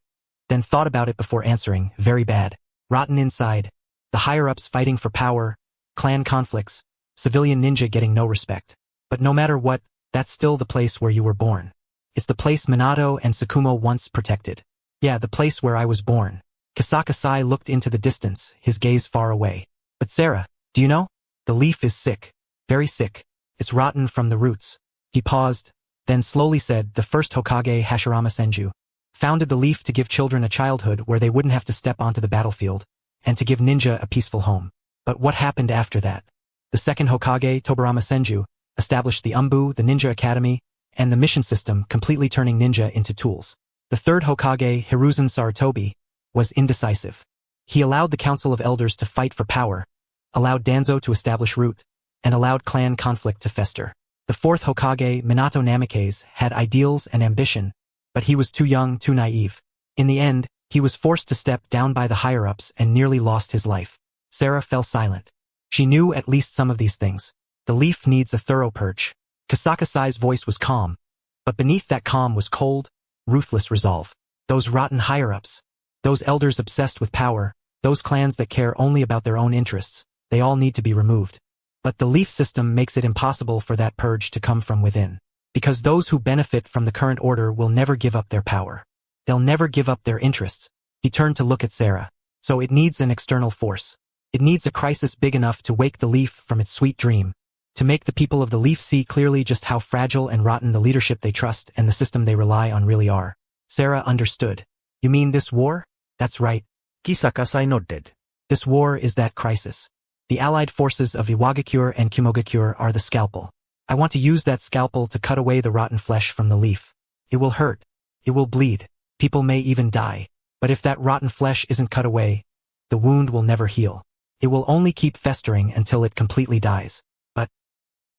then thought about it before answering, very bad. Rotten inside, The higher-ups fighting for power, clan conflicts, civilian ninja getting no respect. But no matter what, that's still the place where you were born. It's the place Minato and Sakumo once protected. Yeah, the place where I was born. Kasakasai looked into the distance, his gaze far away. But Sarah, do you know? The leaf is sick. Very sick. It's rotten from the roots. He paused, then slowly said, the first Hokage Hashirama Senju founded the leaf to give children a childhood where they wouldn't have to step onto the battlefield, and to give ninja a peaceful home. But what happened after that? The second Hokage Tobarama Senju established the Umbu, the Ninja Academy, and the mission system, completely turning ninja into tools. The third Hokage Hiruzen Sarutobi was indecisive. He allowed the Council of Elders to fight for power, allowed Danzo to establish root, and allowed clan conflict to fester. The fourth Hokage, Minato Namikaze, had ideals and ambition, but he was too young, too naive. In the end, he was forced to step down by the higher-ups and nearly lost his life. Sarah fell silent. She knew at least some of these things. The leaf needs a thorough purge. Kasakasai's voice was calm, but beneath that calm was cold, ruthless resolve. Those rotten higher-ups, those elders obsessed with power, those clans that care only about their own interests, they all need to be removed. But the leaf system makes it impossible for that purge to come from within. Because those who benefit from the current order will never give up their power. They'll never give up their interests. He turned to look at Sarah. So it needs an external force. It needs a crisis big enough to wake the leaf from its sweet dream, to make the people of the leaf see clearly just how fragile and rotten the leadership they trust and the system they rely on really are. Sarah understood. You mean this war? That's right. Kasakasai nodded. This war is that crisis. The allied forces of Iwagakure and Kumogakure are the scalpel. I want to use that scalpel to cut away the rotten flesh from the leaf. It will hurt. It will bleed. People may even die. But if that rotten flesh isn't cut away, the wound will never heal. It will only keep festering until it completely dies. But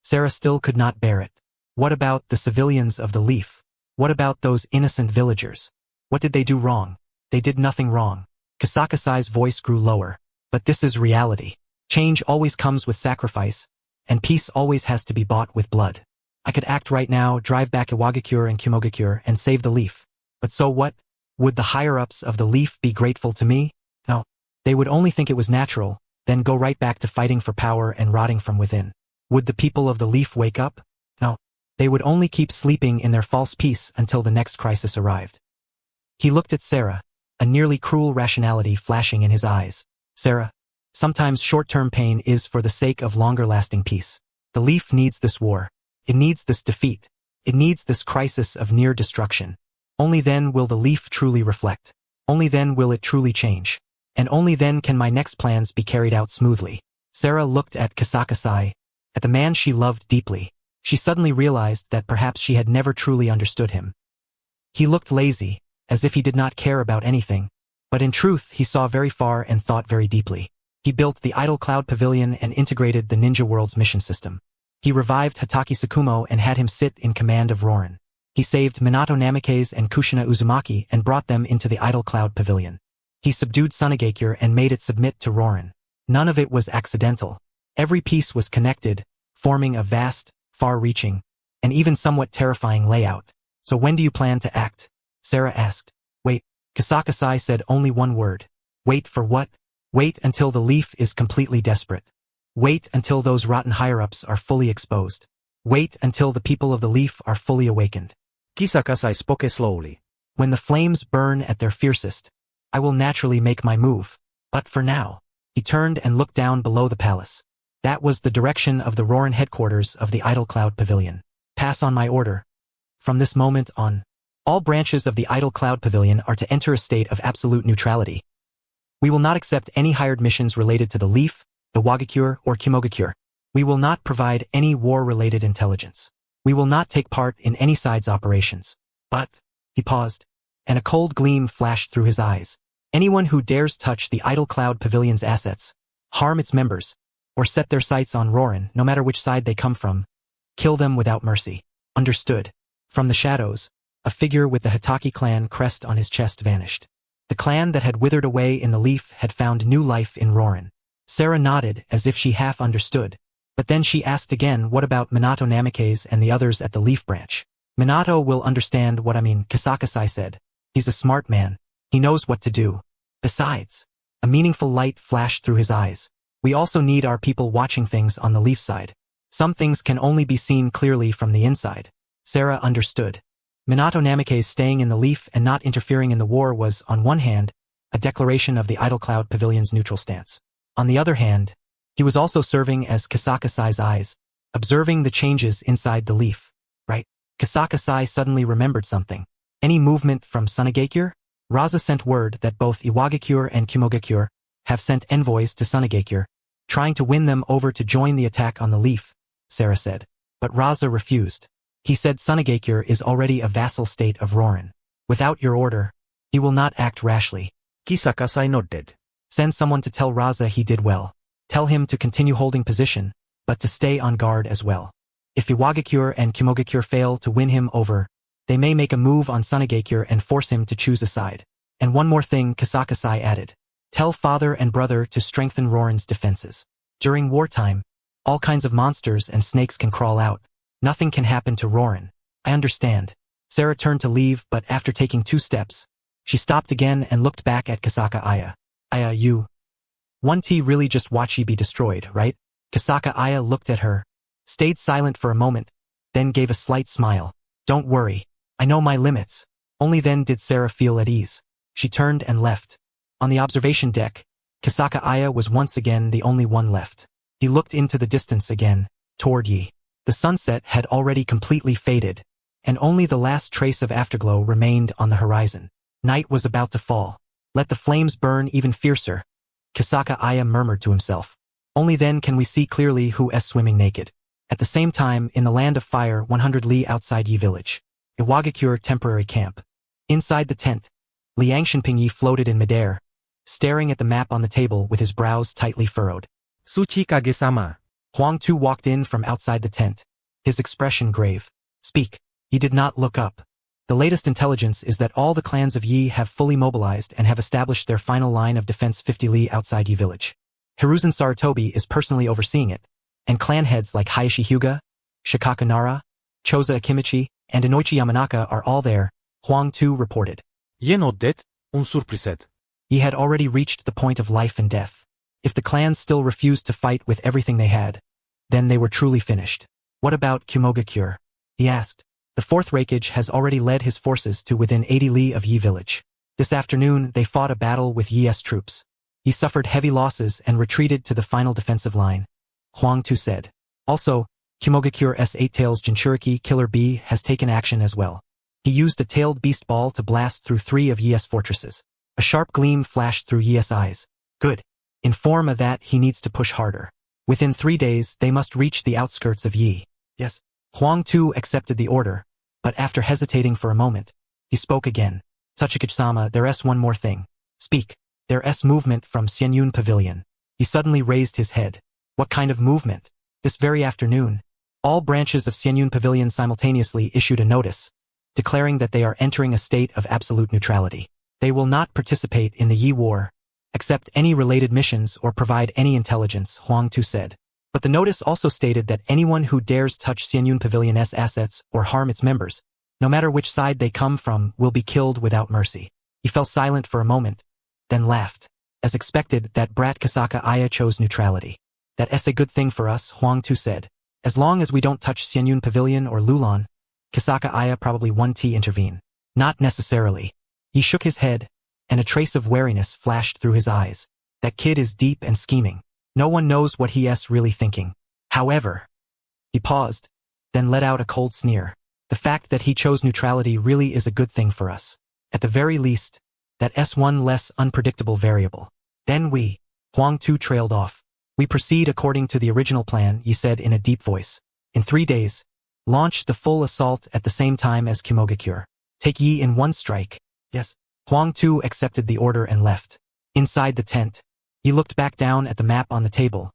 Sarah still could not bear it. What about the civilians of the leaf? What about those innocent villagers? What did they do wrong? They did nothing wrong. Kasakasai's voice grew lower. But this is reality. Change always comes with sacrifice, and peace always has to be bought with blood. I could act right now, drive back Iwagakure and Kumogakure, and save the leaf. But so what? Would the higher-ups of the leaf be grateful to me? No. They would only think it was natural, then go right back to fighting for power and rotting from within. Would the people of the leaf wake up? No. They would only keep sleeping in their false peace until the next crisis arrived. He looked at Sarah, a nearly cruel rationality flashing in his eyes. Sarah, sometimes short-term pain is for the sake of longer-lasting peace. The leaf needs this war. It needs this defeat. It needs this crisis of near destruction. Only then will the leaf truly reflect. Only then will it truly change. And only then can my next plans be carried out smoothly. Sarah looked at Kasakasai, at the man she loved deeply. She suddenly realized that perhaps she had never truly understood him. He looked lazy, as if he did not care about anything, but in truth he saw very far and thought very deeply. He built the Idle Cloud Pavilion and integrated the Ninja World's mission system. He revived Hatake Sakumo and had him sit in command of Rorin. He saved Minato Namikaze and Kushina Uzumaki and brought them into the Idle Cloud Pavilion. He subdued Sunagakure and made it submit to Rorin. None of it was accidental. Every piece was connected, forming a vast, far-reaching, and even somewhat terrifying layout. So when do you plan to act? Sarah asked. Wait. Kasakasai said only one word. Wait for what? Wait until the leaf is completely desperate. Wait until those rotten higher-ups are fully exposed. Wait until the people of the leaf are fully awakened. Kasakasai spoke slowly. When the flames burn at their fiercest, I will naturally make my move. But for now, he turned and looked down below the palace. That was the direction of the Rorin headquarters of the Idle Cloud Pavilion. Pass on my order. From this moment on, all branches of the Idle Cloud Pavilion are to enter a state of absolute neutrality. We will not accept any hired missions related to the leaf, the Wagakure, or Kumogakure. We will not provide any war-related intelligence. We will not take part in any side's operations. But, he paused, and a cold gleam flashed through his eyes. Anyone who dares touch the Idle Cloud Pavilion's assets, harm its members, or set their sights on Rorin, no matter which side they come from, kill them without mercy. Understood. From the shadows, a figure with the Hatake clan crest on his chest vanished. The clan that had withered away in the leaf had found new life in Rorin. Sarah nodded as if she half understood, but then she asked again, what about Minato Namikaze and the others at the leaf branch? Minato will understand what I mean, Kasakasai said. He's a smart man. He knows what to do. Besides, A meaningful light flashed through his eyes. We also need our people watching things on the leaf side. Some things can only be seen clearly from the inside. Sarah understood. Minato Namikaze's staying in the leaf and not interfering in the war was, on one hand, a declaration of the Idle Cloud Pavilion's neutral stance. On the other hand, he was also serving as Kasaka-sai's eyes, observing the changes inside the leaf. Right? Kasaka-sai suddenly remembered something. Any movement from Sunagakure? Raza sent word that both Iwagakure and Kumogakure have sent envoys to Sunagakure, trying to win them over to join the attack on the leaf, Sarah said. But Raza refused. He said Sunagakure is already a vassal state of Rorin. Without your order, he will not act rashly. Sakaya nodded. Send someone to tell Raza he did well. Tell him to continue holding position, but to stay on guard as well. If Iwagakure and Kumogakure fail to win him over, they may make a move on Sunagakure and force him to choose a side. And one more thing, Kasaka-sai added. Tell father and brother to strengthen Rorin's defenses. During wartime, all kinds of monsters and snakes can crawl out. Nothing can happen to Rorin. I understand. Sarah turned to leave, but after taking 2 steps, she stopped again and looked back at Kasaka-aya. Aya, you. 1T really just watch ye be destroyed, right? Kasaka-aya looked at her, stayed silent for a moment, then gave a slight smile. Don't worry. I know my limits. Only then did Sarah feel at ease. She turned and left. On the observation deck, Kasaka-aya was once again the only one left. He looked into the distance again, toward Yi. The sunset had already completely faded, and only the last trace of afterglow remained on the horizon. Night was about to fall. Let the flames burn even fiercer, Kasaka-aya murmured to himself. Only then can we see clearly who is swimming naked. At the same time, in the land of fire 100 li outside Yi village, Iwagakure temporary camp. Inside the tent, Liang Shinping Yi floated in midair, staring at the map on the table with his brows tightly furrowed. Suchi Kage-sama. Huang Tu walked in from outside the tent, his expression grave. Speak. He did not look up. The latest intelligence is that all the clans of Yi have fully mobilized and have established their final line of defense 50 li outside Yi village. Hiruzen Sarutobi is personally overseeing it, and clan heads like Hayashi Hyuga, Shikaku Nara, Choza Akimichi, and Inoichi Yamanaka are all there, Huang Tu reported. Ye nodded, unsurprised. He had already reached the point of life and death. If the clans still refused to fight with everything they had, then they were truly finished. What about Kumogakure? He asked. The 4th Raikage has already led his forces to within 80 li of Yi village. This afternoon they fought a battle with Yi's troops. He suffered heavy losses and retreated to the final defensive line, Huang Tu said. Also, Kumogakure's 8-Tails Jinchuriki Killer Bee has taken action as well. He used a tailed beast ball to blast through 3 of Yi's fortresses. A sharp gleam flashed through Yi's eyes. Good. Inform A that he needs to push harder. Within 3 days they must reach the outskirts of Yi. Yes. Huang Tu accepted the order, but after hesitating for a moment, he spoke again. Tsuchikage-sama, there's one more thing. Speak. There's movement from Xianyun Pavilion. He suddenly raised his head. What kind of movement? This very afternoon, all branches of Xianyun Pavilion simultaneously issued a notice, declaring that they are entering a state of absolute neutrality. They will not participate in the Yi War, accept any related missions or provide any intelligence, Huang Tu said. But the notice also stated that anyone who dares touch Xianyun Pavilion's assets or harm its members, no matter which side they come from, will be killed without mercy. He fell silent for a moment, then laughed. As expected, that brat Kasaka-aya chose neutrality. That's a good thing for us, Huang Tu said. As long as we don't touch Xianyun Pavilion or Lulan, Kasaka-aya probably 1T intervene. Not necessarily. He shook his head, and a trace of wariness flashed through his eyes. That kid is deep and scheming. No one knows what he is really thinking. However, he paused, then let out a cold sneer. The fact that he chose neutrality really is a good thing for us. At the very least, that's one less unpredictable variable. Then we, Huang Tu trailed off. We proceed according to the original plan, he said in a deep voice. In 3 days, launch the full assault at the same time as Kumogakure. Take Yi in one strike. Yes. Huang Tu accepted the order and left. Inside the tent, he looked back down at the map on the table,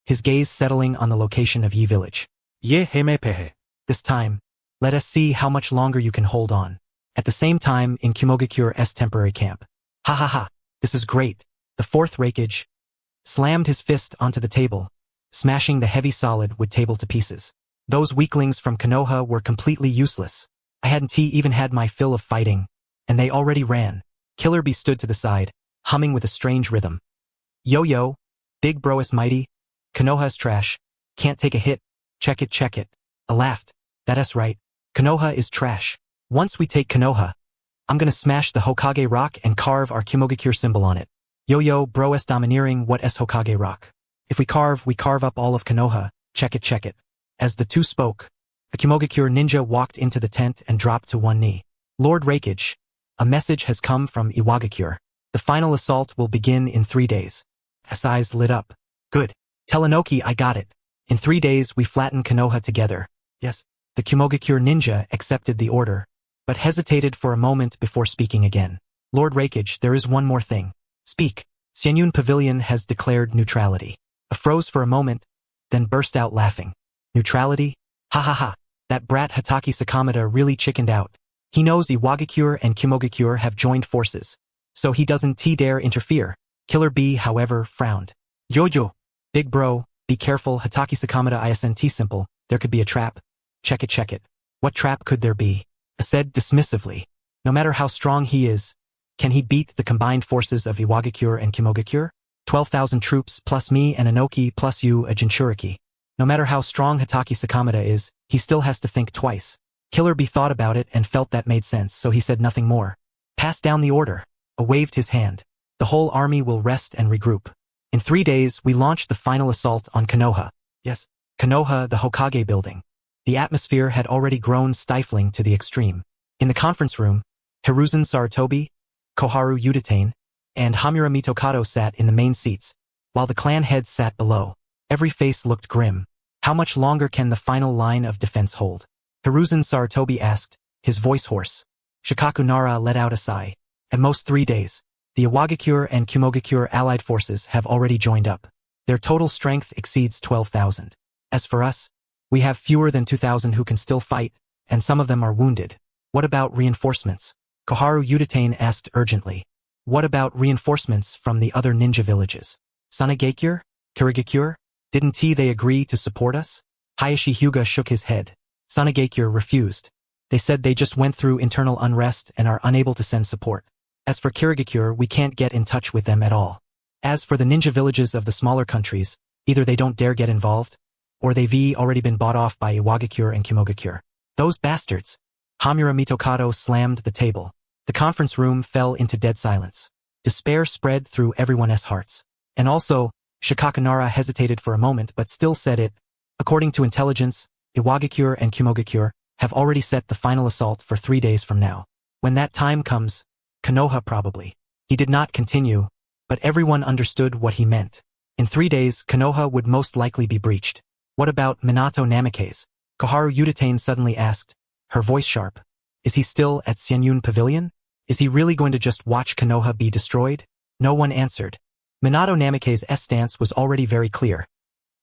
his gaze settling on the location of Yi village. Ye hemepehe. This time, let us see how much longer you can hold on. At the same time in Kumogakure's temporary camp. Ha ha ha, this is great. The 4th Raikage slammed his fist onto the table, smashing the heavy solid wood table to pieces. Those weaklings from Konoha were completely useless. I hadn't even had my fill of fighting, and they already ran. Killer Bee stood to the side, humming with a strange rhythm. Yo-yo, big bro is mighty, Konoha's trash, can't take a hit, check it. I laughed. That's right, Konoha is trash. Once we take Konoha, I'm gonna smash the Hokage rock and carve our Kumogakure symbol on it. Yo-yo, bro es domineering what es Hokage rock. If we carve up all of Konoha, check it. As the two spoke, a Kumogakure ninja walked into the tent and dropped to one knee. Lord Raikage, a message has come from Iwagakure. The final assault will begin in 3 days. His eyes lit up. Good. Tell Inoki I got it. In 3 days we flatten Konoha together. Yes. The Kumogakure ninja accepted the order, but hesitated for a moment before speaking again. Lord Raikage, there is one more thing. Speak. Xianyun Pavilion has declared neutrality. I froze for a moment, then burst out laughing. Neutrality? Ha ha ha. That brat Hatake Sakaya really chickened out. He knows Iwagakure and Kumogakure have joined forces, so he doesn't dare interfere. Killer B, however, frowned. Yo-yo. Big bro, be careful, Hatake Sakaya isn't simple, there could be a trap. Check it. What trap could there be? I said dismissively. No matter how strong he is, can he beat the combined forces of Iwagakure and Kumogakure? 12,000 troops plus me and Inoki plus you a Jinchuriki. No matter how strong Hatake Sakaya is, he still has to think twice. Killer B thought about it and felt that made sense, so he said nothing more. Pass down the order. I waved his hand. The whole army will rest and regroup. In 3 days, we launch the final assault on Konoha. Yes, Konoha, the Hokage building. The atmosphere had already grown stifling to the extreme. In the conference room, Hiruzen Sarutobi, Koharu Udatain, and Hamura Mitokado sat in the main seats, while the clan heads sat below. Every face looked grim. How much longer can the final line of defense hold? Hiruzen Sarutobi asked, his voice hoarse. Shikaku Nara let out a sigh. At most 3 days. The Iwagakure and Kumogakure allied forces have already joined up. Their total strength exceeds 12,000. As for us, we have fewer than 2,000 who can still fight, and some of them are wounded. What about reinforcements? Koharu Udatain asked urgently. What about reinforcements from the other ninja villages? Sanagakure? Kirigakure? Didn't they agree to support us? Hayashi Hyuga shook his head. Sanagakure refused. They said they just went through internal unrest and are unable to send support. As for Kirigakure, we can't get in touch with them at all. As for the ninja villages of the smaller countries, either they don't dare get involved, or they've already been bought off by Iwagakure and Kumogakure. Those bastards! Hamura Mitokado slammed the table. The conference room fell into dead silence. Despair spread through everyone's hearts. And also, Shikaku Nara hesitated for a moment but still said it. According to intelligence, Iwagakure and Kumogakure have already set the final assault for 3 days from now. When that time comes, Konoha probably. He did not continue, but everyone understood what he meant. In 3 days, Konoha would most likely be breached. What about Minato Namikaze? Koharu Udatain suddenly asked, her voice sharp. Is he still at Xianyun Pavilion? Is he really going to just watch Konoha be destroyed? No one answered. Minato Namikaze's stance was already very clear.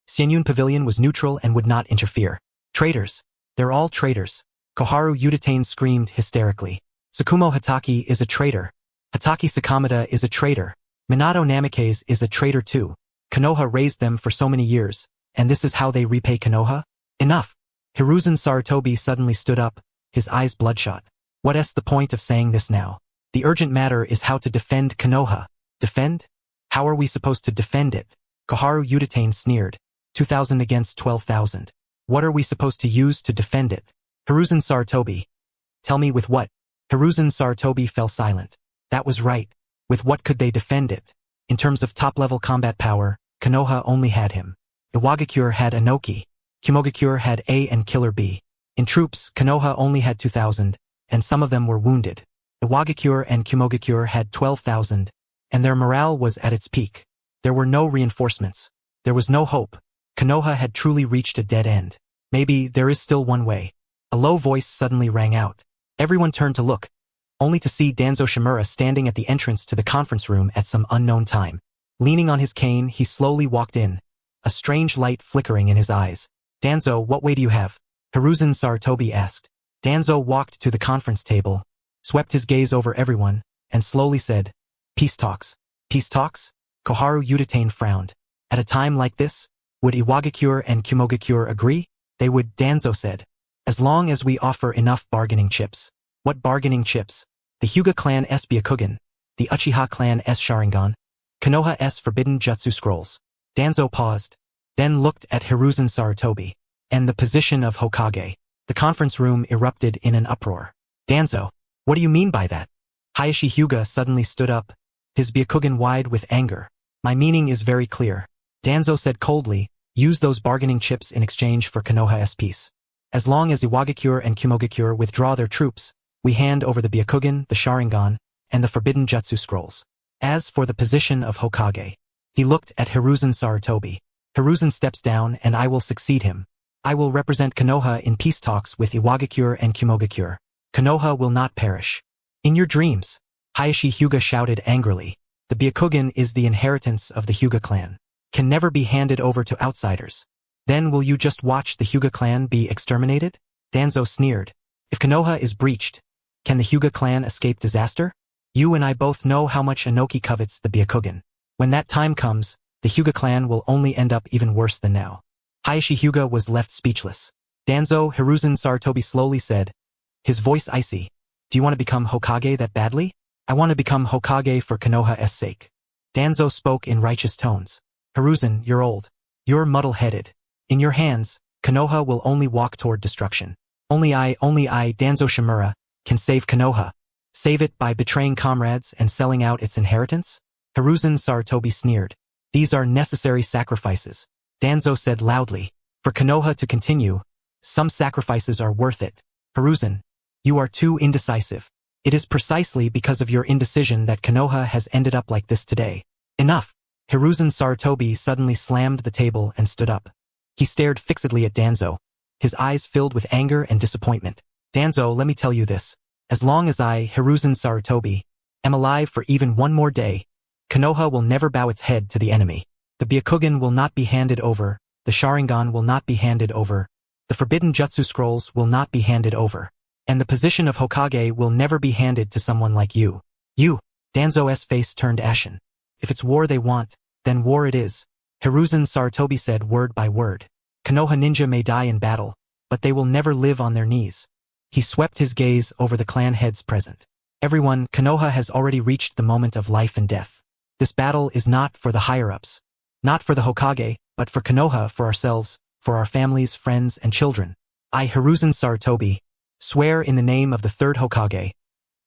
Xianyun Pavilion was neutral and would not interfere. Traitors. They're all traitors. Koharu Udatain screamed hysterically. Sakumo Hatake is a traitor. Hatake Sakaya is a traitor. Minato Namikaze is a traitor too. Konoha raised them for so many years, and this is how they repay Konoha? Enough! Hiruzen Sarutobi suddenly stood up, his eyes bloodshot. What's the point of saying this now? The urgent matter is how to defend Konoha. Defend? How are we supposed to defend it? Koharu Udatain sneered. 2,000 against 12,000. What are we supposed to use to defend it? Hiruzen Sarutobi. Tell me with what? Hiruzen Sarutobi fell silent. That was right. With what could they defend it? In terms of top-level combat power, Konoha only had him. Iwagakure had Inoki. Kumogakure had A and Killer B. In troops, Konoha only had 2,000, and some of them were wounded. Iwagakure and Kumogakure had 12,000, and their morale was at its peak. There were no reinforcements. There was no hope. Konoha had truly reached a dead end. Maybe there is still one way. A low voice suddenly rang out. Everyone turned to look, only to see Danzo Shimura standing at the entrance to the conference room at some unknown time. Leaning on his cane, he slowly walked in, a strange light flickering in his eyes. Danzo, what way do you have? Hiruzen Sarutobi asked. Danzo walked to the conference table, swept his gaze over everyone, and slowly said, Peace talks. Peace talks? Koharu Udatain frowned. At a time like this, would Iwagakure and Kumogakure agree? They would, Danzo said. As long as we offer enough bargaining chips. What bargaining chips? The Hyuga clan S Byakugan, the Uchiha clan S Sharingan, Konoha's forbidden jutsu scrolls. Danzo paused, then looked at Hiruzen Sarutobi, and the position of Hokage. The conference room erupted in an uproar. Danzo, what do you mean by that? Hayashi Hyuga suddenly stood up, his Byakugan wide with anger. My meaning is very clear. Danzo said coldly, use those bargaining chips in exchange for Konoha's peace. As long as Iwagakure and Kumogakure withdraw their troops, we hand over the Byakugan, the Sharingan, and the forbidden jutsu scrolls. As for the position of Hokage, he looked at Hiruzen Sarutobi. Hiruzen steps down and I will succeed him. I will represent Konoha in peace talks with Iwagakure and Kumogakure. Konoha will not perish. In your dreams, Hayashi Hyuga shouted angrily. The Byakugan is the inheritance of the Hyuga clan. Can never be handed over to outsiders. Then will you just watch the Hyuga clan be exterminated? Danzo sneered. If Konoha is breached, can the Hyuga clan escape disaster? You and I both know how much Inoki covets the Byakugan. When that time comes, the Hyuga clan will only end up even worse than now. Hayashi Hyuga was left speechless. Danzo, Hiruzen Sarutobi slowly said, his voice icy, do you want to become Hokage that badly? I want to become Hokage for Konoha's sake. Danzo spoke in righteous tones. Hiruzen, you're old. You're muddle-headed. In your hands, Konoha will only walk toward destruction. Only I, Danzo Shimura, can save Konoha. Save it by betraying comrades and selling out its inheritance? Hiruzen Sarutobi sneered. These are necessary sacrifices. Danzo said loudly. For Konoha to continue, some sacrifices are worth it. Hiruzen, you are too indecisive. It is precisely because of your indecision that Konoha has ended up like this today. Enough! Hiruzen Sarutobi suddenly slammed the table and stood up. He stared fixedly at Danzo, his eyes filled with anger and disappointment. Danzo, let me tell you this. As long as I, Hiruzen Sarutobi, am alive for even one more day, Konoha will never bow its head to the enemy. The Byakugan will not be handed over, the Sharingan will not be handed over, the forbidden jutsu scrolls will not be handed over, and the position of Hokage will never be handed to someone like you. You! Danzo's face turned ashen. If it's war they want, then war it is. Hiruzen Sarutobi said word by word. Konoha ninja may die in battle, but they will never live on their knees. He swept his gaze over the clan heads present. Everyone, Konoha has already reached the moment of life and death. This battle is not for the higher-ups. Not for the Hokage, but for Konoha, for ourselves, for our families, friends, and children. I, Hiruzen Sarutobi, swear in the name of the third Hokage.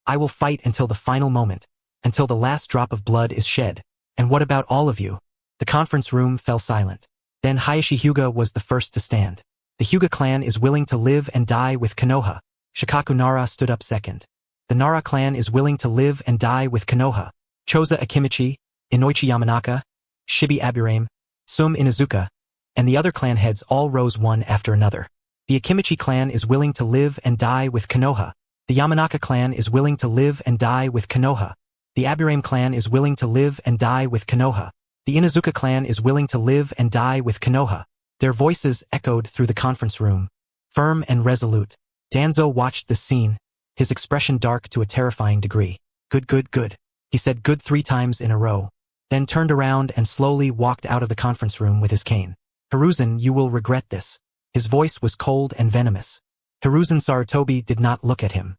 I will fight until the final moment, until the last drop of blood is shed. And what about all of you? The conference room fell silent. Then Hayashi Hyuga was the first to stand. The Hyuga clan is willing to live and die with Konoha. Shikaku Nara stood up second. The Nara clan is willing to live and die with Konoha. Choza Akimichi, Inoichi Yamanaka, Shibi Aburame, Sum Inuzuka, and the other clan heads all rose one after another. The Akimichi clan is willing to live and die with Konoha. The Yamanaka clan is willing to live and die with Konoha. The Aburame clan is willing to live and die with Konoha. The Inuzuka clan is willing to live and die with Konoha. Their voices echoed through the conference room, firm and resolute. Danzo watched this scene, his expression dark to a terrifying degree. Good, good, good. He said good 3 times in a row, then turned around and slowly walked out of the conference room with his cane. Hiruzen, you will regret this. His voice was cold and venomous. Hiruzen Sarutobi did not look at him.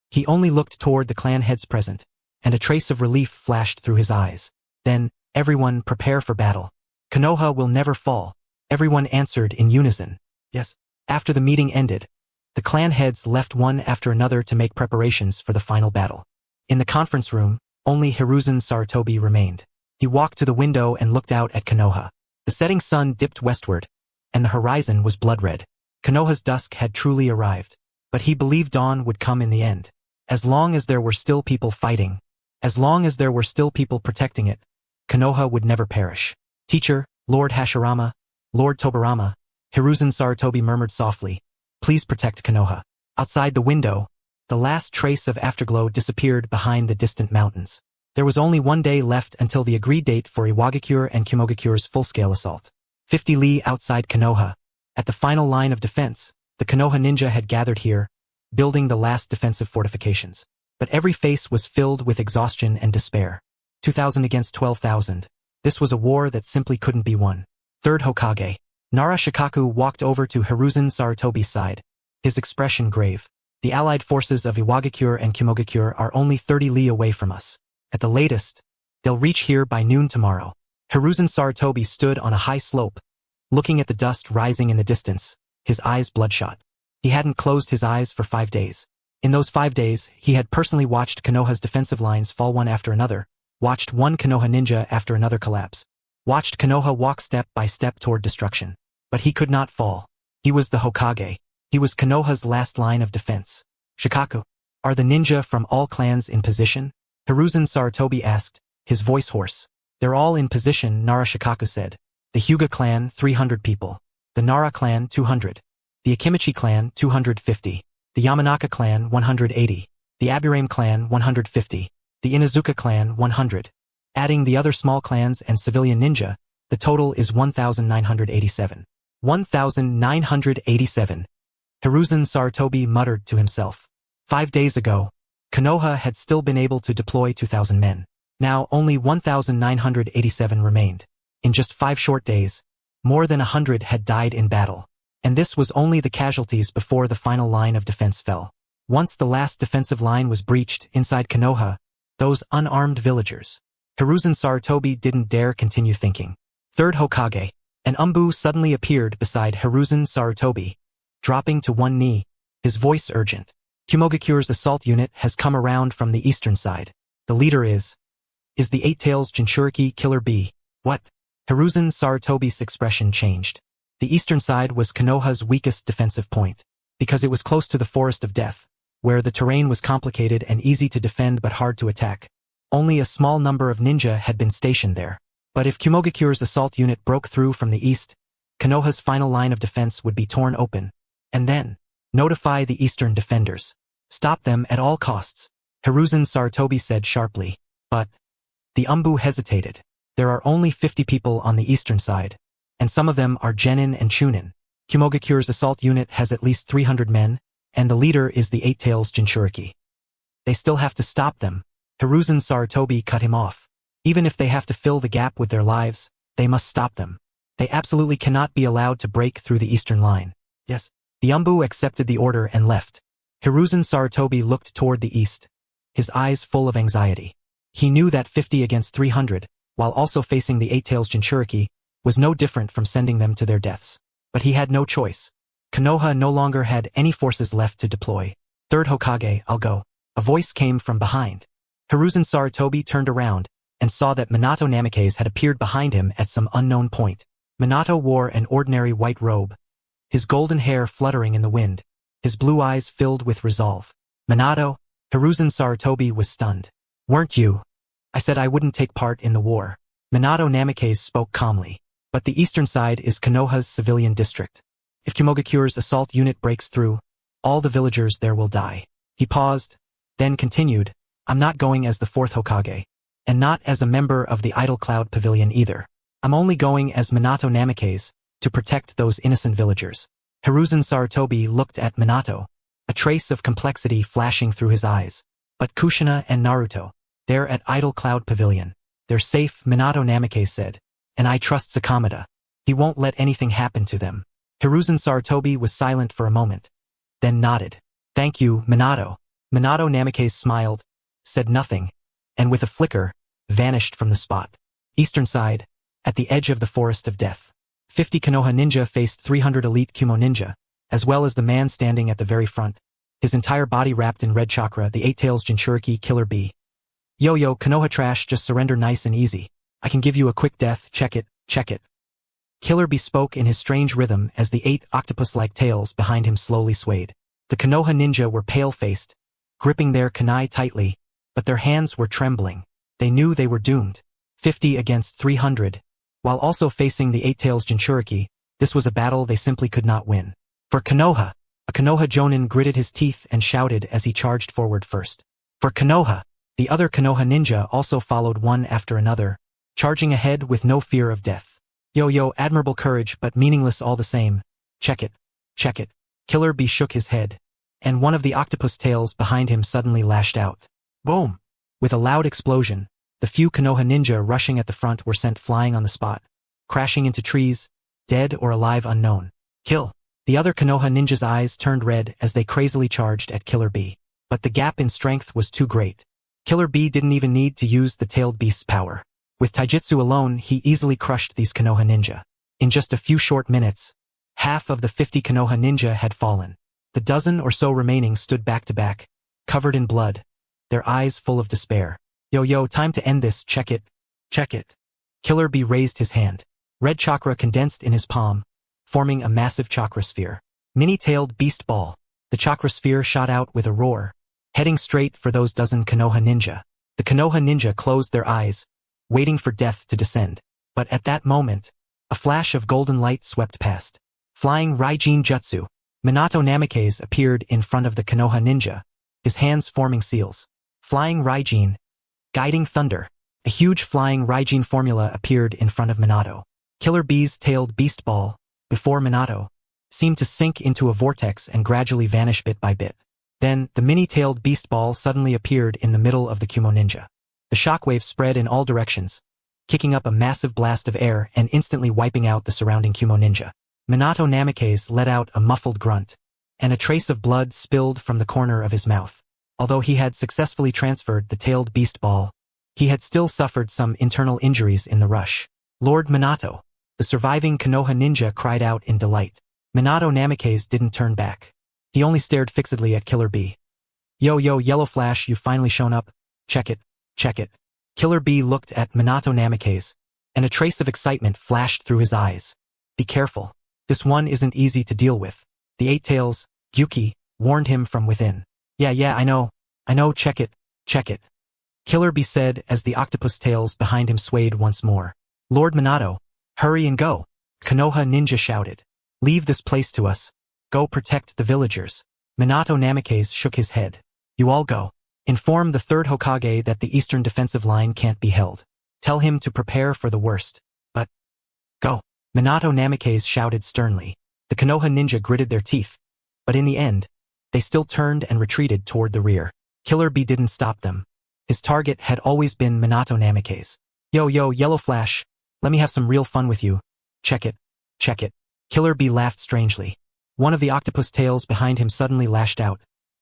He only looked toward the clan heads present, and a trace of relief flashed through his eyes. Then, everyone prepare for battle. Konoha will never fall. Everyone answered in unison. Yes. After the meeting ended, the clan heads left one after another to make preparations for the final battle. In the conference room, only Hiruzen Sarutobi remained. He walked to the window and looked out at Konoha. The setting sun dipped westward, and the horizon was blood-red. Konoha's dusk had truly arrived, but he believed dawn would come in the end. As long as there were still people fighting, as long as there were still people protecting it, Konoha would never perish. Teacher, Lord Hashirama, Lord Tobarama, Hiruzen Sarutobi murmured softly, please protect Konoha. Outside the window, the last trace of afterglow disappeared behind the distant mountains. There was only 1 day left until the agreed date for Iwagakure and Kumogakure's full-scale assault. 50 li outside Konoha, at the final line of defense, the Konoha ninja had gathered here, building the last defensive fortifications. But every face was filled with exhaustion and despair. 2,000 against 12,000. This was a war that simply couldn't be won. Third Hokage. Nara Shikaku walked over to Hiruzen Sarutobi's side, his expression grave. The allied forces of Iwagakure and Kumogakure are only 30 li away from us. At the latest, They'll reach here by noon tomorrow. Hiruzen Sarutobi stood on a high slope, looking at the dust rising in the distance, his eyes bloodshot. He hadn't closed his eyes for 5 days. In those 5 days, he had personally watched Konoha's defensive lines fall one after another, watched one Konoha ninja after another collapse, watched Konoha walk step by step toward destruction. But he could not fall. He was the Hokage. He was Konoha's last line of defense. Shikaku, are the ninja from all clans in position? Hiruzen Sarutobi asked, his voice hoarse. They're all in position, Nara Shikaku said. The Hyuga clan, 300 people. The Nara clan, 200. The Akimichi clan, 250. The Yamanaka clan, 180. The Aburame clan, 150. The Inazuka clan, 100. Adding the other small clans and civilian ninja, the total is 1,987. 1,987. Hiruzen Sarutobi muttered to himself. 5 days ago, Konoha had still been able to deploy 2,000 men. Now only 1,987 remained. In just 5 short days, more than 100 had died in battle. And this was only the casualties before the final line of defense fell. Once the last defensive line was breached inside Konoha, those unarmed villagers. Hiruzen Sarutobi didn't dare continue thinking. Third Hokage, an Umbu suddenly appeared beside Hiruzen Sarutobi, dropping to one knee, his voice urgent. Kumogakure's assault unit has come around from the eastern side. The leader is the Eight Tails Jinchuriki Killer Bee. What? Hiruzen Sarutobi's expression changed. The eastern side was Konoha's weakest defensive point, because it was close to the Forest of Death, where the terrain was complicated and easy to defend but hard to attack. Only a small number of ninja had been stationed there. But if Kumogakure's assault unit broke through from the east, Konoha's final line of defense would be torn open. And then, notify the eastern defenders. Stop them at all costs, Hiruzen Sarutobi said sharply. But the Umbu hesitated. There are only 50 people on the eastern side, and some of them are genin and chunin. Kumogakure's assault unit has at least 300 men, and the leader is the Eight Tails Jinchuriki. They still have to stop them. Hiruzen Sarutobi cut him off. Even if they have to fill the gap with their lives, they must stop them. They absolutely cannot be allowed to break through the eastern line. Yes. The Umbu accepted the order and left. Hiruzen Sarutobi looked toward the east, his eyes full of anxiety. He knew that 50 against 300, while also facing the Eight Tails Jinchuriki, was no different from sending them to their deaths. But he had no choice. Konoha no longer had any forces left to deploy. Third Hokage, I'll go. A voice came from behind. Hiruzen Sarutobi turned around and saw that Minato Namikaze had appeared behind him at some unknown point. Minato wore an ordinary white robe, his golden hair fluttering in the wind, his blue eyes filled with resolve. Minato, Hiruzen Sarutobi was stunned. Weren't you? I said I wouldn't take part in the war. Minato Namikaze spoke calmly. But the eastern side is Konoha's civilian district. If Kumogakure's assault unit breaks through, all the villagers there will die. He paused, then continued, I'm not going as the fourth Hokage, and not as a member of the Idle Cloud Pavilion either. I'm only going as Minato Namikaze, to protect those innocent villagers. Hiruzen Sarutobi looked at Minato, a trace of complexity flashing through his eyes. But Kushina and Naruto, they're at Idle Cloud Pavilion. They're safe, Minato Namikaze said, and I trust Sakamada. He won't let anything happen to them. Hiruzen Sarutobi was silent for a moment, then nodded. Thank you, Minato. Minato Namikaze smiled, said nothing, and with a flicker, vanished from the spot. Eastern side, at the edge of the Forest of Death. 50 Konoha ninja faced 300 elite Kumo ninja, as well as the man standing at the very front, his entire body wrapped in red chakra, the Eight Tails Jinchuriki Killer Bee. Yo, Konoha trash, just surrender nice and easy. I can give you a quick death, check it, check it. Killer Bee spoke in his strange rhythm as the 8 octopus-like tails behind him slowly swayed. The Konoha ninja were pale-faced, gripping their kunai tightly, but their hands were trembling. They knew they were doomed. 50 against 300. While also facing the Eight Tails Jinchuriki, this was a battle they simply could not win. For Konoha, a Konoha Jonin gritted his teeth and shouted as he charged forward first. For Konoha, the other Konoha ninja also followed one after another, charging ahead with no fear of death. Yo, admirable courage but meaningless all the same. Check it, check it. Killer Bee shook his head, and one of the octopus tails behind him suddenly lashed out. Boom! With a loud explosion, the few Konoha ninja rushing at the front were sent flying on the spot, crashing into trees, dead or alive unknown. Kill! The other Konoha ninja's eyes turned red as they crazily charged at Killer Bee. But the gap in strength was too great. Killer Bee didn't even need to use the tailed beast's power. With taijutsu alone, he easily crushed these Konoha ninja. In just a few short minutes, half of the 50 Konoha ninja had fallen. The dozen or so remaining stood back to back, covered in blood, their eyes full of despair. Yo, time to end this, check it. Check it. Killer Bee raised his hand. Red chakra condensed in his palm, forming a massive chakra sphere. Mini-tailed beast ball. The chakra sphere shot out with a roar, heading straight for those dozen Konoha ninja. The Konoha ninja closed their eyes, waiting for death to descend. But at that moment, a flash of golden light swept past. Flying Raijin Jutsu, Minato Namikaze appeared in front of the Konoha ninja, his hands forming seals. Flying Raijin, guiding thunder. A huge flying Raijin formula appeared in front of Minato. Killer Bee's tailed beast ball, before Minato, seemed to sink into a vortex and gradually vanish bit by bit. Then, the mini-tailed beast ball suddenly appeared in the middle of the Kumo ninja. The shockwave spread in all directions, kicking up a massive blast of air and instantly wiping out the surrounding Kumo ninja. Minato Namikaze let out a muffled grunt, and a trace of blood spilled from the corner of his mouth. Although he had successfully transferred the tailed beast ball, he had still suffered some internal injuries in the rush. Lord Minato, the surviving Konoha ninja cried out in delight. Minato Namikaze didn't turn back. He only stared fixedly at Killer Bee. Yo, Yellow Flash, you've finally shown up. Check it. Check it. Killer Bee looked at Minato Namikaze, and a trace of excitement flashed through his eyes. Be careful. This one isn't easy to deal with. The Eight Tails, Gyuki, warned him from within. Yeah, I know, check it. Killer Bee said as the octopus tails behind him swayed once more. Lord Minato, hurry and go. Konoha ninja shouted. Leave this place to us. Go protect the villagers. Minato Namikaze shook his head. You all go. Inform the third Hokage that the eastern defensive line can't be held. Tell him to prepare for the worst. But, go. Minato Namikaze shouted sternly. The Konoha ninja gritted their teeth. But in the end, they still turned and retreated toward the rear. Killer Bee didn't stop them. His target had always been Minato Namikaze. Yo, Yellow Flash, let me have some real fun with you. Check it. Killer Bee laughed strangely. One of the octopus tails behind him suddenly lashed out,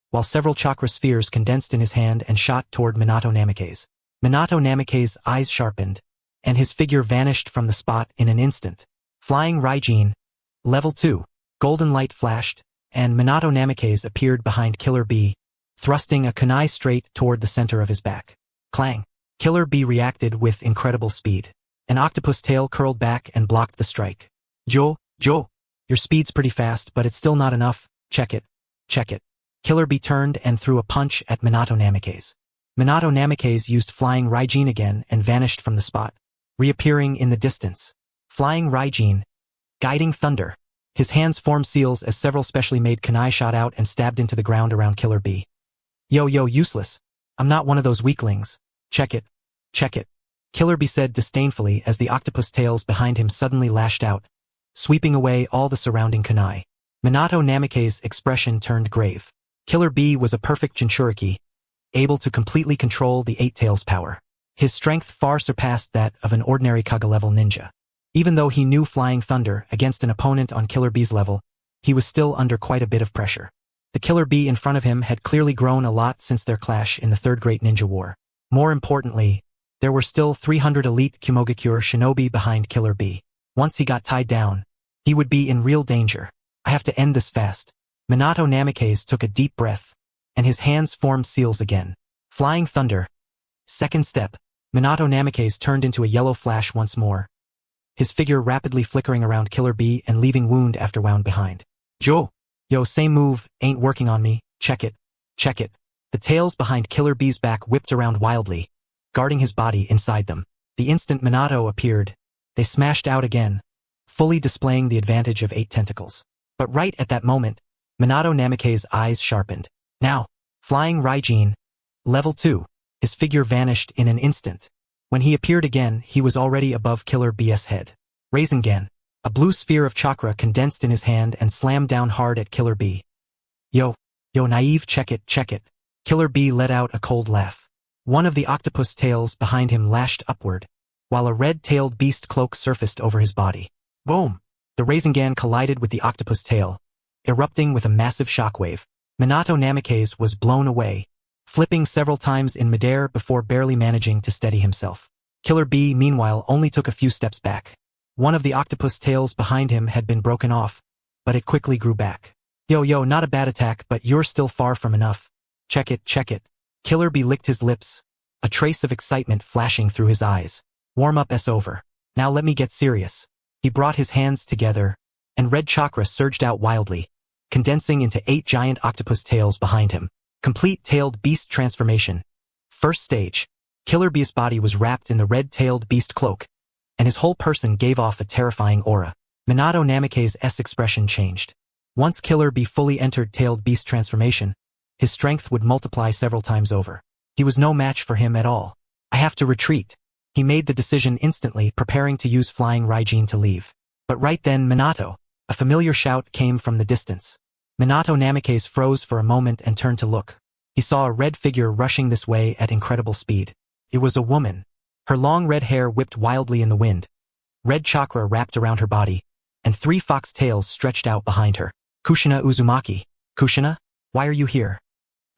while several chakra spheres condensed in his hand and shot toward Minato Namikaze. Minato Namikaze's eyes sharpened, and his figure vanished from the spot in an instant. Flying Raijin, Level 2, golden light flashed, and Minato Namikaze appeared behind Killer Bee, thrusting a kunai straight toward the center of his back. Clang! Killer Bee reacted with incredible speed. An octopus tail curled back and blocked the strike. Jo, your speed's pretty fast, but it's still not enough. Check it. Killer Bee turned and threw a punch at Minato Namikaze. Minato Namikaze used Flying Raijin again and vanished from the spot, reappearing in the distance. Flying Raijin, guiding thunder. His hands formed seals as several specially made kunai shot out and stabbed into the ground around Killer Bee. Yo, useless. I'm not one of those weaklings. Check it. Killer Bee said disdainfully as the octopus tails behind him suddenly lashed out, sweeping away all the surrounding kunai. Minato Namikaze's expression turned grave. Killer Bee was a perfect Jinchuriki, able to completely control the Eight Tails' power. His strength far surpassed that of an ordinary Kaga-level ninja. Even though he knew Flying Thunder against an opponent on Killer Bee's level, he was still under quite a bit of pressure. The Killer Bee in front of him had clearly grown a lot since their clash in the Third Great Ninja War. More importantly, there were still 300 elite Kumogakure shinobi behind Killer Bee. Once he got tied down, he would be in real danger. I have to end this fast. Minato Namikaze took a deep breath, and his hands formed seals again. Flying Thunder. Second step. Minato Namikaze turned into a yellow flash once more, his figure rapidly flickering around Killer Bee and leaving wound after wound behind. Yo, same move, ain't working on me. Check it. The tails behind Killer Bee's back whipped around wildly, guarding his body inside them. The instant Minato appeared, they smashed out again, fully displaying the advantage of 8 tentacles. But right at that moment, Minato Namikaze's eyes sharpened. Now, Flying Raijin, Level 2, his figure vanished in an instant. When he appeared again, he was already above Killer Bee's head. Rasengan, a blue sphere of chakra condensed in his hand and slammed down hard at Killer Bee. Yo, naive, check it. Killer Bee let out a cold laugh. One of the octopus tails behind him lashed upward, while a red-tailed beast cloak surfaced over his body. Boom! The Rasengan collided with the octopus tail, erupting with a massive shockwave. Minato Namikaze was blown away, flipping several times in midair before barely managing to steady himself. Killer Bee, meanwhile, only took a few steps back. One of the octopus tails behind him had been broken off, but it quickly grew back. Yo, not a bad attack, but you're still far from enough. Check it. Killer Bee licked his lips, a trace of excitement flashing through his eyes. Warm-up's over. Now let me get serious. He brought his hands together, and red chakra surged out wildly, condensing into 8 giant octopus tails behind him. Complete tailed beast transformation. First stage. Killer Bee's body was wrapped in the red-tailed beast cloak, and his whole person gave off a terrifying aura. Minato Namake's expression changed. Once Killer Bee fully entered tailed beast transformation, his strength would multiply several times over. He was no match for him at all. I have to retreat. He made the decision instantly, preparing to use flying Raijin to leave. But right then, Minato! A familiar shout came from the distance. Minato Namake's froze for a moment and turned to look. He saw a red figure rushing this way at incredible speed. It was a woman. Her long red hair whipped wildly in the wind. Red chakra wrapped around her body, and 3 fox tails stretched out behind her. Kushina Uzumaki. Kushina? Why are you here?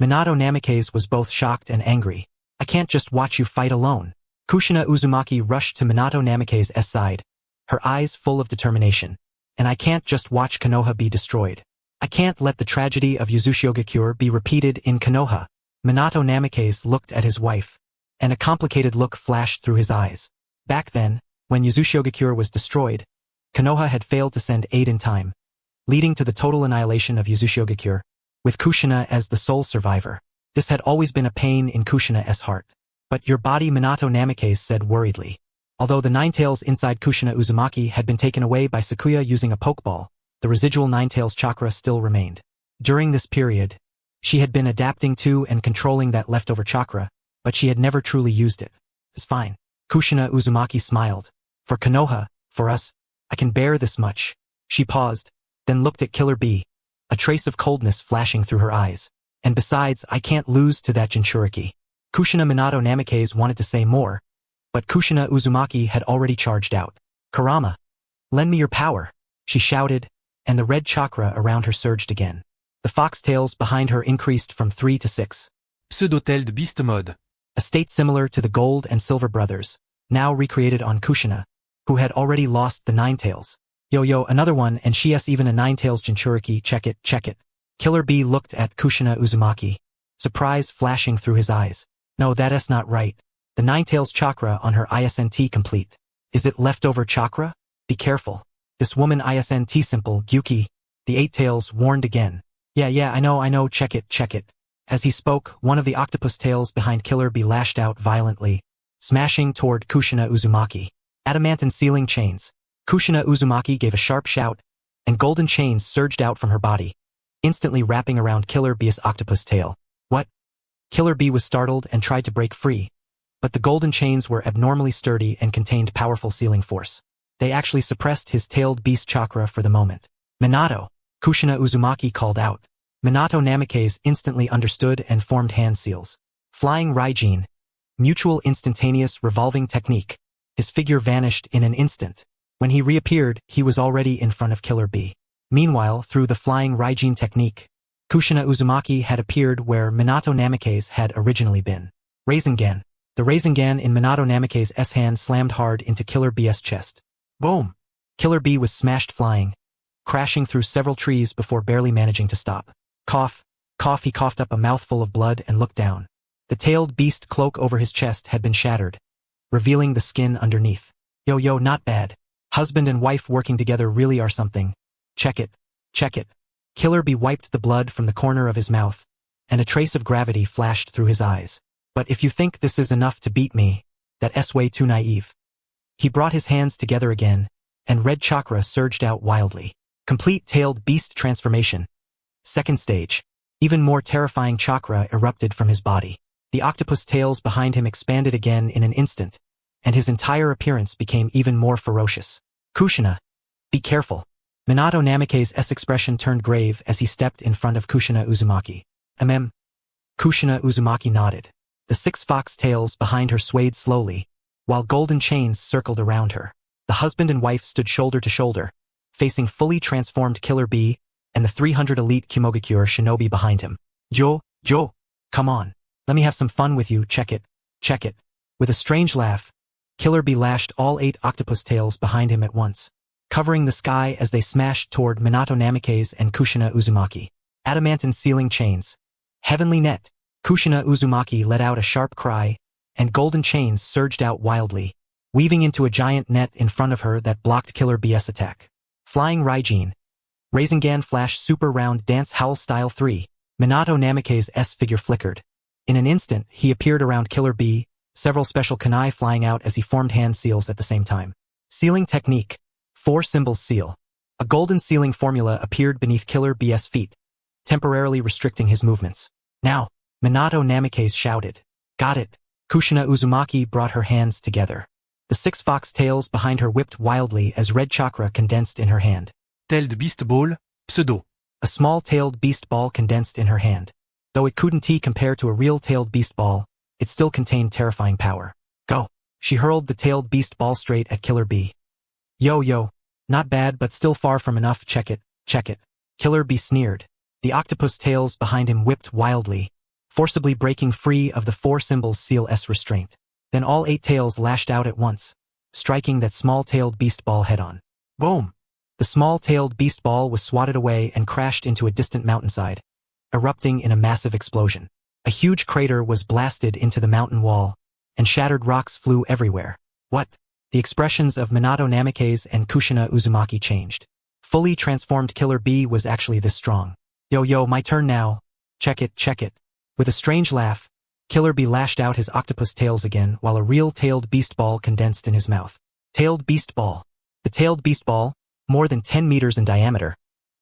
Minato Namake's was both shocked and angry. I can't just watch you fight alone. Kushina Uzumaki rushed to Minato Namake's side, her eyes full of determination. And I can't just watch Konoha be destroyed. I can't let the tragedy of Yuzushiogakure be repeated in Konoha. Minato Namake's looked at his wife, and a complicated look flashed through his eyes. Back then, when Yuzushiogakure was destroyed, Konoha had failed to send aid in time, leading to the total annihilation of Yuzushiogakure, with Kushina as the sole survivor. This had always been a pain in Kushina's heart. But your body, Minato Namake's said worriedly. Although the 9 tails inside Kushina Uzumaki had been taken away by Sakuya using a pokeball, the residual 9 tails chakra still remained. During this period, she had been adapting to and controlling that leftover chakra, but she had never truly used it. It's fine. Kushina Uzumaki smiled. For Konoha, for us, I can bear this much. She paused, then looked at Killer Bee, a trace of coldness flashing through her eyes. And besides, I can't lose to that Jinchuriki. Kushina Minato Namake's wanted to say more, but Kushina Uzumaki had already charged out. Kurama, lend me your power, she shouted, and the red chakra around her surged again. The foxtails behind her increased from 3 to 6. Pseudo-tailed beast mode. A state similar to the Gold and Silver brothers, now recreated on Kushina, who had already lost the 9 tails. Yo, another one, and she has even a 9 tails Jinchuriki, check it. Killer Bee looked at Kushina Uzumaki, surprise flashing through his eyes. No, that's not right. The 9 tails chakra on her isnt complete. Is it leftover chakra? Be careful. This woman isnt simple, Gyuki. The 8 tails warned again. Yeah, I know, check it. As he spoke, one of the octopus tails behind Killer Bee lashed out violently, smashing toward Kushina Uzumaki. Adamantine sealing chains. Kushina Uzumaki gave a sharp shout, and golden chains surged out from her body, instantly wrapping around Killer Bee's octopus tail. What? Killer Bee was startled and tried to break free, but the golden chains were abnormally sturdy and contained powerful sealing force. They actually suppressed his tailed beast chakra for the moment. Minato! Kushina Uzumaki called out. Minato Namake's instantly understood and formed hand seals. Flying Raijin. Mutual instantaneous revolving technique. His figure vanished in an instant. When he reappeared, he was already in front of Killer Bee. Meanwhile, through the flying Raijin technique, Kushina Uzumaki had appeared where Minato Namake's had originally been. Rasengan. The Rasengan in Minato Namake's hand slammed hard into Killer Bee's chest. Boom! Killer Bee was smashed flying, crashing through several trees before barely managing to stop. Cough, he coughed up a mouthful of blood and looked down. The tailed beast cloak over his chest had been shattered, revealing the skin underneath. Yo, not bad. Husband and wife working together really are something. Check it. Killer Bee wiped the blood from the corner of his mouth, and a trace of gravity flashed through his eyes. But if you think this is enough to beat me, that's way too naive. He brought his hands together again, and red chakra surged out wildly. Complete tailed beast transformation. Second stage. Even more terrifying chakra erupted from his body. The octopus tails behind him expanded again in an instant, and his entire appearance became even more ferocious. Kushina, be careful. Minato Namake's expression turned grave as he stepped in front of Kushina Uzumaki. Kushina Uzumaki nodded. The 6 fox tails behind her swayed slowly, while golden chains circled around her. The husband and wife stood shoulder to shoulder, facing fully transformed Killer Bee and the 300 elite Kumogakure shinobi behind him. Jo, come on. Let me have some fun with you, check it, check it. With a strange laugh, Killer Bee lashed all 8 octopus tails behind him at once, covering the sky as they smashed toward Minato Namikaze and Kushina Uzumaki. Adamantine ceiling chains. Heavenly net. Kushina Uzumaki let out a sharp cry, and golden chains surged out wildly, weaving into a giant net in front of her that blocked Killer Bee's attack. Flying Raijin. Rasengan Flash Super Round Dance Howl Style 3. Minato Namikaze's figure flickered. In an instant, he appeared around Killer Bee, several special kunai flying out as he formed hand seals at the same time. Sealing technique. 4 symbols seal. A golden sealing formula appeared beneath Killer Bee's feet, temporarily restricting his movements. Now, Minato Namikaze shouted. Got it. Kushina Uzumaki brought her hands together. The 6 fox tails behind her whipped wildly as red chakra condensed in her hand. Tailed beast ball, pseudo. A small-tailed beast ball condensed in her hand. Though it couldn't compare to a real-tailed beast ball, it still contained terrifying power. Go. She hurled the tailed beast ball straight at Killer Bee. Yo. Not bad but still far from enough, check it, check it. Killer Bee sneered. The octopus tails behind him whipped wildly, forcibly breaking free of the 4 symbols seal's restraint. Then all 8 tails lashed out at once, striking that small-tailed beast ball head-on. Boom! The small-tailed beast ball was swatted away and crashed into a distant mountainside, erupting in a massive explosion. A huge crater was blasted into the mountain wall, and shattered rocks flew everywhere. What? The expressions of Minato Namikaze and Kushina Uzumaki changed. Fully transformed Killer Bee was actually this strong. Yo, my turn now. Check it, check it. With a strange laugh, Killer Bee lashed out his octopus tails again while a real tailed beast ball condensed in his mouth. Tailed beast ball. The tailed beast ball, more than 10 meters in diameter,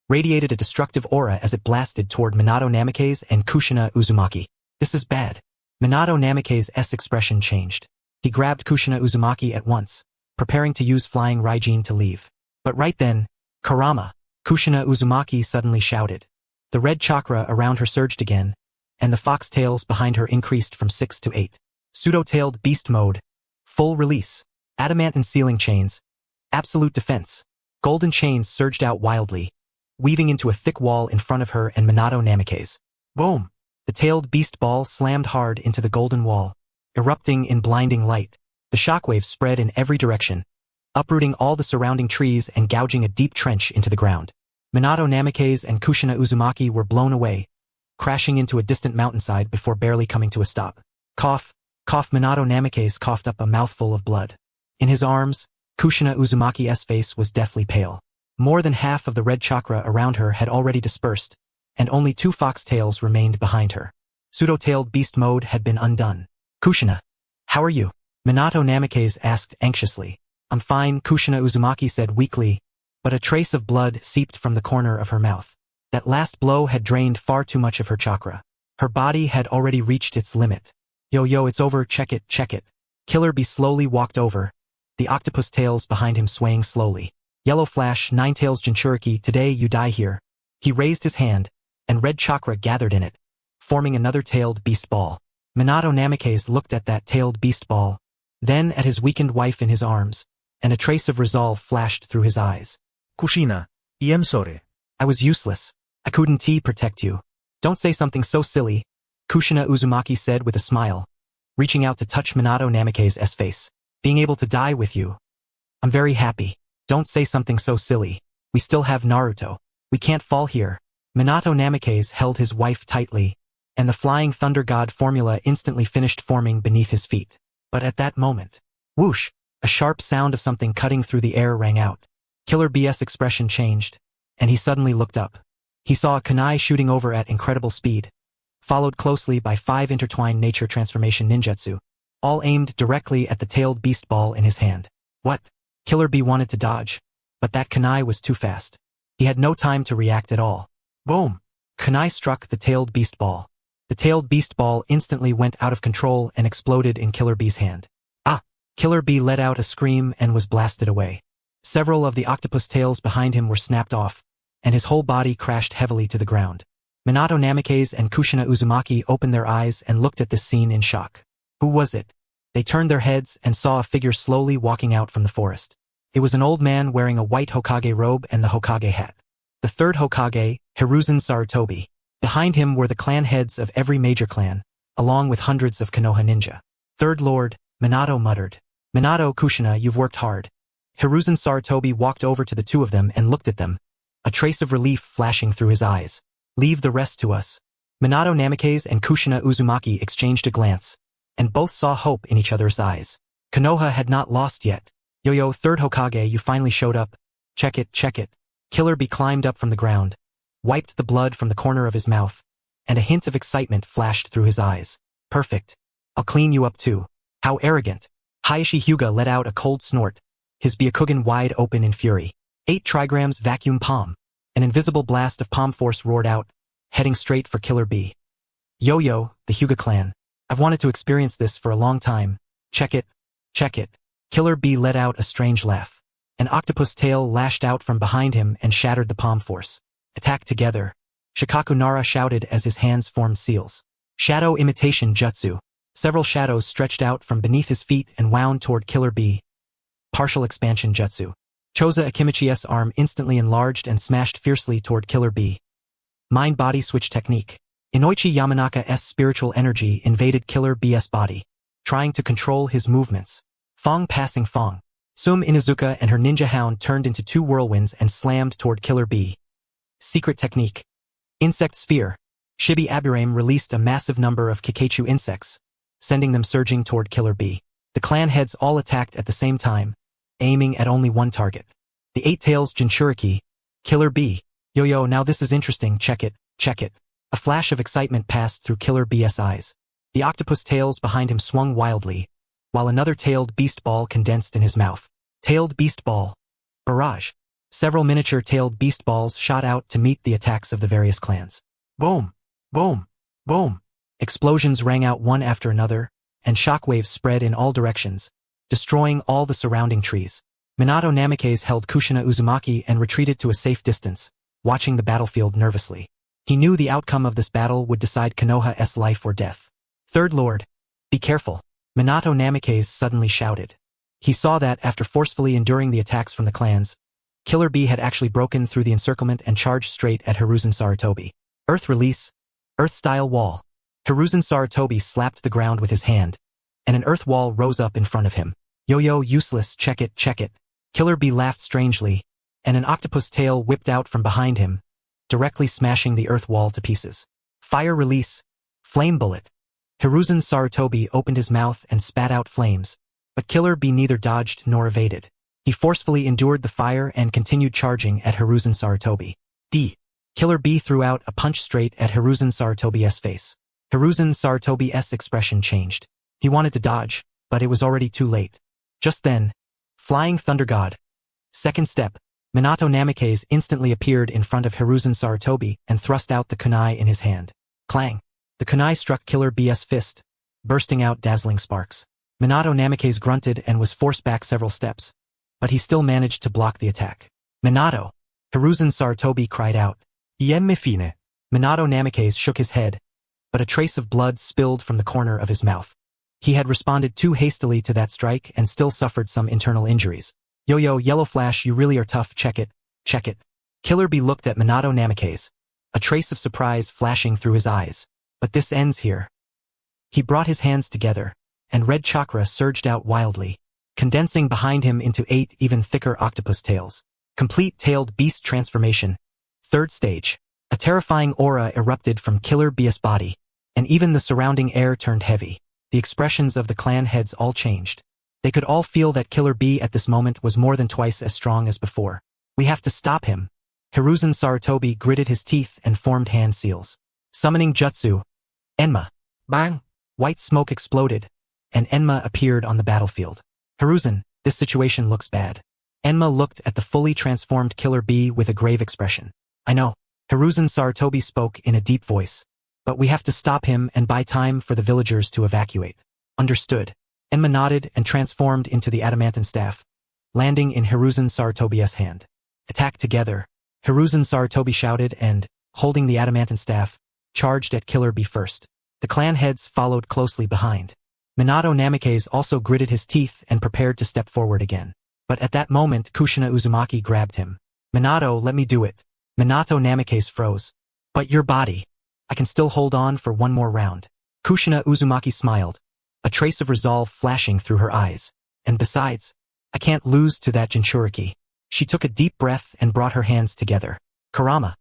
radiated a destructive aura as it blasted toward Minato Namikaze and Kushina Uzumaki. This is bad. Minato Namikaze's expression changed. He grabbed Kushina Uzumaki at once, preparing to use Flying Raijin to leave. But right then, Karama, Kushina Uzumaki suddenly shouted. The red chakra around her surged again, and the fox tails behind her increased from 6 to 8. Pseudo-tailed beast mode. Full release. Adamantine ceiling chains. Absolute defense. Golden chains surged out wildly, weaving into a thick wall in front of her and Minato Namikaze. Boom! The tailed beast ball slammed hard into the golden wall, erupting in blinding light. The shockwaves spread in every direction, uprooting all the surrounding trees and gouging a deep trench into the ground. Minato Namikaze and Kushina Uzumaki were blown away, crashing into a distant mountainside before barely coming to a stop. Cough, cough. Minato Namikaze coughed up a mouthful of blood. In his arms, Kushina Uzumaki's face was deathly pale. More than half of the red chakra around her had already dispersed, and only 2 fox tails remained behind her. Pseudo-tailed beast mode had been undone. Kushina, how are you? Minato Namikaze asked anxiously. I'm fine, Kushina Uzumaki said weakly, but a trace of blood seeped from the corner of her mouth. That last blow had drained far too much of her chakra. Her body had already reached its limit. Yo, it's over, check it, check it. Killer Bee slowly walked over, the octopus tails behind him swaying slowly. Yellow Flash, Ninetails Jinchuriki, today you die here. He raised his hand, and red chakra gathered in it, forming another tailed beast ball. Minato Namikaze looked at that tailed beast ball, then at his weakened wife in his arms, and a trace of resolve flashed through his eyes. Kushina, I am sorry. I was useless. I couldn't protect you. Don't say something so silly, Kushina Uzumaki said with a smile, reaching out to touch Minato Namikaze's face. Being able to die with you. I'm very happy. Don't say something so silly. We still have Naruto. We can't fall here. Minato Namikaze held his wife tightly, and the Flying Thunder God formula instantly finished forming beneath his feet. But at that moment, whoosh, a sharp sound of something cutting through the air rang out. Killer Bee's expression changed, and he suddenly looked up. He saw a kunai shooting over at incredible speed, followed closely by 5 intertwined nature transformation ninjutsu, all aimed directly at the tailed beast ball in his hand. What? Killer Bee wanted to dodge, but that kunai was too fast. He had no time to react at all. Boom! Kunai struck the tailed beast ball. The tailed beast ball instantly went out of control and exploded in Killer Bee's hand. Ah! Killer Bee let out a scream and was blasted away. Several of the octopus tails behind him were snapped off, and his whole body crashed heavily to the ground. Minato Namikaze and Kushina Uzumaki opened their eyes and looked at this scene in shock. Who was it? They turned their heads and saw a figure slowly walking out from the forest. It was an old man wearing a white Hokage robe and the Hokage hat. The 3rd Hokage, Hiruzen Sarutobi. Behind him were the clan heads of every major clan, along with hundreds of Konoha ninja. Third Lord, Minato muttered. Minato, Kushina, you've worked hard. Hiruzen Sarutobi walked over to the two of them and looked at them, a trace of relief flashing through his eyes. Leave the rest to us. Minato Namikaze and Kushina Uzumaki exchanged a glance, and both saw hope in each other's eyes. Konoha had not lost yet. Yo-yo, third Hokage, you finally showed up. Check it, check it. Killer Bee climbed up from the ground, wiped the blood from the corner of his mouth, and a hint of excitement flashed through his eyes. Perfect. I'll clean you up too. How arrogant. Hayashi Hyuga let out a cold snort, his Byakugan wide open in fury. 8 trigrams vacuum palm. An invisible blast of palm force roared out, heading straight for Killer Bee. Yo-yo, the Hyuga clan. I've wanted to experience this for a long time. Check it. Check it. Killer Bee let out a strange laugh. An octopus tail lashed out from behind him and shattered the palm force. Attack together. Shikaku Nara shouted as his hands formed seals. Shadow imitation jutsu. Several shadows stretched out from beneath his feet and wound toward Killer Bee. Partial expansion jutsu. Choza Akimichi's arm instantly enlarged and smashed fiercely toward Killer Bee. Mind-body switch technique. Inoichi Yamanaka's spiritual energy invaded Killer Bee's body, trying to control his movements. Fong passing Fong. Sum Inuzuka and her ninja hound turned into 2 whirlwinds and slammed toward Killer Bee. Secret technique. Insect sphere. Shibi Aburame released a massive number of Kikeichu insects, sending them surging toward Killer Bee. The clan heads all attacked at the same time, aiming at only one target. The 8 Tails Jinchuriki, Killer Bee. Yo-yo, now this is interesting, check it, check it. A flash of excitement passed through Killer Bee's eyes. The octopus tails behind him swung wildly, while another tailed beast ball condensed in his mouth. Tailed beast ball. Barrage. Several miniature tailed beast balls shot out to meet the attacks of the various clans. Boom! Boom! Boom! Explosions rang out one after another, and shockwaves spread in all directions, destroying all the surrounding trees. Minato Namikaze held Kushina Uzumaki and retreated to a safe distance, watching the battlefield nervously. He knew the outcome of this battle would decide Konoha's life or death. Third Lord, be careful, Minato Namikaze suddenly shouted. He saw that, after forcefully enduring the attacks from the clans, Killer Bee had actually broken through the encirclement and charged straight at Hiruzen Sarutobi. Earth release. Earth-style wall. Hiruzen Sarutobi slapped the ground with his hand, and an earth wall rose up in front of him. Yo-yo, useless, check it, check it. Killer Bee laughed strangely, and an octopus tail whipped out from behind him, directly smashing the earth wall to pieces. Fire release. Flame bullet. Hiruzen Sarutobi opened his mouth and spat out flames, but Killer Bee neither dodged nor evaded. He forcefully endured the fire and continued charging at Hiruzen Sarutobi. Killer Bee threw out a punch straight at Hiruzen Sarutobi's face. Hiruzen Sarutobi's expression changed. He wanted to dodge, but it was already too late. Just then, Flying Thunder God. Second step. Minato Namikaze instantly appeared in front of Hiruzen Sarutobi and thrust out the kunai in his hand. Clang! The kunai struck Killer Bee's fist, bursting out dazzling sparks. Minato Namikaze grunted and was forced back several steps, but he still managed to block the attack. Minato! Hiruzen Sarutobi cried out. Ien me fine. Minato Namikaze shook his head, but a trace of blood spilled from the corner of his mouth. He had responded too hastily to that strike and still suffered some internal injuries. Yo-yo, Yellow Flash, you really are tough, check it, check it. Killer Bee looked at Minato Namikaze, a trace of surprise flashing through his eyes. But this ends here. He brought his hands together, and red chakra surged out wildly, condensing behind him into 8 even thicker octopus tails. Complete tailed beast transformation. Third stage. A terrifying aura erupted from Killer Bee's body, and even the surrounding air turned heavy. The expressions of the clan heads all changed. They could all feel that Killer Bee at this moment was more than twice as strong as before. We have to stop him. Hiruzen Sarutobi gritted his teeth and formed hand seals. Summoning jutsu. Enma. Bang! White smoke exploded, and Enma appeared on the battlefield. Hiruzen, this situation looks bad. Enma looked at the fully transformed Killer Bee with a grave expression. I know. Hiruzen Sarutobi spoke in a deep voice. But we have to stop him and buy time for the villagers to evacuate. Understood. Enma nodded and transformed into the adamantine staff, landing in Hiruzen Sarutobi's hand. Attack together. Hiruzen Sarutobi shouted and, holding the adamantine staff, charged at Killer Bee first. The clan heads followed closely behind. Minato Namikaze also gritted his teeth and prepared to step forward again. But at that moment Kushina Uzumaki grabbed him. Minato, let me do it. Minato Namikaze froze. But your body. I can still hold on for one more round. Kushina Uzumaki smiled, a trace of resolve flashing through her eyes. And besides, I can't lose to that Jinchuriki. She took a deep breath and brought her hands together. Kurama,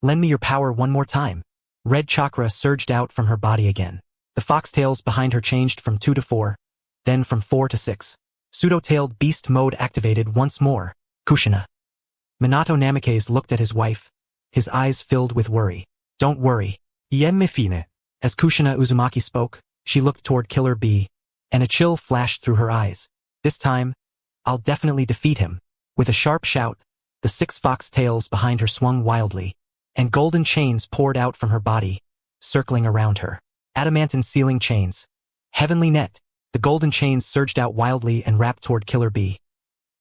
lend me your power one more time. Red chakra surged out from her body again. The foxtails behind her changed from 2 to 4, then from 4 to 6. Pseudo-tailed beast mode activated once more. Kushina. Minato Namikaze looked at his wife, his eyes filled with worry. Don't worry. Iemme fine. As Kushina Uzumaki spoke, she looked toward Killer B, and a chill flashed through her eyes. This time, I'll definitely defeat him. With a sharp shout, the 6 foxtails behind her swung wildly, and golden chains poured out from her body, circling around her. Adamantine ceiling chains. Heavenly net. The golden chains surged out wildly and wrapped toward Killer B.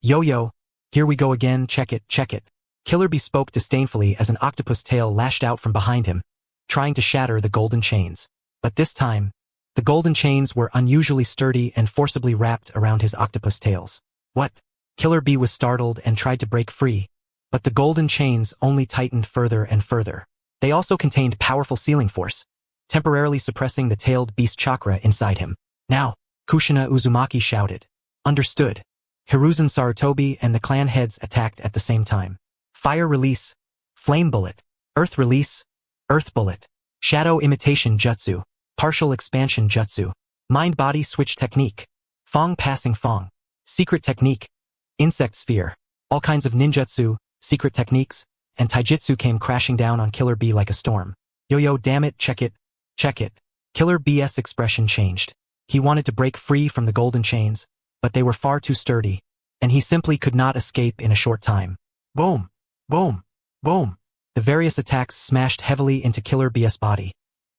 Yo-yo, here we go again, check it, check it. Killer B spoke disdainfully as an octopus tail lashed out from behind him, trying to shatter the golden chains. But this time, the golden chains were unusually sturdy and forcibly wrapped around his octopus tails. What? Killer B was startled and tried to break free, but the golden chains only tightened further and further. They also contained powerful sealing force, temporarily suppressing the tailed beast chakra inside him. Now, Kushina Uzumaki shouted. Understood. Hiruzen Sarutobi and the clan heads attacked at the same time. Fire release, flame bullet, earth release, earth bullet, shadow imitation jutsu, partial expansion jutsu, mind-body switch technique, Fong passing Fong, secret technique, insect sphere, all kinds of ninjutsu, secret techniques, and taijutsu came crashing down on Killer B like a storm. Yo-yo, damn it, check it, check it. Killer B's expression changed. He wanted to break free from the golden chains, but they were far too sturdy, and he simply could not escape in a short time. Boom, boom, boom. The various attacks smashed heavily into Killer B's body,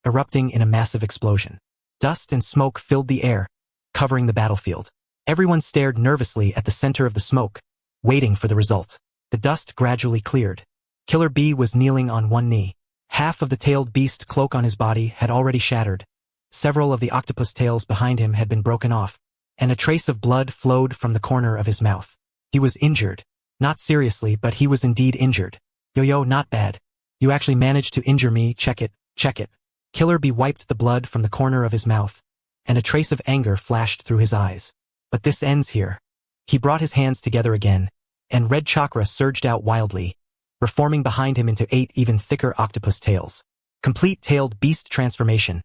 erupting in a massive explosion. Dust and smoke filled the air, covering the battlefield. Everyone stared nervously at the center of the smoke, waiting for the result. The dust gradually cleared. Killer B was kneeling on one knee. Half of the tailed beast cloak on his body had already shattered. Several of the octopus tails behind him had been broken off, and a trace of blood flowed from the corner of his mouth. He was injured. Not seriously, but he was indeed injured. Yo-yo, not bad. You actually managed to injure me, check it, check it. Killer B wiped the blood from the corner of his mouth, and a trace of anger flashed through his eyes. But this ends here. He brought his hands together again, and red chakra surged out wildly, reforming behind him into 8 even thicker octopus tails. Complete tailed beast transformation.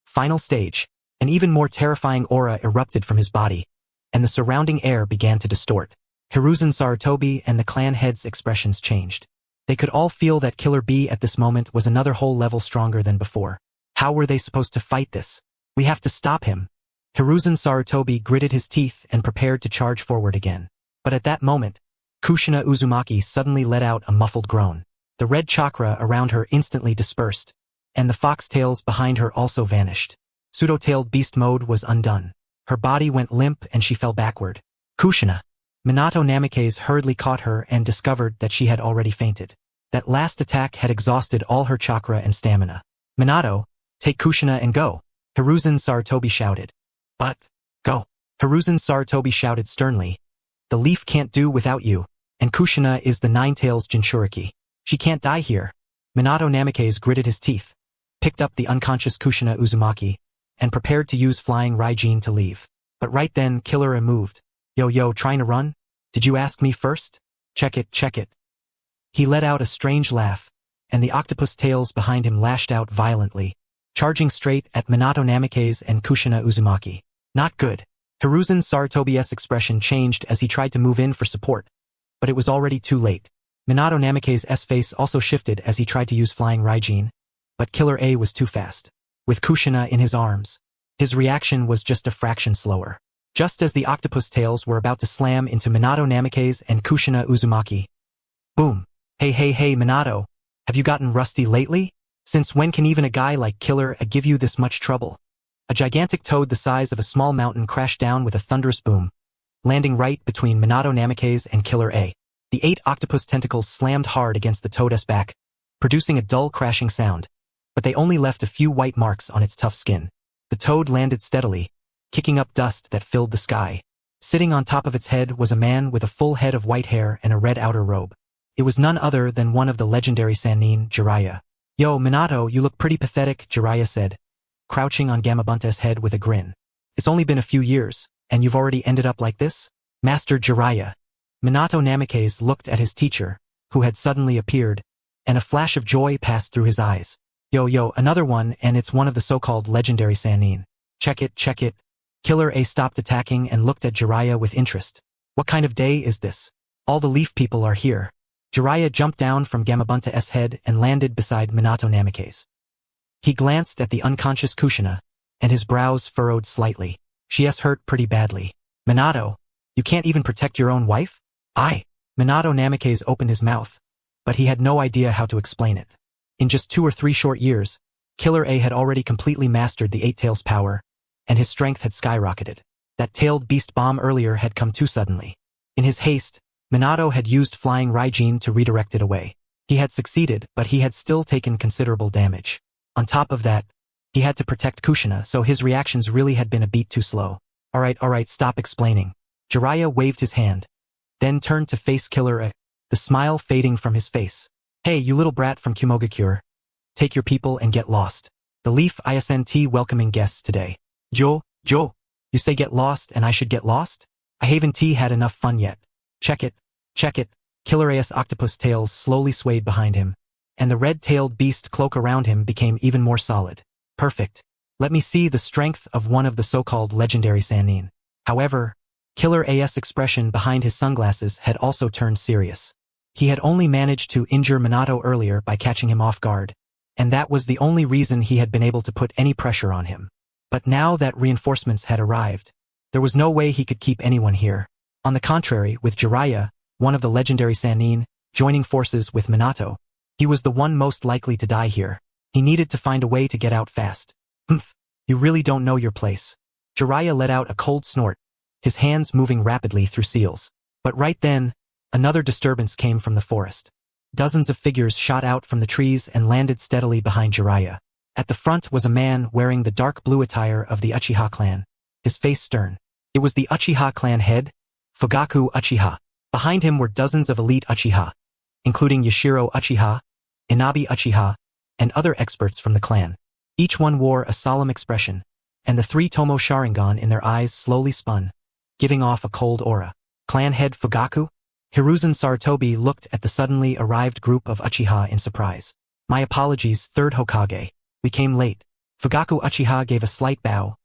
Final stage. An even more terrifying aura erupted from his body, and the surrounding air began to distort. Hiruzen Sarutobi and the clan heads' expressions changed. They could all feel that Killer B at this moment was another whole level stronger than before. How were they supposed to fight this? We have to stop him. Hiruzen Sarutobi gritted his teeth and prepared to charge forward again. But at that moment, Kushina Uzumaki suddenly let out a muffled groan. The red chakra around her instantly dispersed, and the foxtails behind her also vanished. Pseudo-tailed beast mode was undone. Her body went limp and she fell backward. Kushina. Minato Namikaze hurriedly caught her and discovered that she had already fainted. That last attack had exhausted all her chakra and stamina. Minato, take Kushina and go. Hiruzen Sarutobi shouted. But, go. Hiruzen Sarutobi shouted sternly. The leaf can't do without you, and Kushina is the Nine-Tails Jinchuriki. She can't die here. Minato Namikaze gritted his teeth, picked up the unconscious Kushina Uzumaki, and prepared to use Flying Raijin to leave. But right then, Killer A moved. Yo-yo, trying to run? Did you ask me first? Check it, check it. He let out a strange laugh, and the octopus tails behind him lashed out violently, charging straight at Minato Namikaze and Kushina Uzumaki. Not good. Hiruzen Sarutobi's expression changed as he tried to move in for support, but it was already too late. Minato Namikaze's face also shifted as he tried to use Flying Raijin, but Killer A was too fast. With Kushina in his arms, his reaction was just a fraction slower. Just as the octopus tails were about to slam into Minato Namikaze and Kushina Uzumaki. Boom. Hey, Minato, have you gotten rusty lately? Since when can even a guy like Killer A give you this much trouble? A gigantic toad the size of a small mountain crashed down with a thunderous boom, landing right between Minato Namikaze and Killer A. The 8 octopus tentacles slammed hard against the toad's back, producing a dull crashing sound, but they only left a few white marks on its tough skin. The toad landed steadily, kicking up dust that filled the sky. Sitting on top of its head was a man with a full head of white hair and a red outer robe. It was none other than one of the legendary Sannin, Jiraiya. Yo, Minato, you look pretty pathetic, Jiraiya said, crouching on Gamabunta's head with a grin. It's only been a few years, and you've already ended up like this? Master Jiraiya. Minato Namikaze looked at his teacher, who had suddenly appeared, and a flash of joy passed through his eyes. Yo, another one, and it's one of the so-called legendary Sannin. Check it. Killer A stopped attacking and looked at Jiraiya with interest. What kind of day is this? All the leaf people are here. Jiraiya jumped down from Gamabunta's head and landed beside Minato Namikaze. He glanced at the unconscious Kushina, and his brows furrowed slightly. She's hurt pretty badly. Minato, you can't even protect your own wife? Minato Namikaze opened his mouth, but he had no idea how to explain it. In just 2 or 3 short years, Killer A had already completely mastered the Eight Tails power, and his strength had skyrocketed. That tailed beast bomb earlier had come too suddenly. In his haste, Minato had used Flying Raijin to redirect it away. He had succeeded, but he had still taken considerable damage. On top of that, he had to protect Kushina, so his reactions really had been a beat too slow. Alright, stop explaining. Jiraiya waved his hand, then turned to face Killer A, the smile fading from his face. Hey, you little brat from Kumogakure. Take your people and get lost. The Leaf ISNT welcoming guests today. Joe, you say get lost and I should get lost? I haven't had enough fun yet. Check it. Killer A's octopus tails slowly swayed behind him, and the red-tailed beast cloak around him became even more solid. Perfect. Let me see the strength of one of the so-called legendary Sannin. However, Killer A's expression behind his sunglasses had also turned serious. He had only managed to injure Minato earlier by catching him off guard, and that was the only reason he had been able to put any pressure on him. But now that reinforcements had arrived, there was no way he could keep anyone here. On the contrary, with Jiraiya, one of the legendary Sannin, joining forces with Minato, he was the one most likely to die here. He needed to find a way to get out fast. You really don't know your place. Jiraiya let out a cold snort, his hands moving rapidly through seals. But right then, another disturbance came from the forest. Dozens of figures shot out from the trees and landed steadily behind Jiraiya. At the front was a man wearing the dark blue attire of the Uchiha clan, his face stern. It was the Uchiha clan head, Fugaku Uchiha. Behind him were dozens of elite Uchiha, including Yashiro Uchiha, Inabi Uchiha, and other experts from the clan. Each one wore a solemn expression, and the 3 Tomo Sharingan in their eyes slowly spun, giving off a cold aura. Clan head Fugaku? Hiruzen Sarutobi looked at the suddenly arrived group of Uchiha in surprise. My apologies, 3rd Hokage. We came late. Fugaku Uchiha gave a slight bow,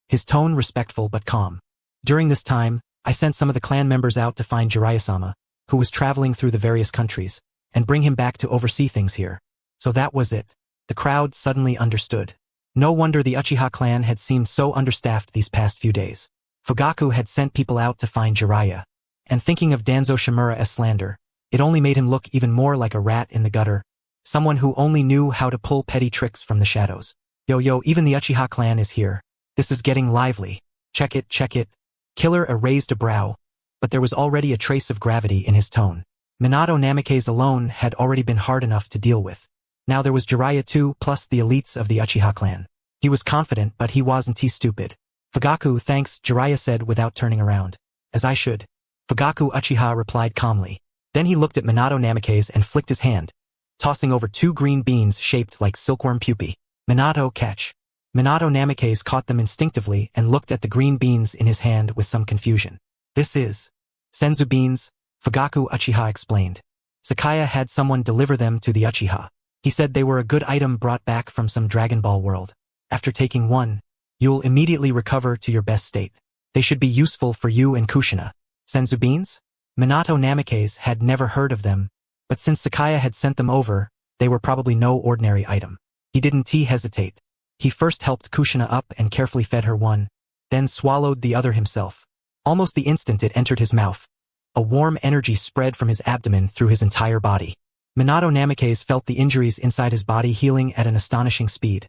his tone respectful but calm. During this time, I sent some of the clan members out to find Jiraiya-sama, who was traveling through the various countries, and bring him back to oversee things here. So that was it. The crowd suddenly understood. No wonder the Uchiha clan had seemed so understaffed these past few days. Fugaku had sent people out to find Jiraiya, and thinking of Danzo Shimura's slander, it only made him look even more like a rat in the gutter, someone who only knew how to pull petty tricks from the shadows. Yo, even the Uchiha clan is here. This is getting lively. Check it. Killer A raised a brow, but there was already a trace of gravity in his tone. Minato Namikaze alone had already been hard enough to deal with. Now there was Jiraiya too, plus the elites of the Uchiha clan. He was confident, but he wasn't stupid. Fugaku, thanks, Jiraiya said without turning around. As I should. Fugaku Uchiha replied calmly. Then he looked at Minato Namikaze and flicked his hand, tossing over 2 green beans shaped like silkworm pupae. Minato, catch. Minato Namikaze caught them instinctively and looked at the green beans in his hand with some confusion. This is senzu beans, Fugaku Uchiha explained. Sakaya had someone deliver them to the Uchiha. He said they were a good item brought back from some Dragon Ball world. After taking one, you'll immediately recover to your best state. They should be useful for you and Kushina. Senzu beans? Minato Namikaze had never heard of them, but since Sakaya had sent them over, they were probably no ordinary item. He didn't hesitate. He first helped Kushina up and carefully fed her one, then swallowed the other himself. Almost the instant it entered his mouth, a warm energy spread from his abdomen through his entire body. Minato Namikaze felt the injuries inside his body healing at an astonishing speed,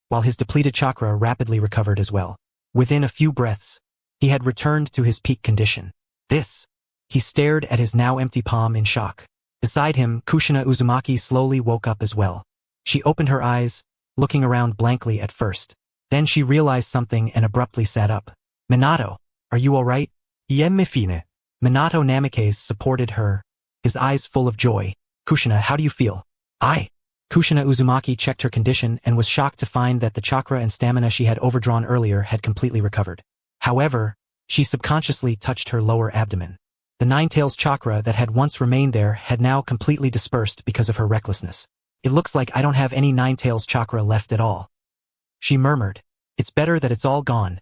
while his depleted chakra rapidly recovered as well. Within a few breaths, he had returned to his peak condition. He stared at his now empty palm in shock. Beside him, Kushina Uzumaki slowly woke up as well. She opened her eyes, looking around blankly at first. Then she realized something and abruptly sat up. Minato, are you alright? Iemme fine. Minato Namikaze supported her, his eyes full of joy. Kushina, how do you feel? Kushina Uzumaki checked her condition and was shocked to find that the chakra and stamina she had overdrawn earlier had completely recovered. However, she subconsciously touched her lower abdomen. The Nine-Tails chakra that had once remained there had now completely dispersed because of her recklessness. It looks like I don't have any Nine-Tails chakra left at all, she murmured. It's better that it's all gone,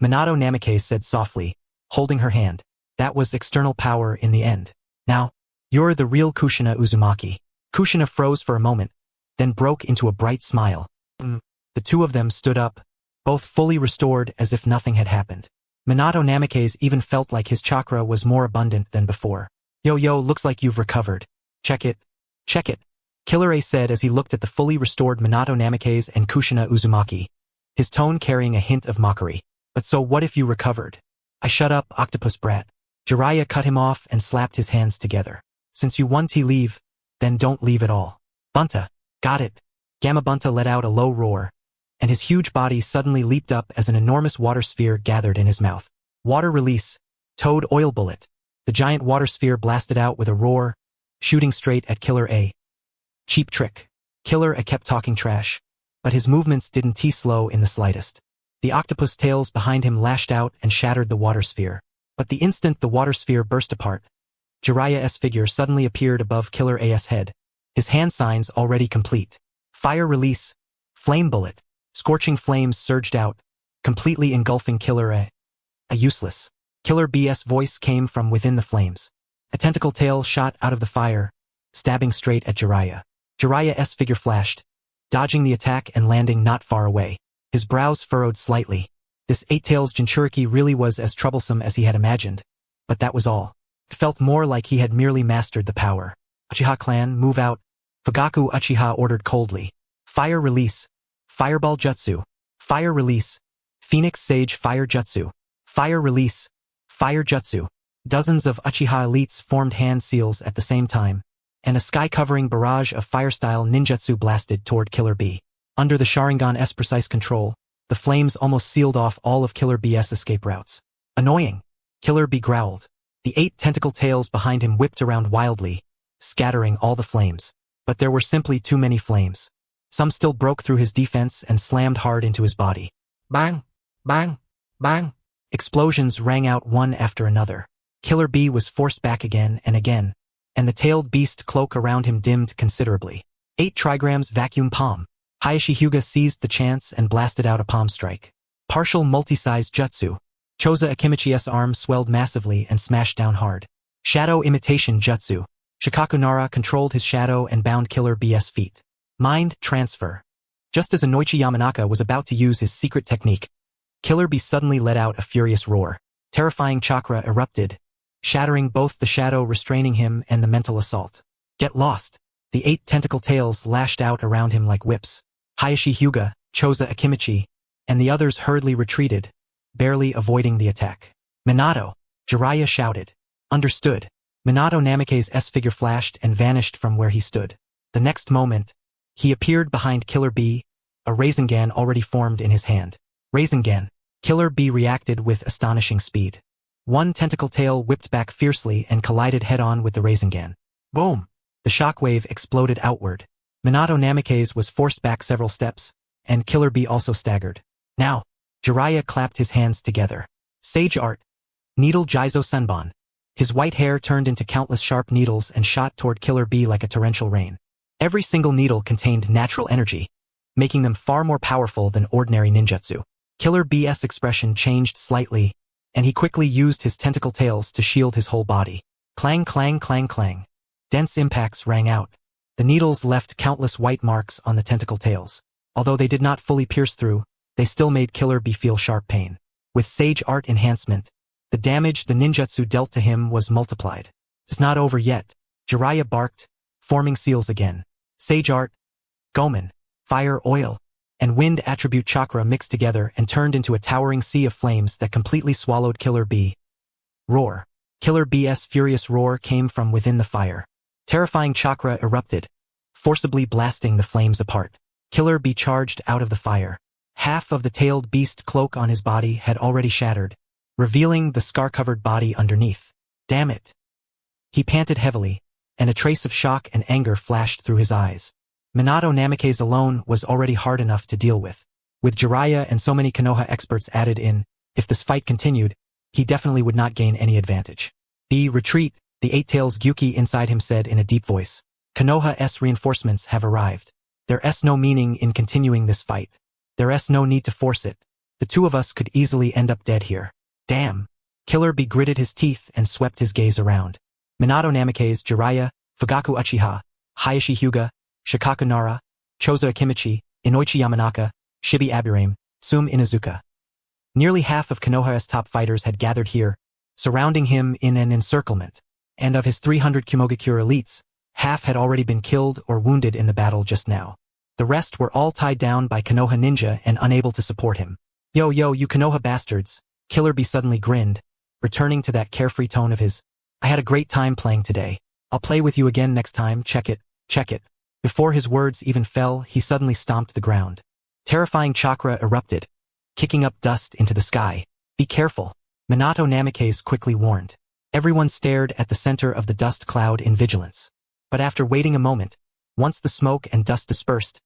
Minato Namikaze said softly, holding her hand. That was external power in the end. Now, you're the real Kushina Uzumaki. Kushina froze for a moment, then broke into a bright smile. The two of them stood up, both fully restored as if nothing had happened. Minato Namikaze even felt like his chakra was more abundant than before. Yo, looks like you've recovered. Check it. Check it. Killer A said as he looked at the fully restored Minato Namikaze and Kushina Uzumaki, his tone carrying a hint of mockery. But so what if you recovered? I shut up, octopus brat. Jiraiya cut him off and slapped his hands together. Since you want to leave, then don't leave at all. Bunta. Got it. Gamma Bunta let out a low roar, and his huge body suddenly leaped up as an enormous water sphere gathered in his mouth. Water release. Toad oil bullet. The giant water sphere blasted out with a roar, shooting straight at Killer A. Cheap trick. Killer A kept talking trash, but his movements didn't slow in the slightest. The octopus tails behind him lashed out and shattered the water sphere. But the instant the water sphere burst apart, Jiraiya's figure suddenly appeared above Killer A's head, his hand signs already complete. Fire release. Flame bullet. Scorching flames surged out, completely engulfing Killer A. A useless. Killer B's voice came from within the flames. A tentacle tail shot out of the fire, stabbing straight at Jiraiya. Jiraiya's figure flashed, dodging the attack and landing not far away. His brows furrowed slightly. This Eight-Tails Jinchuriki really was as troublesome as he had imagined, but that was all. It felt more like he had merely mastered the power. Uchiha clan, move out. Fugaku Uchiha ordered coldly. Fire release. Fireball jutsu. Fire release. Phoenix Sage Fire Jutsu. Fire release. Fire jutsu. Dozens of Uchiha elites formed hand seals at the same time, and a sky-covering barrage of fire-style ninjutsu blasted toward Killer B. Under the Sharingan's precise control, the flames almost sealed off all of Killer B's escape routes. Annoying. Killer B growled. The 8 tentacle tails behind him whipped around wildly, scattering all the flames. But there were simply too many flames. Some still broke through his defense and slammed hard into his body. Bang! Bang! Bang! Explosions rang out one after another. Killer B was forced back again, and the tailed beast cloak around him dimmed considerably. 8 trigrams vacuum palm. Hayashi Hyuga seized the chance and blasted out a palm strike. Partial multi-size jutsu. Choza Akimichi's arm swelled massively and smashed down hard. Shadow imitation jutsu. Shikaku Nara controlled his shadow and bound Killer B's feet. Mind transfer. Just as Anoichi Yamanaka was about to use his secret technique, Killer B suddenly let out a furious roar. Terrifying chakra erupted, shattering both the shadow restraining him and the mental assault. Get lost. The 8 tentacle tails lashed out around him like whips. Hayashi Hyuga, Choza Akimichi, and the others hurriedly retreated, barely avoiding the attack. Minato! Jiraiya shouted. Understood. Minato Namikaze's figure flashed and vanished from where he stood. The next moment, he appeared behind Killer B, a Rasengan already formed in his hand. Rasengan. Killer B reacted with astonishing speed. One tentacle tail whipped back fiercely and collided head-on with the Rasengan. Boom! The shockwave exploded outward. Minato Namikaze was forced back several steps, and Killer B also staggered. Now! Jiraiya clapped his hands together. Sage art. Needle Jizo Senbon. His white hair turned into countless sharp needles and shot toward Killer B like a torrential rain. Every single needle contained natural energy, making them far more powerful than ordinary ninjutsu. Killer B's expression changed slightly, and he quickly used his tentacle tails to shield his whole body. Clang, clang, clang, clang. Dense impacts rang out. The needles left countless white marks on the tentacle tails. Although they did not fully pierce through, they still made Killer B feel sharp pain. With Sage Art enhancement, the damage the ninjutsu dealt to him was multiplied. It's not over yet. Jiraiya barked, forming seals again. Sage Art, Gomen, Fire Oil, and Wind attribute chakra mixed together and turned into a towering sea of flames that completely swallowed Killer B. Roar. Killer B's furious roar came from within the fire. Terrifying chakra erupted, forcibly blasting the flames apart. Killer B charged out of the fire. Half of the tailed beast cloak on his body had already shattered, revealing the scar-covered body underneath. Damn it! He panted heavily, and a trace of shock and anger flashed through his eyes. Minato Namake's alone was already hard enough to deal with. With Jiraiya and so many Konoha experts added in, if this fight continued, he definitely would not gain any advantage. Retreat, the Eight-Tails Gyuki inside him said in a deep voice. Konoha's reinforcements have arrived. There's no meaning in continuing this fight. There's no need to force it. The two of us could easily end up dead here. Damn. Killer Bee gritted his teeth and swept his gaze around. Minato Namake's Jiraiya, Fugaku Uchiha, Hayashi Hyuga, Shikaku Nara, Chozo Akimichi, Inoichi Yamanaka, Shibi Aburame, Sum Inuzuka. Nearly half of Konoha's top fighters had gathered here, surrounding him in an encirclement. And of his 300 Kumogakure elites, half had already been killed or wounded in the battle just now. The rest were all tied down by Konoha ninja and unable to support him. Yo, you Konoha bastards, Killer Bee suddenly grinned, returning to that carefree tone of his. I had a great time playing today. I'll play with you again next time, check it. Before his words even fell, he suddenly stomped the ground. Terrifying chakra erupted, kicking up dust into the sky. Be careful, Minato Namake's quickly warned. Everyone stared at the center of the dust cloud in vigilance. But after waiting a moment, once the smoke and dust dispersed,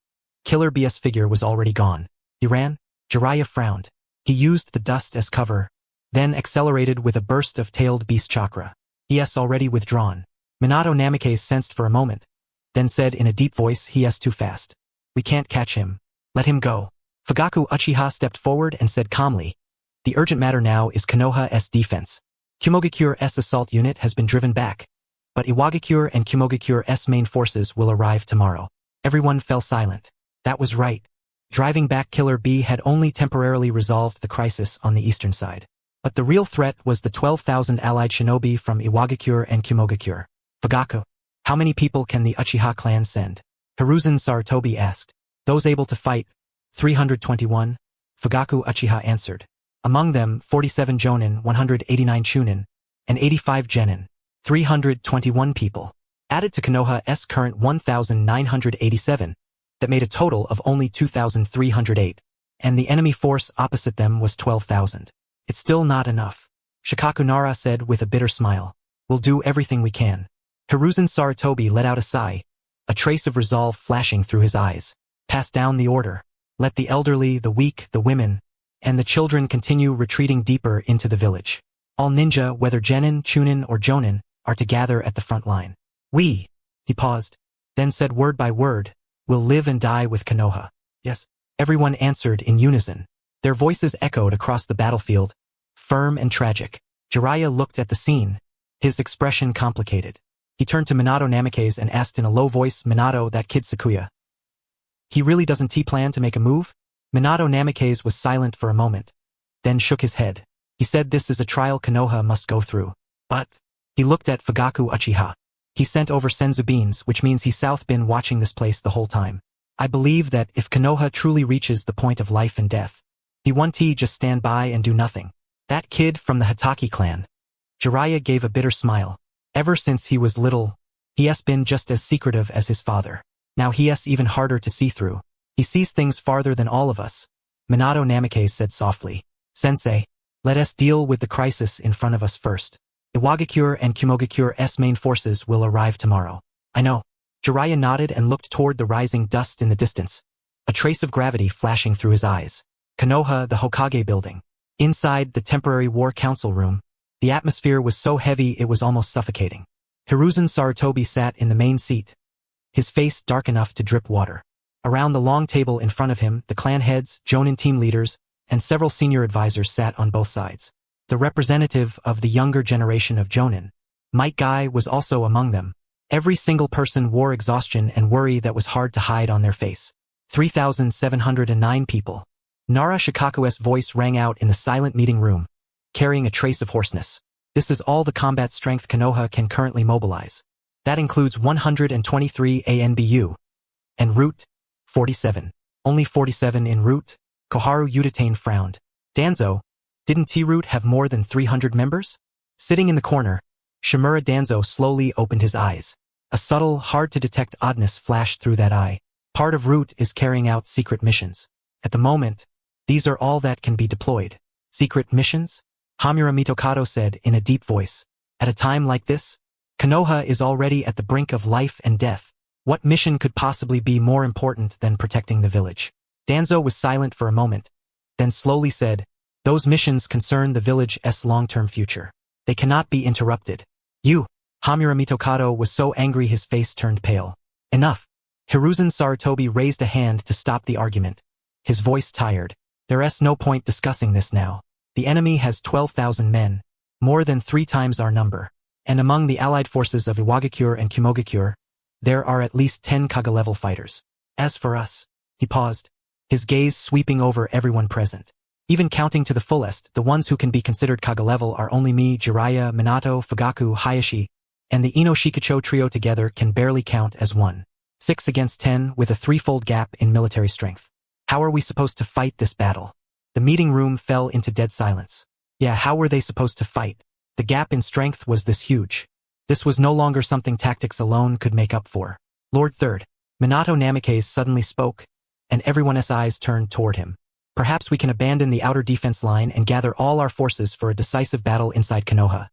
Killer Bee's figure was already gone. He ran. Jiraiya frowned. He used the dust as cover, then accelerated with a burst of tailed beast chakra. He's already withdrawn. Minato Namake sensed for a moment, then said in a deep voice, he's too fast. We can't catch him. Let him go. Fugaku Uchiha stepped forward and said calmly, the urgent matter now is Konoha's defense. Kumogakure's assault unit has been driven back, but Iwagakure and Kumogakure's main forces will arrive tomorrow. Everyone fell silent. That was right. Driving back Killer Bee had only temporarily resolved the crisis on the eastern side. But the real threat was the 12,000 allied shinobi from Iwagakure and Kumogakure. Fugaku, how many people can the Uchiha clan send? Hiruzen Sarutobi asked. Those able to fight, 321, Fugaku Uchiha answered. Among them, 47 jonin, 189 chunin, and 85 genin, 321 people. Added to Konoha's current 1,987, that made a total of only 2,308, and the enemy force opposite them was 12,000. It's still not enough. Shikaku Nara said with a bitter smile. We'll do everything we can. Hiruzen Sarutobi let out a sigh, a trace of resolve flashing through his eyes. Pass down the order. Let the elderly, the weak, the women, and the children continue retreating deeper into the village. All ninja, whether genin, chunin, or jonin, are to gather at the front line. We, he paused, then said word by word, will live and die with Konoha. Yes. Everyone answered in unison. Their voices echoed across the battlefield, firm and tragic. Jiraiya looked at the scene, his expression complicated. He turned to Minato Namake's and asked in a low voice, Minato, that kid Sakuya. He really doesn't plan to make a move? Minato Namake's was silent for a moment, then shook his head. He said this is a trial Konoha must go through. But, he looked at Fugaku Uchiha. He sent over senzu beans, which means he's been watching this place the whole time. I believe that if Konoha truly reaches the point of life and death, he won't just stand by and do nothing. That kid from the Hatake clan. Jiraiya gave a bitter smile. Ever since he was little, he's been just as secretive as his father. Now he's even harder to see through. He sees things farther than all of us. Minato Namake said softly. Sensei, let us deal with the crisis in front of us first. Iwagakure and Kumogakure's main forces will arrive tomorrow. I know. Jiraiya nodded and looked toward the rising dust in the distance, a trace of gravity flashing through his eyes. Konoha, the Hokage building. Inside the temporary war council room, the atmosphere was so heavy it was almost suffocating. Hiruzen Sarutobi sat in the main seat, his face dark enough to drip water. Around the long table in front of him, the clan heads, jonin team leaders, and several senior advisors sat on both sides. The representative of the younger generation of jonin, Might Guy, was also among them. Every single person wore exhaustion and worry that was hard to hide on their face. 3,709 people. Nara Shikaku's voice rang out in the silent meeting room, carrying a trace of hoarseness. This is all the combat strength Konoha can currently mobilize. That includes 123 ANBU. And Root, 47. Only 47 in Root? Koharu Utatane frowned. Danzo, didn't T-Root have more than 300 members? Sitting in the corner, Shimura Danzo slowly opened his eyes. A subtle, hard-to-detect oddness flashed through that eye. Part of Root is carrying out secret missions. At the moment, these are all that can be deployed. Secret missions? Hamura Mitokado said in a deep voice. At a time like this, Konoha is already at the brink of life and death. What mission could possibly be more important than protecting the village? Danzo was silent for a moment, then slowly said, those missions concern the village's long-term future. They cannot be interrupted. You, Hamura Mitokado was so angry his face turned pale. Enough. Hiruzen Sarutobi raised a hand to stop the argument. His voice tired. There's no point discussing this now. The enemy has 12,000 men, more than 3 times our number. And among the allied forces of Iwagakure and Kumogakure, there are at least 10 Kaga-level fighters. As for us, he paused, his gaze sweeping over everyone present. Even counting to the fullest, the ones who can be considered Kaga-level are only me, Jiraiya, Minato, Fugaku, Hayashi, and the Ino Shikacho trio together can barely count as 1. 6 against 10 with a 3-fold gap in military strength. How are we supposed to fight this battle? The meeting room fell into dead silence. Yeah, how were they supposed to fight? The gap in strength was this huge. This was no longer something tactics alone could make up for. Lord Third, Minato Namikaze suddenly spoke, and everyone's eyes turned toward him. Perhaps we can abandon the outer defense line and gather all our forces for a decisive battle inside Konoha.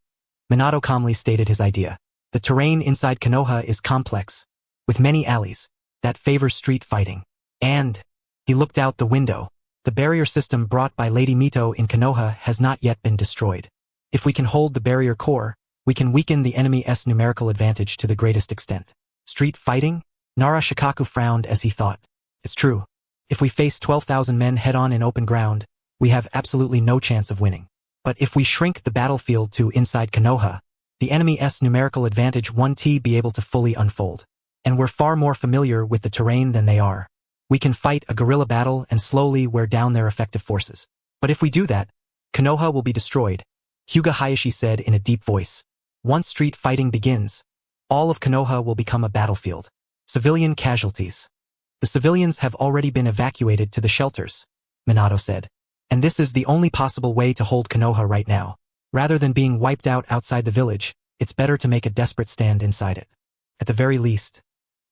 Minato calmly stated his idea. The terrain inside Konoha is complex, with many alleys, that favors street fighting. And, he looked out the window, the barrier system brought by Lady Mito in Konoha has not yet been destroyed. If we can hold the barrier core, we can weaken the enemy's numerical advantage to the greatest extent. Street fighting? Nara Shikaku frowned as he thought. It's true. If we face 12,000 men head-on in open ground, we have absolutely no chance of winning. But if we shrink the battlefield to inside Konoha, the enemy's numerical advantage won't be able to fully unfold. And we're far more familiar with the terrain than they are. We can fight a guerrilla battle and slowly wear down their effective forces. But if we do that, Konoha will be destroyed, Hyuga Hayashi said in a deep voice. Once street fighting begins, all of Konoha will become a battlefield. Civilian casualties. The civilians have already been evacuated to the shelters, Minato said. And this is the only possible way to hold Konoha right now. Rather than being wiped out outside the village, it's better to make a desperate stand inside it. At the very least,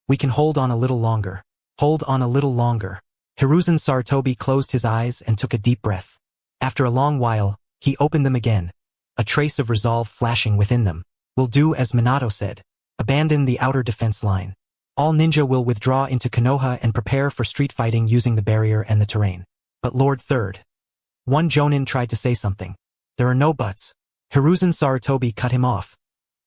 we can hold on a little longer. Hold on a little longer. Hiruzen Sarutobi closed his eyes and took a deep breath. After a long while, he opened them again, a trace of resolve flashing within them. We'll do as Minato said. Abandon the outer defense line. All ninja will withdraw into Konoha and prepare for street fighting using the barrier and the terrain. But Lord Third. One Jonin tried to say something. There are no buts. Hiruzen Sarutobi cut him off,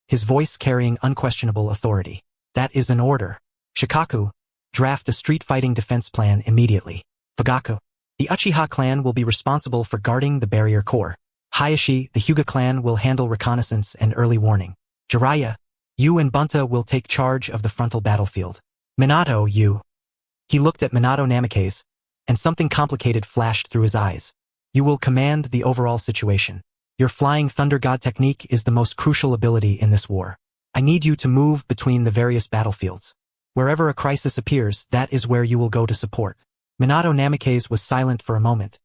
his voice carrying unquestionable authority. That is an order. Shikaku, draft a street fighting defense plan immediately. Fugaku, the Uchiha clan will be responsible for guarding the barrier core. Hayashi, the Hyuga clan will handle reconnaissance and early warning. Jiraiya, you and Bunta will take charge of the frontal battlefield. Minato, you. He looked at Minato Namikaze, and something complicated flashed through his eyes. You will command the overall situation. Your Flying Thunder God technique is the most crucial ability in this war. I need you to move between the various battlefields. Wherever a crisis appears, that is where you will go to support. Minato Namikaze was silent for a moment,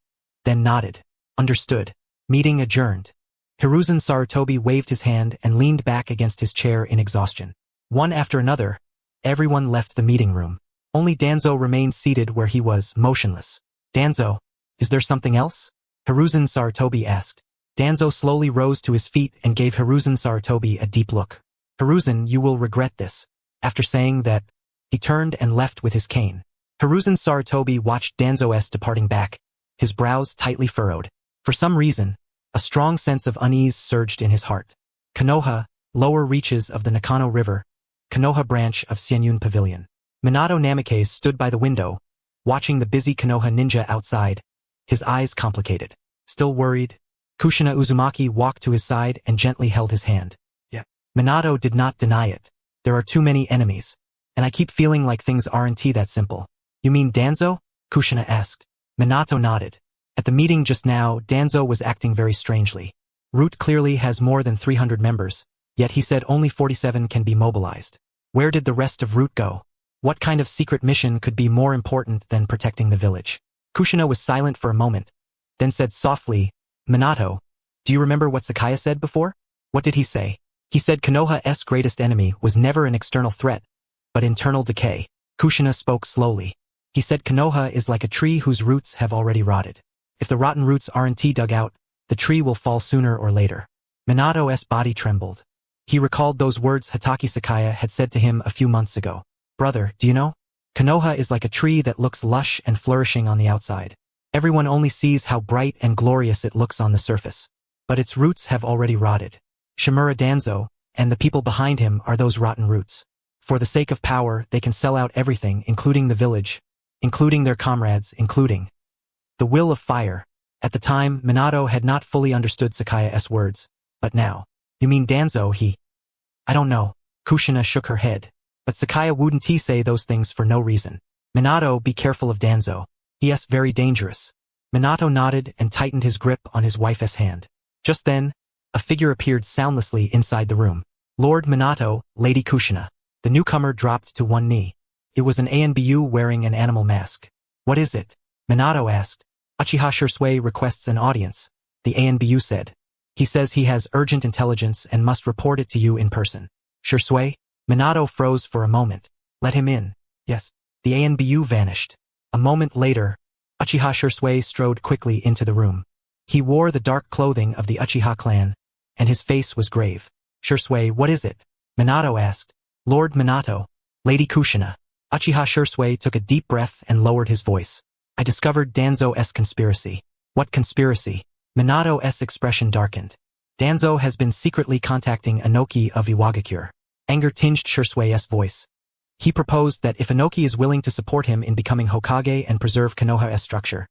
then nodded. Understood. Meeting adjourned. Hiruzen Sarutobi waved his hand and leaned back against his chair in exhaustion. One after another, everyone left the meeting room. Only Danzo remained seated where he was, motionless. Danzo, is there something else? Hiruzen Sarutobi asked. Danzo slowly rose to his feet and gave Hiruzen Sarutobi a deep look. Hiruzen, you will regret this. After saying that, he turned and left with his cane. Hiruzen Sarutobi watched Danzo's departing back, his brows tightly furrowed. For some reason, a strong sense of unease surged in his heart. Konoha, lower reaches of the Nakano River, Konoha branch of Senyun Pavilion. Minato Namikaze stood by the window, watching the busy Konoha ninja outside, his eyes complicated. Still worried? Kushina Uzumaki walked to his side and gently held his hand. Yeah. Minato did not deny it. There are too many enemies, and I keep feeling like things aren't that simple. You mean Danzo? Kushina asked. Minato nodded. At the meeting just now, Danzo was acting very strangely. Root clearly has more than 300 members, yet he said only 47 can be mobilized. Where did the rest of Root go? What kind of secret mission could be more important than protecting the village? Kushina was silent for a moment, then said softly, Minato, do you remember what Sakaya said before? What did he say? He said Konoha's greatest enemy was never an external threat, but internal decay. Kushina spoke slowly. He said Konoha is like a tree whose roots have already rotted. If the rotten roots aren't dug out, the tree will fall sooner or later. Minato's body trembled. He recalled those words Hatake Sakaya had said to him a few months ago. Brother, do you know? Konoha is like a tree that looks lush and flourishing on the outside. Everyone only sees how bright and glorious it looks on the surface. But its roots have already rotted. Shimura Danzo, and the people behind him are those rotten roots. For the sake of power, they can sell out everything, including the village, including their comrades, including the will of fire. At the time, Minato had not fully understood Sakaya's words, but now. You mean Danzo, I don't know. Kushina shook her head. But Sakaya wouldn't say those things for no reason. Minato, be careful of Danzo. He is very dangerous. Minato nodded and tightened his grip on his wife's hand. Just then, a figure appeared soundlessly inside the room. Lord Minato, Lady Kushina. The newcomer dropped to one knee. It was an ANBU wearing an animal mask. What is it? Minato asked. Uchiha Shisui requests an audience, the ANBU said. He says he has urgent intelligence and must report it to you in person. Shisui? Minato froze for a moment. Let him in. Yes. The ANBU vanished. A moment later, Uchiha Shisui strode quickly into the room. He wore the dark clothing of the Uchiha clan, and his face was grave. Shisui, what is it? Minato asked. Lord Minato, Lady Kushina. Uchiha Shisui took a deep breath and lowered his voice. I discovered Danzo's conspiracy. What conspiracy? Minato's expression darkened. Danzo has been secretly contacting Inoki of Iwagakure. Anger tinged Shisui's voice. He proposed that if Inoki is willing to support him in becoming Hokage and preserve Konoha's structure,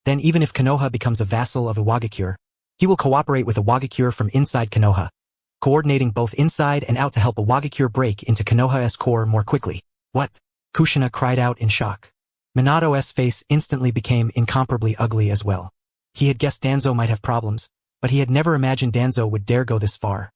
then even if Konoha becomes a vassal of Iwagakure, he will cooperate with Iwagakure from inside Konoha, coordinating both inside and out to help Iwagakure break into Konoha's core more quickly. What? Kushina cried out in shock. Minato's face instantly became incomparably ugly as well. He had guessed Danzo might have problems, but he had never imagined Danzo would dare go this far.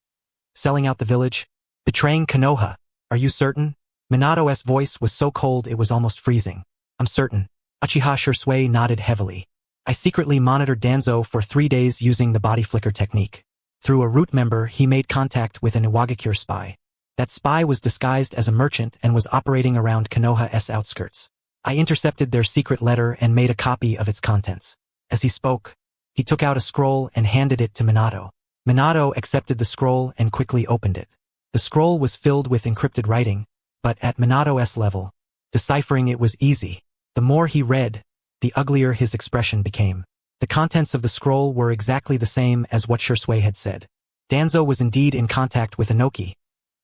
Selling out the village? Betraying Konoha? Are you certain? Minato's voice was so cold it was almost freezing. I'm certain. Uchiha Shisui nodded heavily. I secretly monitored Danzo for 3 days using the body flicker technique. Through a root member, he made contact with an Iwagakure spy. That spy was disguised as a merchant and was operating around Konoha's outskirts. I intercepted their secret letter and made a copy of its contents. As he spoke, he took out a scroll and handed it to Minato. Minato accepted the scroll and quickly opened it. The scroll was filled with encrypted writing, but at Minato's level, deciphering it was easy. The more he read, the uglier his expression became. The contents of the scroll were exactly the same as what Shisui had said. Danzo was indeed in contact with Inoki,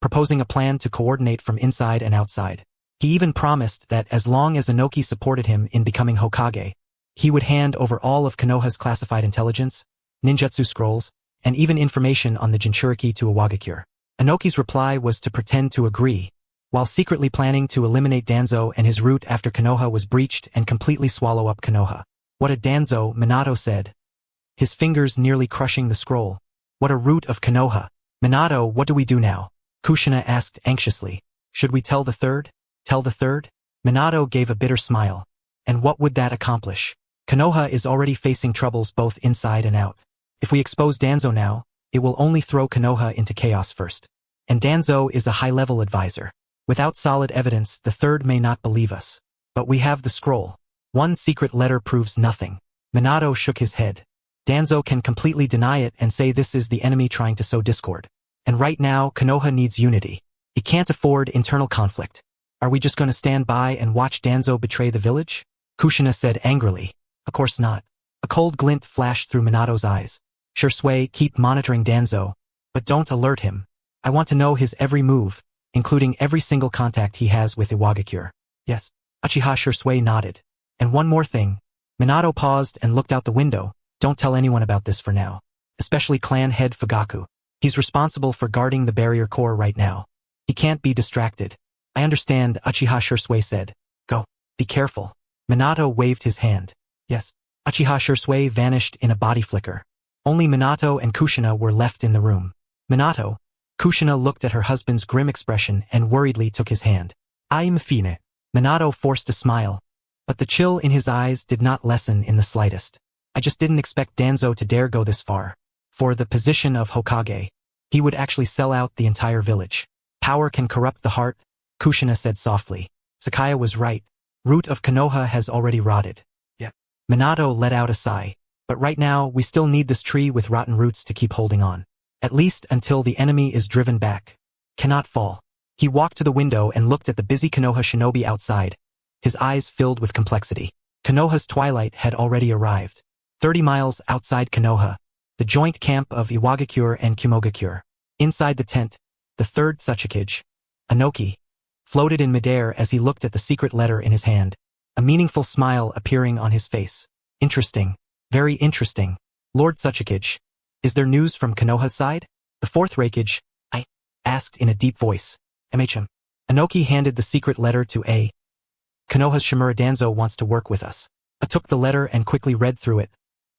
proposing a plan to coordinate from inside and outside. He even promised that as long as Inoki supported him in becoming Hokage, he would hand over all of Konoha's classified intelligence, ninjutsu scrolls, and even information on the Jinchuriki to Iwagakure. Inoki's reply was to pretend to agree, while secretly planning to eliminate Danzo and his root after Konoha was breached and completely swallow up Konoha. What a Danzo, Minato said, his fingers nearly crushing the scroll. What a root of Konoha. Minato, what do we do now? Kushina asked anxiously. Should we tell the third? Tell the third? Minato gave a bitter smile. And what would that accomplish? Konoha is already facing troubles both inside and out. If we expose Danzo now, it will only throw Konoha into chaos first. And Danzo is a high-level advisor. Without solid evidence, the third may not believe us. But we have the scroll. One secret letter proves nothing. Minato shook his head. Danzo can completely deny it and say this is the enemy trying to sow discord. And right now, Konoha needs unity. It can't afford internal conflict. Are we just going to stand by and watch Danzo betray the village? Kushina said angrily. Of course not. A cold glint flashed through Minato's eyes. Shisui, keep monitoring Danzo, but don't alert him. I want to know his every move, including every single contact he has with Iwagakure. Yes. Uchiha Shisui nodded. And one more thing. Minato paused and looked out the window. Don't tell anyone about this for now. Especially clan head Fugaku. He's responsible for guarding the barrier core right now. He can't be distracted. I understand, Uchiha Shisui said. Go. Be careful. Minato waved his hand. Yes. Uchiha Shisui vanished in a body flicker. Only Minato and Kushina were left in the room. Minato. Kushina looked at her husband's grim expression and worriedly took his hand. I'm fine. Minato forced a smile, but the chill in his eyes did not lessen in the slightest. I just didn't expect Danzo to dare go this far. For the position of Hokage, he would actually sell out the entire village. Power can corrupt the heart, Kushina said softly. Sakaya was right. Root of Konoha has already rotted. Yeah. Minato let out a sigh. But right now, we still need this tree with rotten roots to keep holding on. At least until the enemy is driven back. Cannot fall. He walked to the window and looked at the busy Konoha shinobi outside, his eyes filled with complexity. Konoha's twilight had already arrived. 30 miles outside Konoha, the joint camp of Iwagakure and Kumogakure. Inside the tent, the third Tsuchikage, Inoki, floated in midair as he looked at the secret letter in his hand, a meaningful smile appearing on his face. Interesting. Very interesting. Lord Tsuchikage, is there news from Konoha's side? The fourth Reikage, I asked in a deep voice. MHM. Inoki handed the secret letter to A. Konoha's Shimura Danzo wants to work with us. I took the letter and quickly read through it,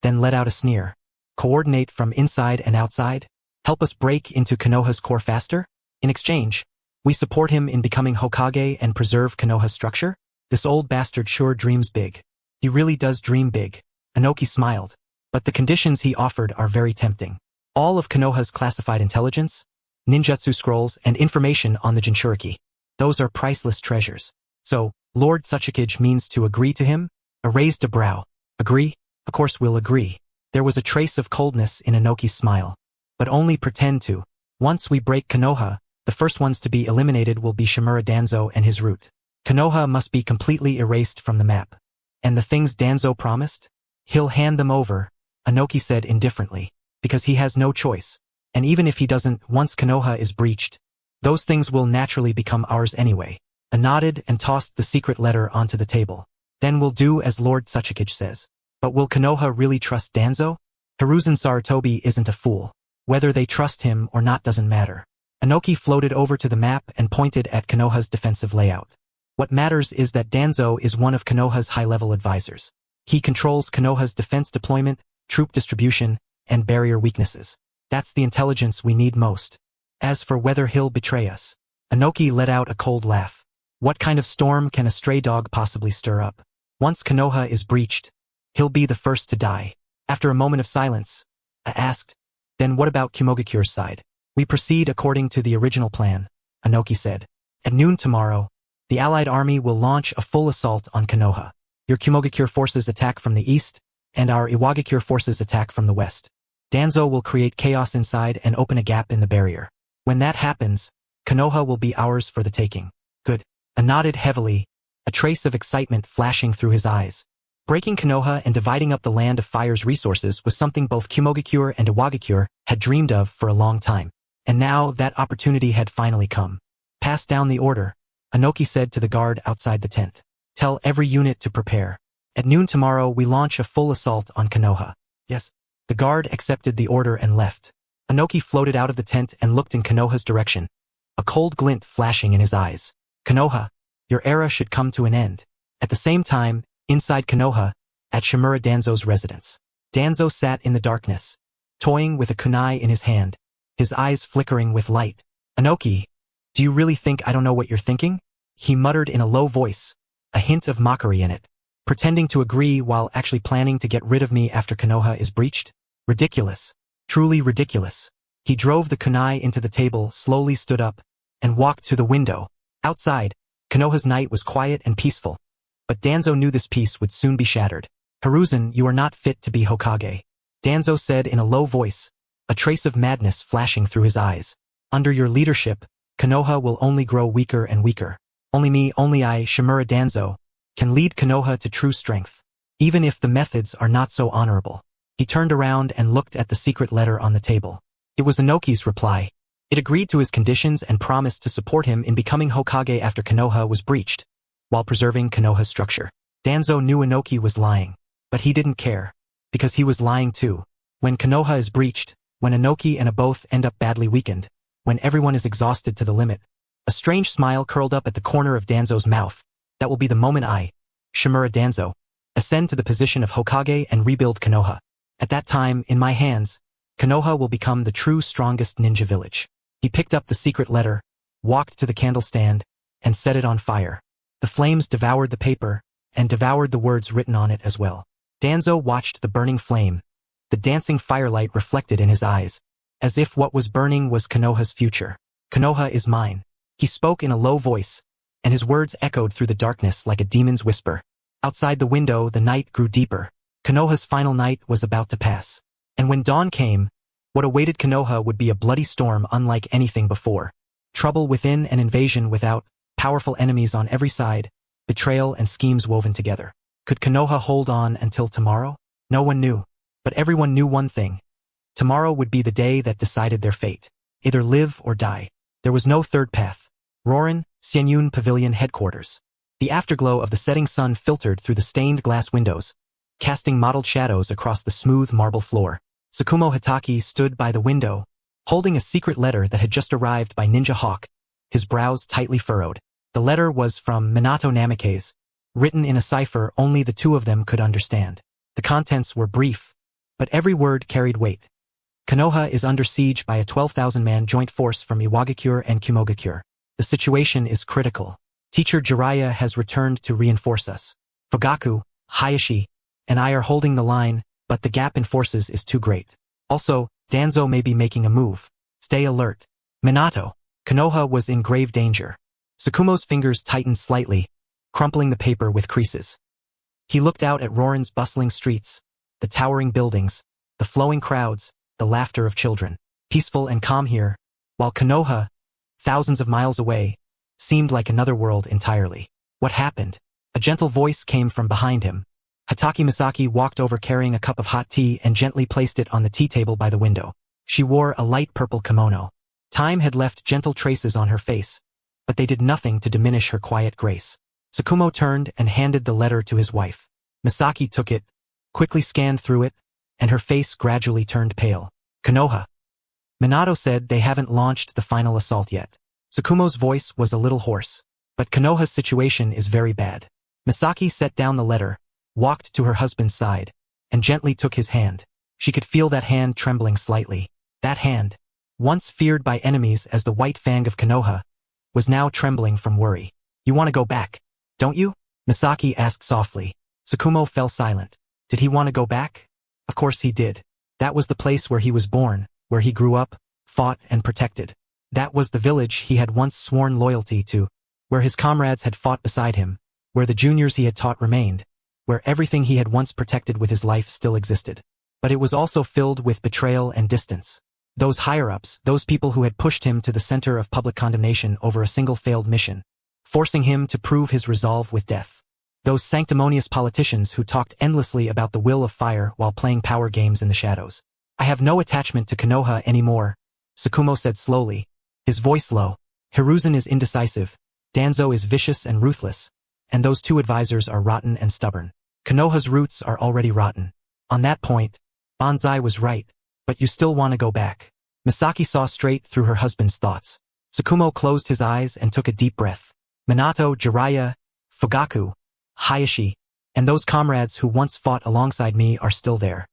then let out a sneer. Coordinate from inside and outside? Help us break into Konoha's core faster? In exchange, we support him in becoming Hokage and preserve Konoha's structure? This old bastard sure dreams big. He really does dream big. Inoki smiled, but the conditions he offered are very tempting. All of Konoha's classified intelligence, ninjutsu scrolls, and information on the Jinchuriki. Those are priceless treasures. So, Lord Tsuchikage means to agree to him? I raised a brow. Agree? Of course we'll agree. There was a trace of coldness in Inoki's smile. But only pretend to. Once we break Konoha, the first ones to be eliminated will be Shimura Danzo and his route. Konoha must be completely erased from the map. And the things Danzo promised? He'll hand them over, Inoki said indifferently, because he has no choice. And even if he doesn't, once Konoha is breached, those things will naturally become ours anyway. I nodded and tossed the secret letter onto the table. Then we'll do as Lord Tsuchikage says. But will Konoha really trust Danzo? Hiruzen Sarutobi isn't a fool. Whether they trust him or not doesn't matter. Inoki floated over to the map and pointed at Konoha's defensive layout. What matters is that Danzo is one of Konoha's high-level advisors. He controls Konoha's defense deployment, troop distribution, and barrier weaknesses. That's the intelligence we need most. As for whether he'll betray us, Inoki let out a cold laugh. What kind of storm can a stray dog possibly stir up? Once Konoha is breached, he'll be the first to die. After a moment of silence, I asked, then what about Kumogakure's side? We proceed according to the original plan, Inoki said. At noon tomorrow, the Allied army will launch a full assault on Konoha. Your Kumogakure forces attack from the east, and our Iwagakure forces attack from the west. Danzo will create chaos inside and open a gap in the barrier. When that happens, Konoha will be ours for the taking. Good. I nodded heavily, a trace of excitement flashing through his eyes. Breaking Konoha and dividing up the Land of Fire's resources was something both Kumogakure and Iwagakure had dreamed of for a long time. And now that opportunity had finally come. Pass down the order, Inoki said to the guard outside the tent. Tell every unit to prepare. At noon tomorrow we launch a full assault on Konoha. Yes. The guard accepted the order and left. Inoki floated out of the tent and looked in Konoha's direction, a cold glint flashing in his eyes. Konoha, your era should come to an end. At the same time, inside Konoha, at Shimura Danzo's residence. Danzo sat in the darkness, toying with a kunai in his hand, his eyes flickering with light. Inoki, do you really think I don't know what you're thinking? He muttered in a low voice, a hint of mockery in it. Pretending to agree while actually planning to get rid of me after Konoha is breached? Ridiculous. Truly ridiculous. He drove the kunai into the table, slowly stood up, and walked to the window. Outside, Konoha's night was quiet and peaceful. But Danzo knew this peace would soon be shattered. Hiruzen, you are not fit to be Hokage. Danzo said in a low voice, a trace of madness flashing through his eyes. Under your leadership, Konoha will only grow weaker and weaker. Only me, only I, Shimura Danzo, can lead Konoha to true strength, even if the methods are not so honorable. He turned around and looked at the secret letter on the table. It was Inoki's reply. It agreed to his conditions and promised to support him in becoming Hokage after Konoha was breached, while preserving Konoha's structure. Danzo knew Inoki was lying, but he didn't care, because he was lying too. When Konoha is breached, when Inoki and both end up badly weakened, when everyone is exhausted to the limit, a strange smile curled up at the corner of Danzo's mouth. That will be the moment I, Shimura Danzo, ascend to the position of Hokage and rebuild Konoha. At that time, in my hands, Konoha will become the true strongest ninja village. He picked up the secret letter, walked to the candle stand, and set it on fire. The flames devoured the paper, and devoured the words written on it as well. Danzo watched the burning flame, the dancing firelight reflected in his eyes, as if what was burning was Konoha's future. Konoha is mine. He spoke in a low voice, and his words echoed through the darkness like a demon's whisper. Outside the window, the night grew deeper. Konoha's final night was about to pass. And when dawn came, what awaited Konoha would be a bloody storm unlike anything before. Trouble within and invasion without, powerful enemies on every side, betrayal and schemes woven together. Could Konoha hold on until tomorrow? No one knew. But everyone knew one thing. Tomorrow would be the day that decided their fate. Either live or die. There was no third path. Rorin, Xianyun Pavilion headquarters. The afterglow of the setting sun filtered through the stained glass windows, casting mottled shadows across the smooth marble floor. Sakumo Hatake stood by the window, holding a secret letter that had just arrived by Ninja Hawk, his brows tightly furrowed. The letter was from Minato Namikaze, written in a cipher only the two of them could understand. The contents were brief, but every word carried weight. Konoha is under siege by a 12,000-man joint force from Iwagakure and Kumogakure. The situation is critical. Teacher Jiraiya has returned to reinforce us. Fugaku, Hayashi, and I are holding the line, but the gap in forces is too great. Also, Danzo may be making a move. Stay alert. Minato. Konoha was in grave danger. Sakumo's fingers tightened slightly, crumpling the paper with creases. He looked out at Rorin's bustling streets, the towering buildings, the flowing crowds, the laughter of children. Peaceful and calm here, while Konoha, thousands of miles away, seemed like another world entirely. What happened? A gentle voice came from behind him. Hatake Misaki walked over carrying a cup of hot tea and gently placed it on the tea table by the window. She wore a light purple kimono. Time had left gentle traces on her face, but they did nothing to diminish her quiet grace. Sakumo turned and handed the letter to his wife. Misaki took it, quickly scanned through it, and her face gradually turned pale. Konoha. Minato said they haven't launched the final assault yet. Sakumo's voice was a little hoarse. But Konoha's situation is very bad. Misaki set down the letter, walked to her husband's side, and gently took his hand. She could feel that hand trembling slightly. That hand, once feared by enemies as the white fang of Konoha, was now trembling from worry. You want to go back, don't you? Misaki asked softly. Sakumo fell silent. Did he want to go back? Of course he did. That was the place where he was born, where he grew up, fought and protected. That was the village he had once sworn loyalty to, where his comrades had fought beside him, where the juniors he had taught remained, where everything he had once protected with his life still existed. But it was also filled with betrayal and distance. Those higher-ups, those people who had pushed him to the center of public condemnation over a single failed mission, forcing him to prove his resolve with death. Those sanctimonious politicians who talked endlessly about the will of fire while playing power games in the shadows. I have no attachment to Konoha anymore, Sakumo said slowly, his voice low. Hiruzen is indecisive, Danzo is vicious and ruthless, and those two advisors are rotten and stubborn. Konoha's roots are already rotten. On that point, Banzai was right, but you still want to go back. Misaki saw straight through her husband's thoughts. Sakumo closed his eyes and took a deep breath. Minato, Jiraiya, Fugaku, Hayashi, and those comrades who once fought alongside me are still there.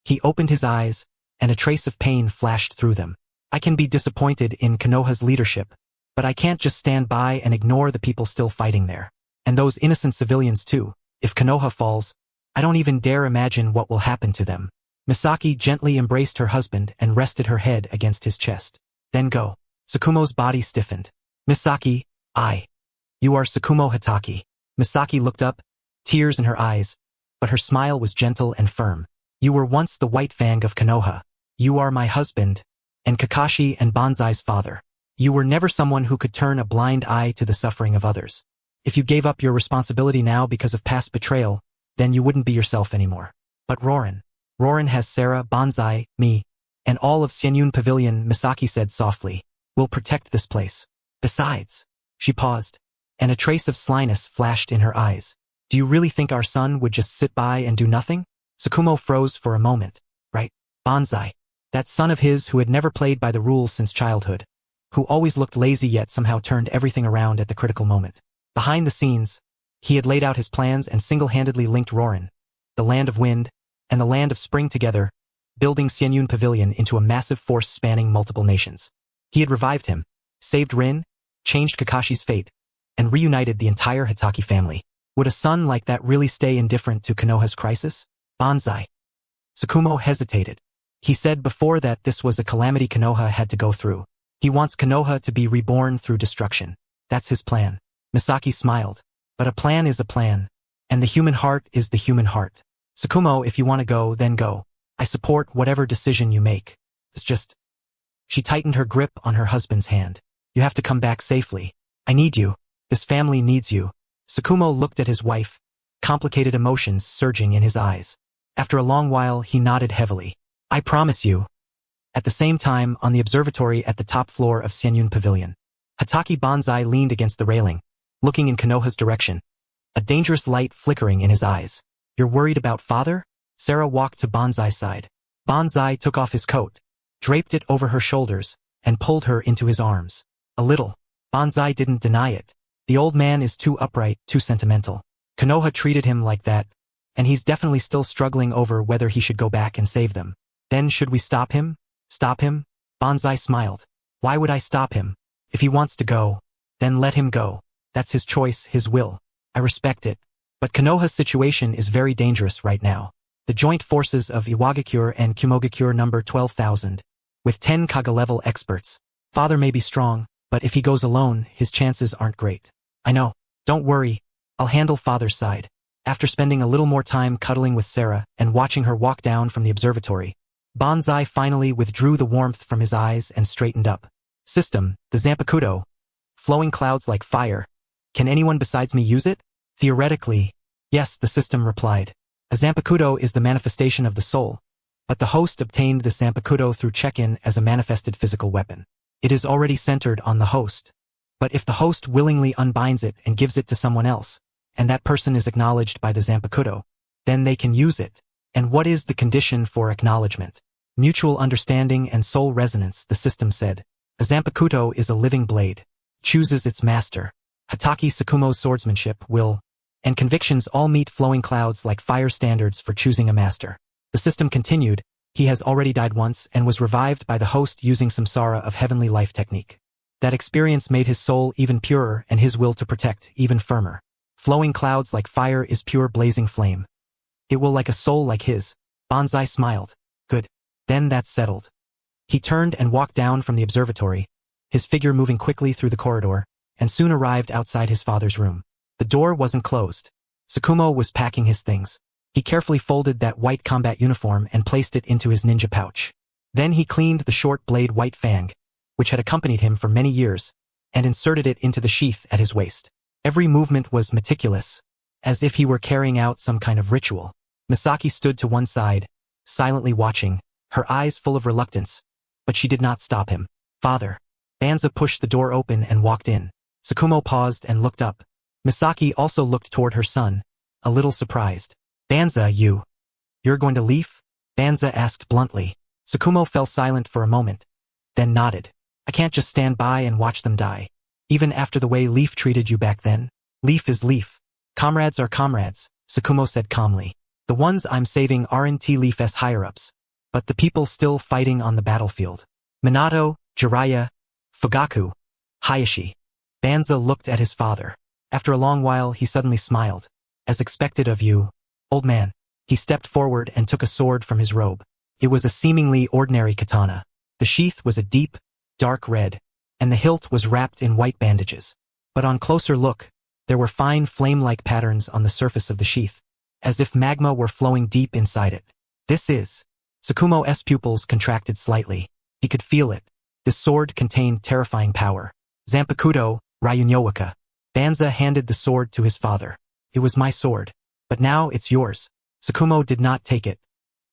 He opened his eyes, and a trace of pain flashed through them. I can be disappointed in Konoha's leadership, but I can't just stand by and ignore the people still fighting there. And those innocent civilians too. If Konoha falls, I don't even dare imagine what will happen to them. Misaki gently embraced her husband and rested her head against his chest. Then go. Sakumo's body stiffened. Misaki, you are Sakumo Hatake. Misaki looked up, tears in her eyes, but her smile was gentle and firm. You were once the white fang of Konoha. You are my husband, and Kakashi and Banzai's father. You were never someone who could turn a blind eye to the suffering of others. If you gave up your responsibility now because of past betrayal, then you wouldn't be yourself anymore. But Rorin has Sarah, Banzai, me, and all of Xianyun Pavilion, Misaki said softly. We'll protect this place. Besides, she paused, and a trace of slyness flashed in her eyes. Do you really think our son would just sit by and do nothing? Sakumo froze for a moment. Right, Banzai. That son of his who had never played by the rules since childhood, who always looked lazy yet somehow turned everything around at the critical moment. Behind the scenes, he had laid out his plans and single-handedly linked Rorin, the land of wind, and the land of spring together, building Xianyun Pavilion into a massive force spanning multiple nations. He had revived him, saved Rin, changed Kakashi's fate, and reunited the entire Hatake family. Would a son like that really stay indifferent to Konoha's crisis? Banzai. Sakumo hesitated. He said before that this was a calamity Konoha had to go through. He wants Konoha to be reborn through destruction. That's his plan. Misaki smiled. But a plan is a plan, and the human heart is the human heart. Sakumo, if you want to go, then go. I support whatever decision you make. It's just... She tightened her grip on her husband's hand. You have to come back safely. I need you. This family needs you. Sakumo looked at his wife, complicated emotions surging in his eyes. After a long while, he nodded heavily. I promise you. At the same time, on the observatory at the top floor of Senyun Pavilion, Hatake Banzai leaned against the railing, looking in Konoha's direction, a dangerous light flickering in his eyes. You're worried about father? Sarah walked to Banzai's side. Banzai took off his coat, draped it over her shoulders, and pulled her into his arms. A little. Banzai didn't deny it. The old man is too upright, too sentimental. Konoha treated him like that, and he's definitely still struggling over whether he should go back and save them. Then should we stop him? Stop him? Banzai smiled. Why would I stop him? If he wants to go, then let him go. That's his choice, his will. I respect it. But Konoha's situation is very dangerous right now. The joint forces of Iwagakure and Kumogakure number 12,000, with 10 Kaga-level experts. Father may be strong, but if he goes alone, his chances aren't great. I know. Don't worry. I'll handle father's side. After spending a little more time cuddling with Sarah and watching her walk down from the observatory, Banzai finally withdrew the warmth from his eyes and straightened up. System, the Zanpakuto. Flowing clouds like fire. Can anyone besides me use it? Theoretically, yes, the system replied. A Zanpakuto is the manifestation of the soul, but the host obtained the Zanpakuto through check-in as a manifested physical weapon. It is already centered on the host. But if the host willingly unbinds it and gives it to someone else, and that person is acknowledged by the Zanpakuto, then they can use it. And what is the condition for acknowledgement? Mutual understanding and soul resonance, the system said. A Zanpakuto is a living blade. Chooses its master. Hatake Sakumo's swordsmanship, will, and convictions all meet flowing clouds like fire standards for choosing a master. The system continued. He has already died once and was revived by the host using samsara of heavenly life technique. That experience made his soul even purer and his will to protect even firmer. Flowing clouds like fire is pure blazing flame. It will like a soul like his. Banzai smiled. Good. Then that's settled. He turned and walked down from the observatory, his figure moving quickly through the corridor, and soon arrived outside his father's room. The door wasn't closed. Sakumo was packing his things. He carefully folded that white combat uniform and placed it into his ninja pouch. Then he cleaned the short blade white fang, which had accompanied him for many years, and inserted it into the sheath at his waist. Every movement was meticulous, as if he were carrying out some kind of ritual. Misaki stood to one side, silently watching, her eyes full of reluctance, but she did not stop him. Father. Banza pushed the door open and walked in. Sakumo paused and looked up. Misaki also looked toward her son, a little surprised. Banza, you're going to leave? Banza asked bluntly. Sakumo fell silent for a moment, then nodded. I can't just stand by and watch them die. Even after the way Leaf treated you back then. Leaf is Leaf. Comrades are comrades, Sakumo said calmly. The ones I'm saving aren't Leaf's higher-ups, but the people still fighting on the battlefield. Minato, Jiraiya, Fugaku, Hayashi. Banza looked at his father. After a long while, he suddenly smiled. As expected of you, old man. He stepped forward and took a sword from his robe. It was a seemingly ordinary katana. The sheath was a deep, dark red, and the hilt was wrapped in white bandages. But on closer look, there were fine flame-like patterns on the surface of the sheath, as if magma were flowing deep inside it. This is. Sakumo's pupils contracted slightly. He could feel it. This sword contained terrifying power. Zanpakuto, Ryunyowaka. Banza handed the sword to his father. It was my sword, but now it's yours. Sakumo did not take it.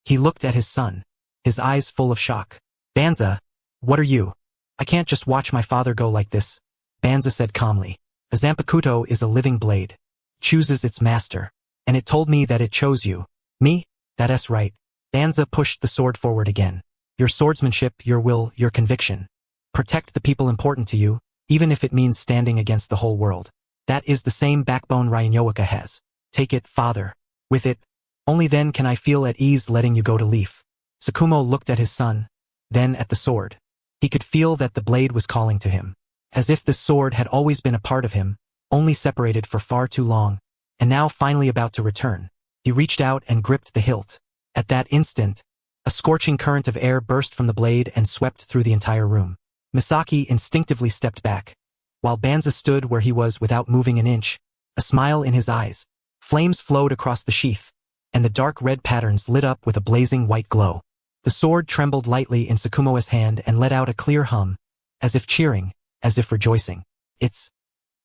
He looked at his son, his eyes full of shock. Banza, what are you? I can't just watch my father go like this, Banza said calmly. A Zanpakuto is a living blade. Chooses its master. And it told me that it chose you. Me? That's right. Banza pushed the sword forward again. Your swordsmanship, your will, your conviction. Protect the people important to you, even if it means standing against the whole world. That is the same backbone Ryunyowaka has. Take it, father. With it, only then can I feel at ease letting you go to Leaf. Sakumo looked at his son, then at the sword. He could feel that the blade was calling to him. As if the sword had always been a part of him, only separated for far too long, and now finally about to return. He reached out and gripped the hilt. At that instant, a scorching current of air burst from the blade and swept through the entire room. Misaki instinctively stepped back, while Banza stood where he was without moving an inch, a smile in his eyes. Flames flowed across the sheath, and the dark red patterns lit up with a blazing white glow. The sword trembled lightly in Sakumo's hand and let out a clear hum, as if cheering, as if rejoicing. It's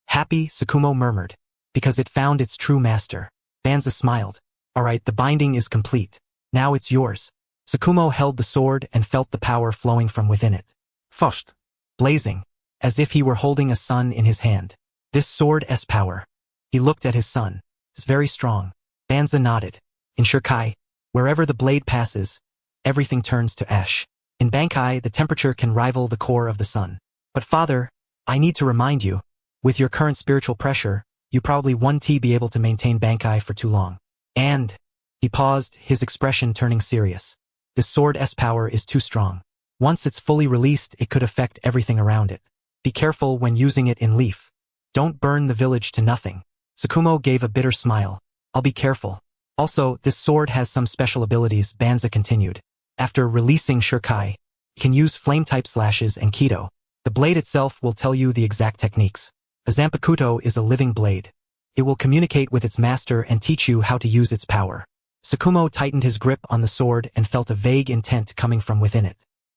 happy, Sakumo murmured, because it found its true master. Banza smiled. All right, the binding is complete. Now it's yours. Sakumo held the sword and felt the power flowing from within it. First. Blazing, as if he were holding a sun in his hand. This sword's power. He looked at his son. It's very strong. Banza nodded. In Shirkai, wherever the blade passes, everything turns to ash. In Bankai, the temperature can rival the core of the sun. But father, I need to remind you, with your current spiritual pressure, you probably won't be able to maintain Bankai for too long. And, he paused, his expression turning serious. This sword's power is too strong. Once it's fully released, it could affect everything around it. Be careful when using it in Leaf. Don't burn the village to nothing. Sakumo gave a bitter smile. I'll be careful. Also, this sword has some special abilities, Banza continued. After releasing Shirkai, you can use flame-type slashes and Kido. The blade itself will tell you the exact techniques. A Zanpakuto is a living blade. It will communicate with its master and teach you how to use its power. Sakumo tightened his grip on the sword and felt a vague intent coming from within it.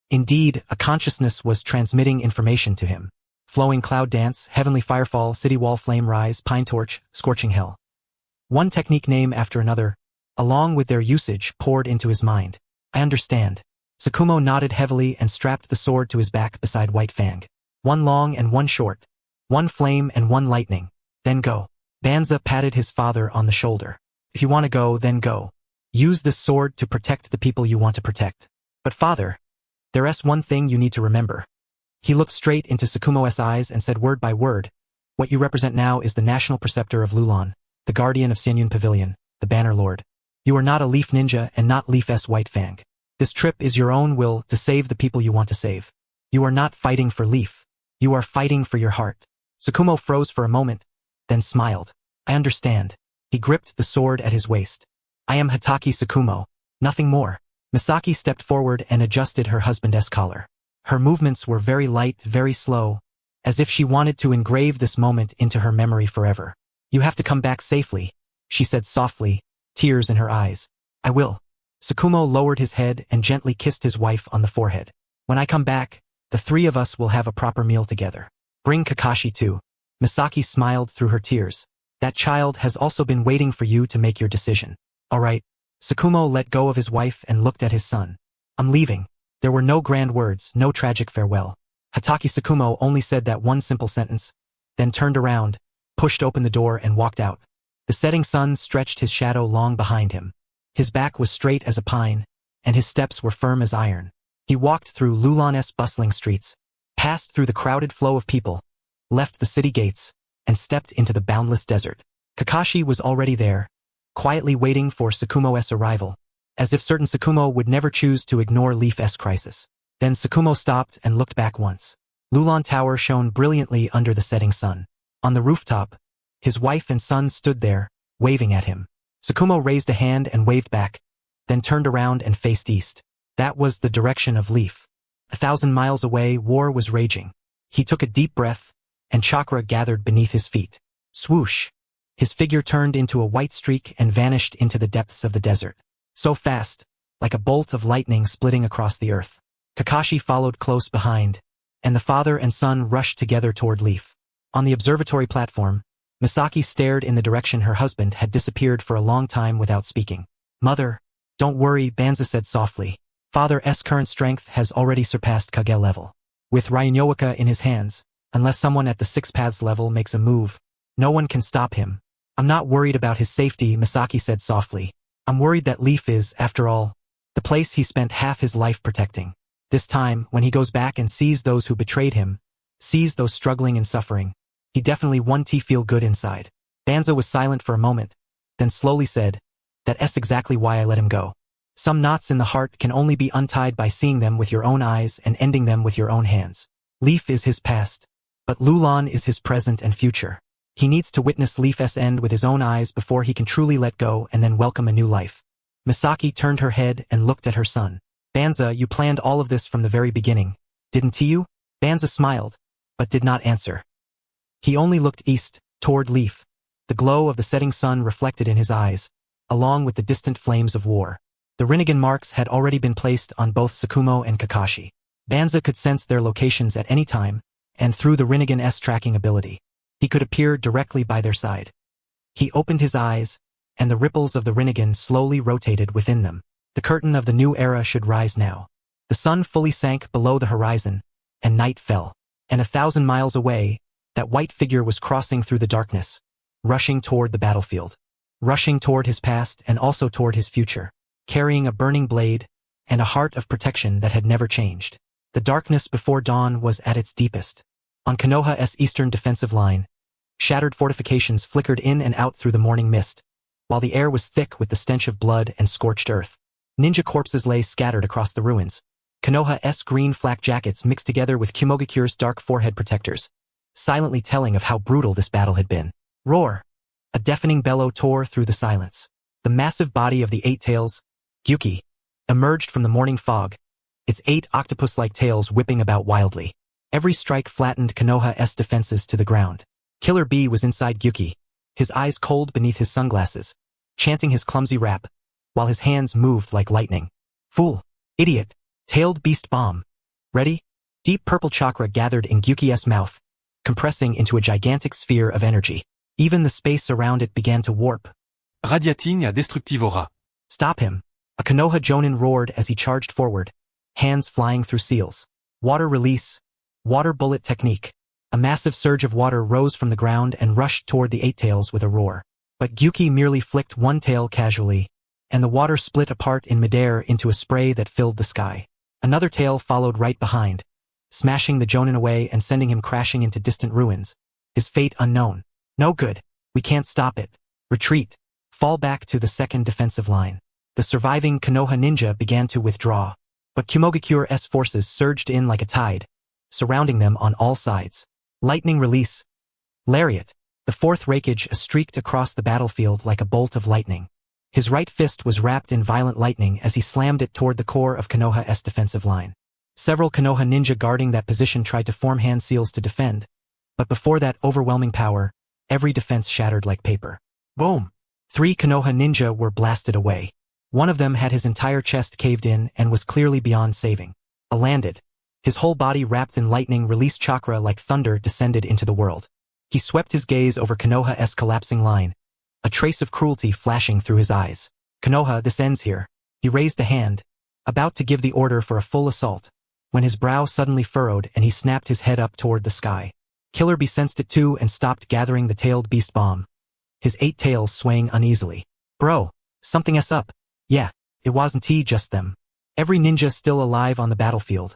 Indeed, a consciousness was transmitting information to him. Flowing cloud dance, heavenly firefall, city wall flame rise, pine torch, scorching hell. One technique name after another, along with their usage, poured into his mind. I understand. Sakumo nodded heavily and strapped the sword to his back beside White Fang. One long and one short. One flame and one lightning. Then go. Banza patted his father on the shoulder. If you want to go, then go. Use this sword to protect the people you want to protect. But father, there's one thing you need to remember. He looked straight into Sakumo's eyes and said word by word, what you represent now is the national preceptor of Lulan, the guardian of Senyun Pavilion, the banner lord. You are not a Leaf Ninja and not Leaf's White Fang. This trip is your own will to save the people you want to save. You are not fighting for Leaf. You are fighting for your heart. Sakumo froze for a moment, then smiled. I understand. He gripped the sword at his waist. I am Hatake Sakumo. Nothing more. Misaki stepped forward and adjusted her husband's collar. Her movements were very light, very slow, as if she wanted to engrave this moment into her memory forever. You have to come back safely, she said softly, tears in her eyes. I will. Sakumo lowered his head and gently kissed his wife on the forehead. When I come back, the three of us will have a proper meal together. Bring Kakashi too. Misaki smiled through her tears. That child has also been waiting for you to make your decision. All right. Sakumo let go of his wife and looked at his son. I'm leaving. There were no grand words, no tragic farewell. Hatake Sakumo only said that one simple sentence, then turned around, pushed open the door and walked out. The setting sun stretched his shadow long behind him. His back was straight as a pine, and his steps were firm as iron. He walked through Lulan's bustling streets, passed through the crowded flow of people, left the city gates, and stepped into the boundless desert. Kakashi was already there, quietly waiting for Sakumo's arrival, as if certain Sakumo would never choose to ignore Leaf's crisis. Then Sakumo stopped and looked back once. Lulan Tower shone brilliantly under the setting sun. On the rooftop, his wife and son stood there, waving at him. Sakumo raised a hand and waved back, then turned around and faced east. That was the direction of Leaf. 1,000 miles away, war was raging. He took a deep breath, and chakra gathered beneath his feet. Swoosh! His figure turned into a white streak and vanished into the depths of the desert. So fast, like a bolt of lightning splitting across the earth. Kakashi followed close behind, and the father and son rushed together toward Leaf. On the observatory platform, Misaki stared in the direction her husband had disappeared for a long time without speaking. Mother, don't worry, Banza said softly. Father's current strength has already surpassed Kage level. With Ryunoaka in his hands, unless someone at the Six Paths level makes a move, no one can stop him. I'm not worried about his safety, Misaki said softly. I'm worried that Leaf is, after all, the place he spent half his life protecting. This time, when he goes back and sees those who betrayed him, sees those struggling and suffering, he definitely won't feel good inside. Banza was silent for a moment, then slowly said, That's exactly why I let him go. Some knots in the heart can only be untied by seeing them with your own eyes and ending them with your own hands. Leaf is his past, but Lulan is his present and future. He needs to witness Leaf's end with his own eyes before he can truly let go and then welcome a new life. Misaki turned her head and looked at her son. Banza, you planned all of this from the very beginning, didn't you? Banza smiled, but did not answer. He only looked east, toward Leaf, the glow of the setting sun reflected in his eyes, along with the distant flames of war. The Rinnegan marks had already been placed on both Sakumo and Kakashi. Banza could sense their locations at any time, and through the Rinnegan's tracking ability, he could appear directly by their side. He opened his eyes, and the ripples of the Rinnegan slowly rotated within them. The curtain of the new era should rise now. The sun fully sank below the horizon, and night fell. And 1,000 miles away, that white figure was crossing through the darkness, rushing toward the battlefield. Rushing toward his past and also toward his future, carrying a burning blade and a heart of protection that had never changed. The darkness before dawn was at its deepest. On Konoha's eastern defensive line, shattered fortifications flickered in and out through the morning mist, while the air was thick with the stench of blood and scorched earth. Ninja corpses lay scattered across the ruins. Konoha's green flak jackets mixed together with Kumogakure's dark forehead protectors, silently telling of how brutal this battle had been. Roar! A deafening bellow tore through the silence. The massive body of the Eight Tails, Gyuki, emerged from the morning fog, its 8 octopus-like tails whipping about wildly. Every strike flattened Konoha's defenses to the ground. Killer Bee was inside Gyuki, his eyes cold beneath his sunglasses, chanting his clumsy rap, while his hands moved like lightning. Fool! Idiot! Tailed beast bomb! Ready? Deep purple chakra gathered in Gyuki's mouth, compressing into a gigantic sphere of energy. Even the space around it began to warp. Radiating à destructive aura. Stop him! A Konoha Jonin roared as he charged forward, hands flying through seals. Water release. Water bullet technique. A massive surge of water rose from the ground and rushed toward the Eight Tails with a roar. But Gyuki merely flicked one tail casually, and the water split apart in midair into a spray that filled the sky. Another tail followed right behind, smashing the Jonin away and sending him crashing into distant ruins. His fate unknown. No good. We can't stop it. Retreat. Fall back to the second defensive line. The surviving Konoha ninja began to withdraw, but Kumogakure's forces surged in like a tide, surrounding them on all sides. Lightning release. Lariat. The fourth Raikage streaked across the battlefield like a bolt of lightning. His right fist was wrapped in violent lightning as he slammed it toward the core of Konoha's defensive line. Several Konoha ninja guarding that position tried to form hand seals to defend, but before that overwhelming power, every defense shattered like paper. Boom! 3 Konoha ninja were blasted away. One of them had his entire chest caved in and was clearly beyond saving. Landed. His whole body wrapped in lightning released chakra like thunder descended into the world. He swept his gaze over Konoha's collapsing line, a trace of cruelty flashing through his eyes. Konoha, this ends here. He raised a hand, about to give the order for a full assault, when his brow suddenly furrowed and he snapped his head up toward the sky. Killer Bee sensed it too and stopped gathering the tailed beast bomb, his 8 tails swaying uneasily. Bro, something's up. Yeah, it wasn't just them. Every ninja still alive on the battlefield,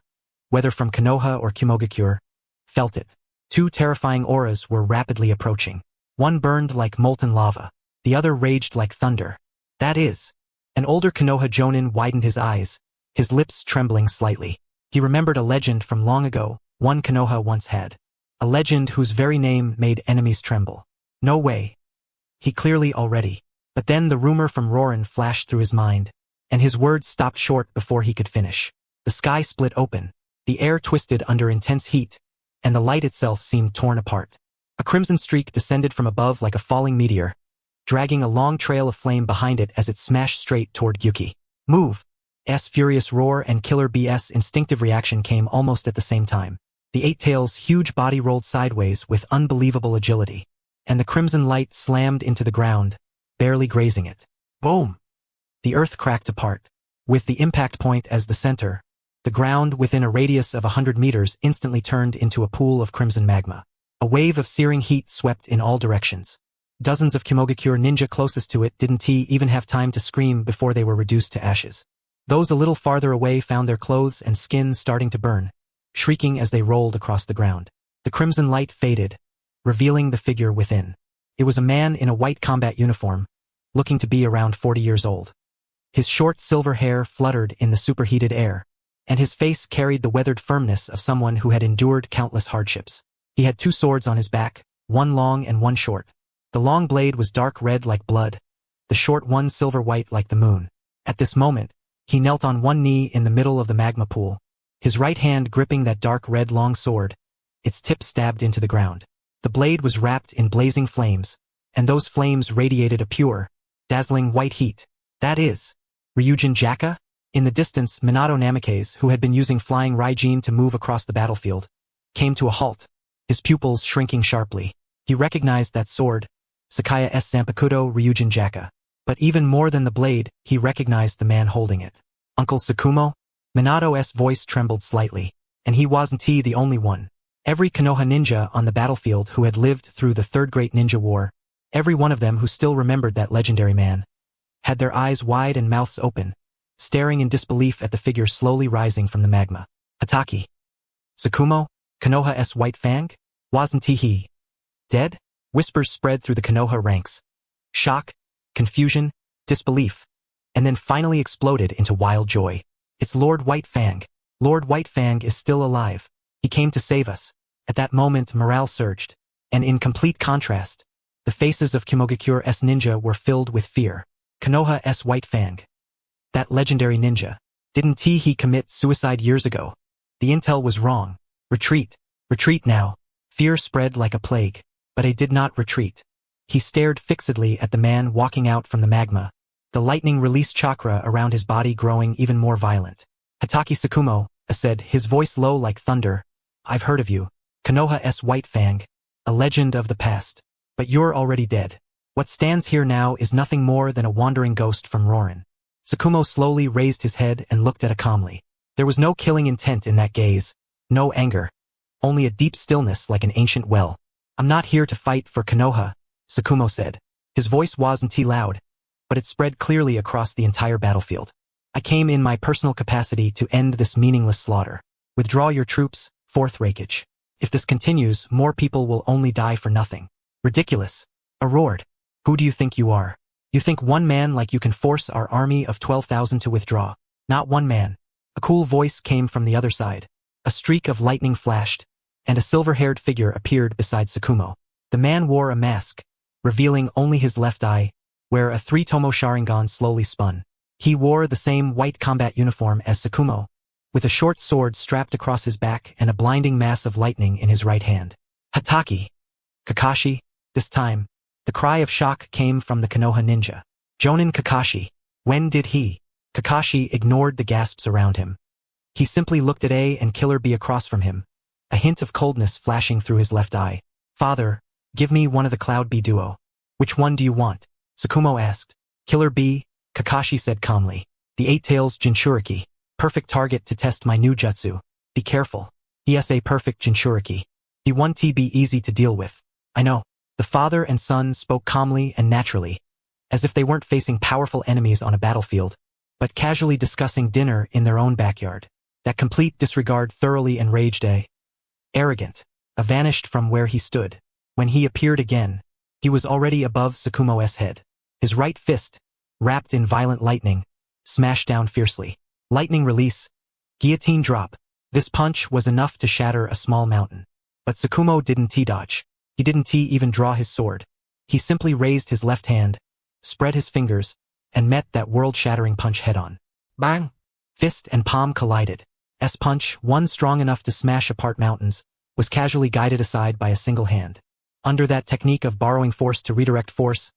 whether from Konoha or Kumogakure, felt it. 2 terrifying auras were rapidly approaching. One burned like molten lava. The other raged like thunder. That is. An older Konoha Jonin widened his eyes, his lips trembling slightly. He remembered a legend from long ago, one Konoha once had. A legend whose very name made enemies tremble. No way. He clearly already. But then the rumor from Rorin flashed through his mind, and his words stopped short before he could finish. The sky split open. The air twisted under intense heat, and the light itself seemed torn apart. A crimson streak descended from above like a falling meteor, dragging a long trail of flame behind it as it smashed straight toward Gyuki. Move! S furious roar and Killer B's instinctive reaction came almost at the same time. The 8 Tails' huge body rolled sideways with unbelievable agility, and the crimson light slammed into the ground, barely grazing it. Boom! The earth cracked apart. With the impact point as the center, the ground within a radius of 100 meters instantly turned into a pool of crimson magma. A wave of searing heat swept in all directions. Dozens of Kumogakure ninja closest to it didn't even have time to scream before they were reduced to ashes. Those a little farther away found their clothes and skin starting to burn, shrieking as they rolled across the ground. The crimson light faded, revealing the figure within. It was a man in a white combat uniform, looking to be around 40 years old. His short silver hair fluttered in the superheated air, and his face carried the weathered firmness of someone who had endured countless hardships. He had 2 swords on his back, one long and one short. The long blade was dark red like blood, the short one silver white like the moon. At this moment, he knelt on one knee in the middle of the magma pool, his right hand gripping that dark red long sword, its tip stabbed into the ground. The blade was wrapped in blazing flames, and those flames radiated a pure, dazzling white heat. That is. Ryujin Jaka? In the distance, Minato Namikaze, who had been using flying Raijin to move across the battlefield, came to a halt, his pupils shrinking sharply. He recognized that sword, Sakaya's Zanpakuto Ryujin Jaka. But even more than the blade, he recognized the man holding it. Uncle Sakumo? Minato's voice trembled slightly, and he wasn't the only one. Every Konoha ninja on the battlefield who had lived through the Third Great Ninja War, every one of them who still remembered that legendary man, had their eyes wide and mouths open, staring in disbelief at the figure slowly rising from the magma. Hatake. Sakumo? Konoha's White Fang? Wasn't he dead? Whispers spread through the Konoha ranks. Shock, confusion, disbelief, and then finally exploded into wild joy. It's Lord White Fang. Lord White Fang is still alive. He came to save us. At that moment, morale surged, and in complete contrast, the faces of Kimogakure's ninja were filled with fear. Konoha's White Fang. That legendary ninja. Didn't he commit suicide years ago? The intel was wrong. Retreat. Retreat now. Fear spread like a plague, but he did not retreat. He stared fixedly at the man walking out from the magma, the lightning release chakra around his body growing even more violent. Hatake Sakumo, said, his voice low like thunder, I've heard of you, Konoha's White Fang, a legend of the past. But you're already dead. What stands here now is nothing more than a wandering ghost from Rorin. Sakumo slowly raised his head and looked at it calmly. There was no killing intent in that gaze, no anger, only a deep stillness like an ancient well. I'm not here to fight for Konoha, Sakumo said. His voice wasn't loud, but it spread clearly across the entire battlefield. I came in my personal capacity to end this meaningless slaughter. Withdraw your troops, Fourth Reikage. If this continues, more people will only die for nothing. Ridiculous. A roared. Who do you think you are? You think one man like you can force our army of 12,000 to withdraw? Not one man. A cool voice came from the other side. A streak of lightning flashed, and a silver-haired figure appeared beside Sakumo. The man wore a mask, revealing only his left eye, where a three-tomo Sharingan slowly spun. He wore the same white combat uniform as Sakumo, with a short sword strapped across his back and a blinding mass of lightning in his right hand. Hatake. Kakashi. This time, the cry of shock came from the Konoha ninja. Jonin Kakashi. When did he? Kakashi ignored the gasps around him. He simply looked at A and Killer B across from him, a hint of coldness flashing through his left eye. Father, give me one of the Cloud B duo. Which one do you want? Sakumo asked. Killer B, Kakashi said calmly. The Eight Tails Jinchuriki. Perfect target to test my new jutsu. Be careful. He has a perfect Jinchuriki. He won't be easy to deal with. I know. The father and son spoke calmly and naturally, as if they weren't facing powerful enemies on a battlefield, but casually discussing dinner in their own backyard. That complete disregard thoroughly enraged A. Arrogant. A vanished from where he stood. When he appeared again, he was already above Sakumo's head. His right fist, wrapped in violent lightning, smashed down fiercely. Lightning release. Guillotine drop. This punch was enough to shatter a small mountain. But Sakumo didn't dodge. He didn't even draw his sword. He simply raised his left hand, spread his fingers, and met that world-shattering punch head-on. Bang! Fist and palm collided. S-punch, one strong enough to smash apart mountains, was casually guided aside by a single hand. Under that technique of borrowing force to redirect force,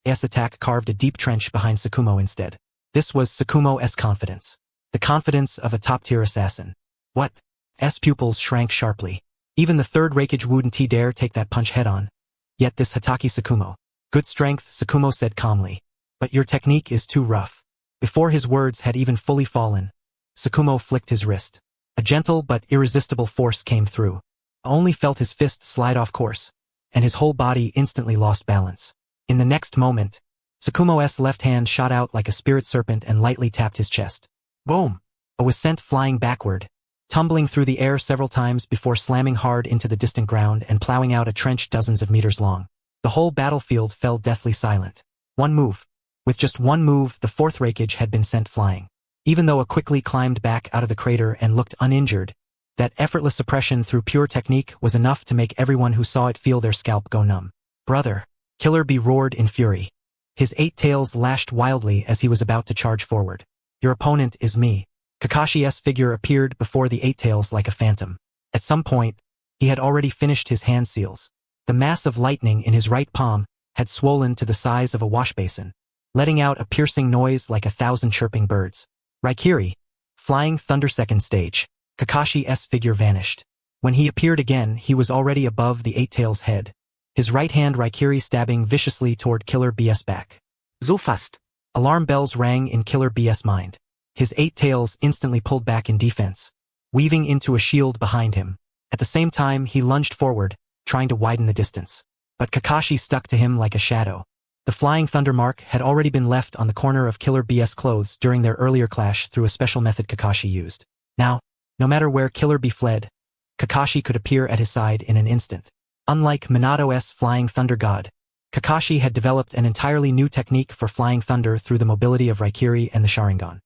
S attack carved a deep trench behind Sakumo instead. This was Sakumo's confidence. The confidence of a top-tier assassin. What? S pupils shrank sharply. Even the Third Reikage wouldn't dare take that punch head-on. Yet this Hatake Sakumo. Good strength, Sakumo said calmly. But your technique is too rough. Before his words had even fully fallen, Sakumo flicked his wrist. A gentle but irresistible force came through. Only felt his fist slide off course, and his whole body instantly lost balance. In the next moment, Sakumo's left hand shot out like a spirit serpent and lightly tapped his chest. Boom! A was sent flying backward, tumbling through the air several times before slamming hard into the distant ground and plowing out a trench dozens of meters long. The whole battlefield fell deathly silent. One move. With just one move, the Fourth Reikage had been sent flying. Even though it quickly climbed back out of the crater and looked uninjured, that effortless suppression through pure technique was enough to make everyone who saw it feel their scalp go numb. Brother! Killer B roared in fury. His eight tails lashed wildly as he was about to charge forward. Your opponent is me. Kakashi's figure appeared before the Eight Tails like a phantom. At some point, he had already finished his hand seals. The mass of lightning in his right palm had swollen to the size of a wash basin, letting out a piercing noise like 1,000 chirping birds. Raikiri, flying thunder second stage. Kakashi's figure vanished. When he appeared again, he was already above the Eight-Tails' head, his right hand Raikiri stabbing viciously toward Killer BS back. So fast. Alarm bells rang in Killer BS' mind. His Eight-Tails instantly pulled back in defense, weaving into a shield behind him. At the same time, he lunged forward, trying to widen the distance. But Kakashi stuck to him like a shadow. The flying thunder mark had already been left on the corner of Killer BS' clothes during their earlier clash through a special method Kakashi used. Now, no matter where Killer B fled, Kakashi could appear at his side in an instant. Unlike Minato's flying thunder god, Kakashi had developed an entirely new technique for flying thunder through the mobility of Raikiri and the Sharingan.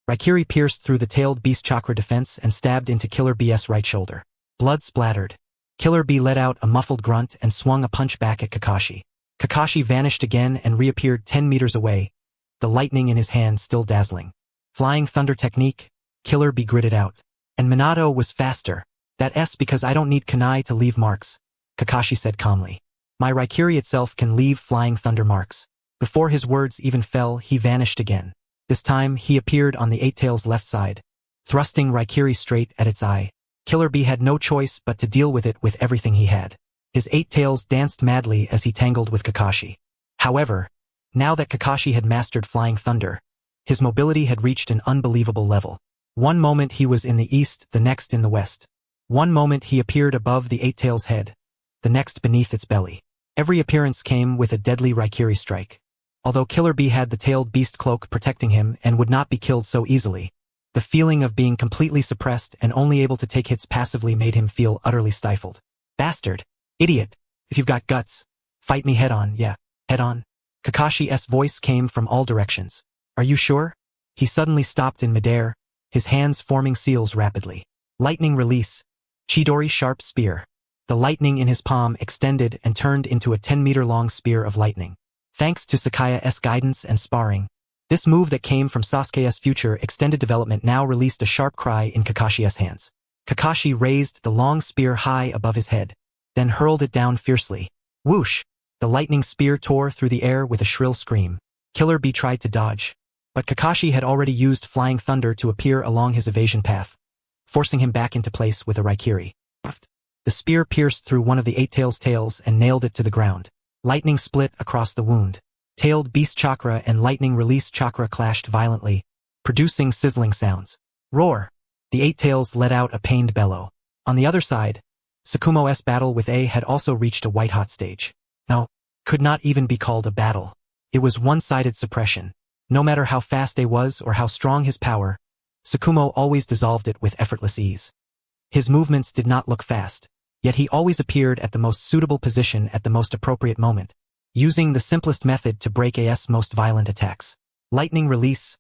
Raikiri pierced through the tailed beast chakra defense and stabbed into Killer BS' right shoulder. Blood splattered. Killer B let out a muffled grunt and swung a punch back at Kakashi. Kakashi vanished again and reappeared 10 meters away, the lightning in his hand still dazzling. Flying thunder technique, Killer B gritted out. And Minato was faster. That's because I don't need kunai to leave marks, Kakashi said calmly. My Raikiri itself can leave flying thunder marks. Before his words even fell, he vanished again. This time, he appeared on the Eight-Tails' left side, thrusting Raikiri straight at its eye. Killer B had no choice but to deal with it with everything he had. His Eight-Tails danced madly as he tangled with Kakashi. However, now that Kakashi had mastered flying thunder, his mobility had reached an unbelievable level. One moment he was in the east, the next in the west. One moment he appeared above the Eight-Tails' head, the next beneath its belly. Every appearance came with a deadly Raikiri strike. Although Killer B had the tailed beast cloak protecting him and would not be killed so easily, the feeling of being completely suppressed and only able to take hits passively made him feel utterly stifled. Bastard! Idiot! If you've got guts, fight me head-on, yeah, head-on. Kakashi's voice came from all directions. Are you sure? He suddenly stopped in midair, his hands forming seals rapidly. Lightning release. Chidori sharp spear. The lightning in his palm extended and turned into a 10-meter-long spear of lightning. Thanks to Sakaya's guidance and sparring, this move that came from Sasuke's future extended development now released a sharp cry in Kakashi's hands. Kakashi raised the long spear high above his head, then hurled it down fiercely. Whoosh! The lightning spear tore through the air with a shrill scream. Killer B tried to dodge, but Kakashi had already used flying thunder to appear along his evasion path, forcing him back into place with a Raikiri. The spear pierced through one of the Eight-Tails' tails and nailed it to the ground. Lightning split across the wound. Tailed beast chakra and lightning release chakra clashed violently, producing sizzling sounds. Roar! The Eight-Tails let out a pained bellow. On the other side, Sakumo's battle with A had also reached a white-hot stage. No, could not even be called a battle. It was one-sided suppression. No matter how fast A was or how strong his power, Sakumo always dissolved it with effortless ease. His movements did not look fast, yet he always appeared at the most suitable position at the most appropriate moment, using the simplest method to break A's most violent attacks. Lightning release.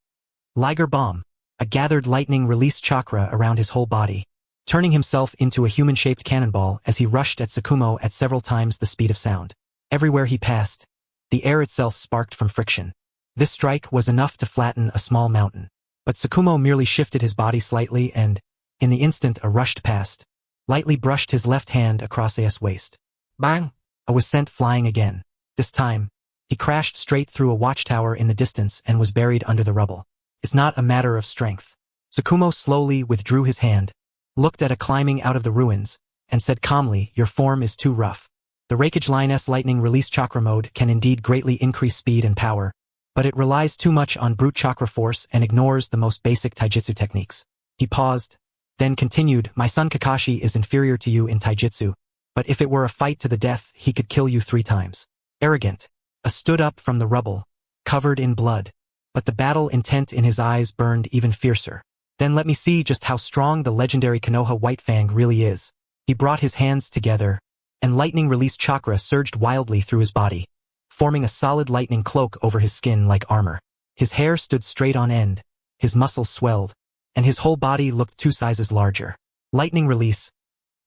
Liger bomb. A gathered lightning release chakra around his whole body, turning himself into a human-shaped cannonball as he rushed at Sakumo at several times the speed of sound. Everywhere he passed, the air itself sparked from friction. This strike was enough to flatten a small mountain. But Sakumo merely shifted his body slightly and, in the instant A rushed past, lightly brushed his left hand across A's waist. Bang! A was sent flying again. This time, he crashed straight through a watchtower in the distance and was buried under the rubble. It's not a matter of strength. Sakumo slowly withdrew his hand, looked at A climbing out of the ruins, and said calmly, your form is too rough. The Raikage Line's lightning release chakra mode can indeed greatly increase speed and power, but it relies too much on brute chakra force and ignores the most basic taijutsu techniques. He paused, then continued, my son Kakashi is inferior to you in taijutsu, but if it were a fight to the death, he could kill you 3 times. Arrogant. A stood up from the rubble, covered in blood, but the battle intent in his eyes burned even fiercer. Then let me see just how strong the legendary Konoha White Fang really is. He brought his hands together, and lightning release chakra surged wildly through his body, forming a solid lightning cloak over his skin like armor. His hair stood straight on end, his muscles swelled, and his whole body looked 2 sizes larger. Lightning release.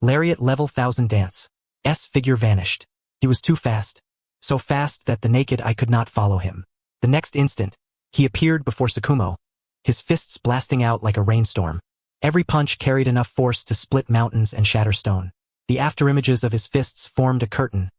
Lariat level 1000 dance. S figure vanished. He was too fast. So fast that the naked eye could not follow him. The next instant, he appeared before Sakumo, his fists blasting out like a rainstorm. Every punch carried enough force to split mountains and shatter stone. The afterimages of his fists formed a curtain,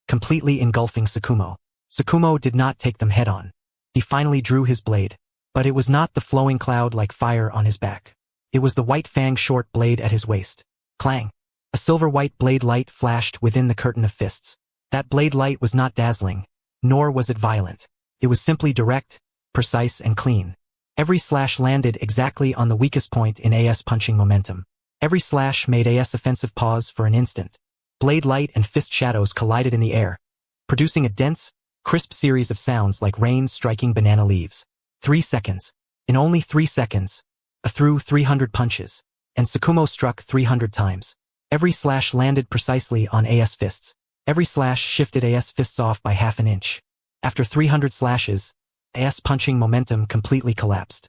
completely engulfing Sakumo. Sakumo did not take them head-on. He finally drew his blade, but it was not the flowing cloud like fire on his back. It was the white fang short blade at his waist. Clang! A silver-white blade light flashed within the curtain of fists. That blade light was not dazzling, nor was it violent. It was simply direct, precise, and clean. Every slash landed exactly on the weakest point in AS punching momentum. Every slash made AS offensive pause for an instant. Blade light and fist shadows collided in the air, producing a dense, crisp series of sounds like rain striking banana leaves. 3 seconds. In only 3 seconds, A threw 300 punches, and Sakumo struck 300 times. Every slash landed precisely on AS fists. Every slash shifted AS fists off by half an inch. After 300 slashes, AS punching momentum completely collapsed.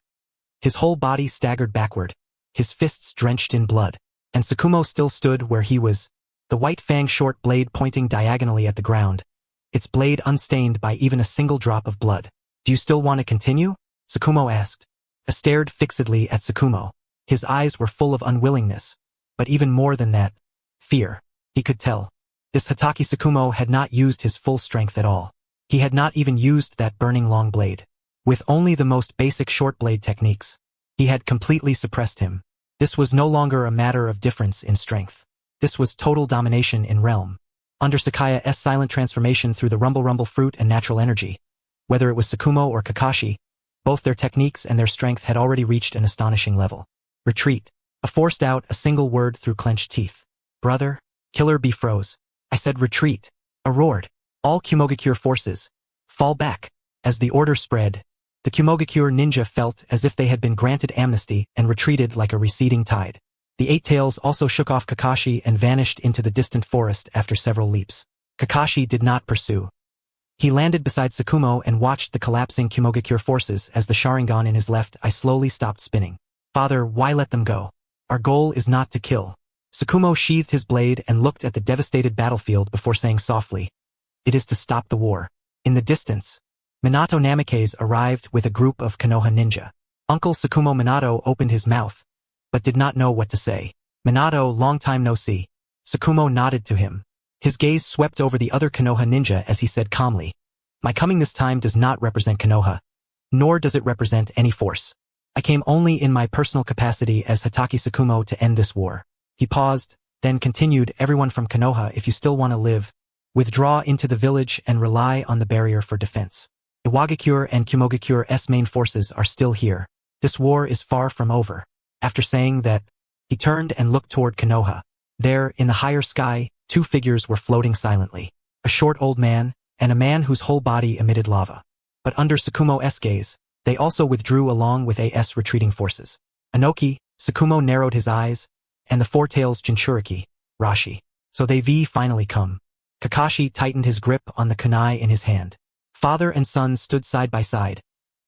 His whole body staggered backward, his fists drenched in blood, and Sakumo still stood where he was, the white fang short blade pointing diagonally at the ground, its blade unstained by even a single drop of blood. "Do you still want to continue?" Sakumo asked. I stared fixedly at Sakumo. His eyes were full of unwillingness, but even more than that, fear. He could tell. This Hatake Sakumo had not used his full strength at all. He had not even used that burning long blade. With only the most basic short blade techniques, he had completely suppressed him. This was no longer a matter of difference in strength. This was total domination in realm. Under Sakaya's silent transformation through the rumble fruit and natural energy, whether it was Sakumo or Kakashi, both their techniques and their strength had already reached an astonishing level. Retreat. I forced out a single word through clenched teeth. "Brother." Killer Bee froze. I said retreat. I roared. "All Kumogakure forces, fall back." As the order spread, the Kumogakure ninja felt as if they had been granted amnesty and retreated like a receding tide. The Eight Tails also shook off Kakashi and vanished into the distant forest after several leaps. Kakashi did not pursue. He landed beside Sakumo and watched the collapsing Kumogakure forces as the Sharingan in his left eye slowly stopped spinning. "Father, why let them go? Our goal is not to kill." Sakumo sheathed his blade and looked at the devastated battlefield before saying softly, "It is to stop the war." In the distance, Minato Namikaze arrived with a group of Konoha ninja. Uncle Sakumo Minato opened his mouth, but did not know what to say. "Minato, long time no see." Sakumo nodded to him. His gaze swept over the other Konoha ninja as he said calmly, "My coming this time does not represent Konoha, nor does it represent any force. I came only in my personal capacity as Hatake Sakumo to end this war." He paused, then continued, "Everyone from Konoha, if you still want to live, withdraw into the village and rely on the barrier for defense. Iwagakure and Kumogakure's main forces are still here. This war is far from over." After saying that, he turned and looked toward Konoha. There, in the higher sky, 2 figures were floating silently. A short old man, and a man whose whole body emitted lava. But under Sakumo's gaze, they also withdrew along with AS retreating forces. Anoki, Sakumo narrowed his eyes, and the Four Tails Jinchuriki, Rashi. "So they finally come." Kakashi tightened his grip on the kunai in his hand. Father and son stood side by side,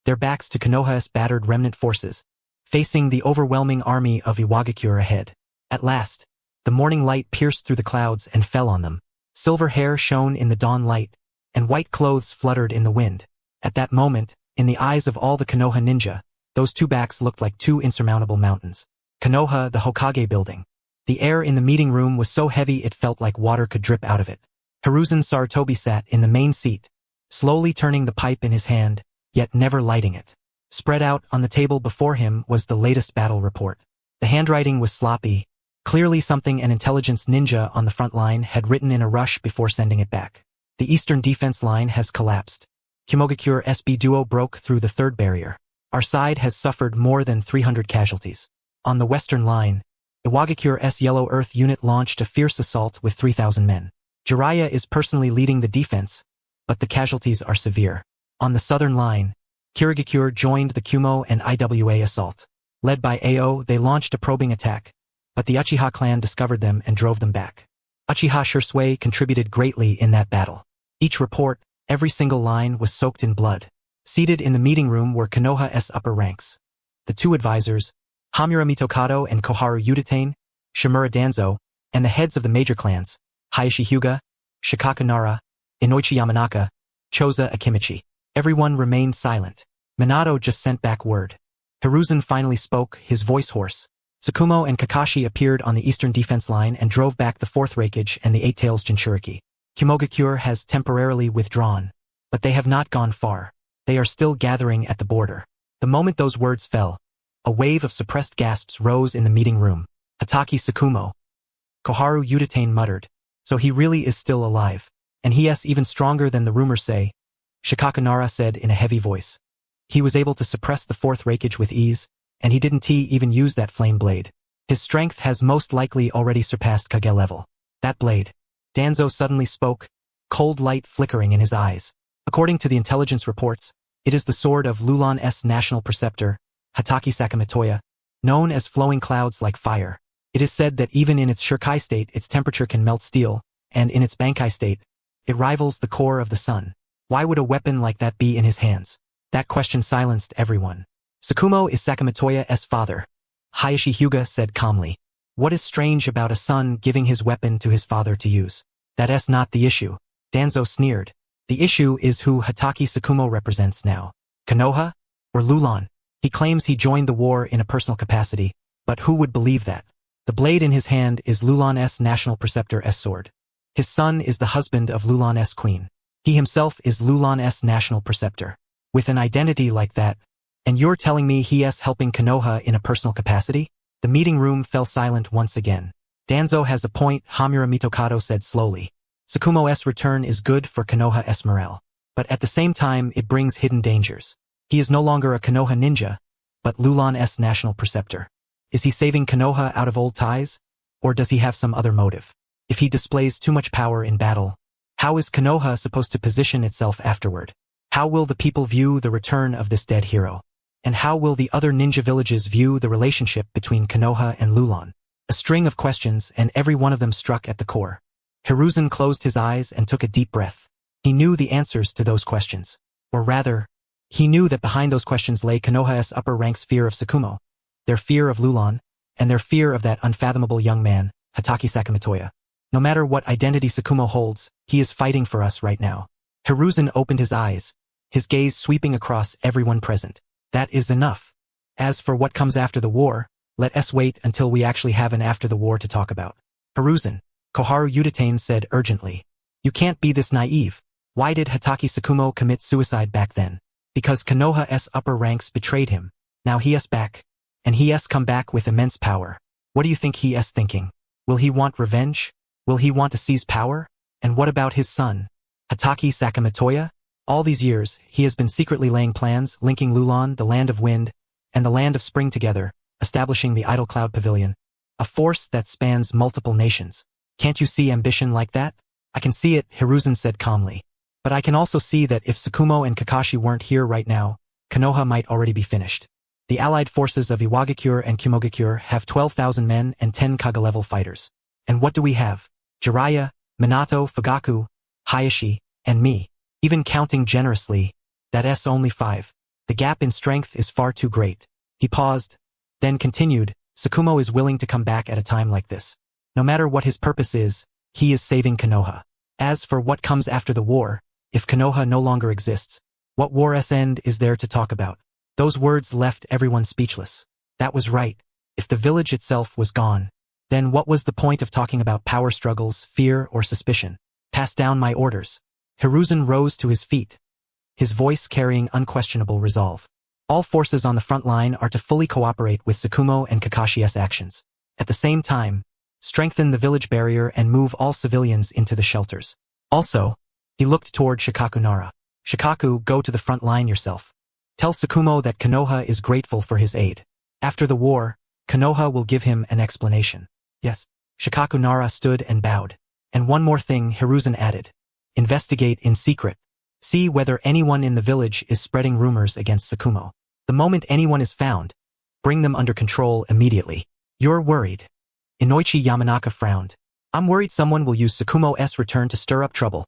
their backs to Konoha's battered remnant forces, facing the overwhelming army of Iwagakure ahead. At last, the morning light pierced through the clouds and fell on them. Silver hair shone in the dawn light, and white clothes fluttered in the wind. At that moment, in the eyes of all the Konoha ninja, those 2 backs looked like 2 insurmountable mountains. Konoha, the Hokage building. The air in the meeting room was so heavy it felt like water could drip out of it. Hiruzen Sarutobi sat in the main seat, slowly turning the pipe in his hand, yet never lighting it. Spread out on the table before him was the latest battle report. The handwriting was sloppy, clearly something an intelligence ninja on the front line had written in a rush before sending it back. "The eastern defense line has collapsed. Kumogakure SB duo broke through the 3rd barrier. Our side has suffered more than 300 casualties. On the western line, Iwagakure's Yellow Earth unit launched a fierce assault with 3,000 men. Jiraiya is personally leading the defense, but the casualties are severe. On the southern line, Kirigakure joined the Kumo and IWA assault. Led by Ao, they launched a probing attack, but the Uchiha clan discovered them and drove them back. Uchiha Shursui contributed greatly in that battle. Each report, every single line was soaked in blood. Seated in the meeting room were Konoha's upper ranks. The 2 advisors, Hamura Mitokado and Koharu Udatane, Shimura Danzo, and the heads of the major clans, Hayashi Hyuga, Shikaka Nara, Inoichi Yamanaka, Choza Akimichi. Everyone remained silent. Minato just sent back word. Hiruzen finally spoke, his voice hoarse. Sakumo and Kakashi appeared on the eastern defense line and drove back the 4th Raikage and the Eight Tails Jinchuriki. Kumogakure has temporarily withdrawn, but they have not gone far. They are still gathering at the border. The moment those words fell, a wave of suppressed gasps rose in the meeting room. "Hatake Sakumo." Koharu Utatane muttered. So he really is still alive. And he is even stronger than the rumors say, Shikakunara said in a heavy voice. He was able to suppress the fourth raikage with ease, and he didn't even use that flame blade. His strength has most likely already surpassed Kage level. That blade. Danzo suddenly spoke, cold light flickering in his eyes. According to the intelligence reports, it is the sword of Lulan's national preceptor, Hatake Sakaya, known as flowing clouds like fire. It is said that even in its Shurkai state its temperature can melt steel, and in its Bankai state, it rivals the core of the sun. Why would a weapon like that be in his hands? That question silenced everyone. Sakumo is Sakay's father. Hayashi Hyuga said calmly. What is strange about a son giving his weapon to his father to use? That's not the issue. Danzo sneered. The issue is who Hatake Sakumo represents now. Konoha? Or Lulan? He claims he joined the war in a personal capacity, but who would believe that? The blade in his hand is Lulan's national preceptor's sword. His son is the husband of Lulan's queen. He himself is Lulan's national preceptor. With an identity like that, and you're telling me he is helping Konoha in a personal capacity? The meeting room fell silent once again. Danzo has a point, Hamura Mitokado said slowly. Sakumo's return is good for Konoha's morale. But at the same time it brings hidden dangers. He is no longer a Konoha ninja, but Lulan's national preceptor. Is he saving Konoha out of old ties? Or does he have some other motive? If he displays too much power in battle, how is Konoha supposed to position itself afterward? How will the people view the return of this dead hero? And how will the other ninja villages view the relationship between Konoha and Lulan? A string of questions, and every one of them struck at the core. Hiruzen closed his eyes and took a deep breath. He knew the answers to those questions. Or rather, he knew that behind those questions lay Konoha's upper ranks' fear of Sakumo, their fear of Lulan, and their fear of that unfathomable young man, Hatake Sakaya. No matter what identity Sakumo holds, he is fighting for us right now. Hiruzen opened his eyes, his gaze sweeping across everyone present. That is enough. As for what comes after the war, let us wait until we actually have an after the war to talk about. Hiruzen, Koharu Utatane said urgently. You can't be this naive. Why did Hatake Sakumo commit suicide back then? Because Konoha's upper ranks betrayed him. Now he is back. And he has come back with immense power. What do you think he is thinking? Will he want revenge? Will he want to seize power? And what about his son, Hatake Sakaya? All these years, he has been secretly laying plans, linking Lulan, the land of wind, and the land of spring together, establishing the Idle Cloud Pavilion, a force that spans multiple nations. Can't you see ambition like that? I can see it, Hiruzen said calmly. But I can also see that if Sakumo and Kakashi weren't here right now, Konoha might already be finished. The allied forces of Iwagakure and Kumogakure have 12,000 men and 10 Kage-level fighters. And what do we have? Jiraiya, Minato, Fugaku, Hayashi, and me. Even counting generously, that's only 5. The gap in strength is far too great. He paused, then continued, Sakumo is willing to come back at a time like this. No matter what his purpose is, he is saving Konoha. As for what comes after the war, if Konoha no longer exists, what war's end is there to talk about? Those words left everyone speechless. That was right. If the village itself was gone, then what was the point of talking about power struggles, fear, or suspicion? Pass down my orders. Hiruzen rose to his feet, his voice carrying unquestionable resolve. All forces on the front line are to fully cooperate with Sakumo and Kakashi's actions. At the same time, strengthen the village barrier and move all civilians into the shelters. Also, he looked toward Shikakunara. Shikaku, go to the front line yourself. Tell Sakumo that Konoha is grateful for his aid. After the war, Konoha will give him an explanation. Yes. Shikakunara stood and bowed. And one more thing, Hiruzen added. Investigate in secret. See whether anyone in the village is spreading rumors against Sakumo. The moment anyone is found, bring them under control immediately. You're worried. Inoichi Yamanaka frowned. I'm worried someone will use Sakumo's return to stir up trouble.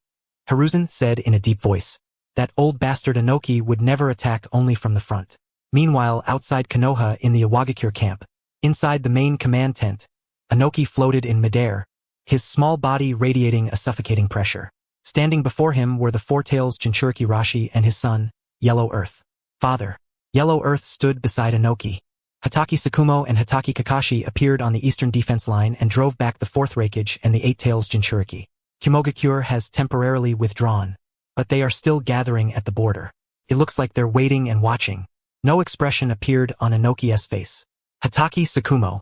Hiruzen said in a deep voice. That old bastard Inoki would never attack only from the front. Meanwhile, outside Konoha in the Iwagakure camp, inside the main command tent, Inoki floated in midair, his small body radiating a suffocating pressure. Standing before him were the four-tails Jinchuriki Rashi and his son, Yellow Earth. Father. Yellow Earth stood beside Inoki. Hatake Sakumo and Hatake Kakashi appeared on the eastern defense line and drove back the fourth raikage and the eight-tails Jinchuriki. Kumogakure has temporarily withdrawn, but they are still gathering at the border. It looks like they're waiting and watching. No expression appeared on Inoki's face. Hatake Sakumo.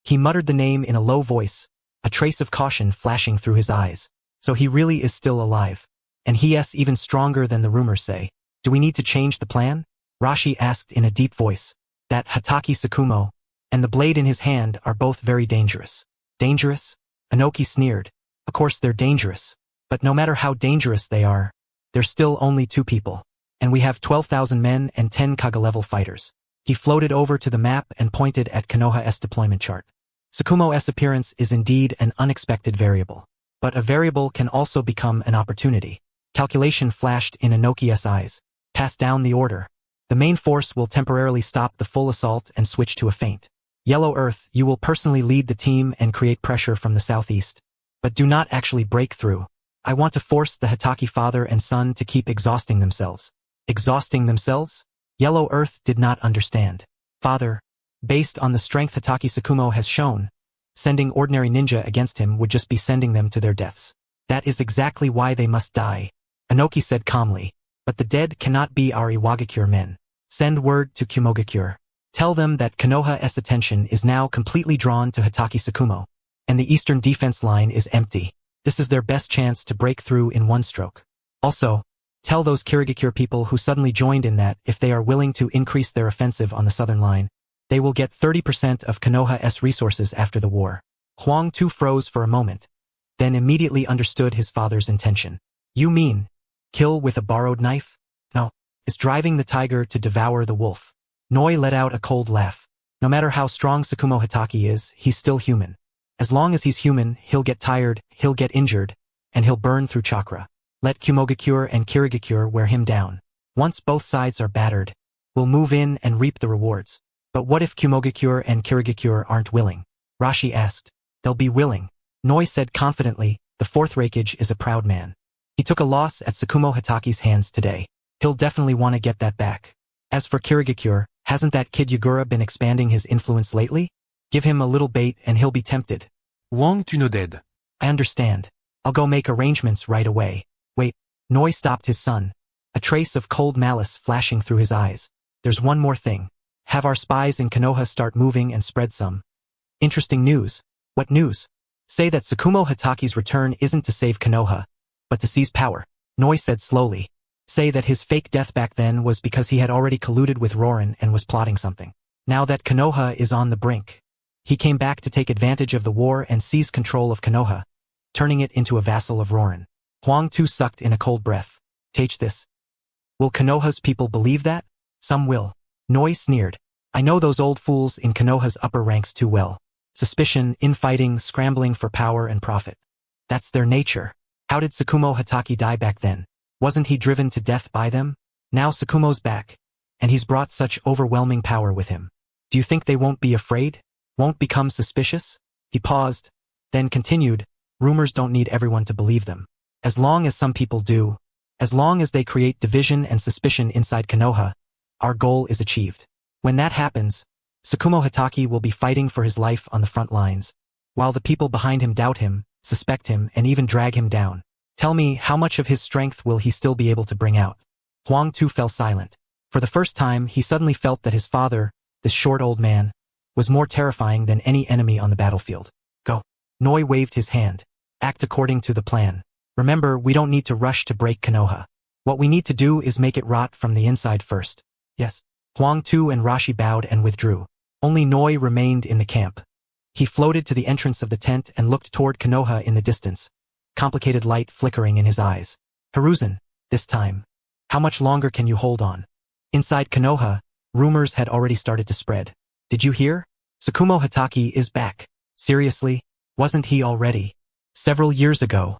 He muttered the name in a low voice, a trace of caution flashing through his eyes. So he really is still alive. And he's even stronger than the rumors say. Do we need to change the plan? Rashi asked in a deep voice. That Hatake Sakumo and the blade in his hand are both very dangerous. Dangerous? Inoki sneered. Of course they're dangerous. But no matter how dangerous they are, they're still only 2 people. And we have 12,000 men and 10 Kaga-level fighters. He floated over to the map and pointed at Konoha's deployment chart. Sakumo's appearance is indeed an unexpected variable. But a variable can also become an opportunity. Calculation flashed in Inoki's eyes. Pass down the order. The main force will temporarily stop the full assault and switch to a feint. Yellow Earth, you will personally lead the team and create pressure from the southeast. But do not actually break through. I want to force the Hatake father and son to keep exhausting themselves. Exhausting themselves? Yellow Earth did not understand. Father, based on the strength Hatake Sakumo has shown, sending ordinary ninja against him would just be sending them to their deaths. That is exactly why they must die. Inoki said calmly. But the dead cannot be our Iwagakure men. Send word to Kumogakure. Tell them that Konoha's attention is now completely drawn to Hatake Sakumo, and the eastern defense line is empty. This is their best chance to break through in one stroke. Also, tell those Kirigakure people who suddenly joined in that if they are willing to increase their offensive on the southern line, they will get 30% of Konoha's resources after the war. Huang Tu froze for a moment, then immediately understood his father's intention. You mean, kill with a borrowed knife? No, it's driving the tiger to devour the wolf. Noi let out a cold laugh. No matter how strong Sakumo Hatake is, he's still human. As long as he's human, he'll get tired, he'll get injured, and he'll burn through chakra. Let Kumogakure and Kirigakure wear him down. Once both sides are battered, we'll move in and reap the rewards. But what if Kumogakure and Kirigakure aren't willing? Rashi asked. They'll be willing. Noi said confidently, the 4th Raikage is a proud man. He took a loss at Sakumo Hatake's hands today. He'll definitely want to get that back. As for Kirigakure, hasn't that kid Yagura been expanding his influence lately? Give him a little bait and he'll be tempted. Wang tu no dead. I understand. I'll go make arrangements right away. Wait, Noi stopped his son. A trace of cold malice flashing through his eyes. There's one more thing. Have our spies in Konoha start moving and spread some interesting news. What news? Say that Sakumo Hatake's return isn't to save Konoha, but to seize power. Noi said slowly. Say that his fake death back then was because he had already colluded with Rorin and was plotting something. Now that Konoha is on the brink, he came back to take advantage of the war and seize control of Konoha, turning it into a vassal of Rorin. Huang Tu sucked in a cold breath. Take this. Will Konoha's people believe that? Some will. Noi sneered. I know those old fools in Konoha's upper ranks too well. Suspicion, infighting, scrambling for power and profit. That's their nature. How did Sakumo Hatake die back then? Wasn't he driven to death by them? Now Sakumo's back, and he's brought such overwhelming power with him. Do you think they won't be afraid? Won't become suspicious? He paused, then continued, rumors don't need everyone to believe them. As long as some people do, as long as they create division and suspicion inside Konoha, our goal is achieved. When that happens, Sakumo Hatake will be fighting for his life on the front lines, while the people behind him doubt him, suspect him, and even drag him down. Tell me, how much of his strength will he still be able to bring out? Huang Tu fell silent. For the first time, he suddenly felt that his father, this short old man, was more terrifying than any enemy on the battlefield. Go. Noi waved his hand. Act according to the plan. Remember, we don't need to rush to break Konoha. What we need to do is make it rot from the inside first. Yes. Huang Tu and Rashi bowed and withdrew. Only Noi remained in the camp. He floated to the entrance of the tent and looked toward Konoha in the distance, complicated light flickering in his eyes. Hiruzen, this time. How much longer can you hold on? Inside Konoha, rumors had already started to spread. Did you hear? Sakumo Hatake is back. Seriously? Wasn't he already? Several years ago.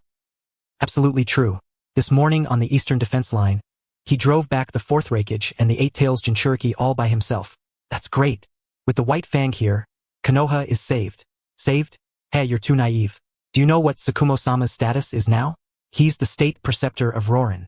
Absolutely true. This morning on the eastern defense line, he drove back the 4th Raikage and the 8-Tails Jinchuriki all by himself. That's great. With the White Fang here, Konoha is saved. Saved? Hey, you're too naive. Do you know what Sakumo-sama's status is now? He's the state preceptor of Rorin.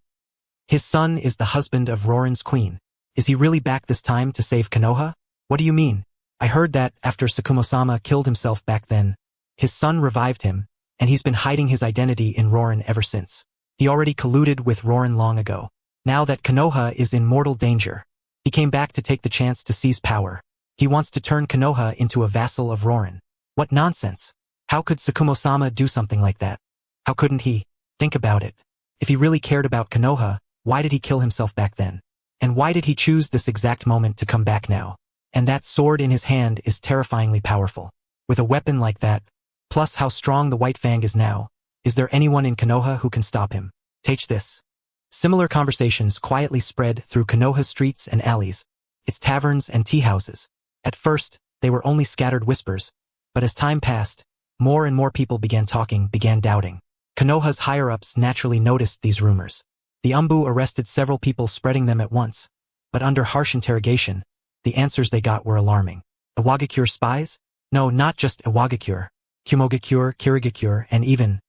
His son is the husband of Rorin's queen. Is he really back this time to save Konoha? What do you mean? I heard that after Sakumo-sama killed himself back then, his son revived him, and he's been hiding his identity in Rorin ever since. He already colluded with Rorin long ago. Now that Konoha is in mortal danger, he came back to take the chance to seize power. He wants to turn Konoha into a vassal of Rorin. What nonsense! How could Sakumo-sama do something like that? How couldn't he? Think about it. If he really cared about Konoha, why did he kill himself back then? And why did he choose this exact moment to come back now? And that sword in his hand is terrifyingly powerful. With a weapon like that, plus how strong the White Fang is now, is there anyone in Konoha who can stop him? Take this. Similar conversations quietly spread through Konoha's streets and alleys, its taverns and tea houses. At first, they were only scattered whispers, but as time passed, more and more people began talking, began doubting. Konoha's higher-ups naturally noticed these rumors. The Umbu arrested several people spreading them at once, but under harsh interrogation, the answers they got were alarming. Iwagakure spies? No, not just Iwagakure. Kumogakure, Kirigakure, and even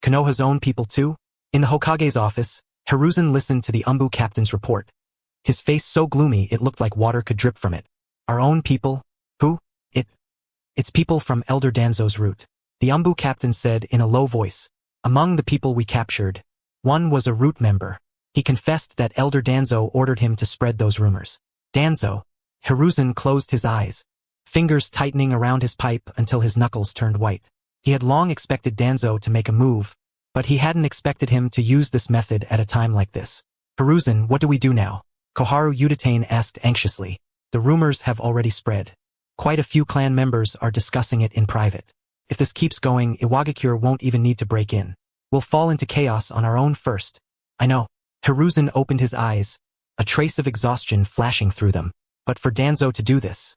Konoha's own people too? In the Hokage's office, Hiruzen listened to the Umbu captain's report. His face so gloomy it looked like water could drip from it. Our own people? Who? It's people from Elder Danzo's route. The Umbu captain said in a low voice. Among the people we captured, one was a route member. He confessed that Elder Danzo ordered him to spread those rumors. Danzo? Hiruzen closed his eyes, fingers tightening around his pipe until his knuckles turned white. He had long expected Danzo to make a move, but he hadn't expected him to use this method at a time like this. Hiruzen, what do we do now? Koharu Udatane asked anxiously. The rumors have already spread. Quite a few clan members are discussing it in private. If this keeps going, Iwagakure won't even need to break in. We'll fall into chaos on our own first. I know. Hiruzen opened his eyes, a trace of exhaustion flashing through them. But for Danzo to do this,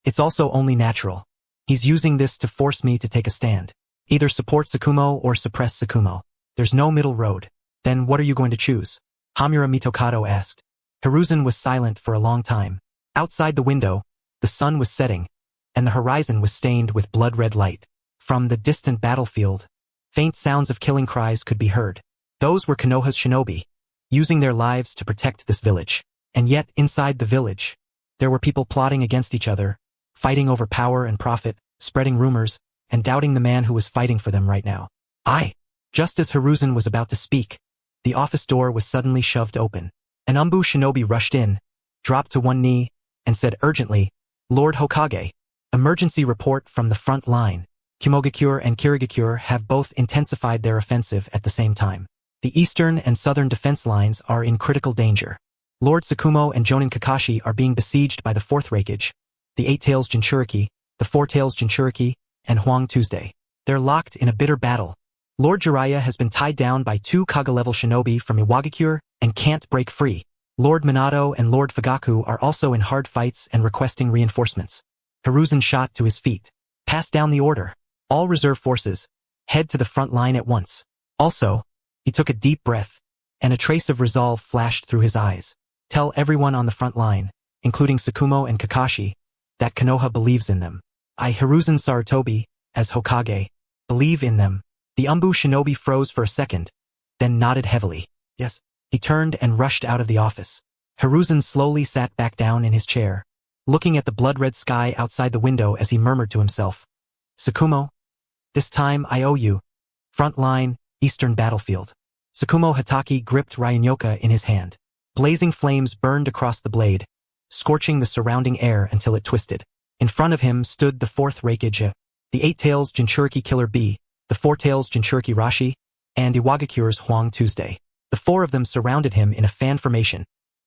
it's also only natural. He's using this to force me to take a stand. Either support Sakumo or suppress Sakumo. There's no middle road. Then what are you going to choose? Hamura Mitokado asked. Hiruzen was silent for a long time. Outside the window, the sun was setting, and the horizon was stained with blood-red light. From the distant battlefield, faint sounds of killing cries could be heard. Those were Konoha's shinobi, using their lives to protect this village. And yet, inside the village, there were people plotting against each other, fighting over power and profit, spreading rumors, and doubting the man who was fighting for them right now. Just as Hiruzen was about to speak, the office door was suddenly shoved open. An Umbu shinobi rushed in, dropped to one knee, and said urgently, Lord Hokage, emergency report from the front line. Kumogakure and Kirigakure have both intensified their offensive at the same time. The eastern and southern defense lines are in critical danger. Lord Sakumo and Jonin Kakashi are being besieged by the 4th Raikage, the 8-Tails Jinchuriki, the 4-Tails Jinchuriki, and Huang Tuesday. They're locked in a bitter battle. Lord Jiraiya has been tied down by 2 Kaga-level shinobi from Iwagakure and can't break free. Lord Minato and Lord Fugaku are also in hard fights and requesting reinforcements. Hiruzen shot to his feet. Pass down the order. All reserve forces, head to the front line at once. Also, he took a deep breath, and a trace of resolve flashed through his eyes. Tell everyone on the front line, including Sakumo and Kakashi, that Konoha believes in them. I, Hiruzen Sarutobi, as Hokage, believe in them. The Umbu shinobi froze for a second, then nodded heavily. Yes. He turned and rushed out of the office. Hiruzen slowly sat back down in his chair, looking at the blood-red sky outside the window as he murmured to himself. Sakumo, this time I owe you. Front line, eastern battlefield. Sakumo Hatake gripped Ryunyoka in his hand. Blazing flames burned across the blade, scorching the surrounding air until it twisted. In front of him stood the 4th Raikage, the 8-Tails Jinchuriki Killer B, the 4-Tails Jinchuriki Rashi, and Iwagakure's Huang Tuesday. The 4 of them surrounded him in a fan formation,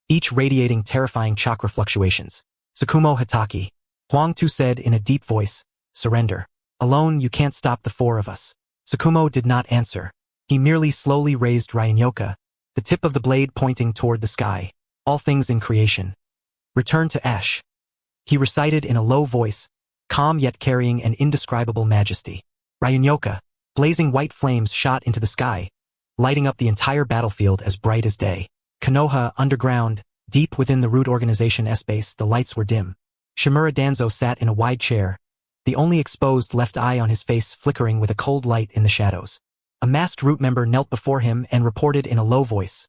each radiating terrifying chakra fluctuations. Sakumo Hatake. Huang Tu said in a deep voice, surrender. Alone you can't stop the 4 of us. Sakumo did not answer. He merely slowly raised Ryunyoka, the tip of the blade pointing toward the sky. All things in creation. Return to ash. He recited in a low voice, calm yet carrying an indescribable majesty. Ryunyoka, blazing white flames shot into the sky, lighting up the entire battlefield as bright as day. Konoha, underground, deep within the root organization S-base, the lights were dim. Shimura Danzo sat in a wide chair, the only exposed left eye on his face flickering with a cold light in the shadows. A masked root member knelt before him and reported in a low voice.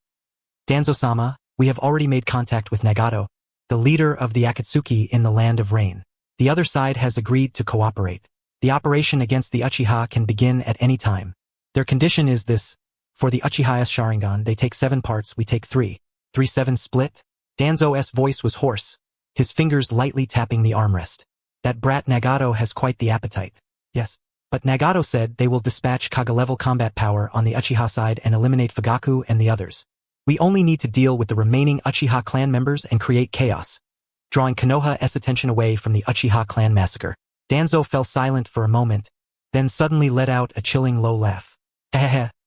Danzo-sama, we have already made contact with Nagato, the leader of the Akatsuki in the Land of Rain. The other side has agreed to cooperate. The operation against the Uchiha can begin at any time. Their condition is this. For the Uchiha's Sharingan, they take 7 parts, we take 3. 3-7 split? Danzo's voice was hoarse, his fingers lightly tapping the armrest. That brat Nagato has quite the appetite. Yes. But Nagato said they will dispatch Kaga-level combat power on the Uchiha side and eliminate Fugaku and the others. We only need to deal with the remaining Uchiha clan members and create chaos. Drawing Konoha's attention away from the Uchiha clan massacre, Danzo fell silent for a moment, then suddenly let out a chilling low laugh.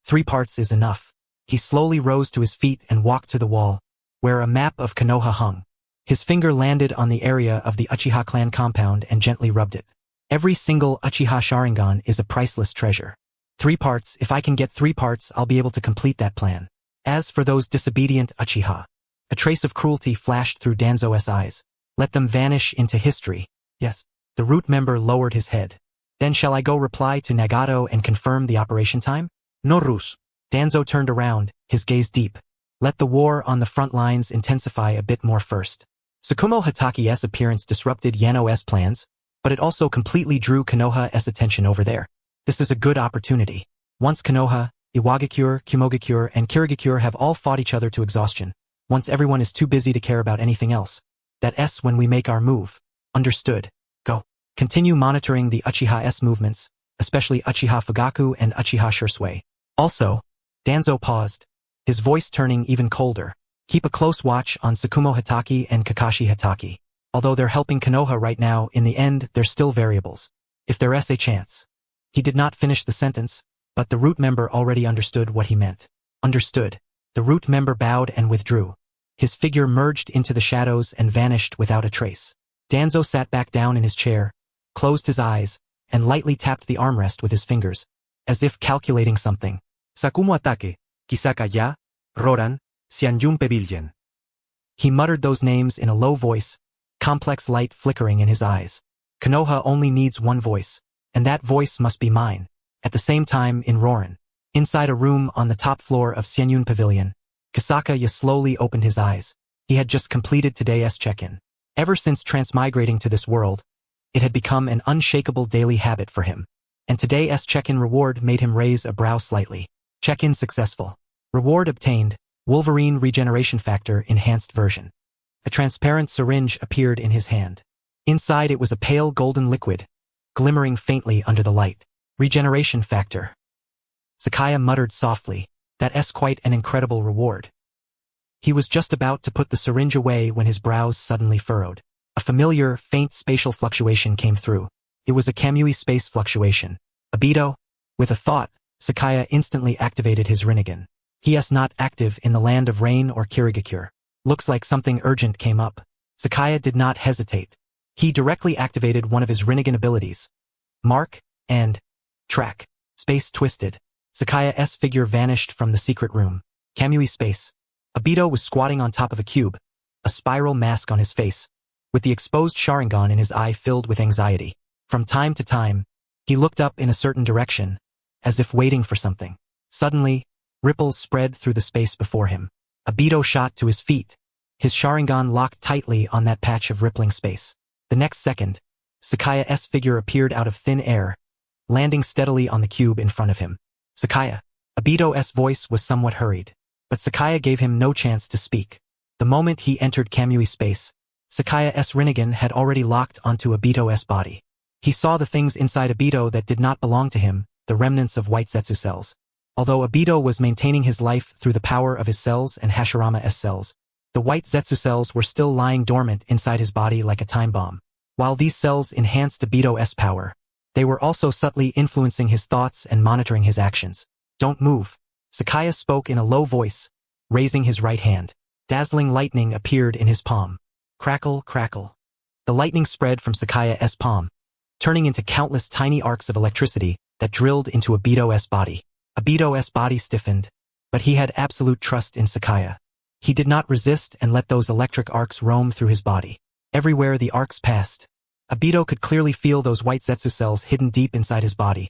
3 parts is enough. He slowly rose to his feet and walked to the wall, where a map of Konoha hung. His finger landed on the area of the Uchiha clan compound and gently rubbed it. Every single Uchiha Sharingan is a priceless treasure. 3 parts, if I can get 3 parts, I'll be able to complete that plan. As for those disobedient Uchiha, a trace of cruelty flashed through Danzo's eyes. Let them vanish into history. Yes. The root member lowered his head. Then shall I go reply to Nagato and confirm the operation time? No rus. Danzo turned around, his gaze deep. Let the war on the front lines intensify a bit more first. Sakumo Hatake's appearance disrupted Yano's plans, but it also completely drew Konoha's attention over there. This is a good opportunity. Once Konoha, Iwagakure, Kumogakure, and Kirigakure have all fought each other to exhaustion, once everyone is too busy to care about anything else, that's when we make our move. Understood. Go. Continue monitoring the Uchiha's movements, especially Uchiha Fugaku and Uchiha Shursui. Also, Danzo paused, his voice turning even colder. Keep a close watch on Sakumo Hatake and Kakashi Hatake. Although they're helping Konoha right now, in the end, they're still variables. If there's a chance. He did not finish the sentence, but the root member already understood what he meant. Understood. The root member bowed and withdrew. His figure merged into the shadows and vanished without a trace. Danzo sat back down in his chair, closed his eyes, and lightly tapped the armrest with his fingers, as if calculating something. Sakumo Hatake, Sakaya, Roran, Xianyun Pavilion. He muttered those names in a low voice, complex light flickering in his eyes. Konoha only needs one voice, and that voice must be mine. At the same time, in Roran, inside a room on the top floor of Xianyun Pavilion, Sakaya slowly opened his eyes. He had just completed today's check-in. Ever since transmigrating to this world, it had become an unshakable daily habit for him. And today's check-in reward made him raise a brow slightly. Check-in successful. Reward obtained, Wolverine Regeneration Factor Enhanced Version. A transparent syringe appeared in his hand. Inside it was a pale golden liquid, glimmering faintly under the light. Regeneration Factor. Sakaya muttered softly, that's quite an incredible reward. He was just about to put the syringe away when his brows suddenly furrowed. A familiar, faint spatial fluctuation came through. It was a Kamui space fluctuation. Abito? With a thought, Sakaya instantly activated his Rinnegan. He is not active in the land of rain or Kirigakure. Looks like something urgent came up. Sakaya did not hesitate. He directly activated one of his Rinnegan abilities. Mark, and track. Space twisted. Sakaya's figure vanished from the secret room. Kamui space. Abito was squatting on top of a cube, a spiral mask on his face, with the exposed Sharingan in his eye filled with anxiety. From time to time, he looked up in a certain direction, as if waiting for something. Suddenly, ripples spread through the space before him. Abito shot to his feet, his Sharingan locked tightly on that patch of rippling space. The next second, Sakaya's figure appeared out of thin air, landing steadily on the cube in front of him. Sakaya. Abito's voice was somewhat hurried, but Sakaya gave him no chance to speak. The moment he entered Kamui space, Sakaya's Rinnegan had already locked onto Abito's body. He saw the things inside Abito that did not belong to him, the remnants of white Zetsu cells. Although Abito was maintaining his life through the power of his cells and Hashirama's cells, the white Zetsu cells were still lying dormant inside his body like a time bomb. While these cells enhanced Abito's power, they were also subtly influencing his thoughts and monitoring his actions. Don't move. Sakaya spoke in a low voice, raising his right hand. Dazzling lightning appeared in his palm. Crackle, crackle. The lightning spread from Sakaya's palm, turning into countless tiny arcs of electricity that drilled into Abito's body. Abito's body stiffened, but he had absolute trust in Sakaya. He did not resist and let those electric arcs roam through his body. Everywhere the arcs passed, Abito could clearly feel those white Zetsu cells hidden deep inside his body,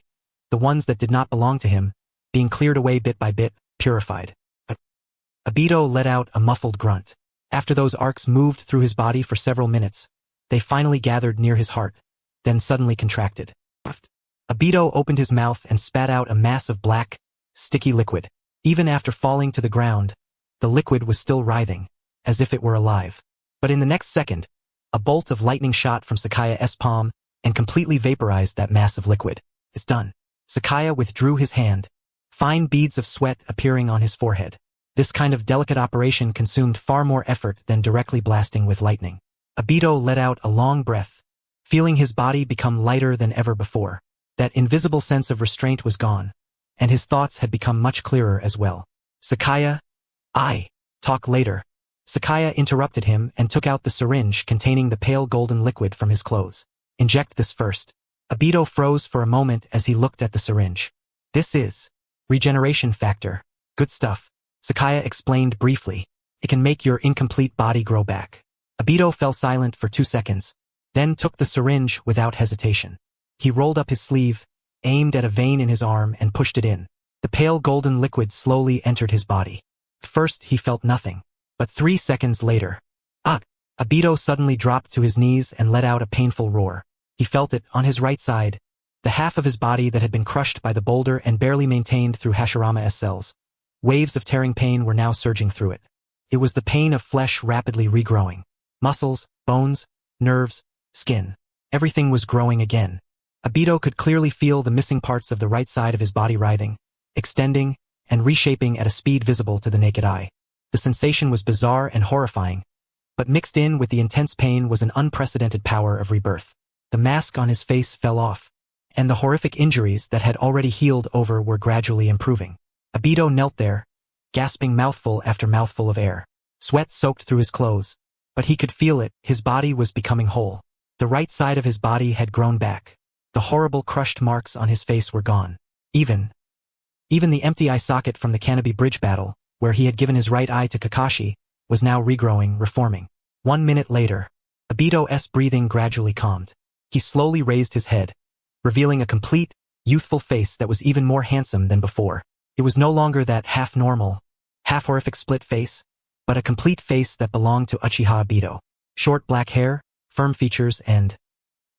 the ones that did not belong to him, being cleared away bit by bit, purified. Abito let out a muffled grunt. After those arcs moved through his body for several minutes, they finally gathered near his heart, then suddenly contracted. Abito opened his mouth and spat out a mass of black, sticky liquid. Even after falling to the ground, the liquid was still writhing, as if it were alive. But in the next second, a bolt of lightning shot from Sakaya's palm and completely vaporized that mass of liquid. It's done. Sakaya withdrew his hand, fine beads of sweat appearing on his forehead. This kind of delicate operation consumed far more effort than directly blasting with lightning. Obito let out a long breath, feeling his body become lighter than ever before. That invisible sense of restraint was gone, and his thoughts had become much clearer as well. Sakaya, talk later. Sakaya interrupted him and took out the syringe containing the pale golden liquid from his clothes. Inject this first. Obito froze for a moment as he looked at the syringe. This is regeneration factor. Good stuff. Sakaya explained briefly. It can make your incomplete body grow back. Obito fell silent for 2 seconds, then took the syringe without hesitation. He rolled up his sleeve, aimed at a vein in his arm and pushed it in. The pale golden liquid slowly entered his body. First he felt nothing, but 3 seconds later, Obito suddenly dropped to his knees and let out a painful roar. He felt it on his right side, the half of his body that had been crushed by the boulder and barely maintained through Hashirama-S cells. Waves of tearing pain were now surging through it. It was the pain of flesh rapidly regrowing. Muscles, bones, nerves, skin. Everything was growing again. Obito could clearly feel the missing parts of the right side of his body writhing, extending, and reshaping at a speed visible to the naked eye. The sensation was bizarre and horrifying, but mixed in with the intense pain was an unprecedented power of rebirth. The mask on his face fell off, and the horrific injuries that had already healed over were gradually improving. Obito knelt there, gasping mouthful after mouthful of air. Sweat soaked through his clothes, but he could feel it, his body was becoming whole. The right side of his body had grown back. The horrible crushed marks on his face were gone. Even the empty eye socket from the Canopy Bridge battle, where he had given his right eye to Kakashi, was now regrowing, reforming. 1 minute later, Obito's breathing gradually calmed. He slowly raised his head, revealing a complete, youthful face that was even more handsome than before. It was no longer that half-normal, half-horrific split face, but a complete face that belonged to Uchiha Obito. Short black hair, firm features, and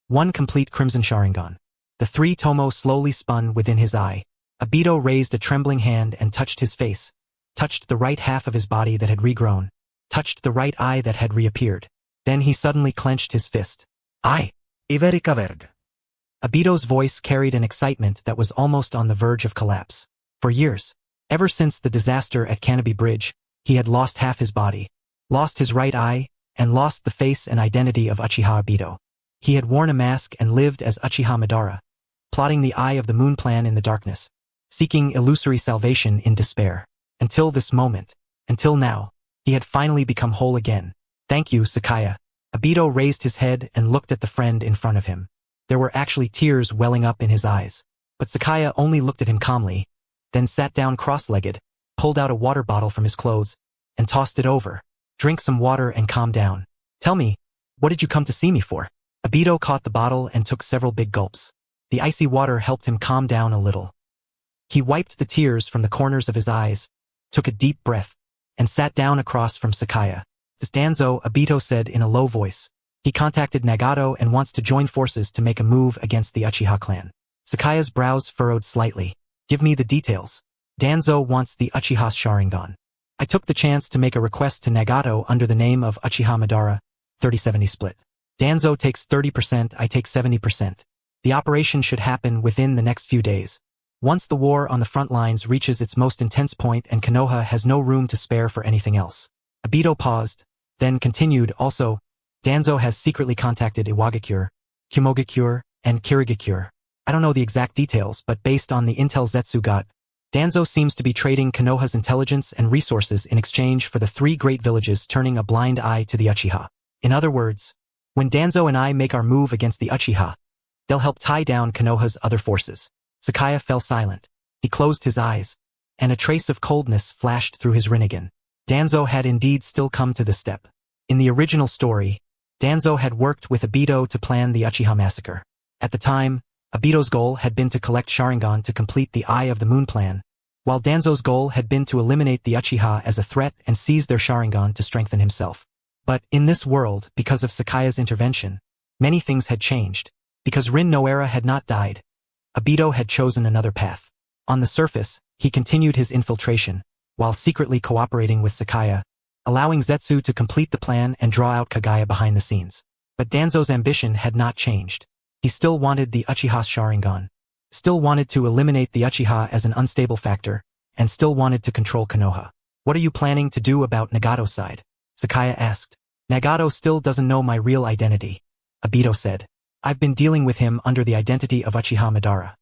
one complete crimson Sharingan. The 3 tomo slowly spun within his eye. Obito raised a trembling hand and touched his face, touched the right half of his body that had regrown, touched the right eye that had reappeared. Then he suddenly clenched his fist. I've recovered. Obito's voice carried an excitement that was almost on the verge of collapse. For years, ever since the disaster at Canopy Bridge, he had lost half his body, lost his right eye, and lost the face and identity of Uchiha Obito. He had worn a mask and lived as Uchiha Madara, plotting the Eye of the Moon plan in the darkness, seeking illusory salvation in despair. Until this moment, until now, he had finally become whole again. Thank you, Sakaya. Obito raised his head and looked at the friend in front of him. There were actually tears welling up in his eyes, but Sakaya only looked at him calmly, then sat down cross-legged, pulled out a water bottle from his clothes, and tossed it over. Drink some water and calm down. Tell me, what did you come to see me for? Obito caught the bottle and took several big gulps. The icy water helped him calm down a little. He wiped the tears from the corners of his eyes, took a deep breath, and sat down across from Sakaya. This Danzo, Obito said in a low voice. He contacted Nagato and wants to join forces to make a move against the Uchiha clan. Sakaya's brows furrowed slightly. Give me the details. Danzo wants the Uchiha's Sharingan. I took the chance to make a request to Nagato under the name of Uchiha Madara, 30-70 split. Danzo takes 30%, I take 70%. The operation should happen within the next few days. Once the war on the front lines reaches its most intense point and Konoha has no room to spare for anything else. Obito paused, then continued. Also, Danzo has secretly contacted Iwagakure, Kumogakure, and Kirigakure. I don't know the exact details, but based on the intel Zetsu got, Danzo seems to be trading Konoha's intelligence and resources in exchange for the 3 great villages turning a blind eye to the Uchiha. In other words, when Danzo and I make our move against the Uchiha, they'll help tie down Konoha's other forces. Sakaya fell silent. He closed his eyes, and a trace of coldness flashed through his Rinnegan. Danzo had indeed still come to this step. In the original story, Danzo had worked with Obito to plan the Uchiha massacre. At the time, Obito's goal had been to collect Sharingan to complete the Eye of the Moon plan, while Danzo's goal had been to eliminate the Uchiha as a threat and seize their Sharingan to strengthen himself. But in this world, because of Sakaya's intervention, many things had changed. Because Rin Noera had not died, Obito had chosen another path. On the surface, he continued his infiltration, while secretly cooperating with Sakaya, allowing Zetsu to complete the plan and draw out Kagaya behind the scenes. But Danzo's ambition had not changed. He still wanted the Uchiha's Sharingan. still wanted to eliminate the Uchiha as an unstable factor, and still wanted to control Konoha. What are you planning to do about Nagato's side? Sakaya asked. Nagato still doesn't know my real identity, Obito said. I've been dealing with him under the identity of Uchiha Madara.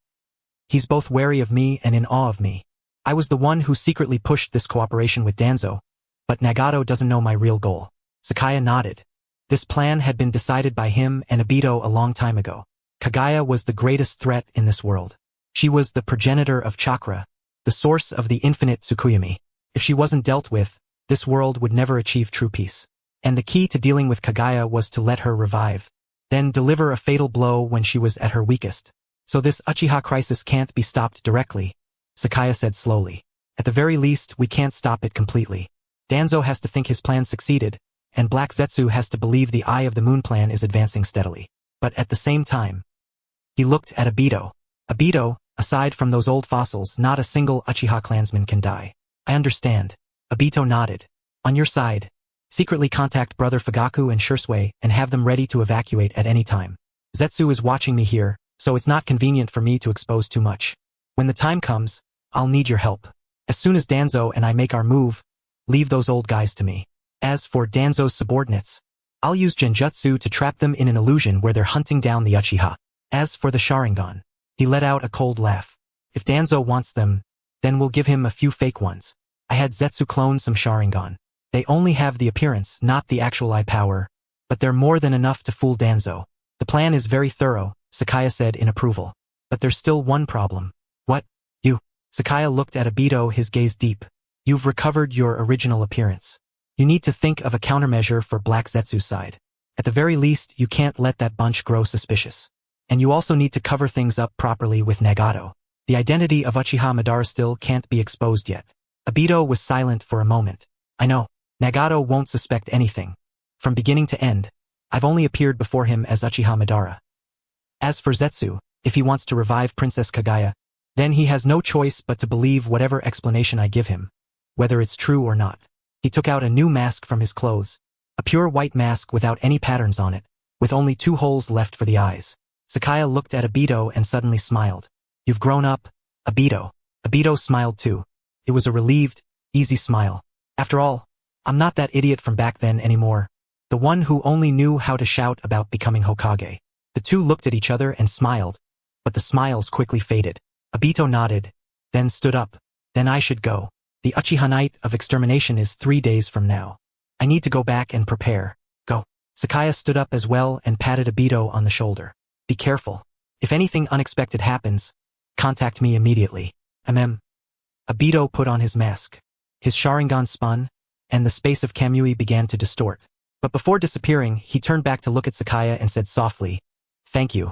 He's both wary of me and in awe of me. I was the one who secretly pushed this cooperation with Danzo, but Nagato doesn't know my real goal. Sakaya nodded. This plan had been decided by him and Obito a long time ago. Kaguya was the greatest threat in this world. She was the progenitor of chakra, the source of the infinite Tsukuyomi. If she wasn't dealt with, this world would never achieve true peace. And the key to dealing with Kaguya was to let her revive, then deliver a fatal blow when she was at her weakest. So this Uchiha crisis can't be stopped directly, Sakaya said slowly. At the very least, we can't stop it completely. Danzo has to think his plan succeeded, and Black Zetsu has to believe the Eye of the Moon plan is advancing steadily. But at the same time, he looked at Obito. Obito, aside from those old fossils, not a single Uchiha clansman can die. I understand. Obito nodded. On your side, secretly contact Brother Fugaku and Shursui and have them ready to evacuate at any time. Zetsu is watching me here, so it's not convenient for me to expose too much. When the time comes, I'll need your help. As soon as Danzo and I make our move, leave those old guys to me. As for Danzo's subordinates, I'll use Genjutsu to trap them in an illusion where they're hunting down the Uchiha. As for the Sharingan, he let out a cold laugh. If Danzo wants them, then we'll give him a few fake ones. I had Zetsu clone some Sharingan. They only have the appearance, not the actual eye power, but they're more than enough to fool Danzo. The plan is very thorough, Sakaya said in approval. But there's still one problem. What? You? Sakaya looked at Obito, his gaze deep. You've recovered your original appearance. You need to think of a countermeasure for Black Zetsu's side. At the very least, you can't let that bunch grow suspicious. And you also need to cover things up properly with Nagato. The identity of Uchiha Madara still can't be exposed yet. Obito was silent for a moment. I know. Nagato won't suspect anything. From beginning to end, I've only appeared before him as Uchiha Madara. As for Zetsu, if he wants to revive Princess Kaguya, then he has no choice but to believe whatever explanation I give him, whether it's true or not. He took out a new mask from his clothes, a pure white mask without any patterns on it, with only 2 holes left for the eyes. Sakaya looked at Obito and suddenly smiled. You've grown up, Obito. Obito smiled too. It was a relieved, easy smile. After all, I'm not that idiot from back then anymore. The one who only knew how to shout about becoming Hokage. The two looked at each other and smiled, but the smiles quickly faded. Obito nodded, then stood up. Then I should go. The Uchiha Night of Extermination is 3 days from now. I need to go back and prepare. Go. Sakaya stood up as well and patted Obito on the shoulder. Be careful. If anything unexpected happens, contact me immediately. Obito put on his mask. His Sharingan spun, and the space of Kamui began to distort. But before disappearing, he turned back to look at Sakaya and said softly, Thank you,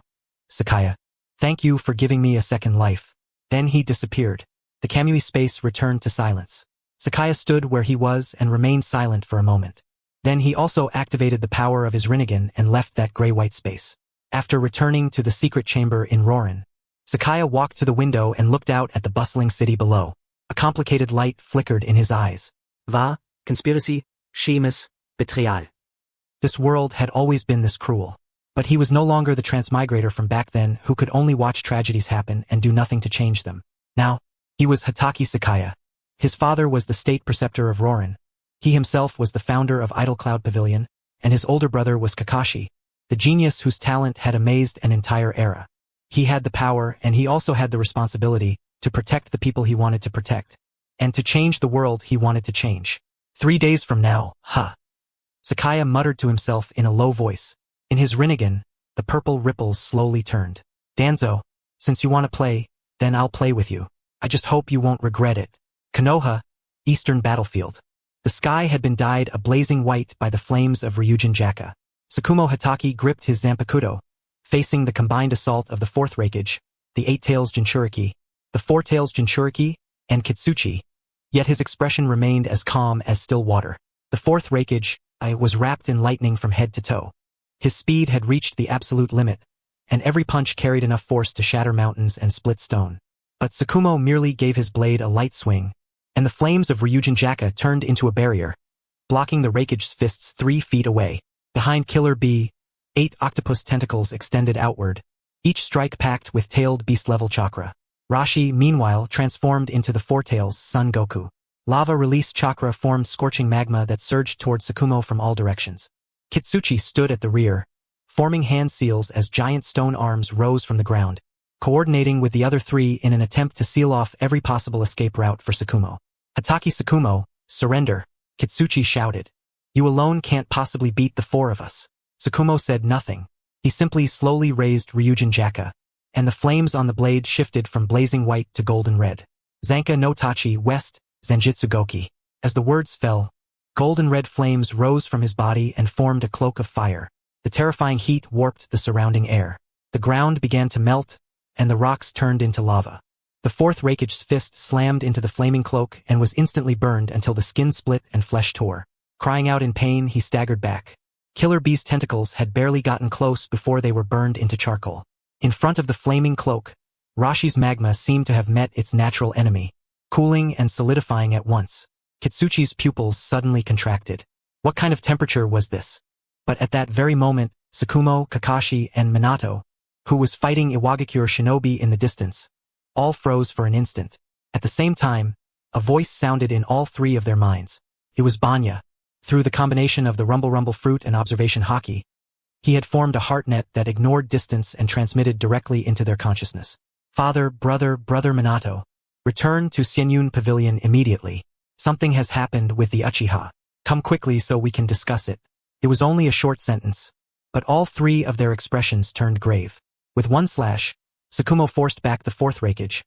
Sakaya. Thank you for giving me a second life. Then he disappeared. The Kamui space returned to silence. Sakaya stood where he was and remained silent for a moment. Then he also activated the power of his Rinnegan and left that gray-white space. After returning to the secret chamber in Rorin, Sakaya walked to the window and looked out at the bustling city below. A complicated light flickered in his eyes. Wahr, conspiracy, Schemes, betrayal. This world had always been this cruel. But he was no longer the transmigrator from back then who could only watch tragedies happen and do nothing to change them. Now, he was Hatake Sakaya. His father was the state preceptor of Rorin. He himself was the founder of Idle Cloud Pavilion, and his older brother was Kakashi, the genius whose talent had amazed an entire era. He had the power, and he also had the responsibility to protect the people he wanted to protect, and to change the world he wanted to change. 3 days from now, Sakaya muttered to himself in a low voice. In his Rinnegan, the purple ripples slowly turned. Danzo, since you want to play, then I'll play with you. I just hope you won't regret it. Konoha, Eastern Battlefield. The sky had been dyed a blazing white by the flames of Ryujin Jaka. Sakumo Hatake gripped his Zanpakuto, facing the combined assault of the 4th Raikage, the 8-Tails Jinchuriki, the 4-Tails Jinchuriki, and Kitsuchi, yet his expression remained as calm as still water. The 4th Raikage, was wrapped in lightning from head to toe. His speed had reached the absolute limit, and every punch carried enough force to shatter mountains and split stone. But Sakumo merely gave his blade a light swing, and the flames of Ryujin Jaka turned into a barrier, blocking the Raikage's fists 3 feet away. Behind Killer B, 8 octopus tentacles extended outward, each strike packed with tailed beast-level chakra. Rashi, meanwhile, transformed into the Four Tails Son Goku. Lava release chakra formed scorching magma that surged toward Sakumo from all directions. Kitsuchi stood at the rear, forming hand seals as giant stone arms rose from the ground, coordinating with the other three in an attempt to seal off every possible escape route for Sakumo. Hatake Sakumo, surrender, Kitsuchi shouted. You alone can't possibly beat the four of us. Sakumo said nothing. He simply slowly raised Ryujin Jaka, and the flames on the blade shifted from blazing white to golden red. Zanka no Tachi West, Zenjitsu Goki. As the words fell, golden red flames rose from his body and formed a cloak of fire. The terrifying heat warped the surrounding air. The ground began to melt, and the rocks turned into lava. The fourth Raikage's fist slammed into the flaming cloak and was instantly burned until the skin split and flesh tore. Crying out in pain, he staggered back. Killer Bee's tentacles had barely gotten close before they were burned into charcoal. In front of the flaming cloak, Rashi's magma seemed to have met its natural enemy, cooling and solidifying at once. Kitsuchi's pupils suddenly contracted. What kind of temperature was this? But at that very moment, Sakumo, Kakashi, and Minato, who was fighting Iwagakure shinobi in the distance, all froze for an instant. At the same time, a voice sounded in all three of their minds. It was Banya. Through the combination of the rumble fruit and observation haki, he had formed a heart net that ignored distance and transmitted directly into their consciousness. Father, brother Minato, return to Xianyun Pavilion immediately. Something has happened with the Uchiha. Come quickly so we can discuss it. It was only a short sentence, but all three of their expressions turned grave. With one slash, Sakumo forced back the fourth Raikage,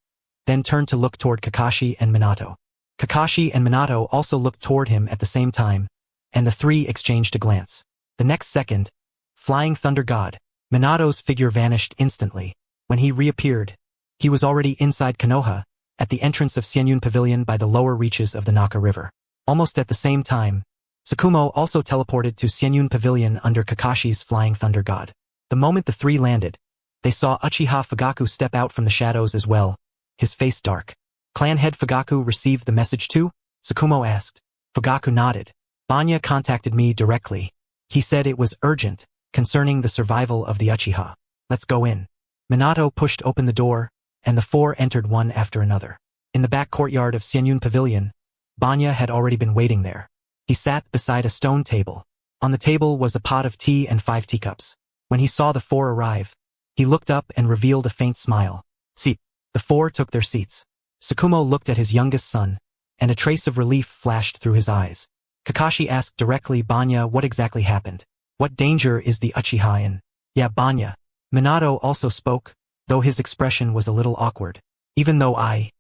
then turned to look toward Kakashi and Minato. Kakashi and Minato also looked toward him at the same time, and the three exchanged a glance. The next second, Flying Thunder God, Minato's figure vanished instantly. When he reappeared, he was already inside Konoha, at the entrance of Xianyun Pavilion by the lower reaches of the Naka River. Almost at the same time, Sakumo also teleported to Xianyun Pavilion under Kakashi's Flying Thunder God. The moment the three landed, they saw Uchiha Fugaku step out from the shadows as well, his face dark. Clan head Fugaku received the message too? Sakumo asked. Fugaku nodded. Banya contacted me directly. He said it was urgent, concerning the survival of the Uchiha. Let's go in. Minato pushed open the door, and the four entered one after another. In the back courtyard of Xianyun Pavilion, Banya had already been waiting there. He sat beside a stone table. On the table was a pot of tea and 5 teacups. When he saw the four arrive, he looked up and revealed a faint smile. See, the four took their seats. Sakumo looked at his youngest son, and a trace of relief flashed through his eyes. Kakashi asked directly Banya what exactly happened. What danger is the Uchiha in? Yeah, Banya. Minato also spoke, though his expression was a little awkward. Even though I've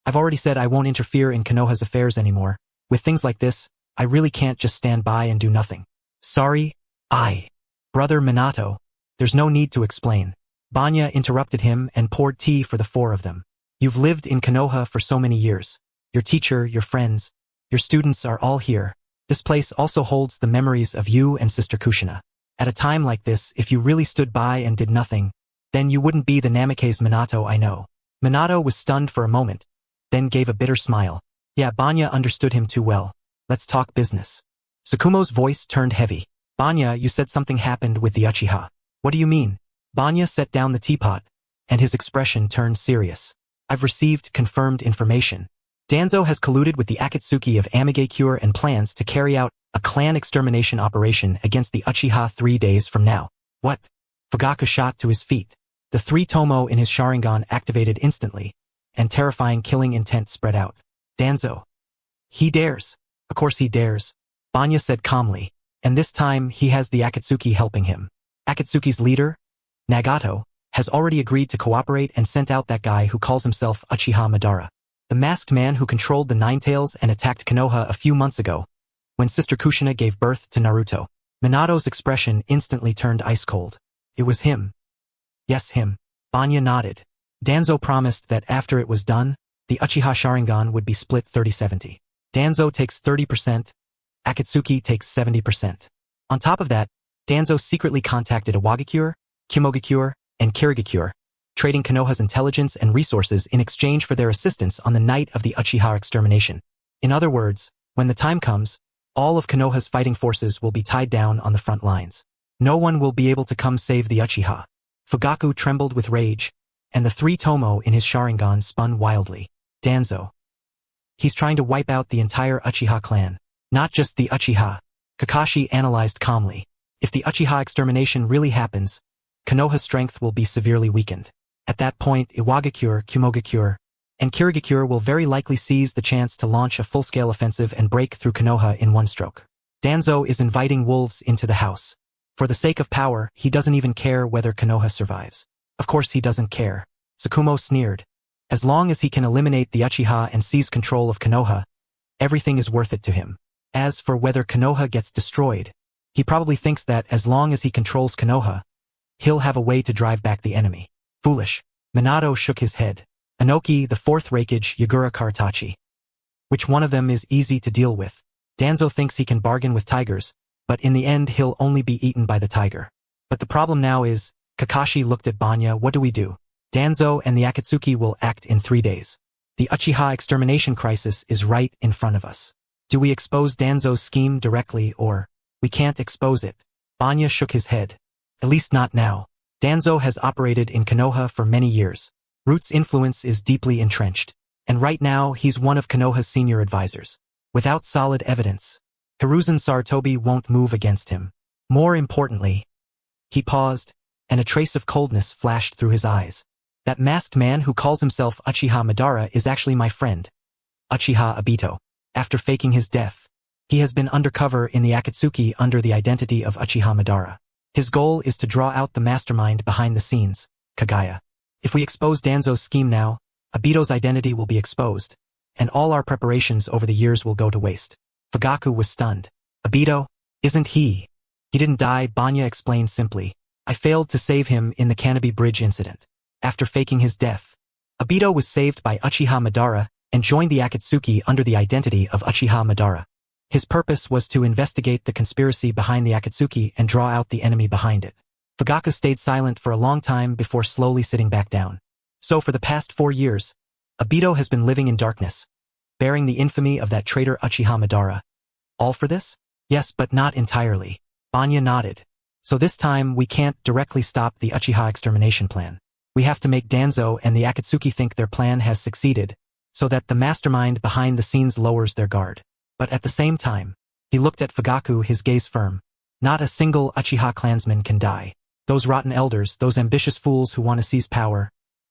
already said I won't interfere in Konoha's affairs anymore. With things like this, I really can't just stand by and do nothing. Sorry, Brother Minato, there's no need to explain. Banya interrupted him and poured tea for the four of them. You've lived in Konoha for so many years. Your teacher, your friends, your students are all here. This place also holds the memories of you and Sister Kushina. At a time like this, if you really stood by and did nothing, then you wouldn't be the Namikaze Minato I know. Minato was stunned for a moment, then gave a bitter smile. Yeah, Banya understood him too well. Let's talk business. Sakumo's voice turned heavy. Banya, you said something happened with the Uchiha. What do you mean? Banya set down the teapot, and his expression turned serious. I've received confirmed information. Danzo has colluded with the Akatsuki of Amigakure and plans to carry out a clan extermination operation against the Uchiha 3 days from now. What? Fugaku shot to his feet. The 3 Tomo in his Sharingan activated instantly, and terrifying killing intent spread out. Danzo. He dares. Of course he dares. Banya said calmly, and this time he has the Akatsuki helping him. Akatsuki's leader, Nagato, has already agreed to cooperate and sent out that guy who calls himself Uchiha Madara. The masked man who controlled the Nine Tails and attacked Konoha a few months ago, when Sister Kushina gave birth to Naruto. Minato's expression instantly turned ice cold. It was him. Yes, him. Banya nodded. Danzo promised that after it was done, the Uchiha Sharingan would be split 30-70. Danzo takes 30%, Akatsuki takes 70%. On top of that, Danzo secretly contacted Iwagakure, Kimogakure, and Kirigakure, trading Konoha's intelligence and resources in exchange for their assistance on the night of the Uchiha extermination. In other words, when the time comes, all of Konoha's fighting forces will be tied down on the front lines. No one will be able to come save the Uchiha. Fugaku trembled with rage, and the 3 Tomo in his Sharingan spun wildly. Danzo. He's trying to wipe out the entire Uchiha clan. Not just the Uchiha. Kakashi analyzed calmly. If the Uchiha extermination really happens, Konoha's strength will be severely weakened. At that point, Iwagakure, Kumogakure, and Kirigakure will very likely seize the chance to launch a full-scale offensive and break through Konoha in one stroke. Danzo is inviting wolves into the house. For the sake of power, he doesn't even care whether Konoha survives. Of course he doesn't care. Sakumo sneered. As long as he can eliminate the Uchiha and seize control of Konoha, everything is worth it to him. As for whether Konoha gets destroyed, he probably thinks that as long as he controls Konoha, he'll have a way to drive back the enemy. Foolish. Minato shook his head. Inoki, the 4th Raikage, Yagura Karatachi. Which one of them is easy to deal with? Danzo thinks he can bargain with tigers, but in the end he'll only be eaten by the tiger. But the problem now is, Kakashi looked at Banya. What do we do? Danzo and the Akatsuki will act in 3 days. The Uchiha extermination crisis is right in front of us. Do we expose Danzo's scheme directly or we can't expose it? Banya shook his head. At least not now. Danzo has operated in Konoha for many years. Root's influence is deeply entrenched, and right now he's one of Konoha's senior advisors. Without solid evidence, Hiruzen Sarutobi won't move against him. More importantly, he paused, and a trace of coldness flashed through his eyes. That masked man who calls himself Uchiha Madara is actually my friend, Uchiha Obito. After faking his death, he has been undercover in the Akatsuki under the identity of Uchiha Madara. His goal is to draw out the mastermind behind the scenes, Kagaya. If we expose Danzo's scheme now, Obito's identity will be exposed, and all our preparations over the years will go to waste. Fugaku was stunned. Obito? Isn't he? He didn't die, Banya explained simply. I failed to save him in the Canopy Bridge incident. After faking his death, Obito was saved by Uchiha Madara and joined the Akatsuki under the identity of Uchiha Madara. His purpose was to investigate the conspiracy behind the Akatsuki and draw out the enemy behind it. Fugaku stayed silent for a long time before slowly sitting back down. So for the past 4 years, Obito has been living in darkness, bearing the infamy of that traitor Uchiha Madara. All for this? Yes, but not entirely. Banya nodded. So this time we can't directly stop the Uchiha extermination plan. We have to make Danzo and the Akatsuki think their plan has succeeded, so that the mastermind behind the scenes lowers their guard. But at the same time, he looked at Fugaku, his gaze firm. Not a single Uchiha clansman can die. Those rotten elders, those ambitious fools who want to seize power,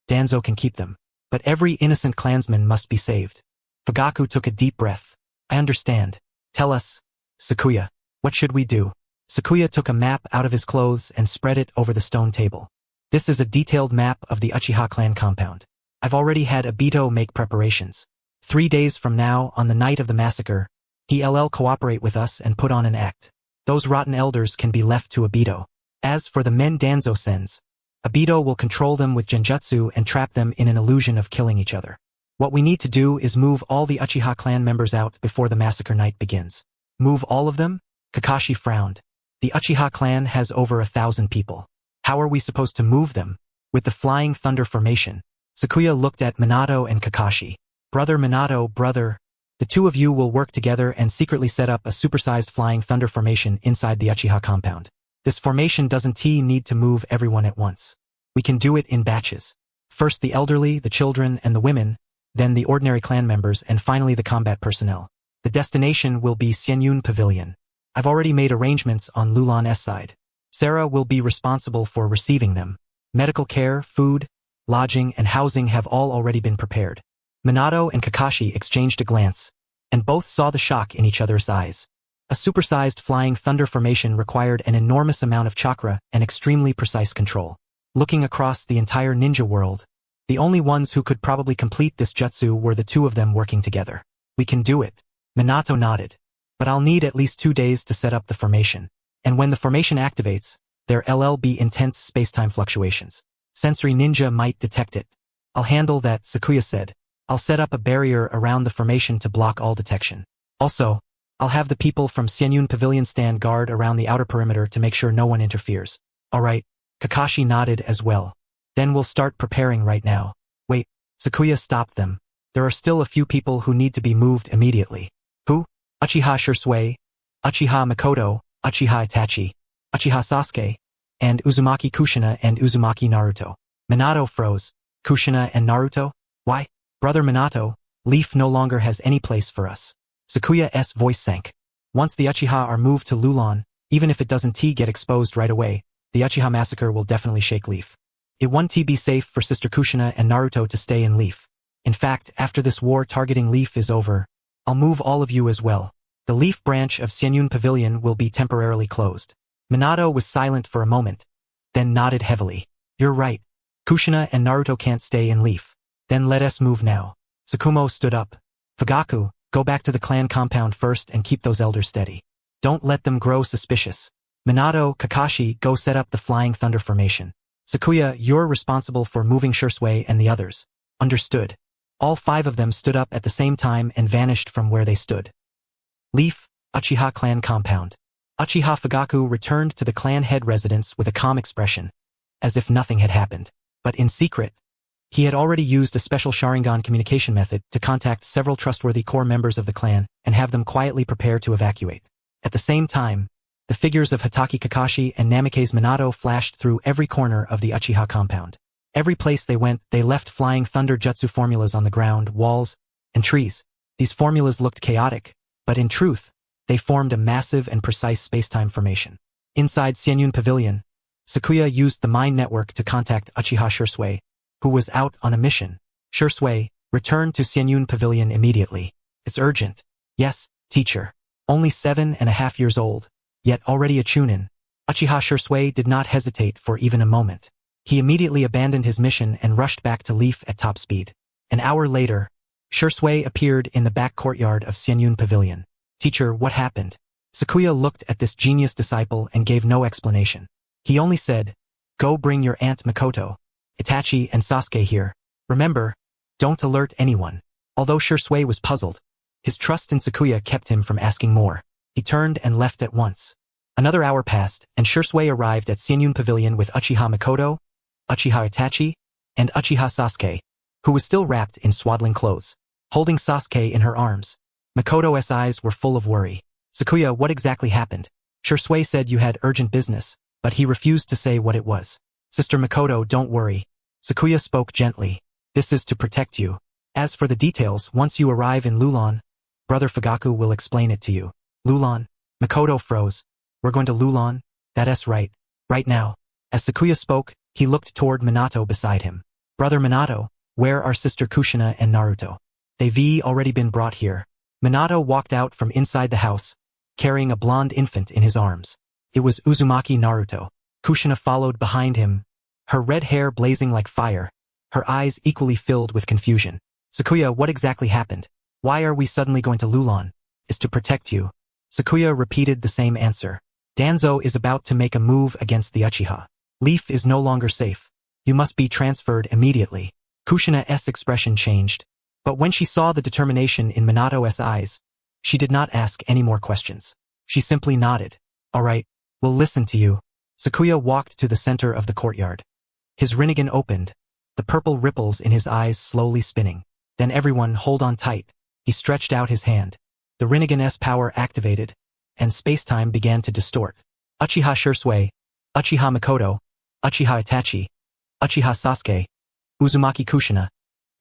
Danzo can keep them. But every innocent clansman must be saved. Fugaku took a deep breath. I understand. Tell us, Sakuya, what should we do? Sakuya took a map out of his clothes and spread it over the stone table. This is a detailed map of the Uchiha clan compound. I've already had Obito make preparations. 3 days from now, on the night of the massacre, he'll cooperate with us and put on an act. Those rotten elders can be left to Obito. As for the men Danzo sends, Obito will control them with genjutsu and trap them in an illusion of killing each other. What we need to do is move all the Uchiha clan members out before the massacre night begins. Move all of them? Kakashi frowned. The Uchiha clan has over 1,000 people. How are we supposed to move them? With the Flying Thunder formation. Sakuya looked at Minato and Kakashi. Brother Minato, brother, the two of you will work together and secretly set up a supersized Flying Thunder formation inside the Uchiha compound. This formation doesn't need to move everyone at once. We can do it in batches. First the elderly, the children, and the women, then the ordinary clan members, and finally the combat personnel. The destination will be Xianyun Pavilion. I've already made arrangements on Lulan's side. Sarah will be responsible for receiving them. Medical care, food, lodging, and housing have all already been prepared. Minato and Kakashi exchanged a glance, and both saw the shock in each other's eyes. A supersized Flying Thunder formation required an enormous amount of chakra and extremely precise control. Looking across the entire ninja world, the only ones who could probably complete this jutsu were the two of them working together. We can do it. Minato nodded. But I'll need at least 2 days to set up the formation. And when the formation activates, there'll be intense space-time fluctuations. Sensory ninja might detect it. I'll handle that, Sakuya said. I'll set up a barrier around the formation to block all detection. Also, I'll have the people from Xianyun Pavilion stand guard around the outer perimeter to make sure no one interferes. All right. Kakashi nodded as well. Then we'll start preparing right now. Wait, Sakuya stopped them. There are still a few people who need to be moved immediately. Who? Uchiha Shursui, Uchiha Makoto, Uchiha Itachi, Uchiha Sasuke. and Uzumaki Kushina and Uzumaki Naruto. Minato froze. Kushina and Naruto? Why? Brother Minato, Leaf no longer has any place for us. Sakuya's voice sank. Once the Uchiha are moved to Lulon, even if it doesn't get exposed right away, the Uchiha massacre will definitely shake Leaf. It won't be safe for Sister Kushina and Naruto to stay in Leaf. In fact, after this war targeting Leaf is over, I'll move all of you as well. The Leaf branch of Xianyun Pavilion will be temporarily closed. Minato was silent for a moment, then nodded heavily. You're right. Kushina and Naruto can't stay in Leaf. Then let us move now. Sakumo stood up. Fugaku, go back to the clan compound first and keep those elders steady. Don't let them grow suspicious. Minato, Kakashi, go set up the Flying Thunder formation. Sakuya, you're responsible for moving Shursui and the others. Understood. All 5 of them stood up at the same time and vanished from where they stood. Leaf, Uchiha clan compound. Uchiha Fugaku returned to the clan head residence with a calm expression, as if nothing had happened. But in secret, he had already used a special Sharingan communication method to contact several trustworthy core members of the clan and have them quietly prepare to evacuate. At the same time, the figures of Hatake Kakashi and Namikaze Minato flashed through every corner of the Uchiha compound. Every place they went, they left flying thunder jutsu formulas on the ground, walls, and trees. These formulas looked chaotic, but in truth, they formed a massive and precise spacetime formation. Inside Xianyun Pavilion, Sakuya used the mind network to contact Uchiha Shursui, who was out on a mission. Shursui, return to Xianyun Pavilion immediately. It's urgent. Yes, teacher. Only 7.5 years old, yet already a chunin. Uchiha Shursui did not hesitate for even a moment. He immediately abandoned his mission and rushed back to Leaf at top speed. An hour later, Shursui appeared in the back courtyard of Xianyun Pavilion. Teacher, what happened? Sakuya looked at this genius disciple and gave no explanation. He only said, go bring your aunt Makoto, Itachi and Sasuke here. Remember, don't alert anyone. Although Shursui was puzzled, his trust in Sakuya kept him from asking more. He turned and left at once. Another hour passed, and Shursui arrived at Xianyun Pavilion with Uchiha Makoto, Uchiha Itachi, and Uchiha Sasuke, who was still wrapped in swaddling clothes, holding Sasuke in her arms. Makoto's eyes were full of worry. Sakuya, what exactly happened? Shursui said you had urgent business, but he refused to say what it was. Sister Makoto, don't worry. Sakuya spoke gently. This is to protect you. As for the details, once you arrive in Lulon, Brother Fugaku will explain it to you. Lulon? Makoto froze. We're going to Lulon? That's right. Right now. As Sakuya spoke, he looked toward Minato beside him. Brother Minato, where are Sister Kushina and Naruto? They've already been brought here. Minato walked out from inside the house, carrying a blonde infant in his arms. It was Uzumaki Naruto. Kushina followed behind him, her red hair blazing like fire, her eyes equally filled with confusion. Sakuya, what exactly happened? Why are we suddenly going to Lulon? Is to protect you. Sakuya repeated the same answer. Danzo is about to make a move against the Uchiha. Leaf is no longer safe. You must be transferred immediately. Kushina's expression changed, but when she saw the determination in Minato's eyes, she did not ask any more questions. She simply nodded. All right, we'll listen to you. Sakuya walked to the center of the courtyard. His Rinnegan opened, the purple ripples in his eyes slowly spinning. Then everyone hold on tight. He stretched out his hand. The Rinnegan's power activated, and spacetime began to distort. Uchiha Shursui, Uchiha Makoto, Uchiha Itachi, Uchiha Sasuke, Uzumaki Kushina,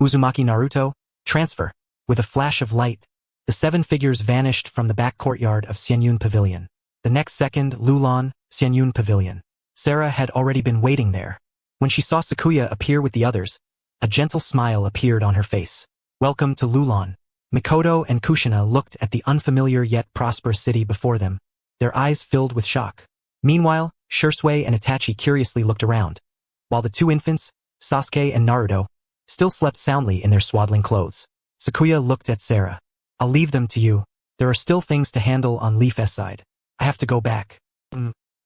Uzumaki Naruto, transfer. With a flash of light, the 7 figures vanished from the back courtyard of Xianyun Pavilion. The next second, Lulon, Xianyun Pavilion. Sarah had already been waiting there. When she saw Sakuya appear with the others, a gentle smile appeared on her face. Welcome to Lulon. Makoto and Kushina looked at the unfamiliar yet prosperous city before them, their eyes filled with shock. Meanwhile, Shursui and Itachi curiously looked around, while the 2 infants, Sasuke and Naruto, still slept soundly in their swaddling clothes. Sakuya looked at Sarah. I'll leave them to you. There are still things to handle on Leaf's side. I have to go back.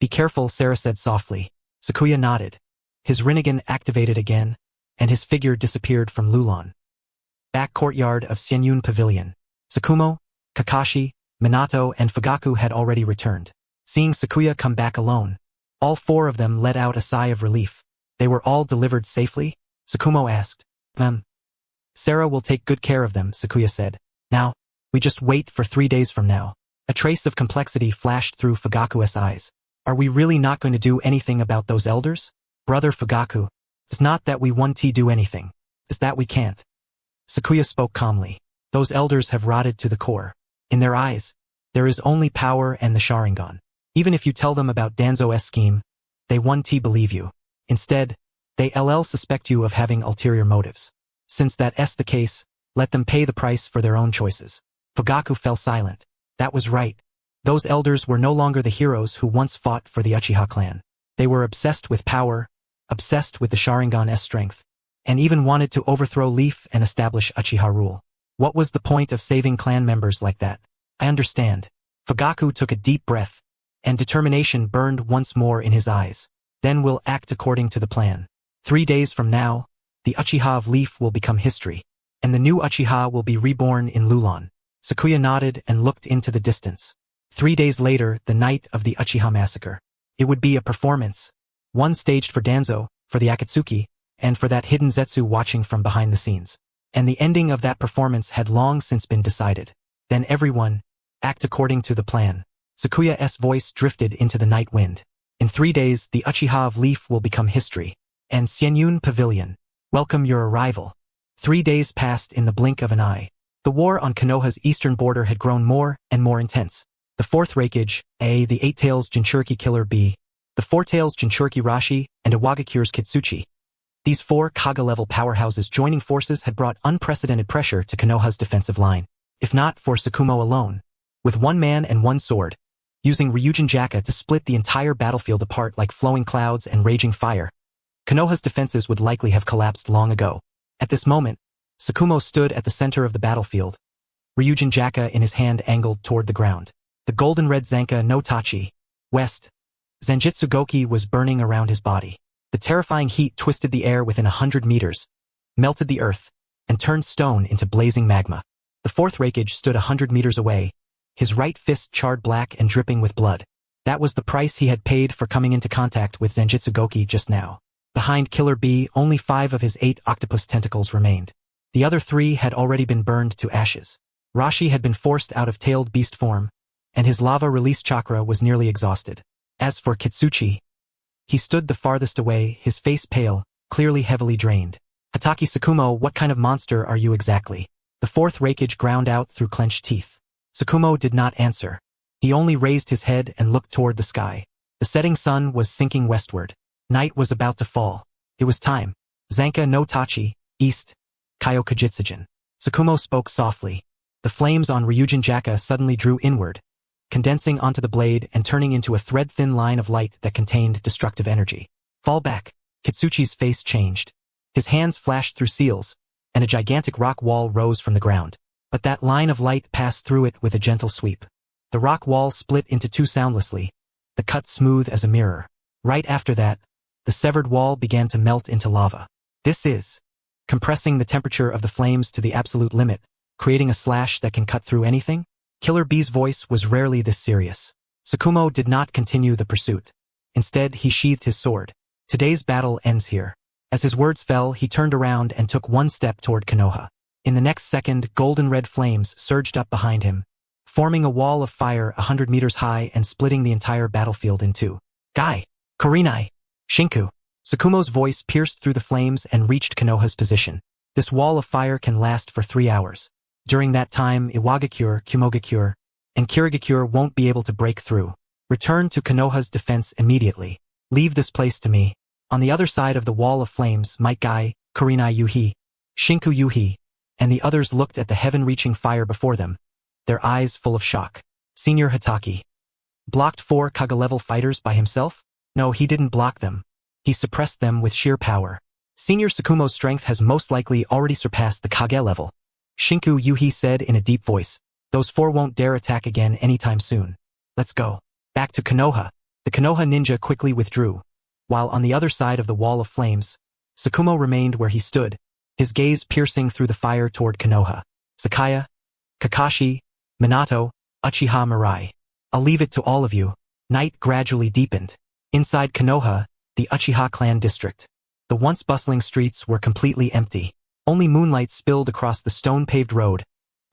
Be careful, Sarah said softly. Sakuya nodded. His Rinnegan activated again, and his figure disappeared from Lulon. Back courtyard of Xianyun Pavilion. Sakumo, Kakashi, Minato, and Fugaku had already returned. Seeing Sakuya come back alone, all 4 of them let out a sigh of relief. They were all delivered safely? Sakumo asked. Sarah will take good care of them, Sakuya said. Now, we just wait for 3 days from now. A trace of complexity flashed through Fugaku's eyes. Are we really not going to do anything about those elders? Brother Fugaku, it's not that we want to do anything. It's that we can't. Sakuya spoke calmly. Those elders have rotted to the core. In their eyes, there is only power and the Sharingan. Even if you tell them about Danzo's scheme, they won't believe you. Instead, they suspect you of having ulterior motives. Since that's the case, let them pay the price for their own choices. Fugaku fell silent. That was right. Those elders were no longer the heroes who once fought for the Uchiha clan. They were obsessed with power, obsessed with the Sharingan's strength, and even wanted to overthrow Leaf and establish Uchiha rule. What was the point of saving clan members like that? I understand. Fugaku took a deep breath, and determination burned once more in his eyes. Then we'll act according to the plan. 3 days from now, the Uchiha of Leaf will become history, and the new Uchiha will be reborn in Lulon. Sakuya nodded and looked into the distance. 3 days later, the night of the Uchiha massacre. It would be a performance. One staged for Danzo, for the Akatsuki, and for that hidden Zetsu watching from behind the scenes. And the ending of that performance had long since been decided. Then everyone, act according to the plan. Sakuya's voice drifted into the night wind. In 3 days, the Uchiha of Leaf will become history. And Xianyun Pavilion, welcome your arrival. 3 days passed in the blink of an eye. The war on Konoha's eastern border had grown more and more intense. The 4th Raikage, A, the 8 Tails Jinchuriki Killer B, the 4 Tails Jinchuriki Rashi, and Iwagakure's Kitsuchi. These 4 Kaga-level powerhouses joining forces had brought unprecedented pressure to Konoha's defensive line. If not for Sakumo alone, with 1 man and 1 sword, using Ryujin Jaka to split the entire battlefield apart like flowing clouds and raging fire, Konoha's defenses would likely have collapsed long ago. At this moment, Sakumo stood at the center of the battlefield, Ryujin Jaka in his hand angled toward the ground. The golden-red Zanka no Tachi, west, Zanjitsu Goki was burning around his body. The terrifying heat twisted the air within 100 meters, melted the earth, and turned stone into blazing magma. The 4th Raikage stood 100 meters away, his right fist charred black and dripping with blood. That was the price he had paid for coming into contact with Zanjitsu Goki just now. Behind Killer B, only 5 of his 8 octopus tentacles remained. The other 3 had already been burned to ashes. Rashi had been forced out of tailed beast form, and his lava release chakra was nearly exhausted. As for Kitsuchi, he stood the farthest away, his face pale, clearly heavily drained. Hatake Sakumo, what kind of monster are you exactly? The 4th Raikage ground out through clenched teeth. Sakumo did not answer. He only raised his head and looked toward the sky. The setting sun was sinking westward. Night was about to fall. It was time. Zanka no Tachi, east, Kyokujitsujin. Sakumo spoke softly. The flames on Ryujin Jaka suddenly drew inward, condensing onto the blade and turning into a thread-thin line of light that contained destructive energy. Fall back. Kitsuchi's face changed. His hands flashed through seals, and a gigantic rock wall rose from the ground. But that line of light passed through it with a gentle sweep. The rock wall split into 2 soundlessly, the cut smooth as a mirror. Right after that, the severed wall began to melt into lava. This is compressing the temperature of the flames to the absolute limit, creating a slash that can cut through anything? Killer B's voice was rarely this serious. Sakumo did not continue the pursuit. Instead, he sheathed his sword. Today's battle ends here. As his words fell, he turned around and took 1 step toward Konoha. In the next second, golden-red flames surged up behind him, forming a wall of fire 100 meters high and splitting the entire battlefield in 2. Gai! Korinai! Shinku! Sakumo's voice pierced through the flames and reached Konoha's position. This wall of fire can last for 3 hours. During that time, Iwagakure, Kumogakure, and Kirigakure won't be able to break through. Return to Konoha's defense immediately. Leave this place to me. On the other side of the wall of flames, Might Gai, Kurinai Yuhi, Shinku Yuhi, and the others looked at the heaven-reaching fire before them, their eyes full of shock. Senior Hatake blocked 4 Kaga-level fighters by himself? No, he didn't block them. He suppressed them with sheer power. Senior Sakumo's strength has most likely already surpassed the Kage level. Shinku Yuhi said in a deep voice, those 4 won't dare attack again anytime soon. Let's go. Back to Konoha. The Konoha ninja quickly withdrew, while on the other side of the wall of flames, Sakumo remained where he stood, his gaze piercing through the fire toward Konoha. Sakaya, Kakashi, Minato, Uchiha Mirai. I'll leave it to all of you. Night gradually deepened. Inside Konoha, the Uchiha clan district. The once bustling streets were completely empty. Only moonlight spilled across the stone-paved road,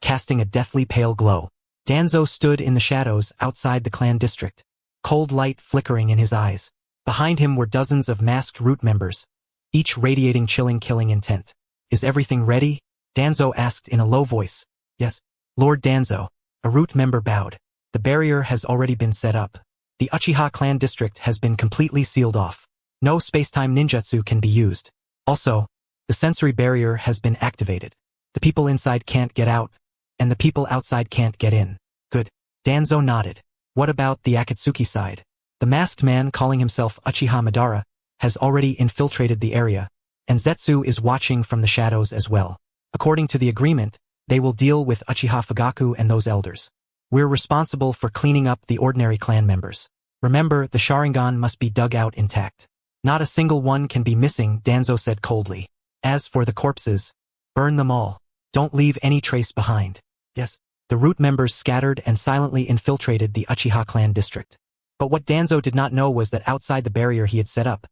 casting a deathly pale glow. Danzo stood in the shadows outside the clan district. cold light flickering in his eyes. Behind him were dozens of masked root members, each radiating chilling killing intent. Is everything ready? Danzo asked in a low voice. Yes, Lord Danzo. A root member bowed. The barrier has already been set up. The Uchiha clan district has been completely sealed off. No space-time ninjutsu can be used. Also, the sensory barrier has been activated. The people inside can't get out, and the people outside can't get in. Good. Danzo nodded. What about the Akatsuki side? The masked man calling himself Uchiha Madara has already infiltrated the area, and Zetsu is watching from the shadows as well. According to the agreement, they will deal with Uchiha Fugaku and those elders. We're responsible for cleaning up the ordinary clan members. Remember, the Sharingan must be dug out intact. Not a single one can be missing, Danzo said coldly. As for the corpses, burn them all. Don't leave any trace behind. Yes. The root members scattered and silently infiltrated the Uchiha clan district. But what Danzo did not know was that outside the barrier he had set up,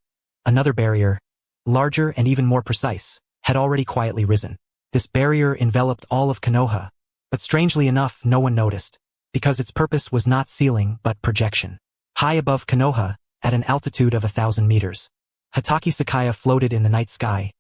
another barrier, larger and even more precise, had already quietly risen. This barrier enveloped all of Konoha, but strangely enough no one noticed, because its purpose was not sealing but projection. High above Konoha, at an altitude of 1,000 meters, Hatake Sakaya floated in the night sky.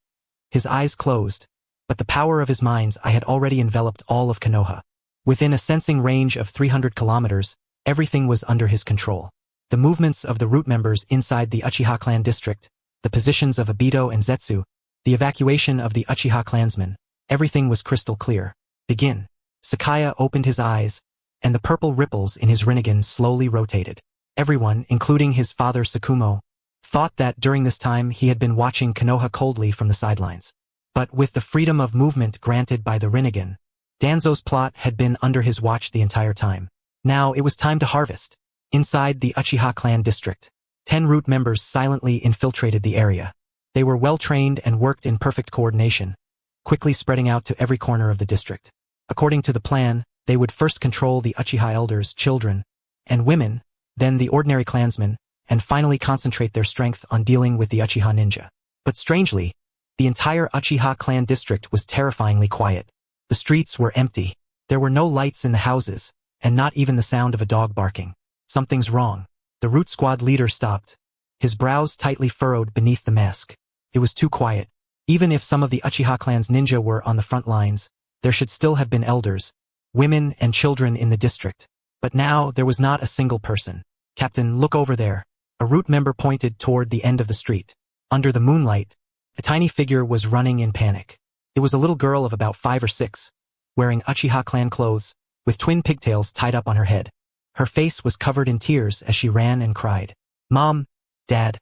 His eyes closed, but the power of his mind's eye had already enveloped all of Konoha. Within a sensing range of 300 kilometers, everything was under his control. The movements of the root members inside the Uchiha clan district, the positions of Obito and Zetsu, the evacuation of the Uchiha clansmen, everything was crystal clear. Begin. Sakaya opened his eyes, and the purple ripples in his Rinnegan slowly rotated. Everyone, including his father Sakumo, thought that during this time he had been watching Konoha coldly from the sidelines. But with the freedom of movement granted by the Rinnegan, Danzo's plot had been under his watch the entire time. Now it was time to harvest. Inside the Uchiha clan district, 10 root members silently infiltrated the area. They were well-trained and worked in perfect coordination, quickly spreading out to every corner of the district. According to the plan, they would first control the Uchiha elders, children, and women, then the ordinary clansmen, and finally concentrate their strength on dealing with the Uchiha ninja. But strangely, the entire Uchiha clan district was terrifyingly quiet. The streets were empty. There were no lights in the houses, and not even the sound of a dog barking. Something's wrong. The root squad leader stopped, his brows tightly furrowed beneath the mask. It was too quiet. Even if some of the Uchiha clan's ninja were on the front lines, there should still have been elders, women and children in the district. But now there was not a single person. Captain, look over there. A root member pointed toward the end of the street. Under the moonlight, a tiny figure was running in panic. It was a little girl of about 5 or 6, wearing Uchiha clan clothes, with twin pigtails tied up on her head. Her face was covered in tears as she ran and cried. Mom, Dad,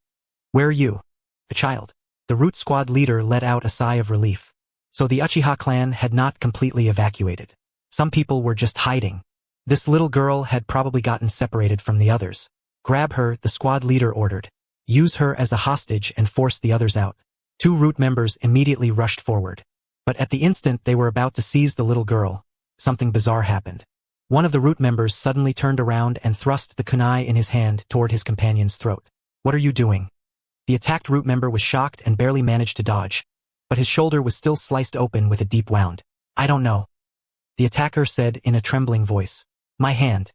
where are you? A child. The root squad leader let out a sigh of relief. So the Uchiha clan had not completely evacuated. Some people were just hiding. This little girl had probably gotten separated from the others. Grab her, the squad leader ordered. Use her as a hostage and force the others out. 2 root members immediately rushed forward. But at the instant they were about to seize the little girl, something bizarre happened. One of the root members suddenly turned around and thrust the kunai in his hand toward his companion's throat. What are you doing? The attacked root member was shocked and barely managed to dodge, but his shoulder was still sliced open with a deep wound. I don't know. The attacker said in a trembling voice. My hand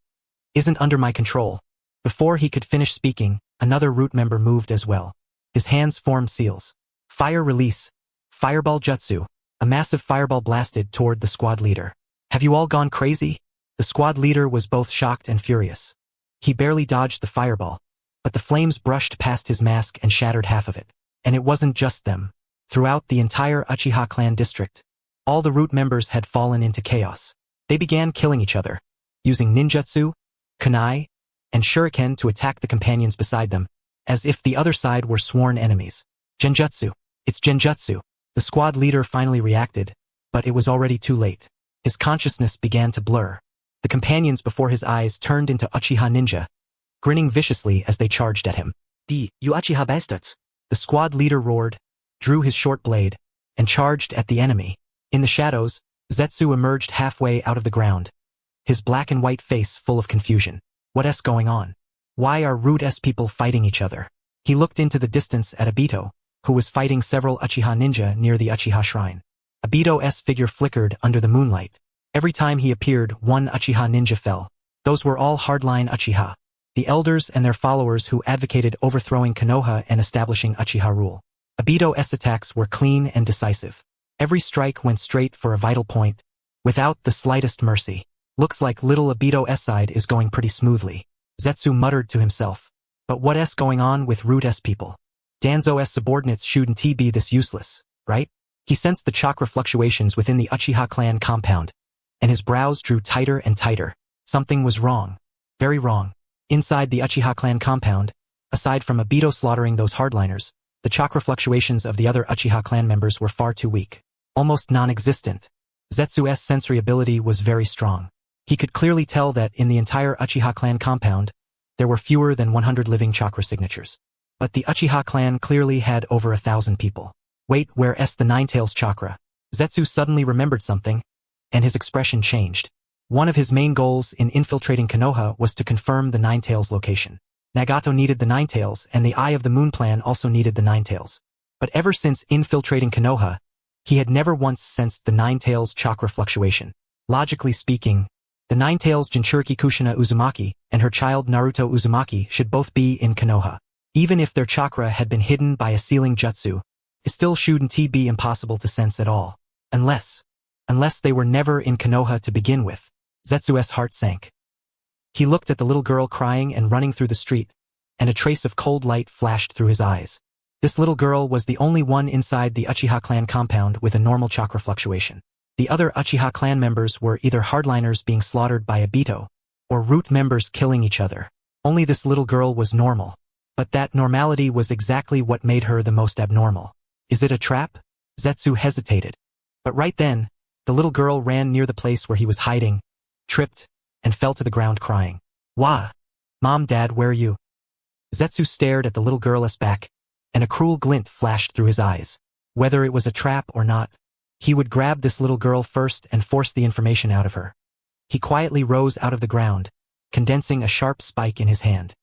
isn't under my control. Before he could finish speaking, another root member moved as well. His hands formed seals. Fire release. Fireball jutsu. A massive fireball blasted toward the squad leader. Have you all gone crazy? The squad leader was both shocked and furious. He barely dodged the fireball, but the flames brushed past his mask and shattered half of it. And it wasn't just them. Throughout the entire Uchiha clan district, all the root members had fallen into chaos. They began killing each other, using ninjutsu, kunai, and shuriken to attack the companions beside them, as if the other side were sworn enemies. Genjutsu. It's genjutsu. The squad leader finally reacted, but it was already too late. His consciousness began to blur. The companions before his eyes turned into Uchiha ninja, grinning viciously as they charged at him. You Uchiha bastards! The squad leader roared, drew his short blade, and charged at the enemy. In the shadows, Zetsu emerged halfway out of the ground, his black and white face full of confusion. What's going on? Why are root people fighting each other? He looked into the distance at Obito, who was fighting several Uchiha ninja near the Uchiha shrine. Obito's figure flickered under the moonlight. Every time he appeared, one Uchiha ninja fell. Those were all hardline Uchiha. the elders and their followers who advocated overthrowing Konoha and establishing Uchiha rule. Obito's attacks were clean and decisive. Every strike went straight for a vital point, without the slightest mercy. Looks like little Obito's side is going pretty smoothly. Zetsu muttered to himself. But what's going on with Root-S people? Danzo's subordinates shouldn't be this useless, right? He sensed the chakra fluctuations within the Uchiha clan compound, and his brows drew tighter and tighter. Something was wrong. Very wrong. Inside the Uchiha clan compound, aside from Obito slaughtering those hardliners, the chakra fluctuations of the other Uchiha clan members were far too weak. Almost non-existent. Zetsu's sensory ability was very strong. He could clearly tell that in the entire Uchiha clan compound, there were fewer than 100 living chakra signatures. But the Uchiha clan clearly had over 1,000 people. Wait, where's the Ninetales chakra? Zetsu suddenly remembered something, and his expression changed. One of his main goals in infiltrating Konoha was to confirm the Ninetales location. Nagato needed the Ninetales, and the Eye of the Moon plan also needed the Ninetales. But ever since infiltrating Konoha, he had never once sensed the Ninetales chakra fluctuation. Logically speaking, the Ninetales Jinchuriki Kushina Uzumaki and her child Naruto Uzumaki should both be in Konoha. Even if their chakra had been hidden by a sealing jutsu, it still shouldn't be impossible to sense at all. Unless they were never in Konoha to begin with. Zetsu's heart sank. He looked at the little girl crying and running through the street, and a trace of cold light flashed through his eyes. This little girl was the only one inside the Uchiha clan compound with a normal chakra fluctuation. The other Uchiha clan members were either hardliners being slaughtered by Obito, or Root members killing each other. Only this little girl was normal. But that normality was exactly what made her the most abnormal. Is it a trap? Zetsu hesitated. But right then, the little girl ran near the place where he was hiding, tripped, and fell to the ground crying. Wah! Mom, Dad, where are you? Zetsu stared at the little girl's back, and a cruel glint flashed through his eyes. Whether it was a trap or not, he would grab this little girl first and force the information out of her. He quietly rose out of the ground, condensing a sharp spike in his hand.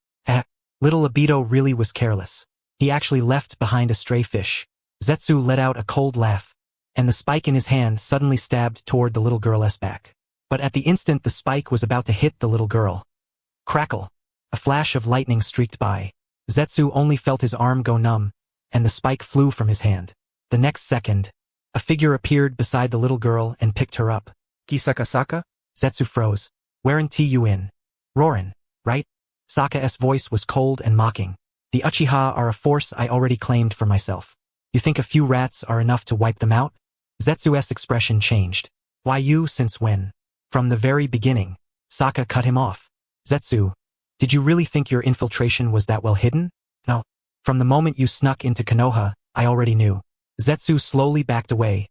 Little Obito really was careless. He actually left behind a stray fish. Zetsu let out a cold laugh, and the spike in his hand suddenly stabbed toward the little girl's back. But at the instant the spike was about to hit the little girl, crackle! A flash of lightning streaked by. Zetsu only felt his arm go numb, and the spike flew from his hand. The next second, a figure appeared beside the little girl and picked her up. Kisaka? Zetsu froze. Weren't you in? Roarin', right? Saka's voice was cold and mocking. The Uchiha are a force I already claimed for myself. You think a few rats are enough to wipe them out? Zetsu's expression changed. Why you, since when? From the very beginning. Saka cut him off. Zetsu, did you really think your infiltration was that well hidden? No. From the moment you snuck into Konoha, I already knew. Zetsu slowly backed away,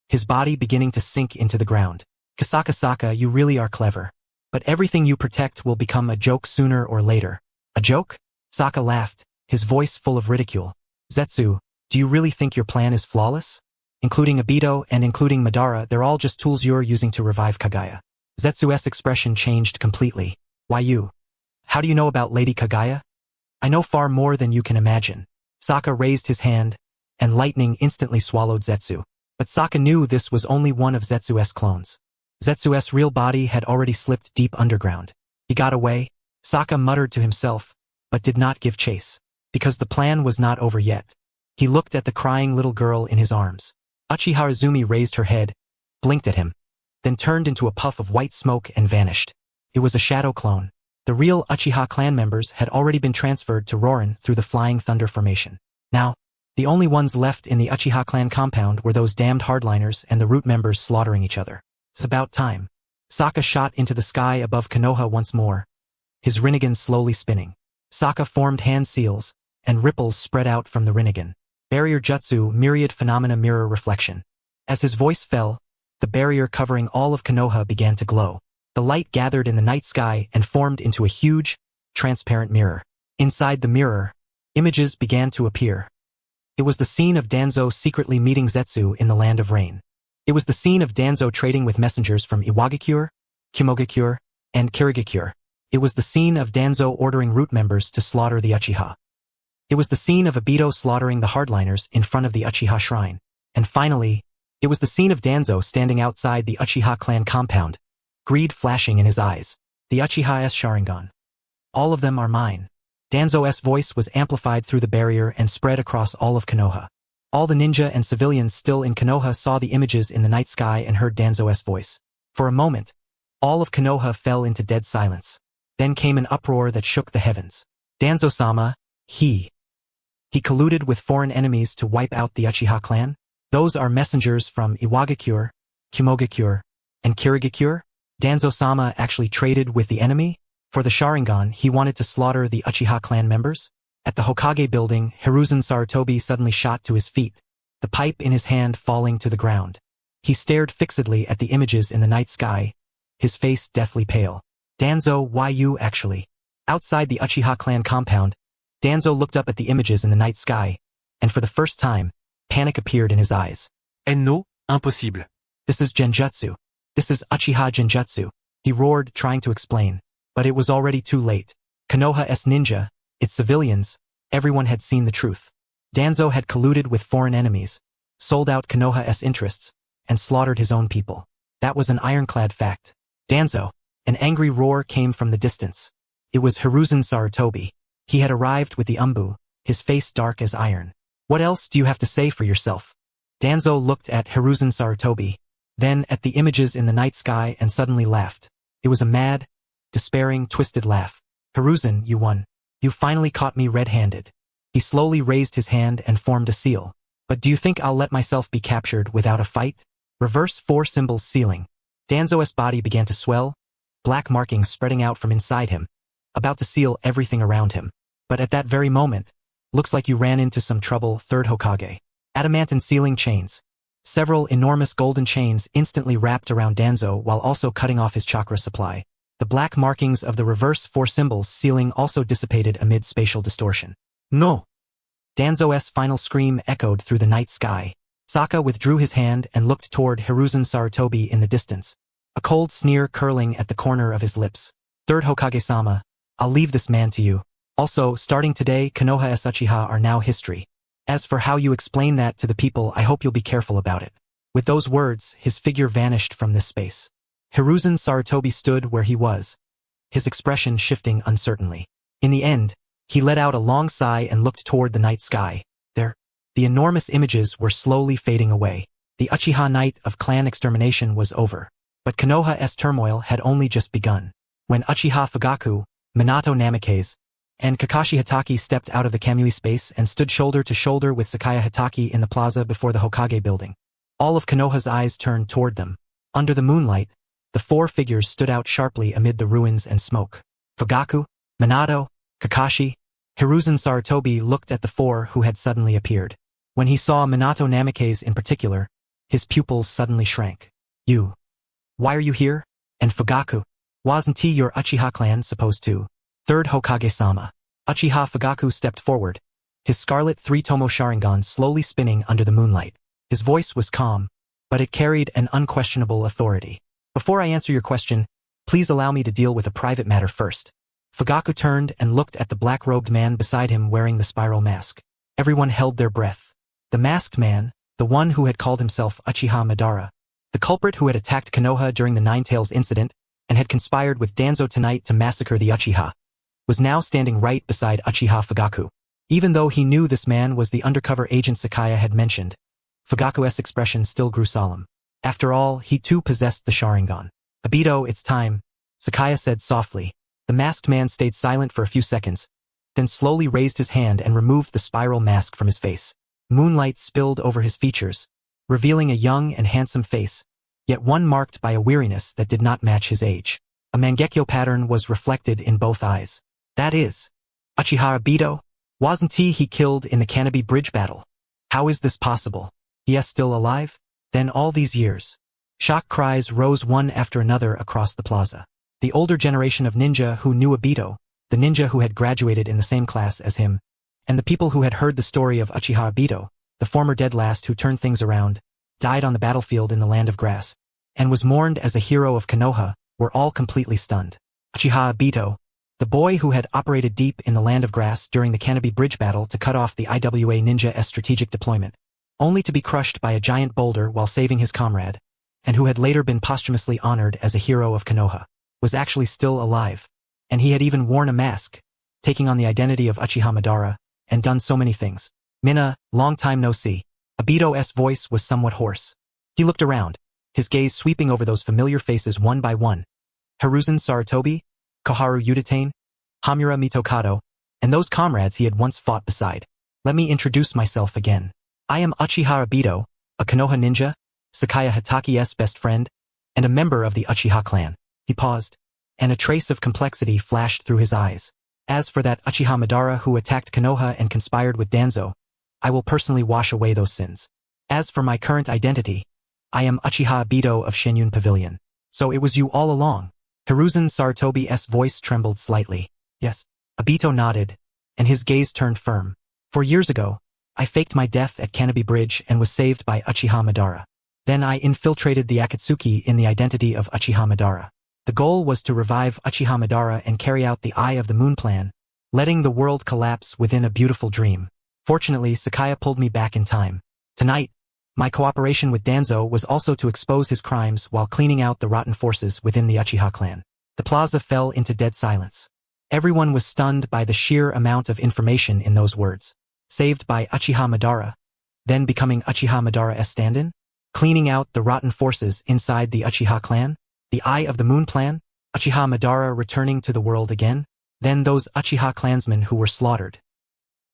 his body beginning to sink into the ground. Saka, you really are clever. But everything you protect will become a joke sooner or later. A joke? Saka laughed, his voice full of ridicule. Zetsu, do you really think your plan is flawless? Including Obito and including Madara, they're all just tools you're using to revive Kagaya. Zetsu's expression changed completely. Why you? How do you know about Lady Kagaya? I know far more than you can imagine. Saka raised his hand, and lightning instantly swallowed Zetsu. But Saka knew this was only one of Zetsu's clones. Zetsu's real body had already slipped deep underground. He got away, Saka muttered to himself, but did not give chase. Because the plan was not over yet. He looked at the crying little girl in his arms. Uchiha Izumi raised her head, blinked at him, then turned into a puff of white smoke and vanished. It was a shadow clone. The real Uchiha clan members had already been transferred to Rorin through the Flying Thunder formation. Now, the only ones left in the Uchiha clan compound were those damned hardliners and the Root members slaughtering each other. It's about time. Saka shot into the sky above Konoha once more, his Rinnegan slowly spinning. Saka formed hand seals, and ripples spread out from the Rinnegan. Barrier Jutsu, myriad phenomena mirror reflection. As his voice fell, the barrier covering all of Konoha began to glow. The light gathered in the night sky and formed into a huge, transparent mirror. Inside the mirror, images began to appear. It was the scene of Danzo secretly meeting Zetsu in the Land of Rain. It was the scene of Danzo trading with messengers from Iwagakure, Kimogakure, and Kirigakure. It was the scene of Danzo ordering Root members to slaughter the Uchiha. It was the scene of Obito slaughtering the hardliners in front of the Uchiha shrine. And finally, it was the scene of Danzo standing outside the Uchiha clan compound, greed flashing in his eyes. The Uchiha's Sharingan. All of them are mine. Danzo's voice was amplified through the barrier and spread across all of Konoha. All the ninja and civilians still in Konoha saw the images in the night sky and heard Danzo's voice. For a moment, all of Konoha fell into dead silence. Then came an uproar that shook the heavens. Danzo-sama, he colluded with foreign enemies to wipe out the Uchiha clan? Those are messengers from Iwagakure, Kumogakure, and Kirigakure? Danzo-sama actually traded with the enemy? For the Sharingan, he wanted to slaughter the Uchiha clan members? At the Hokage building, Hiruzen Sarutobi suddenly shot to his feet, the pipe in his hand falling to the ground. He stared fixedly at the images in the night sky, his face deathly pale. Danzo, why you actually? Outside the Uchiha clan compound, Danzo looked up at the images in the night sky, and for the first time, panic appeared in his eyes. No, impossible. This is Genjutsu. This is Uchiha Genjutsu. He roared, trying to explain. But it was already too late. Konoha's ninja, its civilians, everyone had seen the truth. Danzo had colluded with foreign enemies, sold out Konoha's interests, and slaughtered his own people. That was an ironclad fact. Danzo! An angry roar came from the distance. It was Hiruzen Sarutobi. He had arrived with the umbu, his face dark as iron. What else do you have to say for yourself? Danzo looked at Hiruzen Sarutobi, then at the images in the night sky and suddenly laughed. It was a mad, despairing, twisted laugh. Hiruzen, you won. You finally caught me red-handed. He slowly raised his hand and formed a seal. But do you think I'll let myself be captured without a fight? Reverse 4 symbols sealing. Danzo's body began to swell, black markings spreading out from inside him, about to seal everything around him. But at that very moment, looks like you ran into some trouble, third Hokage. Adamantine sealing chains. Several enormous golden chains instantly wrapped around Danzo while also cutting off his chakra supply. The black markings of the reverse 4 symbols sealing also dissipated amid spatial distortion. No! Danzo's final scream echoed through the night sky. Sokka withdrew his hand and looked toward Hiruzen Sarutobi in the distance, a cold sneer curling at the corner of his lips. Third Hokage-sama, I'll leave this man to you. Also, starting today, Konoha's Uchiha are now history. As for how you explain that to the people, I hope you'll be careful about it. With those words, his figure vanished from this space. Hiruzen Sarutobi stood where he was, his expression shifting uncertainly. In the end, he let out a long sigh and looked toward the night sky. There, the enormous images were slowly fading away. The Uchiha night of clan extermination was over. But Konoha's turmoil had only just begun. When Uchiha Fugaku, Minato Namikaze, and Kakashi Hatake stepped out of the Kamui space and stood shoulder to shoulder with Sakaya Hatake in the plaza before the Hokage building. All of Konoha's eyes turned toward them. Under the moonlight, the 4 figures stood out sharply amid the ruins and smoke. Fugaku, Minato, Kakashi, Hiruzen Sarutobi looked at the 4 who had suddenly appeared. When he saw Minato Namikaze in particular, his pupils suddenly shrank. You. Why are you here? And Fugaku. Wasn't he your Uchiha clan supposed to? Third Hokage-sama. Uchiha Fugaku stepped forward, his scarlet 3-tomo Sharingan slowly spinning under the moonlight. His voice was calm, but it carried an unquestionable authority. Before I answer your question, please allow me to deal with a private matter first. Fugaku turned and looked at the black-robed man beside him wearing the spiral mask. Everyone held their breath. The masked man, the one who had called himself Uchiha Madara, the culprit who had attacked Konoha during the Nine Tails incident and had conspired with Danzo tonight to massacre the Uchiha, was now standing right beside Uchiha Fugaku. Even though he knew this man was the undercover agent Sakaya had mentioned, Fugaku's expression still grew solemn. After all, he too possessed the Sharingan. Obito, it's time, Sakaya said softly. The masked man stayed silent for a few seconds, then slowly raised his hand and removed the spiral mask from his face. Moonlight spilled over his features, revealing a young and handsome face, yet one marked by a weariness that did not match his age. A Mangekyo pattern was reflected in both eyes. That is, Uchiha Obito? Wasn't he killed in the Canopy Bridge battle? How is this possible? He is still alive? Then all these years. Shock cries rose one after another across the plaza. The older generation of ninja who knew Obito, the ninja who had graduated in the same class as him, and the people who had heard the story of Uchiha Obito, the former dead last who turned things around, died on the battlefield in the Land of Grass, and was mourned as a hero of Konoha, were all completely stunned. Uchiha Obito, the boy who had operated deep in the Land of Grass during the Canopy Bridge battle to cut off the IWA Ninja's strategic deployment, only to be crushed by a giant boulder while saving his comrade, and who had later been posthumously honored as a hero of Konoha, was actually still alive. And he had even worn a mask, taking on the identity of Uchiha Madara, and done so many things. Mina, long time no see. Obito's voice was somewhat hoarse. He looked around, his gaze sweeping over those familiar faces one by one. Hiruzen Sarutobi, Koharu Udatane, Hamura Mitokado, and those comrades he had once fought beside. Let me introduce myself again. I am Uchiha Obito, a Konoha ninja, Sakaya Hatake's best friend, and a member of the Uchiha clan. He paused, and a trace of complexity flashed through his eyes. As for that Uchiha Madara who attacked Konoha and conspired with Danzo, I will personally wash away those sins. As for my current identity, I am Uchiha Obito of Shinyun Pavilion. So it was you all along. Hiruzen Sarutobi's voice trembled slightly. Yes. Obito nodded, and his gaze turned firm. 4 years ago, I faked my death at Kanobi Bridge and was saved by Uchiha Madara. Then I infiltrated the Akatsuki in the identity of Uchiha Madara. The goal was to revive Uchiha Madara and carry out the Eye of the Moon plan, letting the world collapse within a beautiful dream. Fortunately, Sakaya pulled me back in time. Tonight, my cooperation with Danzo was also to expose his crimes while cleaning out the rotten forces within the Uchiha clan. The plaza fell into dead silence. Everyone was stunned by the sheer amount of information in those words. Saved by Uchiha Madara, then becoming Uchiha Madara's stand-in? Cleaning out the rotten forces inside the Uchiha clan? The Eye of the Moon plan? Uchiha Madara returning to the world again? Then those Uchiha clansmen who were slaughtered.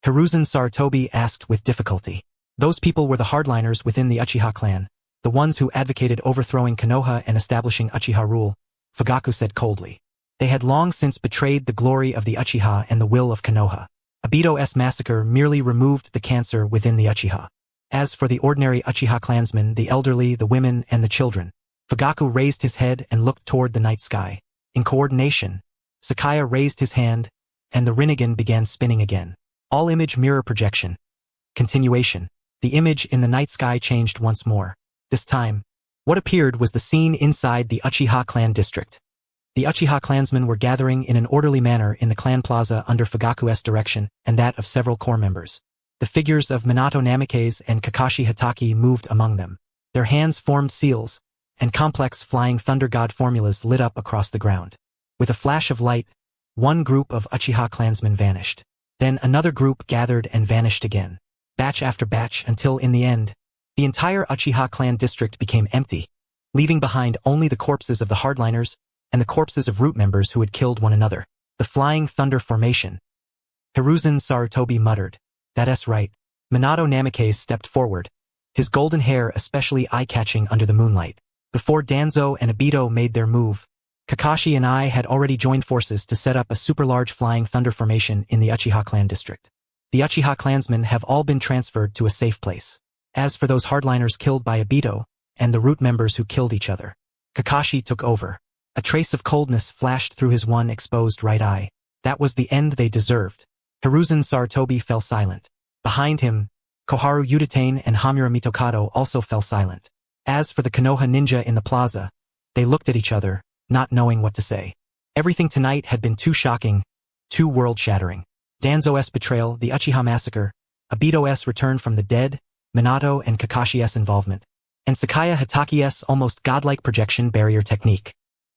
Hiruzen Sarutobi asked with difficulty. Those people were the hardliners within the Uchiha clan, the ones who advocated overthrowing Konoha and establishing Uchiha rule, Fugaku said coldly. They had long since betrayed the glory of the Uchiha and the will of Konoha. Obito's massacre merely removed the cancer within the Uchiha. As for the ordinary Uchiha clansmen, the elderly, the women, and the children, Fugaku raised his head and looked toward the night sky. In coordination, Sakaya raised his hand, and the Rinnegan began spinning again. All-image mirror projection. Continuation. The image in the night sky changed once more. This time, what appeared was the scene inside the Uchiha clan district. The Uchiha clansmen were gathering in an orderly manner in the clan plaza under Fugaku's direction and that of several core members. The figures of Minato Namikaze and Kakashi Hatake moved among them. Their hands formed seals, and complex flying thunder god formulas lit up across the ground. With a flash of light, one group of Uchiha clansmen vanished. Then another group gathered and vanished again. Batch after batch until in the end, the entire Uchiha clan district became empty, leaving behind only the corpses of the hardliners and the corpses of root members who had killed one another. The Flying Thunder Formation. Hiruzen Sarutobi muttered. That's right. Minato Namikaze stepped forward, his golden hair especially eye-catching under the moonlight. Before Danzo and Obito made their move, Kakashi and I had already joined forces to set up a super-large Flying Thunder Formation in the Uchiha clan district. The Uchiha clansmen have all been transferred to a safe place. As for those hardliners killed by Obito, and the root members who killed each other, Kakashi took over. A trace of coldness flashed through his one exposed right eye. That was the end they deserved. Hiruzen Sarutobi fell silent. Behind him, Koharu Udatane and Hamura Mitokado also fell silent. As for the Konoha ninja in the plaza, they looked at each other, not knowing what to say. Everything tonight had been too shocking, too world-shattering. Danzo's betrayal, the Uchiha massacre, Obito's return from the dead, Minato and Kakashi's involvement, and Sakaya Hatake's almost godlike projection barrier technique.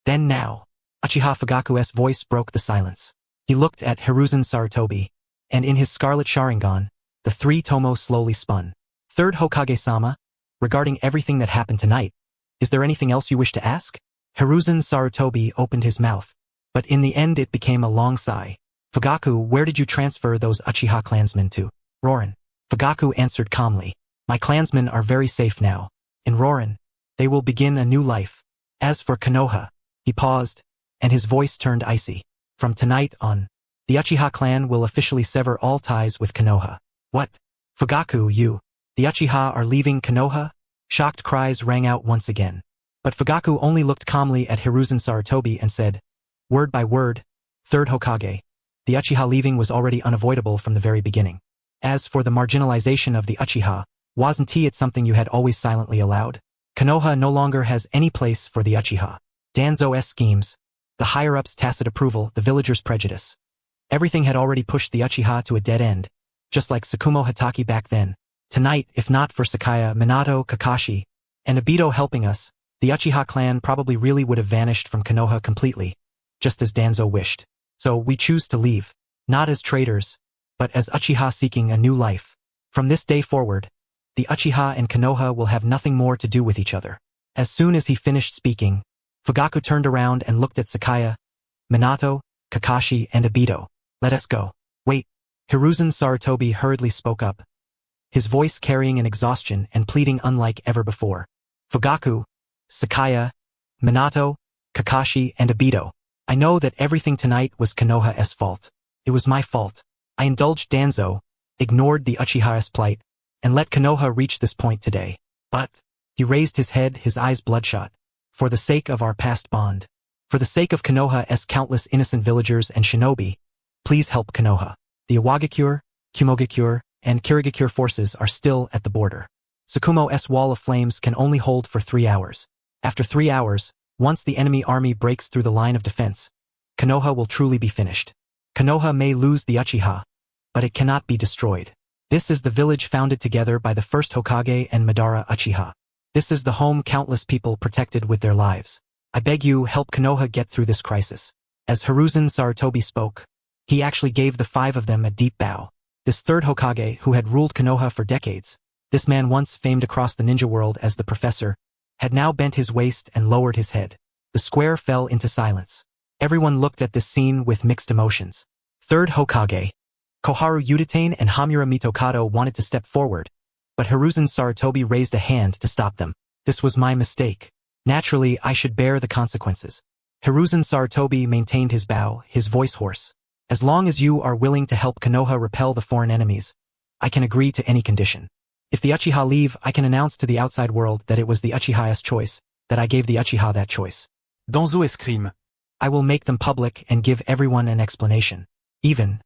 Then now, Uchiha Fugaku's voice broke the silence. He looked at Hiruzen Sarutobi, and in his scarlet Sharingan, the three tomo slowly spun. Third Hokage-sama, regarding everything that happened tonight, is there anything else you wish to ask? Hiruzen Sarutobi opened his mouth, but in the end it became a long sigh. Fugaku, where did you transfer those Uchiha clansmen to? Rorin. Fugaku answered calmly. My clansmen are very safe now. In Rorin, they will begin a new life. As for Konoha, he paused, and his voice turned icy. From tonight on, the Uchiha clan will officially sever all ties with Konoha. What? Fugaku, you. The Uchiha are leaving Konoha? Shocked cries rang out once again. But Fugaku only looked calmly at Hiruzen Sarutobi and said, word by word, Third Hokage, the Uchiha leaving was already unavoidable from the very beginning. As for the marginalization of the Uchiha, wasn't it something you had always silently allowed? Konoha no longer has any place for the Uchiha. Danzo's schemes, the higher-ups' tacit approval, the villagers' prejudice. Everything had already pushed the Uchiha to a dead end, just like Sakumo Hatake back then. Tonight, if not for Sakaya, Minato, Kakashi, and Obito helping us, the Uchiha clan probably really would have vanished from Konoha completely, just as Danzo wished. So we choose to leave, not as traitors, but as Uchiha seeking a new life. From this day forward, the Uchiha and Konoha will have nothing more to do with each other. As soon as he finished speaking, Fugaku turned around and looked at Sakaya, Minato, Kakashi, and Obito. Let us go. Wait. Hiruzen Sarutobi hurriedly spoke up, his voice carrying an exhaustion and pleading unlike ever before. Fugaku, Sakaya, Minato, Kakashi, and Obito. I know that everything tonight was Konoha's fault. It was my fault. I indulged Danzo, ignored the Uchiha's plight, and let Konoha reach this point today. But, he raised his head, his eyes bloodshot. For the sake of our past bond, for the sake of Konoha's countless innocent villagers and shinobi, please help Konoha. The Iwagakure, Kumogakure, and Kirigakure forces are still at the border. Sakumo's wall of flames can only hold for 3 hours. After 3 hours, once the enemy army breaks through the line of defense, Konoha will truly be finished. Konoha may lose the Uchiha, but it cannot be destroyed. This is the village founded together by the first Hokage and Madara Uchiha. This is the home countless people protected with their lives. I beg you, help Konoha get through this crisis. As Hiruzen Sarutobi spoke, he actually gave the 5 of them a deep bow. This third Hokage, who had ruled Konoha for decades, this man once famed across the ninja world as the Professor, had now bent his waist and lowered his head. The square fell into silence. Everyone looked at this scene with mixed emotions. Third Hokage, Koharu Yuditane and Hamura Mitokado wanted to step forward, but Hiruzen Sarutobi raised a hand to stop them. This was my mistake. Naturally, I should bear the consequences. Hiruzen Sarutobi maintained his bow, his voice hoarse. As long as you are willing to help Konoha repel the foreign enemies, I can agree to any condition. If the Uchiha leave, I can announce to the outside world that it was the Uchiha's choice, that I gave the Uchiha that choice. Danzo escrime. I will make them public and give everyone an explanation. Even.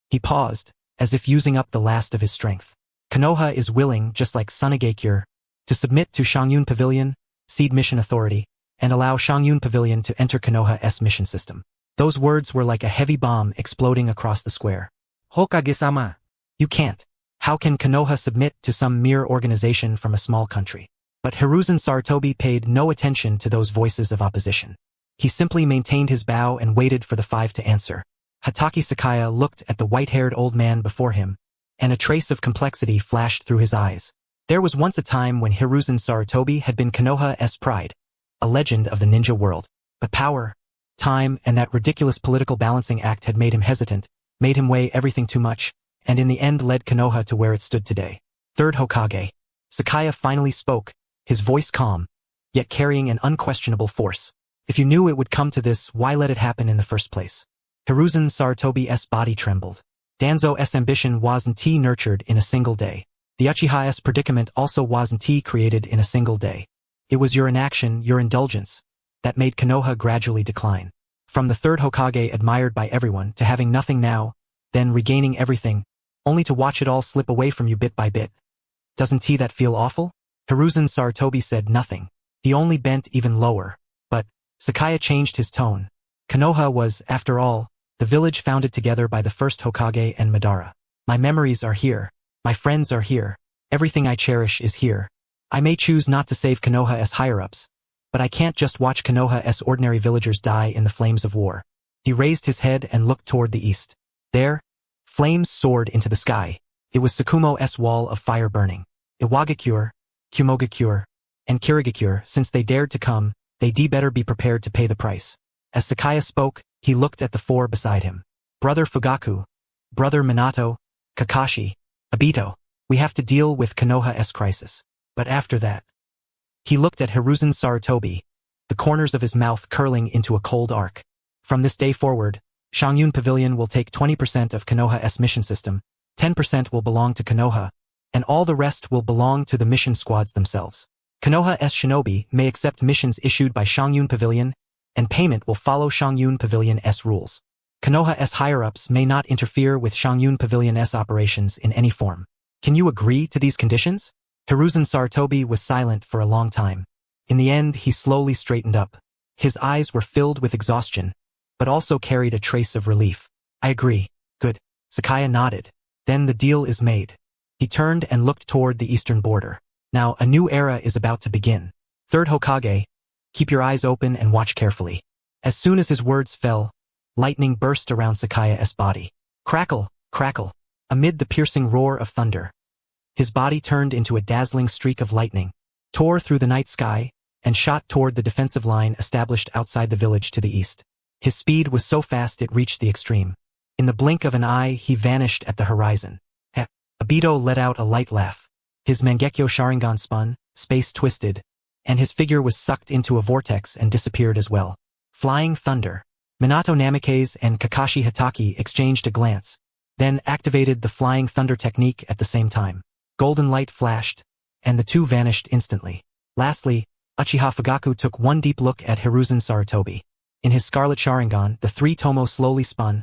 He paused, as if using up the last of his strength. Konoha is willing, just like Sunagakure, to submit to Shangyun Pavilion, cede mission authority, and allow Shangyun Pavilion to enter Konoha's mission system. Those words were like a heavy bomb exploding across the square. Hokage-sama. You can't. How can Konoha submit to some mere organization from a small country? But Hiruzen Sarutobi paid no attention to those voices of opposition. He simply maintained his bow and waited for the 5 to answer. Hatake Sakaya looked at the white-haired old man before him, and a trace of complexity flashed through his eyes. There was once a time when Hiruzen Sarutobi had been Konoha's pride, a legend of the ninja world. But power, time, and that ridiculous political balancing act had made him hesitant, made him weigh everything too much, and in the end led Konoha to where it stood today. Third Hokage. Sakaya finally spoke, his voice calm, yet carrying an unquestionable force. If you knew it would come to this, why let it happen in the first place? Hiruzen Sarutobi's body trembled. Danzo's ambition wasn't nurtured in a single day. The Uchiha's predicament also wasn't created in a single day. It was your inaction, your indulgence, that made Konoha gradually decline. From the third Hokage admired by everyone to having nothing now, then regaining everything, only to watch it all slip away from you bit by bit. Doesn't that feel awful? Hiruzen Sarutobi said nothing. He only bent even lower. But Sakaya changed his tone. Konoha was, after all, the village founded together by the first Hokage and Madara. My memories are here. My friends are here. Everything I cherish is here. I may choose not to save Konoha's higher-ups, but I can't just watch Konoha's ordinary villagers die in the flames of war. He raised his head and looked toward the east. There, flames soared into the sky. It was Sakumo's wall of fire burning. Iwagakure, Kumogakure, and Kirigakure, since they dared to come, they better be prepared to pay the price. As Sakaya spoke, he looked at the 4 beside him. Brother Fugaku, Brother Minato, Kakashi, Obito, we have to deal with Konoha's crisis. But after that, he looked at Hiruzen Sarutobi, the corners of his mouth curling into a cold arc. From this day forward, Shangyun Pavilion will take 20% of Konoha's mission system, 10% will belong to Konoha, and all the rest will belong to the mission squads themselves. Konoha's shinobi may accept missions issued by Shangyun Pavilion, and payment will follow Shangyun Pavilion's rules. Konoha's higher-ups may not interfere with Shangyun Pavilion's operations in any form. Can you agree to these conditions? Hiruzen Sarutobi was silent for a long time. In the end, he slowly straightened up. His eyes were filled with exhaustion, but also carried a trace of relief. I agree. Good. Sakaya nodded. Then the deal is made. He turned and looked toward the eastern border. Now, a new era is about to begin. Third Hokage, keep your eyes open and watch carefully. As soon as his words fell, lightning burst around Sakaya's body. Crackle, crackle. Amid the piercing roar of thunder, his body turned into a dazzling streak of lightning, tore through the night sky, and shot toward the defensive line established outside the village to the east. His speed was so fast it reached the extreme. In the blink of an eye, he vanished at the horizon. Obito let out a light laugh. His Mangekyo Sharingan spun, space twisted, and his figure was sucked into a vortex and disappeared as well. Flying thunder. Minato Namikaze and Kakashi Hatake exchanged a glance, then activated the flying thunder technique at the same time. Golden light flashed, and the two vanished instantly. Lastly, Uchiha Fugaku took one deep look at Hiruzen Sarutobi. In his Scarlet Sharingan, the three Tomo slowly spun,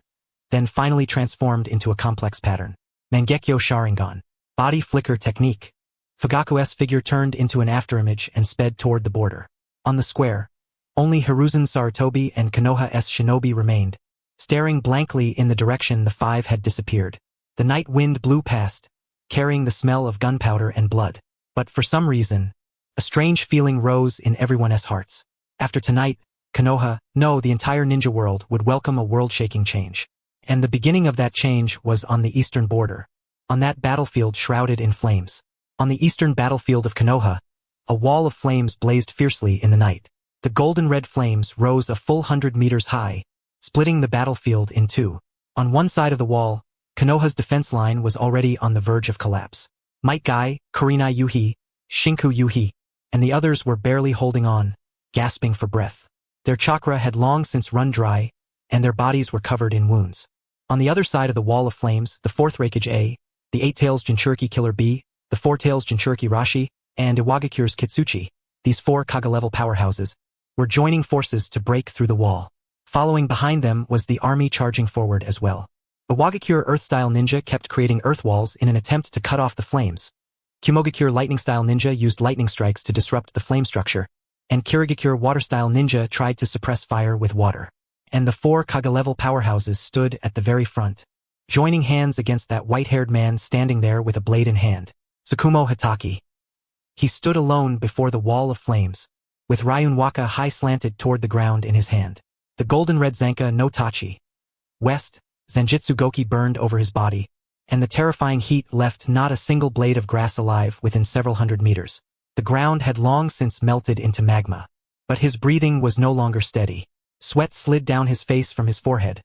then finally transformed into a complex pattern. Mangekyo Sharingan. Body flicker technique. Fugaku's figure turned into an afterimage and sped toward the border. On the square, only Hiruzen Sarutobi and Konoha's shinobi remained, staring blankly in the direction the five had disappeared. The night wind blew past, carrying the smell of gunpowder and blood. But for some reason, a strange feeling rose in everyone's hearts. After tonight, Konoha, no, the entire ninja world would welcome a world-shaking change. And the beginning of that change was on the eastern border, on that battlefield shrouded in flames. On the eastern battlefield of Konoha, a wall of flames blazed fiercely in the night. The golden-red flames rose a full 100 meters high, splitting the battlefield in two. On one side of the wall, Konoha's defense line was already on the verge of collapse. Might Guy, Kurenai Yuhi, Shinku Yuhi, and the others were barely holding on, gasping for breath. Their chakra had long since run dry, and their bodies were covered in wounds. On the other side of the wall of flames, the fourth Raikage A, the Eight Tails Jinchuriki Killer B, the Four Tails Jinchuriki Rashi, and Iwagakure's Kitsuchi, these four Kaga-level powerhouses, were joining forces to break through the wall. Following behind them was the army charging forward as well. Iwagakure Earth-style ninja kept creating earth walls in an attempt to cut off the flames. Kumogakure lightning-style ninja used lightning strikes to disrupt the flame structure, and Kirigakure water-style ninja tried to suppress fire with water. And the four Kaga-level powerhouses stood at the very front, joining hands against that white-haired man standing there with a blade in hand. Sakumo Hatake. He stood alone before the wall of flames, with Ryunwaka high slanted toward the ground in his hand. The golden-red Zanka no Tachi. West, Zanjitsu Goki burned over his body, and the terrifying heat left not a single blade of grass alive within several hundred meters. The ground had long since melted into magma, but his breathing was no longer steady. Sweat slid down his face from his forehead,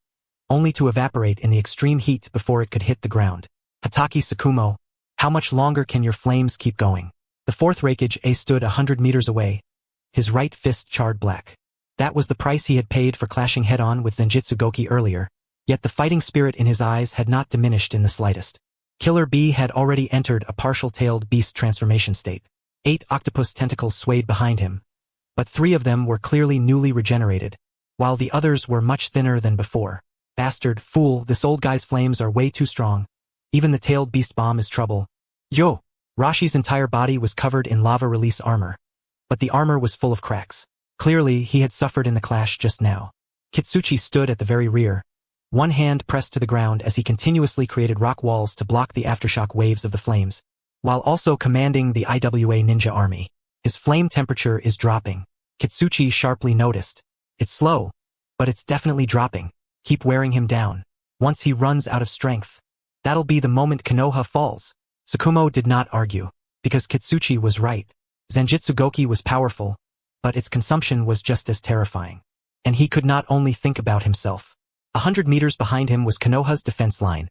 only to evaporate in the extreme heat before it could hit the ground. Hatake Sakumo, how much longer can your flames keep going? The fourth Raikage A stood 100 meters away, his right fist charred black. That was the price he had paid for clashing head-on with Zanjitsu Goki earlier, yet the fighting spirit in his eyes had not diminished in the slightest. Killer B had already entered a partial-tailed beast transformation state. 8 octopus tentacles swayed behind him, but 3 of them were clearly newly regenerated, while the others were much thinner than before. Bastard, fool, this old guy's flames are way too strong. Even the tailed beast bomb is trouble. Yo! Rashi's entire body was covered in lava-release armor, but the armor was full of cracks. Clearly, he had suffered in the clash just now. Kitsuchi stood at the very rear, one hand pressed to the ground as he continuously created rock walls to block the aftershock waves of the flames, while also commanding the IWA ninja army. His flame temperature is dropping. Kitsuchi sharply noticed. It's slow, but it's definitely dropping. Keep wearing him down. Once he runs out of strength, that'll be the moment Konoha falls. Sakumo did not argue, because Kitsuchi was right. Zanjitsu Goki was powerful, but its consumption was just as terrifying. And he could not only think about himself. 100 meters behind him was Konoha's defense line,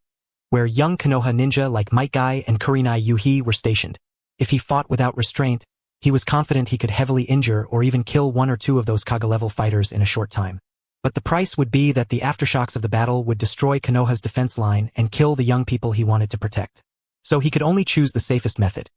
where young Konoha ninja like Might Guy and Kurenai Yuhi were stationed. If he fought without restraint, he was confident he could heavily injure or even kill 1 or 2 of those Kaga-level fighters in a short time. But the price would be that the aftershocks of the battle would destroy Konoha's defense line and kill the young people he wanted to protect. So he could only choose the safest method.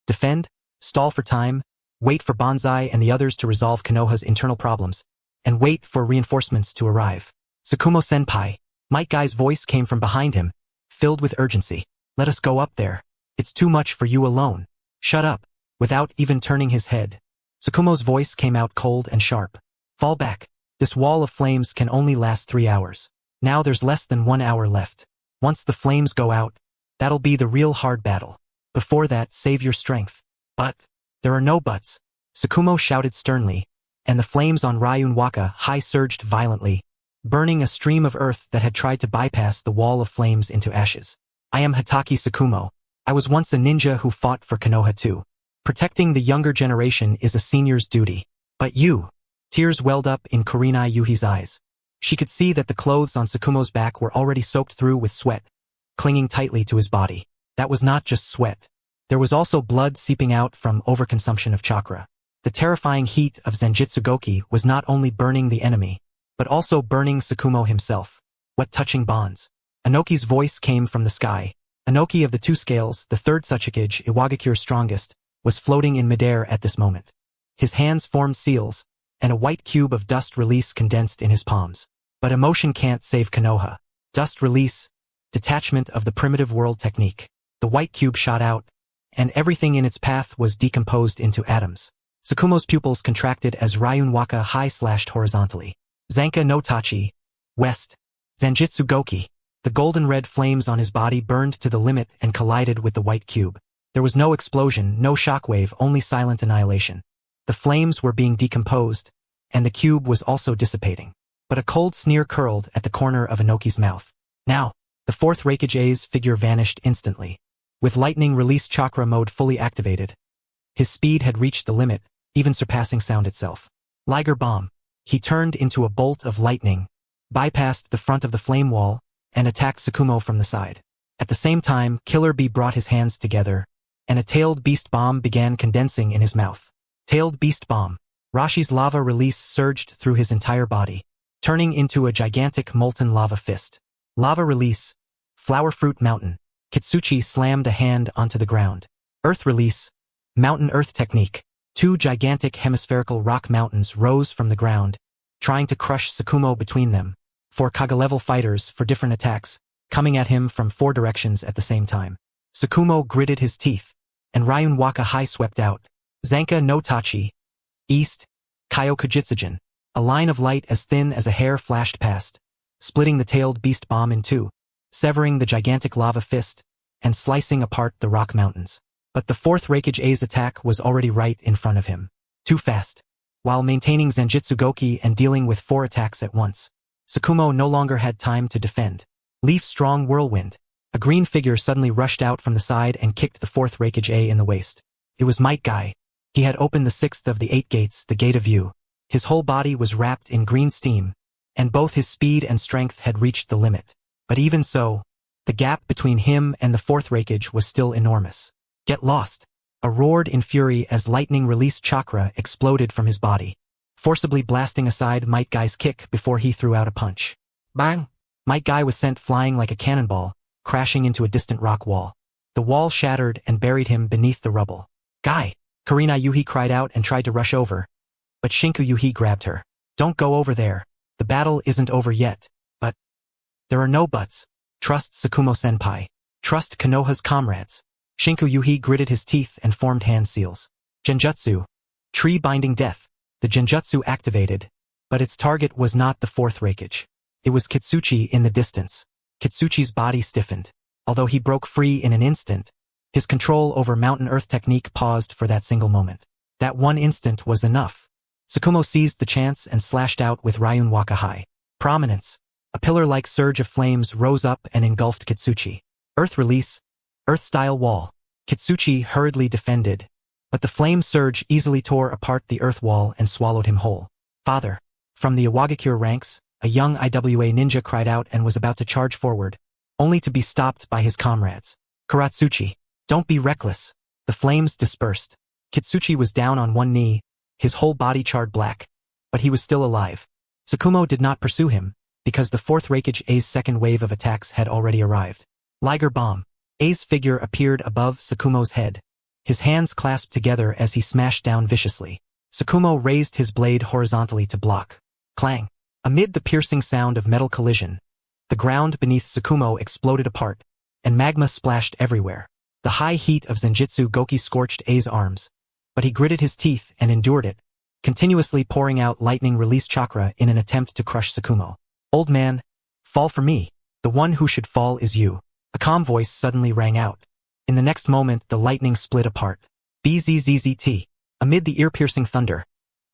Defend, stall for time, wait for Banzai and the others to resolve Konoha's internal problems, and wait for reinforcements to arrive. Sakumo Senpai. Might Guy's voice came from behind him, filled with urgency. Let us go up there. It's too much for you alone. Shut up. Without even turning his head, Sakumo's voice came out cold and sharp. Fall back. This wall of flames can only last 3 hours. Now there's less than 1 hour left. Once the flames go out, that'll be the real hard battle. Before that, save your strength. But there are no buts. Sakumo shouted sternly, and the flames on Ryunwaka high surged violently, burning a stream of earth that had tried to bypass the wall of flames into ashes. I am Hatake Sakumo. I was once a ninja who fought for Konoha too. Protecting the younger generation is a senior's duty. But you. Tears welled up in Kurenai Yuhi's eyes. She could see that the clothes on Sakumo's back were already soaked through with sweat, clinging tightly to his body. That was not just sweat. There was also blood seeping out from overconsumption of chakra. The terrifying heat of Zanjitsu Goki was not only burning the enemy, but also burning Sakumo himself. What touching bonds. Anoki's voice came from the sky. Anoki of the two scales, the third Tsuchikage, Iwagakure's strongest, was floating in midair at this moment. His hands formed seals, and a white cube of dust release condensed in his palms. But emotion can't save Konoha. Dust release, detachment of the primitive world technique. The white cube shot out, and everything in its path was decomposed into atoms. Sakumo's pupils contracted as Ryun Waka high slashed horizontally. Zanka no Tachi, west. Zanjitsu Goki. The golden red flames on his body burned to the limit and collided with the white cube. There was no explosion, no shockwave, only silent annihilation. The flames were being decomposed, and the cube was also dissipating. But a cold sneer curled at the corner of Anoki's mouth. Now, the fourth Raikage's figure vanished instantly. With lightning release chakra mode fully activated, his speed had reached the limit, even surpassing sound itself. Liger Bomb. He turned into a bolt of lightning, bypassed the front of the flame wall, and attacked Sakumo from the side. At the same time, Killer Bee brought his hands together, and a tailed beast bomb began condensing in his mouth. Tailed beast bomb. Rashi's lava release surged through his entire body, turning into a gigantic molten lava fist. Lava release. Flower fruit mountain. Kitsuchi slammed a hand onto the ground. Earth release. Mountain earth technique. Two gigantic hemispherical rock mountains rose from the ground, trying to crush Sakumo between them. Four Kaga-level fighters for different attacks, coming at him from four directions at the same time. Sakumo gritted his teeth, and Ryun Waka high swept out. Zanka no Tachi. East. Kyoku-jitsujin. A line of light as thin as a hair flashed past, splitting the tailed beast bomb in two, severing the gigantic lava fist, and slicing apart the rock mountains. But the fourth Raikage's attack was already right in front of him. Too fast. While maintaining Zanjitsu Goki and dealing with four attacks at once, Sakumo no longer had time to defend. Leaf-strong whirlwind. A green figure suddenly rushed out from the side and kicked the fourth Raikage in the waist. It was Might Guy. He had opened the sixth of the 8 gates, the Gate of View. His whole body was wrapped in green steam, and both his speed and strength had reached the limit. But even so, the gap between him and the fourth Raikage was still enormous. Get lost. A roared in fury as lightning released chakra exploded from his body, forcibly blasting aside Might Guy's kick before he threw out a punch. Bang! Might Guy was sent flying like a cannonball, crashing into a distant rock wall. The wall shattered and buried him beneath the rubble. Guy! Kurenai Yuhi cried out and tried to rush over, but Shinku Yuhi grabbed her. Don't go over there. The battle isn't over yet. But there are no buts. Trust Sakumo Senpai. Trust Konoha's comrades. Shinku Yuhi gritted his teeth and formed hand seals. Genjutsu. Tree binding death. The genjutsu activated, but its target was not the fourth Raikage. It was Kitsuchi in the distance. Kitsuchi's body stiffened. Although he broke free in an instant, his control over Mountain Earth technique paused for that single moment. That one instant was enough. Sakumo seized the chance and slashed out with Ryun Waka high. Prominence. A pillar-like surge of flames rose up and engulfed Kitsuchi. Earth release. Earth-style wall. Kitsuchi hurriedly defended, but the flame surge easily tore apart the earth wall and swallowed him whole. Father. From the Iwagakure ranks, a young IWA ninja cried out and was about to charge forward, only to be stopped by his comrades. Karatsuchi. Don't be reckless. The flames dispersed. Kitsuchi was down on one knee, his whole body charred black, but he was still alive. Sakumo did not pursue him, because the fourth Raikage's second wave of attacks had already arrived. Liger Bomb. A's figure appeared above Sakumo's head, his hands clasped together as he smashed down viciously. Sakumo raised his blade horizontally to block. Clang. Amid the piercing sound of metal collision, the ground beneath Sakumo exploded apart, and magma splashed everywhere. The high heat of Zanjitsu Goki scorched A's arms, but he gritted his teeth and endured it, continuously pouring out lightning release chakra in an attempt to crush Sakumo. Old man, fall for me. The one who should fall is you. A calm voice suddenly rang out. In the next moment, the lightning split apart. BZZZT. Amid the ear-piercing thunder,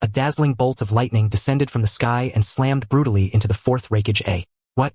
A dazzling bolt of lightning descended from the sky and slammed brutally into the fourth Reikage A. What?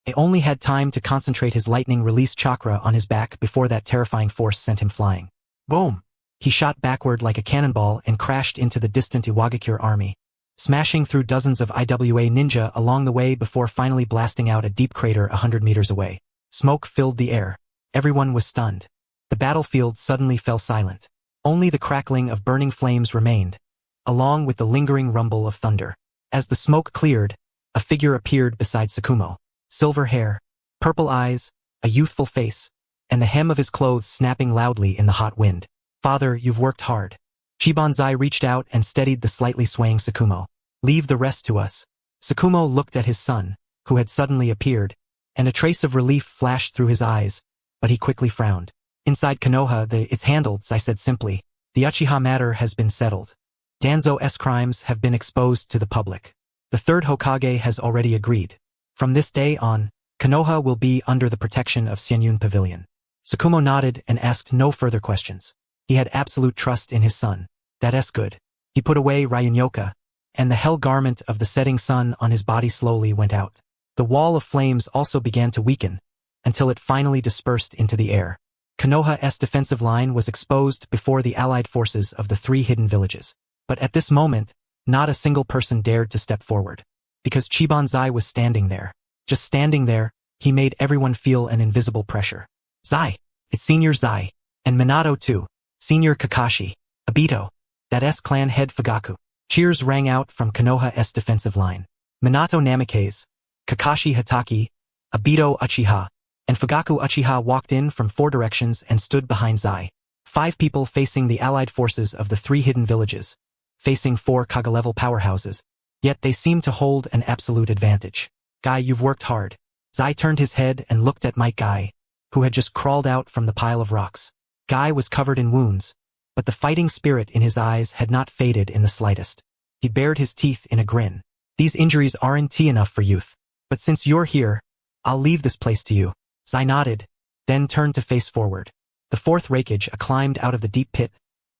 He only had time to concentrate his lightning release chakra on his back before that terrifying force sent him flying. Boom! He shot backward like a cannonball and crashed into the distant Iwagakure army, smashing through dozens of IWA ninja along the way before finally blasting out a deep crater 100 meters away. Smoke filled the air. Everyone was stunned. The battlefield suddenly fell silent. Only the crackling of burning flames remained, along with the lingering rumble of thunder. As the smoke cleared, a figure appeared beside Sakumo. Silver hair, purple eyes, a youthful face, and the hem of his clothes snapping loudly in the hot wind. Father, you've worked hard. Chibanzai reached out and steadied the slightly swaying Sakumo. Leave the rest to us. Sakumo looked at his son, who had suddenly appeared, and a trace of relief flashed through his eyes, but he quickly frowned. Inside Konoha, it's handled, Zai said simply. The Uchiha matter has been settled. Danzo's crimes have been exposed to the public. The third Hokage has already agreed. From this day on, Konoha will be under the protection of Xianyun Pavilion. Sakumo nodded and asked no further questions. He had absolute trust in his son. That's good. He put away Ryunyoka, and the hell garment of the setting sun on his body slowly went out. The wall of flames also began to weaken, until it finally dispersed into the air. Konoha's defensive line was exposed before the allied forces of the three hidden villages. But at this moment, not a single person dared to step forward. Because Chibanzai was standing there. Just standing there, he made everyone feel an invisible pressure. Zai! It's Senior Zai. And Minato too. Senior Kakashi. Obito. That's clan head Fugaku. Cheers rang out from Konoha's defensive line. Minato Namikaze, Kakashi Hatake, Obito Uchiha, and Fugaku Uchiha walked in from four directions and stood behind Zai. 5 people facing the allied forces of the 3 hidden villages, facing 4 Kaga-level powerhouses, yet they seemed to hold an absolute advantage. Guy, you've worked hard. Zai turned his head and looked at Mike Guy, who had just crawled out from the pile of rocks. Guy was covered in wounds, but the fighting spirit in his eyes had not faded in the slightest. He bared his teeth in a grin. These injuries aren't enough for youth, but since you're here, I'll leave this place to you. Zai nodded, then turned to face forward. The fourth Reikage climbed out of the deep pit,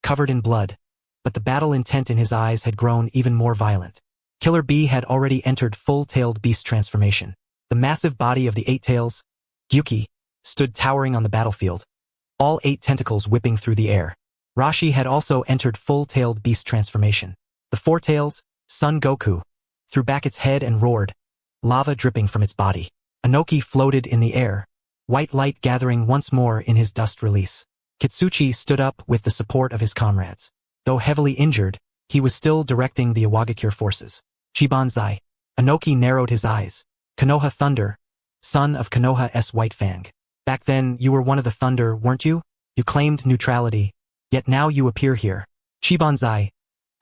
covered in blood, but the battle intent in his eyes had grown even more violent. Killer Bee had already entered full-tailed beast transformation. The massive body of the 8 tails, Gyuki, stood towering on the battlefield, all 8 tentacles whipping through the air. Rashi had also entered full-tailed beast transformation. The 4 tails, Son Goku, threw back its head and roared, lava dripping from its body. Inoki floated in the air, white light gathering once more in his dust release. Kitsuchi stood up with the support of his comrades. Though heavily injured, he was still directing the Iwagakure forces. Chibanzai. Inoki narrowed his eyes. Konoha Thunder, son of Konoha's White Fang. Back then, you were one of the Thunder, weren't you? You claimed neutrality, yet now you appear here. Chibanzai.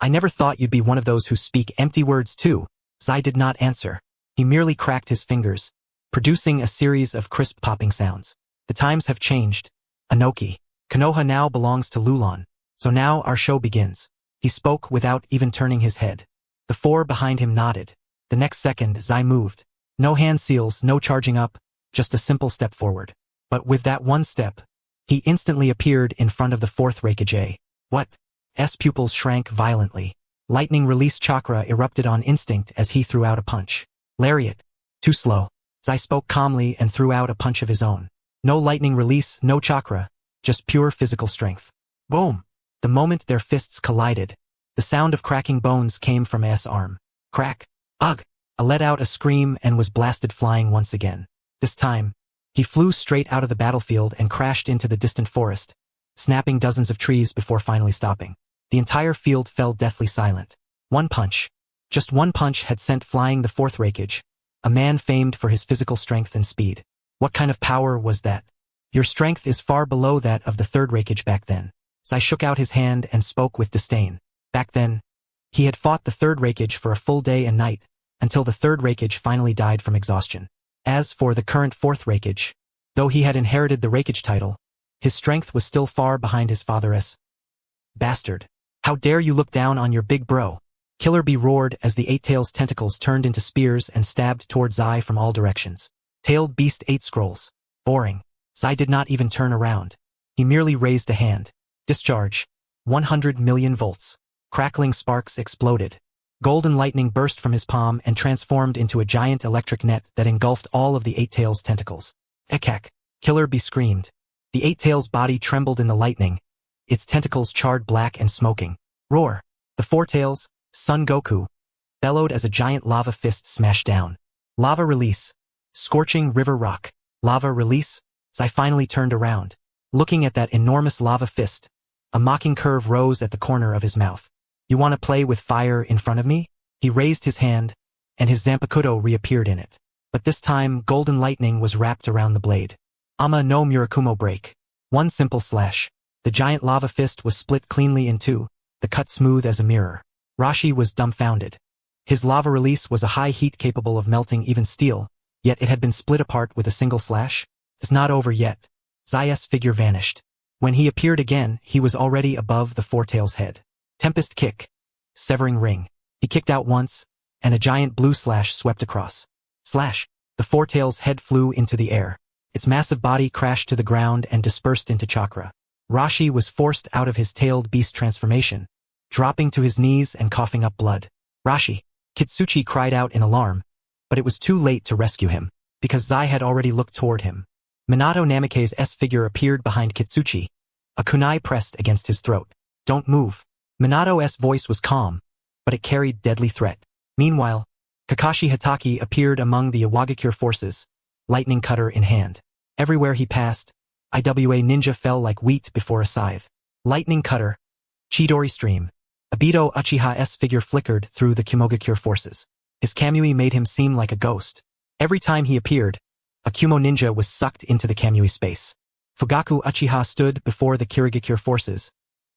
I never thought you'd be one of those who speak empty words too. Zai did not answer. He merely cracked his fingers, producing a series of crisp popping sounds. The times have changed. Inoki. Konoha now belongs to Lulon. So now our show begins. He spoke without even turning his head. The 4 behind him nodded. The next second, Zai moved. No hand seals, no charging up, just a simple step forward. But with that one step, he instantly appeared in front of the 4th Reikage. What? S pupils shrank violently. Lightning release chakra erupted on instinct as he threw out a punch. Lariat. Too slow. Zai spoke calmly and threw out a punch of his own. No lightning release, no chakra, just pure physical strength. Boom! The moment their fists collided, the sound of cracking bones came from S' arm. Crack. Ugh! I let out a scream and was blasted flying once again. This time, he flew straight out of the battlefield and crashed into the distant forest, snapping dozens of trees before finally stopping. The entire field fell deathly silent. One punch. Just one punch had sent flying the 4th Reikage, a man famed for his physical strength and speed. What kind of power was that? Your strength is far below that of the 3rd Reikage back then. Zai shook out his hand and spoke with disdain. Back then, he had fought the 3rd Reikage for a full day and night, until the 3rd Reikage finally died from exhaustion. As for the current 4th Reikage, though he had inherited the Reikage title, his strength was still far behind his father's. Bastard. How dare you look down on your big bro? Killer Bee roared as the 8 tails tentacles turned into spears and stabbed toward Zai from all directions. Tailed Beast 8 scrolls. Boring. Zai did not even turn around. He merely raised a hand. Discharge. 100 million volts. Crackling sparks exploded. Golden lightning burst from his palm and transformed into a giant electric net that engulfed all of the Eight Tails' tentacles. Ekek! Killer Bee screamed. The Eight Tails' body trembled in the lightning, its tentacles charred black and smoking. Roar! The Four Tails, Son Goku, bellowed as a giant lava fist smashed down. Lava release. Scorching river rock. Lava release. Zai finally turned around. Looking at that enormous lava fist, a mocking curve rose at the corner of his mouth. You want to play with fire in front of me? He raised his hand, and his Zanpakuto reappeared in it. But this time, golden lightning was wrapped around the blade. Ama no Murakumo break. One simple slash. The giant lava fist was split cleanly in two, the cut smooth as a mirror. Rashi was dumbfounded. His lava release was a high heat capable of melting even steel, yet it had been split apart with a single slash. It's not over yet. Zai's figure vanished. When he appeared again, he was already above the Four Tails' head. Tempest kick. Severing ring. He kicked out once, and a giant blue slash swept across. Slash. The Four Tails' head flew into the air. Its massive body crashed to the ground and dispersed into chakra. Rashi was forced out of his tailed beast transformation, dropping to his knees and coughing up blood. Rashi! Kitsuchi cried out in alarm, but it was too late to rescue him, because Zai had already looked toward him. Minato Namikaze's figure appeared behind Kitsuchi, a kunai pressed against his throat. Don't move. Minato's voice was calm, but it carried deadly threat. Meanwhile, Kakashi Hatake appeared among the Iwagakure forces, lightning cutter in hand. Everywhere he passed, IWA ninja fell like wheat before a scythe. Lightning cutter. Chidori stream. Obito Uchiha's figure flickered through the Kumogakure forces. His Kamui made him seem like a ghost. Every time he appeared, a Kumo ninja was sucked into the Kamui space. Fugaku Uchiha stood before the Kirigakure forces,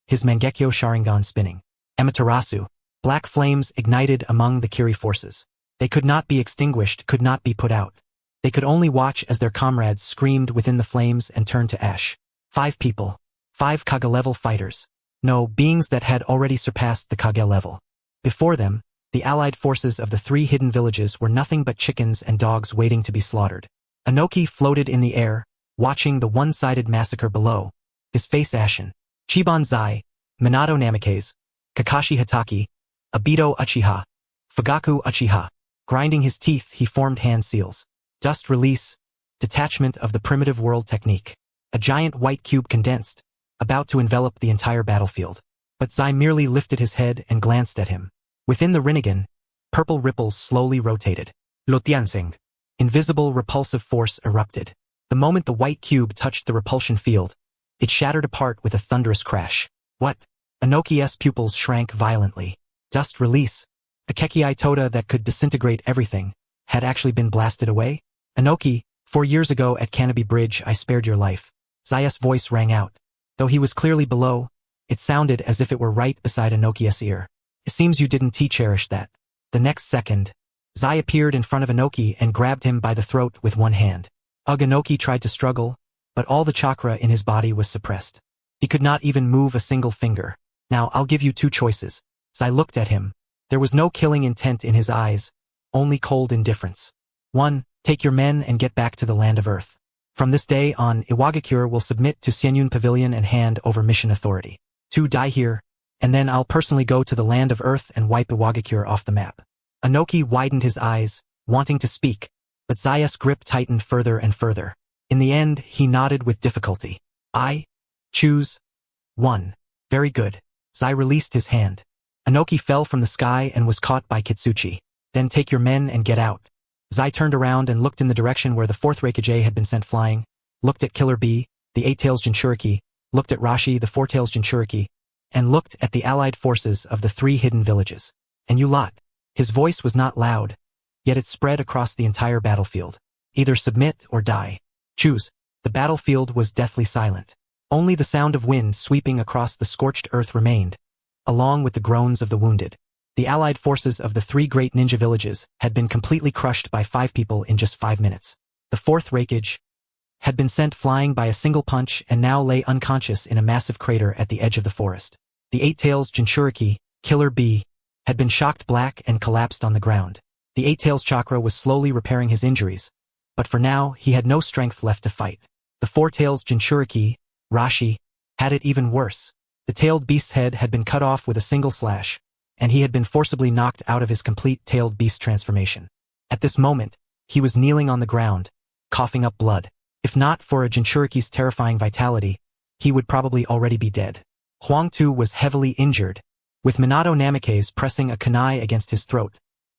his Mangekyo Sharingan spinning. Amaterasu. Black flames ignited among the Kiri forces. They could not be extinguished, could not be put out. They could only watch as their comrades screamed within the flames and turned to ash. 5 people. 5 Kage-level fighters. No, beings that had already surpassed the Kage level. Before them, the allied forces of the 3 hidden villages were nothing but chickens and dogs waiting to be slaughtered. Inoki floated in the air, watching the one-sided massacre below, his face ashen. Chiban Zai, Minato Namikaze, Kakashi Hatake, Obito Uchiha, Fugaku Uchiha. Grinding his teeth, he formed hand seals. Dust release, detachment of the primitive world technique. A giant white cube condensed, about to envelop the entire battlefield. But Zai merely lifted his head and glanced at him. Within the Rinnegan, purple ripples slowly rotated. Lotiansing. Invisible repulsive force erupted. The moment the white cube touched the repulsion field, it shattered apart with a thunderous crash. What? Inoki's pupils shrank violently. Dust release. A Kekiai Toda that could disintegrate everything had actually been blasted away? Inoki, 4 years ago at Canopy Bridge I spared your life. Zai's voice rang out. Though he was clearly below, it sounded as if it were right beside Inoki's ear. It seems you didn't cherish that. The next second, Zai appeared in front of Inoki and grabbed him by the throat with one hand. Inoki tried to struggle, but all the chakra in his body was suppressed. He could not even move a single finger. Now I'll give you 2 choices. Zai looked at him. There was no killing intent in his eyes, only cold indifference. 1. Take your men and get back to the land of Earth. From this day on, Iwagakure will submit to Senyun Pavilion and hand over mission authority. 2. Die here, and then I'll personally go to the land of Earth and wipe Iwagakure off the map. Inoki widened his eyes, wanting to speak, but Zai's grip tightened further and further. In the end, he nodded with difficulty. I choose 1. Very good. Zai released his hand. Inoki fell from the sky and was caught by Kitsuchi. Then take your men and get out. Zai turned around and looked in the direction where the 4th Reikage had been sent flying, looked at Killer Bee, the 8 Tails Jinchuriki, looked at Rashi, the 4 Tails Jinchuriki, and looked at the allied forces of the 3 hidden villages. And you lot. His voice was not loud, yet it spread across the entire battlefield. Either submit or die. Choose. The battlefield was deathly silent. Only the sound of wind sweeping across the scorched earth remained, along with the groans of the wounded. The allied forces of the 3 great ninja villages had been completely crushed by 5 people in just 5 minutes. The 4th Reikage had been sent flying by a single punch and now lay unconscious in a massive crater at the edge of the forest. The 8 Tails Jinchuriki, Killer Bee, had been shocked black and collapsed on the ground. The 8 Tails chakra was slowly repairing his injuries, but for now he had no strength left to fight. The 4 Tails Jinchuriki, Rashi, had it even worse. The tailed beast's head had been cut off with a single slash, and he had been forcibly knocked out of his complete tailed beast transformation. At this moment, he was kneeling on the ground, coughing up blood. If not for a Jinchuriki's terrifying vitality, he would probably already be dead. Huang Tu was heavily injured, with Minato Namikaze pressing a kunai against his throat,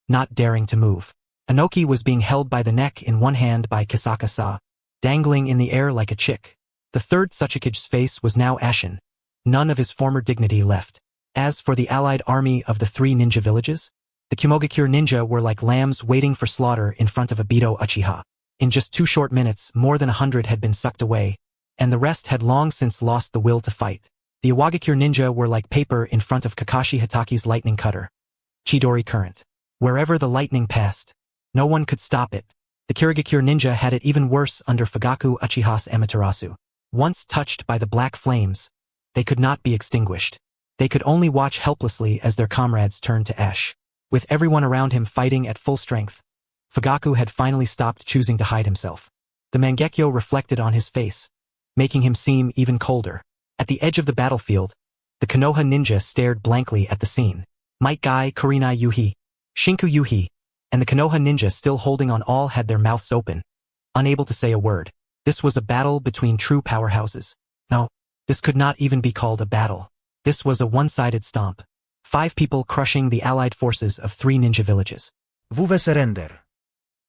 not daring to move. Inoki was being held by the neck in one hand by Sakaya, dangling in the air like a chick. The third Tsuchikage's face was now ashen, none of his former dignity left. As for the allied army of the 3 ninja villages, the Kumogakure ninja were like lambs waiting for slaughter in front of Obito Uchiha. In just 2 short minutes, more than 100 had been sucked away, and the rest had long since lost the will to fight. The Iwagakure ninja were like paper in front of Kakashi Hatake's lightning cutter, Chidori current. Wherever the lightning passed, no one could stop it. The Kirigakure ninja had it even worse under Fugaku Uchiha's Amaterasu. Once touched by the black flames, they could not be extinguished. They could only watch helplessly as their comrades turned to ash. With everyone around him fighting at full strength, Fugaku had finally stopped choosing to hide himself. The Mangekyo reflected on his face, making him seem even colder. At the edge of the battlefield, the Konoha ninja stared blankly at the scene. Might Guy, Kurinai Yuhi, Shinku Yuhi, and the Konoha ninja still holding on all had their mouths open, unable to say a word. This was a battle between true powerhouses. No, this could not even be called a battle. This was a one-sided stomp. 5 people crushing the allied forces of 3 ninja villages. Vous surrender.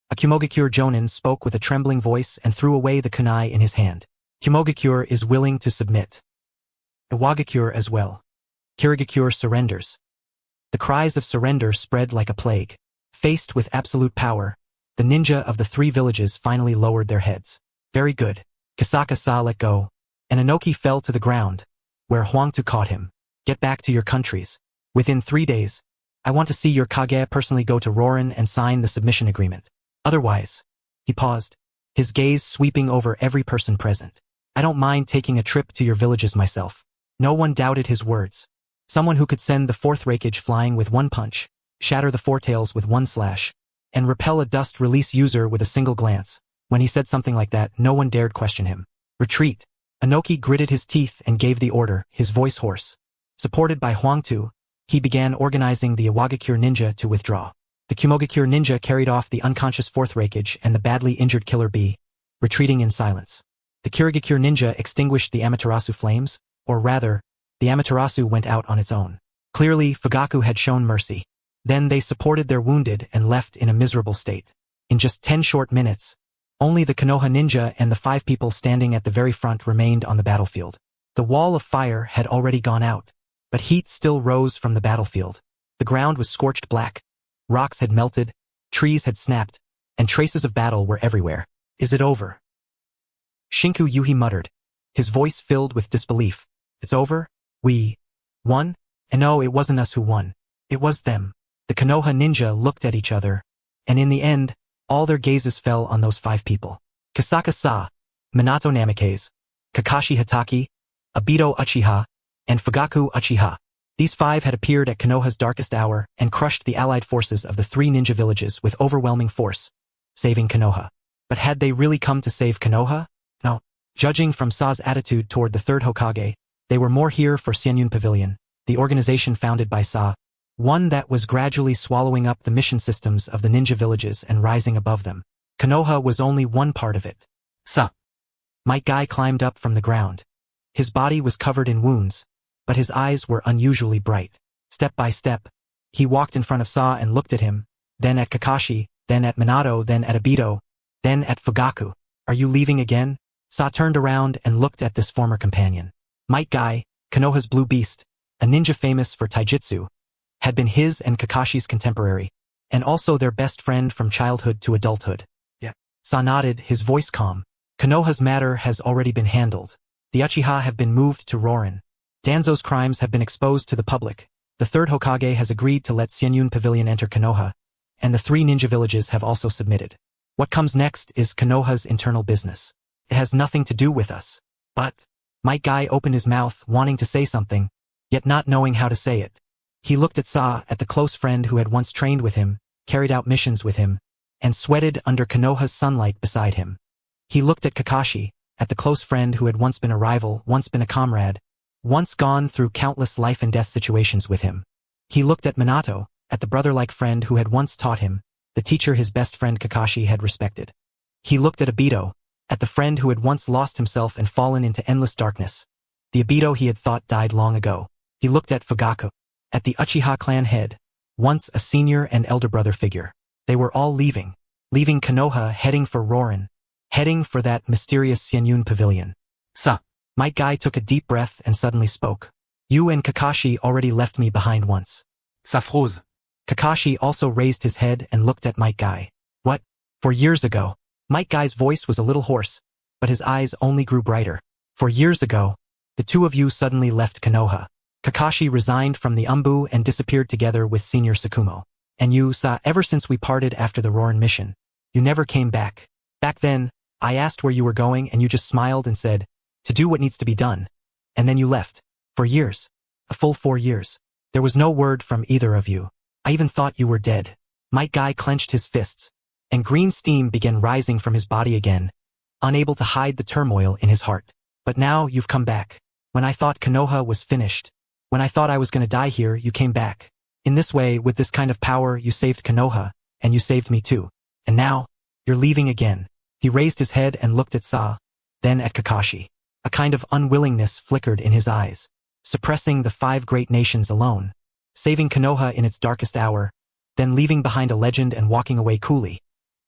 A Kumogakure Jonin spoke with a trembling voice and threw away the kunai in his hand. Kumogakure is willing to submit. Iwagakure as well. Kirigakure surrenders. The cries of surrender spread like a plague. Faced with absolute power, the ninja of the 3 villages finally lowered their heads. Very good. Sakaya let go, and Inoki fell to the ground, where Huang Tu caught him. Get back to your countries. Within 3 days, I want to see your Kage personally go to Rorin and sign the submission agreement. Otherwise, he paused, his gaze sweeping over every person present. I don't mind taking a trip to your villages myself. No one doubted his words. Someone who could send the 4th Raikage flying with 1 punch, shatter the 4 tails with 1 slash, and repel a dust release user with a single glance. When he said something like that, no one dared question him. Retreat. Inoki gritted his teeth and gave the order, his voice hoarse. Supported by Huang Tu, he began organizing the Iwagakure ninja to withdraw. The Kumogakure ninja carried off the unconscious 4th Raikage and the badly injured Killer Bee, retreating in silence. The Kirigakure ninja extinguished the Amaterasu flames, or rather, the Amaterasu went out on its own. Clearly, Fugaku had shown mercy. Then they supported their wounded and left in a miserable state. In just 10 short minutes, only the Konoha ninja and the 5 people standing at the very front remained on the battlefield. The wall of fire had already gone out, but heat still rose from the battlefield. The ground was scorched black, rocks had melted, trees had snapped, and traces of battle were everywhere. Is it over? Shinku Yuhi muttered, his voice filled with disbelief. It's over? We won? And no, it wasn't us who won. It was them. The Konoha ninja looked at each other, and in the end, all their gazes fell on those 5 people. Sakaya, Minato Namikaze, Kakashi Hatake, Obito Uchiha, and Fugaku Uchiha. These 5 had appeared at Konoha's darkest hour and crushed the allied forces of the 3 ninja villages with overwhelming force, saving Konoha. But had they really come to save Konoha? No. Judging from Sa's attitude toward the 3rd Hokage, they were more here for Xianyun Pavilion, the organization founded by Sa, one that was gradually swallowing up the mission systems of the ninja villages and rising above them. Konoha was only one part of it. Sa. Might Guy climbed up from the ground. His body was covered in wounds, but his eyes were unusually bright. Step by step, he walked in front of Sa and looked at him, then at Kakashi, then at Minato, then at Obito, then at Fugaku. Are you leaving again? Sa turned around and looked at this former companion. Might Guy, Konoha's blue beast, a ninja famous for taijutsu, had been his and Kakashi's contemporary, and also their best friend from childhood to adulthood. Yeah. Sa nodded, his voice calm. Konoha's matter has already been handled. The Uchiha have been moved to Rorin. Danzo's crimes have been exposed to the public. The 3rd Hokage has agreed to let Xianyun Pavilion enter Konoha, and the 3 ninja villages have also submitted. What comes next is Konoha's internal business. It has nothing to do with us. But Might Guy opened his mouth, wanting to say something, yet not knowing how to say it. He looked at Sa, at the close friend who had once trained with him, carried out missions with him, and sweated under Konoha's sunlight beside him. He looked at Kakashi, at the close friend who had once been a rival, once been a comrade, once gone through countless life and death situations with him. He looked at Minato, at the brother-like friend who had once taught him, the teacher his best friend Kakashi had respected. He looked at Obito, at the friend who had once lost himself and fallen into endless darkness, the Obito he had thought died long ago. He looked at Fugaku, at the Uchiha clan head, once a senior and elder brother figure. They were all leaving Konoha, heading for Rorin, heading for that mysterious Xianyun pavilion. Ça. Might Guy took a deep breath and suddenly spoke. You and Kakashi already left me behind once. Ça froze. Kakashi also raised his head and looked at Might Guy. What? 4 years ago. Might Guy's voice was a little hoarse, but his eyes only grew brighter. 4 years ago, the two of you suddenly left Konoha. Kakashi resigned from the Umbu and disappeared together with Senior Sakumo. And you saw ever since we parted after the Rorin mission. You never came back. Back then, I asked where you were going and you just smiled and said, to do what needs to be done. And then you left. For years. A full 4 years. There was no word from either of you. I even thought you were dead. Might Guy clenched his fists, and green steam began rising from his body again, unable to hide the turmoil in his heart. But now you've come back. When I thought Konoha was finished, when I thought I was going to die here, you came back. In this way, with this kind of power, you saved Konoha, and you saved me too. And now, you're leaving again. He raised his head and looked at Sa, then at Kakashi. A kind of unwillingness flickered in his eyes, suppressing the 5 great nations alone, saving Konoha in its darkest hour, then leaving behind a legend and walking away coolly.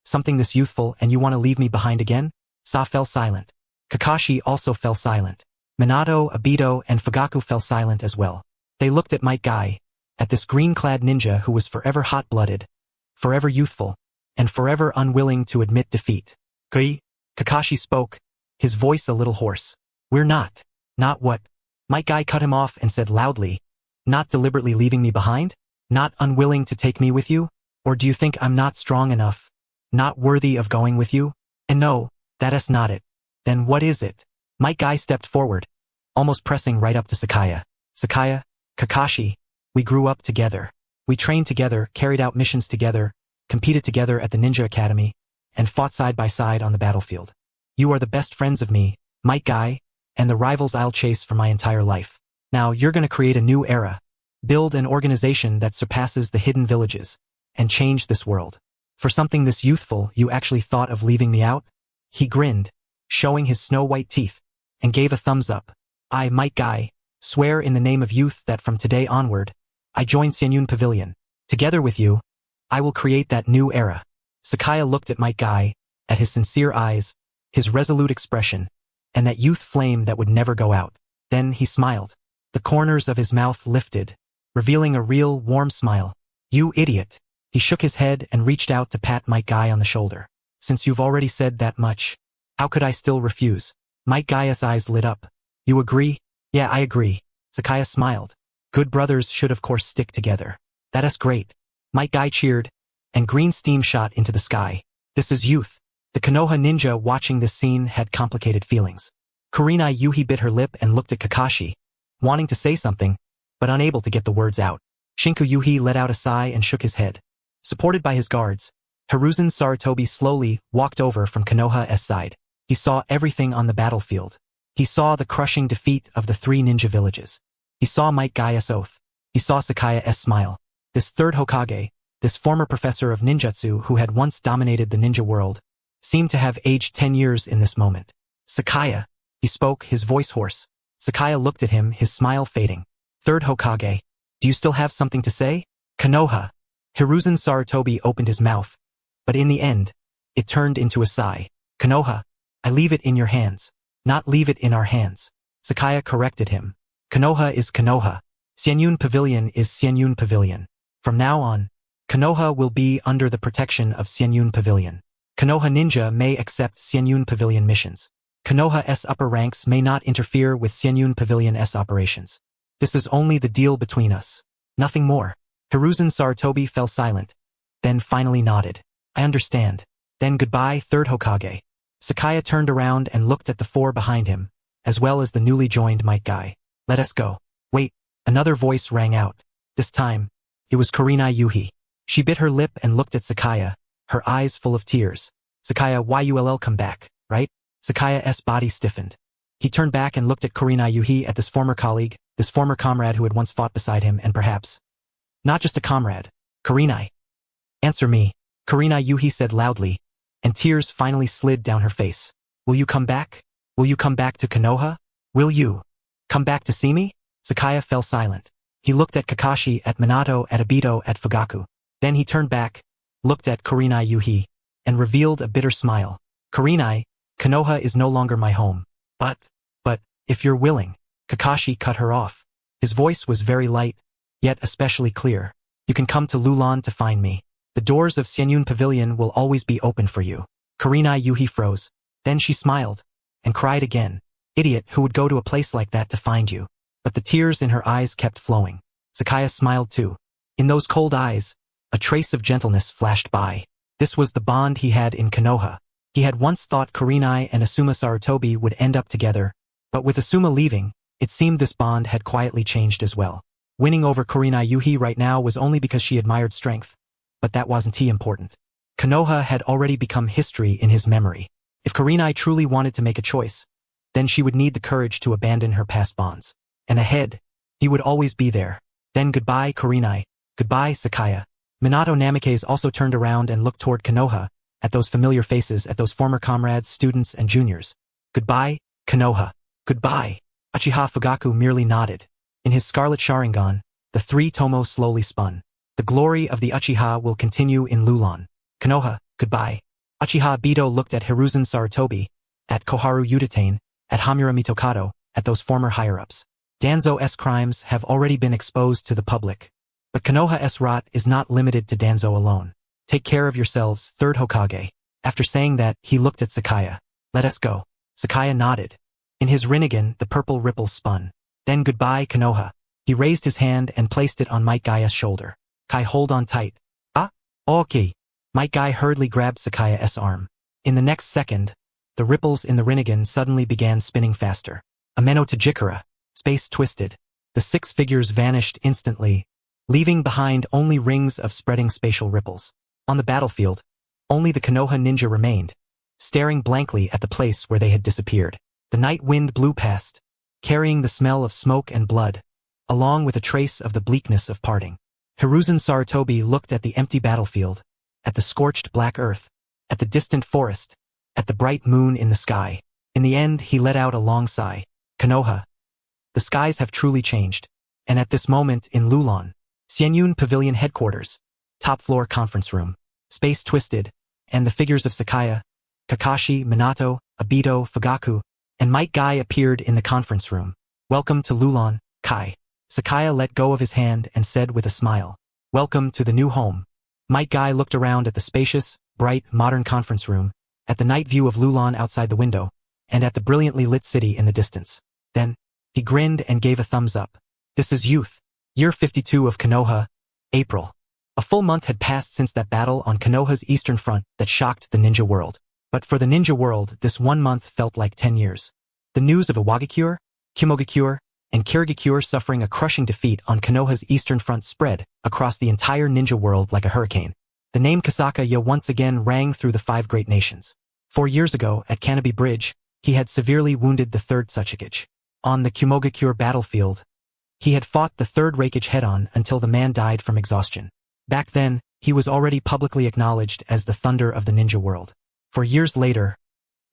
Something this youthful, and you want to leave me behind again? Sa fell silent. Kakashi also fell silent. Minato, Obito, and Fugaku fell silent as well. They looked at Might Guy, at this green-clad ninja who was forever hot-blooded, forever youthful, and forever unwilling to admit defeat. Kakashi spoke, his voice a little hoarse. We're not. Not what? Might Guy cut him off and said loudly, not deliberately leaving me behind? Not unwilling to take me with you? Or do you think I'm not strong enough? Not worthy of going with you? And no, that's not it. Then what is it? Might Guy stepped forward, almost pressing right up to Sakaya. Sakaya, Kakashi, we grew up together. We trained together, carried out missions together, competed together at the Ninja Academy, and fought side by side on the battlefield. You are the best friends of me, Might Guy, and the rivals I'll chase for my entire life. Now you're going to create a new era, build an organization that surpasses the hidden villages, and change this world. For something this youthful, you actually thought of leaving me out? He grinned, showing his snow-white teeth, and gave a thumbs up. I, Might Guy, swear in the name of youth that from today onward, I join Xianyun Pavilion. Together with you, I will create that new era. Sakaya looked at Might Guy, at his sincere eyes, his resolute expression, and that youth flame that would never go out. Then he smiled. The corners of his mouth lifted, revealing a real, warm smile. You idiot. He shook his head and reached out to pat Might Guy on the shoulder. Since you've already said that much, how could I still refuse? Might Guy's eyes lit up. You agree? Yeah, I agree. Sakaya smiled. Good brothers should of course stick together. That's great. Might Guy cheered, and green steam shot into the sky. This is youth. The Konoha ninja watching this scene had complicated feelings. Kurenai Yuhi bit her lip and looked at Kakashi, wanting to say something, but unable to get the words out. Shinku Yuhi let out a sigh and shook his head. Supported by his guards, Hiruzen Sarutobi slowly walked over from Konoha's side. He saw everything on the battlefield. He saw the crushing defeat of the 3 ninja villages. He saw Might Guy's oath. He saw Sakaya's smile. This 3rd Hokage, this former professor of ninjutsu who had once dominated the ninja world, seemed to have aged 10 years in this moment. Sakaya, he spoke, his voice hoarse. Sakaya looked at him, his smile fading. 3rd Hokage, do you still have something to say? Konoha. Hiruzen Sarutobi opened his mouth, but in the end, it turned into a sigh. Konoha, I leave it in your hands. Not leave it in our hands. Sakaya corrected him. Konoha is Konoha. Xianyun Pavilion is Xianyun Pavilion. From now on, Konoha will be under the protection of Xianyun Pavilion. Konoha Ninja may accept Xianyun Pavilion missions. Konoha's upper ranks may not interfere with Xianyun Pavilion's operations. This is only the deal between us. Nothing more. Hiruzen Sarutobi fell silent, then finally nodded. I understand. Then goodbye, 3rd Hokage. Sakaya turned around and looked at the 4 behind him, as well as the newly joined Might Guy. Let us go. Wait, another voice rang out. This time, it was Kurenai Yuhi. She bit her lip and looked at Sakaya, her eyes full of tears. Sakaya, YULL come back, right? Sakaya's body stiffened. He turned back and looked at Kurenai Yuhi, at this former colleague, this former comrade who had once fought beside him, and perhaps not just a comrade. Kurenai. Answer me, Kurenai Yuhi said loudly, and tears finally slid down her face. Will you come back? Will you come back to Konoha? Will you come back to see me? Sakaya fell silent. He looked at Kakashi, at Minato, at Obito, at Fugaku. Then he turned back, looked at Kurenai Yuhi, and revealed a bitter smile. Kurenai, Konoha is no longer my home. But, if you're willing. Kakashi cut her off. His voice was very light, yet especially clear. You can come to Lulan to find me. The doors of Xianyun Pavilion will always be open for you. Kurenai Yuhi froze. Then she smiled, and cried again. Idiot, who would go to a place like that to find you? But the tears in her eyes kept flowing. Sakaya smiled too. In those cold eyes, a trace of gentleness flashed by. This was the bond he had in Konoha. He had once thought Kurenai and Asuma Sarutobi would end up together, but with Asuma leaving, it seemed this bond had quietly changed as well. Winning over Kurenai Yuhi right now was only because she admired strength, but that wasn't important. Konoha had already become history in his memory. If Kurenai truly wanted to make a choice, then she would need the courage to abandon her past bonds. And ahead, he would always be there. Then goodbye Kurenai, goodbye Sakaya. Minato Namikaze also turned around and looked toward Konoha, at those familiar faces, at those former comrades, students, and juniors. Goodbye, Konoha. Goodbye. Uchiha Fugaku merely nodded. In his scarlet Sharingan, the three tomo slowly spun. The glory of the Uchiha will continue in Lulan. Konoha, goodbye. Uchiha Obito looked at Hiruzen Sarutobi, at Koharu Udatain, at Hamura Mitokado, at those former higher-ups. Danzo's crimes have already been exposed to the public. But Konoha's rot is not limited to Danzo alone. Take care of yourselves, third Hokage. After saying that, he looked at Sakaya. Let us go. Sakaya nodded. In his Rinnegan, the purple ripples spun. Then goodbye, Konoha. He raised his hand and placed it on Might Guy's shoulder. Kai, hold on tight. Ah, okay. Might Guy hurriedly grabbed Sakaya's arm. In the next second, the ripples in the Rinnegan suddenly began spinning faster. Ameno Tajikara. Space twisted. The six figures vanished instantly, leaving behind only rings of spreading spatial ripples. On the battlefield, only the Konoha ninja remained, staring blankly at the place where they had disappeared. The night wind blew past, carrying the smell of smoke and blood, along with a trace of the bleakness of parting. Hiruzen Sarutobi looked at the empty battlefield, at the scorched black earth, at the distant forest, at the bright moon in the sky. In the end, he let out a long sigh. Konoha. The skies have truly changed, and at this moment in Lulan, Xianyun Pavilion headquarters, top floor conference room, space twisted, and the figures of Sakaya, Kakashi, Minato, Obito, Fugaku, and Might Guy appeared in the conference room. Welcome to Lulan, Kai. Sakaya let go of his hand and said with a smile, welcome to the new home. Might Guy looked around at the spacious, bright, modern conference room, at the night view of Lulan outside the window, and at the brilliantly lit city in the distance. Then, he grinned and gave a thumbs up. This is youth. Year 52 of Konoha, April. A full month had passed since that battle on Konoha's eastern front that shocked the ninja world. But for the ninja world, this 1 month felt like 10 years. The news of Iwagakure, Kumogakure, and Kirigakure suffering a crushing defeat on Konoha's eastern front spread across the entire ninja world like a hurricane. The name Sakaya once again rang through the 5 great nations. 4 years ago, at Kanabi Bridge, he had severely wounded the 3rd Tsuchikage. On the Kumogakure battlefield, he had fought the 3rd Raikage head-on until the man died from exhaustion. Back then, he was already publicly acknowledged as the Thunder of the ninja world. 4 years later,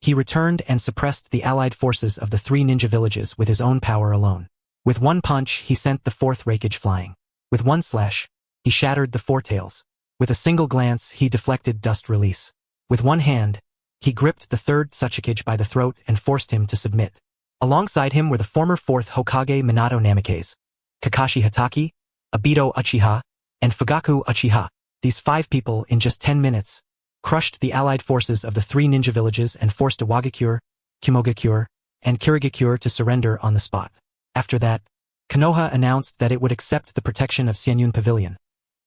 he returned and suppressed the allied forces of the 3 ninja villages with his own power alone. With one punch, he sent the 4th Raikage flying. With one slash, he shattered the 4 tails. With a single glance, he deflected dust release. With one hand, he gripped the 3rd Tsuchikage by the throat and forced him to submit. Alongside him were the former 4th Hokage Minato Namikaze, Kakashi Hatake, Obito Uchiha, and Fugaku Uchiha. These 5 people, in just 10 minutes, crushed the allied forces of the 3 ninja villages and forced Iwagakure, Kumogakure, and Kirigakure to surrender on the spot. After that, Konoha announced that it would accept the protection of Xianyun Pavilion,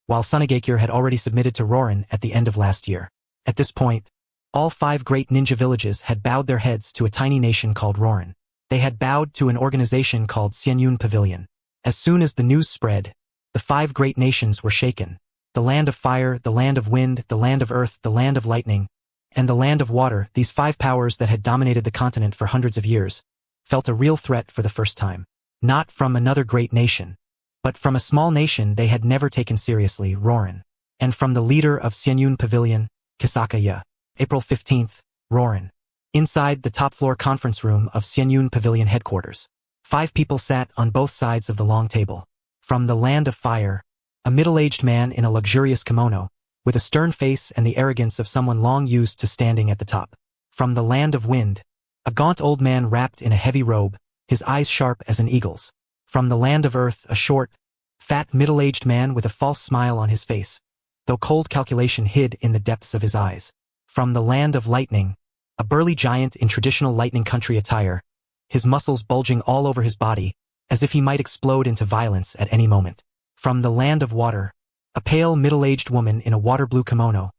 while Sunigakure had already submitted to Rorin at the end of last year. At this point, all 5 great ninja villages had bowed their heads to a tiny nation called Rorin. They had bowed to an organization called Xianyun Pavilion. As soon as the news spread, the 5 great nations were shaken. The land of fire, the land of wind, the land of earth, the land of lightning, and the land of water, these 5 powers that had dominated the continent for hundreds of years, felt a real threat for the first time. Not from another great nation, but from a small nation they had never taken seriously, Rorin. And from the leader of Xianyun Pavilion, Sakaya. April 15th, Rorin. Inside the top-floor conference room of Xianyun Pavilion headquarters. 5 people sat on both sides of the long table. From the Land of Fire, a middle-aged man in a luxurious kimono, with a stern face and the arrogance of someone long used to standing at the top. From the Land of Wind, a gaunt old man wrapped in a heavy robe, his eyes sharp as an eagle's. From the Land of Earth, a short, fat middle-aged man with a false smile on his face, though cold calculation hid in the depths of his eyes. From the Land of Lightning, a burly giant in traditional lightning country attire, his muscles bulging all over his body, as if he might explode into violence at any moment. From the Land of Water, a pale middle-aged woman in a water-blue kimono,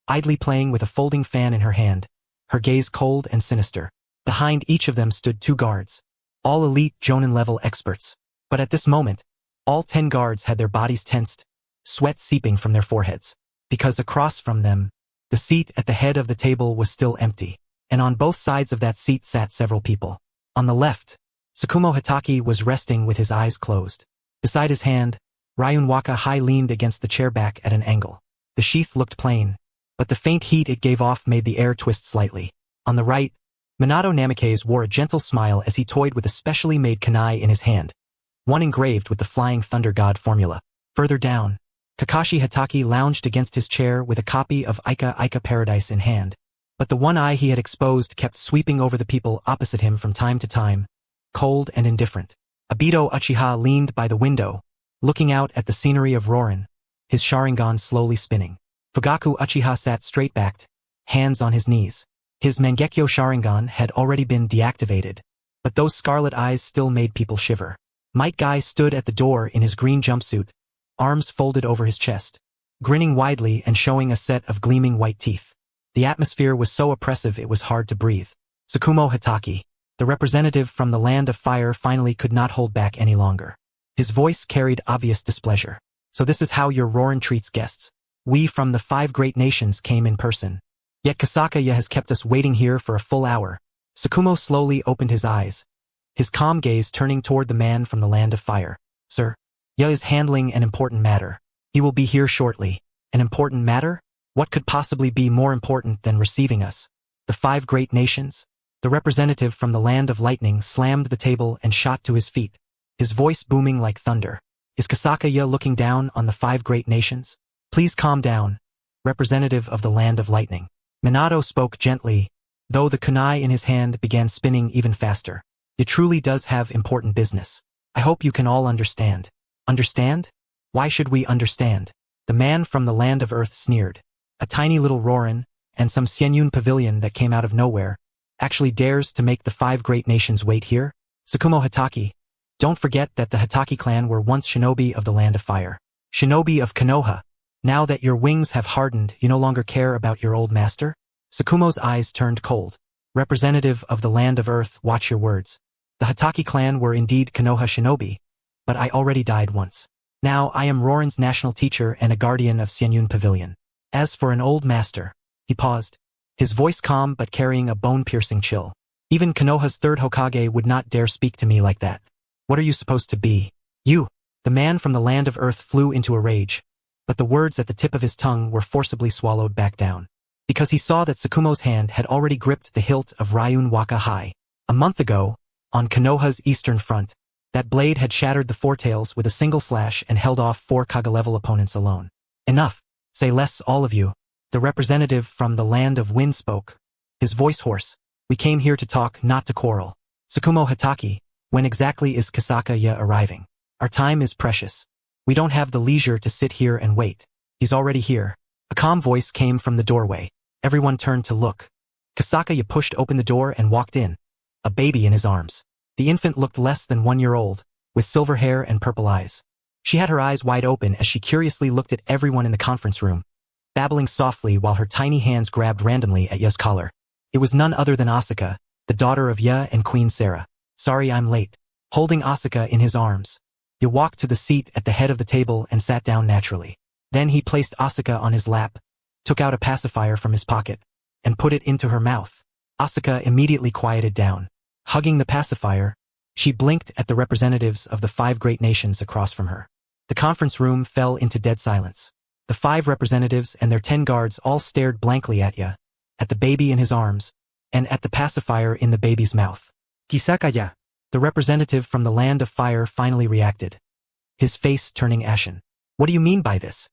idly playing with a folding fan in her hand, her gaze cold and sinister. Behind each of them stood 2 guards, all elite Jonin-level experts. But at this moment, all 10 guards had their bodies tensed, sweat seeping from their foreheads, because across from them, the seat at the head of the table was still empty, and on both sides of that seat sat several people. On the left, Sakumo Hatake was resting with his eyes closed. Beside his hand, Ryun Wakahai leaned against the chair back at an angle. The sheath looked plain, but the faint heat it gave off made the air twist slightly. On the right, Minato Namikaze wore a gentle smile as he toyed with a specially made kunai in his hand, one engraved with the Flying Thunder God formula. Further down, Kakashi Hatake lounged against his chair with a copy of Ika Paradise in hand, but the one eye he had exposed kept sweeping over the people opposite him from time to time, cold and indifferent. Obito Uchiha leaned by the window, looking out at the scenery of Rorin, his Sharingan slowly spinning. Fugaku Uchiha sat straight-backed, hands on his knees. His Mangekyo Sharingan had already been deactivated, but those scarlet eyes still made people shiver. Might Guy stood at the door in his green jumpsuit, arms folded over his chest, grinning widely and showing a set of gleaming white teeth. The atmosphere was so oppressive it was hard to breathe. Sakumo Hatake, the representative from the Land of Fire, finally could not hold back any longer. His voice carried obvious displeasure. So this is how your Rorin treats guests. We from the 5 great nations came in person. Yet Sakaya has kept us waiting here for a full hour. Sakumo slowly opened his eyes, his calm gaze turning toward the man from the Land of Fire. Sir, is handling an important matter. He will be here shortly. An important matter? What could possibly be more important than receiving us? The 5 great nations? The representative from the Land of Lightning slammed the table and shot to his feet, his voice booming like thunder. Is Sakaya looking down on the 5 great nations? Please calm down, representative of the Land of Lightning. Minato spoke gently, though the kunai in his hand began spinning even faster. It truly does have important business. I hope you can all understand. Understand? Why should we understand? The man from the Land of Earth sneered. A tiny little Rorin, and some Xianyun Pavilion that came out of nowhere, actually dares to make the 5 great nations wait here? Sakumo Hatake, don't forget that the Hatake clan were once shinobi of the Land of Fire. Shinobi of Konoha. Now that your wings have hardened, you no longer care about your old master? Sakumo's eyes turned cold. Representative of the Land of Earth, watch your words. The Hatake clan were indeed Konoha shinobi, but I already died once. Now I am Rorin's national teacher and a guardian of Xianyun Pavilion. As for an old master, he paused, his voice calm but carrying a bone-piercing chill. Even Konoha's 3rd Hokage would not dare speak to me like that. What are you supposed to be? You! The man from the Land of Earth flew into a rage, but the words at the tip of his tongue were forcibly swallowed back down, because he saw that Sakumo's hand had already gripped the hilt of Ryun Wakahai. A month ago, on Konoha's eastern front, that blade had shattered the Four-Tails with a single slash and held off 4 Kage-level opponents alone. Enough! Say less, all of you. The representative from the Land of Wind spoke, his voice hoarse. We came here to talk, not to quarrel. Sakumo Hatake, when exactly is Sakaya arriving? Our time is precious. We don't have the leisure to sit here and wait. He's already here. A calm voice came from the doorway. Everyone turned to look. Sakaya pushed open the door and walked in, a baby in his arms. The infant looked less than 1 year old, with silver hair and purple eyes. She had her eyes wide open as she curiously looked at everyone in the conference room, babbling softly while her tiny hands grabbed randomly at Ya's collar. It was none other than Asuka, the daughter of Ya and Queen Sarah. Sorry I'm late. Holding Asuka in his arms, Ya walked to the seat at the head of the table and sat down naturally. Then he placed Asuka on his lap, took out a pacifier from his pocket, and put it into her mouth. Asuka immediately quieted down. Hugging the pacifier, she blinked at the representatives of the 5 great nations across from her. The conference room fell into dead silence. The 5 representatives and their 10 guards all stared blankly at Ya, at the baby in his arms, and at the pacifier in the baby's mouth. Sakaya. The representative from the land of fire finally reacted, his face turning ashen. What do you mean by this?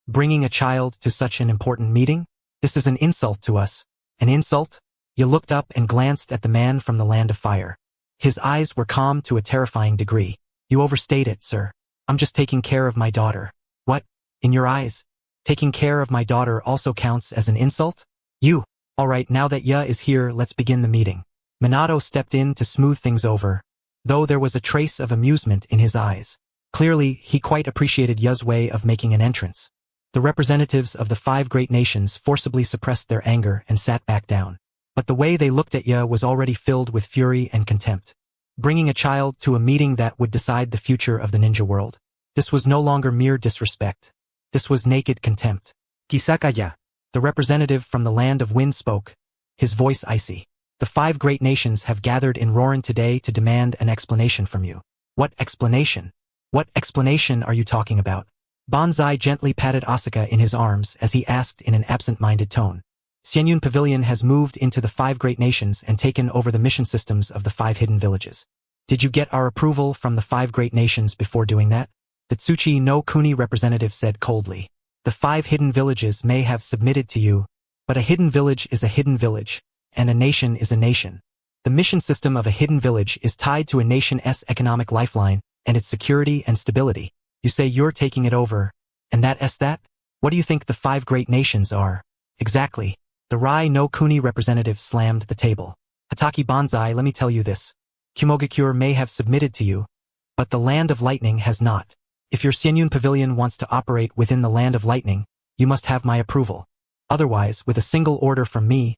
Bringing a child to such an important meeting? This is an insult to us. An insult? Ya looked up and glanced at the man from the land of fire. His eyes were calm to a terrifying degree. You overstate it, sir. I'm just taking care of my daughter. What? In your eyes? Taking care of my daughter also counts as an insult? You. All right, now that Ya is here, let's begin the meeting. Minato stepped in to smooth things over, though there was a trace of amusement in his eyes. Clearly, he quite appreciated Ya's way of making an entrance. The representatives of the 5 great nations forcibly suppressed their anger and sat back down. But the way they looked at Ya was already filled with fury and contempt. Bringing a child to a meeting that would decide the future of the ninja world. This was no longer mere disrespect. This was naked contempt. Sakaya. The representative from the land of wind spoke, his voice icy. The 5 great nations have gathered in Rorin today to demand an explanation from you. What explanation? What explanation are you talking about? Banzai gently patted Asuka in his arms as he asked in an absent-minded tone. Xianyun Pavilion has moved into the 5 great nations and taken over the mission systems of the 5 hidden villages. Did you get our approval from the 5 great nations before doing that? The Tsuchi no Kuni representative said coldly. The 5 hidden villages may have submitted to you, but a hidden village is a hidden village, and a nation is a nation. The mission system of a hidden village is tied to a nation's economic lifeline and its security and stability. You say you're taking it over, and that? What do you think the 5 great nations are? Exactly. The Rai no Kuni representative slammed the table. Hatake Banzai, let me tell you this. Kumogakure may have submitted to you, but the Land of Lightning has not. If your Xianyun Pavilion wants to operate within the Land of Lightning, you must have my approval. Otherwise, with a single order from me,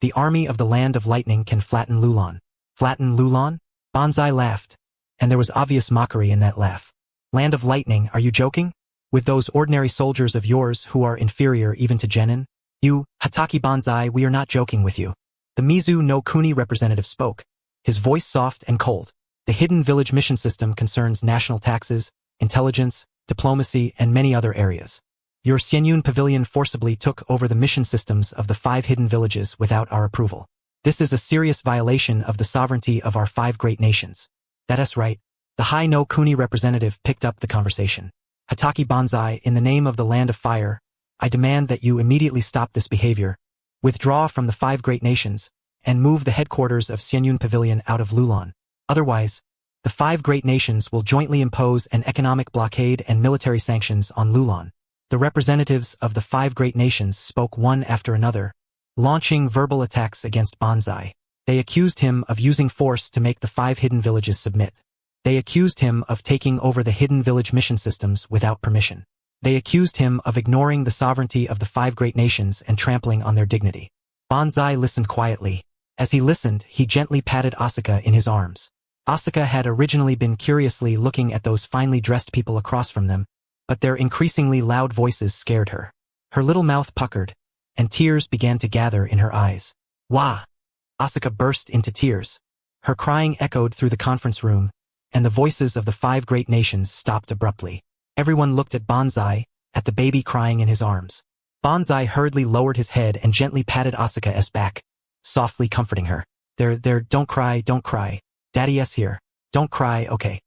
the army of the Land of Lightning can flatten Lulon. Flatten Lulon? Banzai laughed, and there was obvious mockery in that laugh. Land of Lightning, are you joking? With those ordinary soldiers of yours who are inferior even to genin? You, Hatake Banzai, we are not joking with you. The Mizu no Kuni representative spoke, his voice soft and cold. The hidden village mission system concerns national taxes, intelligence, diplomacy, and many other areas. Your Xianyun Pavilion forcibly took over the mission systems of the 5 hidden villages without our approval. This is a serious violation of the sovereignty of our 5 great nations. That's right. The Hai no Kuni representative picked up the conversation. Hatake Banzai, in the name of the Land of Fire, I demand that you immediately stop this behavior, withdraw from the 5 great nations, and move the headquarters of Xianyun Pavilion out of Lulon. Otherwise, the 5 great nations will jointly impose an economic blockade and military sanctions on Lulon. The representatives of the 5 great nations spoke one after another, launching verbal attacks against Banzai. They accused him of using force to make the 5 hidden villages submit. They accused him of taking over the hidden village mission systems without permission. They accused him of ignoring the sovereignty of the 5 great nations and trampling on their dignity. Banzai listened quietly. As he listened, he gently patted Asuka in his arms. Asuka had originally been curiously looking at those finely dressed people across from them, but their increasingly loud voices scared her. Her little mouth puckered, and tears began to gather in her eyes. Wah! Asuka burst into tears. Her crying echoed through the conference room, and the voices of the 5 great nations stopped abruptly. Everyone looked at Banzai, at the baby crying in his arms. Banzai hurriedly lowered his head and gently patted Asuka's back, softly comforting her. There, don't cry, don't cry. Daddy-s here. Don't cry, okay.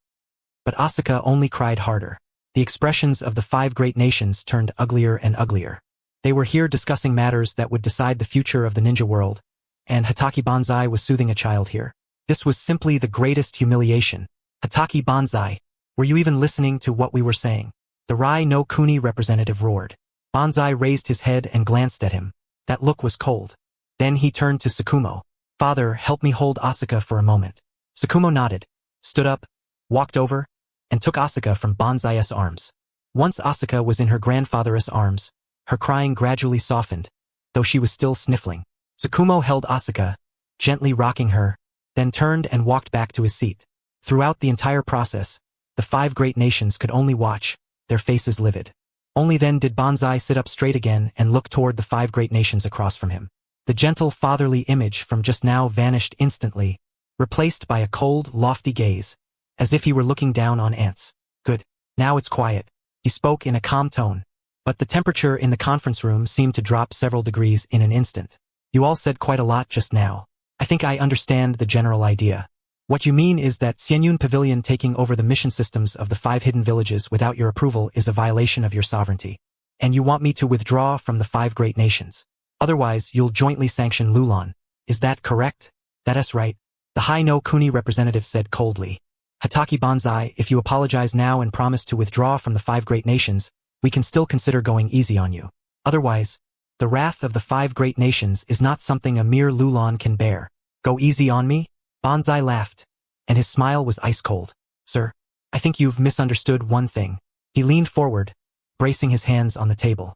But Asuka only cried harder. The expressions of the 5 great nations turned uglier and uglier. They were here discussing matters that would decide the future of the ninja world, and Hatake Banzai was soothing a child here. This was simply the greatest humiliation. Hatake Banzai, were you even listening to what we were saying? The Rai no Kuni representative roared. Banzai raised his head and glanced at him. That look was cold. Then he turned to Sakumo. Father, help me hold Asuka for a moment. Sakumo nodded, stood up, walked over, and took Asuka from Banzai's arms. Once Asuka was in her grandfather's arms, her crying gradually softened, though she was still sniffling. Sakumo held Asuka, gently rocking her, then turned and walked back to his seat. Throughout the entire process, the 5 great nations could only watch, their faces livid. Only then did Banzai sit up straight again and look toward the 5 great nations across from him. The gentle fatherly image from just now vanished instantly, replaced by a cold, lofty gaze, as if he were looking down on ants. Good. Now it's quiet. He spoke in a calm tone. But the temperature in the conference room seemed to drop several degrees in an instant. You all said quite a lot just now. I think I understand the general idea. What you mean is that Xianyun Pavilion taking over the mission systems of the 5 hidden villages without your approval is a violation of your sovereignty. And you want me to withdraw from the 5 great nations. Otherwise, you'll jointly sanction Lulan. Is that correct? That's right. The High No Kuni representative said coldly. Hatake Banzai, if you apologize now and promise to withdraw from the 5 great nations, we can still consider going easy on you. Otherwise, the wrath of the 5 great nations is not something a mere Lulan can bear. Go easy on me? Banzai laughed, and his smile was ice cold. Sir, I think you've misunderstood one thing. He leaned forward, bracing his hands on the table.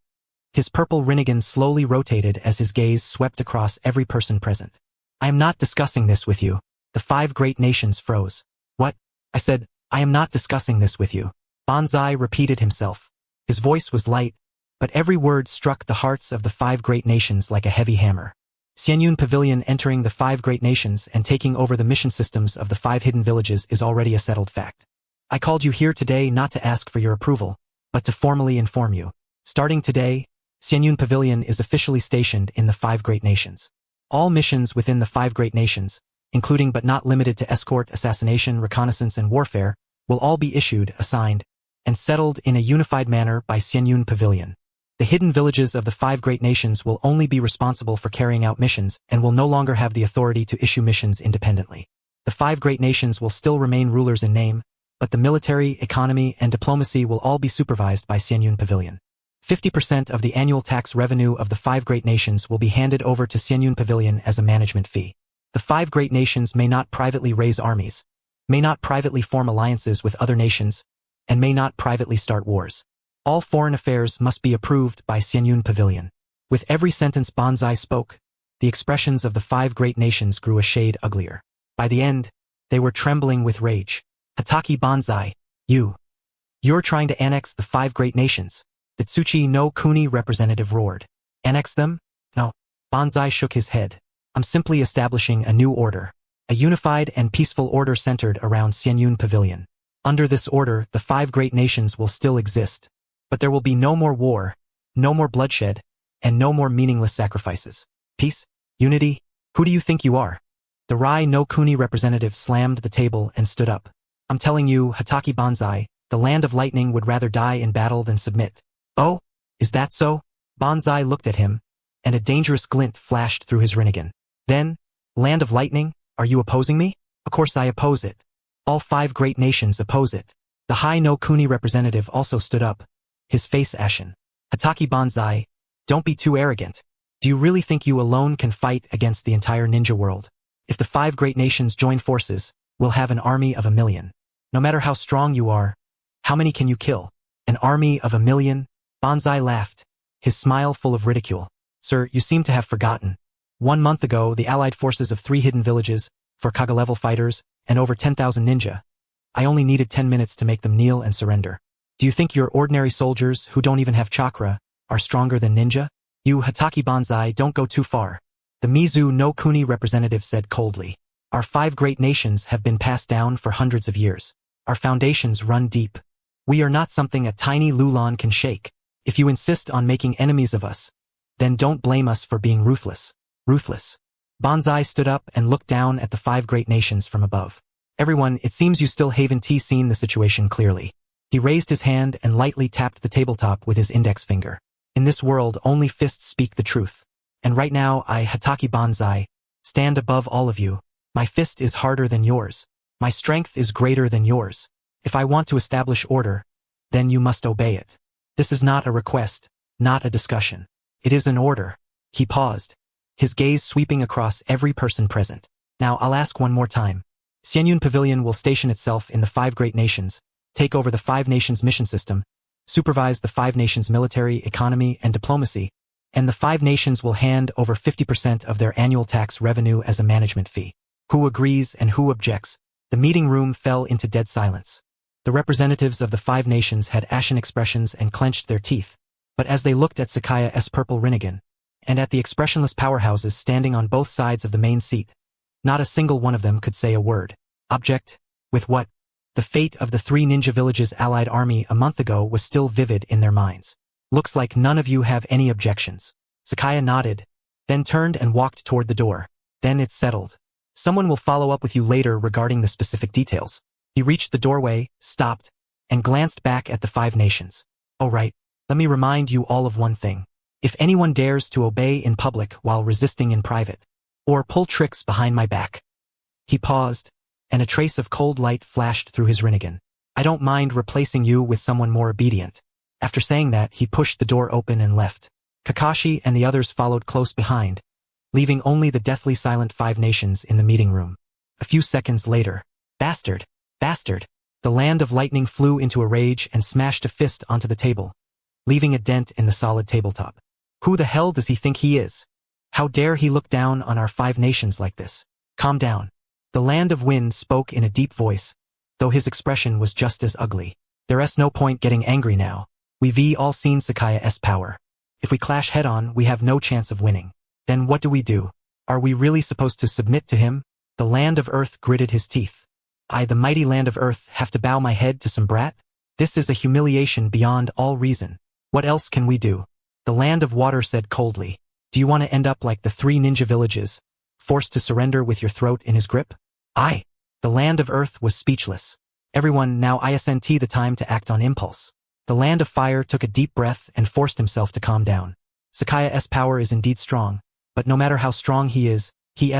His purple Rinnegan slowly rotated as his gaze swept across every person present. I am not discussing this with you. The 5 great nations froze. What? I said, I am not discussing this with you. Banzai repeated himself. His voice was light, but every word struck the hearts of the 5 great nations like a heavy hammer. Xianyun Pavilion entering the 5 great nations and taking over the mission systems of the 5 hidden villages is already a settled fact. I called you here today not to ask for your approval, but to formally inform you. Starting today, Xianyun Pavilion is officially stationed in the 5 great nations. All missions within the 5 great nations, including but not limited to escort, assassination, reconnaissance, and warfare, will all be issued, assigned, and settled in a unified manner by Xianyun Pavilion. The hidden villages of the 5 great nations will only be responsible for carrying out missions and will no longer have the authority to issue missions independently. The 5 great nations will still remain rulers in name, but the military, economy, and diplomacy will all be supervised by Xianyun Pavilion. 50% of the annual tax revenue of the 5 great nations will be handed over to Xianyun Pavilion as a management fee. The 5 great nations may not privately raise armies, may not privately form alliances with other nations, and may not privately start wars. All foreign affairs must be approved by Xianyun Pavilion. With every sentence Banzai spoke, the expressions of the 5 great nations grew a shade uglier. By the end, they were trembling with rage. Hatake Banzai, you're trying to annex the 5 great nations. The Tsuchi no Kuni representative roared. Annex them? No. Banzai shook his head. I'm simply establishing a new order. A unified and peaceful order centered around Xianyun Pavilion. Under this order, the 5 great nations will still exist. But there will be no more war, no more bloodshed, and no more meaningless sacrifices. Peace? Unity? Who do you think you are? The Rai no Kuni representative slammed the table and stood up. I'm telling you, Hatake Banzai, the land of lightning would rather die in battle than submit. Oh? Is that so? Banzai looked at him, and a dangerous glint flashed through his Rinnegan. Then, land of lightning, are you opposing me? Of course I oppose it. All 5 great nations oppose it. The High no Kuni representative also stood up, his face ashen. Hatake Banzai, don't be too arrogant. Do you really think you alone can fight against the entire ninja world? If the 5 great nations join forces, we'll have an army of 1,000,000. No matter how strong you are, how many can you kill? An army of 1,000,000? Banzai laughed, his smile full of ridicule. Sir, you seem to have forgotten. 1 month ago, the allied forces of 3 hidden villages, 4 Kaga-level fighters, and over 10,000 ninja. I only needed 10 minutes to make them kneel and surrender. Do you think your ordinary soldiers, who don't even have chakra, are stronger than ninja? You, Hatake Banzai, don't go too far. The Mizu no Kuni representative said coldly. Our 5 great nations have been passed down for hundreds of years. Our foundations run deep. We are not something a tiny Lulan can shake. If you insist on making enemies of us, then don't blame us for being ruthless. Ruthless. Banzai stood up and looked down at the 5 great nations from above. Everyone, it seems you still haven't seen the situation clearly. He raised his hand and lightly tapped the tabletop with his index finger. In this world, only fists speak the truth. And right now, I, Hatake Banzai, stand above all of you. My fist is harder than yours. My strength is greater than yours. If I want to establish order, then you must obey it. This is not a request, not a discussion. It is an order. He paused, his gaze sweeping across every person present. Now I'll ask one more time. Xianyun Pavilion will station itself in the 5 great nations, take over the 5 nations mission system, supervise the 5 nations military, economy, and diplomacy, and the 5 nations will hand over 50% of their annual tax revenue as a management fee. Who agrees and who objects? The meeting room fell into dead silence. The representatives of the 5 nations had ashen expressions and clenched their teeth, but as they looked at Sakaya's purple Rinnegan, and at the expressionless powerhouses standing on both sides of the main seat, Not a single one of them could say a word. Object? With what? The fate of the 3 ninja villages' allied army a month ago was still vivid in their minds. Looks like none of you have any objections. Sakaya nodded, then turned and walked toward the door. Then it's settled. Someone will follow up with you later regarding the specific details. He reached the doorway, stopped, and glanced back at the 5 nations. Oh right, let me remind you all of one thing. If anyone dares to obey in public while resisting in private, or pull tricks behind my back. He paused, and a trace of cold light flashed through his Rinnegan. I don't mind replacing you with someone more obedient. After saying that, he pushed the door open and left. Kakashi and the others followed close behind, leaving only the deathly silent 5 nations in the meeting room. A few seconds later, bastard! Bastard! The land of lightning flew into a rage and smashed a fist onto the table, leaving a dent in the solid tabletop. Who the hell does he think he is? How dare he look down on our 5 nations like this? Calm down. The land of wind spoke in a deep voice, though his expression was just as ugly. There's no point getting angry now. We've all seen Sakaya's power. If we clash head-on, we have no chance of winning. Then what do we do? Are we really supposed to submit to him? The land of earth gritted his teeth. I, the mighty land of earth, have to bow my head to some brat? This is a humiliation beyond all reason. What else can we do? The land of water said coldly. Do you want to end up like the 3 ninja villages, forced to surrender with your throat in his grip? The land of earth was speechless. Everyone now isn't the time to act on impulse. The land of fire took a deep breath and forced himself to calm down. Sakaya's power is indeed strong, but no matter how strong he is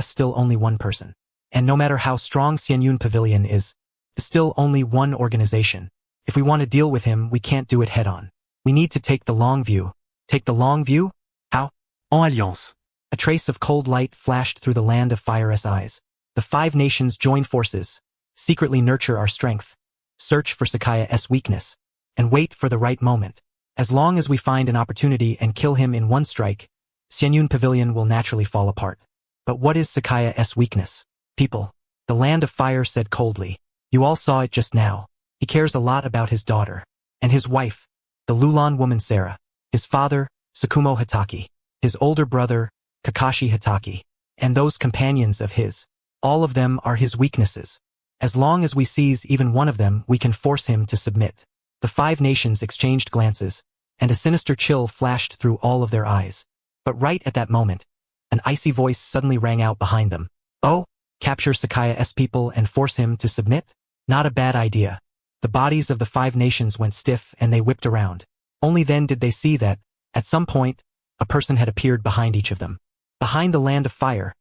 still only one person. And no matter how strong Xianyun Pavilion is, it's still only one organization. If we want to deal with him, we can't do it head-on. We need to take the long view. Take the long view? How? En alliance. A trace of cold light flashed through the land of fire's eyes. The 5 nations join forces, secretly nurture our strength, search for Sakaya's weakness, and wait for the right moment. As long as we find an opportunity and kill him in one strike, Xianyun Pavilion will naturally fall apart. But what is Sakaya's weakness? People. The land of fire said coldly. You all saw it just now. He cares a lot about his daughter, and his wife, the Lulan woman Sarah, his father, Sakumo Hatake, his older brother, Kakashi Hatake, and those companions of his. All of them are his weaknesses. As long as we seize even one of them, we can force him to submit. The 5 nations exchanged glances, and a sinister chill flashed through all of their eyes. But right at that moment, an icy voice suddenly rang out behind them. Oh, capture Sakaya's people and force him to submit? Not a bad idea. The bodies of the 5 nations went stiff and they whipped around. Only then did they see that, at some point, a person had appeared behind each of them. Behind the land of fire,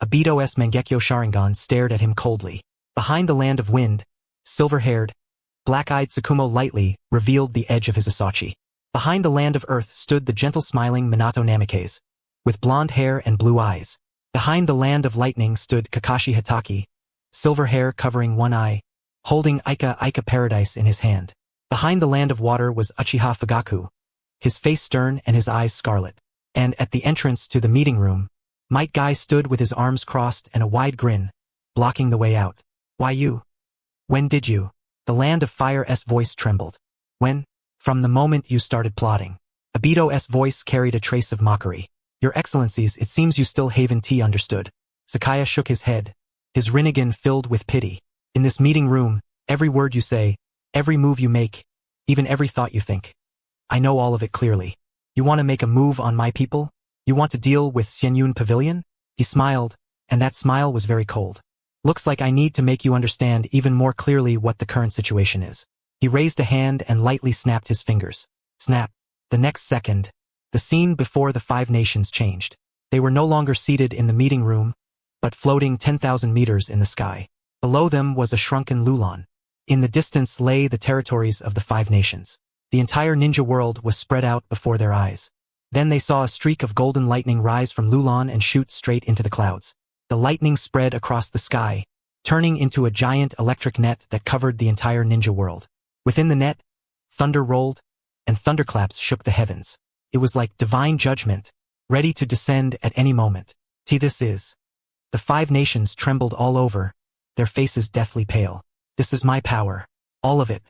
Obito's Mangekyo Sharingan stared at him coldly. Behind the land of wind, silver-haired, black-eyed Sakumo lightly revealed the edge of his Asachi. Behind the land of earth stood the gentle-smiling Minato Namikaze, with blonde hair and blue eyes. Behind the land of lightning stood Kakashi Hatake, silver hair covering one eye, holding Ika Paradise in his hand. Behind the land of water was Uchiha Fugaku, his face stern and his eyes scarlet. And at the entrance to the meeting room, Might Guy stood with his arms crossed and a wide grin, blocking the way out. Why you? When did you? The land of fire's voice trembled. When? From the moment you started plotting. Obito's voice carried a trace of mockery. Your Excellencies, it seems you still haven't understood. Sakaya shook his head, his Rinnegan filled with pity. In this meeting room, every word you say, every move you make, even every thought you think. I know all of it clearly. You want to make a move on my people? You want to deal with Xianyun Pavilion? He smiled, and that smile was very cold. Looks like I need to make you understand even more clearly what the current situation is. He raised a hand and lightly snapped his fingers. Snap. The next second, the scene before the 5 nations changed. They were no longer seated in the meeting room, but floating 10,000 meters in the sky. Below them was a shrunken Lulan. In the distance lay the territories of the 5 nations. The entire ninja world was spread out before their eyes. Then they saw a streak of golden lightning rise from Lulan and shoot straight into the clouds. The lightning spread across the sky, turning into a giant electric net that covered the entire ninja world. Within the net, thunder rolled, and thunderclaps shook the heavens. It was like divine judgment, ready to descend at any moment. This is. The 5 nations trembled all over, their faces deathly pale. This is my power. All of it.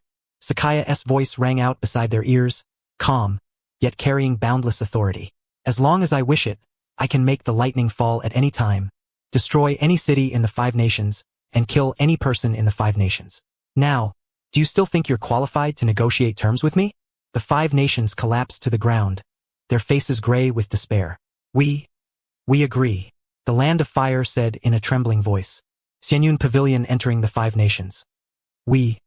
Sakaya's voice rang out beside their ears, calm, yet carrying boundless authority. As long as I wish it, I can make the lightning fall at any time, destroy any city in the 5 nations, and kill any person in the 5 nations. Now, do you still think you're qualified to negotiate terms with me? The 5 nations collapsed to the ground, their faces gray with despair. We agree. The Land of Fire said in a trembling voice. Xianyun Pavilion entering the 5 nations. We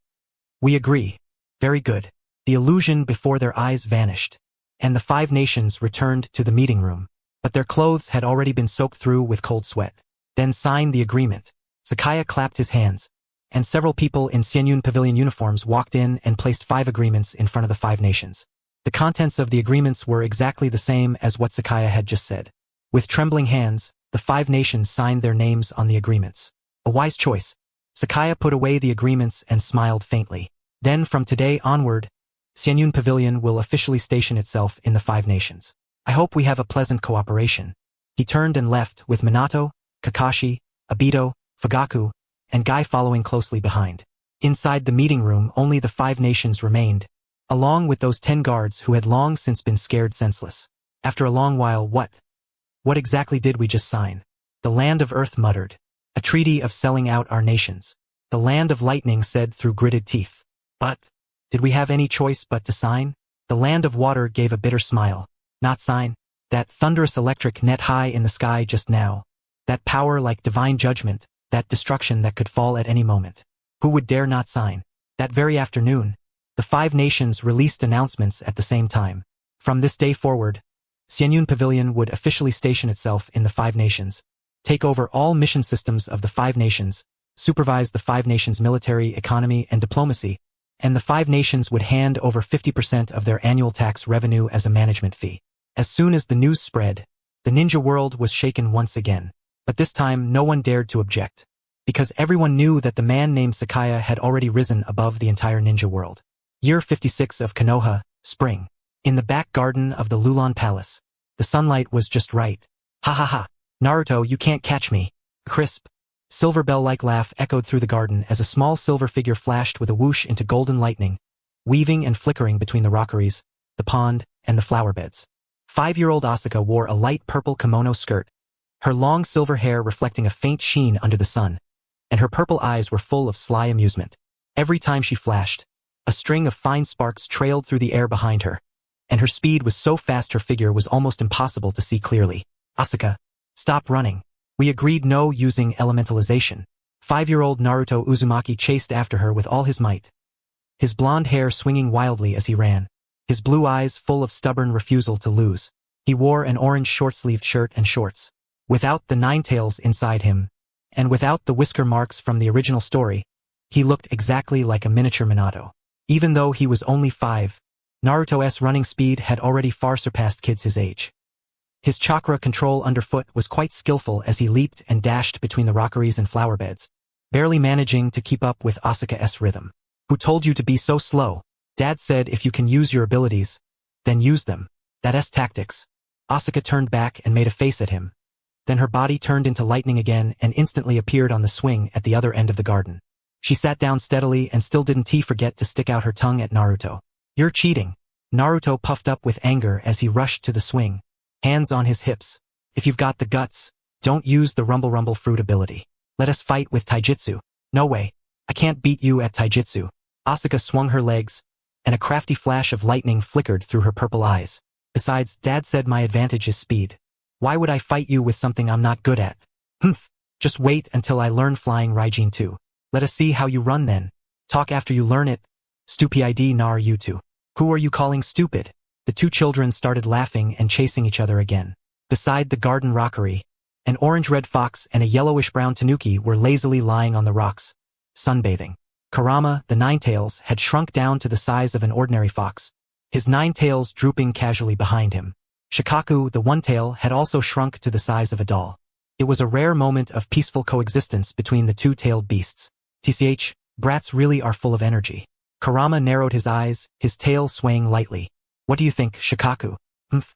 agree. Very good. The illusion before their eyes vanished, and the 5 nations returned to the meeting room. But their clothes had already been soaked through with cold sweat. Then signed the agreement. Sakaya clapped his hands, and several people in Xianyun Pavilion uniforms walked in and placed 5 agreements in front of the 5 nations. The contents of the agreements were exactly the same as what Sakaya had just said. With trembling hands, the 5 nations signed their names on the agreements. A wise choice. Sakaya put away the agreements and smiled faintly. Then from today onward, Xianyun Pavilion will officially station itself in the 5 nations. I hope we have a pleasant cooperation. He turned and left with Minato, Kakashi, Obito, Fugaku, and Guy following closely behind. Inside the meeting room only the 5 nations remained, along with those 10 guards who had long since been scared senseless. After a long while, what exactly did we just sign? The Land of Earth muttered. A treaty of selling out our nations. The Land of Lightning said through gritted teeth. But, did we have any choice but to sign? The Land of Water gave a bitter smile. Not sign. That thunderous electric net high in the sky just now. That power like divine judgment, that destruction that could fall at any moment. Who would dare not sign? That very afternoon, the 5 nations released announcements at the same time. From this day forward, Xianyun Pavilion would officially station itself in the 5 nations, take over all mission systems of the 5 nations, supervise the 5 nations' military, economy, and diplomacy, and the 5 nations would hand over 50% of their annual tax revenue as a management fee. As soon as the news spread, the ninja world was shaken once again. But this time no one dared to object, because everyone knew that the man named Sakaya had already risen above the entire ninja world. Year 56 of Konoha, spring. In the back garden of the Lulon Palace, the sunlight was just right. Ha ha ha, Naruto, you can't catch me. A crisp, silver bell-like laugh echoed through the garden as a small silver figure flashed with a whoosh into golden lightning, weaving and flickering between the rockeries, the pond, and the flower beds. 5-year-old Asuka wore a light purple kimono skirt, her long silver hair reflecting a faint sheen under the sun, and her purple eyes were full of sly amusement. Every time she flashed, a string of fine sparks trailed through the air behind her, and her speed was so fast her figure was almost impossible to see clearly. Asuka, stop running. We agreed no using elementalization. 5-year-old Naruto Uzumaki chased after her with all his might, his blonde hair swinging wildly as he ran, his blue eyes full of stubborn refusal to lose. He wore an orange short-sleeved shirt and shorts. Without the 9 tails inside him, and without the whisker marks from the original story, he looked exactly like a miniature Minato. Even though he was only 5, Naruto's running speed had already far surpassed kids his age. His chakra control underfoot was quite skillful as he leaped and dashed between the rockeries and flower beds, barely managing to keep up with Asuka's rhythm. Who told you to be so slow? Dad said if you can use your abilities, then use them. That's tactics. Asuka turned back and made a face at him. Then her body turned into lightning again and instantly appeared on the swing at the other end of the garden. She sat down steadily and still didn't forget to stick out her tongue at Naruto. You're cheating. Naruto puffed up with anger as he rushed to the swing, hands on his hips. If you've got the guts, don't use the rumble fruit ability. Let us fight with taijutsu. No way. I can't beat you at taijutsu. Asuka swung her legs, and a crafty flash of lightning flickered through her purple eyes. Besides, Dad said my advantage is speed. Why would I fight you with something I'm not good at? Humph. Just wait until I learn flying Raijin too. Let us see how you run then. Talk after you learn it. Stupid nar you two. Who are you calling stupid? The 2 children started laughing and chasing each other again. Beside the garden rockery, an orange-red fox and a yellowish-brown tanuki were lazily lying on the rocks, sunbathing. Kurama, the 9 tails, had shrunk down to the size of an ordinary fox, his 9 tails drooping casually behind him. Shikaku, the 1 tail, had also shrunk to the size of a doll. It was a rare moment of peaceful coexistence between the 2-tailed beasts. TCH, brats really are full of energy. Kurama narrowed his eyes, his tail swaying lightly. What do you think, Shikaku? Humph.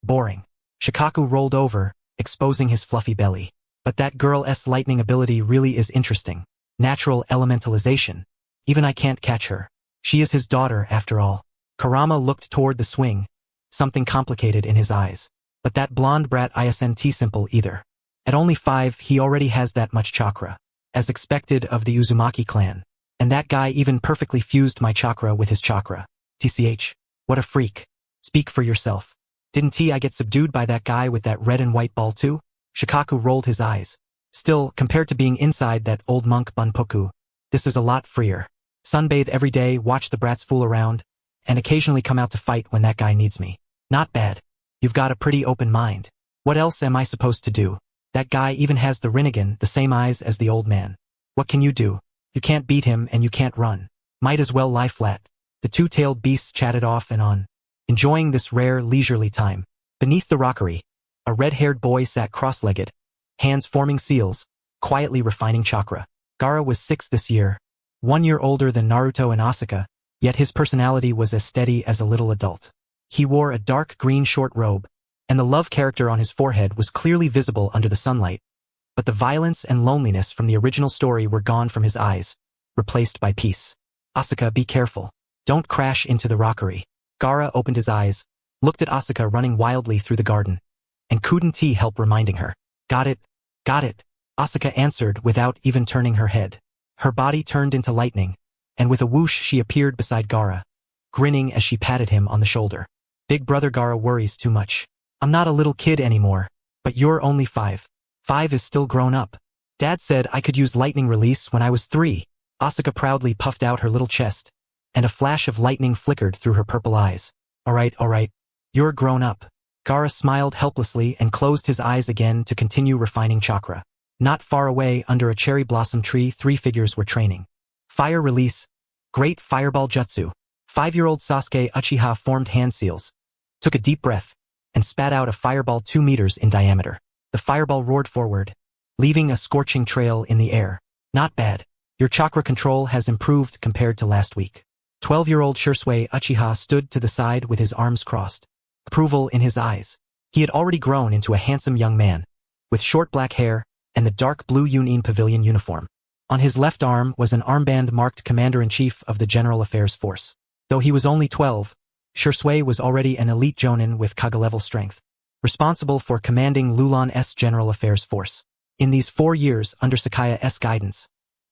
Boring. Shikaku rolled over, exposing his fluffy belly. But that girl's lightning ability really is interesting. Natural elementalization. Even I can't catch her. She is his daughter, after all. Kurama looked toward the swing, something complicated in his eyes. But that blonde brat isn't simple either. At only 5, he already has that much chakra, as expected of the Uzumaki clan. And that guy even perfectly fused my chakra with his chakra. TCH. What a freak. Speak for yourself. Didn't I get subdued by that guy with that red and white ball too? Shikaku rolled his eyes. Still, compared to being inside that old monk Bunpoku, this is a lot freer. Sunbathe every day, watch the brats fool around, and occasionally come out to fight when that guy needs me. Not bad. You've got a pretty open mind. What else am I supposed to do? That guy even has the Rinnegan, the same eyes as the old man. What can you do? You can't beat him and you can't run. Might as well lie flat. The two-tailed beasts chatted off and on, enjoying this rare leisurely time. Beneath the rockery, a red-haired boy sat cross-legged, hands forming seals, quietly refining chakra. Gaara was 6 this year, 1 year older than Naruto and Asuka, yet his personality was as steady as a little adult. He wore a dark green short robe, and the love character on his forehead was clearly visible under the sunlight, but the violence and loneliness from the original story were gone from his eyes, replaced by peace. Asuka, be careful. Don't crash into the rockery. Gaara opened his eyes, looked at Asuka running wildly through the garden, and couldn't he help reminding her. Got it. Got it. Asuka answered without even turning her head. Her body turned into lightning, and with a whoosh she appeared beside Gaara, grinning as she patted him on the shoulder. Big brother Gaara worries too much. I'm not a little kid anymore, but you're only 5. 5 is still grown up. Dad said I could use lightning release when I was 3. Asuka proudly puffed out her little chest, and a flash of lightning flickered through her purple eyes. All right. You're grown up. Gaara smiled helplessly and closed his eyes again to continue refining chakra. Not far away, under a cherry blossom tree, 3 figures were training. Fire release. Great fireball jutsu. 5-year-old Sasuke Uchiha formed hand seals, took a deep breath, and spat out a fireball 2 meters in diameter. The fireball roared forward, leaving a scorching trail in the air. Not bad. Your chakra control has improved compared to last week. 12-year-old Shisui Uchiha stood to the side with his arms crossed, approval in his eyes. He had already grown into a handsome young man, with short black hair and the dark blue Yunin Pavilion uniform. On his left arm was an armband marked Commander-in-Chief of the General Affairs Force. Though he was only 12, Shisui was already an elite jonin with Kaga-level strength, responsible for commanding Lulan's General Affairs Force. In these 4 years under Sakaya's guidance,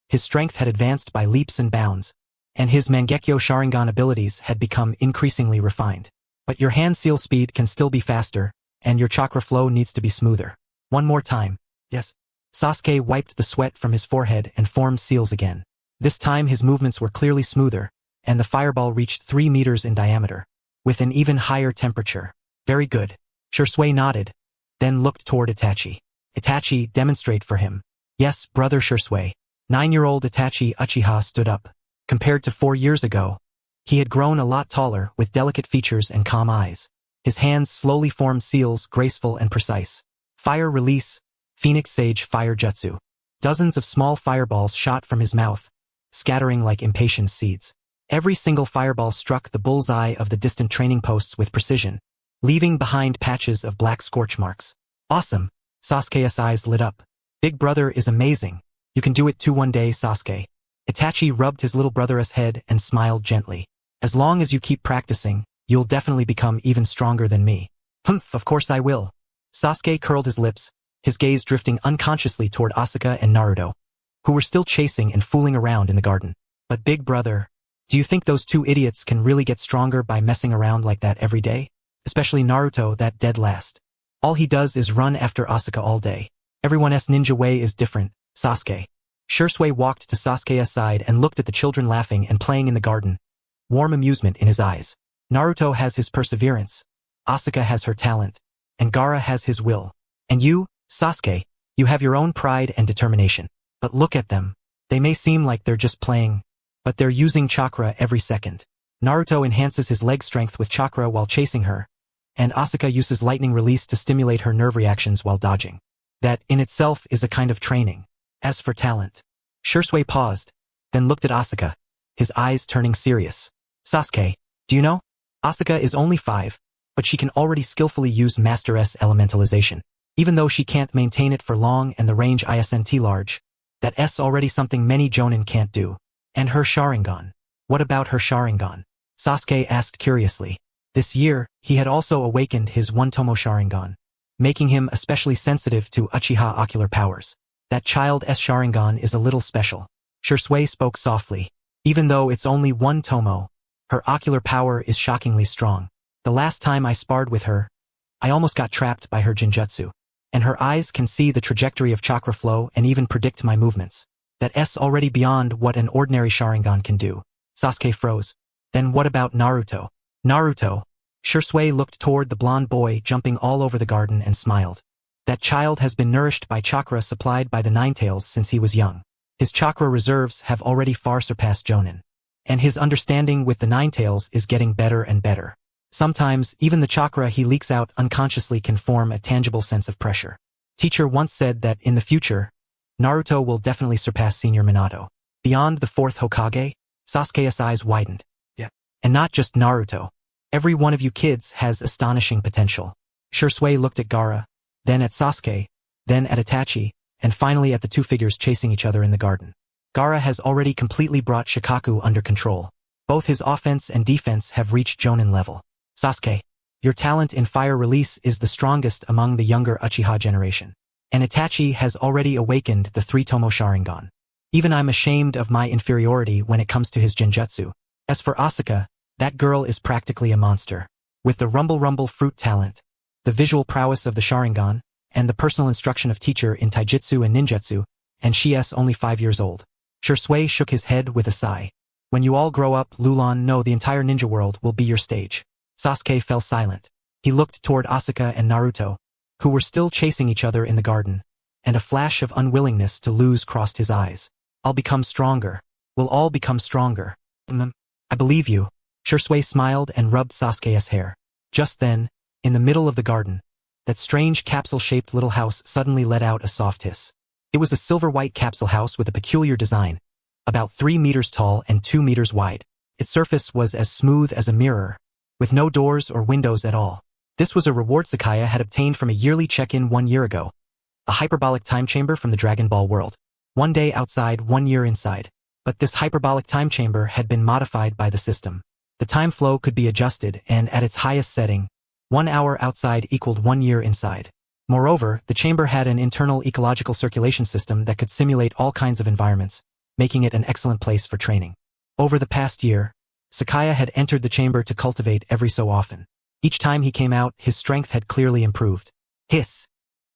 his strength had advanced by leaps and bounds, and his Mangekyo Sharingan abilities had become increasingly refined. But your hand seal speed can still be faster, and your chakra flow needs to be smoother. One more time. Yes. Sasuke wiped the sweat from his forehead and formed seals again. This time his movements were clearly smoother, and the fireball reached 3 meters in diameter, with an even higher temperature. Very good. Shisui nodded, then looked toward Itachi. Itachi, demonstrate for him. Yes, brother Shisui. 9-year-old Itachi Uchiha stood up. Compared to 4 years ago, he had grown a lot taller with delicate features and calm eyes. His hands slowly formed seals, graceful and precise. Fire release, Phoenix Sage Fire Jutsu. Dozens of small fireballs shot from his mouth, scattering like impatient seeds. Every single fireball struck the bullseye of the distant training posts with precision, leaving behind patches of black scorch marks. Awesome. Sasuke's eyes lit up. Big brother is amazing. You can do it too one day, Sasuke. Itachi rubbed his little brother's head and smiled gently. As long as you keep practicing, you'll definitely become even stronger than me. Humph, of course I will. Sasuke curled his lips, his gaze drifting unconsciously toward Asuka and Naruto, who were still chasing and fooling around in the garden. But big brother, do you think those 2 idiots can really get stronger by messing around like that every day? Especially Naruto, that dead last. All he does is run after Asuka all day. Everyone's ninja way is different, Sasuke. Shisui walked to Sasuke's side and looked at the children laughing and playing in the garden, warm amusement in his eyes. Naruto has his perseverance, Asuka has her talent, and Gaara has his will. And you, Sasuke, you have your own pride and determination. But look at them. They may seem like they're just playing, but they're using chakra every second. Naruto enhances his leg strength with chakra while chasing her, and Asuka uses lightning release to stimulate her nerve reactions while dodging. That, in itself, is a kind of training. As for talent, Shisui paused, then looked at Asuka, his eyes turning serious. Sasuke, do you know? Asuka is only 5, but she can already skillfully use Master-S elementalization. Even though she can't maintain it for long and the range isn't large, that's already something many jonin can't do. And her Sharingan. What about her Sharingan? Sasuke asked curiously. This year, he had also awakened his One-Tomo Sharingan, making him especially sensitive to Uchiha ocular powers. That child's Sharingan is a little special. Shisui spoke softly. Even though it's only one tomo, her ocular power is shockingly strong. The last time I sparred with her, I almost got trapped by her jinjutsu. And her eyes can see the trajectory of chakra flow and even predict my movements. That's already beyond what an ordinary Sharingan can do. Sasuke froze. Then what about Naruto? Naruto. Shisui looked toward the blonde boy jumping all over the garden and smiled. That child has been nourished by chakra supplied by the Ninetales since he was young. His chakra reserves have already far surpassed Jonin. And his understanding with the Ninetales is getting better and better. Sometimes, even the chakra he leaks out unconsciously can form a tangible sense of pressure. Teacher once said that in the future, Naruto will definitely surpass Senior Minato. Beyond the fourth Hokage, Sasuke's eyes widened. Yeah. And not just Naruto. Every one of you kids has astonishing potential. Shisui looked at Gaara, then at Sasuke, then at Itachi, and finally at the two figures chasing each other in the garden. Gaara has already completely brought Shikaku under control. Both his offense and defense have reached Jonin level. Sasuke, your talent in fire release is the strongest among the younger Uchiha generation. And Itachi has already awakened the three-tomo Sharingan. Even I'm ashamed of my inferiority when it comes to his genjutsu. As for Asuka, that girl is practically a monster. With the rumble fruit talent, the visual prowess of the Sharingan, and the personal instruction of teacher in taijutsu and ninjutsu, and she is only 5 years old. Shisui shook his head with a sigh. When you all grow up, Lulan, know the entire ninja world will be your stage. Sasuke fell silent. He looked toward Asuka and Naruto, who were still chasing each other in the garden, and a flash of unwillingness to lose crossed his eyes. I'll become stronger. We'll all become stronger. I believe you. Shisui smiled and rubbed Sasuke's hair. Just then, in the middle of the garden, that strange capsule-shaped little house suddenly let out a soft hiss. It was a silver-white capsule house with a peculiar design, about 3 meters tall and 2 meters wide. Its surface was as smooth as a mirror, with no doors or windows at all. This was a reward Sakaya had obtained from a yearly check-in 1 year ago, a hyperbolic time chamber from the Dragon Ball world. 1 day outside, 1 year inside. But this hyperbolic time chamber had been modified by the system. The time flow could be adjusted, and at its highest setting, 1 hour outside equaled 1 year inside. Moreover, the chamber had an internal ecological circulation system that could simulate all kinds of environments, making it an excellent place for training. Over the past year, Sakaya had entered the chamber to cultivate every so often. Each time he came out, his strength had clearly improved. Hiss!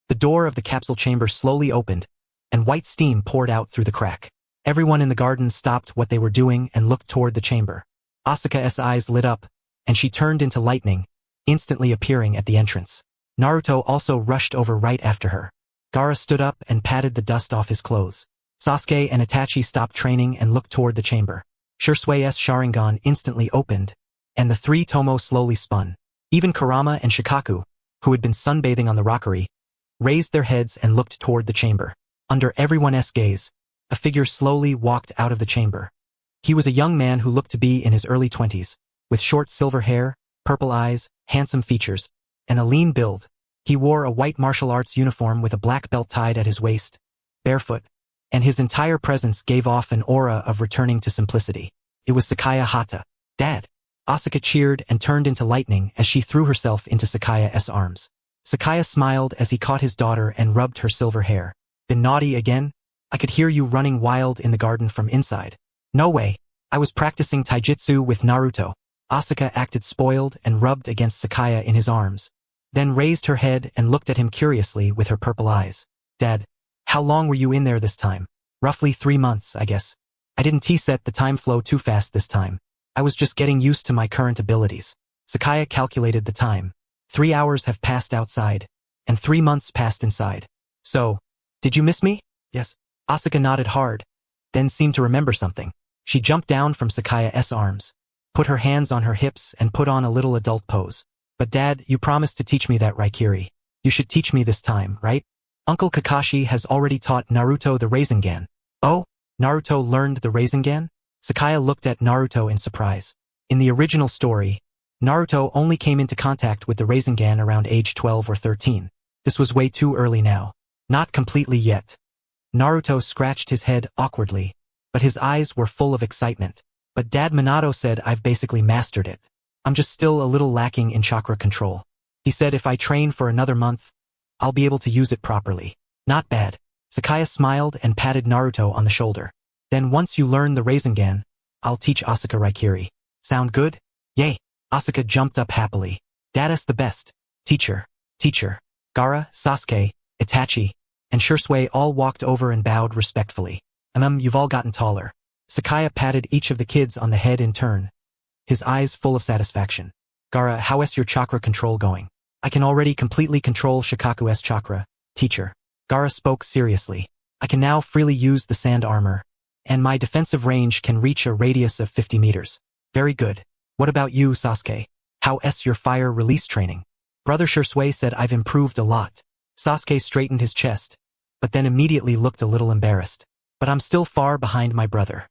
The door of the capsule chamber slowly opened, and white steam poured out through the crack. Everyone in the garden stopped what they were doing and looked toward the chamber. Asuka's eyes lit up, and she turned into lightning, instantly appearing at the entrance. Naruto also rushed over right after her. Gaara stood up and patted the dust off his clothes. Sasuke and Itachi stopped training and looked toward the chamber. Shisui's Sharingan instantly opened, and the three tomo slowly spun. Even Kurama and Shikaku, who had been sunbathing on the rockery, raised their heads and looked toward the chamber. Under everyone's gaze, a figure slowly walked out of the chamber. He was a young man who looked to be in his early 20s, with short silver hair, purple eyes, handsome features, and a lean build. He wore a white martial arts uniform with a black belt tied at his waist, barefoot, and his entire presence gave off an aura of returning to simplicity. It was Sakaya Hatake. Dad! Asuka cheered and turned into lightning as she threw herself into Sakaya's arms. Sakaya smiled as he caught his daughter and rubbed her silver hair. Been naughty again? I could hear you running wild in the garden from inside. No way. I was practicing taijutsu with Naruto. Asuka acted spoiled and rubbed against Sakaya in his arms, then raised her head and looked at him curiously with her purple eyes. Dad, how long were you in there this time? Roughly 3 months, I guess. I didn't set the time flow too fast this time. I was just getting used to my current abilities. Sakaya calculated the time. 3 hours have passed outside, and 3 months passed inside. So, did you miss me? Yes. Asuka nodded hard, then seemed to remember something. She jumped down from Sakaya's arms, put her hands on her hips and put on a little adult pose. But Dad, you promised to teach me that Raikiri. You should teach me this time, right? Uncle Kakashi has already taught Naruto the Rasengan. Oh, Naruto learned the Rasengan? Sakaya looked at Naruto in surprise. In the original story, Naruto only came into contact with the Rasengan around age 12 or 13. This was way too early now. Not completely yet. Naruto scratched his head awkwardly, but his eyes were full of excitement. But Dad, Minato said I've basically mastered it. I'm just still a little lacking in chakra control. He said if I train for another month, I'll be able to use it properly. Not bad. Sakaya smiled and patted Naruto on the shoulder. Then once you learn the Rasengan, I'll teach Asuka Raikiri. Sound good? Yay! Asuka jumped up happily. Dada's the best. Teacher. Gaara, Sasuke, Itachi, and Shursui all walked over and bowed respectfully. You've all gotten taller. Sakaya patted each of the kids on the head in turn, his eyes full of satisfaction. Gaara, how's your chakra control going? I can already completely control Shikaku's chakra, teacher. Gaara spoke seriously. I can now freely use the sand armor, and my defensive range can reach a radius of 50 meters. Very good. What about you, Sasuke? How's your fire release training? Brother Shursui said I've improved a lot. Sasuke straightened his chest, but then immediately looked a little embarrassed. But I'm still far behind my brother.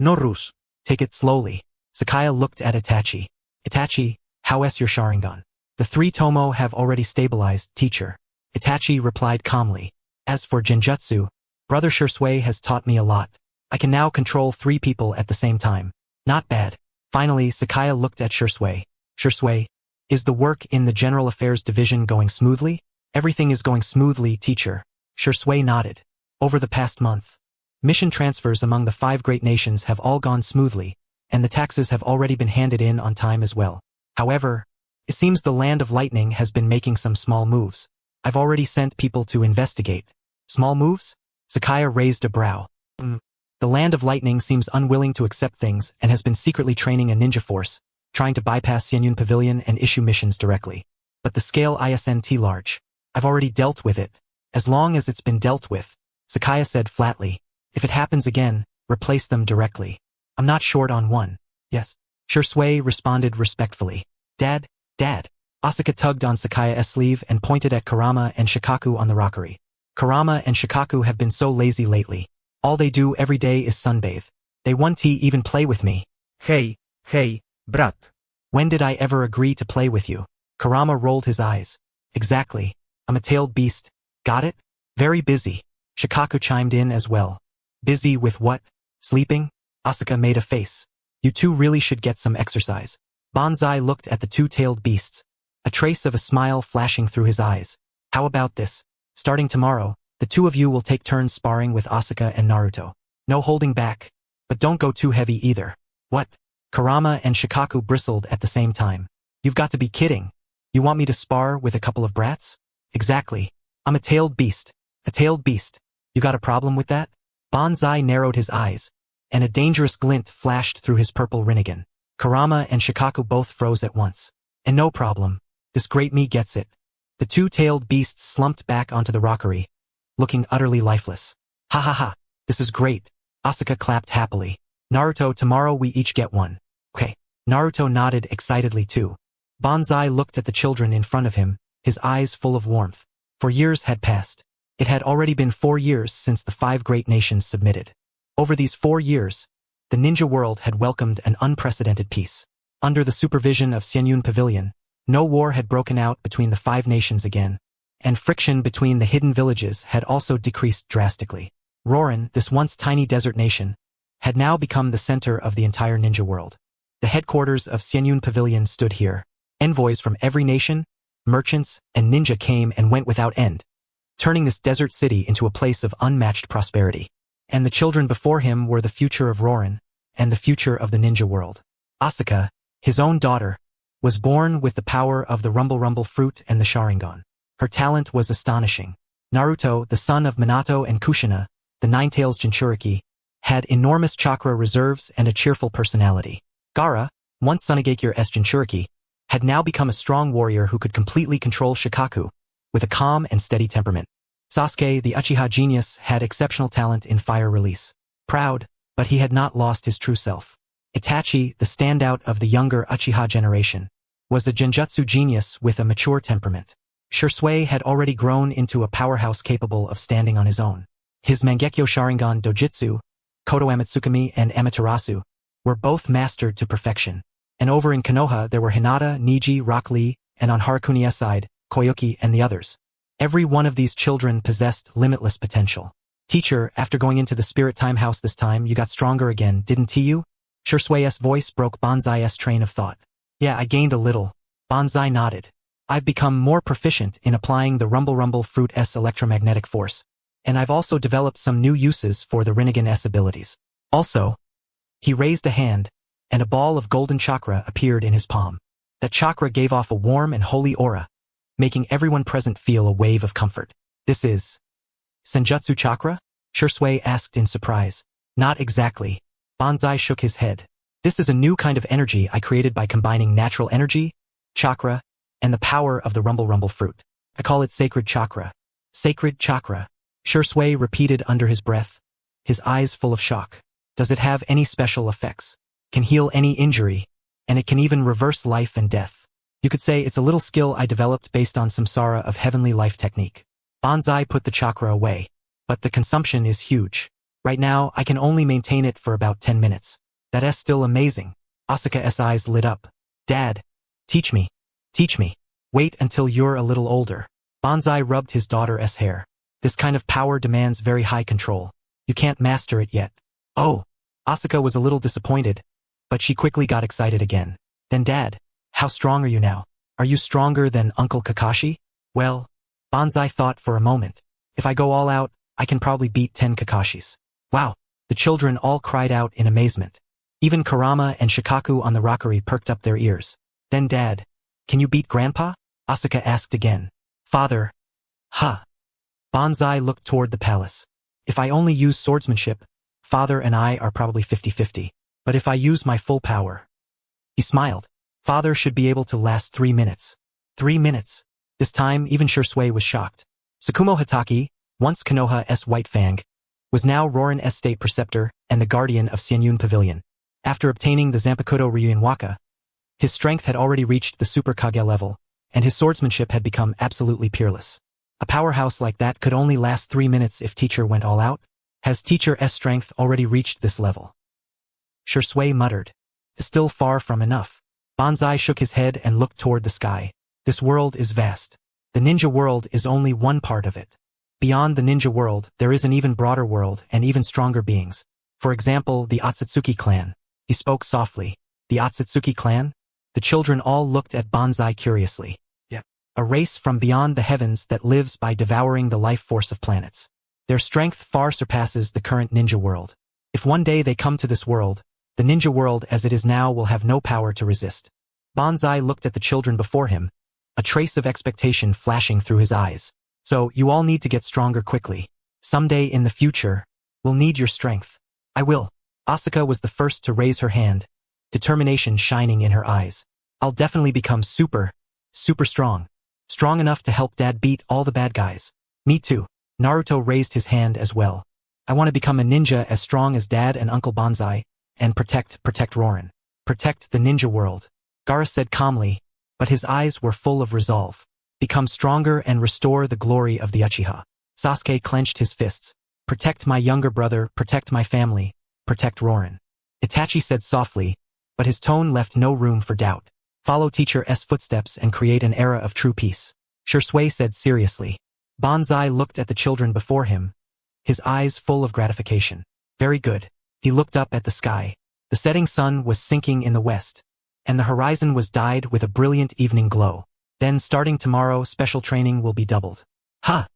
No rush. Take it slowly. Sakaya looked at Itachi. Itachi, how's your Sharingan? The 3 Tomo have already stabilized, teacher. Itachi replied calmly. As for Genjutsu, Brother Shursui has taught me a lot. I can now control 3 people at the same time. Not bad. Finally, Sakaya looked at Shursui. Shursui, is the work in the General Affairs Division going smoothly? Everything is going smoothly, teacher. Shursui nodded. Over the past month, mission transfers among the 5 great nations have all gone smoothly, and the taxes have already been handed in on time as well. However, it seems the Land of Lightning has been making some small moves. I've already sent people to investigate. Small moves? Sakaya raised a brow. The Land of Lightning seems unwilling to accept things and has been secretly training a ninja force, trying to bypass Xianyun Pavilion and issue missions directly. But the scale isn't large. I've already dealt with it. As long as it's been dealt with, Sakaya said flatly. If it happens again, replace them directly. I'm not short on one. Yes. Shursui responded respectfully. Dad. Asuka tugged on Sakaya's sleeve and pointed at Kurama and Shikaku on the rockery. Kurama and Shikaku have been so lazy lately. All they do every day is sunbathe. They won't even play with me. Hey, brat. When did I ever agree to play with you? Kurama rolled his eyes. Exactly. I'm a tailed beast. Got it? Very busy. Shikaku chimed in as well. Busy with what? Sleeping? Asuka made a face. You two really should get some exercise. Banzai looked at the 2-tailed beasts, a trace of a smile flashing through his eyes. How about this? Starting tomorrow, the 2 of you will take turns sparring with Asuka and Naruto. No holding back, but don't go too heavy either. What? Kurama and Shikaku bristled at the same time. You've got to be kidding. You want me to spar with a couple of brats? Exactly. I'm a tailed beast. A tailed beast. You got a problem with that? Banzai narrowed his eyes, and a dangerous glint flashed through his purple Rinnegan. Kurama and Shikaku both froze at once. And no problem. This great me gets it. The 2-tailed beasts slumped back onto the rockery, looking utterly lifeless. Ha ha ha. This is great. Asuka clapped happily. Naruto, tomorrow we each get one. Okay. Naruto nodded excitedly too. Banzai looked at the children in front of him, his eyes full of warmth. 4 years had passed. It had already been 4 years since the 5 great nations submitted. Over these 4 years, the ninja world had welcomed an unprecedented peace. Under the supervision of Xianyun Pavilion, no war had broken out between the 5 nations again, and friction between the hidden villages had also decreased drastically. Rorin, this once tiny desert nation, had now become the center of the entire ninja world. The headquarters of Xianyun Pavilion stood here. Envoys from every nation, merchants, and ninja came and went without end, turning this desert city into a place of unmatched prosperity. And the children before him were the future of Rorin, and the future of the ninja world. Asuka, his own daughter, was born with the power of the Rumble fruit and the Sharingan. Her talent was astonishing. Naruto, the son of Minato and Kushina, the 9-tails Jinchuriki, had enormous chakra reserves and a cheerful personality. Gaara, once Sunagakure-s Jinchuriki, had now become a strong warrior who could completely control Shikaku, with a calm and steady temperament. Sasuke, the Uchiha genius, had exceptional talent in fire release. Proud, but he had not lost his true self. Itachi, the standout of the younger Uchiha generation, was a genjutsu genius with a mature temperament. Shursui had already grown into a powerhouse capable of standing on his own. His Mangekyo Sharingan Dojutsu, Kodo Amatsukami and Amaterasu, were both mastered to perfection. And over in Konoha there were Hinata, Niji, Rock Lee, and on Harakuni's side, Koyuki and the others. Every one of these children possessed limitless potential. Teacher, after going into the Spirit Time House this time, you got stronger again, didn't you? Shursui's voice broke Banzai's train of thought. Yeah, I gained a little. Banzai nodded. I've become more proficient in applying the Rumble Fruit S electromagnetic force, and I've also developed some new uses for the Rinnegan S abilities. Also, he raised a hand, and a ball of golden chakra appeared in his palm. That chakra gave off a warm and holy aura, making everyone present feel a wave of comfort. This is Senjutsu chakra? Shursui asked in surprise. Not exactly. Banzai shook his head. This is a new kind of energy I created by combining natural energy, chakra, and the power of the Rumble fruit. I call it sacred chakra. Sacred chakra. Shursui repeated under his breath, his eyes full of shock. Does it have any special effects? Can heal any injury, and it can even reverse life and death. You could say it's a little skill I developed based on samsara of heavenly life technique. Banzai put the chakra away, but the consumption is huge. Right now, I can only maintain it for about 10 minutes. That's still amazing. Asuka's eyes lit up. Dad, teach me. Teach me. Wait until you're a little older. Banzai rubbed his daughter's hair. This kind of power demands very high control. You can't master it yet. Oh. Asuka was a little disappointed, but she quickly got excited again. Then Dad, how strong are you now? Are you stronger than Uncle Kakashi? Well, Banzai thought for a moment. If I go all out, I can probably beat 10 Kakashis. Wow. The children all cried out in amazement. Even Kurama and Shikaku on the rockery perked up their ears. Then Dad, can you beat Grandpa? Asuka asked again. Father. Huh. Banzai looked toward the palace. If I only use swordsmanship, Father and I are probably 50-50. But if I use my full power. He smiled. Father should be able to last 3 minutes. 3 minutes. This time, even Shursui was shocked. Sakumo Hatake, once Konoha's White Fang, was now Rorin's State Preceptor and the guardian of Xianyun Pavilion. After obtaining the Zanpakuto Ryuin Waka, his strength had already reached the Super Kage level, and his swordsmanship had become absolutely peerless. A powerhouse like that could only last 3 minutes if teacher went all out. Has teacher's strength already reached this level? Shursui muttered. Still far from enough. Banzai shook his head and looked toward the sky. This world is vast. The ninja world is only one part of it. Beyond the ninja world, there is an even broader world and even stronger beings. For example, the Otsutsuki clan. He spoke softly. The Otsutsuki clan? The children all looked at Banzai curiously. Yeah. A race from beyond the heavens that lives by devouring the life force of planets. Their strength far surpasses the current ninja world. If one day they come to this world, the ninja world as it is now will have no power to resist. Banzai looked at the children before him, a trace of expectation flashing through his eyes. So, you all need to get stronger quickly. Someday in the future, we'll need your strength. I will. Asuka was the first to raise her hand, determination shining in her eyes. I'll definitely become super strong. Strong enough to help Dad beat all the bad guys. Me too. Naruto raised his hand as well. I want to become a ninja as strong as Dad and Uncle Banzai, and protect Rorin. Protect the ninja world. Gaara said calmly, but his eyes were full of resolve. Become stronger and restore the glory of the Uchiha. Sasuke clenched his fists. Protect my younger brother, protect my family, protect Rorin. Itachi said softly, but his tone left no room for doubt. Follow teacher's footsteps and create an era of true peace. Shursui said seriously. Banzai looked at the children before him, his eyes full of gratification. Very good. He looked up at the sky. The setting sun was sinking in the west, and the horizon was dyed with a brilliant evening glow. Then starting tomorrow, special training will be doubled. Huh?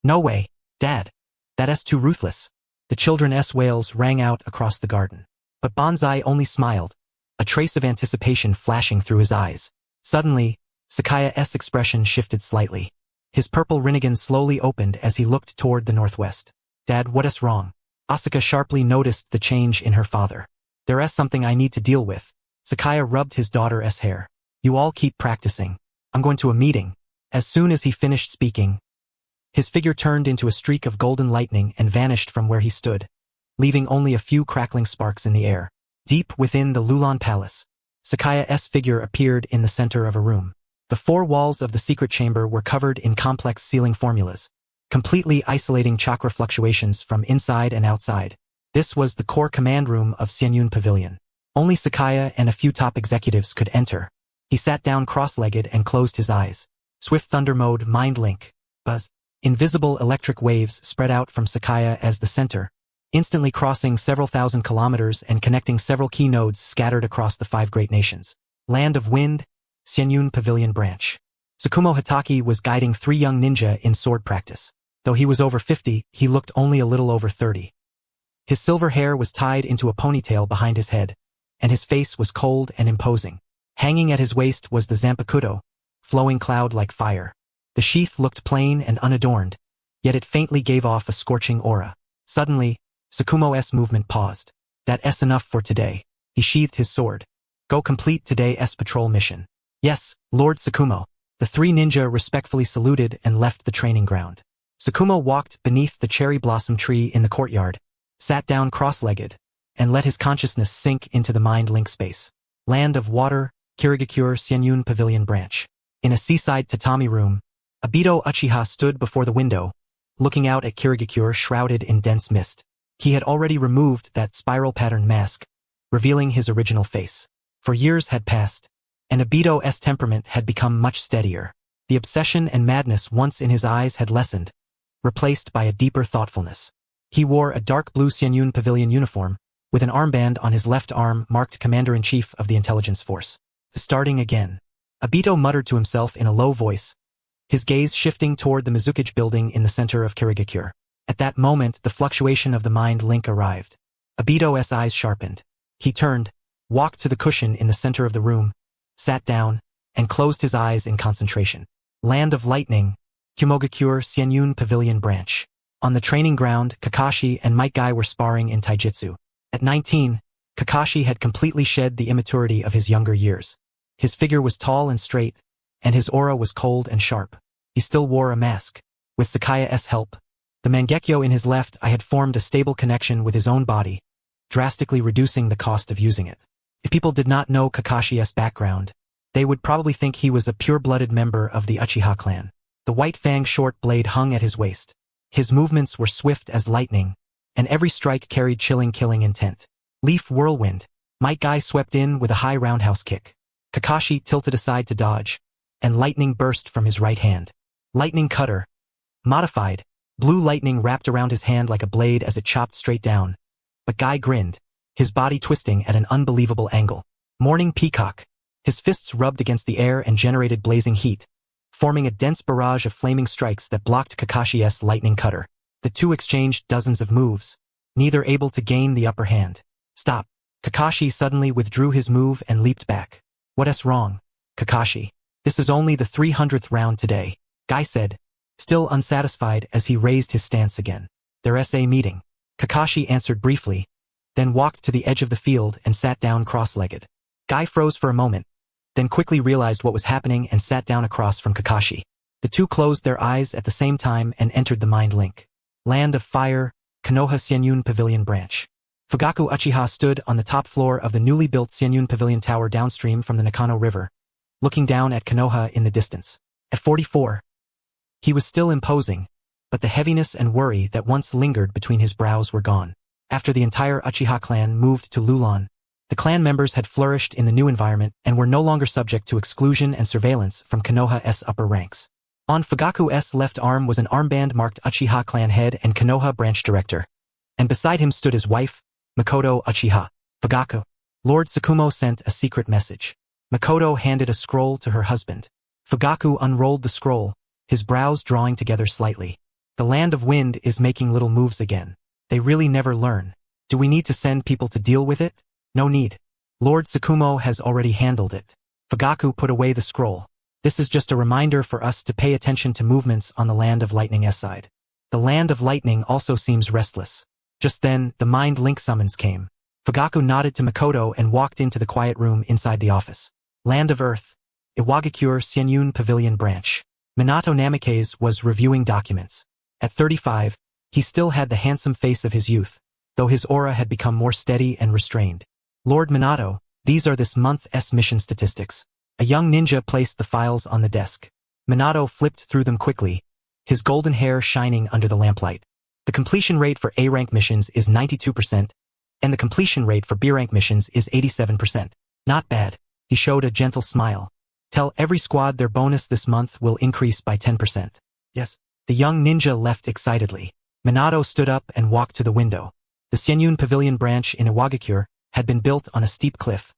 No way, Dad. That's too ruthless. The children's wails rang out across the garden. But Banzai only smiled, a trace of anticipation flashing through his eyes. Suddenly, Sakaya's expression shifted slightly. His purple Rinnegan slowly opened as he looked toward the northwest. Dad, what's wrong? Asuka sharply noticed the change in her father. There's something I need to deal with. Sakaya rubbed his daughter's hair. You all keep practicing. I'm going to a meeting. As soon as he finished speaking, his figure turned into a streak of golden lightning and vanished from where he stood, leaving only a few crackling sparks in the air. Deep within the Lulan Palace, Sakaya's figure appeared in the center of a room. The 4 walls of the secret chamber were covered in complex sealing formulas, completely isolating chakra fluctuations from inside and outside. This was the core command room of Xianyun Pavilion. Only Sakaya and a few top executives could enter. He sat down cross-legged and closed his eyes. Swift thunder mode mind link. Buzz. Invisible electric waves spread out from Sakaya as the center, instantly crossing several thousand kilometers and connecting several key nodes scattered across the 5 great nations. Land of Wind, Xianyun Pavilion Branch. Sakumo Hatake was guiding 3 young ninja in sword practice. Though he was over 50, he looked only a little over 30. His silver hair was tied into a ponytail behind his head, and his face was cold and imposing. Hanging at his waist was the zanpakuto, flowing cloud like fire. The sheath looked plain and unadorned, yet it faintly gave off a scorching aura. Suddenly, Sakumo's movement paused. That's enough for today. He sheathed his sword. Go complete today's patrol mission. Yes, Lord Sakumo. The 3 ninja respectfully saluted and left the training ground. Sakumo walked beneath the cherry blossom tree in the courtyard, sat down cross-legged, and let his consciousness sink into the mind link space. Land of Water, Kirigakure Senyun Pavilion Branch. In a seaside tatami room, Obito Uchiha stood before the window, looking out at Kirigakure shrouded in dense mist. He had already removed that spiral-patterned mask, revealing his original face. For years had passed, and Obito's temperament had become much steadier. The obsession and madness once in his eyes had lessened, replaced by a deeper thoughtfulness. He wore a dark blue Senyun Pavilion uniform, with an armband on his left arm marked Commander-in-Chief of the Intelligence Force. Starting again. Obito muttered to himself in a low voice, his gaze shifting toward the Mizukage building in the center of Kirigakure. At that moment, the fluctuation of the mind link arrived. Obito's eyes sharpened. He turned, walked to the cushion in the center of the room, sat down, and closed his eyes in concentration. Land of Lightning, Kumogakure Senyun Pavilion Branch. On the training ground, Kakashi and Might Guy were sparring in taijutsu. At 19, Kakashi had completely shed the immaturity of his younger years. His figure was tall and straight, and his aura was cold and sharp. He still wore a mask. With Sakaya's help, the Mangekyo in his left eye had formed a stable connection with his own body, drastically reducing the cost of using it. If people did not know Kakashi's background, they would probably think he was a pure-blooded member of the Uchiha clan. The white fang short blade hung at his waist. His movements were swift as lightning, and every strike carried chilling killing intent. Leaf whirlwind. Might Guy swept in with a high roundhouse kick. Kakashi tilted aside to dodge, and lightning burst from his right hand. Lightning cutter. Modified. Blue lightning wrapped around his hand like a blade as it chopped straight down. But Guy grinned, his body twisting at an unbelievable angle. Morning peacock. His fists rubbed against the air and generated blazing heat, forming a dense barrage of flaming strikes that blocked Kakashi's lightning cutter. The two exchanged dozens of moves, neither able to gain the upper hand. Stop. Kakashi suddenly withdrew his move and leaped back. What's wrong, Kakashi? This is only the 300th round today, Guy said, still unsatisfied as he raised his stance again. There's a meeting. Kakashi answered briefly, then walked to the edge of the field and sat down cross-legged. Guy froze for a moment, then quickly realized what was happening and sat down across from Kakashi. The two closed their eyes at the same time and entered the mind link. Land of Fire, Konoha Senyun Pavilion Branch. Fugaku Uchiha stood on the top floor of the newly built Senyun Pavilion Tower downstream from the Nakano River, looking down at Konoha in the distance. At 44, he was still imposing, but the heaviness and worry that once lingered between his brows were gone. After the entire Uchiha clan moved to Lulon, the clan members had flourished in the new environment and were no longer subject to exclusion and surveillance from Konoha's upper ranks. On Fugaku's left arm was an armband marked Uchiha clan head and Konoha branch director, and beside him stood his wife, Makoto Uchiha. Fugaku. Lord Sakumo sent a secret message. Makoto handed a scroll to her husband. Fugaku unrolled the scroll, his brows drawing together slightly. The Land of Wind is making little moves again. They really never learn. Do we need to send people to deal with it? No need. Lord Sakumo has already handled it. Fugaku put away the scroll. This is just a reminder for us to pay attention to movements on the Land of Lightning's side. The Land of Lightning also seems restless. Just then, the mind link summons came. Fugaku nodded to Makoto and walked into the quiet room inside the office. Land of Earth, Iwagakure Senyun Pavilion Branch. Minato Namikaze was reviewing documents. At 35, he still had the handsome face of his youth, though his aura had become more steady and restrained. Lord Minato, these are this month's mission statistics. A young ninja placed the files on the desk. Minato flipped through them quickly, his golden hair shining under the lamplight. The completion rate for A-rank missions is 92%, and the completion rate for B-rank missions is 87%. Not bad. He showed a gentle smile. Tell every squad their bonus this month will increase by 10%. Yes. The young ninja left excitedly. Minato stood up and walked to the window. The Senyun Pavilion branch in Iwagakure had been built on a steep cliff,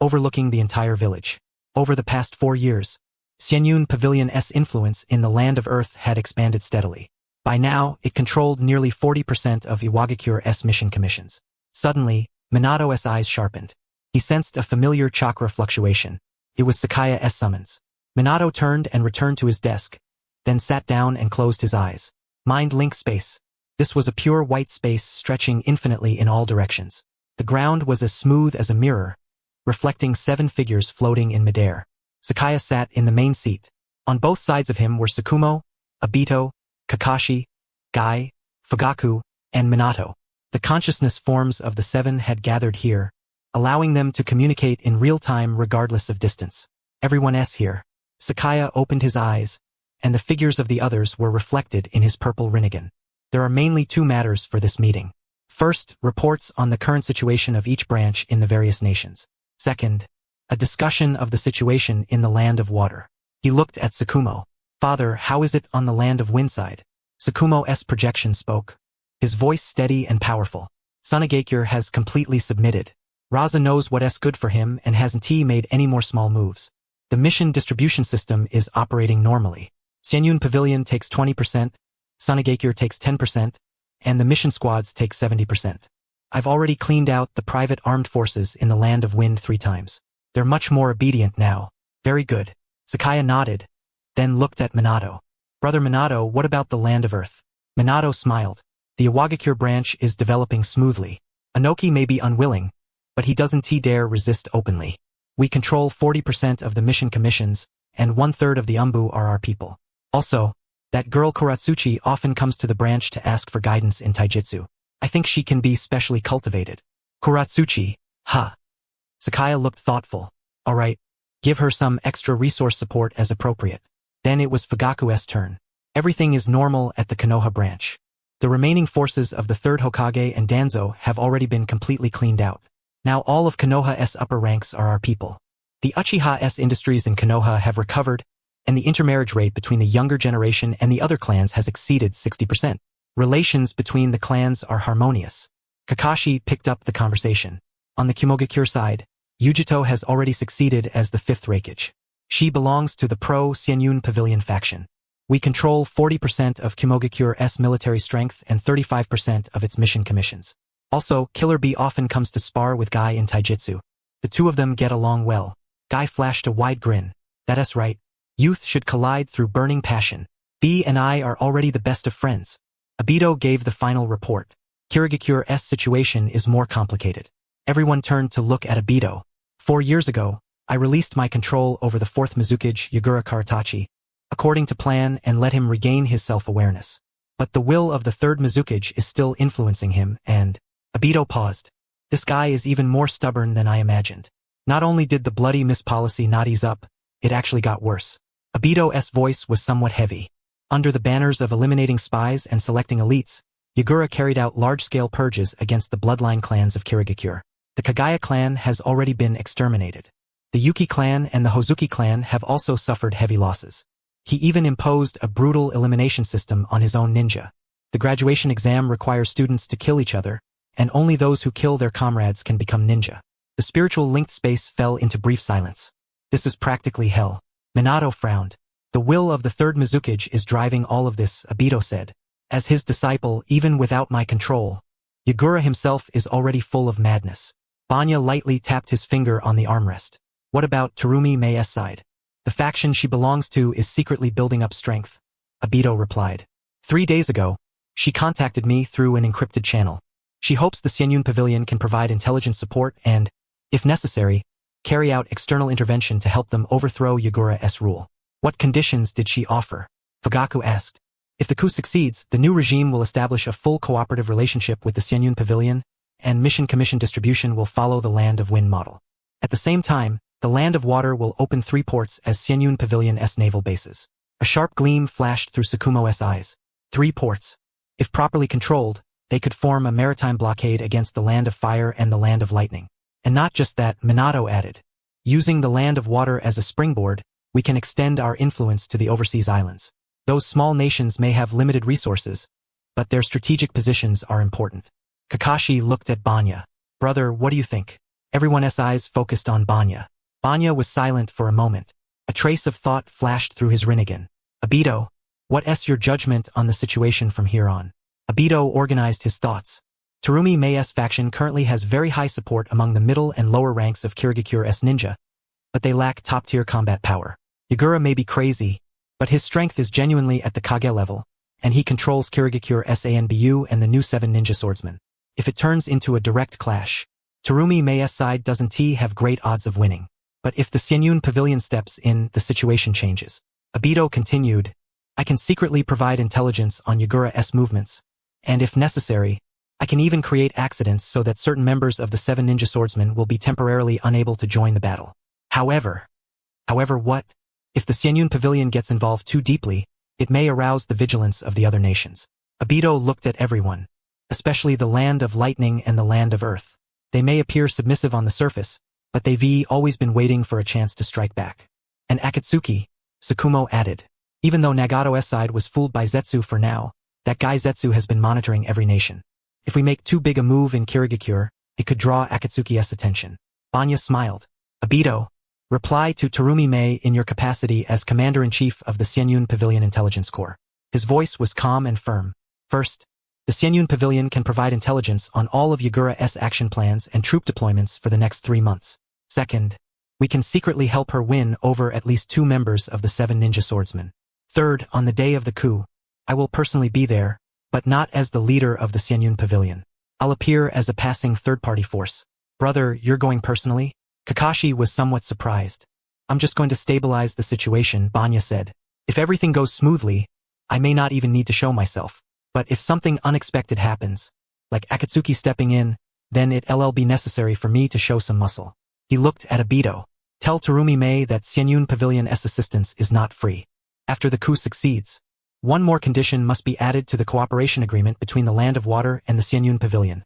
overlooking the entire village. Over the past 4 years, Xianyun Pavilion's influence in the Land of Earth had expanded steadily. By now, it controlled nearly 40% of Iwagakure's mission commissions. Suddenly, Minato's eyes sharpened. He sensed a familiar chakra fluctuation. It was Sakaya's summons. Minato turned and returned to his desk, then sat down and closed his eyes. Mind link space. This was a pure white space stretching infinitely in all directions. The ground was as smooth as a mirror, reflecting 7 figures floating in midair. Sakaya sat in the main seat. On both sides of him were Sakumo, Obito, Kakashi, Gai, Fugaku, and Minato. The consciousness forms of the 7 had gathered here, allowing them to communicate in real time regardless of distance. Everyone's here. Sakaya opened his eyes, and the figures of the others were reflected in his purple rinnegan. There are mainly 2 matters for this meeting. First, reports on the current situation of each branch in the various nations. Second, a discussion of the situation in the Land of Water. He looked at Sakumo. Father, how is it on the Land of Windside? Sakumo's projection spoke. His voice steady and powerful. Sunagakure has completely submitted. Raza knows what's good for him and hasn't he made any more small moves. The mission distribution system is operating normally. Xianyun Pavilion takes 20%, Sunagakure takes 10%, and the mission squads take 70%. I've already cleaned out the private armed forces in the Land of Wind 3 times. They're much more obedient now. Very good. Sakaya nodded, then looked at Minato. Brother Minato, what about the Land of Earth? Minato smiled. The Iwagakure branch is developing smoothly. Inoki may be unwilling, but he doesn't dare resist openly. We control 40% of the mission commissions, and 1/3 of the Umbu are our people. Also, that girl Kuratsuchi often comes to the branch to ask for guidance in taijutsu. I think she can be specially cultivated. Kuratsuchi, huh? Sakaya looked thoughtful. All right, give her some extra resource support as appropriate. Then it was Fugaku's turn. Everything is normal at the Konoha branch. The remaining forces of the 3rd Hokage and Danzo have already been completely cleaned out. Now all of Konoha's upper ranks are our people. The Uchiha's industries in Konoha have recovered, and the intermarriage rate between the younger generation and the other clans has exceeded 60%. Relations between the clans are harmonious. Kakashi picked up the conversation. On the Kumogakure side, Yujito has already succeeded as the 5th Raikage. She belongs to the pro-Xianyun Pavilion faction. We control 40% of Kumogakure's military strength and 35% of its mission commissions. Also, Killer Bee often comes to spar with Guy in taijutsu. The 2 of them get along well. Guy flashed a wide grin. That's right. Youth should collide through burning passion. Bee and I are already the best of friends. Obito gave the final report. Kirigakure's situation is more complicated. Everyone turned to look at Obito. 4 years ago, I released my control over the 4th Mizukage Yagura Karatachi, according to plan, and let him regain his self-awareness. But the will of the 3rd Mizukage is still influencing him, and... Obito paused. This guy is even more stubborn than I imagined. Not only did the bloody mispolicy not ease up, it actually got worse. Obito's voice was somewhat heavy. Under the banners of eliminating spies and selecting elites, Yagura carried out large-scale purges against the bloodline clans of Kirigakure. The Kagaya clan has already been exterminated. The Yuki clan and the Hozuki clan have also suffered heavy losses. He even imposed a brutal elimination system on his own ninja. The graduation exam requires students to kill each other, and only those who kill their comrades can become ninja. The spiritual linked space fell into brief silence. This is practically hell. Minato frowned. The will of the 3rd Mizukage is driving all of this, Obito said. As his disciple, even without my control, Yagura himself is already full of madness. Banya lightly tapped his finger on the armrest. What about Terumi Mei's side? The faction she belongs to is secretly building up strength, Obito replied. 3 days ago, she contacted me through an encrypted channel. She hopes the Xianyun Pavilion can provide intelligence support and, if necessary, carry out external intervention to help them overthrow Yagura's rule. What conditions did she offer? Fugaku asked. If the coup succeeds, the new regime will establish a full cooperative relationship with the Xianyun Pavilion, and mission commission distribution will follow the Land of Wind model. At the same time, the Land of Water will open 3 ports as Xianyun Pavilion's naval bases. A sharp gleam flashed through Sakumo's eyes. 3 ports. If properly controlled, they could form a maritime blockade against the Land of Fire and the Land of Lightning. And not just that, Minato added. Using the Land of Water as a springboard, we can extend our influence to the overseas islands. Those small nations may have limited resources, but their strategic positions are important. Kakashi looked at Banya. Brother, what do you think? Everyone's eyes focused on Banya. Banya was silent for a moment. A trace of thought flashed through his Rinnegan. Obito, what's your judgment on the situation from here on? Obito organized his thoughts. Terumi Mei's faction currently has very high support among the middle and lower ranks of Kirigakure's ninja, but they lack top-tier combat power. Yagura may be crazy, but his strength is genuinely at the Kage level, and he controls Kirigakure's Anbu and the new 7 ninja swordsmen. If it turns into a direct clash, Terumi Mei's side doesn't have great odds of winning. But if the Xianyun Pavilion steps in, the situation changes. Obito continued, I can secretly provide intelligence on Yagura's movements, and if necessary, I can even create accidents so that certain members of the 7 ninja swordsmen will be temporarily unable to join the battle. However what? If the Xianyun Pavilion gets involved too deeply, it may arouse the vigilance of the other nations. Obito looked at everyone, especially the land of lightning and the land of earth. They may appear submissive on the surface, but they've always been waiting for a chance to strike back. And Akatsuki, Sakumo added. Even though Nagato's side was fooled by Zetsu for now, that guy Zetsu has been monitoring every nation. If we make too big a move in Kirigakure, it could draw Akatsuki's attention. Banya smiled. Obito, reply to Terumi Mei in your capacity as Commander-in-Chief of the Xianyun Pavilion Intelligence Corps. His voice was calm and firm. First, the Xianyun Pavilion can provide intelligence on all of Yagura's action plans and troop deployments for the next 3 months. Second, we can secretly help her win over at least 2 members of the 7 ninja swordsmen. Third, on the day of the coup, I will personally be there, but not as the leader of the Xianyun Pavilion. I'll appear as a passing third-party force. Brother, you're going personally? Kakashi was somewhat surprised. I'm just going to stabilize the situation, Banya said. If everything goes smoothly, I may not even need to show myself. But if something unexpected happens, like Akatsuki stepping in, then it'll be necessary for me to show some muscle. He looked at Obito. Tell Terumi Mei that Xianyun Pavilion's assistance is not free. After the coup succeeds, one more condition must be added to the cooperation agreement between the Land of Water and the Xianyun Pavilion.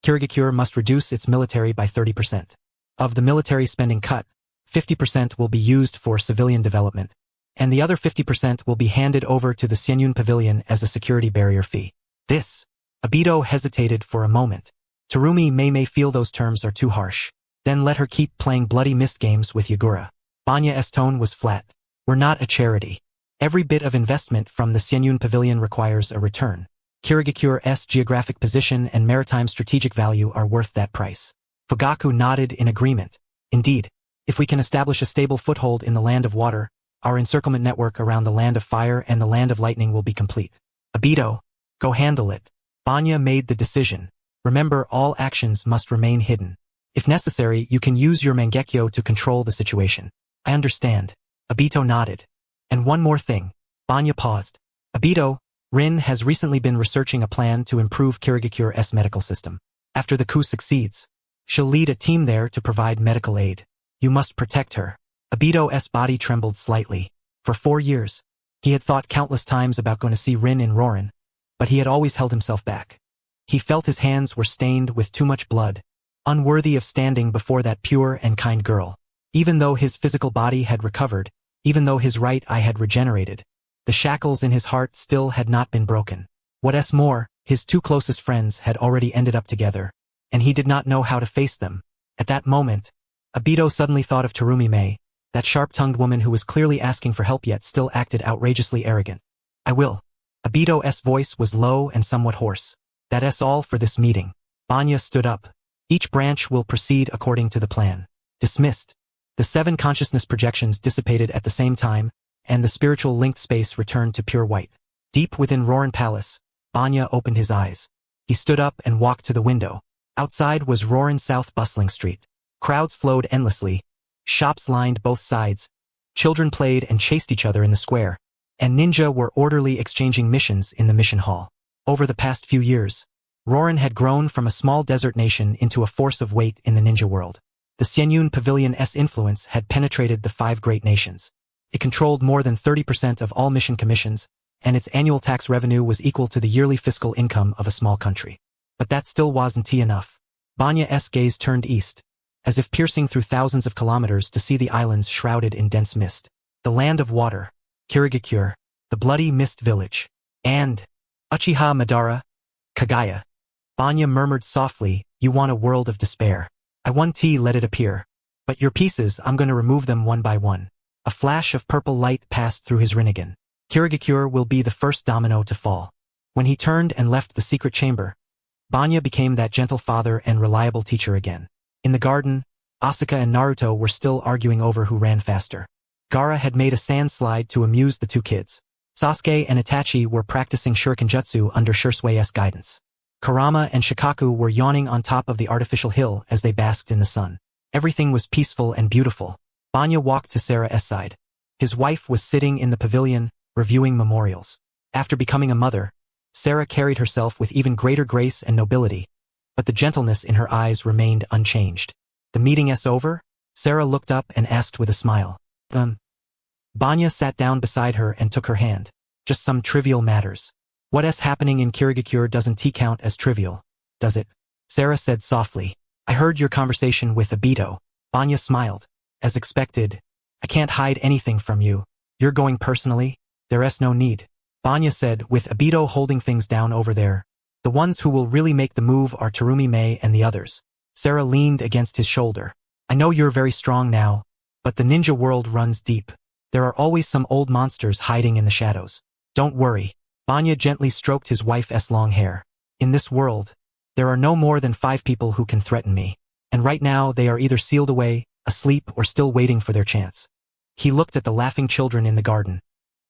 Kirigakure must reduce its military by 30%. Of the military spending cut, 50% will be used for civilian development, and the other 50% will be handed over to the Xianyun Pavilion as a security barrier fee. This. Obito hesitated for a moment. Terumi Mei may feel those terms are too harsh. Then let her keep playing bloody mist games with Yagura. Banya's tone was flat. We're not a charity. Every bit of investment from the Xianyun Pavilion requires a return. Kirigakure's geographic position and maritime strategic value are worth that price. Fugaku nodded in agreement. Indeed, if we can establish a stable foothold in the Land of Water, our encirclement network around the Land of Fire and the Land of Lightning will be complete. Obito, go handle it. Banya made the decision. Remember, all actions must remain hidden. If necessary, you can use your Mangekyo to control the situation. I understand. Obito nodded. And one more thing. Banya paused. Obito, Rin has recently been researching a plan to improve Kirigakure's medical system. After the coup succeeds, she'll lead a team there to provide medical aid. You must protect her. Obito's body trembled slightly. For 4 years, he had thought countless times about going to see Rin in Rorin, but he had always held himself back. He felt his hands were stained with too much blood, unworthy of standing before that pure and kind girl. Even though his physical body had recovered, even though his right eye had regenerated, the shackles in his heart still had not been broken. What's more, his 2 closest friends had already ended up together, and he did not know how to face them. At that moment, Obito suddenly thought of Terumi Mei, that sharp-tongued woman who was clearly asking for help yet still acted outrageously arrogant. I will. Obito's voice was low and somewhat hoarse. That's all for this meeting. Banya stood up. Each branch will proceed according to the plan. Dismissed. The 7 consciousness projections dissipated at the same time, and the spiritual linked space returned to pure white. Deep within Rorin Palace, Banya opened his eyes. He stood up and walked to the window. Outside was Rorin South bustling street. Crowds flowed endlessly. Shops lined both sides. Children played and chased each other in the square, and ninja were orderly exchanging missions in the mission hall. Over the past few years, Rorin had grown from a small desert nation into a force of weight in the ninja world. The Xianyun Pavilion's influence had penetrated the 5 great nations. It controlled more than 30% of all mission commissions, and its annual tax revenue was equal to the yearly fiscal income of a small country. But that still wasn't enough. Banya's gaze turned east, as if piercing through thousands of kilometers to see the islands shrouded in dense mist. The Land of Water, Kirigakure, the Bloody Mist Village, and Uchiha Madara, Kagaya. Banya murmured softly, you want a world of despair. I want let it appear. But your pieces, I'm going to remove them one by one. A flash of purple light passed through his Rinnegan. Kirigakure will be the first domino to fall. When he turned and left the secret chamber, Banya became that gentle father and reliable teacher again. In the garden, Asuka and Naruto were still arguing over who ran faster. Gaara had made a sand slide to amuse the two kids. Sasuke and Itachi were practicing Shurikenjutsu under Shursue's guidance. Kurama and Shikaku were yawning on top of the artificial hill as they basked in the sun. Everything was peaceful and beautiful. Banya walked to Sarah's side. His wife was sitting in the pavilion, reviewing memorials. After becoming a mother, Sarah carried herself with even greater grace and nobility, but the gentleness in her eyes remained unchanged. The meeting over? Sarah looked up and asked with a smile. Banya sat down beside her and took her hand. Just some trivial matters. What's happening in Kirigakure doesn't count as trivial, does it? Sarah said softly. I heard your conversation with Obito. Banya smiled. As expected. I can't hide anything from you. You're going personally? There's no need. Banya said, with Obito holding things down over there. The ones who will really make the move are Terumi Mei and the others. Sarah leaned against his shoulder. I know you're very strong now, but the ninja world runs deep. There are always some old monsters hiding in the shadows. Don't worry. Banya gently stroked his wife's long hair. In this world, there are no more than 5 people who can threaten me. And right now they are either sealed away, asleep, or still waiting for their chance. He looked at the laughing children in the garden,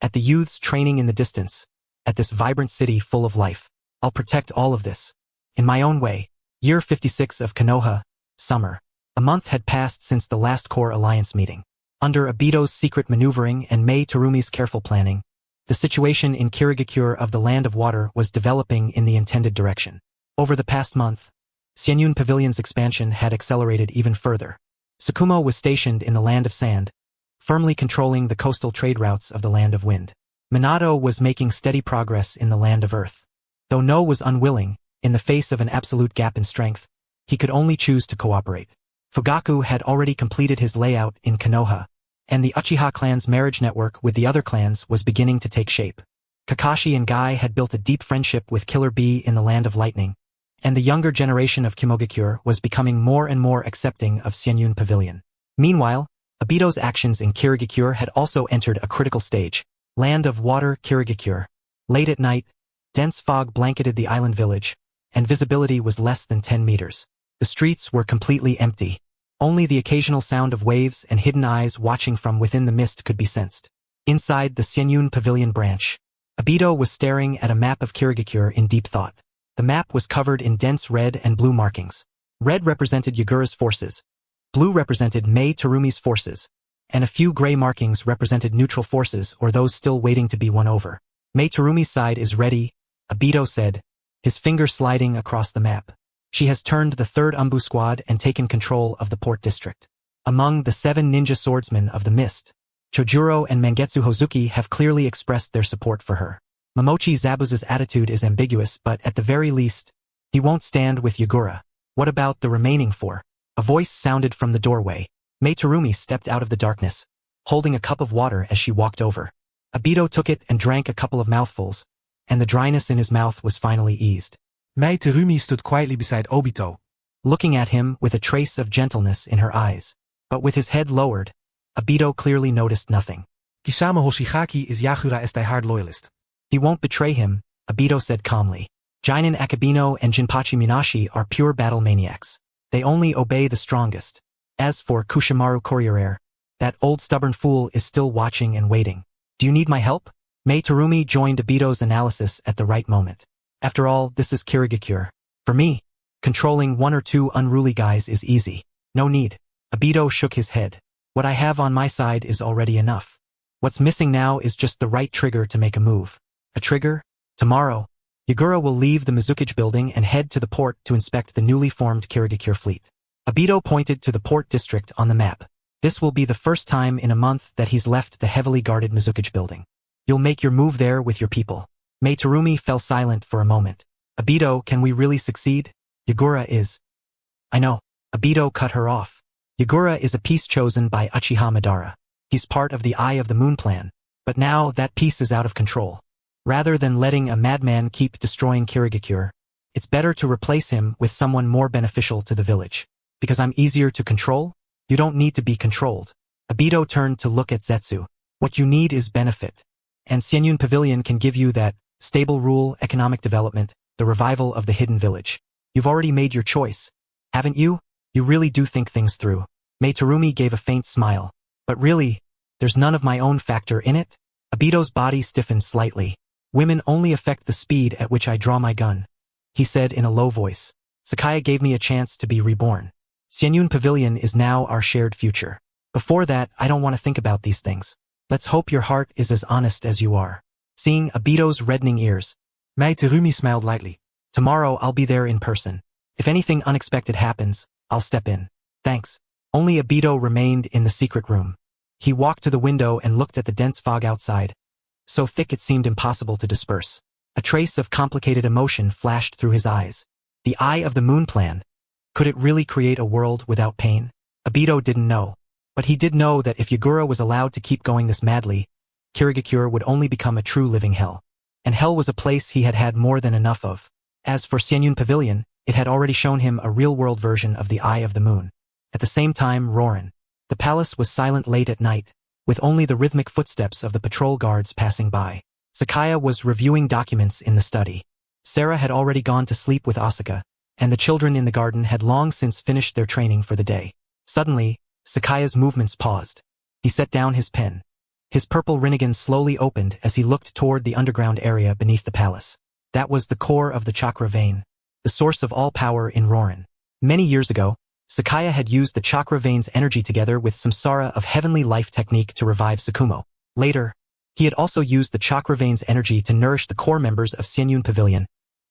at the youths training in the distance, at this vibrant city full of life. I'll protect all of this. In my own way. Year 56 of Konoha, summer. A month had passed since the last Core Alliance meeting. Under Obito's secret maneuvering and Mei Terumi's careful planning, the situation in Kirigakure of the Land of Water was developing in the intended direction. Over the past month, Xianyun Pavilion's expansion had accelerated even further. Sakumo was stationed in the Land of Sand, firmly controlling the coastal trade routes of the Land of Wind. Minato was making steady progress in the Land of Earth. Though No was unwilling, in the face of an absolute gap in strength, he could only choose to cooperate. Fugaku had already completed his layout in Konoha, and the Uchiha clan's marriage network with the other clans was beginning to take shape. Kakashi and Guy had built a deep friendship with Killer Bee in the Land of Lightning, and the younger generation of Kimogakure was becoming more and more accepting of Xianyun Pavilion. Meanwhile, Obito's actions in Kirigakure had also entered a critical stage. Land of Water, Kirigakure. Late at night, dense fog blanketed the island village, and visibility was less than 10 meters. The streets were completely empty. Only the occasional sound of waves and hidden eyes watching from within the mist could be sensed. Inside the Xianyun Pavilion branch, Obito was staring at a map of Kirigakure in deep thought. The map was covered in dense red and blue markings. Red represented Yagura's forces, blue represented Mei Terumi's forces, and a few gray markings represented neutral forces or those still waiting to be won over. Mei Terumi's side is ready, Obito said, his finger sliding across the map. She has turned the 3rd Umbu Squad and taken control of the port district. Among the 7 ninja swordsmen of the mist, Chojuro and Mangetsu Hozuki have clearly expressed their support for her. Momochi Zabuza's attitude is ambiguous, but at the very least, he won't stand with Yagura. What about the remaining 4? A voice sounded from the doorway. Mei Terumi stepped out of the darkness, holding a cup of water as she walked over. Obito took it and drank a couple of mouthfuls, and the dryness in his mouth was finally eased. Mei Terumi stood quietly beside Obito, looking at him with a trace of gentleness in her eyes. But with his head lowered, Obito clearly noticed nothing. Kisame Hoshigaki is Yagura's diehard loyalist. He won't betray him, Obito said calmly. Jinin Akabino and Jinpachi Minashi are pure battle maniacs. They only obey the strongest. As for Kushimaru Koryuere, that old stubborn fool is still watching and waiting. Do you need my help? Mei Terumi joined Obito's analysis at the right moment. After all, this is Kirigakure. For me, controlling 1 or 2 unruly guys is easy. No need. Obito shook his head. What I have on my side is already enough. What's missing now is just the right trigger to make a move. A trigger? Tomorrow, Yagura will leave the Mizukage building and head to the port to inspect the newly formed Kirigakure fleet. Obito pointed to the port district on the map. This will be the first time in a month that he's left the heavily guarded Mizukage building. You'll make your move there with your people. Mei Terumi fell silent for a moment. Obito, can we really succeed? Yagura is... I know. Obito cut her off. Yagura is a piece chosen by Uchiha Madara. He's part of the Eye of the Moon plan. But now that piece is out of control. Rather than letting a madman keep destroying Kirigakure, it's better to replace him with someone more beneficial to the village. Because I'm easier to control? You don't need to be controlled. Obito turned to look at Zetsu. What you need is benefit. And Xianyun Pavilion can give you that stable rule, economic development, the revival of the hidden village. You've already made your choice, haven't you? You really do think things through. Mei Terumi gave a faint smile. But really, there's none of my own factor in it? Obito's body stiffened slightly. Women only affect the speed at which I draw my gun, he said in a low voice. Sakaya gave me a chance to be reborn. Xianyun Pavilion is now our shared future. Before that, I don't want to think about these things. Let's hope your heart is as honest as you are. Seeing Obito's reddening ears, Mei Terumi smiled lightly. tomorrow I'll be there in person. If anything unexpected happens, I'll step in. Thanks. Only Obito remained in the secret room. He walked to the window and looked at the dense fog outside, so thick it seemed impossible to disperse. A trace of complicated emotion flashed through his eyes. The Eye of the Moon plan. Could it really create a world without pain? Obito didn't know. But he did know that if Yagura was allowed to keep going this madly, Kirigakure would only become a true living hell. And hell was a place he had had more than enough of. As for Xianyun Pavilion, it had already shown him a real-world version of the Eye of the Moon. At the same time, Rorin. The palace was silent late at night, with only the rhythmic footsteps of the patrol guards passing by. Sakaya was reviewing documents in the study. Sarah had already gone to sleep with Asuka, and the children in the garden had long since finished their training for the day. Suddenly, Sakaya's movements paused. He set down his pen. His purple Rinnegan slowly opened as he looked toward the underground area beneath the palace. That was the core of the chakra vein, the source of all power in Rorin. Many years ago, Sakaya had used the chakra vein's energy together with Samsara of Heavenly Life technique to revive Sakumo. Later, he had also used the chakra vein's energy to nourish the core members of Xianyun Pavilion,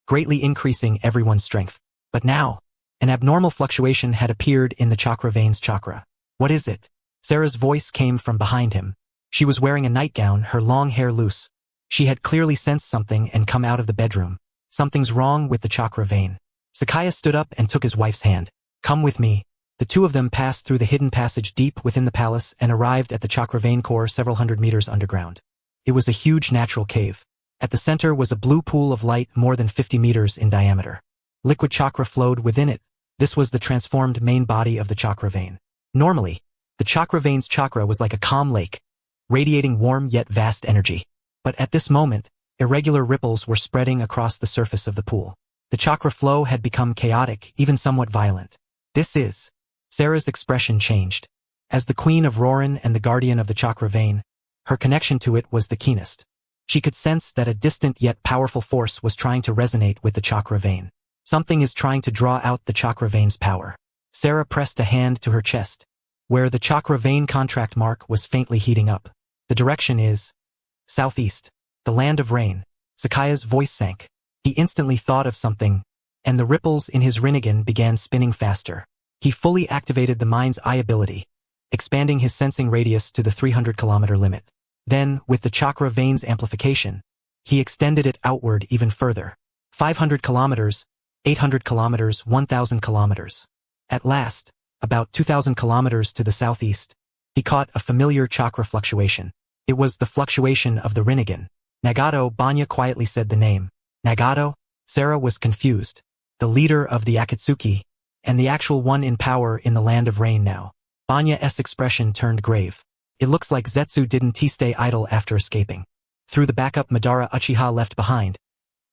greatly increasing everyone's strength. But now, an abnormal fluctuation had appeared in the chakra vein's chakra. What is it? Sarah's voice came from behind him. She was wearing a nightgown, her long hair loose. She had clearly sensed something and come out of the bedroom. Something's wrong with the chakra vein. Sakaya stood up and took his wife's hand. Come with me. The two of them passed through the hidden passage deep within the palace and arrived at the chakra vein core several hundred meters underground. It was a huge natural cave. At the center was a blue pool of light more than 50 meters in diameter. Liquid chakra flowed within it. This was the transformed main body of the chakra vein. Normally, the chakra vein's chakra was like a calm lake, radiating warm yet vast energy. But at this moment, irregular ripples were spreading across the surface of the pool. The chakra flow had become chaotic, even somewhat violent. This is... Sarah's expression changed. As the queen of Rorin and the guardian of the chakra vein, her connection to it was the keenest. She could sense that a distant yet powerful force was trying to resonate with the chakra vein. Something is trying to draw out the chakra vein's power. Sarah pressed a hand to her chest, where the chakra vein contract mark was faintly heating up. The direction is... southeast. The land of rain. Sakaya's voice sank. He instantly thought of something, and the ripples in his Rinnegan began spinning faster. He fully activated the mind's eye ability, expanding his sensing radius to the 300-kilometer limit. Then, with the chakra vein's amplification, he extended it outward even further. 500 kilometers, 800 kilometers, 1,000 kilometers. At last, about 2,000 kilometers to the southeast, he caught a familiar chakra fluctuation. It was the fluctuation of the Rinnegan. Nagato. Banya quietly said the name. Nagato? Sarah was confused. The leader of the Akatsuki, and the actual one in power in the land of rain now. Banya's expression turned grave. It looks like Zetsu didn't stay idle after escaping. Through the backup Madara Uchiha left behind,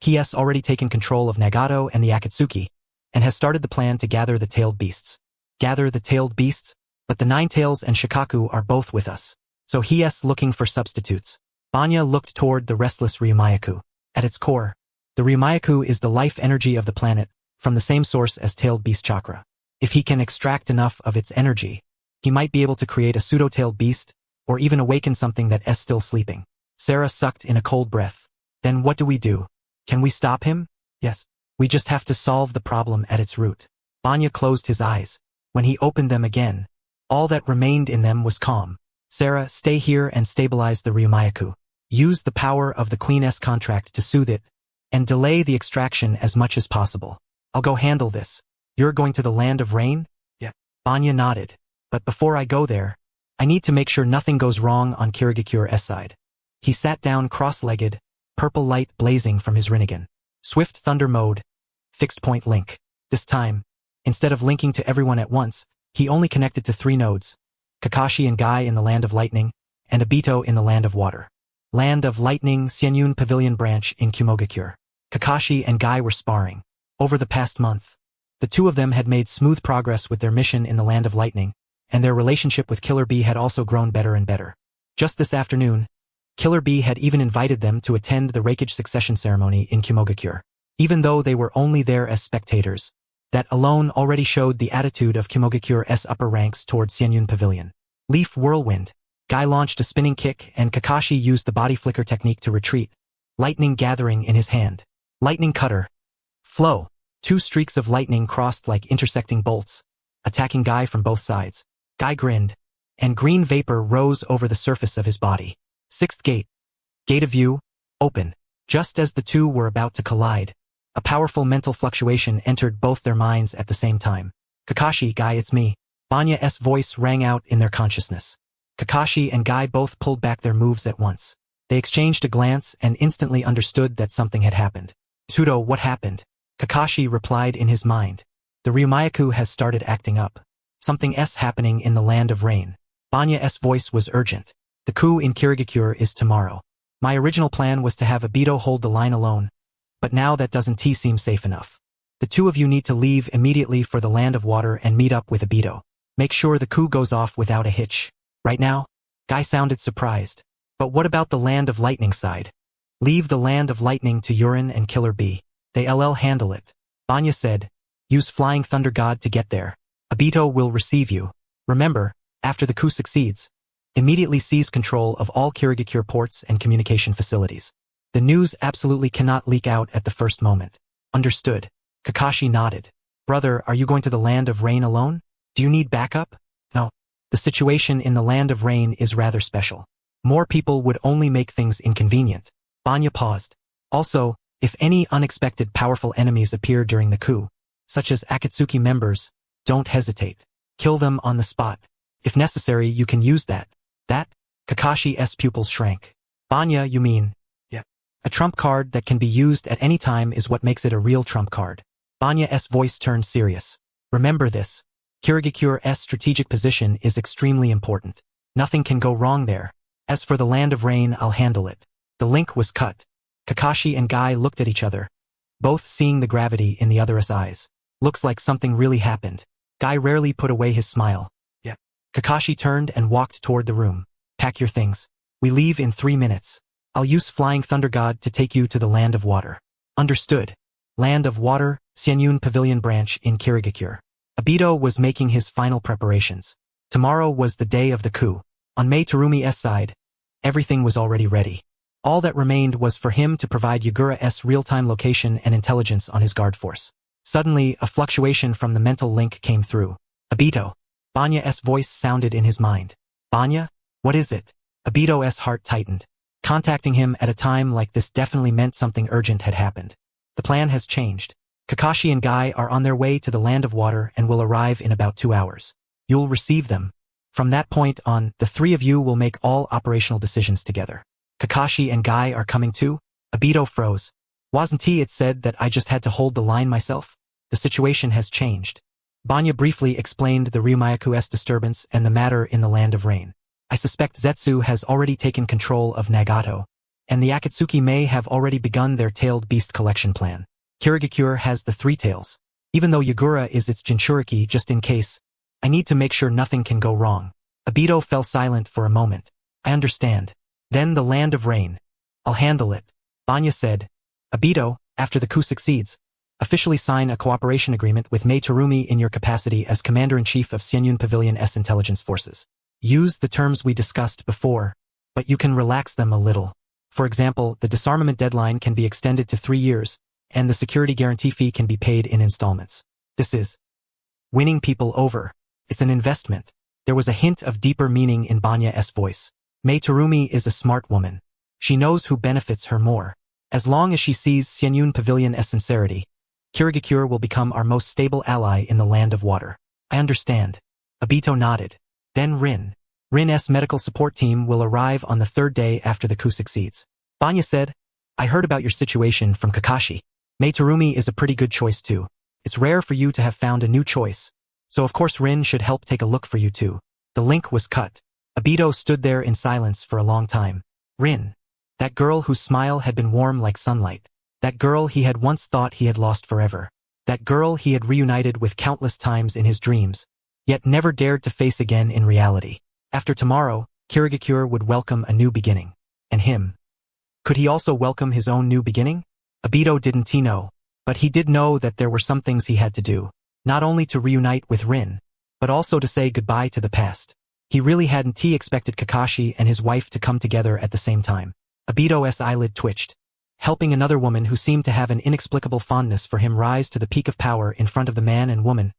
he has already taken control of Nagato and the Akatsuki, and has started the plan to gather the tailed beasts. Gather the tailed beasts? But the Nine Tails and Shikaku are both with us. So he is looking for substitutes. Banya looked toward the restless Ryumayaku. At its core, the Ryumayaku is the life energy of the planet, from the same source as tailed beast chakra. If he can extract enough of its energy, he might be able to create a pseudo-tailed beast, or even awaken something that is still sleeping. Sarah sucked in a cold breath. Then what do we do? Can we stop him? Yes. We just have to solve the problem at its root. Banya closed his eyes. When he opened them again, all that remained in them was calm. Sarah, stay here and stabilize the Ryumayaku. Use the power of the Queen's contract to soothe it, and delay the extraction as much as possible. I'll go handle this. You're going to the land of rain? Yeah. Banya nodded. But before I go there, I need to make sure nothing goes wrong on Kirigakure's side. He sat down cross-legged, purple light blazing from his Rinnegan. Swift thunder mode. Fixed point link. This time, instead of linking to everyone at once, he only connected to 3 nodes. Kakashi and Guy in the Land of Lightning, and Obito in the Land of Water. Land of Lightning, Xianyun Pavilion Branch in Kumogakure. Kakashi and Guy were sparring. Over the past month, the two of them had made smooth progress with their mission in the Land of Lightning, and their relationship with Killer Bee had also grown better and better. Just this afternoon, Killer Bee had even invited them to attend the Raikage succession ceremony in Kumogakure. Even though they were only there as spectators, that alone already showed the attitude of Kumogakure's upper ranks toward Xianyun Pavilion. Leaf Whirlwind. Guy launched a spinning kick and Kakashi used the body flicker technique to retreat, lightning gathering in his hand. Lightning cutter. Flow. Two streaks of lightning crossed like intersecting bolts, attacking Guy from both sides. Guy grinned, and green vapor rose over the surface of his body. Sixth gate. Gate of view. Open. Just as the two were about to collide, a powerful mental fluctuation entered both their minds at the same time. Kakashi, Guy, it's me. Banya's voice rang out in their consciousness. Kakashi and Guy both pulled back their moves at once. They exchanged a glance and instantly understood that something had happened. Tudo, what happened? Kakashi replied in his mind. The Ryumayaku has started acting up. Something's happening in the Land of Rain. Banya's voice was urgent. The coup in Kirigakure is tomorrow. My original plan was to have Obito hold the line alone, but now that doesn't seem safe enough. The two of you need to leave immediately for the Land of Water and meet up with Obito. Make sure the coup goes off without a hitch. Right now? Guy sounded surprised. But what about the Land of Lightning side? Leave the Land of Lightning to Urin and Killer Bee. They'll handle it. Banya said, use Flying Thunder God to get there. Obito will receive you. Remember, after the coup succeeds, immediately seize control of all Kirigakure ports and communication facilities. The news absolutely cannot leak out at the first moment. Understood. Kakashi nodded. Brother, are you going to the Land of Rain alone? Do you need backup? No. The situation in the Land of Rain is rather special. More people would only make things inconvenient. Banya paused. Also, if any unexpected powerful enemies appear during the coup, such as Akatsuki members, don't hesitate. Kill them on the spot. If necessary, you can use that. That? Kakashi's pupils shrank. Banya, you mean? Yeah. A trump card that can be used at any time is what makes it a real trump card. Banya's voice turned serious. Remember this. Kirigakure's strategic position is extremely important. Nothing can go wrong there. As for the Land of Rain, I'll handle it. The link was cut. Kakashi and Guy looked at each other, both seeing the gravity in the other's eyes. Looks like something really happened. Guy rarely put away his smile. Yeah. Kakashi turned and walked toward the room. Pack your things. We leave in 3 minutes. I'll use Flying Thunder God to take you to the Land of Water. Understood. Land of Water, Xianyun Pavilion Branch in Kirigakure. Obito was making his final preparations. Tomorrow was the day of the coup. On Mei Terumi's side, everything was already ready. All that remained was for him to provide Yagura's real-time location and intelligence on his guard force. Suddenly, a fluctuation from the mental link came through. Obito. Banya's voice sounded in his mind. Banya? What is it? Obito's heart tightened. Contacting him at a time like this definitely meant something urgent had happened. The plan has changed. Kakashi and Guy are on their way to the Land of Water and will arrive in about 2 hours. You'll receive them. From that point on, the three of you will make all operational decisions together. Kakashi and Guy are coming too? Obito froze. Wasn't it said that I just had to hold the line myself? The situation has changed. Banya briefly explained the Ryumayaku's disturbance and the matter in the Land of Rain. I suspect Zetsu has already taken control of Nagato, and the Akatsuki may have already begun their tailed beast collection plan. Kirigakure has the 3 tails. Even though Yagura is its Jinchuriki just in case, I need to make sure nothing can go wrong. Obito fell silent for a moment. I understand. Then the Land of Rain. I'll handle it. Banya said. Obito, after the coup succeeds, officially sign a cooperation agreement with Mei Terumi in your capacity as Commander-in-Chief of Xianyun Pavilion's intelligence forces. Use the terms we discussed before, but you can relax them a little. For example, the disarmament deadline can be extended to 3 years, and the security guarantee fee can be paid in installments. This is winning people over. It's an investment. There was a hint of deeper meaning in Banya's voice. Mei Terumi is a smart woman. She knows who benefits her more. As long as she sees Xianyun Pavilion's sincerity, Kirigakure will become our most stable ally in the Land of Water. I understand. Obito nodded. Then Rin's medical support team will arrive on the 3rd day after the coup succeeds. Banya said, I heard about your situation from Kakashi. Mei Terumi is a pretty good choice too. It's rare for you to have found a new choice, so of course Rin should help take a look for you too. The link was cut. Obito stood there in silence for a long time. Rin. That girl whose smile had been warm like sunlight. That girl he had once thought he had lost forever. That girl he had reunited with countless times in his dreams, yet never dared to face again in reality. After tomorrow, Kirigakure would welcome a new beginning. And him. Could he also welcome his own new beginning? Obito didn't know, but he did know that there were some things he had to do, not only to reunite with Rin, but also to say goodbye to the past. He really hadn't expected Kakashi and his wife to come together at the same time. Obito's eyelid twitched, helping another woman who seemed to have an inexplicable fondness for him rise to the peak of power in front of the man and woman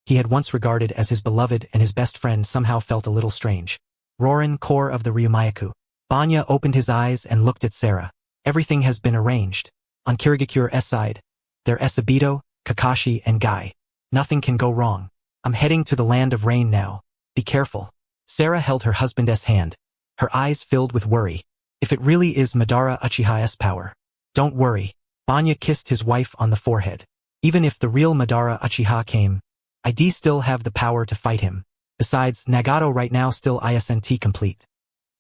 he had once regarded as his beloved and his best friend somehow felt a little strange. Rorin, core of the Ryumayaku. Banya opened his eyes and looked at Sarah. Everything has been arranged. On Kirigakure's side, there's Obito, Kakashi, and Guy. Nothing can go wrong. I'm heading to the land of rain now. Be careful. Sarah held her husband's hand, her eyes filled with worry. If it really is Madara Uchiha's power. Don't worry. Banya kissed his wife on the forehead. Even if the real Madara Uchiha came, I'd still have the power to fight him. Besides, Nagato right now still isn't complete.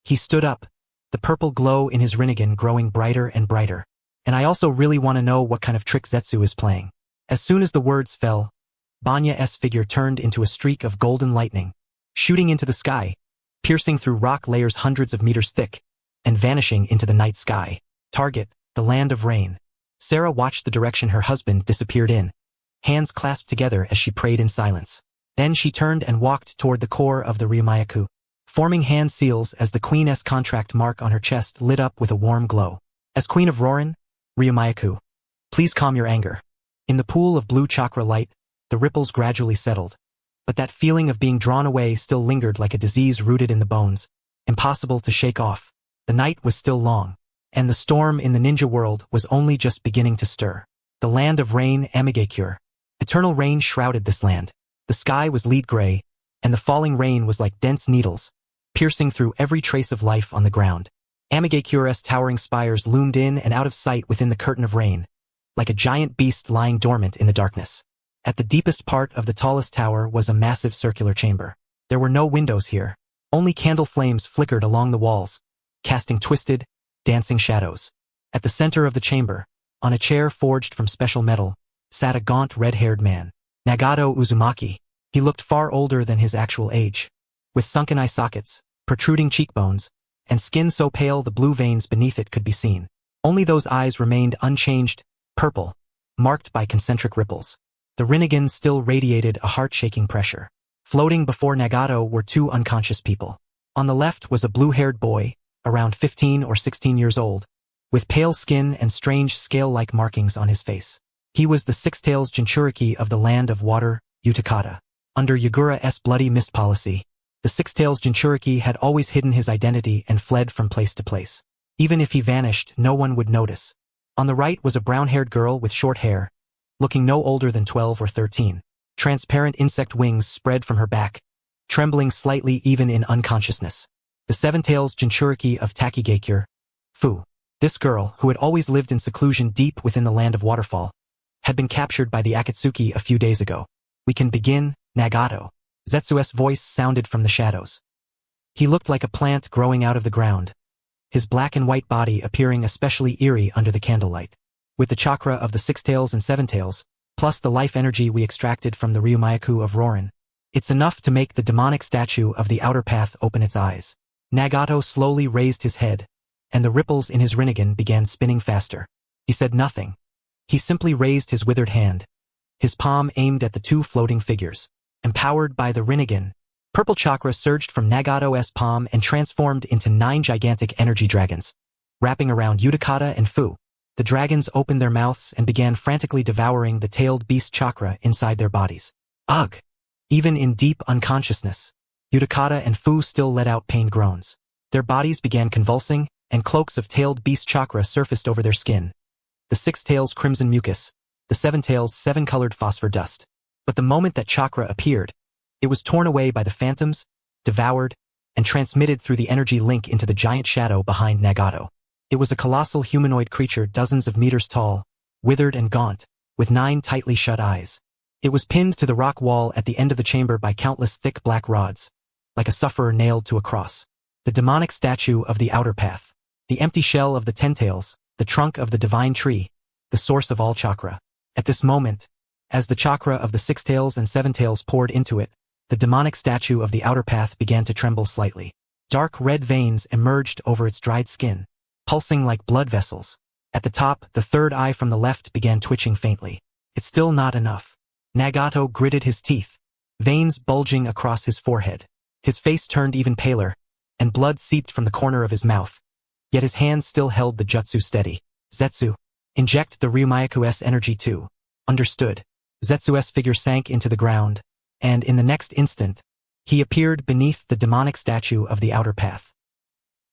He stood up, the purple glow in his Rinnegan growing brighter and brighter. And I also really want to know what kind of trick Zetsu is playing. As soon as the words fell, Banya's figure turned into a streak of golden lightning, shooting into the sky, piercing through rock layers hundreds of meters thick, and vanishing into the night sky. Target, the land of rain. Sarah watched the direction her husband disappeared in, hands clasped together as she prayed in silence. Then she turned and walked toward the core of the Ryumayaku, forming hand seals as the Queen's contract mark on her chest lit up with a warm glow. As Queen of Rorin, Ryumayaku, please calm your anger. In the pool of blue chakra light, the ripples gradually settled, but that feeling of being drawn away still lingered like a disease rooted in the bones, impossible to shake off. The night was still long, and the storm in the ninja world was only just beginning to stir. The land of rain, Amigakure. Eternal rain shrouded this land. The sky was lead gray, and the falling rain was like dense needles, piercing through every trace of life on the ground. Amigakure's towering spires loomed in and out of sight within the curtain of rain, like a giant beast lying dormant in the darkness. At the deepest part of the tallest tower was a massive circular chamber. There were no windows here. Only candle flames flickered along the walls, casting twisted, dancing shadows. At the center of the chamber, on a chair forged from special metal, sat a gaunt red-haired man. Nagato Uzumaki. He looked far older than his actual age, with sunken eye sockets, protruding cheekbones, and skin so pale the blue veins beneath it could be seen. Only those eyes remained unchanged, purple, marked by concentric ripples. The Rinnegan still radiated a heart-shaking pressure. Floating before Nagato were two unconscious people. On the left was a blue-haired boy, around 15 or 16 years old, with pale skin and strange scale-like markings on his face. He was the Six-Tails Jinchuriki of the land of water, Utakata. Under Yagura's bloody mist policy, the Six-Tails Jinchuriki had always hidden his identity and fled from place to place. Even if he vanished, no one would notice. On the right was a brown-haired girl with short hair, looking no older than 12 or 13. Transparent insect wings spread from her back, trembling slightly even in unconsciousness. The Seven-Tails Jinchuriki of Takigakure. Fu. This girl, who had always lived in seclusion deep within the land of waterfall, had been captured by the Akatsuki a few days ago. We can begin, Nagato. Zetsu's voice sounded from the shadows. He looked like a plant growing out of the ground, his black and white body appearing especially eerie under the candlelight. With the chakra of the Six-Tails and Seven-Tails, plus the life energy we extracted from the Ryumayaku of Rorin, it's enough to make the demonic statue of the outer path open its eyes. Nagato slowly raised his head, and the ripples in his Rinnegan began spinning faster. He said nothing. He simply raised his withered hand, his palm aimed at the two floating figures. Empowered by the Rinnegan, purple chakra surged from Nagato's palm and transformed into 9 gigantic energy dragons. Wrapping around Utakata and Fu, the dragons opened their mouths and began frantically devouring the tailed beast chakra inside their bodies. Ugh! Even in deep unconsciousness, Utakata and Fu still let out pained groans. Their bodies began convulsing, and cloaks of tailed beast chakra surfaced over their skin. The Six-Tails crimson mucus, the Seven-Tails 7-colored phosphor dust. But the moment that chakra appeared, it was torn away by the phantoms, devoured, and transmitted through the energy link into the giant shadow behind Nagato. It was a colossal humanoid creature dozens of meters tall, withered and gaunt, with 9 tightly shut eyes. It was pinned to the rock wall at the end of the chamber by countless thick black rods, like a sufferer nailed to a cross. The demonic statue of the outer path. The empty shell of the ten tails, the trunk of the divine tree, the source of all chakra. At this moment, as the chakra of the six tails and seven tails poured into it, the demonic statue of the outer path began to tremble slightly. Dark red veins emerged over its dried skin, pulsing like blood vessels. At the top, the third eye from the left began twitching faintly. It's still not enough. Nagato gritted his teeth, veins bulging across his forehead. His face turned even paler, and blood seeped from the corner of his mouth. Yet his hands still held the jutsu steady. Zetsu. Inject the Ryumayaku-S energy too. Understood. Zetsu's figure sank into the ground, and in the next instant, he appeared beneath the demonic statue of the outer path.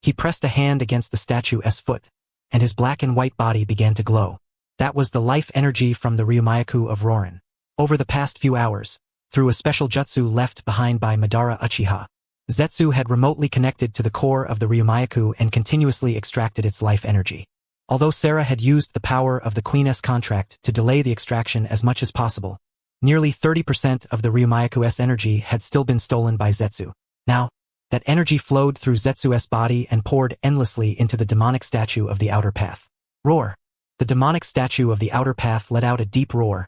He pressed a hand against the statue's foot, and his black and white body began to glow. That was the life energy from the Ryumayaku of Rorin. Over the past few hours, through a special jutsu left behind by Madara Uchiha, Zetsu had remotely connected to the core of the Ryumayaku and continuously extracted its life energy. Although Sarah had used the power of the Queen's contract to delay the extraction as much as possible, nearly 30% of the Ryumayaku-S energy had still been stolen by Zetsu. Now, that energy flowed through Zetsu's body and poured endlessly into the demonic statue of the outer path. Roar! The demonic statue of the outer path let out a deep roar,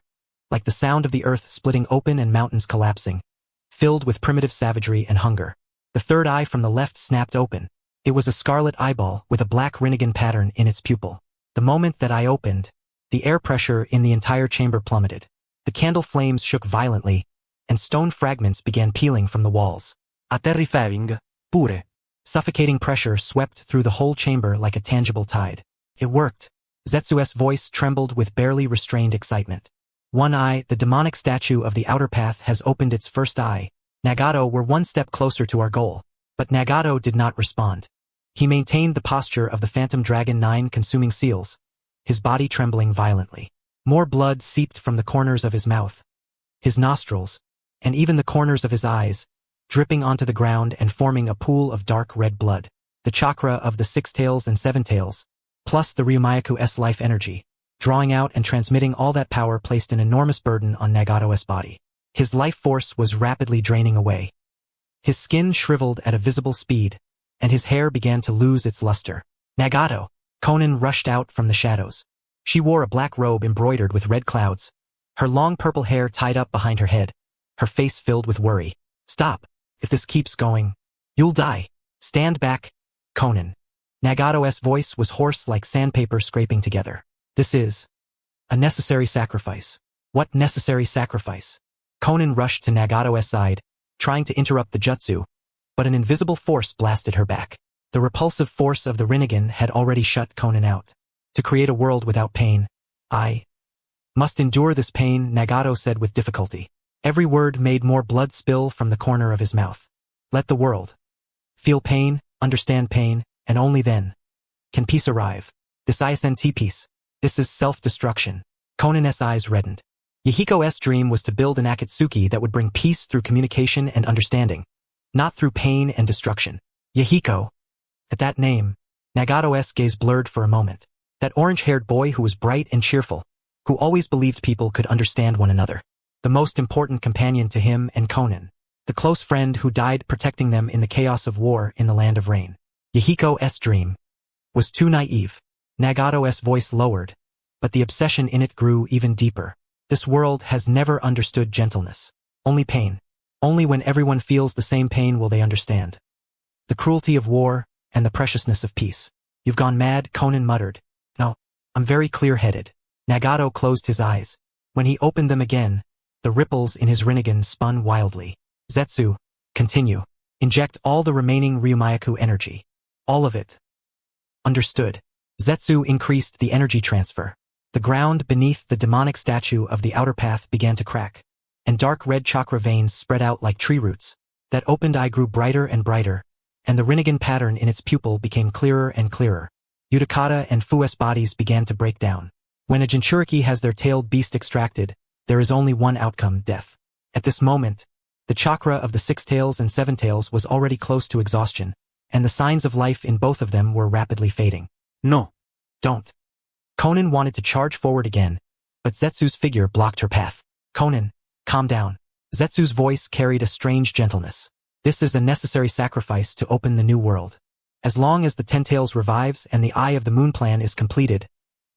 like the sound of the earth splitting open and mountains collapsing, filled with primitive savagery and hunger. The third eye from the left snapped open. It was a scarlet eyeball with a black Rinnegan pattern in its pupil. The moment that eye opened, the air pressure in the entire chamber plummeted. The candle flames shook violently, and stone fragments began peeling from the walls. Aterrifying, pure. Suffocating pressure swept through the whole chamber like a tangible tide. It worked. Zetsu's voice trembled with barely restrained excitement. One eye, the demonic statue of the outer path has opened its first eye. Nagato, we're one step closer to our goal. But Nagato did not respond. He maintained the posture of the Phantom Dragon 9 consuming seals, his body trembling violently. More blood seeped from the corners of his mouth, his nostrils, and even the corners of his eyes, dripping onto the ground and forming a pool of dark red blood. The chakra of the six tails and seven tails, plus the Ryumayaku-S life energy, drawing out and transmitting all that power placed an enormous burden on Nagato's body. His life force was rapidly draining away. His skin shriveled at a visible speed, and his hair began to lose its luster. Nagato! Konan rushed out from the shadows. She wore a black robe embroidered with red clouds, her long purple hair tied up behind her head, her face filled with worry. Stop! If this keeps going, you'll die. Stand back, Konan. Nagato's voice was hoarse like sandpaper scraping together. This is a necessary sacrifice. What necessary sacrifice? Konan rushed to Nagato's side, trying to interrupt the jutsu, but an invisible force blasted her back. The repulsive force of the Rinnegan had already shut Konan out. To create a world without pain, I must endure this pain, Nagato said with difficulty. Every word made more blood spill from the corner of his mouth. Let the world feel pain, understand pain, and only then can peace arrive. This isn't peace. This is self-destruction. Konan's eyes reddened. Yahiko's dream was to build an Akatsuki that would bring peace through communication and understanding, not through pain and destruction. Yahiko. At that name, Nagato's gaze blurred for a moment. That orange-haired boy who was bright and cheerful, who always believed people could understand one another. The most important companion to him and Konan. The close friend who died protecting them in the chaos of war in the land of rain. Yahiko's dream was too naive. Nagato's voice lowered, but the obsession in it grew even deeper. This world has never understood gentleness. Only pain. Only when everyone feels the same pain will they understand the cruelty of war and the preciousness of peace. You've gone mad, Konan muttered. No, I'm very clear-headed. Nagato closed his eyes. When he opened them again, the ripples in his Rinnegan spun wildly. Zetsu, continue. Inject all the remaining Ryumayaku energy. All of it. Understood. Zetsu increased the energy transfer. The ground beneath the demonic statue of the outer path began to crack, and dark red chakra veins spread out like tree roots. That opened eye grew brighter and brighter, and the Rinnegan pattern in its pupil became clearer and clearer. Utakata and Fu's bodies began to break down. When a Jinchuriki has their tailed beast extracted, there is only one outcome, death. At this moment, the chakra of the six tails and seven tails was already close to exhaustion, and the signs of life in both of them were rapidly fading. No. Don't. Konan wanted to charge forward again, but Zetsu's figure blocked her path. Konan, calm down. Zetsu's voice carried a strange gentleness. This is a necessary sacrifice to open the new world. As long as the Ten Tails revives and the Eye of the Moon plan is completed,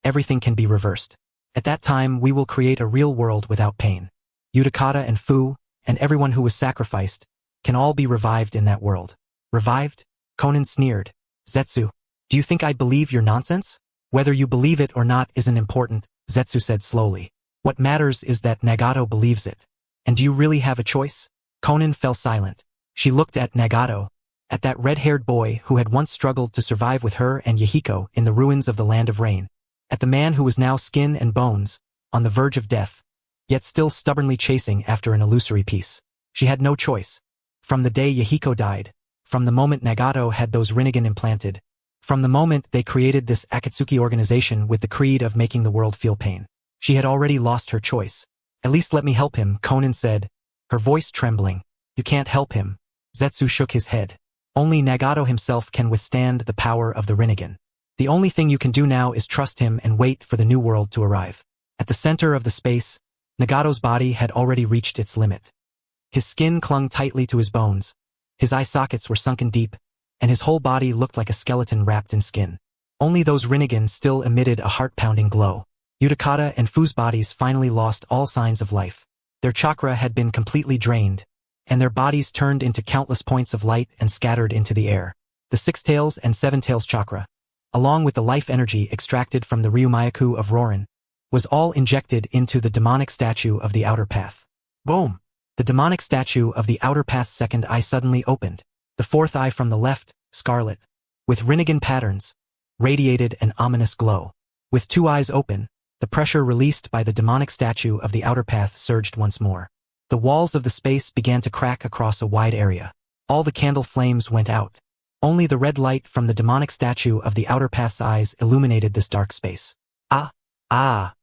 everything can be reversed. At that time, we will create a real world without pain. Utakata and Fu, and everyone who was sacrificed, can all be revived in that world. Revived? Conan sneered. Zetsu, do you think I'd believe your nonsense? Whether you believe it or not isn't important, Zetsu said slowly. What matters is that Nagato believes it. And do you really have a choice? Conan fell silent. She looked at Nagato, at that red-haired boy who had once struggled to survive with her and Yahiko in the ruins of the Land of Rain, at the man who was now skin and bones, on the verge of death, yet still stubbornly chasing after an illusory peace. She had no choice. From the day Yahiko died, from the moment Nagato had those Rinnegan implanted, from the moment they created this Akatsuki organization with the creed of making the world feel pain, she had already lost her choice. At least let me help him, Conan said, her voice trembling. You can't help him. Zetsu shook his head. Only Nagato himself can withstand the power of the Rinnegan. The only thing you can do now is trust him and wait for the new world to arrive. At the center of the space, Nagato's body had already reached its limit. His skin clung tightly to his bones, his eye sockets were sunken deep, and his whole body looked like a skeleton wrapped in skin. Only those Rinnegan still emitted a heart-pounding glow. Utakata and Fu's bodies finally lost all signs of life. Their chakra had been completely drained, and their bodies turned into countless points of light and scattered into the air. The Six Tails and Seven Tails chakra, along with the life energy extracted from the Ryumayaku of Rorin, was all injected into the demonic statue of the Outer Path. Boom! The demonic statue of the Outer Path's second eye suddenly opened. The fourth eye from the left, scarlet, with Rinnegan patterns, radiated an ominous glow. With two eyes open, the pressure released by the demonic statue of the Outer Path surged once more. The walls of the space began to crack across a wide area. All the candle flames went out. Only the red light from the demonic statue of the Outer Path's eyes illuminated this dark space. Ah!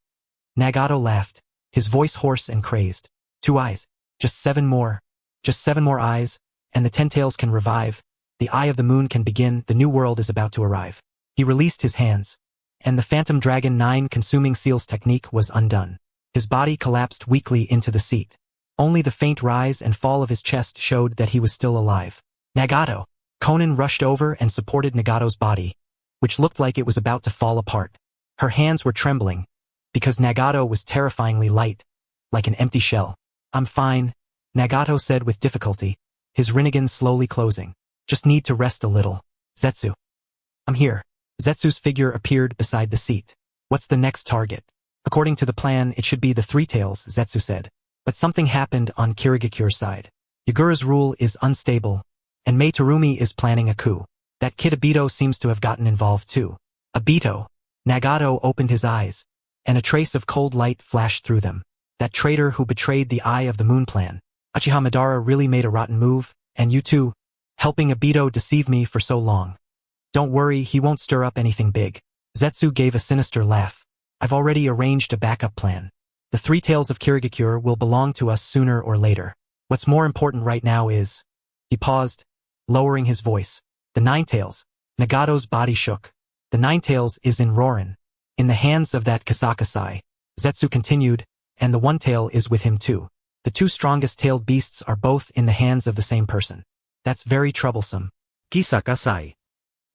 Nagato laughed, his voice hoarse and crazed. 2 eyes. Just 7 more. Just 7 more eyes, and the Ten Tails can revive. The Eye of the Moon can begin. The new world is about to arrive. He released his hands, and the Phantom Dragon 9 consuming seals technique was undone. His body collapsed weakly into the seat. Only the faint rise and fall of his chest showed that he was still alive. Nagato! Conan rushed over and supported Nagato's body, which looked like it was about to fall apart. Her hands were trembling, because Nagato was terrifyingly light, like an empty shell. I'm fine, Nagato said with difficulty, his Rinnegan slowly closing. Just need to rest a little. Zetsu. I'm here. Zetsu's figure appeared beside the seat. What's the next target? According to the plan, it should be the Three Tails, Zetsu said. But something happened on Kirigakure's side. Yagura's rule is unstable, and Mei Terumi is planning a coup. That kid Obito seems to have gotten involved too. Obito! Nagato opened his eyes, and a trace of cold light flashed through them. That traitor who betrayed the Eye of the Moon plan. Uchiha Madara really made a rotten move, and you too, helping Obito deceive me for so long. Don't worry, he won't stir up anything big. Zetsu gave a sinister laugh. I've already arranged a backup plan. The Three Tails of Kirigakure will belong to us sooner or later. What's more important right now is... He paused, lowering his voice. The Nine Tails. Nagato's body shook. The Nine Tails is in Rorin, in the hands of that Kasakasai. Zetsu continued, and the One Tail is with him too. The 2 strongest tailed beasts are both in the hands of the same person. That's very troublesome. Kisakasai.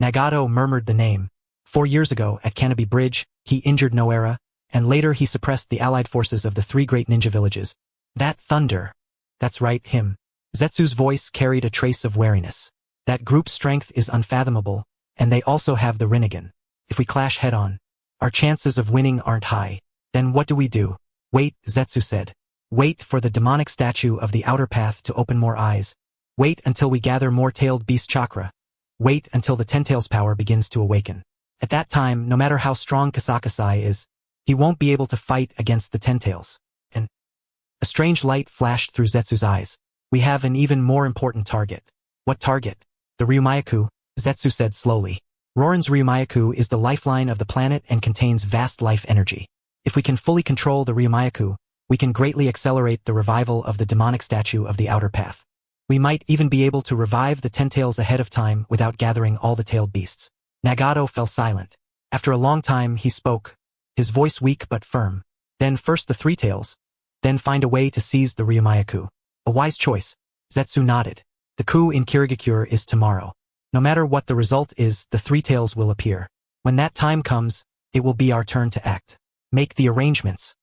Nagato murmured the name. 4 years ago, at Canopy Bridge, he injured Noera, and later he suppressed the allied forces of the 3 great ninja villages. That thunder. That's right, him. Zetsu's voice carried a trace of wariness. That group's strength is unfathomable, and they also have the Rinnegan. If we clash head-on, our chances of winning aren't high. Then what do we do? Wait, Zetsu said. Wait for the demonic statue of the Outer Path to open more eyes. Wait until we gather more tailed beast chakra. Wait until the Ten Tails power begins to awaken. At that time, no matter how strong Kasakasai is, he won't be able to fight against the Ten Tails. And a strange light flashed through Zetsu's eyes. We have an even more important target. What target? The Ryumayaku, Zetsu said slowly. Rorin's Ryumayaku is the lifeline of the planet and contains vast life energy. If we can fully control the Ryumayaku, we can greatly accelerate the revival of the demonic statue of the Outer Path. We might even be able to revive the Ten Tails ahead of time without gathering all the tailed beasts. Nagato fell silent. After a long time, he spoke, his voice weak but firm. Then first the Three Tails, then find a way to seize the Ryumayaku. A wise choice. Zetsu nodded. The coup in Kirigakure is tomorrow. No matter what the result is, the three tails will appear. When that time comes, it will be our turn to act. Make the arrangements.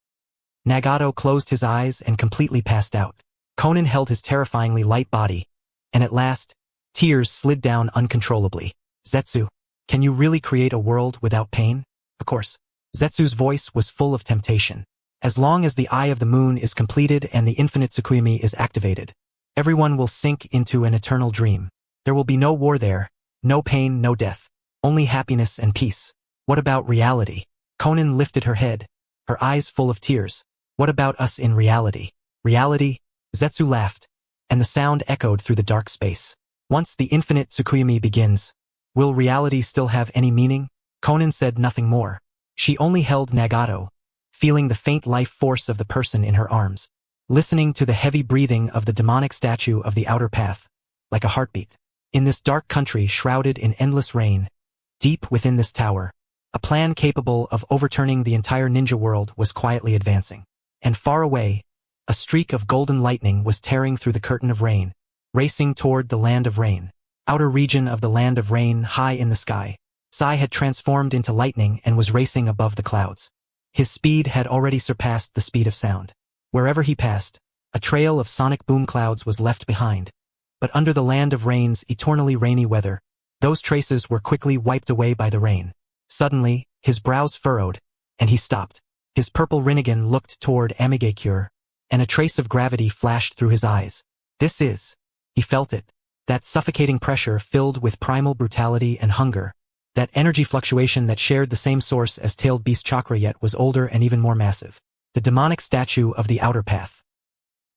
Nagato closed his eyes and completely passed out. Conan held his terrifyingly light body, and at last, tears slid down uncontrollably. Zetsu, can you really create a world without pain? Of course. Zetsu's voice was full of temptation. As long as the Eye of the Moon is completed and the infinite Tsukuyomi is activated, everyone will sink into an eternal dream. There will be no war there, no pain, no death, only happiness and peace. What about reality? Conan lifted her head, her eyes full of tears. What about us in reality? Reality? Zetsu laughed, and the sound echoed through the dark space. Once the infinite Tsukuyomi begins, will reality still have any meaning? Conan said nothing more. She only held Nagato, feeling the faint life force of the person in her arms, listening to the heavy breathing of the demonic statue of the outer path, like a heartbeat. In this dark country shrouded in endless rain, deep within this tower, a plan capable of overturning the entire ninja world was quietly advancing. And far away, a streak of golden lightning was tearing through the curtain of rain, racing toward the land of rain. Outer region of the land of rain high in the sky. Sai had transformed into lightning and was racing above the clouds. His speed had already surpassed the speed of sound. Wherever he passed, a trail of sonic boom clouds was left behind. But under the land of rain's eternally rainy weather, those traces were quickly wiped away by the rain. Suddenly, his brows furrowed, and he stopped. His purple Rinnegan looked toward Amigakure, and a trace of gravity flashed through his eyes. This is. He felt it. That suffocating pressure filled with primal brutality and hunger. That energy fluctuation that shared the same source as Tailed Beast Chakra yet was older and even more massive. The demonic statue of the outer path.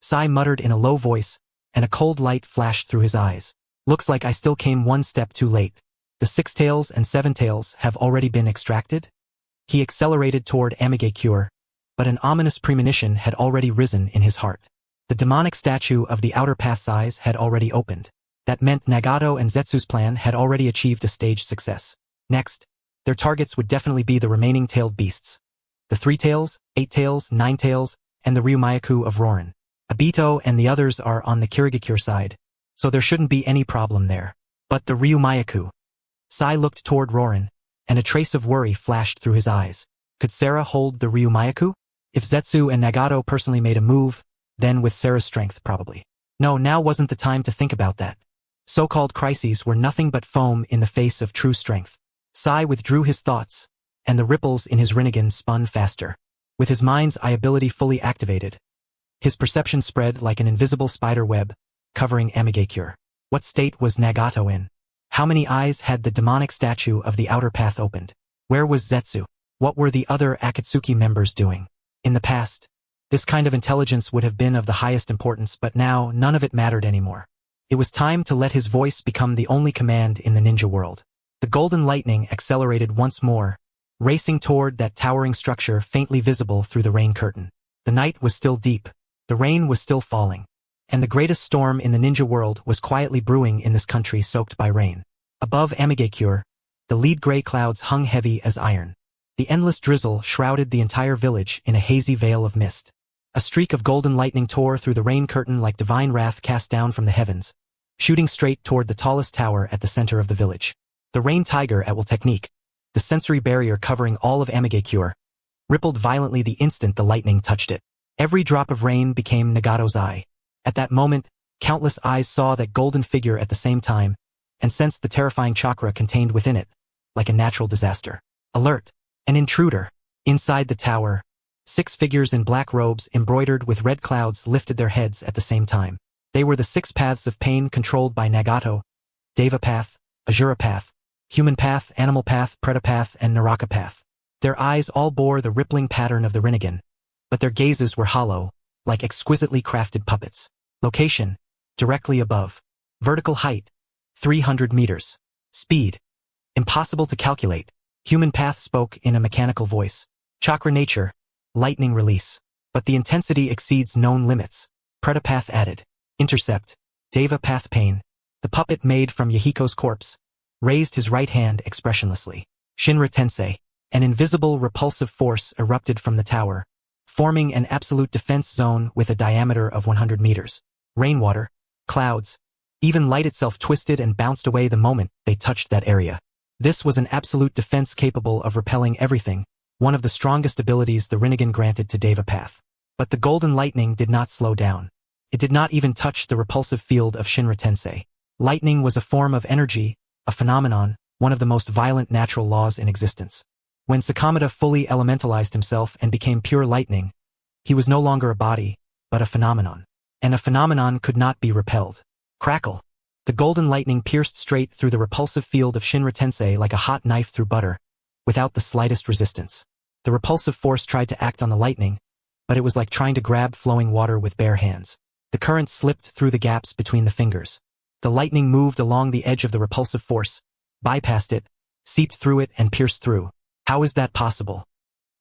Sai muttered in a low voice, and a cold light flashed through his eyes. Looks like I still came one step too late. The 6 tails and 7 tails have already been extracted? He accelerated toward Amigakure, but an ominous premonition had already risen in his heart. The demonic statue of the outer path's eyes had already opened. That meant Nagato and Zetsu's plan had already achieved a staged success. Next, their targets would definitely be the remaining tailed beasts. The 3 tails, 8 tails, 9 tails, and the Ryumayaku of Rorin. Obito and the others are on the Kirigakure side, so there shouldn't be any problem there. But the Ryumayaku. Sai looked toward Rorin, and a trace of worry flashed through his eyes. Could Sarah hold the Ryumayaku? If Zetsu and Nagato personally made a move, then with Sarah's strength probably. No, now wasn't the time to think about that. So-called crises were nothing but foam in the face of true strength. Sai withdrew his thoughts, and the ripples in his Rinnegan spun faster. With his mind's eye ability fully activated, his perception spread like an invisible spider web, covering Amigakure. What state was Nagato in? How many eyes had the demonic statue of the outer path opened? Where was Zetsu? What were the other Akatsuki members doing? In the past, this kind of intelligence would have been of the highest importance, but now none of it mattered anymore. It was time to let his voice become the only command in the ninja world. The golden lightning accelerated once more, racing toward that towering structure faintly visible through the rain curtain. The night was still deep, the rain was still falling, and the greatest storm in the ninja world was quietly brewing in this country soaked by rain. Above Amigakure, the lead gray clouds hung heavy as iron. The endless drizzle shrouded the entire village in a hazy veil of mist. A streak of golden lightning tore through the rain curtain like divine wrath cast down from the heavens, shooting straight toward the tallest tower at the center of the village. The rain tiger at Will Technique, the sensory barrier covering all of Amigakure, rippled violently the instant the lightning touched it. Every drop of rain became Nagato's eye. At that moment, countless eyes saw that golden figure at the same time, and sensed the terrifying chakra contained within it, like a natural disaster. Alert! An intruder! Inside the tower, 6 figures in black robes embroidered with red clouds lifted their heads at the same time. They were the 6 paths of pain controlled by Nagato: Deva Path, Asura Path, Human Path, Animal Path, Preta Path, and Naraka Path. Their eyes all bore the rippling pattern of the Rinnegan, but their gazes were hollow, like exquisitely crafted puppets. Location: directly above. Vertical height: 300 meters. Speed: impossible to calculate. Human Path spoke in a mechanical voice. Chakra nature: lightning release. But the intensity exceeds known limits. Preta Path added. Intercept: Deva Path pain. The puppet made from Yahiko's corpse raised his right hand expressionlessly. Shinra Tensei. An invisible repulsive force erupted from the tower, forming an absolute defense zone with a diameter of 100 meters. Rainwater, clouds, Even light itself twisted and bounced away the moment they touched that area. This was an absolute defense capable of repelling everything, one of the strongest abilities the Rinnegan granted to Devapath. But the golden lightning did not slow down. It did not even touch the repulsive field of Shinra Tensei. Lightning was a form of energy, a phenomenon, one of the most violent natural laws in existence. When Sakamata fully elementalized himself and became pure lightning, he was no longer a body, but a phenomenon. And a phenomenon could not be repelled. Crackle! The golden lightning pierced straight through the repulsive field of Shinra Tensei like a hot knife through butter, without the slightest resistance. The repulsive force tried to act on the lightning, but it was like trying to grab flowing water with bare hands. The current slipped through the gaps between the fingers. The lightning moved along the edge of the repulsive force, bypassed it, seeped through it and pierced through. How is that possible?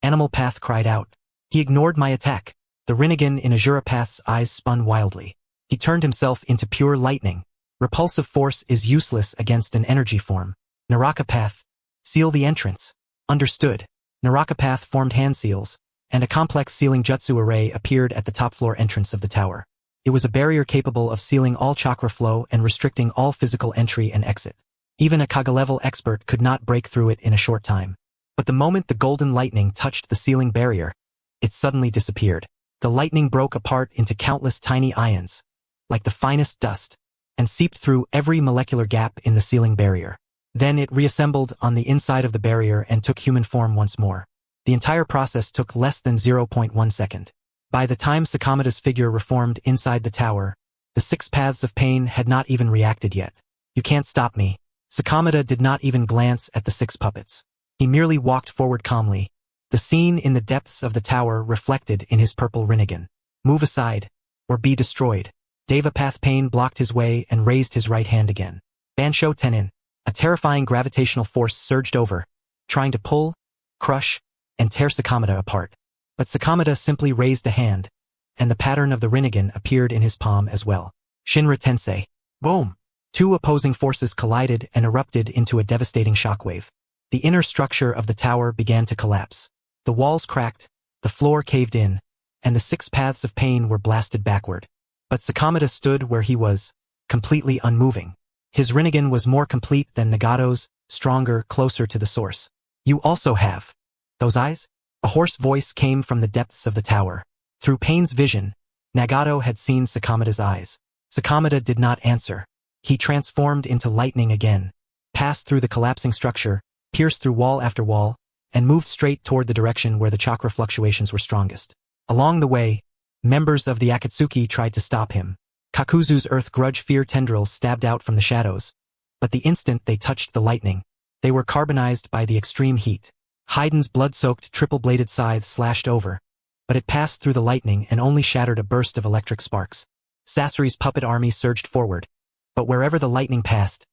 Animal Path cried out. He ignored my attack. The Rinnegan in Azura Path's eyes spun wildly. He turned himself into pure lightning. Repulsive force is useless against an energy form. Naraka Path, seal the entrance. Understood. Naraka Path formed hand seals, and a complex sealing jutsu array appeared at the top floor entrance of the tower. It was a barrier capable of sealing all chakra flow and restricting all physical entry and exit. Even a Kaga-level expert could not break through it in a short time. But the moment the golden lightning touched the sealing barrier, it suddenly disappeared. The lightning broke apart into countless tiny ions, like the finest dust, and seeped through every molecular gap in the sealing barrier. Then it reassembled on the inside of the barrier and took human form once more. The entire process took less than 0.1 second. By the time Sakamata's figure reformed inside the tower, the 6 paths of pain had not even reacted yet. You can't stop me. Sakamata did not even glance at the 6 puppets. He merely walked forward calmly. The scene in the depths of the tower reflected in his purple Rinnegan. Move aside, or be destroyed. Devapath Pain blocked his way and raised his right hand again. Bansho Tenin. A terrifying gravitational force surged over, trying to pull, crush, and tear Sakamata apart. But Sakamata simply raised a hand, and the pattern of the Rinnegan appeared in his palm as well. Shinra Tensei. Boom! 2 opposing forces collided and erupted into a devastating shockwave. The inner structure of the tower began to collapse. The walls cracked, the floor caved in, and the 6 paths of pain were blasted backward. But Sakamata stood where he was, completely unmoving. His Rinnegan was more complete than Nagato's, stronger, closer to the source. You also have those eyes? A hoarse voice came from the depths of the tower. Through Pain's vision, Nagato had seen Sakamata's eyes. Sakamata did not answer. He transformed into lightning again, passed through the collapsing structure, pierced through wall after wall, and moved straight toward the direction where the chakra fluctuations were strongest. Along the way, members of the Akatsuki tried to stop him. Kakuzu's earth grudge fear tendrils stabbed out from the shadows, but the instant they touched the lightning, they were carbonized by the extreme heat. Haiden's blood-soaked triple-bladed scythe slashed over, but it passed through the lightning and only shattered a burst of electric sparks. Sasori's puppet army surged forward, but wherever the lightning passed,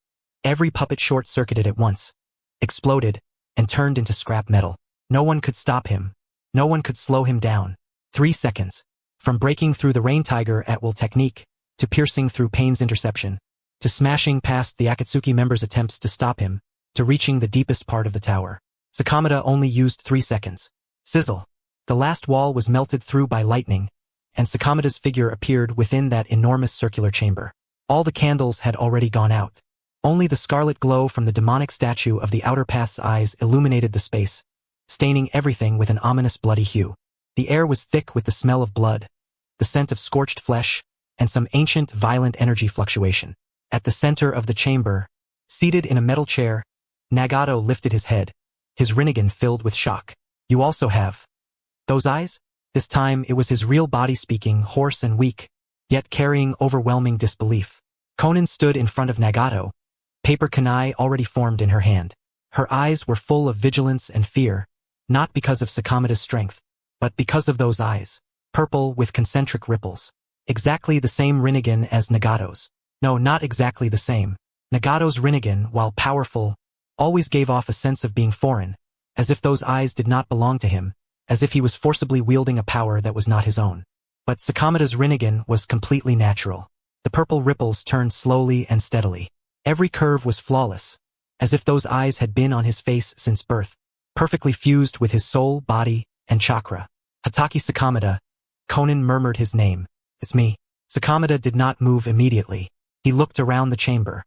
every puppet short-circuited at once, exploded, and turned into scrap metal. No one could stop him. No one could slow him down. 3 seconds. From breaking through the Rain Tiger at-will technique, to piercing through Pain's interception, to smashing past the Akatsuki members' attempts to stop him, to reaching the deepest part of the tower. Sakamata only used 3 seconds. Sizzle. The last wall was melted through by lightning, and Sakamata's figure appeared within that enormous circular chamber. All the candles had already gone out. Only the scarlet glow from the demonic statue of the Outer Path's eyes illuminated the space, staining everything with an ominous bloody hue. The air was thick with the smell of blood, the scent of scorched flesh, and some ancient, violent energy fluctuation. At the center of the chamber, seated in a metal chair, Nagato lifted his head, his Rinnegan filled with shock. You also have those eyes? This time it was his real body speaking, hoarse and weak, yet carrying overwhelming disbelief. Konan stood in front of Nagato, paper kunai already formed in her hand. Her eyes were full of vigilance and fear, not because of Sakamata's strength, but because of those eyes, purple with concentric ripples. Exactly the same Rinnegan as Nagato's. No, not exactly the same. Nagato's Rinnegan, while powerful, always gave off a sense of being foreign, as if those eyes did not belong to him, as if he was forcibly wielding a power that was not his own. But Sakamata's Rinnegan was completely natural. The purple ripples turned slowly and steadily. Every curve was flawless, as if those eyes had been on his face since birth, perfectly fused with his soul, body, and chakra. Hatake Sakamata. Konan murmured his name. It's me. Sakamata did not move immediately. He looked around the chamber.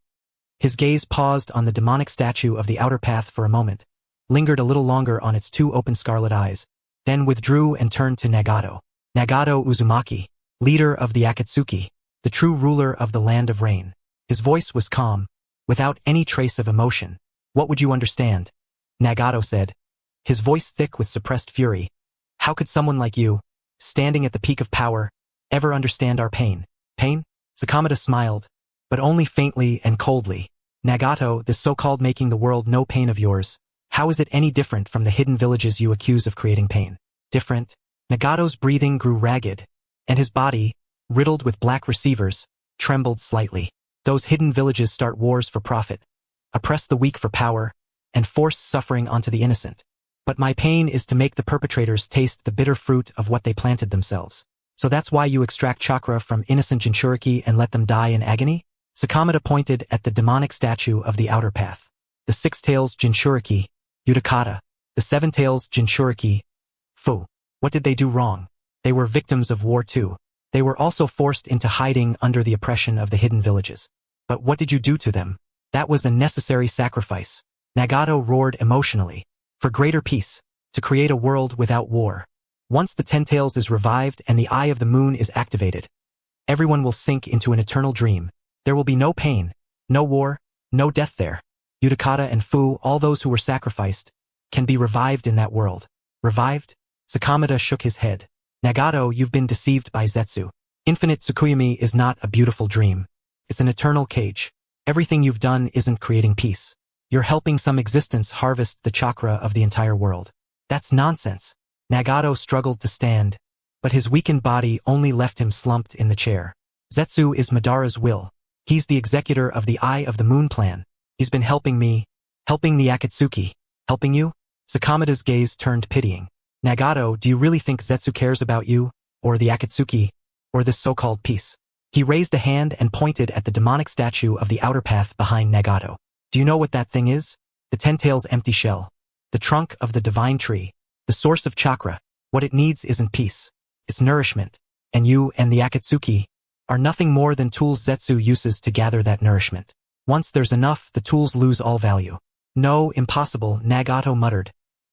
His gaze paused on the demonic statue of the outer path for a moment, lingered a little longer on its two open scarlet eyes, then withdrew and turned to Nagato. Nagato Uzumaki, leader of the Akatsuki, the true ruler of the land of rain. His voice was calm, without any trace of emotion. What would you understand? Nagato said, his voice thick with suppressed fury. How could someone like you, standing at the peak of power, ever understand our pain? Pain? Sakamata smiled, but only faintly and coldly. Nagato, this so-called making the world no pain of yours, how is it any different from the hidden villages you accuse of creating pain? Different? Nagato's breathing grew ragged, and his body, riddled with black receivers, trembled slightly. Those hidden villages start wars for profit, oppress the weak for power, and force suffering onto the innocent. But my pain is to make the perpetrators taste the bitter fruit of what they planted themselves. So that's why you extract chakra from innocent Jinchuriki and let them die in agony? Sakamata pointed at the demonic statue of the outer path. The six tails Jinchuriki, Utakata, the seven tails Jinchuriki. Fu. What did they do wrong? They were victims of war too. They were also forced into hiding under the oppression of the hidden villages. But what did you do to them? That was a necessary sacrifice. Nagato roared emotionally. For greater peace, to create a world without war. Once the Ten Tails is revived and the Eye of the Moon is activated, everyone will sink into an eternal dream. There will be no pain, no war, no death there. Utakata and Fu, all those who were sacrificed, can be revived in that world. Revived? Sakamata shook his head. Nagato, you've been deceived by Zetsu. Infinite Tsukuyami is not a beautiful dream. It's an eternal cage. Everything you've done isn't creating peace. You're helping some existence harvest the chakra of the entire world. That's nonsense. Nagato struggled to stand, but his weakened body only left him slumped in the chair. Zetsu is Madara's will. He's the executor of the Eye of the Moon plan. He's been helping me, helping the Akatsuki. Helping you? Sakamata's gaze turned pitying. Nagato, do you really think Zetsu cares about you, or the Akatsuki, or this so-called peace? He raised a hand and pointed at the demonic statue of the outer path behind Nagato. Do you know what that thing is? The Ten Tails' empty shell. The trunk of the divine tree. The source of chakra. What it needs isn't peace. It's nourishment. And you and the Akatsuki are nothing more than tools Zetsu uses to gather that nourishment. Once there's enough, the tools lose all value. No, impossible, Nagato muttered.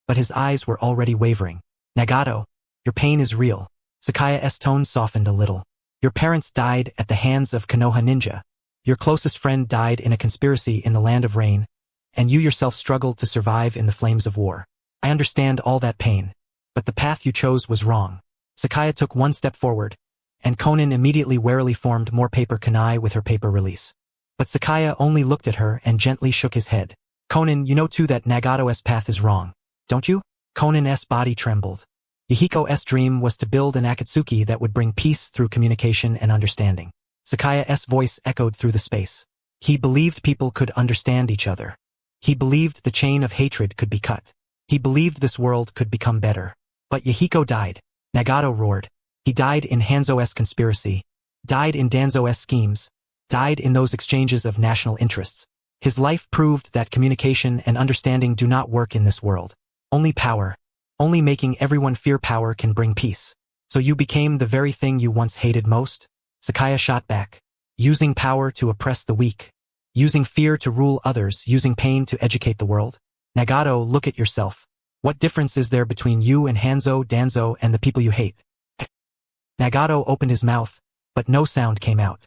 But his eyes were already wavering. Nagato, your pain is real. Sakaya's tone softened a little. Your parents died at the hands of Konoha ninja. Your closest friend died in a conspiracy in the land of rain, and you yourself struggled to survive in the flames of war. I understand all that pain, but the path you chose was wrong. Sakaya took one step forward, and Konan immediately warily formed more paper kunai with her paper release. But Sakaya only looked at her and gently shook his head. Konan, you know too that Nagato's path is wrong, don't you? Konan's body trembled. Yahiko's dream was to build an Akatsuki that would bring peace through communication and understanding. Sakaya's voice echoed through the space. He believed people could understand each other. He believed the chain of hatred could be cut. He believed this world could become better. But Yahiko died. Nagato roared. He died in Hanzo's conspiracy, died in Danzo's schemes, died in those exchanges of national interests. His life proved that communication and understanding do not work in this world. Only power, only making everyone fear power can bring peace. So you became the very thing you once hated most? Sakaya shot back. Using power to oppress the weak. Using fear to rule others, using pain to educate the world. Nagato, look at yourself. What difference is there between you and Hanzo, Danzo, and the people you hate? Nagato opened his mouth, but no sound came out.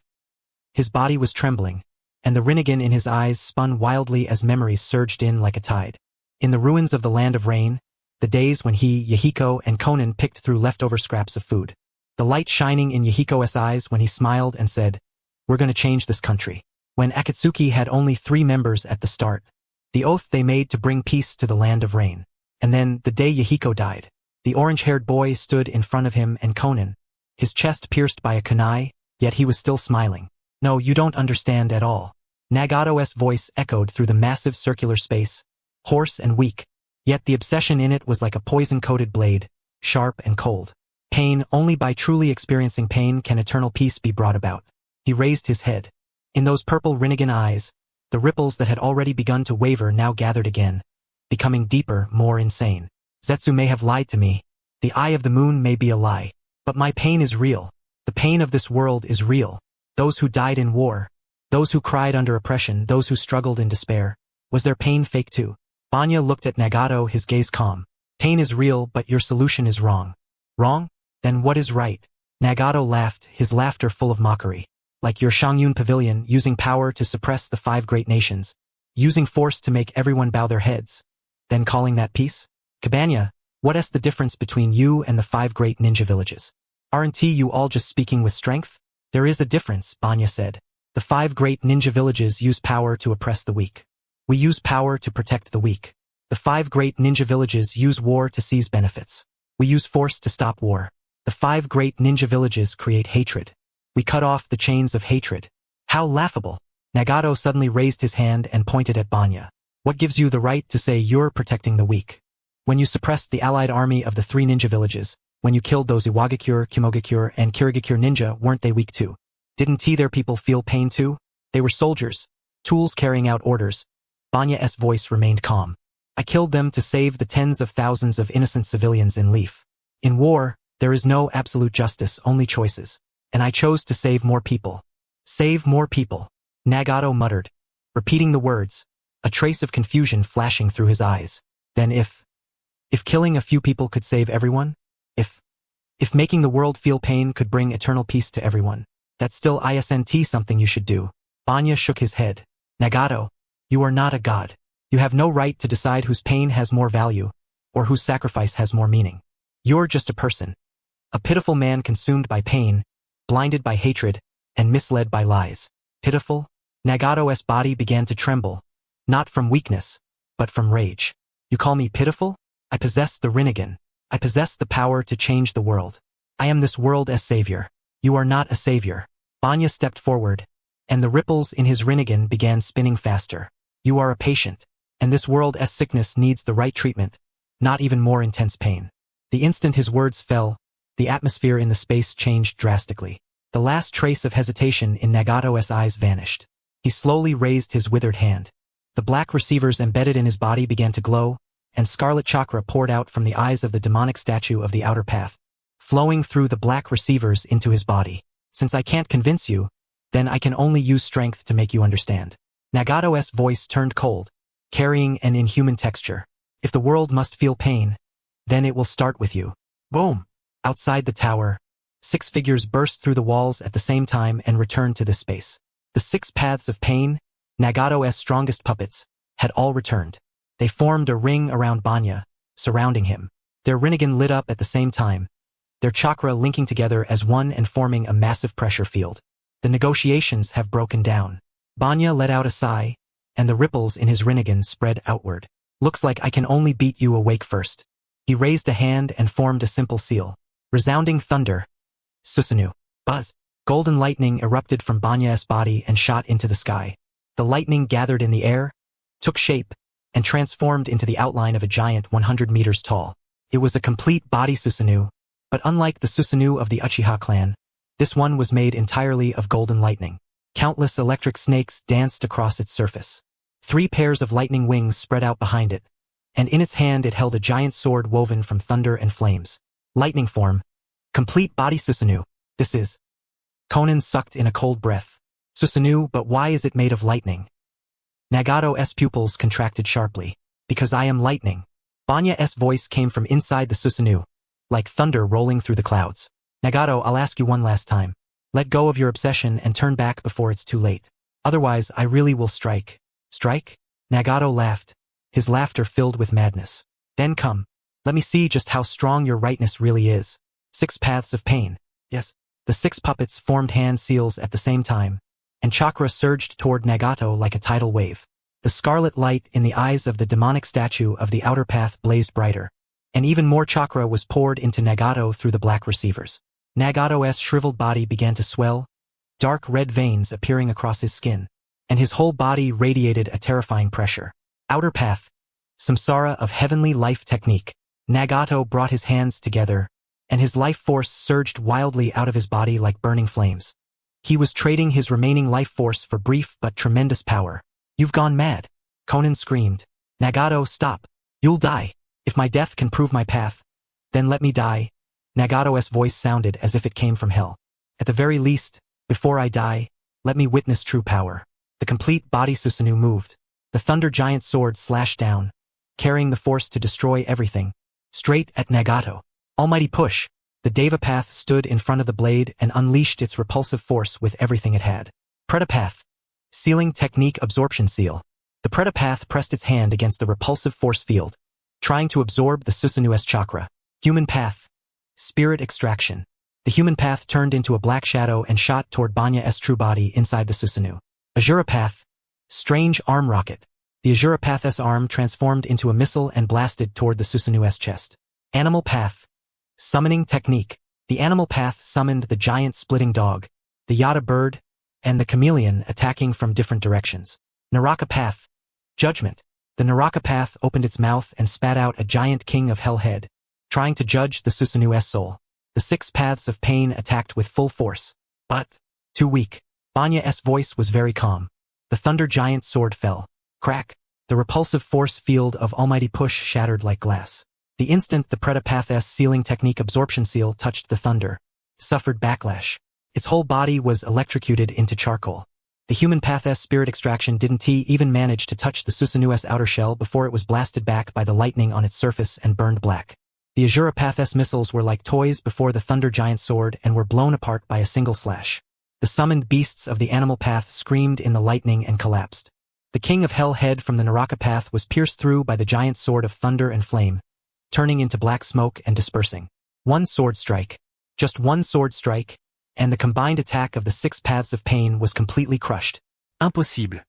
His body was trembling, and the Rinnegan in his eyes spun wildly as memories surged in like a tide. In the ruins of the land of rain, the days when he, Yahiko, and Konan picked through leftover scraps of food. The light shining in Yahiko's eyes when he smiled and said, "We're going to change this country." When Akatsuki had only 3 members at the start, the oath they made to bring peace to the land of rain. And then, the day Yahiko died, the orange-haired boy stood in front of him and Konan, his chest pierced by a kunai, yet he was still smiling. No, you don't understand at all. Nagato's voice echoed through the massive circular space, hoarse and weak, yet the obsession in it was like a poison-coated blade, sharp and cold. Pain, only by truly experiencing pain can eternal peace be brought about. He raised his head. In those purple Rinnegan eyes, the ripples that had already begun to waver now gathered again, becoming deeper, more insane. Zetsu may have lied to me. The Eye of the Moon may be a lie. But my pain is real. The pain of this world is real. Those who died in war, Those who cried under oppression, those who struggled in despair. Was their pain fake too? Banya looked at Nagato, his gaze calm. Pain is real, but your solution is wrong. Wrong? Then what is right? Nagato laughed, his laughter full of mockery. Like your Shangyun Pavilion, using power to suppress the 5 great nations. Using force to make everyone bow their heads. Then calling that peace? Cabana, what is the difference between you and the 5 great ninja villages? Aren't you all just speaking with strength? There is a difference, Banya said. The 5 great ninja villages use power to oppress the weak. We use power to protect the weak. The 5 great ninja villages use war to seize benefits. We use force to stop war. The 5 great ninja villages create hatred. We cut off the chains of hatred. How laughable! Nagato suddenly raised his hand and pointed at Banya. What gives you the right to say you're protecting the weak? When you suppressed the allied army of the 3 ninja villages, when you killed those Iwagakure, Kimogakure, and Kirigakure ninja, weren't they weak too? Didn't their people feel pain too? They were soldiers, tools carrying out orders. Banya's voice remained calm. I killed them to save the tens of thousands of innocent civilians in Leaf. In war, there is no absolute justice, only choices. And I chose to save more people. Save more people. Nagato muttered, repeating the words, a trace of confusion flashing through his eyes. Then if killing a few people could save everyone? If making the world feel pain could bring eternal peace to everyone, that's still isn't something you should do. Banya shook his head. Nagato, you are not a god. You have no right to decide whose pain has more value, or whose sacrifice has more meaning. You're just a person. A pitiful man consumed by pain, blinded by hatred, and misled by lies. Pitiful? Nagato's body began to tremble, not from weakness, but from rage. You call me pitiful? I possess the Rinnegan. I possess the power to change the world. I am this world's savior. You are not a savior. Banya stepped forward, and the ripples in his Rinnegan began spinning faster. You are a patient, and this world's sickness needs the right treatment, not even more intense pain. The instant his words fell, the atmosphere in the space changed drastically. The last trace of hesitation in Nagato's eyes vanished. He slowly raised his withered hand. The black receivers embedded in his body began to glow, and scarlet chakra poured out from the eyes of the demonic statue of the outer path, flowing through the black receivers into his body. Since I can't convince you, then I can only use strength to make you understand. Nagato's voice turned cold, carrying an inhuman texture. If the world must feel pain, then it will start with you. Boom! Outside the tower, 6 figures burst through the walls at the same time and returned to this space. The 6 paths of pain, Nagato's strongest puppets, had all returned. They formed a ring around Banya, surrounding him. Their Rinnegan lit up at the same time, their chakra linking together as one and forming a massive pressure field. The negotiations have broken down. Banya let out a sigh, and the ripples in his Rinnegan spread outward. Looks like I can only beat you awake first. He raised a hand and formed a simple seal. Resounding thunder. Susanoo. Buzz. Golden lightning erupted from Banya's body and shot into the sky. The lightning gathered in the air, took shape, and transformed into the outline of a giant 100 meters tall. It was a complete body Susanoo, but unlike the Susanoo of the Uchiha clan, this one was made entirely of golden lightning. Countless electric snakes danced across its surface. 3 pairs of lightning wings spread out behind it, and in its hand it held a giant sword woven from thunder and flames. Lightning form. Complete body Susanoo. This is... Conan sucked in a cold breath. Susanoo, but why is it made of lightning? Nagato's pupils contracted sharply. Because I am lightning. Banya's voice came from inside the Susanoo, like thunder rolling through the clouds. Nagato, I'll ask you one last time. Let go of your obsession and turn back before it's too late. Otherwise, I really will strike. Strike? Nagato laughed, his laughter filled with madness. Then come. Let me see just how strong your rightness really is. 6 paths of pain. Yes. The 6 puppets formed hand seals at the same time, and chakra surged toward Nagato like a tidal wave. The scarlet light in the eyes of the demonic statue of the outer path blazed brighter, and even more chakra was poured into Nagato through the black receivers. Nagato's shriveled body began to swell, dark red veins appearing across his skin, and his whole body radiated a terrifying pressure. Outer path, samsara of heavenly life technique. Nagato brought his hands together, and his life force surged wildly out of his body like burning flames. He was trading his remaining life force for brief but tremendous power. You've gone mad, Conan screamed. Nagato, stop. You'll die. If my death can prove my path, then let me die. Nagato's voice sounded as if it came from hell. At the very least, before I die, let me witness true power. The complete body Susanoo moved. The thunder giant sword slashed down, carrying the force to destroy everything. Straight at Nagato. Almighty push. The Deva Path stood in front of the blade and unleashed its repulsive force with everything it had. Predapath. Sealing technique absorption seal. The Predapath pressed its hand against the repulsive force field, trying to absorb the Susanoo's chakra. Human path. Spirit extraction. The human path turned into a black shadow and shot toward Banya's true body inside the Susanoo. Azura path. Strange arm rocket. The Azura path's arm transformed into a missile and blasted toward the Susanoo's chest. Animal path. Summoning technique. The animal path summoned the giant splitting dog, the Yada bird, and the chameleon attacking from different directions. Naraka path. Judgment. The Naraka path opened its mouth and spat out a giant king of hell head, trying to judge the Susanoo's soul. The 6 paths of pain attacked with full force, but too weak. Banya's voice was very calm. The thunder giant sword fell. Crack. The repulsive force field of almighty push shattered like glass. The instant the Predapath's sealing technique absorption seal touched the thunder, suffered backlash. Its whole body was electrocuted into charcoal. The human path's spirit extraction didn't even manage to touch the Susanoo's outer shell before it was blasted back by the lightning on its surface and burned black. The Azura path's missiles were like toys before the thunder giant sword and were blown apart by a single slash. The summoned beasts of the animal path screamed in the lightning and collapsed. The king of hell head from the Naraka path was pierced through by the giant sword of thunder and flame, turning into black smoke and dispersing. One sword strike. Just one sword strike, and the combined attack of the 6 paths of pain was completely crushed. Impossible.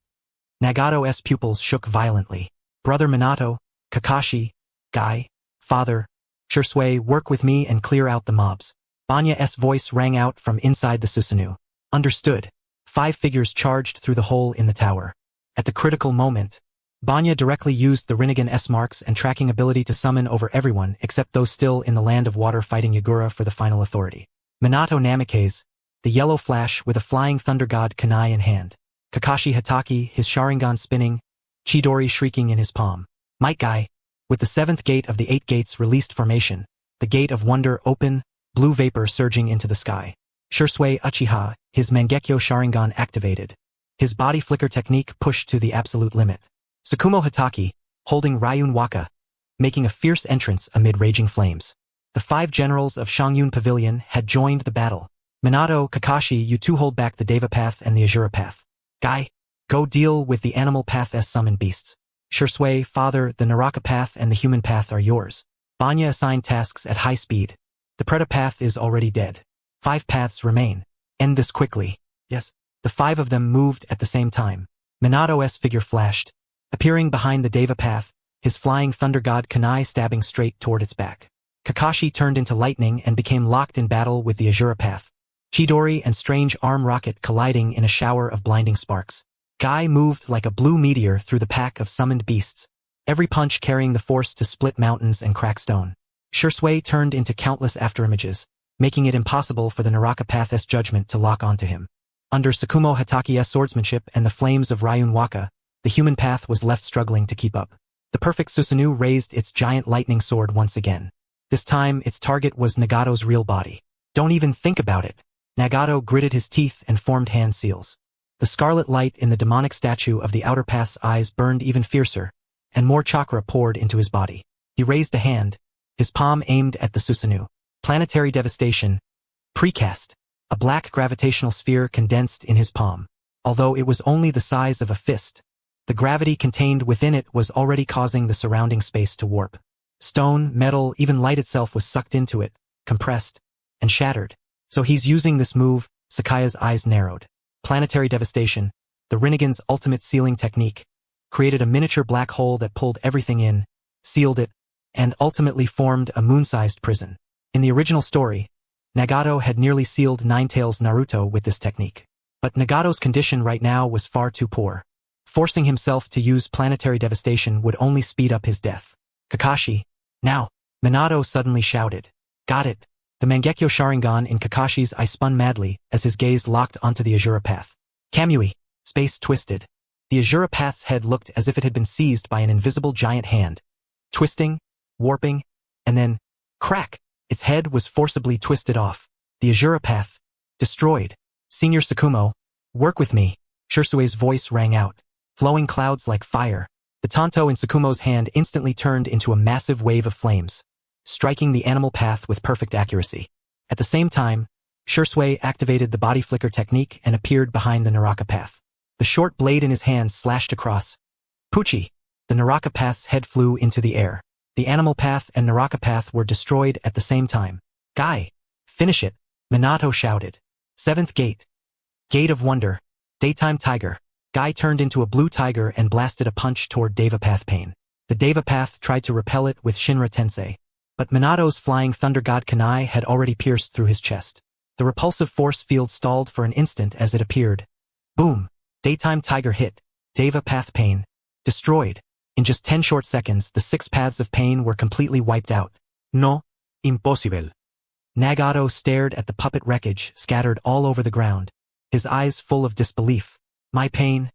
Nagato's pupils shook violently. Brother Minato, Kakashi, Guy, Father, Shursui, work with me and clear out the mobs. Banya's voice rang out from inside the Susanoo. Understood. 5 figures charged through the hole in the tower. At the critical moment, Banya directly used the Rinnegan S-marks and tracking ability to summon over everyone except those still in the land of water fighting Yagura for the final authority. Minato Namikaze, the yellow flash with a flying thunder god kunai in hand. Kakashi Hatake, his Sharingan spinning, Chidori shrieking in his palm. Might Guy, with the 7th gate of the 8 gates released formation, the gate of wonder open, blue vapor surging into the sky. Shursui Uchiha, his Mangekyo Sharingan activated. His body flicker technique pushed to the absolute limit. Sakumo Hatake, holding Ryun Waka, making a fierce entrance amid raging flames. The 5 generals of Shangyun Pavilion had joined the battle. Minato, Kakashi, you two hold back the Deva Path and the Azura Path. Guy, go deal with the Animal Path's summoned beasts. Shursui, Father, the Naraka Path and the Human Path are yours. Banya assigned tasks at high speed. The Preda Path is already dead. 5 paths remain. End this quickly. Yes. The 5 of them moved at the same time. Minato's figure flashed, appearing behind the Deva Path, his flying thunder god kunai stabbing straight toward its back. Kakashi turned into lightning and became locked in battle with the Azura Path. Chidori and strange arm rocket colliding in a shower of blinding sparks. Guy moved like a blue meteor through the pack of summoned beasts, every punch carrying the force to split mountains and crack stone. Shursui turned into countless afterimages, making it impossible for the Naraka Path's judgment to lock onto him. Under Sakumo Hatake's swordsmanship and the flames of Ryun Waka, the human path was left struggling to keep up. The perfect Susanoo raised its giant lightning sword once again. This time, its target was Nagato's real body. Don't even think about it. Nagato gritted his teeth and formed hand seals. The scarlet light in the demonic statue of the outer path's eyes burned even fiercer, and more chakra poured into his body. He raised a hand, his palm aimed at the Susanoo. Planetary devastation. Precast. A black gravitational sphere condensed in his palm. Although it was only the size of a fist, the gravity contained within it was already causing the surrounding space to warp. Stone, metal, even light itself was sucked into it, compressed, and shattered. So he's using this move, Sakaya's eyes narrowed. Planetary devastation, the Rinnegan's ultimate sealing technique, created a miniature black hole that pulled everything in, sealed it, and ultimately formed a moon-sized prison. In the original story, Nagato had nearly sealed Ninetales Naruto with this technique. But Nagato's condition right now was far too poor. Forcing himself to use planetary devastation would only speed up his death. Kakashi, now! Minato suddenly shouted. Got it. The Mangekyo Sharingan in Kakashi's eye spun madly as his gaze locked onto the Azura Path. Kamui. Space twisted. The Azura Path's head looked as if it had been seized by an invisible giant hand. Twisting, warping, and then, crack! Its head was forcibly twisted off. The Azura Path. Destroyed. Senior Sakumo, Work with me, Shirsue's voice rang out, flowing clouds like fire. The tanto in Sakumo's hand instantly turned into a massive wave of flames, striking the animal path with perfect accuracy. At the same time, Shirsue activated the body flicker technique and appeared behind the Naraka path. The short blade in his hand slashed across. Pucci! The Naraka path's head flew into the air. The animal path and Naraka path were destroyed at the same time. Guy! Finish it! Minato shouted. Seventh gate. Gate of Wonder. Daytime Tiger. Guy turned into a blue tiger and blasted a punch toward Devapath Pain. The Devapath tried to repel it with Shinra Tensei, but Minato's flying thunder god Kanai had already pierced through his chest. The repulsive force field stalled for an instant as it appeared. Boom! Daytime Tiger hit. Devapath Pain. Destroyed. In just 10 short seconds, the 6 paths of pain were completely wiped out. No, impossible. Nagato stared at the puppet wreckage scattered all over the ground, his eyes full of disbelief. My pain.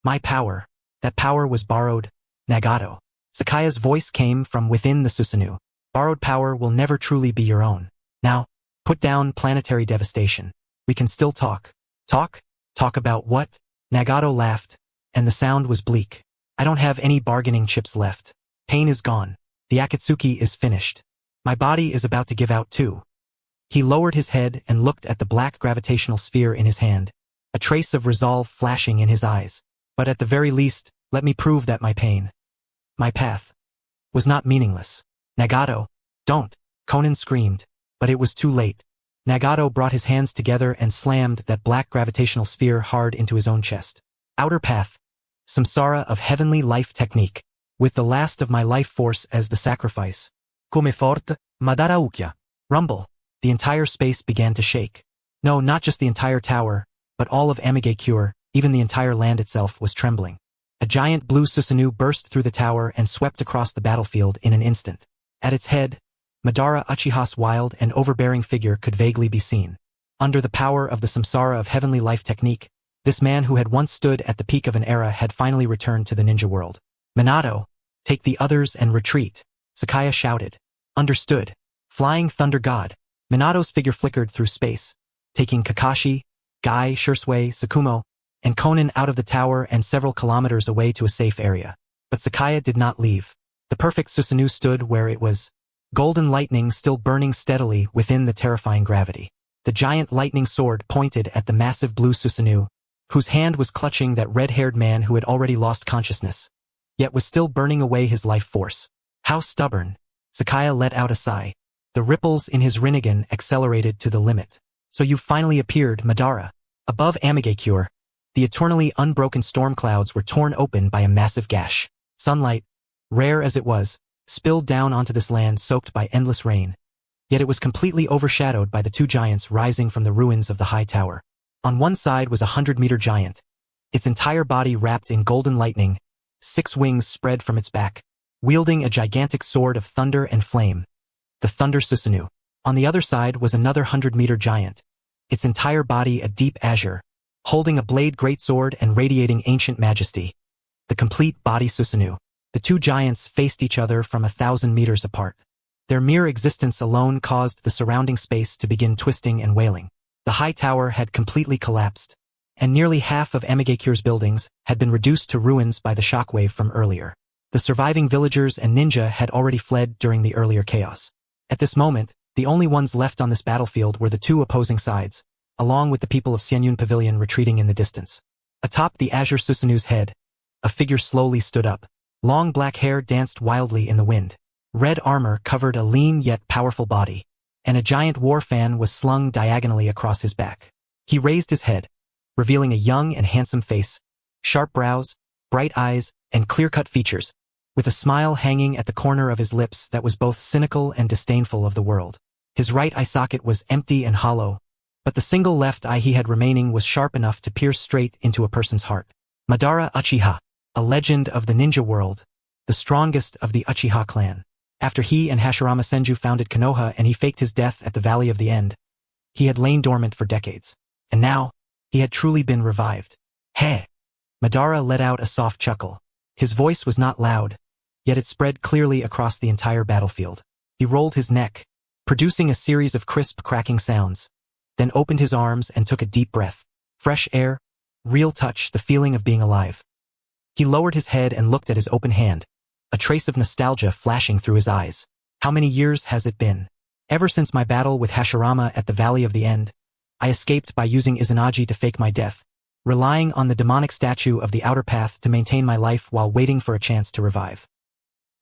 My power. That power was borrowed. Nagato. Sakaya's voice came from within the Susanoo. Borrowed power will never truly be your own. Now, put down planetary devastation. We can still talk. Talk? Talk about what? Nagato laughed, and the sound was bleak. I don't have any bargaining chips left. Pain is gone. The Akatsuki is finished. My body is about to give out too. He lowered his head and looked at the black gravitational sphere in his hand, a trace of resolve flashing in his eyes. But at the very least, let me prove that my pain, my path, was not meaningless. Nagato, don't, Conan screamed, but it was too late. Nagato brought his hands together and slammed that black gravitational sphere hard into his own chest. Outer path, samsara of heavenly life technique, with the last of my life force as the sacrifice. Come forte, Madara Ukia. Rumble. The entire space began to shake. No, not just the entire tower, but all of Amigakure, even the entire land itself was trembling. A giant blue Susanoo burst through the tower and swept across the battlefield in an instant. At its head, Madara Uchiha's wild and overbearing figure could vaguely be seen. Under the power of the samsara of heavenly life technique, this man who had once stood at the peak of an era had finally returned to the ninja world. Minato, take the others and retreat, Sakaya shouted. Understood. Flying Thunder God. Minato's figure flickered through space, taking Kakashi, Guy, Shirsue, Sakumo, and Conan out of the tower and several kilometers away to a safe area. But Sakaya did not leave. The perfect Susanoo stood where it was, golden lightning still burning steadily within the terrifying gravity. The giant lightning sword pointed at the massive blue Susanoo, whose hand was clutching that red-haired man who had already lost consciousness, yet was still burning away his life force. How stubborn! Sakaya let out a sigh. The ripples in his Rinnegan accelerated to the limit. So you finally appeared, Madara. Above Amigakure, the eternally unbroken storm clouds were torn open by a massive gash. Sunlight, rare as it was, spilled down onto this land soaked by endless rain. Yet it was completely overshadowed by the 2 giants rising from the ruins of the high tower. On one side was a 100-meter giant, its entire body wrapped in golden lightning, 6 wings spread from its back, wielding a gigantic sword of thunder and flame. The Thunder Susanoo. On the other side was another 100-meter giant, its entire body a deep azure, holding a blade greatsword and radiating ancient majesty. The complete body Susanoo. The 2 giants faced each other from 1,000 meters apart. Their mere existence alone caused the surrounding space to begin twisting and wailing. The high tower had completely collapsed, and nearly half of Amigakure's buildings had been reduced to ruins by the shockwave from earlier. The surviving villagers and ninja had already fled during the earlier chaos. At this moment, the only ones left on this battlefield were the 2 opposing sides, along with the people of Xianyun Pavilion retreating in the distance. Atop the azure Susanoo's head, a figure slowly stood up. Long black hair danced wildly in the wind. Red armor covered a lean yet powerful body, and a giant war fan was slung diagonally across his back. He raised his head, revealing a young and handsome face, sharp brows, bright eyes, and clear-cut features, with a smile hanging at the corner of his lips that was both cynical and disdainful of the world. His right eye socket was empty and hollow, but the single left eye he had remaining was sharp enough to pierce straight into a person's heart. Madara Uchiha, a legend of the ninja world, the strongest of the Uchiha clan. After he and Hashirama Senju founded Konoha and he faked his death at the Valley of the End, he had lain dormant for decades. And now, he had truly been revived. Heh! Madara let out a soft chuckle. His voice was not loud, yet it spread clearly across the entire battlefield. He rolled his neck, producing a series of crisp cracking sounds, then opened his arms and took a deep breath. Fresh air, real touch, the feeling of being alive. He lowered his head and looked at his open hand, a trace of nostalgia flashing through his eyes. How many years has it been? Ever since my battle with Hashirama at the Valley of the End, I escaped by using Izanagi to fake my death, relying on the demonic statue of the outer path to maintain my life while waiting for a chance to revive.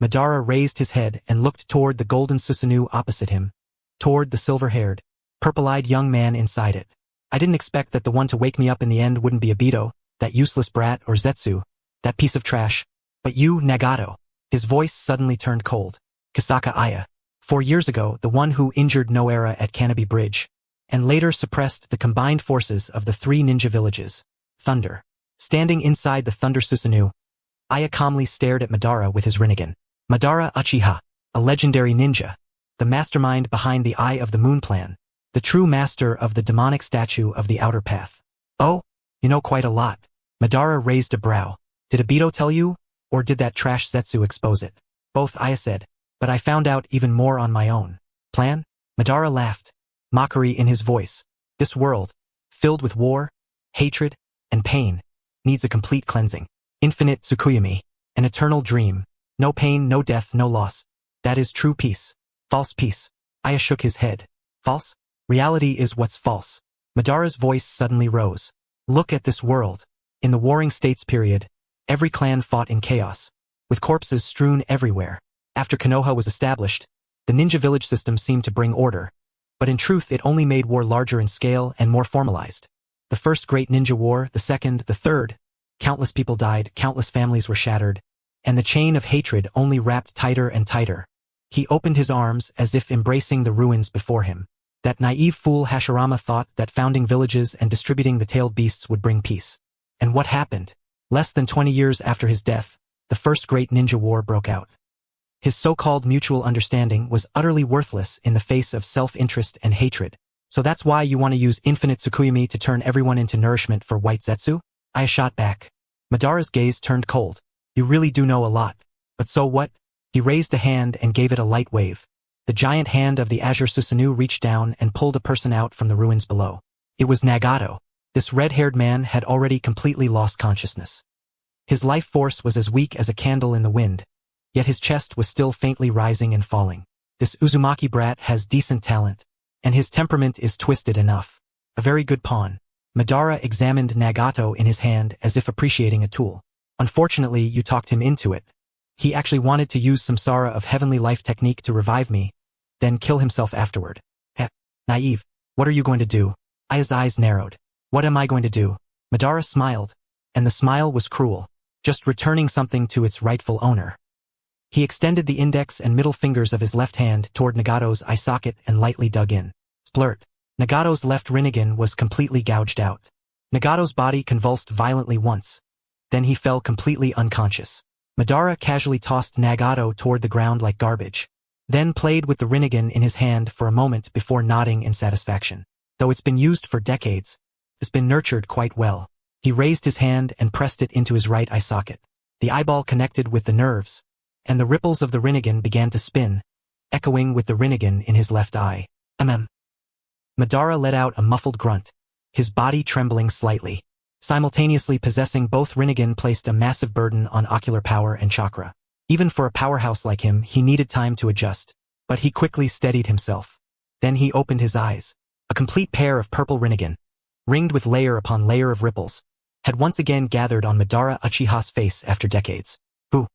Madara raised his head and looked toward the golden Susanoo opposite him, toward the silver-haired, purple-eyed young man inside it. I didn't expect that the one to wake me up in the end wouldn't be Obito, that useless brat, or Zetsu, that piece of trash, but you, Nagato. His voice suddenly turned cold. Sakaya. 4 years ago, the one who injured Noera at Canopy Bridge, and later suppressed the combined forces of the 3 ninja villages. Thunder. Standing inside the Thunder Susanoo, Aya calmly stared at Madara with his Rinnegan. Madara Uchiha, a legendary ninja, the mastermind behind the Eye of the Moon plan, the true master of the demonic statue of the outer path. Oh, you know quite a lot. Madara raised a brow. Did Obito tell you, or did that trash Zetsu expose it? Both, Aya said, but I found out even more on my own. Plan? Madara laughed, mockery in his voice. This world, filled with war, hatred, and pain, needs a complete cleansing. Infinite Tsukuyami, an eternal dream. No pain, no death, no loss. That is true peace. False peace. Aya shook his head. False? Reality is what's false. Madara's voice suddenly rose. Look at this world. In the Warring States period, every clan fought in chaos, with corpses strewn everywhere. After Konoha was established, the ninja village system seemed to bring order, but in truth it only made war larger in scale and more formalized. The first great ninja war, the second, the third, countless people died, countless families were shattered, and the chain of hatred only wrapped tighter and tighter. He opened his arms as if embracing the ruins before him. That naive fool Hashirama thought that founding villages and distributing the tailed beasts would bring peace. And what happened? Less than 20 years after his death, the first great ninja war broke out. His so-called mutual understanding was utterly worthless in the face of self-interest and hatred. So that's why you want to use infinite Tsukuyami to turn everyone into nourishment for white Zetsu? I shot back. Madara's gaze turned cold. You really do know a lot. But so what? He raised a hand and gave it a light wave. The giant hand of the Azure Susanoo reached down and pulled a person out from the ruins below. It was Nagato. This red-haired man had already completely lost consciousness. His life force was as weak as a candle in the wind, yet his chest was still faintly rising and falling. This Uzumaki brat has decent talent, and his temperament is twisted enough. A very good pawn. Madara examined Nagato in his hand as if appreciating a tool. Unfortunately, you talked him into it. He actually wanted to use Samsara of Heavenly Life technique to revive me, then kill himself afterward. Naive. What are you going to do? Aya's eyes narrowed. What am I going to do? Madara smiled, and the smile was cruel, just returning something to its rightful owner. He extended the index and middle fingers of his left hand toward Nagato's eye socket and lightly dug in. Splurt. Nagato's left Rinnegan was completely gouged out. Nagato's body convulsed violently once. Then he fell completely unconscious. Madara casually tossed Nagato toward the ground like garbage, then played with the Rinnegan in his hand for a moment before nodding in satisfaction. Though it's been used for decades, it's been nurtured quite well. He raised his hand and pressed it into his right eye socket. The eyeball connected with the nerves, and the ripples of the Rinnegan began to spin, echoing with the Rinnegan in his left eye. Madara let out a muffled grunt, his body trembling slightly. Simultaneously possessing both Rinnegan placed a massive burden on ocular power and chakra. Even for a powerhouse like him, he needed time to adjust, but he quickly steadied himself. Then he opened his eyes. A complete pair of purple Rinnegan, ringed with layer upon layer of ripples, had once again gathered on Madara Uchiha's face after decades. Ooh!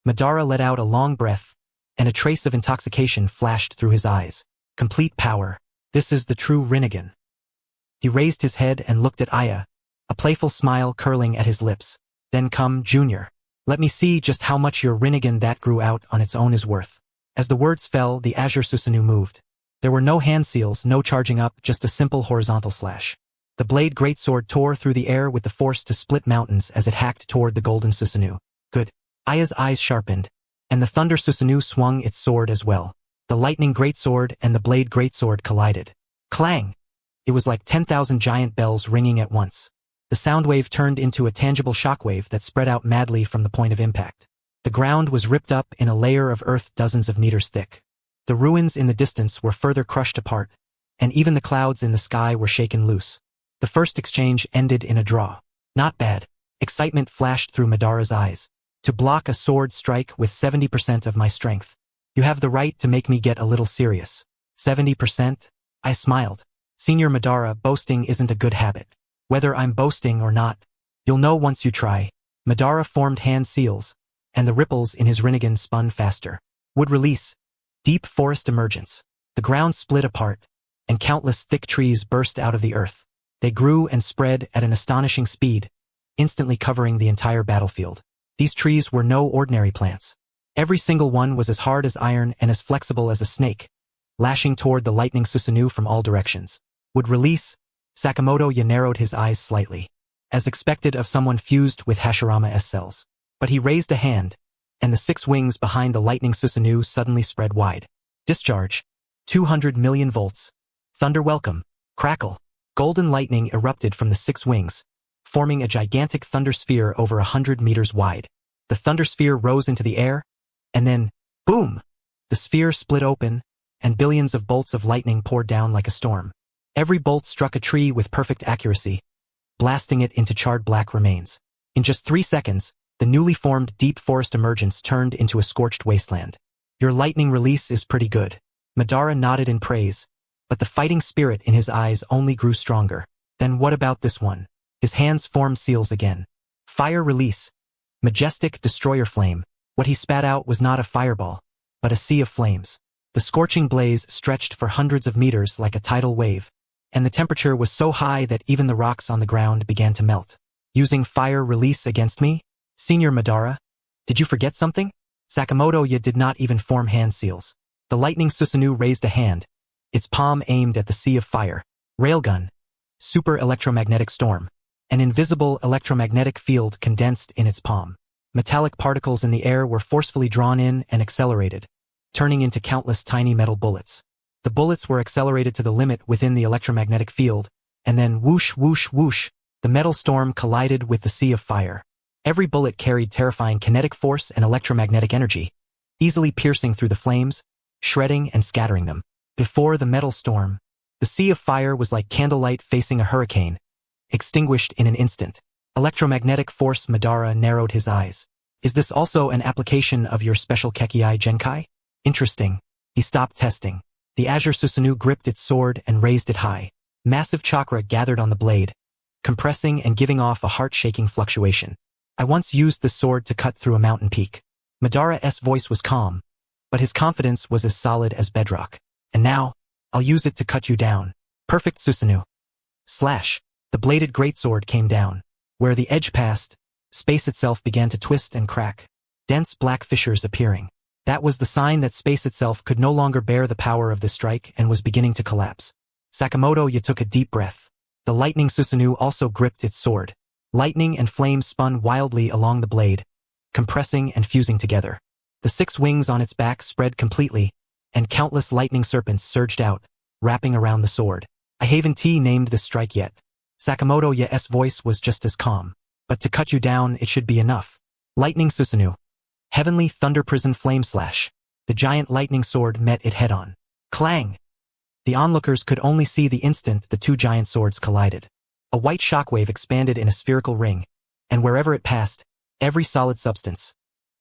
Madara let out a long breath, and a trace of intoxication flashed through his eyes. Complete power. This is the true Rinnegan. He raised his head and looked at Aya, a playful smile curling at his lips. Then come, Junior. Let me see just how much your Rinnegan that grew out on its own is worth. As the words fell, the Azure Susanoo moved. There were no hand seals, no charging up, just a simple horizontal slash. The blade greatsword tore through the air with the force to split mountains as it hacked toward the golden Susanoo. Good. Aya's eyes sharpened, and the thunder Susanoo swung its sword as well. The lightning greatsword and the blade greatsword collided. Clang! It was like 10,000 giant bells ringing at once. The sound wave turned into a tangible shockwave that spread out madly from the point of impact. The ground was ripped up in a layer of earth dozens of meters thick. The ruins in the distance were further crushed apart, and even the clouds in the sky were shaken loose. The first exchange ended in a draw. Not bad. Excitement flashed through Madara's eyes. To block a sword strike with 70% of my strength. You have the right to make me get a little serious. 70%? I smiled. Senior Madara, boasting isn't a good habit. Whether I'm boasting or not, you'll know once you try. Madara formed hand seals, and the ripples in his Rinnegan spun faster. Would release. Deep forest emergence. The ground split apart, and countless thick trees burst out of the earth. They grew and spread at an astonishing speed, instantly covering the entire battlefield. These trees were no ordinary plants. Every single one was as hard as iron and as flexible as a snake, lashing toward the lightning Susanoo from all directions. Would release. Sakamoto narrowed his eyes slightly, as expected of someone fused with Hashirama-S cells. But he raised a hand, and the 6 wings behind the lightning Susanoo suddenly spread wide. Discharge. 200 million volts. Thunder welcome. Crackle. Golden lightning erupted from the 6 wings, forming a gigantic thunder sphere over 100 meters wide. The thunder sphere rose into the air, and then, boom! The sphere split open, and billions of bolts of lightning poured down like a storm. Every bolt struck a tree with perfect accuracy, blasting it into charred black remains. In just 3 seconds, the newly formed deep forest emergence turned into a scorched wasteland. Your lightning release is pretty good. Madara nodded in praise, but the fighting spirit in his eyes only grew stronger. Then what about this one? His hands formed seals again. Fire release. Majestic destroyer flame. What he spat out was not a fireball, but a sea of flames. The scorching blaze stretched for hundreds of meters like a tidal wave, and the temperature was so high that even the rocks on the ground began to melt. Using fire release against me? Senior Madara? Did you forget something? Sakamoto did not even form hand seals. The lightning Susanoo raised a hand, its palm aimed at the sea of fire. Railgun. Super electromagnetic storm. An invisible electromagnetic field condensed in its palm. Metallic particles in the air were forcefully drawn in and accelerated, turning into countless tiny metal bullets. The bullets were accelerated to the limit within the electromagnetic field, and then whoosh, whoosh, whoosh, the metal storm collided with the sea of fire. Every bullet carried terrifying kinetic force and electromagnetic energy, easily piercing through the flames, shredding and scattering them. Before the metal storm, the sea of fire was like candlelight facing a hurricane, extinguished in an instant. Electromagnetic force. Madara narrowed his eyes. Is this also an application of your special Kekkei Genkai? Interesting. He stopped testing. The Azure Susanoo gripped its sword and raised it high. Massive chakra gathered on the blade, compressing and giving off a heart-shaking fluctuation. I once used the sword to cut through a mountain peak. Madara's voice was calm, but his confidence was as solid as bedrock. And now, I'll use it to cut you down. Perfect Susanoo. Slash. The bladed greatsword came down. Where the edge passed, space itself began to twist and crack, dense black fissures appearing. That was the sign that space itself could no longer bear the power of the strike and was beginning to collapse. Sakamoto took a deep breath. The lightning Susanoo also gripped its sword. Lightning and flame spun wildly along the blade, compressing and fusing together. The 6 wings on its back spread completely, and countless lightning serpents surged out, wrapping around the sword. I haven't named this strike yet. Sakamoto's voice was just as calm. But to cut you down, it should be enough. Lightning Susanoo. Heavenly Thunder Prison Flame Slash. The giant lightning sword met it head-on. Clang! The onlookers could only see the instant the 2 giant swords collided. A white shockwave expanded in a spherical ring, and wherever it passed, every solid substance,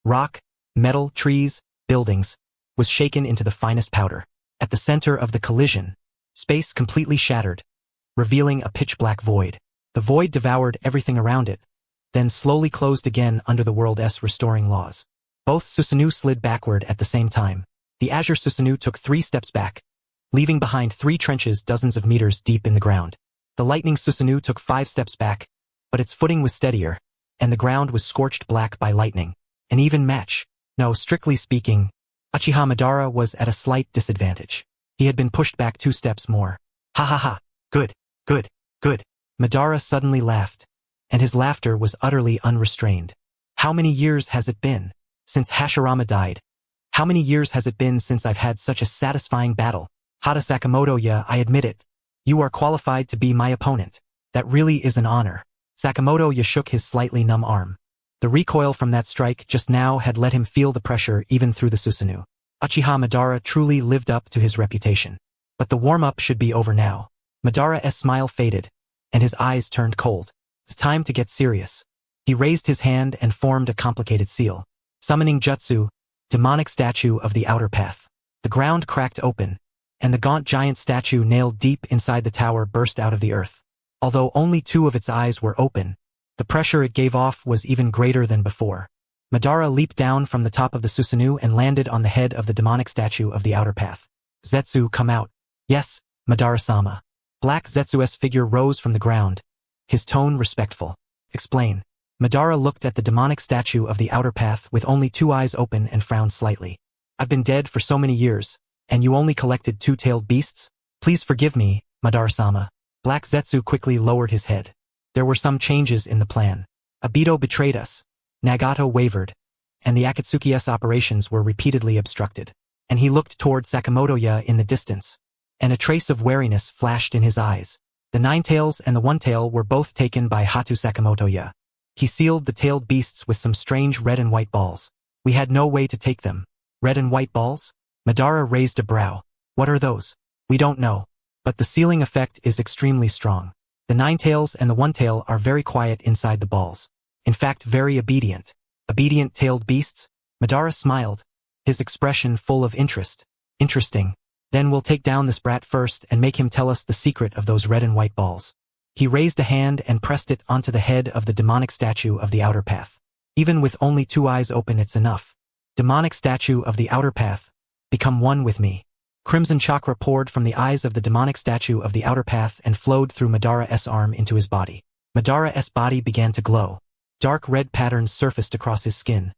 rock, metal, trees, buildings, was shaken into the finest powder. At the center of the collision, space completely shattered, revealing a pitch-black void. The void devoured everything around it, then slowly closed again under the world's restoring laws. Both Susanoo slid backward at the same time. The Azure Susanoo took 3 steps back, leaving behind 3 trenches dozens of meters deep in the ground. The lightning Susanoo took 5 steps back, but its footing was steadier, and the ground was scorched black by lightning. An even match. No, strictly speaking, Uchiha Madara was at a slight disadvantage. He had been pushed back 2 steps more. Ha ha ha. Good, good, good. Madara suddenly laughed, and his laughter was utterly unrestrained. How many years has it been since Hashirama died? How many years has it been since I've had such a satisfying battle? Hata Sakamoto, I admit it. You are qualified to be my opponent. That really is an honor. Sakamoto shook his slightly numb arm. The recoil from that strike just now had let him feel the pressure even through the Susanoo. Uchiha Madara truly lived up to his reputation. But the warm-up should be over now. Madara's smile faded, and his eyes turned cold. It's time to get serious. He raised his hand and formed a complicated seal. Summoning Jutsu, demonic statue of the outer path. The ground cracked open, and the gaunt giant statue nailed deep inside the tower burst out of the earth. Although only 2 of its eyes were open, the pressure it gave off was even greater than before. Madara leaped down from the top of the Susanoo and landed on the head of the demonic statue of the outer path. Zetsu, come out. Yes, Madara-sama. Black Zetsu's figure rose from the ground, his tone respectful. Explain. Madara looked at the demonic statue of the outer path with only 2 eyes open and frowned slightly. I've been dead for so many years, and you only collected 2-tailed beasts? Please forgive me, Madara-sama. Black Zetsu quickly lowered his head. There were some changes in the plan. Obito betrayed us. Nagato wavered, and the Akatsuki's operations were repeatedly obstructed. And he looked toward Sakamotoya in the distance, and a trace of wariness flashed in his eyes. The 9 tails and the 1 tail were both taken by Hatake Sakamotoya. He sealed the tailed beasts with some strange red and white balls. We had no way to take them. Red and white balls? Madara raised a brow. What are those? We don't know. But the sealing effect is extremely strong. The 9 tails and the 1 tail are very quiet inside the balls. In fact, very obedient. Obedient tailed beasts? Madara smiled, his expression full of interest. Interesting. Then we'll take down this brat first and make him tell us the secret of those red and white balls. He raised a hand and pressed it onto the head of the demonic statue of the outer path. Even with only 2 eyes open, it's enough. Demonic statue of the outer path, become one with me. Crimson chakra poured from the eyes of the demonic statue of the outer path and flowed through Madara's arm into his body. Madara's body began to glow. Dark red patterns surfaced across his skin.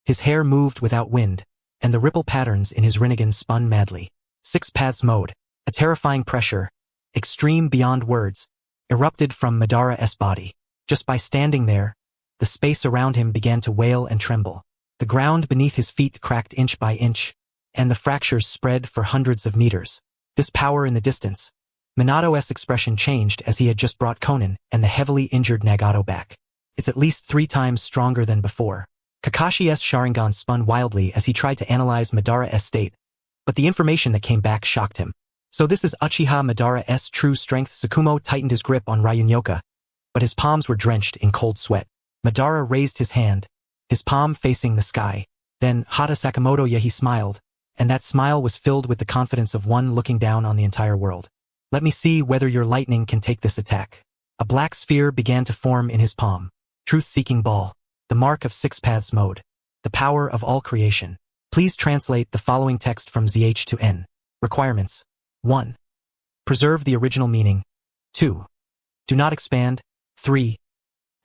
His hair moved without wind, and the ripple patterns in his Rinnegan spun madly. 6 paths mode, a terrifying pressure, extreme beyond words, erupted from Madara's body. Just by standing there, the space around him began to wail and tremble. The ground beneath his feet cracked inch by inch, and the fractures spread for hundreds of meters. This power in the distance. Minato's expression changed as he had just brought Konan and the heavily injured Nagato back. It's at least 3 times stronger than before. Kakashi's Sharingan spun wildly as he tried to analyze Madara's state, but the information that came back shocked him. So this is Uchiha Madara's true strength. Sakumo tightened his grip on Ryunyoka, but his palms were drenched in cold sweat. Madara raised his hand, his palm facing the sky. Then, Hata Sakamotoya, he smiled, and that smile was filled with the confidence of one looking down on the entire world. Let me see whether your lightning can take this attack. A black sphere began to form in his palm. Truth-seeking ball. The mark of 6 paths mode. The power of all creation. Please translate the following text from ZH to N. Requirements. 1. Preserve the original meaning. 2. Do not expand. 3.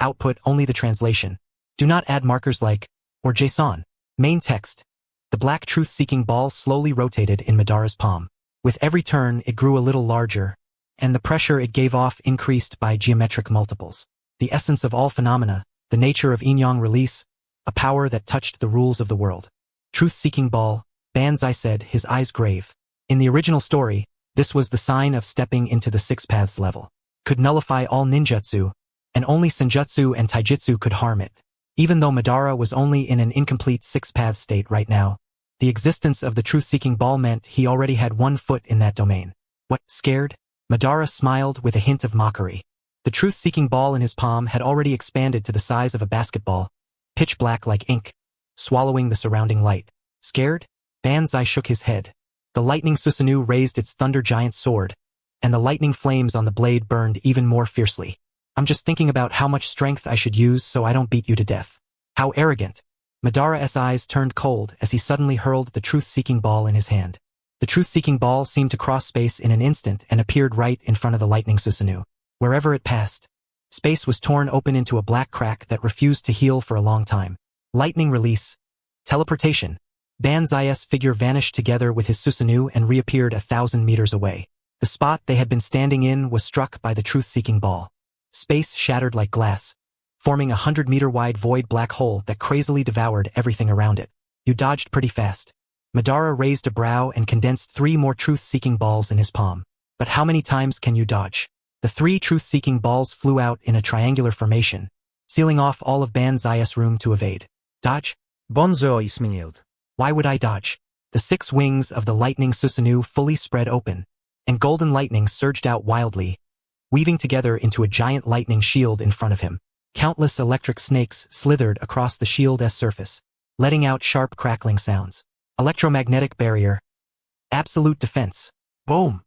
Output only the translation. Do not add markers like, or JSON. Main text. The black truth-seeking ball slowly rotated in Madara's palm. With every turn, it grew a little larger, and the pressure it gave off increased by geometric multiples. The essence of all phenomena, the nature of yin-yang release, a power that touched the rules of the world. Truth-seeking ball, Banzai said, his eyes grave. In the original story, this was the sign of stepping into the 6 paths level. Could nullify all ninjutsu, and only senjutsu and taijutsu could harm it. Even though Madara was only in an incomplete 6 paths state right now, the existence of the truth-seeking ball meant he already had 1 foot in that domain. What, scared? Madara smiled with a hint of mockery. The truth-seeking ball in his palm had already expanded to the size of a basketball, pitch black like ink, swallowing the surrounding light. Scared? Banzai shook his head. The lightning Susanoo raised its thunder giant sword, and the lightning flames on the blade burned even more fiercely. I'm just thinking about how much strength I should use so I don't beat you to death. How arrogant. Madara's eyes turned cold as he suddenly hurled the truth-seeking ball in his hand. The truth-seeking ball seemed to cross space in an instant and appeared right in front of the lightning Susanoo. Wherever it passed, space was torn open into a black crack that refused to heal for a long time. Lightning release. Teleportation. Banzai's figure vanished together with his Susanoo and reappeared 1,000 meters away. The spot they had been standing in was struck by the truth-seeking ball. Space shattered like glass, forming a 100-meter-wide void black hole that crazily devoured everything around it. You dodged pretty fast. Madara raised a brow and condensed 3 more truth-seeking balls in his palm. But how many times can you dodge? The 3 truth-seeking balls flew out in a triangular formation, sealing off all of Banzai's room to evade. Dodge? Bonzo isminield. Why would I dodge? The 6 wings of the lightning Susanoo fully spread open, and golden lightning surged out wildly, weaving together into a giant lightning shield in front of him. Countless electric snakes slithered across the shield's surface, letting out sharp crackling sounds. Electromagnetic barrier. Absolute defense. Boom!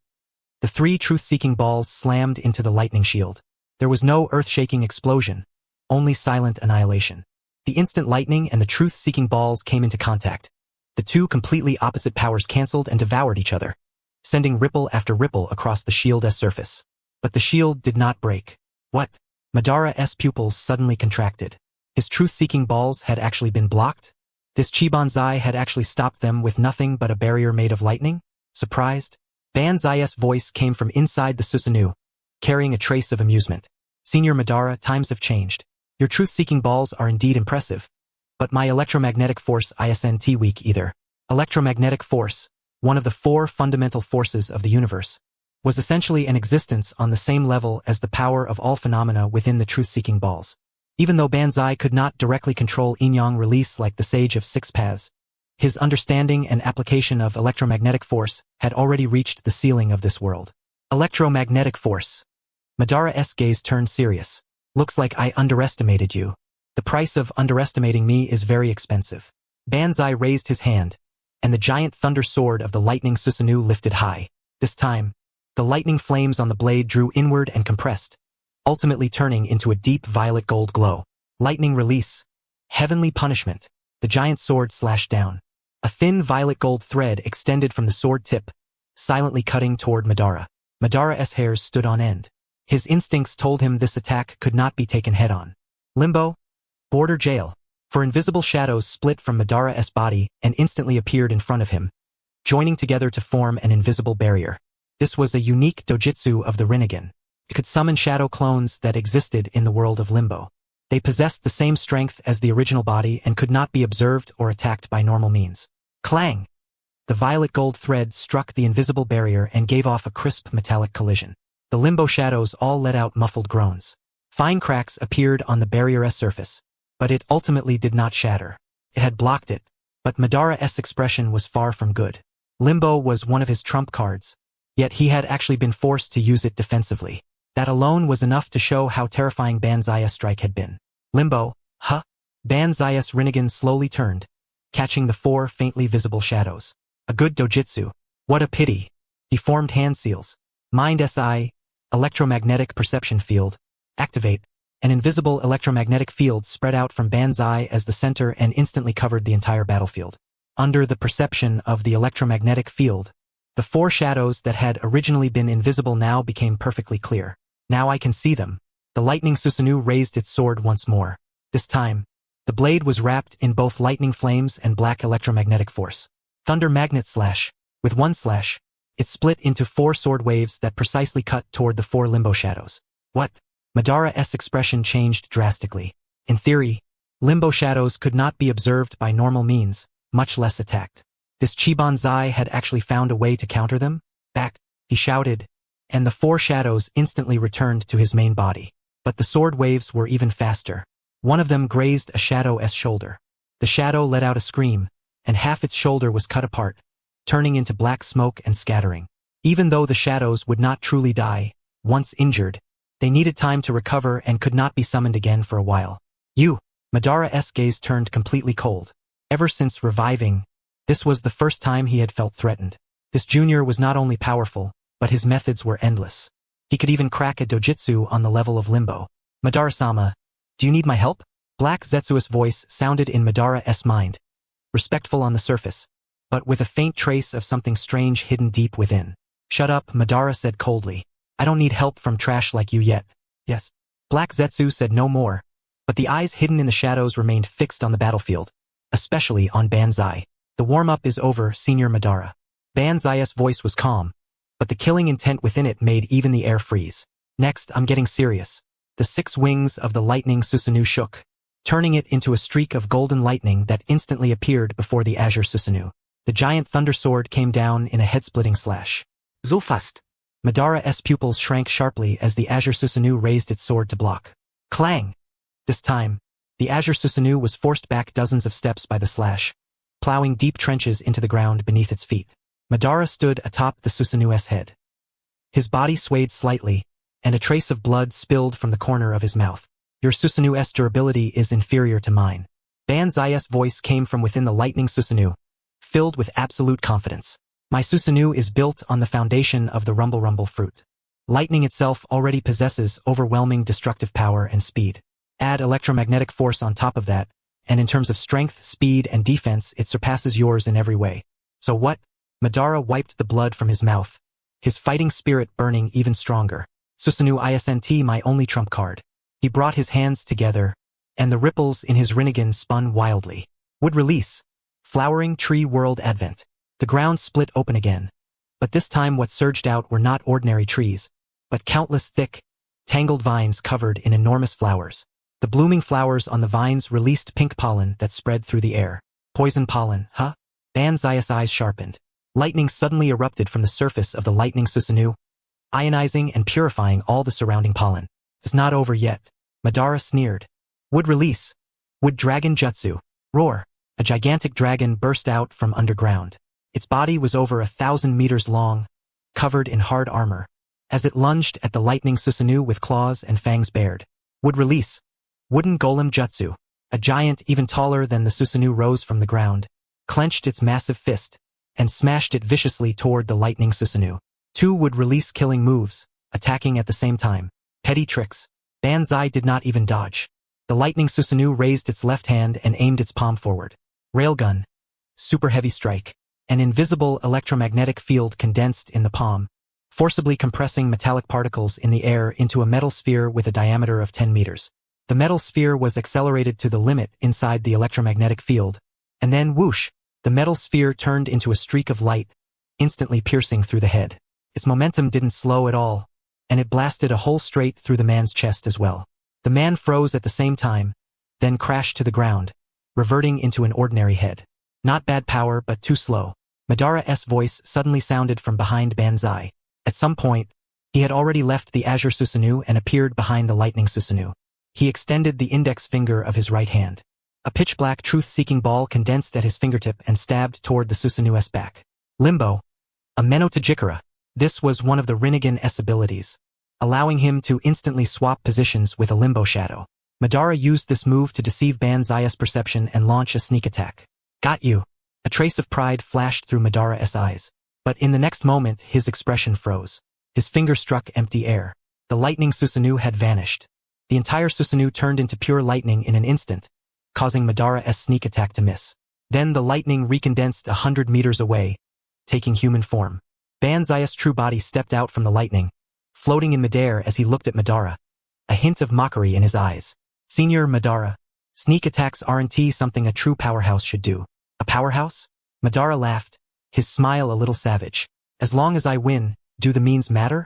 The 3 truth-seeking balls slammed into the lightning shield. There was no earth-shaking explosion, only silent annihilation. The instant lightning and the truth-seeking balls came into contact. The 2 completely opposite powers canceled and devoured each other, sending ripple after ripple across the shield's surface. But the shield did not break. What? Madara's pupils suddenly contracted. His truth-seeking balls had actually been blocked? This Chibanzai had actually stopped them with nothing but a barrier made of lightning? Surprised? Banzai's voice came from inside the Susanoo, carrying a trace of amusement. Senior Madara, times have changed. Your truth-seeking balls are indeed impressive, but my electromagnetic force isn't weak either. Electromagnetic force, one of the 4 fundamental forces of the universe, was essentially an existence on the same level as the power of all phenomena within the truth-seeking balls. Even though Banzai could not directly control yin-yang release like the Sage of 6 Paths, his understanding and application of electromagnetic force had already reached the ceiling of this world. Electromagnetic force. Madara's gaze turned serious. Looks like I underestimated you. The price of underestimating me is very expensive. Banzai raised his hand, and the giant thunder sword of the lightning Susanoo lifted high. This time, the lightning flames on the blade drew inward and compressed, ultimately turning into a deep violet gold glow. Lightning release. Heavenly punishment. The giant sword slashed down. A thin violet gold thread extended from the sword tip, silently cutting toward Madara. Madara's hairs stood on end. His instincts told him this attack could not be taken head-on. Limbo? Border jail. For invisible shadows split from Madara's body and instantly appeared in front of him, joining together to form an invisible barrier. This was a unique dojutsu of the Rinnegan. It could summon shadow clones that existed in the world of Limbo. They possessed the same strength as the original body and could not be observed or attacked by normal means. Clang! The violet gold thread struck the invisible barrier and gave off a crisp metallic collision. The Limbo shadows all let out muffled groans. Fine cracks appeared on the barrier's surface, but it ultimately did not shatter. It had blocked it, but Madara's expression was far from good. Limbo was one of his trump cards, yet he had actually been forced to use it defensively. That alone was enough to show how terrifying Banzai's strike had been. Limbo, huh? Banzai's Rinnegan slowly turned, catching the 4 faintly visible shadows. A good dojutsu. What a pity. Deformed hand seals. Mind SI. Electromagnetic perception field. Activate. An invisible electromagnetic field spread out from Banzai as the center and instantly covered the entire battlefield. Under the perception of the electromagnetic field, the 4 shadows that had originally been invisible now became perfectly clear. Now I can see them. The lightning Susanoo raised its sword once more. This time, the blade was wrapped in both lightning flames and black electromagnetic force. Thunder magnet slash. With one slash, it split into 4 sword waves that precisely cut toward the 4 Limbo shadows. What? Madara's expression changed drastically. In theory, Limbo shadows could not be observed by normal means, much less attacked. This Chibanzai had actually found a way to counter them? Back, he shouted, and the 4 shadows instantly returned to his main body. But the sword waves were even faster. One of them grazed a shadow's shoulder. The shadow let out a scream, and half its shoulder was cut apart, turning into black smoke and scattering. Even though the shadows would not truly die, once injured, they needed time to recover and could not be summoned again for a while. Madara's gaze turned completely cold. Ever since reviving, this was the first time he had felt threatened. This junior was not only powerful, but his methods were endless. He could even crack a dojutsu on the level of Limbo. Madara-sama, do you need my help? Black Zetsu's voice sounded in Madara's mind, respectful on the surface, but with a faint trace of something strange hidden deep within. Shut up, Madara said coldly. I don't need help from trash like you yet. Yes. Black Zetsu said no more, but the eyes hidden in the shadows remained fixed on the battlefield, especially on Banzai. The warm-up is over, Senior Madara. Banzai's voice was calm, but the killing intent within it made even the air freeze. Next, I'm getting serious. The 6 wings of the lightning Susanoo shook, turning it into a streak of golden lightning that instantly appeared before the azure Susanoo. The giant thunder sword came down in a head-splitting slash. So fast. Madara's pupils shrank sharply as the azure Susanoo raised its sword to block. Clang! This time, the azure Susanoo was forced back dozens of steps by the slash, plowing deep trenches into the ground beneath its feet. Madara stood atop the Susanoo's head. His body swayed slightly, and a trace of blood spilled from the corner of his mouth. Your Susanu's durability is inferior to mine. Banzai's voice came from within the lightning Susanu, filled with absolute confidence. My Susanu is built on the foundation of the rumble fruit. Lightning itself already possesses overwhelming destructive power and speed. Add electromagnetic force on top of that, and in terms of strength, speed, and defense, it surpasses yours in every way. So what? Madara wiped the blood from his mouth, his fighting spirit burning even stronger. Susanu Isnt, my only trump card. He brought his hands together, and the ripples in his Rinnegan spun wildly. Would release. Flowering tree world advent. The ground split open again. But this time what surged out were not ordinary trees, but countless thick, tangled vines covered in enormous flowers. The blooming flowers on the vines released pink pollen that spread through the air. Poison pollen, huh? Banzai's eyes sharpened. Lightning suddenly erupted from the surface of the lightning Susanu, ionizing and purifying all the surrounding pollen. It's not over yet. Madara sneered. Would release. Would dragon jutsu. Roar. A gigantic dragon burst out from underground. Its body was over 1,000 meters long, covered in hard armor. As it lunged at the lightning Susanu with claws and fangs bared. Would release. Wooden golem jutsu. A giant even taller than the Susanu rose from the ground, clenched its massive fist, and smashed it viciously toward the lightning Susanu. Two would release killing moves, attacking at the same time. Petty tricks. Banzai did not even dodge. The lightning Susanu raised its left hand and aimed its palm forward. Railgun. Super heavy strike. An invisible electromagnetic field condensed in the palm, forcibly compressing metallic particles in the air into a metal sphere with a diameter of 10 meters. The metal sphere was accelerated to the limit inside the electromagnetic field, and then whoosh, the metal sphere turned into a streak of light, instantly piercing through the head. Its momentum didn't slow at all, and it blasted a hole straight through the man's chest as well. The man froze at the same time, then crashed to the ground, reverting into an ordinary head. Not bad power, but too slow. Madara's voice suddenly sounded from behind Banzai. At some point, he had already left the Azure Susanu and appeared behind the Lightning Susanu. He extended the index finger of his right hand. A pitch-black truth-seeking ball condensed at his fingertip and stabbed toward the Susanu's back. Limbo. A Menotajikara. This was one of the Rinnegan's abilities, allowing him to instantly swap positions with a limbo shadow. Madara used this move to deceive Banzai's perception and launch a sneak attack. Got you. A trace of pride flashed through Madara's eyes. But in the next moment, his expression froze. His finger struck empty air. The lightning Susanu had vanished. The entire Susanu turned into pure lightning in an instant, causing Madara's sneak attack to miss. Then the lightning recondensed 100 meters away, taking human form. Banzai's true body stepped out from the lightning, floating in midair as he looked at Madara, a hint of mockery in his eyes. Senior Madara, sneak attacks aren't something a true powerhouse should do. A powerhouse? Madara laughed, his smile a little savage. As long as I win, do the means matter?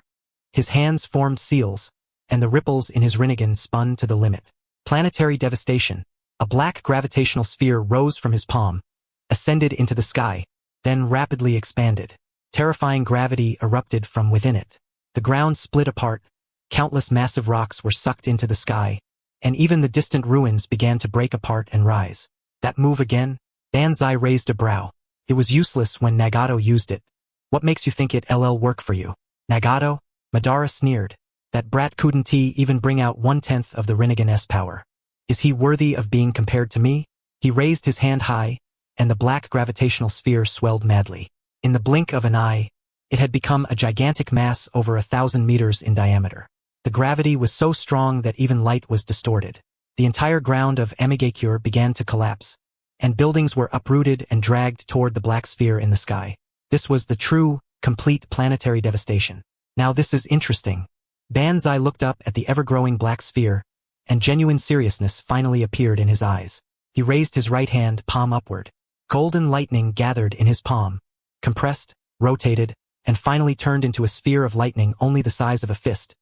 His hands formed seals, and the ripples in his Rinnegan spun to the limit. Planetary devastation. A black gravitational sphere rose from his palm, ascended into the sky, then rapidly expanded. Terrifying gravity erupted from within it. The ground split apart, countless massive rocks were sucked into the sky, and even the distant ruins began to break apart and rise. That move again? Banzai raised a brow. It was useless when Nagato used it. What makes you think it'll work for you? Nagato? Madara sneered. That brat couldn't even bring out 1/10 of the Rinnegan's power. Is he worthy of being compared to me? He raised his hand high, and the black gravitational sphere swelled madly. In the blink of an eye, it had become a gigantic mass over 1,000 meters in diameter. The gravity was so strong that even light was distorted. The entire ground of Amigakure began to collapse, and buildings were uprooted and dragged toward the black sphere in the sky. This was the true, complete planetary devastation. Now this is interesting. Banzai looked up at the ever-growing black sphere, and genuine seriousness finally appeared in his eyes. He raised his right hand, palm upward. Golden lightning gathered in his palm, compressed, rotated, and finally turned into a sphere of lightning only the size of a fist,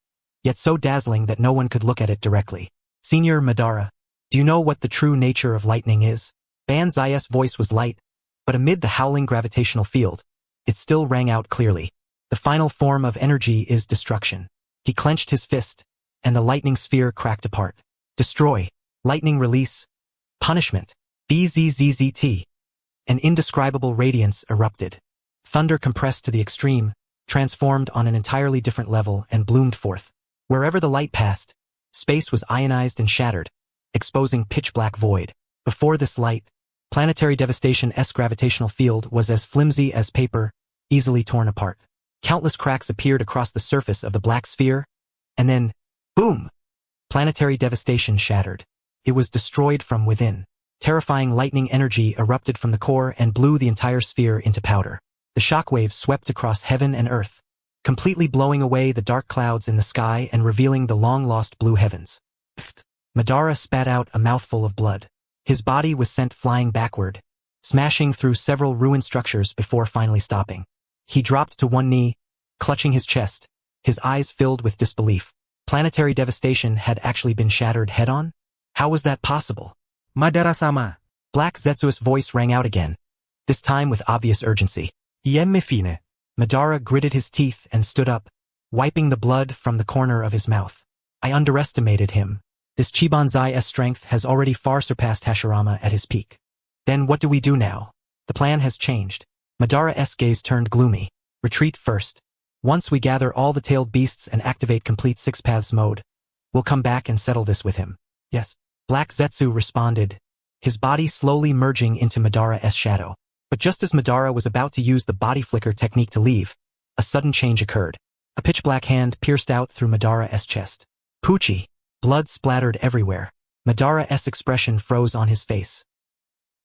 yet so dazzling that no one could look at it directly. Senior Madara, do you know what the true nature of lightning is? Banzai's voice was light, but amid the howling gravitational field, it still rang out clearly. The final form of energy is destruction. He clenched his fist, and the lightning sphere cracked apart. Destroy. Lightning release. Punishment. BZZZT. An indescribable radiance erupted. Thunder compressed to the extreme, transformed on an entirely different level and bloomed forth. Wherever the light passed, space was ionized and shattered, exposing pitch-black void. Before this light, planetary devastation-esque gravitational field was as flimsy as paper, easily torn apart. Countless cracks appeared across the surface of the black sphere, and then, boom! Planetary devastation shattered. It was destroyed from within. Terrifying lightning energy erupted from the core and blew the entire sphere into powder. The shockwave swept across heaven and earth, completely blowing away the dark clouds in the sky and revealing the long-lost blue heavens. Madara spat out a mouthful of blood. His body was sent flying backward, smashing through several ruined structures before finally stopping. He dropped to one knee, clutching his chest, his eyes filled with disbelief. Planetary devastation had actually been shattered head-on? How was that possible? Madara-sama. Black Zetsu's voice rang out again, this time with obvious urgency. Iemme fine. Madara gritted his teeth and stood up, wiping the blood from the corner of his mouth. I underestimated him. This Chibanzai's strength has already far surpassed Hashirama at his peak. Then what do we do now? The plan has changed. Madara's gaze turned gloomy. Retreat first. Once we gather all the tailed beasts and activate complete Six Paths mode, we'll come back and settle this with him. Yes. Black Zetsu responded, his body slowly merging into Madara's shadow. But just as Madara was about to use the body flicker technique to leave, a sudden change occurred. A pitch-black hand pierced out through Madara's chest. Poochie. Blood splattered everywhere. Madara's expression froze on his face.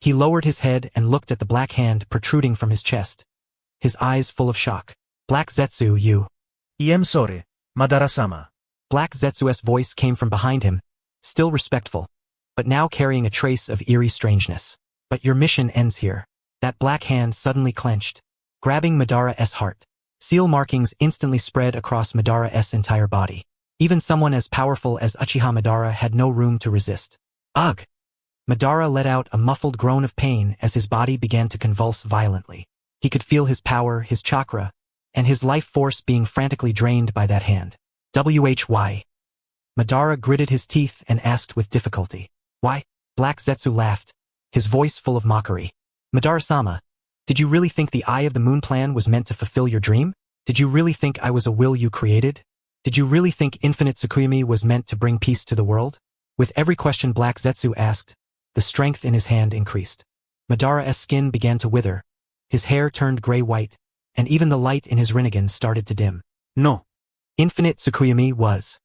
He lowered his head and looked at the black hand protruding from his chest, his eyes full of shock. Black Zetsu, you. Iem sorry, Madara-sama. Black Zetsu's voice came from behind him, still respectful, but now carrying a trace of eerie strangeness. But your mission ends here. That black hand suddenly clenched, grabbing Madara's heart. Seal markings instantly spread across Madara's entire body. Even someone as powerful as Uchiha Madara had no room to resist. Ugh! Madara let out a muffled groan of pain as his body began to convulse violently. He could feel his power, his chakra, and his life force being frantically drained by that hand. Why? Madara gritted his teeth and asked with difficulty. Why? Black Zetsu laughed, his voice full of mockery. Madara-sama, did you really think the Eye of the Moon plan was meant to fulfill your dream? Did you really think I was a will you created? Did you really think infinite Tsukuyomi was meant to bring peace to the world? With every question Black Zetsu asked, the strength in his hand increased. Madara's skin began to wither, his hair turned gray-white, and even the light in his Rinnegan started to dim. No. Infinite Tsukuyomi was.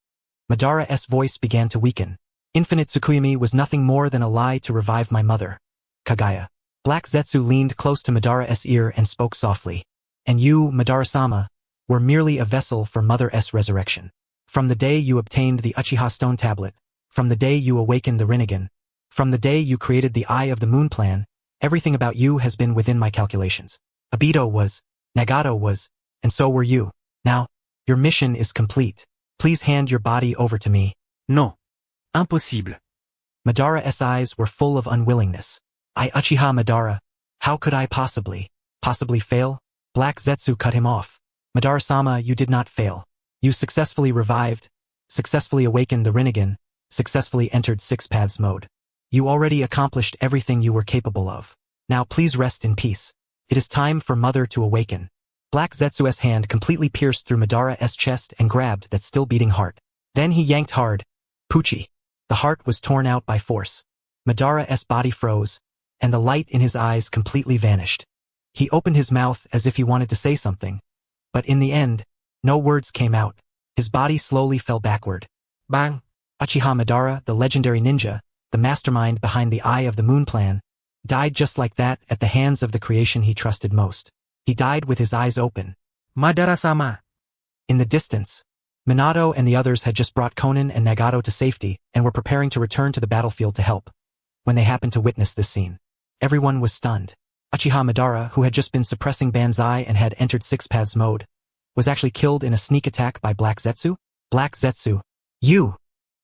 Madara's voice began to weaken. Infinite Tsukuyomi was nothing more than a lie to revive my mother, Kagaya. Black Zetsu leaned close to Madara's ear and spoke softly. And you, Madara-sama, were merely a vessel for Mother-S resurrection. From the day you obtained the Uchiha Stone Tablet, from the day you awakened the Rinnegan, from the day you created the Eye of the Moon plan, everything about you has been within my calculations. Obito was, Nagato was, and so were you. Now, your mission is complete. Please hand your body over to me. No. Impossible. Madara's eyes were full of unwillingness. I Uchiha Madara, how could I possibly fail? Black Zetsu cut him off. Madara-sama, you did not fail. You successfully revived, successfully awakened the Rinnegan, successfully entered Six Paths mode. You already accomplished everything you were capable of. Now please rest in peace. It is time for Mother to awaken. Black Zetsu's hand completely pierced through Madara's chest and grabbed that still beating heart. Then he yanked hard. Poochie. The heart was torn out by force. Madara's body froze, and the light in his eyes completely vanished. He opened his mouth as if he wanted to say something, but in the end, no words came out. His body slowly fell backward. Bang! Uchiha Madara, the legendary ninja, the mastermind behind the Eye of the Moon plan, died just like that at the hands of the creation he trusted most. He died with his eyes open. Madara-sama. In the distance, Minato and the others had just brought Konan and Nagato to safety and were preparing to return to the battlefield to help. When they happened to witness this scene, everyone was stunned. Uchiha Madara, who had just been suppressing Banzai and had entered Six Paths mode, was actually killed in a sneak attack by Black Zetsu? Black Zetsu. You!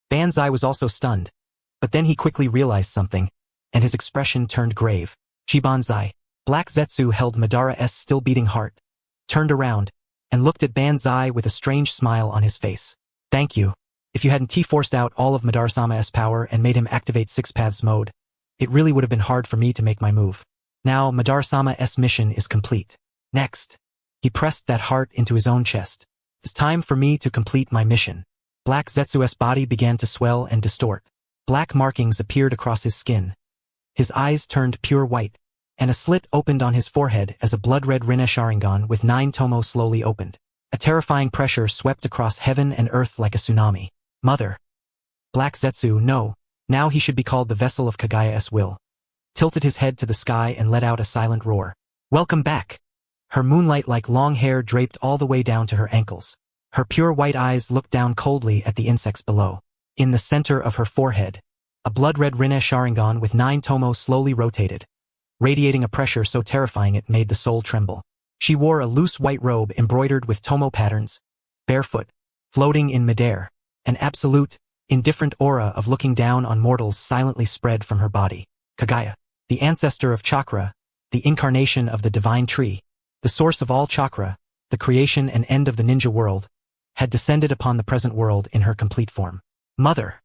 Banzai was also stunned, but then he quickly realized something, and his expression turned grave. Chibanzai. Black Zetsu held Madara's still beating heart, turned around, and looked at Banzai with a strange smile on his face. Thank you. If you hadn't T-forced out all of Madara-sama's power and made him activate Six Paths mode, it really would have been hard for me to make my move. Now Madara-sama's mission is complete. Next. He pressed that heart into his own chest. It's time for me to complete my mission. Black Zetsu's body began to swell and distort. Black markings appeared across his skin. His eyes turned pure white, and a slit opened on his forehead as a blood-red Rinne Sharingan with 9 tomo slowly opened. A terrifying pressure swept across heaven and earth like a tsunami. Mother. Black Zetsu, no, now he should be called the vessel of Kagaya's will, tilted his head to the sky and let out a silent roar. Welcome back. Her moonlight-like long hair draped all the way down to her ankles. Her pure white eyes looked down coldly at the insects below. In the center of her forehead, a blood-red Rinne Sharingan with 9 tomo slowly rotated, radiating a pressure so terrifying it made the soul tremble. She wore a loose white robe embroidered with tomo patterns, barefoot, floating in midair. An absolute, indifferent aura of looking down on mortals silently spread from her body. Kagaya, the ancestor of chakra, the incarnation of the divine tree, the source of all chakra, the creation and end of the ninja world, had descended upon the present world in her complete form. Mother.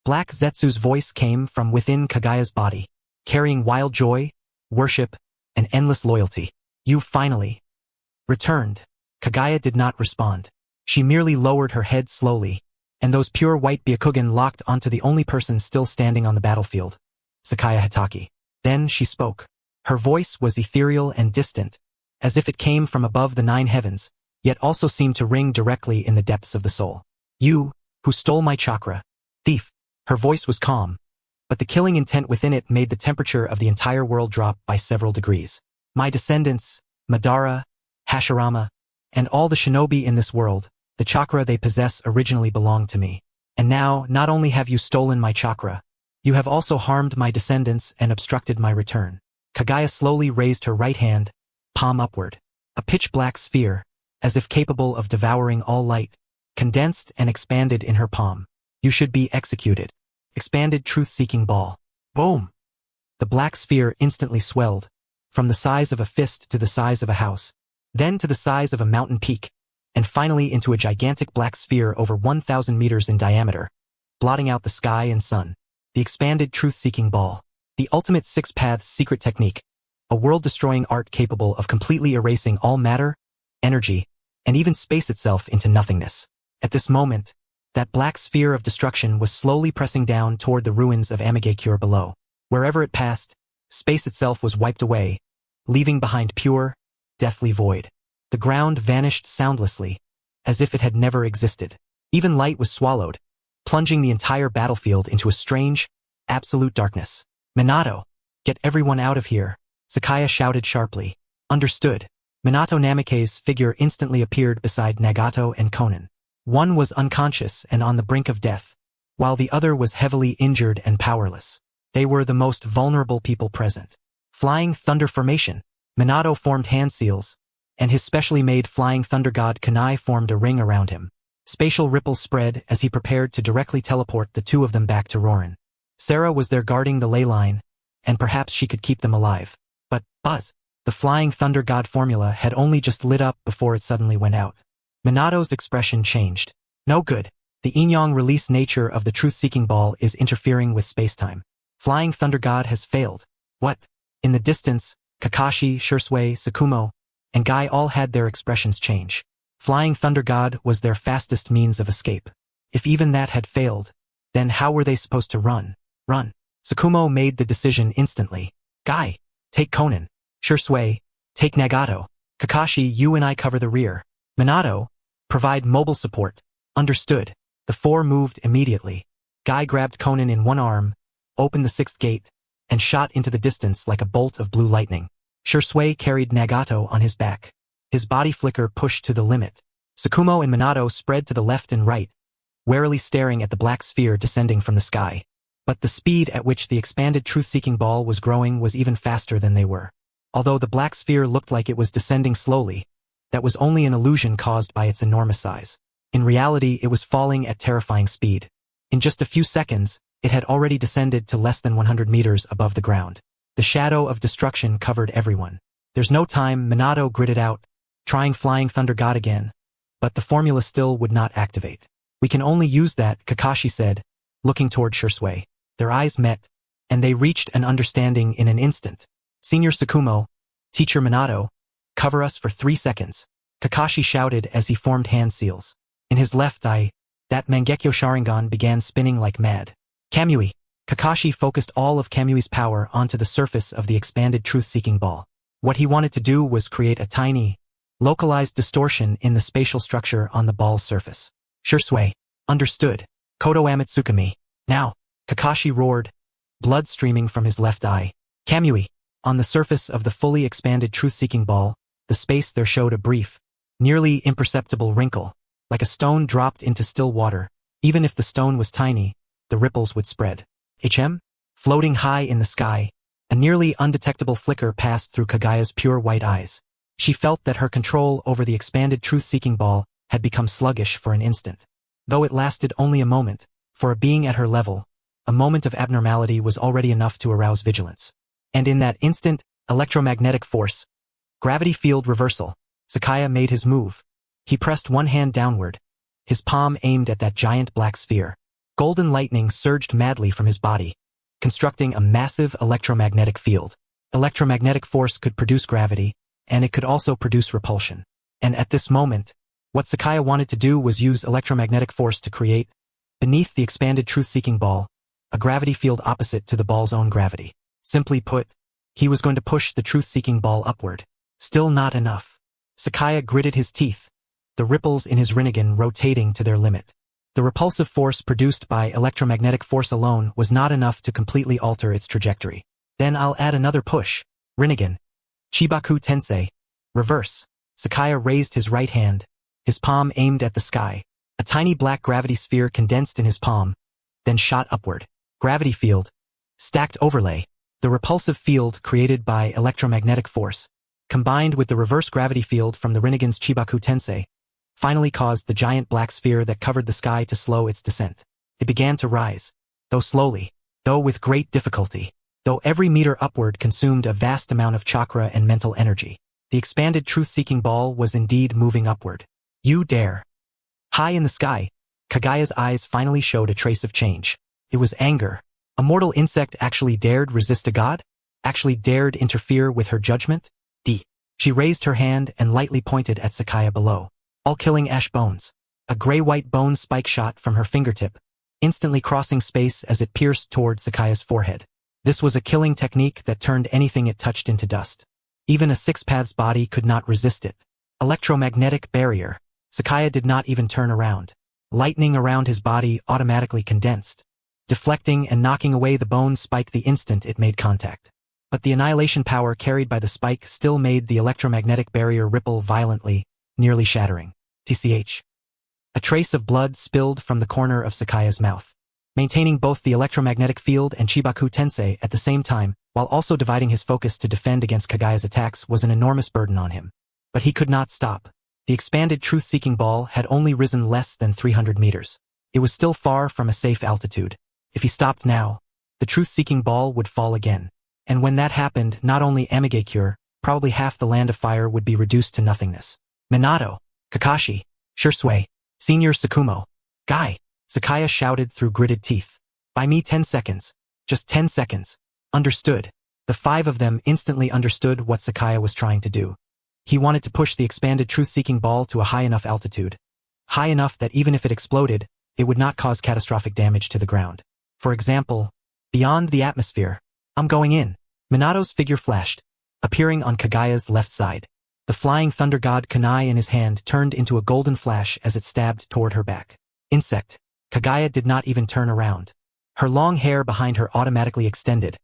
Black Zetsu's voice came from within Kagaya's body, carrying wild joy, worship, and endless loyalty. You finally returned. Kagaya did not respond. She merely lowered her head slowly, and those pure white Byakugan locked onto the only person still standing on the battlefield, Sakaya Hatake. Then she spoke. Her voice was ethereal and distant, as if it came from above the 9 heavens, yet also seemed to ring directly in the depths of the soul. You, who stole my chakra, thief. Her voice was calm, but the killing intent within it made the temperature of the entire world drop by several degrees. My descendants, Madara, Hashirama, and all the shinobi in this world, the chakra they possess originally belonged to me. And now, not only have you stolen my chakra, you have also harmed my descendants and obstructed my return. Kagaya slowly raised her right hand, palm upward. A pitch-black sphere, as if capable of devouring all light, condensed and expanded in her palm. You should be executed. Expanded truth-seeking ball. Boom! The black sphere instantly swelled, from the size of a fist to the size of a house, then to the size of a mountain peak, and finally into a gigantic black sphere over 1,000 meters in diameter, blotting out the sky and sun. The expanded truth-seeking ball. The ultimate 6 paths secret technique. A world-destroying art capable of completely erasing all matter, energy, and even space itself into nothingness. At this moment, that black sphere of destruction was slowly pressing down toward the ruins of Amigakure below. Wherever it passed, space itself was wiped away, leaving behind pure, deathly void. The ground vanished soundlessly, as if it had never existed. Even light was swallowed, plunging the entire battlefield into a strange, absolute darkness. Minato, get everyone out of here, Sakaya shouted sharply. Understood. Minato Namikaze's figure instantly appeared beside Nagato and Konan. One was unconscious and on the brink of death, while the other was heavily injured and powerless. They were the most vulnerable people present. Flying Thunder Formation. Minato formed hand seals, and his specially made Flying Thunder God Kunai formed a ring around him. Spatial ripples spread as he prepared to directly teleport the two of them back to Rorin. Sarah was there guarding the ley line, and perhaps she could keep them alive. But, buzz! The Flying Thunder God formula had only just lit up before it suddenly went out. Minato's expression changed. No good. The yin-yang release nature of the truth-seeking ball is interfering with space-time. Flying Thunder God has failed. What? In the distance, Kakashi, Shursui, Sakumo, and Guy all had their expressions change. Flying Thunder God was their fastest means of escape. If even that had failed, then how were they supposed to run? Run. Sakumo made the decision instantly. Guy, take Konan. Shursui, take Nagato. Kakashi, you and I cover the rear. Minato, provide mobile support. Understood. The 4 moved immediately. Guy grabbed Konan in one arm, opened the 6th gate, and shot into the distance like a bolt of blue lightning. Shursui carried Nagato on his back. His body flicker pushed to the limit. Sakumo and Minato spread to the left and right, warily staring at the black sphere descending from the sky. But the speed at which the expanded truth-seeking ball was growing was even faster than they were. Although the black sphere looked like it was descending slowly, that was only an illusion caused by its enormous size. In reality, it was falling at terrifying speed. In just a few seconds, it had already descended to less than 100 meters above the ground. The shadow of destruction covered everyone. There's no time, Minato gritted out, trying Flying Thunder God again, but the formula still would not activate. We can only use that, Kakashi said, looking toward Shursui. Their eyes met, and they reached an understanding in an instant. Senior Sakumo, Teacher Minato, cover us for 3 seconds. Kakashi shouted as he formed hand seals. In his left eye, That Mangekyo Sharingan began spinning like mad. Kamui. Kakashi focused all of Kamui's power onto the surface of the expanded truth-seeking ball. What he wanted to do was create a tiny, localized distortion in the spatial structure on the ball's surface. Shursui. Understood. Kodo Amatsukami. Now. Kakashi roared, blood streaming from his left eye. Kamui. On the surface of the fully expanded truth-seeking ball, the space there showed a brief, nearly imperceptible wrinkle, like a stone dropped into still water. Even if the stone was tiny, the ripples would spread. Floating high in the sky, a nearly undetectable flicker passed through Kagaya's pure white eyes. She felt that her control over the expanded truth-seeking ball had become sluggish for an instant. Though it lasted only a moment, for a being at her level, a moment of abnormality was already enough to arouse vigilance. And in that instant, electromagnetic force, gravity field reversal, Sakaya made his move. He pressed one hand downward, his palm aimed at that giant black sphere. Golden lightning surged madly from his body, constructing a massive electromagnetic field. Electromagnetic force could produce gravity, and it could also produce repulsion. And at this moment, what Sakaya wanted to do was use electromagnetic force to create, beneath the expanded truth-seeking ball, a gravity field opposite to the ball's own gravity. Simply put, he was going to push the truth-seeking ball upward. Still not enough. Sakaya gritted his teeth, the ripples in his Rinnegan rotating to their limit. The repulsive force produced by electromagnetic force alone was not enough to completely alter its trajectory. Then I'll add another push. Rinnegan. Chibaku Tensei. Reverse. Sakaya raised his right hand, his palm aimed at the sky. A tiny black gravity sphere condensed in his palm, then shot upward. Gravity field. Stacked overlay. The repulsive field created by electromagnetic force, combined with the reverse gravity field from the Rinnegan's Chibaku Tensei, finally caused the giant black sphere that covered the sky to slow its descent. It began to rise, though slowly, though with great difficulty, though every meter upward consumed a vast amount of chakra and mental energy. The expanded truth-seeking ball was indeed moving upward. You dare. High in the sky, Kagaya's eyes finally showed a trace of change. It was anger. A mortal insect actually dared resist a god? Actually dared interfere with her judgment? She raised her hand and lightly pointed at Sakaya below. All-killing ash bones. A gray-white bone spike shot from her fingertip, instantly crossing space as it pierced toward Sakaya's forehead. This was a killing technique that turned anything it touched into dust. Even a six-paths body could not resist it. Electromagnetic barrier. Sakaya did not even turn around. Lightning around his body automatically condensed, deflecting and knocking away the bone spike the instant it made contact. But the annihilation power carried by the spike still made the electromagnetic barrier ripple violently, nearly shattering. TCH. A trace of blood spilled from the corner of Sakaya's mouth. Maintaining both the electromagnetic field and Chibaku Tensei at the same time, while also dividing his focus to defend against Kagaya's attacks, was an enormous burden on him. But he could not stop. The expanded truth-seeking ball had only risen less than 300 meters. It was still far from a safe altitude. If he stopped now, the truth-seeking ball would fall again. And when that happened, not only Amigakure, probably half the land of fire would be reduced to nothingness. Minato, Kakashi, Shursui, Senior Sakumo, Guy, Sakaya shouted through gritted teeth. Buy me 10 seconds. Just 10 seconds. Understood. The five of them instantly understood what Sakaya was trying to do. He wanted to push the expanded truth-seeking ball to a high enough altitude. High enough that even if it exploded, it would not cause catastrophic damage to the ground. For example, beyond the atmosphere. I'm going in. Minato's figure flashed, appearing on Kagaya's left side. The flying thunder god kunai in his hand turned into a golden flash as it stabbed toward her back. Insect. Kagaya did not even turn around. Her long hair behind her automatically extended,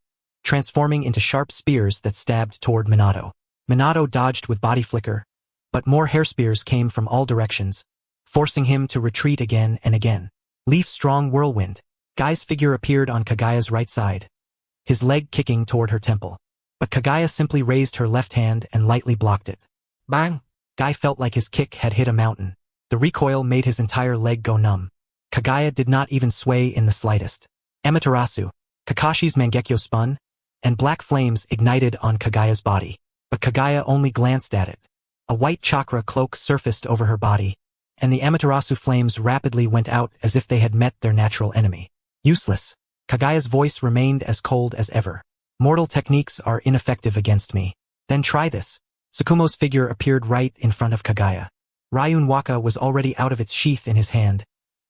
transforming into sharp spears that stabbed toward Minato. Minato dodged with body flicker, but more hair spears came from all directions, forcing him to retreat again and again. Leaf-strong whirlwind. Guy's figure appeared on Kagaya's right side, his leg kicking toward her temple. But Kagaya simply raised her left hand and lightly blocked it. Bang! Guy felt like his kick had hit a mountain. The recoil made his entire leg go numb. Kagaya did not even sway in the slightest. Amaterasu. Kakashi's Mangekyo spun, and black flames ignited on Kagaya's body. But Kagaya only glanced at it. A white chakra cloak surfaced over her body, and the Amaterasu flames rapidly went out as if they had met their natural enemy. Useless. Kagaya's voice remained as cold as ever. Mortal techniques are ineffective against me. Then try this. Sakumo's figure appeared right in front of Kagaya. Ryun Waka was already out of its sheath in his hand,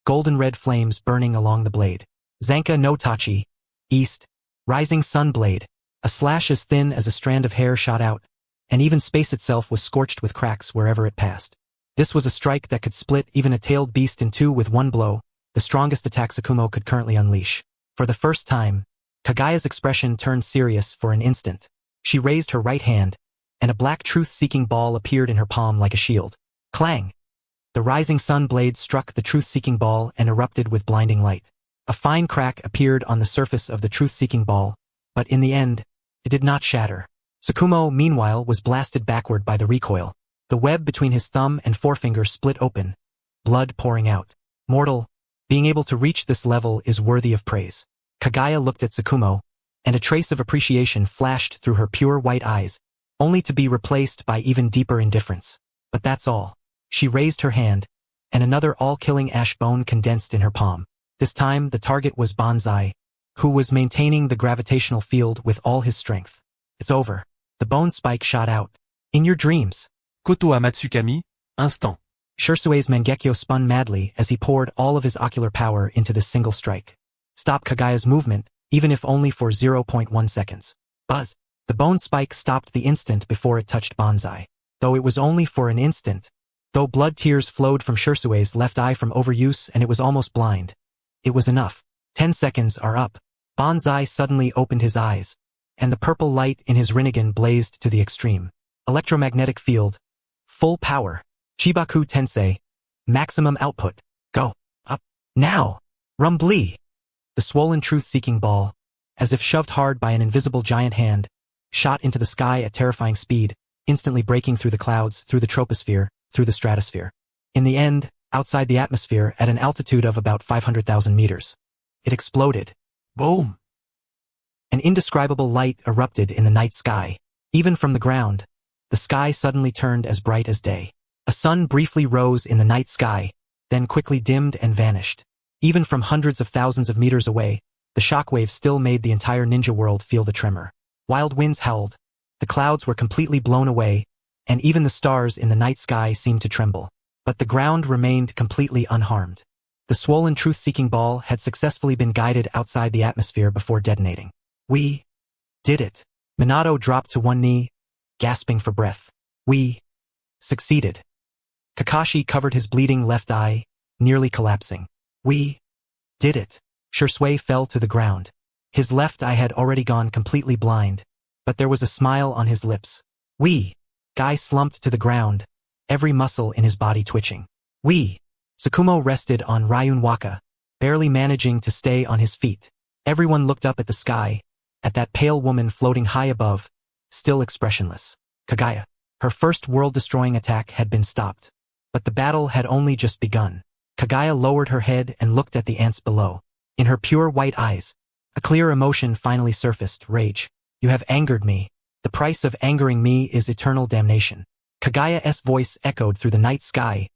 golden red flames burning along the blade. Zanka no Tachi, east, rising sun blade. A slash as thin as a strand of hair shot out, and even space itself was scorched with cracks wherever it passed. This was a strike that could split even a tailed beast in two with one blow, the strongest attack Sakumo could currently unleash. For the first time, Kagaya's expression turned serious for an instant. She raised her right hand, and a black truth-seeking ball appeared in her palm like a shield. Clang! The rising sun blade struck the truth-seeking ball and erupted with blinding light. A fine crack appeared on the surface of the truth-seeking ball, but in the end, it did not shatter. Sakumo, meanwhile, was blasted backward by the recoil. The web between his thumb and forefinger split open, blood pouring out. Mortal, being able to reach this level is worthy of praise. Kagaya looked at Sakumo, and a trace of appreciation flashed through her pure white eyes, only to be replaced by even deeper indifference. But that's all. She raised her hand, and another all-killing ash bone condensed in her palm. This time, the target was Banzai, who was maintaining the gravitational field with all his strength. It's over. The bone spike shot out. In your dreams. Koto Amatsukami, instant. Shirsue's Mangekyo spun madly as he poured all of his ocular power into this single strike. Stop Kagaya's movement, even if only for 0.1 seconds. Buzz. The bone spike stopped the instant before it touched Banzai. Though it was only for an instant. Though blood tears flowed from Shirsue's left eye from overuse and it was almost blind. It was enough. 10 seconds are up. Banzai suddenly opened his eyes, and the purple light in his Rinnegan blazed to the extreme. Electromagnetic field. Full power. Chibaku Tensei. Maximum output. Go. Up. Now. Rumbly. The swollen truth-seeking ball, as if shoved hard by an invisible giant hand, shot into the sky at terrifying speed, instantly breaking through the clouds, through the troposphere, through the stratosphere. In the end, outside the atmosphere at an altitude of about 500,000 meters. It exploded. Boom! An indescribable light erupted in the night sky. Even from the ground, the sky suddenly turned as bright as day. A sun briefly rose in the night sky, then quickly dimmed and vanished. Even from hundreds of thousands of meters away, the shockwave still made the entire ninja world feel the tremor. Wild winds howled, the clouds were completely blown away, and even the stars in the night sky seemed to tremble. But the ground remained completely unharmed. The swollen truth-seeking ball had successfully been guided outside the atmosphere before detonating. We did it. Minato dropped to one knee, gasping for breath. We succeeded. Kakashi covered his bleeding left eye, nearly collapsing. We did it. Shirsue fell to the ground. His left eye had already gone completely blind, but there was a smile on his lips. Guy slumped to the ground, every muscle in his body twitching. Sakumo rested on Ryun Waka, barely managing to stay on his feet. Everyone looked up at the sky, at that pale woman floating high above, still expressionless. Kagaya. Her first world-destroying attack had been stopped. But the battle had only just begun. Kagaya lowered her head and looked at the ants below. In her pure white eyes, a clear emotion finally surfaced, rage. You have angered me. The price of angering me is eternal damnation. Kagaya's voice echoed through the night sky,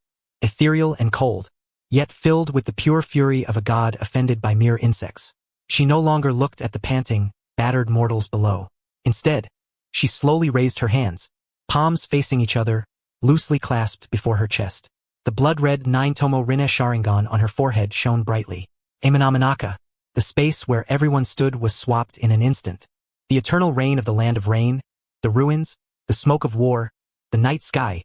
ethereal and cold, yet filled with the pure fury of a god offended by mere insects. She no longer looked at the panting, battered mortals below. Instead, she slowly raised her hands, palms facing each other, loosely clasped before her chest. The blood-red nine-tomo Rinne Sharingan on her forehead shone brightly. Amanamanaka, the space where everyone stood was swapped in an instant. The eternal rain of the land of rain, the ruins, the smoke of war, the night sky,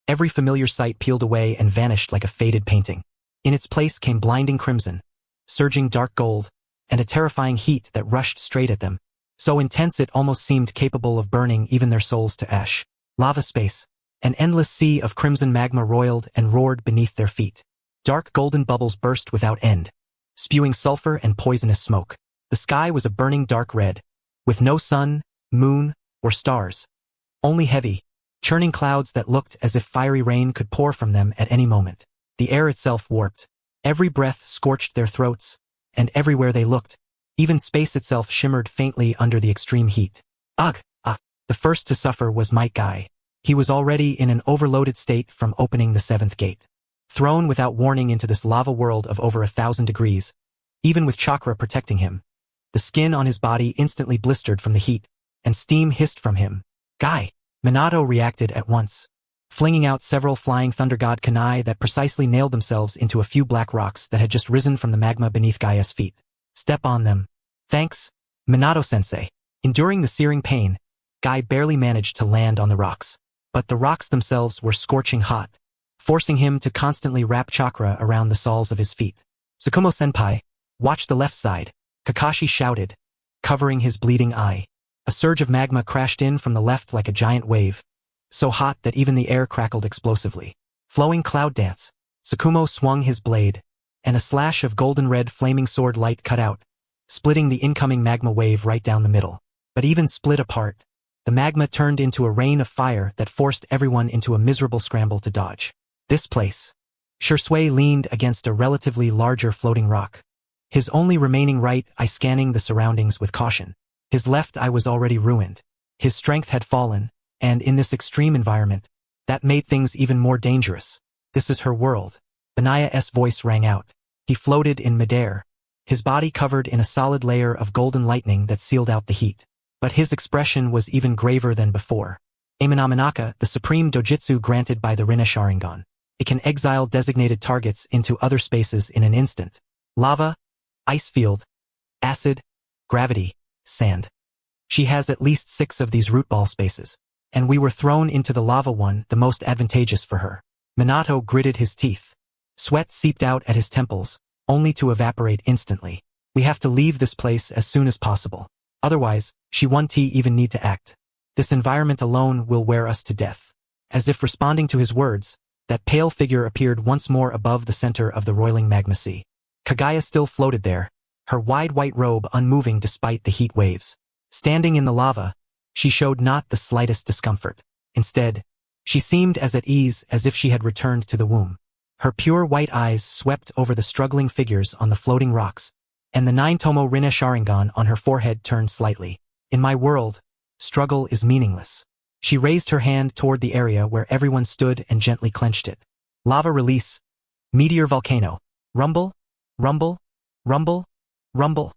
every familiar sight peeled away and vanished like a faded painting. In its place came blinding crimson, surging dark gold, and a terrifying heat that rushed straight at them, so intense it almost seemed capable of burning even their souls to ash. Lava space, an endless sea of crimson magma roiled and roared beneath their feet. Dark golden bubbles burst without end, spewing sulfur and poisonous smoke. The sky was a burning dark red, with no sun, moon, or stars. Only heavy, churning clouds that looked as if fiery rain could pour from them at any moment. The air itself warped. Every breath scorched their throats, and everywhere they looked, even space itself shimmered faintly under the extreme heat. Ugh! The first to suffer was Might Guy. He was already in an overloaded state from opening the seventh gate. Thrown without warning into this lava world of over 1,000 degrees, even with chakra protecting him. The skin on his body instantly blistered from the heat, and steam hissed from him. Guy! Minato reacted at once. flinging out several flying thunder god kunai that precisely nailed themselves into a few black rocks that had just risen from the magma beneath Gaia's feet. Step on them. Thanks, Minato-sensei. Enduring the searing pain, Guy barely managed to land on the rocks. But the rocks themselves were scorching hot, forcing him to constantly wrap chakra around the soles of his feet. Sakumo-senpai, watch the left side, Kakashi shouted, covering his bleeding eye. A surge of magma crashed in from the left like a giant wave, so hot that even the air crackled explosively. Flowing cloud dance, Sakumo swung his blade, and a slash of golden-red flaming sword light cut out, splitting the incoming magma wave right down the middle. But even split apart, the magma turned into a rain of fire that forced everyone into a miserable scramble to dodge. This place. Shursui leaned against a relatively larger floating rock. His only remaining right eye scanning the surroundings with caution. His left eye was already ruined. His strength had fallen, and in this extreme environment, that made things even more dangerous. This is her world. Banaya's voice rang out. He floated in midair, his body covered in a solid layer of golden lightning that sealed out the heat. But his expression was even graver than before. Amanamanaka, the supreme dojutsu granted by the Rinne Sharingan. It can exile designated targets into other spaces in an instant. Lava, ice field, acid, gravity, sand. She has at least 6 of these root ball spaces, and we were thrown into the lava one, the most advantageous for her. Minato gritted his teeth. Sweat seeped out at his temples, only to evaporate instantly. We have to leave this place as soon as possible. Otherwise, she won't even need to act. This environment alone will wear us to death. As if responding to his words, that pale figure appeared once more above the center of the roiling magma sea. Kaguya still floated there, her wide white robe unmoving despite the heat waves. Standing in the lava, she showed not the slightest discomfort. Instead, she seemed as at ease as if she had returned to the womb. Her pure white eyes swept over the struggling figures on the floating rocks, and the 9-tomo Rinne Sharingan on her forehead turned slightly. In my world, struggle is meaningless. She raised her hand toward the area where everyone stood and gently clenched it. Lava release. Meteor volcano. Rumble, rumble, rumble, rumble.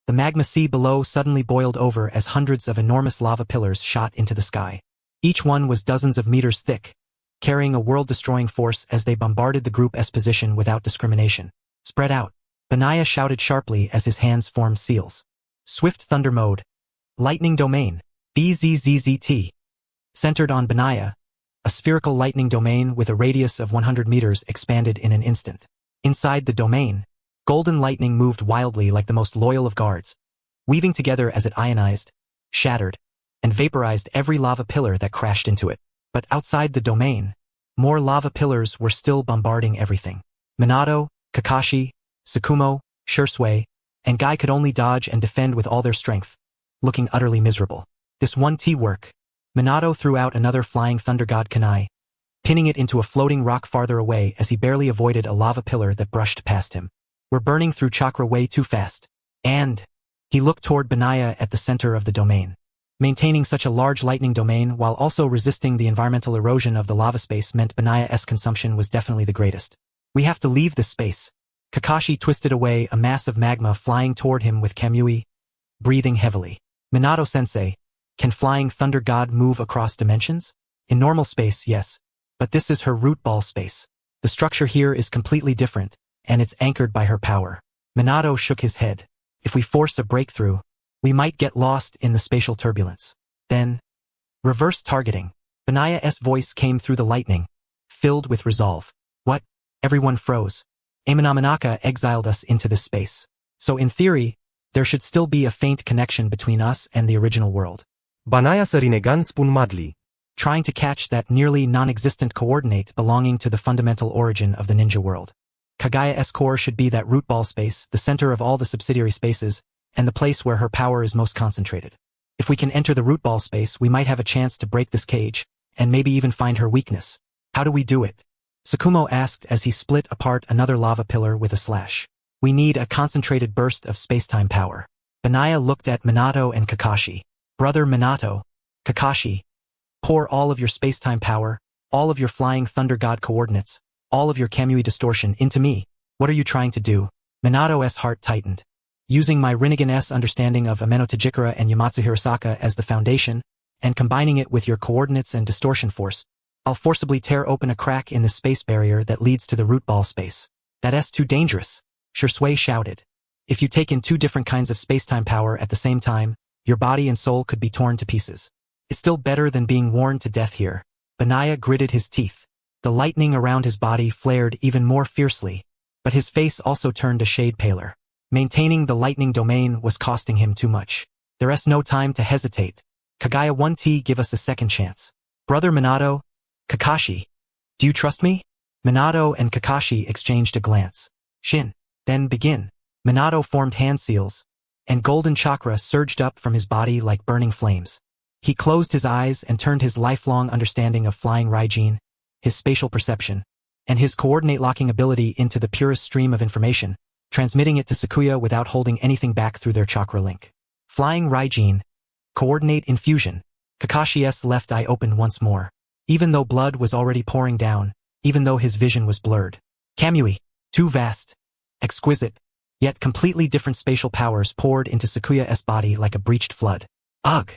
The magma sea below suddenly boiled over as hundreds of enormous lava pillars shot into the sky. Each one was dozens of meters thick, carrying a world-destroying force as they bombarded the Group S position without discrimination. Spread out. Benaya shouted sharply as his hands formed seals. Swift Thunder Mode. Lightning Domain. BZZZT. Centered on Benaya, a spherical lightning domain with a radius of 100 meters expanded in an instant. Inside the domain, golden lightning moved wildly like the most loyal of guards, weaving together as it ionized, shattered, and vaporized every lava pillar that crashed into it. But outside the domain, more lava pillars were still bombarding everything. Minato, Kakashi, Sakumo, Shursui, and Guy could only dodge and defend with all their strength, looking utterly miserable. This one T-work. Minato threw out another flying thunder god kunai, pinning it into a floating rock farther away as he barely avoided a lava pillar that brushed past him. We're burning through chakra way too fast. And he looked toward Benaya at the center of the domain. Maintaining such a large lightning domain while also resisting the environmental erosion of the lava space meant Benaya's consumption was definitely the greatest. We have to leave this space. Kakashi twisted away a mass of magma flying toward him with Kamui, breathing heavily. Minato-sensei, can flying thunder god move across dimensions? In normal space, yes. But this is her root ball space. The structure here is completely different, and it's anchored by her power. Minato shook his head. If we force a breakthrough, we might get lost in the spatial turbulence. Then, reverse targeting. Benaya's voice came through the lightning, filled with resolve. What? Everyone froze. Amanamanaka exiled us into this space. So in theory, there should still be a faint connection between us and the original world. Banaya sa rinegan spun madli. Trying to catch that nearly non-existent coordinate belonging to the fundamental origin of the ninja world. Kagaya's core should be that root ball space, the center of all the subsidiary spaces, and the place where her power is most concentrated. If we can enter the root ball space, we might have a chance to break this cage, and maybe even find her weakness. How do we do it? Sakumo asked as he split apart another lava pillar with a slash. We need a concentrated burst of space-time power. Benaya looked at Minato and Kakashi. Brother Minato, Kakashi, pour all of your space-time power, all of your flying thunder god coordinates, all of your Kamui distortion into me. What are you trying to do? Minato's heart tightened. Using my Rinnegan's understanding of Ameno Tajikura and Yamatsu Hirosaka as the foundation, and combining it with your coordinates and distortion force, I'll forcibly tear open a crack in the space barrier that leads to the root ball space. That's too dangerous, Shui shouted. If you take in two different kinds of space-time power at the same time, your body and soul could be torn to pieces. It's still better than being worn to death here. Benaya gritted his teeth. The lightning around his body flared even more fiercely, but his face also turned a shade paler. Maintaining the lightning domain was costing him too much. There's no time to hesitate. Kagaya 1T, give us a second chance. Brother Minato, Kakashi, do you trust me? Minato and Kakashi exchanged a glance. Shin, then begin. Minato formed hand seals, and golden chakra surged up from his body like burning flames. He closed his eyes and turned his lifelong understanding of flying Raijin, his spatial perception, and his coordinate-locking ability into the purest stream of information, transmitting it to Sakuya without holding anything back through their chakra link. Flying Raijin, coordinate infusion. Kakashi's left eye opened once more. Even though blood was already pouring down, even though his vision was blurred. Kamui, too vast, exquisite, yet completely different spatial powers poured into Sakuya's body like a breached flood. Ugh!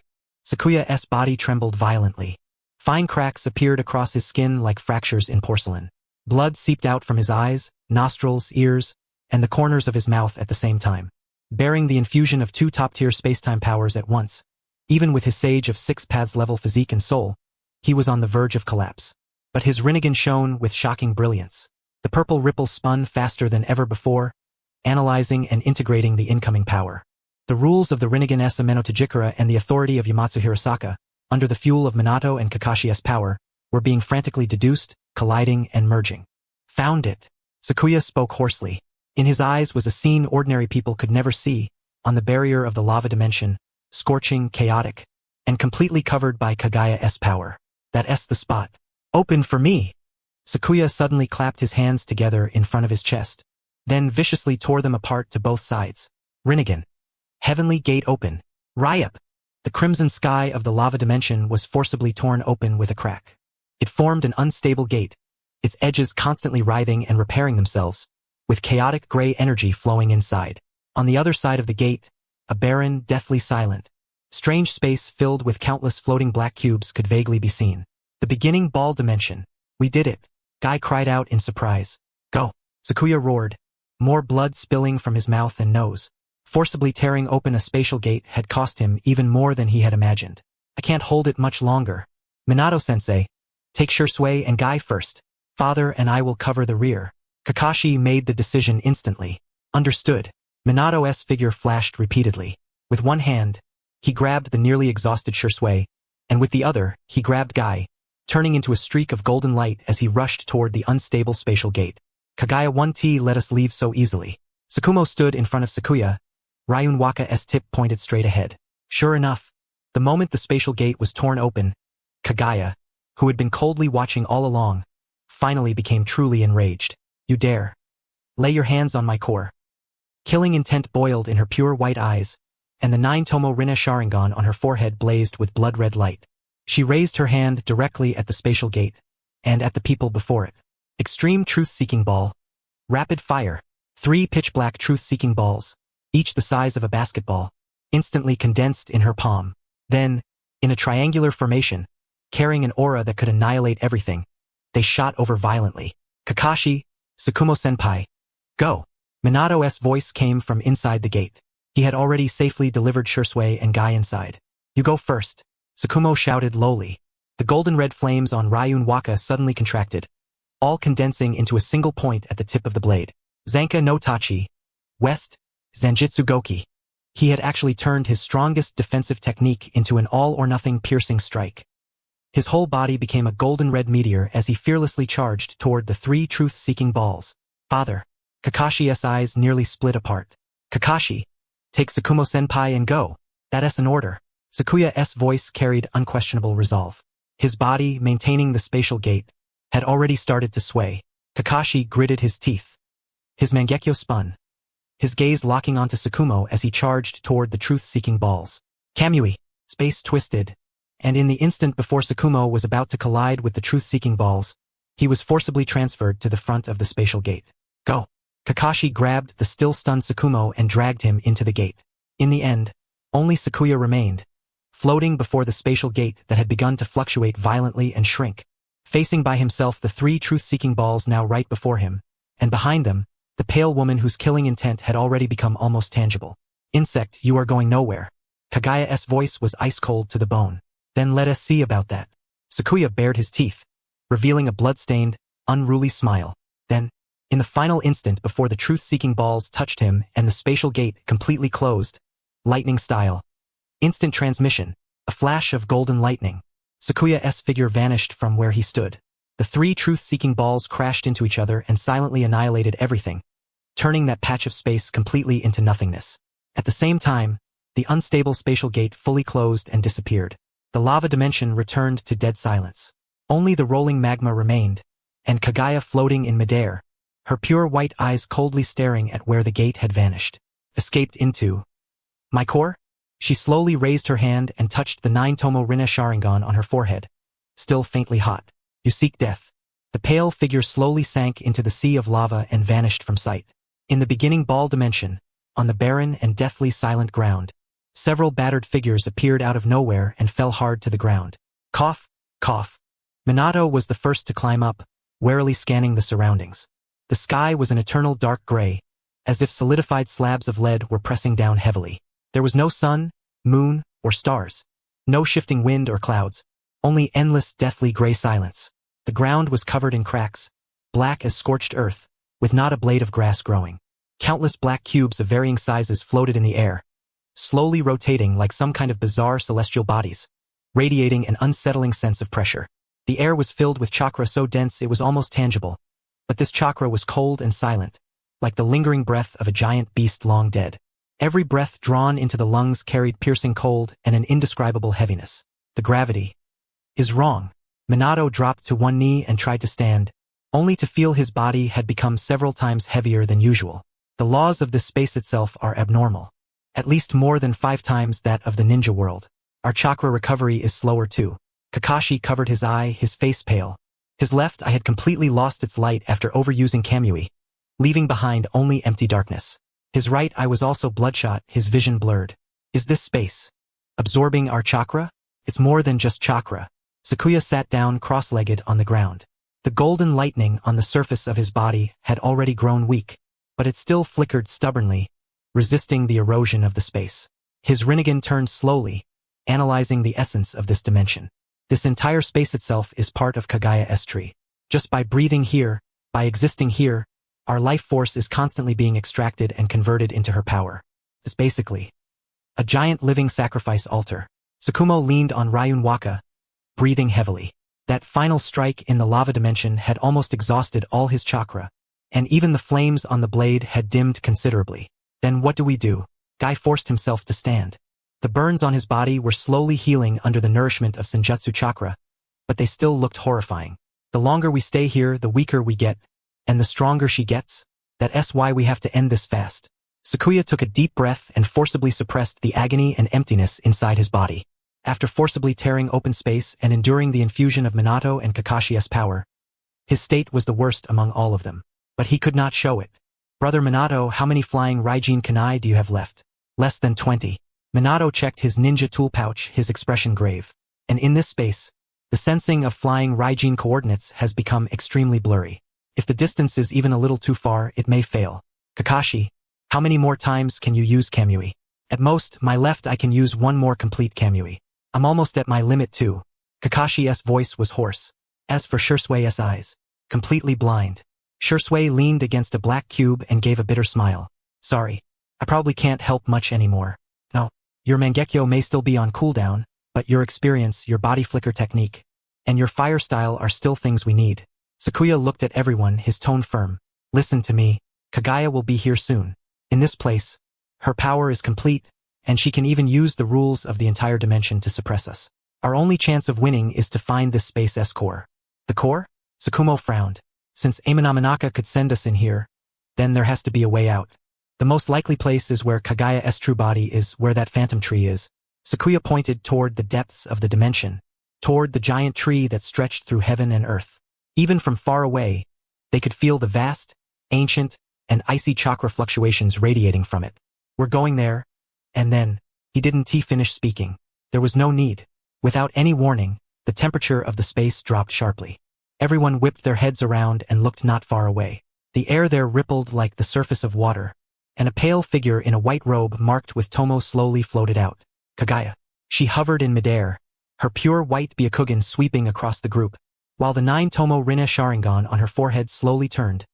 Sakuya's body trembled violently. Fine cracks appeared across his skin like fractures in porcelain. Blood seeped out from his eyes, nostrils, ears, and the corners of his mouth at the same time. Bearing the infusion of two top-tier space-time powers at once, even with his Sage of Six Paths level physique and soul, he was on the verge of collapse. But his Rinnegan shone with shocking brilliance. The purple ripple spun faster than ever before, analyzing and integrating the incoming power. The rules of the Rinnegan Esameno Tajikura and the authority of Yamatsu Hirasaka, under the fuel of Minato and Kakashi's power, were being frantically deduced, colliding, and merging. Found it. Sakuya spoke hoarsely. In his eyes was a scene ordinary people could never see, on the barrier of the lava dimension, scorching, chaotic, and completely covered by Kagaya's power. That's the spot. Open for me! Sakuya suddenly clapped his hands together in front of his chest, then viciously tore them apart to both sides. Rinnegan. Heavenly gate open. Ryup! The crimson sky of the lava dimension was forcibly torn open with a crack. It formed an unstable gate, its edges constantly writhing and repairing themselves, with chaotic gray energy flowing inside. On the other side of the gate, a barren, deathly silent, strange space filled with countless floating black cubes could vaguely be seen. The beginning ball dimension. We did it. Guy cried out in surprise. Go! Sakuya roared, more blood spilling from his mouth and nose. Forcibly tearing open a spatial gate had cost him even more than he had imagined. I can't hold it much longer. Minato-sensei, take Shui and Guy first. Father and I will cover the rear. Kakashi made the decision instantly. Understood. Minato's figure flashed repeatedly. With one hand, he grabbed the nearly exhausted Shui, and with the other, he grabbed Guy, turning into a streak of golden light as he rushed toward the unstable spatial gate. Kagaya 1T let us leave so easily. Sakumo stood in front of Sakuya. Ryun Waka's tip pointed straight ahead. Sure enough, the moment the spatial gate was torn open, Kagaya, who had been coldly watching all along, finally became truly enraged. You dare. Lay your hands on my core. Killing intent boiled in her pure white eyes, and the 9-tomo Rinne Sharingan on her forehead blazed with blood-red light. She raised her hand directly at the spatial gate, and at the people before it. Extreme truth-seeking ball. Rapid fire. 3 pitch-black truth-seeking balls, each the size of a basketball, instantly condensed in her palm. Then, in a triangular formation, carrying an aura that could annihilate everything, they shot over violently. Kakashi, Sakumo-senpai. Go! Minato's voice came from inside the gate. He had already safely delivered Shui and Guy inside. You go first. Sakumo shouted lowly. The golden-red flames on Ryun Waka suddenly contracted, all condensing into a single point at the tip of the blade. Zanka no Tachi. West, Zanjitsu Goki. He had actually turned his strongest defensive technique into an all-or-nothing piercing strike. His whole body became a golden-red meteor as he fearlessly charged toward the 3 truth-seeking balls. Father. Kakashi's eyes nearly split apart. Kakashi, take Sakumo-senpai and go. That's an order. Sakuya's voice carried unquestionable resolve. His body, maintaining the spatial gate, had already started to sway. Kakashi gritted his teeth. His Mangekyo spun, his gaze locking onto Sakumo as he charged toward the truth-seeking balls. Kamui. Space twisted, and in the instant before Sakumo was about to collide with the truth-seeking balls, he was forcibly transferred to the front of the spatial gate. Go! Kakashi grabbed the still-stunned Sakumo and dragged him into the gate. In the end, only Sakuya remained, floating before the spatial gate that had begun to fluctuate violently and shrink. Facing by himself the three truth-seeking balls now right before him, and behind them, the pale woman whose killing intent had already become almost tangible. Insect, you are going nowhere. Kagaya's voice was ice-cold to the bone. Then let us see about that. Sakuya bared his teeth, revealing a blood-stained, unruly smile. Then, in the final instant before the truth-seeking balls touched him and the spatial gate completely closed, lightning style. Instant transmission, a flash of golden lightning. Sakuya's figure vanished from where he stood. The three truth-seeking balls crashed into each other and silently annihilated everything, turning that patch of space completely into nothingness. At the same time, the unstable spatial gate fully closed and disappeared. The lava dimension returned to dead silence. Only the rolling magma remained, and Kagaya floating in midair, her pure white eyes coldly staring at where the gate had vanished. Escaped into my core? She slowly raised her hand and touched the 9-tomo Rinna Sharingan on her forehead, still faintly hot. You seek death. The pale figure slowly sank into the sea of lava and vanished from sight. In the beginning ball dimension, on the barren and deathly silent ground, several battered figures appeared out of nowhere and fell hard to the ground. Cough, cough. Minato was the first to climb up, warily scanning the surroundings. The sky was an eternal dark gray, as if solidified slabs of lead were pressing down heavily. There was no sun, moon, or stars. No shifting wind or clouds. Only endless, deathly gray silence. The ground was covered in cracks, black as scorched earth, with not a blade of grass growing. Countless black cubes of varying sizes floated in the air, slowly rotating like some kind of bizarre celestial bodies, radiating an unsettling sense of pressure. The air was filled with chakra so dense it was almost tangible, but this chakra was cold and silent, like the lingering breath of a giant beast long dead. Every breath drawn into the lungs carried piercing cold and an indescribable heaviness. The gravity is wrong. Minato dropped to one knee and tried to stand, only to feel his body had become several times heavier than usual. The laws of this space itself are abnormal, at least more than 5 times that of the ninja world. Our chakra recovery is slower too. Kakashi covered his eye, his face pale. His left eye had completely lost its light after overusing Kamui, leaving behind only empty darkness. His right eye was also bloodshot, his vision blurred. Is this space absorbing our chakra? It's more than just chakra. Sakuya sat down cross-legged on the ground. The golden lightning on the surface of his body had already grown weak, but it still flickered stubbornly, resisting the erosion of the space. His Rinnegan turned slowly, analyzing the essence of this dimension. This entire space itself is part of Kagaya's tree. Just by breathing here, by existing here, our life force is constantly being extracted and converted into her power. It's basically a giant living sacrifice altar. Sakumo leaned on Ryun Waka, breathing heavily. That final strike in the lava dimension had almost exhausted all his chakra, and even the flames on the blade had dimmed considerably. Then what do we do? Guy forced himself to stand. The burns on his body were slowly healing under the nourishment of Senjutsu chakra, but they still looked horrifying. The longer we stay here, the weaker we get, and the stronger she gets. That's why we have to end this fast. Sakuya took a deep breath and forcibly suppressed the agony and emptiness inside his body. After forcibly tearing open space and enduring the infusion of Minato and Kakashi's power, his state was the worst among all of them. But he could not show it. Brother Minato, how many flying Raijin Kanai do you have left? Less than 20. Minato checked his ninja tool pouch, his expression grave. And in this space, the sensing of flying Raijin coordinates has become extremely blurry. If the distance is even a little too far, it may fail. Kakashi, how many more times can you use Kamui? At most, my left I can use one more complete Kamui. I'm almost at my limit too. Kakashi's voice was hoarse. As for Shirsui's eyes, completely blind. Shirsui leaned against a black cube and gave a bitter smile. Sorry, I probably can't help much anymore. No, your Mangekyo may still be on cooldown, but your experience, your body flicker technique, and your fire style are still things we need. Sakuya looked at everyone, his tone firm. Listen to me, Kagaya will be here soon. In this place, her power is complete, and she can even use the rules of the entire dimension to suppress us. Our only chance of winning is to find this space's core. The core? Sakumo frowned. Since Amanamanaka could send us in here, then there has to be a way out. The most likely place is where Kagaya's true body is, where that phantom tree is. Sakuya pointed toward the depths of the dimension, toward the giant tree that stretched through heaven and earth. Even from far away, they could feel the vast, ancient, and icy chakra fluctuations radiating from it. We're going there, and then, he finished speaking. There was no need. Without any warning, the temperature of the space dropped sharply. Everyone whipped their heads around and looked not far away. The air there rippled like the surface of water, and a pale figure in a white robe marked with Tomo slowly floated out. Kagaya. She hovered in midair, her pure white Byakugan sweeping across the group, while the 9 Tomo Rina Sharingan on her forehead slowly turned,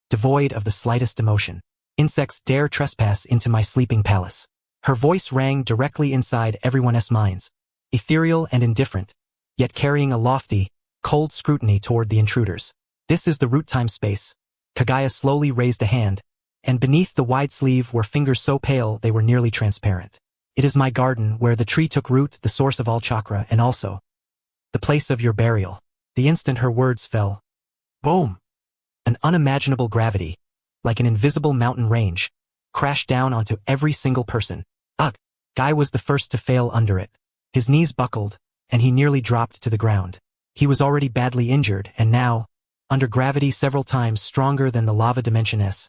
devoid of the slightest emotion. Insects dare trespass into my sleeping palace. Her voice rang directly inside everyone's minds, ethereal and indifferent, yet carrying a lofty, cold scrutiny toward the intruders. This is the root time space. Kagaya slowly raised a hand, and beneath the wide sleeve were fingers so pale they were nearly transparent. It is my garden where the tree took root, the source of all chakra, and also the place of your burial. The instant her words fell, boom! An unimaginable gravity, like an invisible mountain range, crashed down onto every single person. Ugh! Guy was the first to fail under it. His knees buckled, and he nearly dropped to the ground. He was already badly injured, and now, under gravity several times stronger than the lava dimension S,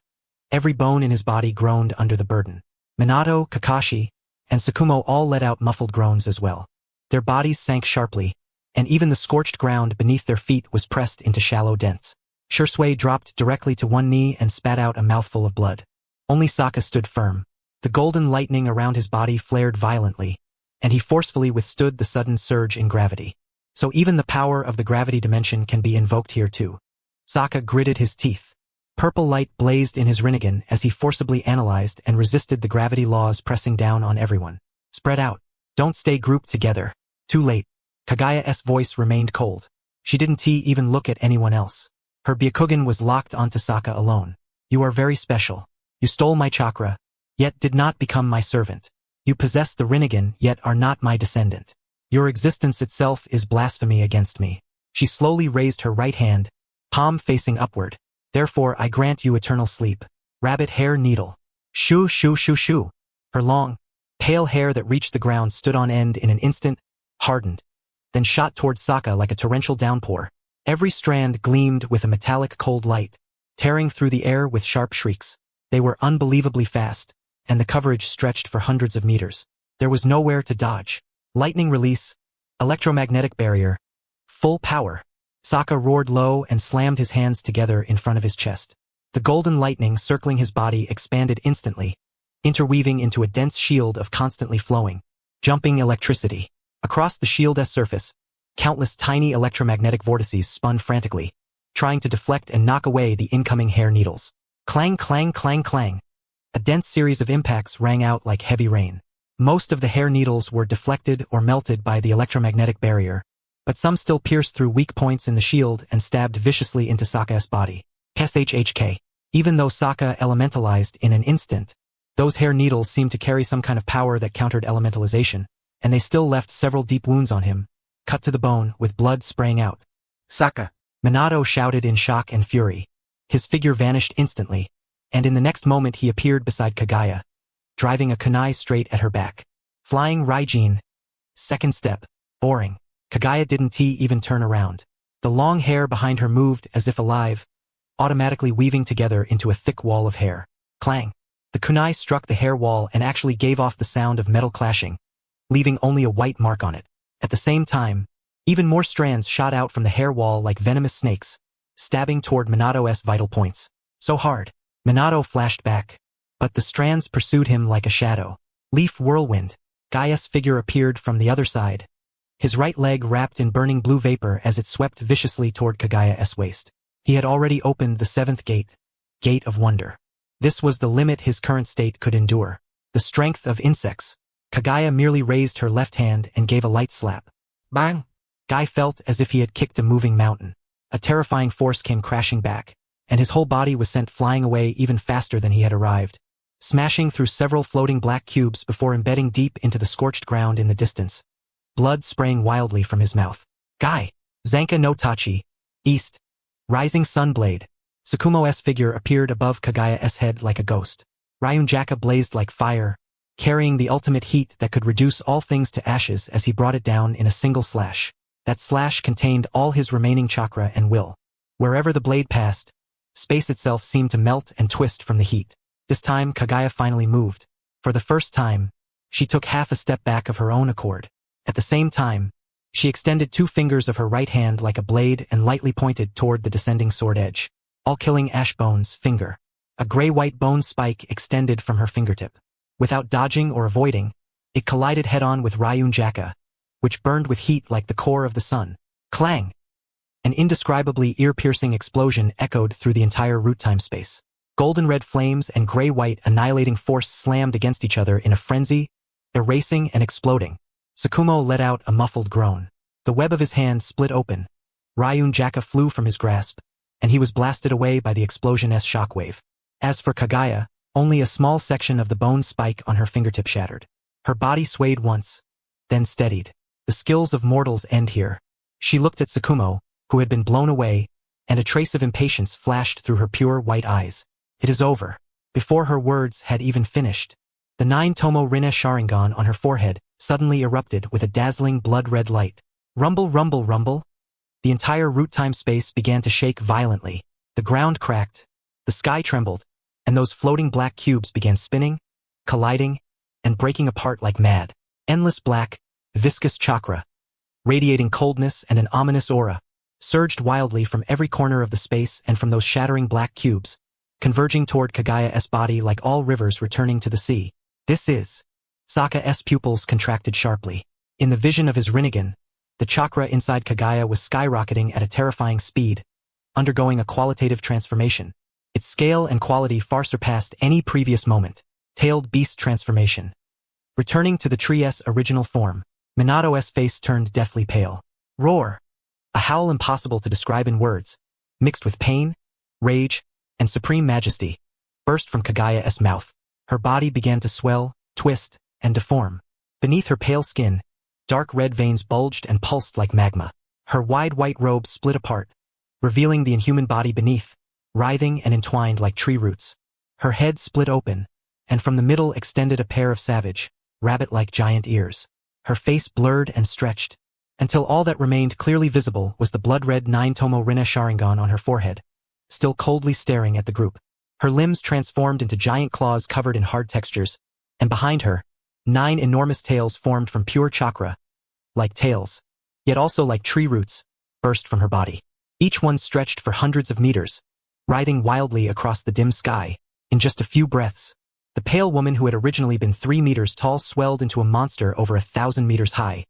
every bone in his body groaned under the burden. Minato, Kakashi, and Sakumo all let out muffled groans as well. Their bodies sank sharply, and even the scorched ground beneath their feet was pressed into shallow dents. Shursui dropped directly to one knee and spat out a mouthful of blood. Only Sokka stood firm. The golden lightning around his body flared violently, and he forcefully withstood the sudden surge in gravity. So even the power of the gravity dimension can be invoked here too. Sokka gritted his teeth. Purple light blazed in his Rinnegan as he forcibly analyzed and resisted the gravity laws pressing down on everyone. Spread out. Don't stay grouped together. Too late. Kagaya's voice remained cold. She didn't even look at anyone else. Her Byakugan was locked onto Sokka alone. You are very special. You stole my chakra, yet did not become my servant. You possess the Rinnegan, yet are not my descendant. Your existence itself is blasphemy against me. She slowly raised her right hand, palm facing upward. Therefore I grant you eternal sleep. Rabbit hair needle. Shoo shoo shoo shoo. Her long, pale hair that reached the ground stood on end in an instant, hardened, then shot toward Sokka like a torrential downpour. Every strand gleamed with a metallic cold light, tearing through the air with sharp shrieks. They were unbelievably fast, and the coverage stretched for hundreds of meters. There was nowhere to dodge. Lightning release, electromagnetic barrier, full power. Sokka roared low and slammed his hands together in front of his chest. The golden lightning circling his body expanded instantly, interweaving into a dense shield of constantly flowing, jumping electricity. Across the shield's surface, countless tiny electromagnetic vortices spun frantically, trying to deflect and knock away the incoming hair needles. Clang, clang, clang, clang. A dense series of impacts rang out like heavy rain. Most of the hair needles were deflected or melted by the electromagnetic barrier, but some still pierced through weak points in the shield and stabbed viciously into Sokka's body. SHHK. Even though Sokka elementalized in an instant, those hair needles seemed to carry some kind of power that countered elementalization, and they still left several deep wounds on him, cut to the bone with blood spraying out. Sokka! Minato shouted in shock and fury. His figure vanished instantly, and in the next moment he appeared beside Kagaya, driving a kunai straight at her back. Flying Raijin. Second step. Boring. Kagaya didn't even turn around. The long hair behind her moved as if alive, automatically weaving together into a thick wall of hair. Clang. The kunai struck the hair wall and actually gave off the sound of metal clashing, leaving only a white mark on it. At the same time, even more strands shot out from the hair wall like venomous snakes, stabbing toward Minato's vital points. So hard. Minato flashed back, but the strands pursued him like a shadow. Leaf whirlwind. Gaia's figure appeared from the other side, his right leg wrapped in burning blue vapor as it swept viciously toward Kagaya's waist. He had already opened the 7th gate, Gate of Wonder. This was the limit his current state could endure. The strength of insects. Kagaya merely raised her left hand and gave a light slap. Bang! Guy felt as if he had kicked a moving mountain. A terrifying force came crashing back, and his whole body was sent flying away even faster than he had arrived, smashing through several floating black cubes before embedding deep into the scorched ground in the distance, blood spraying wildly from his mouth. Guy! Zanka no Tachi. East. Rising Sun Blade. Sakumo's figure appeared above Kagaya's head like a ghost. Ryunjaka blazed like fire, carrying the ultimate heat that could reduce all things to ashes as he brought it down in a single slash. That slash contained all his remaining chakra and will. Wherever the blade passed, space itself seemed to melt and twist from the heat. This time Kagaya finally moved. For the first time, she took half a step back of her own accord. At the same time, She extended 2 fingers of her right hand like a blade and lightly pointed toward the descending sword edge. All-killing ash bone's finger. A gray-white bone spike extended from her fingertip. Without dodging or avoiding, it collided head-on with Ryun Jaka, which burned with heat like the core of the sun. Clang! An indescribably ear-piercing explosion echoed through the entire root time space. Golden-red flames and gray-white annihilating force slammed against each other in a frenzy, erasing and exploding. Sakumo let out a muffled groan. The web of his hand split open. Ryun Jaka flew from his grasp, and he was blasted away by the explosion's shockwave. As for Kagaya, only a small section of the bone spike on her fingertip shattered. Her body swayed once, then steadied. The skills of mortals end here. She looked at Sakumo, who had been blown away, and a trace of impatience flashed through her pure white eyes. It is over. Before her words had even finished, the 9-tomo Rinne Sharingan on her forehead suddenly erupted with a dazzling blood-red light. Rumble, rumble, rumble. The entire root time space began to shake violently. The ground cracked, the sky trembled, and those floating black cubes began spinning, colliding, and breaking apart like mad. Endless black, viscous chakra, radiating coldness and an ominous aura, surged wildly from every corner of the space and from those shattering black cubes, converging toward Kagaya's body like all rivers returning to the sea. This is... Saka's pupils contracted sharply. In the vision of his Rinnegan, the chakra inside Kagaya was skyrocketing at a terrifying speed, undergoing a qualitative transformation. Its scale and quality far surpassed any previous moment. Tailed beast transformation. Returning to the tree's original form, Minato's face turned deathly pale. Roar! A howl impossible to describe in words, mixed with pain, rage, and supreme majesty, burst from Kagaya's mouth. Her body began to swell, twist, and deform. Beneath her pale skin, dark red veins bulged and pulsed like magma. Her wide white robe split apart, revealing the inhuman body beneath, writhing and entwined like tree roots. Her head split open, and from the middle extended a pair of savage, rabbit-like giant ears. Her face blurred and stretched, until all that remained clearly visible was the blood-red 9-tomo Rinne Sharingan on her forehead, still coldly staring at the group. Her limbs transformed into giant claws covered in hard textures, and behind her, 9 enormous tails formed from pure chakra, like tails, yet also like tree roots, burst from her body. Each one stretched for hundreds of meters, writhing wildly across the dim sky. In just a few breaths, the pale woman who had originally been 3 meters tall swelled into a monster over 1,000 meters high.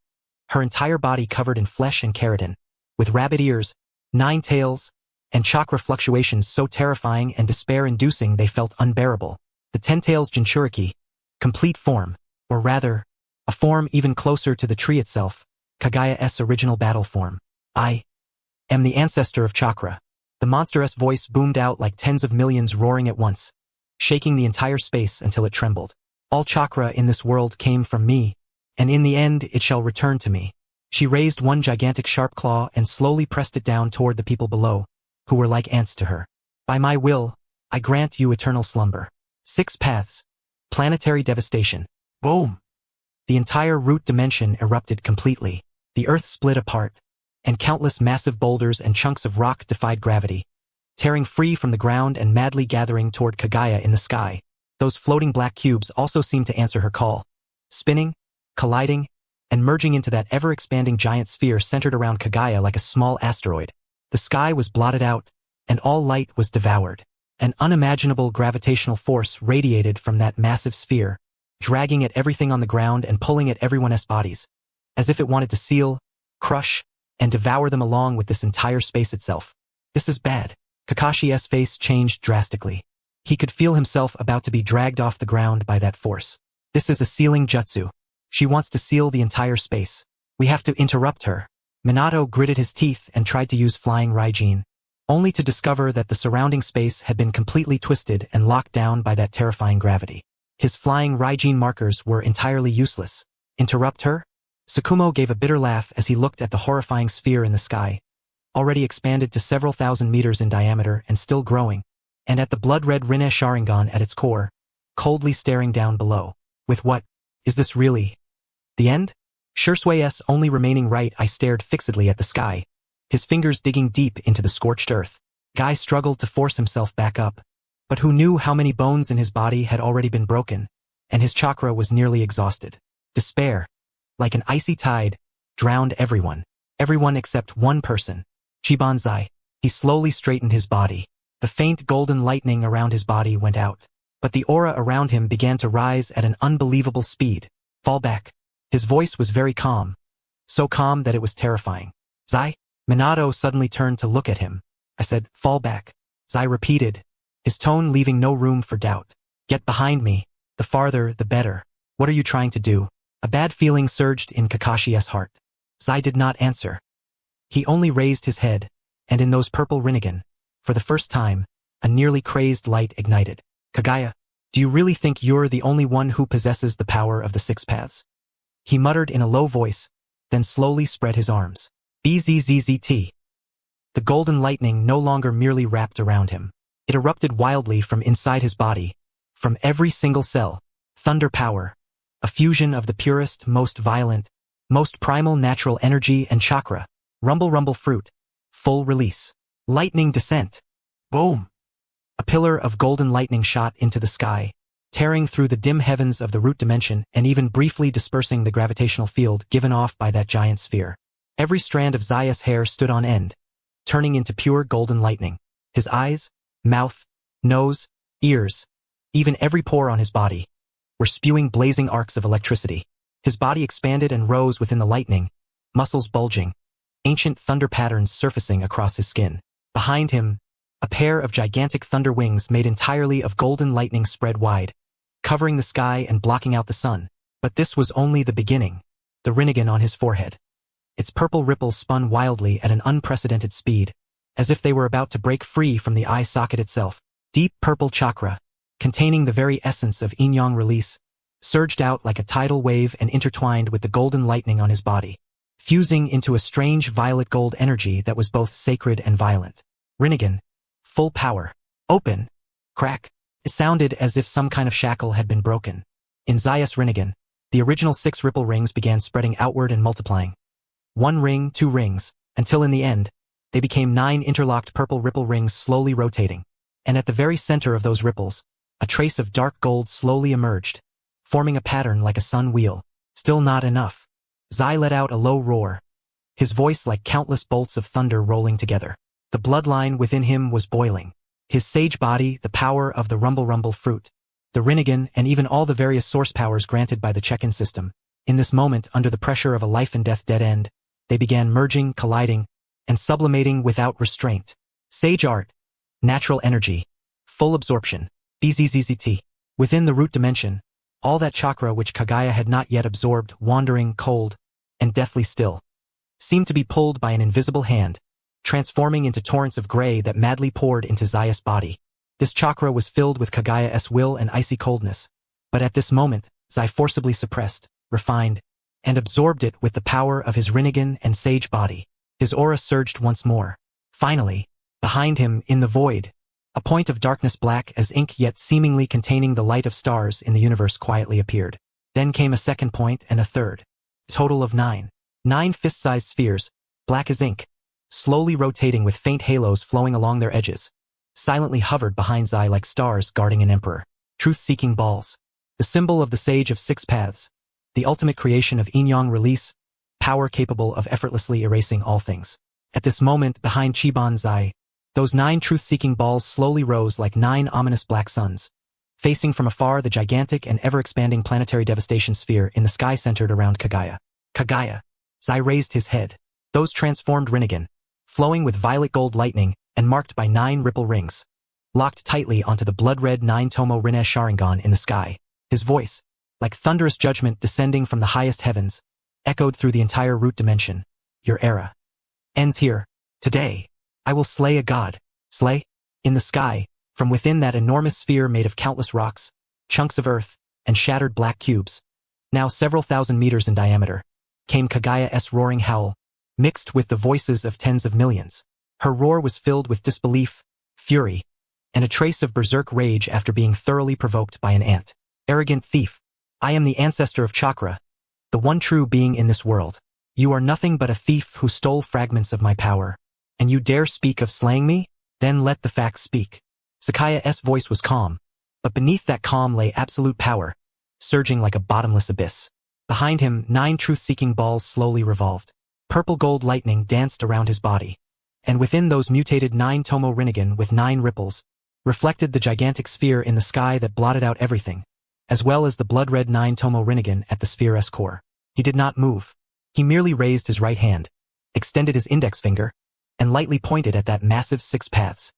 Her entire body covered in flesh and keratin, with rabbit ears, 9 tails, and chakra fluctuations so terrifying and despair-inducing they felt unbearable. The 10 tails Jinchuriki, complete form, or rather, a form even closer to the tree itself, Kagaya's original battle form. I am the ancestor of chakra. The monstrous voice boomed out like tens of millions roaring at once, shaking the entire space until it trembled. All chakra in this world came from me, and in the end it shall return to me. She raised one gigantic sharp claw and slowly pressed it down toward the people below, who were like ants to her. By my will, I grant you eternal slumber. 6 paths. Planetary devastation. Boom! The entire root dimension erupted completely. The earth split apart, and countless massive boulders and chunks of rock defied gravity, tearing free from the ground and madly gathering toward Kagaya in the sky. Those floating black cubes also seemed to answer her call, spinning, colliding, and merging into that ever-expanding giant sphere centered around Kagaya like a small asteroid. The sky was blotted out, and all light was devoured. An unimaginable gravitational force radiated from that massive sphere, dragging at everything on the ground and pulling at everyone's bodies, as if it wanted to seal, crush, and devour them along with this entire space itself. This is bad. Kakashi's face changed drastically. He could feel himself about to be dragged off the ground by that force. This is a sealing jutsu. She wants to seal the entire space. We have to interrupt her. Minato gritted his teeth and tried to use flying Raijin, only to discover that the surrounding space had been completely twisted and locked down by that terrifying gravity. His flying Raijin markers were entirely useless. Interrupt her? Sakumo gave a bitter laugh as he looked at the horrifying sphere in the sky, already expanded to several thousand meters in diameter and still growing, and at the blood-red Rinne Sharingan at its core, coldly staring down below. With what? Is this really the end? Shursway's only remaining right eye stared fixedly at the sky, his fingers digging deep into the scorched earth. Guy struggled to force himself back up, but who knew how many bones in his body had already been broken, and his chakra was nearly exhausted. Despair, like an icy tide, drowned everyone. Everyone except one person. Chiban Zai. He slowly straightened his body. The faint golden lightning around his body went out. But the aura around him began to rise at an unbelievable speed. Fall back. His voice was very calm. So calm that it was terrifying. Zai? Minato suddenly turned to look at him. I said, fall back. Zai repeated, his tone leaving no room for doubt. Get behind me. The farther, the better. What are you trying to do? A bad feeling surged in Kakashi's heart. Zai did not answer. He only raised his head, and in those purple Rinnegan, for the first time, a nearly crazed light ignited. Kagaya, do you really think you're the only one who possesses the power of the six paths? He muttered in a low voice, then slowly spread his arms. BZZZT. The golden lightning no longer merely wrapped around him. It erupted wildly from inside his body, from every single cell. Thunder power, a fusion of the purest, most violent, most primal natural energy and chakra. Rumble rumble fruit. Full release. Lightning descent. Boom. A pillar of golden lightning shot into the sky, tearing through the dim heavens of the root dimension and even briefly dispersing the gravitational field given off by that giant sphere. Every strand of Zai's hair stood on end, turning into pure golden lightning. His eyes, mouth, nose, ears, even every pore on his body, were spewing blazing arcs of electricity. His body expanded and rose within the lightning, muscles bulging, ancient thunder patterns surfacing across his skin. Behind him, a pair of gigantic thunder wings made entirely of golden lightning spread wide, covering the sky and blocking out the sun. But this was only the beginning. The Rinnegan on his forehead. Its purple ripples spun wildly at an unprecedented speed, as if they were about to break free from the eye socket itself. Deep purple chakra, containing the very essence of yin-yang release, surged out like a tidal wave and intertwined with the golden lightning on his body, fusing into a strange violet gold energy that was both sacred and violent. Rinnegan. Full power. Open. Crack. It sounded as if some kind of shackle had been broken. In Zai's Rinnegan, the original 6 ripple rings began spreading outward and multiplying. 1 ring, 2 rings, until in the end, they became 9 interlocked purple ripple rings slowly rotating. And at the very center of those ripples, a trace of dark gold slowly emerged, forming a pattern like a sun wheel. Still not enough. Zai let out a low roar, his voice like countless bolts of thunder rolling together. The bloodline within him was boiling. His sage body, the power of the rumble fruit, the Rinnegan, and even all the various source powers granted by the check-in system. In this moment, under the pressure of a life-and-death dead end, they began merging, colliding, and sublimating without restraint. Sage art. Natural energy. Full absorption. BZZZT. Within the root dimension, all that chakra which Kagaya had not yet absorbed, wandering, cold, and deathly still, seemed to be pulled by an invisible hand, transforming into torrents of gray that madly poured into Zai's body. This chakra was filled with Kagaya's will and icy coldness, but at this moment, Zai forcibly suppressed, refined, and absorbed it with the power of his Rinnegan and sage body. His aura surged once more. Finally, behind him, in the void, a point of darkness black as ink yet seemingly containing the light of stars in the universe quietly appeared. Then came a second point and a third. A total of 9. 9 fist-sized spheres, black as ink, slowly rotating with faint halos flowing along their edges, silently hovered behind Zai like stars guarding an emperor. Truth-seeking balls. The symbol of the Sage of 6 Paths, the ultimate creation of yin-yang release, power capable of effortlessly erasing all things. At this moment, behind Chiban Zai, those 9 truth-seeking balls slowly rose like 9 ominous black suns, facing from afar the gigantic and ever-expanding planetary devastation sphere in the sky centered around Kagaya. Kagaya. Zai raised his head. Those transformed Rinnegan, flowing with violet gold lightning and marked by 9 ripple rings, locked tightly onto the blood-red 9-tomo Rinne Sharingan in the sky. His voice, like thunderous judgment descending from the highest heavens, echoed through the entire root dimension. Your era ends here. Today, I will slay a god. Slay? In the sky, from within that enormous sphere made of countless rocks, chunks of earth, and shattered black cubes, now several thousand meters in diameter, came Kagaya's roaring howl, mixed with the voices of tens of millions. Her roar was filled with disbelief, fury, and a trace of berserk rage after being thoroughly provoked by an ant. Arrogant thief. I am the ancestor of Chakra, the one true being in this world. You are nothing but a thief who stole fragments of my power. And you dare speak of slaying me? Then let the facts speak. Sakaya's voice was calm, but beneath that calm lay absolute power, surging like a bottomless abyss. Behind him, 9 truth-seeking balls slowly revolved. Purple gold lightning danced around his body. And within those mutated 9 Tomo Rinnegan with 9 ripples, reflected the gigantic sphere in the sky that blotted out everything, as well as the blood-red 9 Tomo Rinnegan at the sphere's core. He did not move. He merely raised his right hand, extended his index finger, and lightly pointed at that massive 6 paths.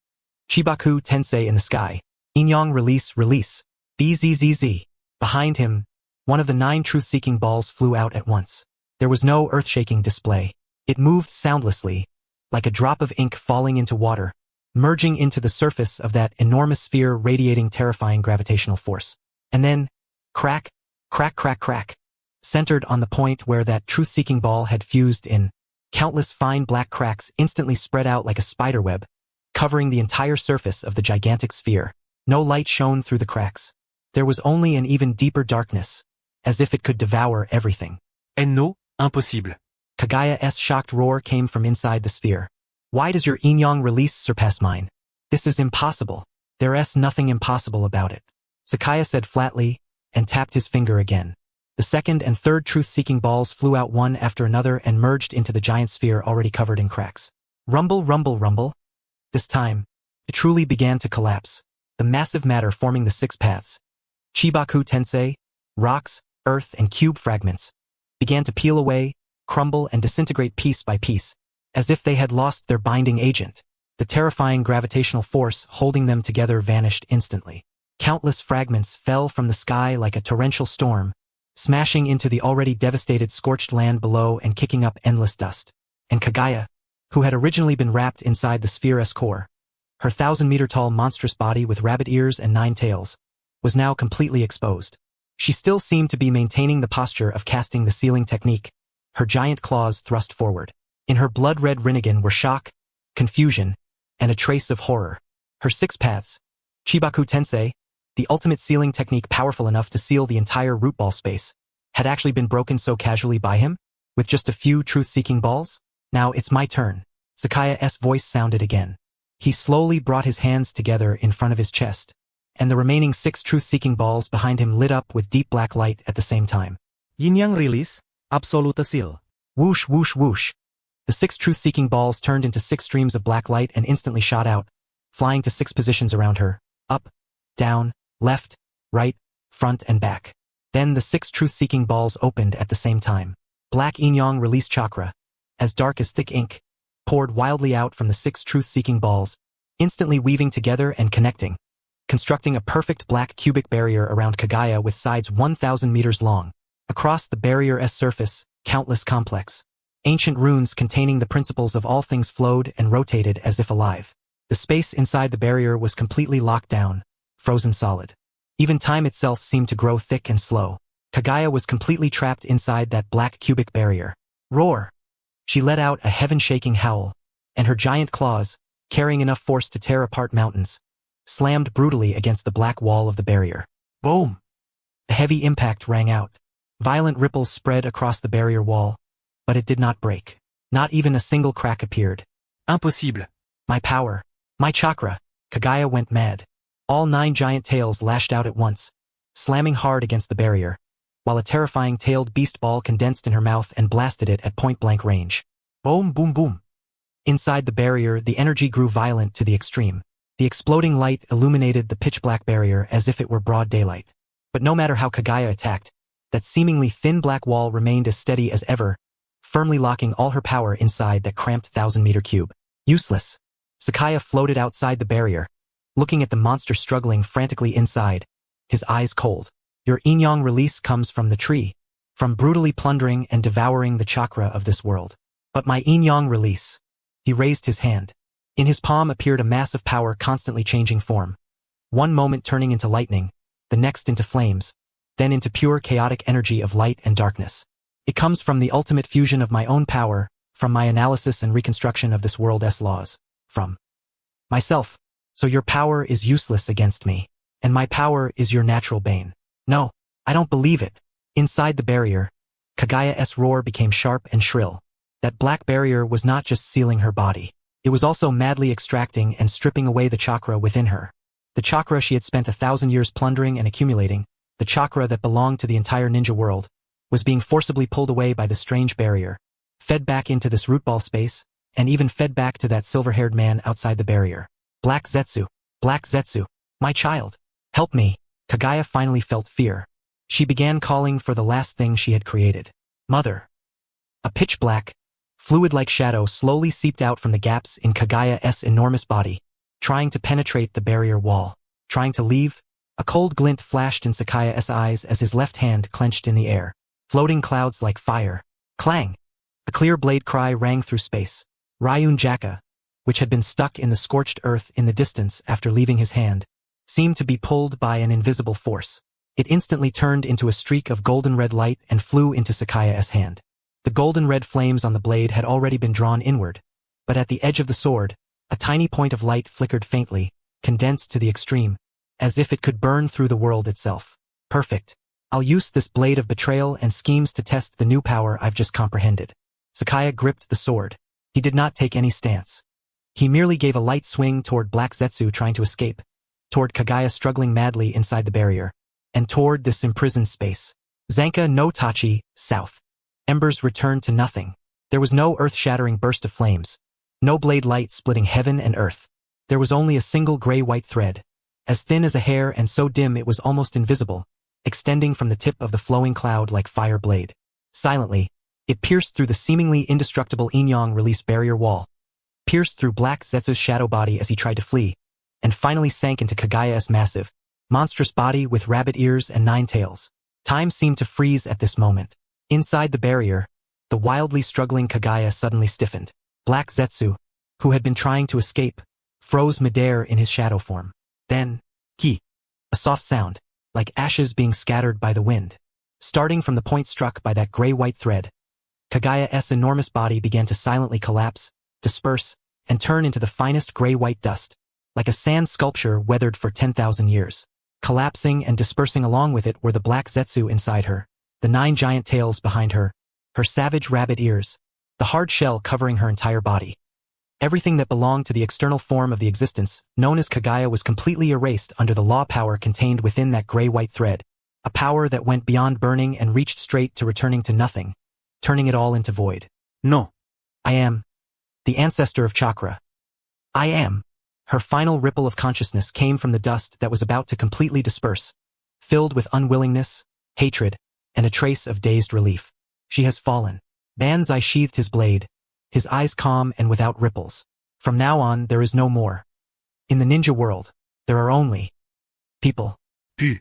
Chibaku Tensei in the sky. Inyang release. BZZZ. Behind him, one of the 9 truth-seeking balls flew out at once. There was no earth-shaking display. It moved soundlessly, like a drop of ink falling into water, merging into the surface of that enormous sphere radiating terrifying gravitational force. And then, crack, crack, crack, crack, centered on the point where that truth-seeking ball had fused in. Countless fine black cracks instantly spread out like a spiderweb, covering the entire surface of the gigantic sphere. No light shone through the cracks. There was only an even deeper darkness, as if it could devour everything. No, impossible. Kagaya's shocked roar came from inside the sphere. Why does your Inyang release surpass mine? This is impossible. There's nothing impossible about it. Sakaya said flatly, and tapped his finger again. The second and third truth-seeking balls flew out one after another and merged into the giant sphere already covered in cracks. Rumble, rumble, rumble. This time, it truly began to collapse. The massive matter forming the 6 paths, Chibaku Tensei, rocks, earth, and cube fragments, began to peel away, crumble, and disintegrate piece by piece, as if they had lost their binding agent. The terrifying gravitational force holding them together vanished instantly. Countless fragments fell from the sky like a torrential storm, smashing into the already devastated scorched land below and kicking up endless dust. And Kagaya, who had originally been wrapped inside the sphere's core, her 1,000-meter-tall monstrous body with rabbit ears and 9 tails, was now completely exposed. She still seemed to be maintaining the posture of casting the ceiling technique, her giant claws thrust forward. In her blood-red Rinnegan were shock, confusion, and a trace of horror. Her 6 paths, Chibaku Tensei, the ultimate sealing technique powerful enough to seal the entire root ball space, had actually been broken so casually by him, with just a few truth-seeking balls? Now it's my turn. Sakaya's voice sounded again. He slowly brought his hands together in front of his chest, and the remaining 6 truth-seeking balls behind him lit up with deep black light at the same time. Yin-yang release, absolute seal. Whoosh, whoosh, whoosh. The 6 truth-seeking balls turned into 6 streams of black light and instantly shot out, flying to 6 positions around her, up, down, left, right, front, and back. Then the 6 truth-seeking balls opened at the same time. Black yin-yang release chakra, as dark as thick ink, poured wildly out from the 6 truth-seeking balls, instantly weaving together and connecting, constructing a perfect black cubic barrier around Kagaya with sides 1,000 meters long. Across the barrier's surface, countless complex, ancient runes containing the principles of all things flowed and rotated as if alive. The space inside the barrier was completely locked down, frozen solid. Even time itself seemed to grow thick and slow. Kagaya was completely trapped inside that black cubic barrier. Roar! She let out a heaven-shaking howl, and her giant claws, carrying enough force to tear apart mountains, slammed brutally against the black wall of the barrier. Boom! A heavy impact rang out. Violent ripples spread across the barrier wall, but it did not break. Not even a single crack appeared. Impossible. My power. My chakra. Kagaya went mad. All 9 giant tails lashed out at once, slamming hard against the barrier, while a terrifying tailed beast ball condensed in her mouth and blasted it at point-blank range. Boom, boom, boom. Inside the barrier, the energy grew violent to the extreme. The exploding light illuminated the pitch-black barrier as if it were broad daylight. But no matter how Kagaya attacked, that seemingly thin black wall remained as steady as ever, firmly locking all her power inside that cramped 1,000-meter cube. Useless. Sakaya floated outside the barrier, looking at the monster struggling frantically inside, his eyes cold. Your Inyang release comes from the tree, from brutally plundering and devouring the chakra of this world. But my Inyang release. He raised his hand. In his palm appeared a mass of power constantly changing form. One moment turning into lightning, the next into flames, then into pure chaotic energy of light and darkness. It comes from the ultimate fusion of my own power, from my analysis and reconstruction of this world's laws, from myself. So your power is useless against me, and my power is your natural bane. No, I don't believe it. Inside the barrier, Kagaya's roar became sharp and shrill. That black barrier was not just sealing her body. It was also madly extracting and stripping away the chakra within her. The chakra she had spent 1,000 years plundering and accumulating, the chakra that belonged to the entire ninja world, was being forcibly pulled away by the strange barrier, fed back into this rootball space, and even fed back to that silver-haired man outside the barrier. Black Zetsu, my child, help me. Kagaya finally felt fear. She began calling for the last thing she had created. Mother. A pitch-black, fluid-like shadow slowly seeped out from the gaps in Kagaya's enormous body, trying to penetrate the barrier wall. Trying to leave, a cold glint flashed in Sakaya's eyes as his left hand clenched in the air. Floating clouds like fire. Clang! A clear blade cry rang through space. Ryun Jaka, which had been stuck in the scorched earth in the distance after leaving his hand, seemed to be pulled by an invisible force. It instantly turned into a streak of golden-red light and flew into Sakaya's hand. The golden-red flames on the blade had already been drawn inward, but at the edge of the sword, a tiny point of light flickered faintly, condensed to the extreme, as if it could burn through the world itself. Perfect. I'll use this blade of betrayal and schemes to test the new power I've just comprehended. Sakaya gripped the sword. He did not take any stance. He merely gave a light swing toward Black Zetsu trying to escape, toward Kagaya struggling madly inside the barrier, and toward this imprisoned space. Zanka no Tachi, south. Embers returned to nothing. There was no earth-shattering burst of flames, no blade light splitting heaven and earth. There was only a single gray-white thread, as thin as a hair and so dim it was almost invisible, extending from the tip of the flowing cloud like fire blade. Silently, it pierced through the seemingly indestructible Inyang release barrier wall, pierced through Black Zetsu's shadow body as he tried to flee, and finally sank into Kagaya's massive, monstrous body with rabbit ears and 9 tails. Time seemed to freeze at this moment. Inside the barrier, the wildly struggling Kagaya suddenly stiffened. Black Zetsu, who had been trying to escape, froze midair in his shadow form. Then, ki, a soft sound, like ashes being scattered by the wind. Starting from the point struck by that gray-white thread, Kagaya's enormous body began to silently collapse, disperse, and turn into the finest gray-white dust, like a sand sculpture weathered for 10,000 years. Collapsing and dispersing along with it were the Black Zetsu inside her, the 9 giant tails behind her, her savage rabbit ears, the hard shell covering her entire body. Everything that belonged to the external form of the existence, known as Kagaya, was completely erased under the law power contained within that gray-white thread, a power that went beyond burning and reached straight to returning to nothing, turning it all into void. No. I am the ancestor of chakra. I am. Her final ripple of consciousness came from the dust that was about to completely disperse, filled with unwillingness, hatred, and a trace of dazed relief. She has fallen. Banzai sheathed his blade, his eyes calm and without ripples. From now on, there is no more. In the ninja world, there are only people. Pu.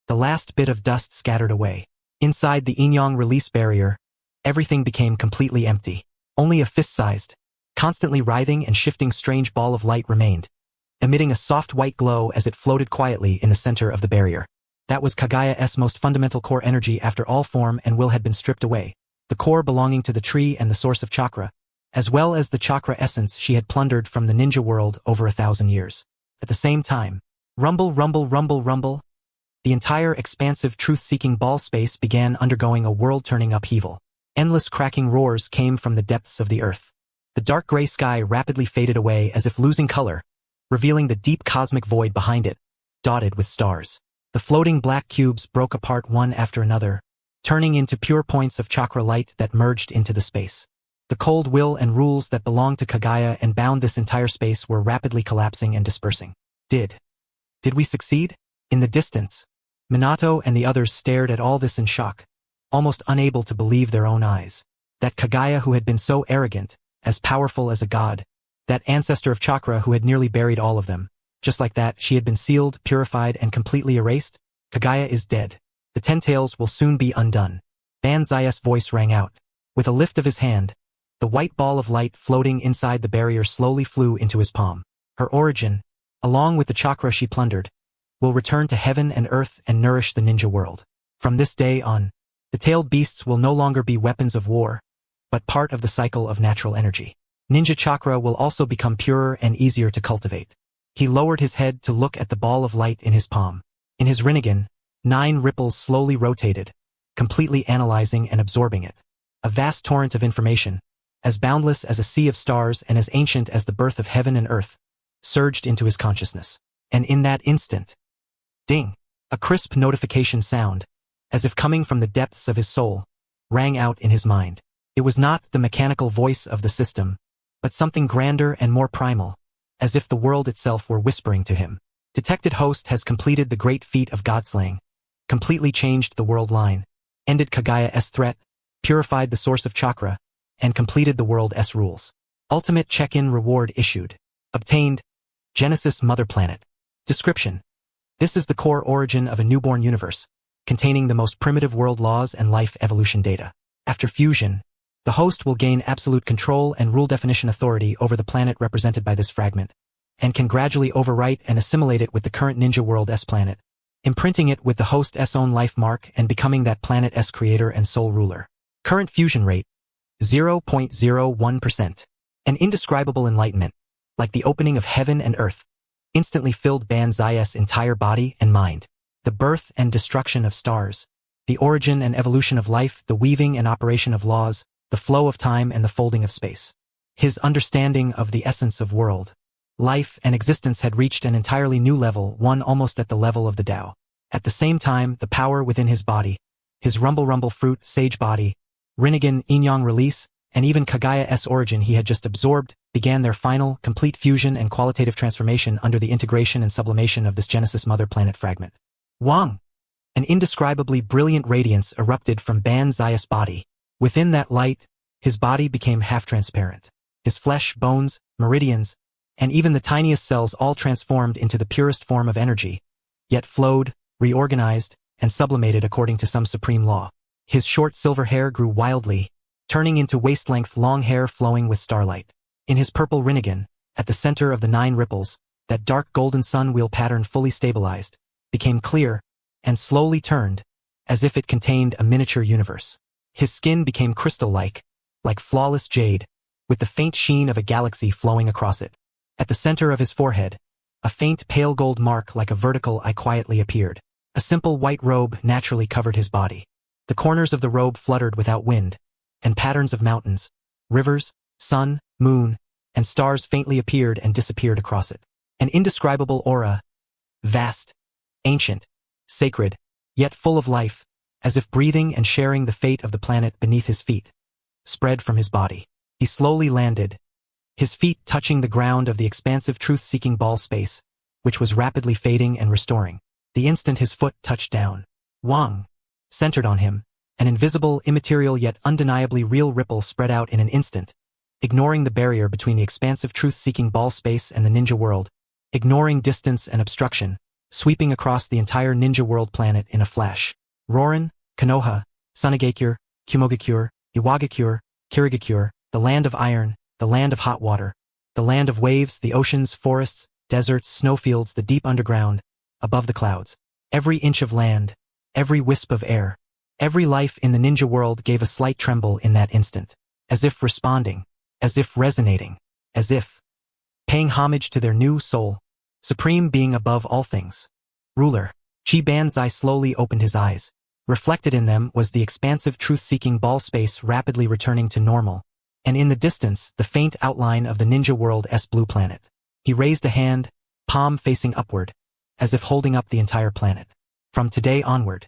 The last bit of dust scattered away. Inside the Inyang release barrier, everything became completely empty. Only a fist-sized, constantly writhing and shifting strange ball of light remained, emitting a soft white glow as it floated quietly in the center of the barrier. That was Kagaya's most fundamental core energy after all form and will had been stripped away, the core belonging to the tree and the source of chakra, as well as the chakra essence she had plundered from the ninja world over 1,000 years. At the same time, rumble, rumble, rumble, rumble, the entire expansive truth-seeking ball space began undergoing a world-turning upheaval. Endless cracking roars came from the depths of the earth. The dark gray sky rapidly faded away as if losing color, revealing the deep cosmic void behind it, dotted with stars. The floating black cubes broke apart one after another, turning into pure points of chakra light that merged into the space. The cold will and rules that belonged to Kagaya and bound this entire space were rapidly collapsing and dispersing. Did we succeed? In the distance, Minato and the others stared at all this in shock, almost unable to believe their own eyes. That Kagaya who had been so arrogant, as powerful as a god, that ancestor of chakra who had nearly buried all of them, just like that she had been sealed, purified, and completely erased. Kagaya is dead. The 10 tails will soon be undone. Banzai's voice rang out. With a lift of his hand, the white ball of light floating inside the barrier slowly flew into his palm. Her origin, along with the chakra she plundered, will return to heaven and earth and nourish the ninja world. From this day on, the tailed beasts will no longer be weapons of war, but part of the cycle of natural energy. Ninja chakra will also become purer and easier to cultivate. He lowered his head to look at the ball of light in his palm. In his Rinnegan, 9 ripples slowly rotated, completely analyzing and absorbing it. A vast torrent of information, as boundless as a sea of stars and as ancient as the birth of heaven and earth, surged into his consciousness. And in that instant, ding! A crisp notification sound, as if coming from the depths of his soul, rang out in his mind. It was not the mechanical voice of the system, but something grander and more primal, as if the world itself were whispering to him. Detected host has completed the great feat of godslaying, completely changed the world line, ended Kagaya's threat, purified the source of chakra, and completed the world's rules. Ultimate check-in reward issued. Obtained. Genesis Mother Planet. Description. This is the core origin of a newborn universe, containing the most primitive world laws and life evolution data. After fusion, the host will gain absolute control and rule definition authority over the planet represented by this fragment, and can gradually overwrite and assimilate it with the current Ninja World's planet, imprinting it with the host's own life mark and becoming that planet's creator and sole ruler. Current fusion rate, 0.01%. An indescribable enlightenment, like the opening of heaven and earth, instantly filled Banzai's entire body and mind. The birth and destruction of stars, the origin and evolution of life, the weaving and operation of laws, the flow of time and the folding of space. His understanding of the essence of world, life and existence had reached an entirely new level, one almost at the level of the Tao. At the same time, the power within his body, his rumble fruit, sage body, Rinnegan, Yin-Yang release, and even Kagaya's origin he had just absorbed, began their final, complete fusion and qualitative transformation under the integration and sublimation of this Genesis Mother Planet fragment. Wang! An indescribably brilliant radiance erupted from Banzai's body. Within that light, his body became half-transparent. His flesh, bones, meridians, and even the tiniest cells all transformed into the purest form of energy, yet flowed, reorganized, and sublimated according to some supreme law. His short silver hair grew wildly, turning into waist-length long hair flowing with starlight. In his purple Rinnegan, at the center of the 9 ripples, that dark golden sun wheel pattern fully stabilized, became clear, and slowly turned, as if it contained a miniature universe. His skin became crystal-like, like flawless jade, with the faint sheen of a galaxy flowing across it. At the center of his forehead, a faint pale gold mark like a vertical eye quietly appeared. A simple white robe naturally covered his body. The corners of the robe fluttered without wind, and patterns of mountains, rivers, sun, moon, and stars faintly appeared and disappeared across it. An indescribable aura, vast, ancient, sacred, yet full of life, as if breathing and sharing the fate of the planet beneath his feet, spread from his body. He slowly landed, his feet touching the ground of the expansive truth-seeking ball space, which was rapidly fading and restoring. The instant his foot touched down, Wang centered on him. An invisible, immaterial yet undeniably real ripple spread out in an instant, ignoring the barrier between the expansive truth-seeking ball space and the ninja world, ignoring distance and obstruction, sweeping across the entire ninja world planet in a flash. Rorin, Konoha, Sunagakure, Kumogakure, Iwagakure, Kirigakure, the land of iron, the land of hot water, the land of waves, the oceans, forests, deserts, snowfields, the deep underground, above the clouds. Every inch of land, every wisp of air, every life in the ninja world gave a slight tremble in that instant, as if responding, as if resonating, as if paying homage to their new soul, supreme being above all things. Ruler. Chi Banzai slowly opened his eyes. Reflected in them was the expansive truth-seeking ball space rapidly returning to normal, and in the distance the faint outline of the ninja world's blue planet. He raised a hand, palm facing upward, as if holding up the entire planet. From today onward.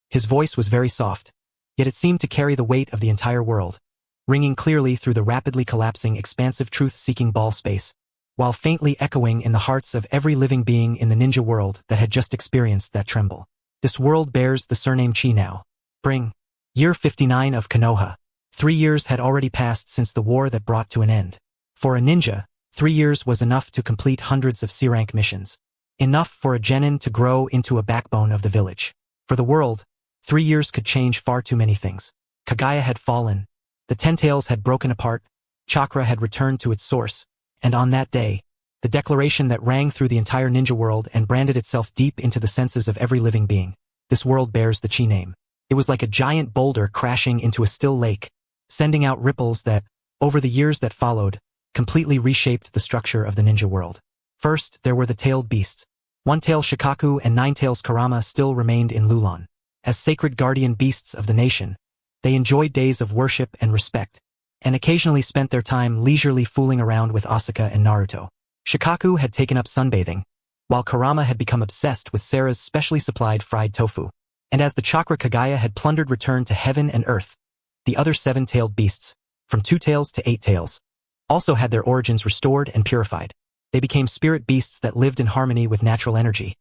His voice was very soft, yet it seemed to carry the weight of the entire world, ringing clearly through the rapidly collapsing expansive truth-seeking ball space, while faintly echoing in the hearts of every living being in the ninja world that had just experienced that tremble. This world bears the surname Chi now. Bring. Year 59 of Konoha. 3 years had already passed since the war that brought to an end. For a ninja, 3 years was enough to complete hundreds of C-rank missions. Enough for a genin to grow into a backbone of the village. For the world, 3 years could change far too many things. Kagaya had fallen, the 10 tails had broken apart, chakra had returned to its source, and on that day, the declaration that rang through the entire ninja world and branded itself deep into the senses of every living being. This world bears the Chi name. It was like a giant boulder crashing into a still lake, sending out ripples that, over the years that followed, completely reshaped the structure of the ninja world. First, there were the tailed beasts. 1-tail Shikaku and 9-tails Karama still remained in Lulon. As sacred guardian beasts of the nation, they enjoyed days of worship and respect, and occasionally spent their time leisurely fooling around with Asuka and Naruto. Shikaku had taken up sunbathing, while Karama had become obsessed with Sarah's specially supplied fried tofu. And as the Chakra Kagaya had plundered returned to heaven and earth, the other 7-tailed beasts, from 2 tails to 8 tails, also had their origins restored and purified. They became spirit beasts that lived in harmony with natural energy,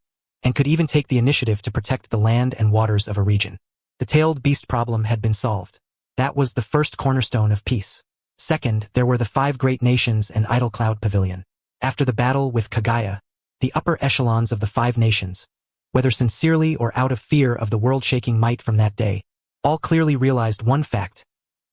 and could even take the initiative to protect the land and waters of a region. The tailed beast problem had been solved. That was the first cornerstone of peace. Second, there were the 5 great nations and Idle Cloud Pavilion. After the battle with Kagaya, the upper echelons of the 5 nations, whether sincerely or out of fear of the world-shaking might from that day, all clearly realized one fact: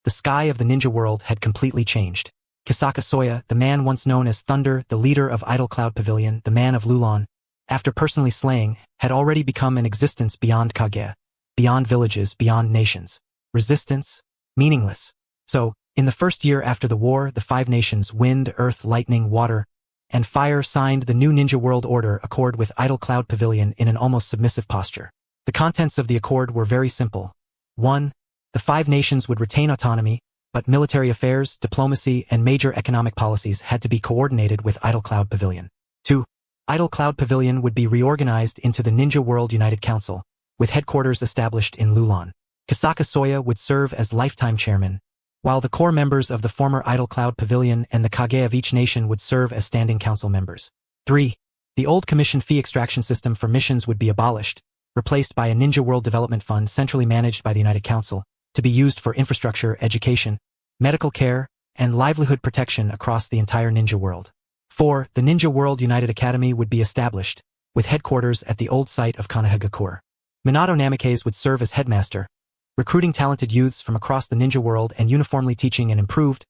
the sky of the ninja world had completely changed. Kisaka Soya, the man once known as Thunder, the leader of Idle Cloud Pavilion, the man of Lulan, after personally slaying, had already become an existence beyond Kage, beyond villages, beyond nations. Resistance? Meaningless. So, in the first year after the war, the 5 nations, wind, earth, lightning, water, and fire, signed the new Ninja World Order Accord with Idle Cloud Pavilion in an almost submissive posture. The contents of the accord were very simple. 1. The 5 nations would retain autonomy, but military affairs, diplomacy, and major economic policies had to be coordinated with Idle Cloud Pavilion. 2. Idle Cloud Pavilion would be reorganized into the Ninja World United Council, with headquarters established in Lulan. Kisaka Soya would serve as lifetime chairman, while the core members of the former Idle Cloud Pavilion and the Kage of each nation would serve as standing council members. 3. The old commission fee extraction system for missions would be abolished, replaced by a Ninja World Development Fund centrally managed by the United Council, to be used for infrastructure, education, medical care, and livelihood protection across the entire ninja world. 4. The Ninja World United Academy would be established, with headquarters at the old site of Kanahagakure. Minato Namikaze would serve as headmaster, recruiting talented youths from across the ninja world and uniformly teaching an improved,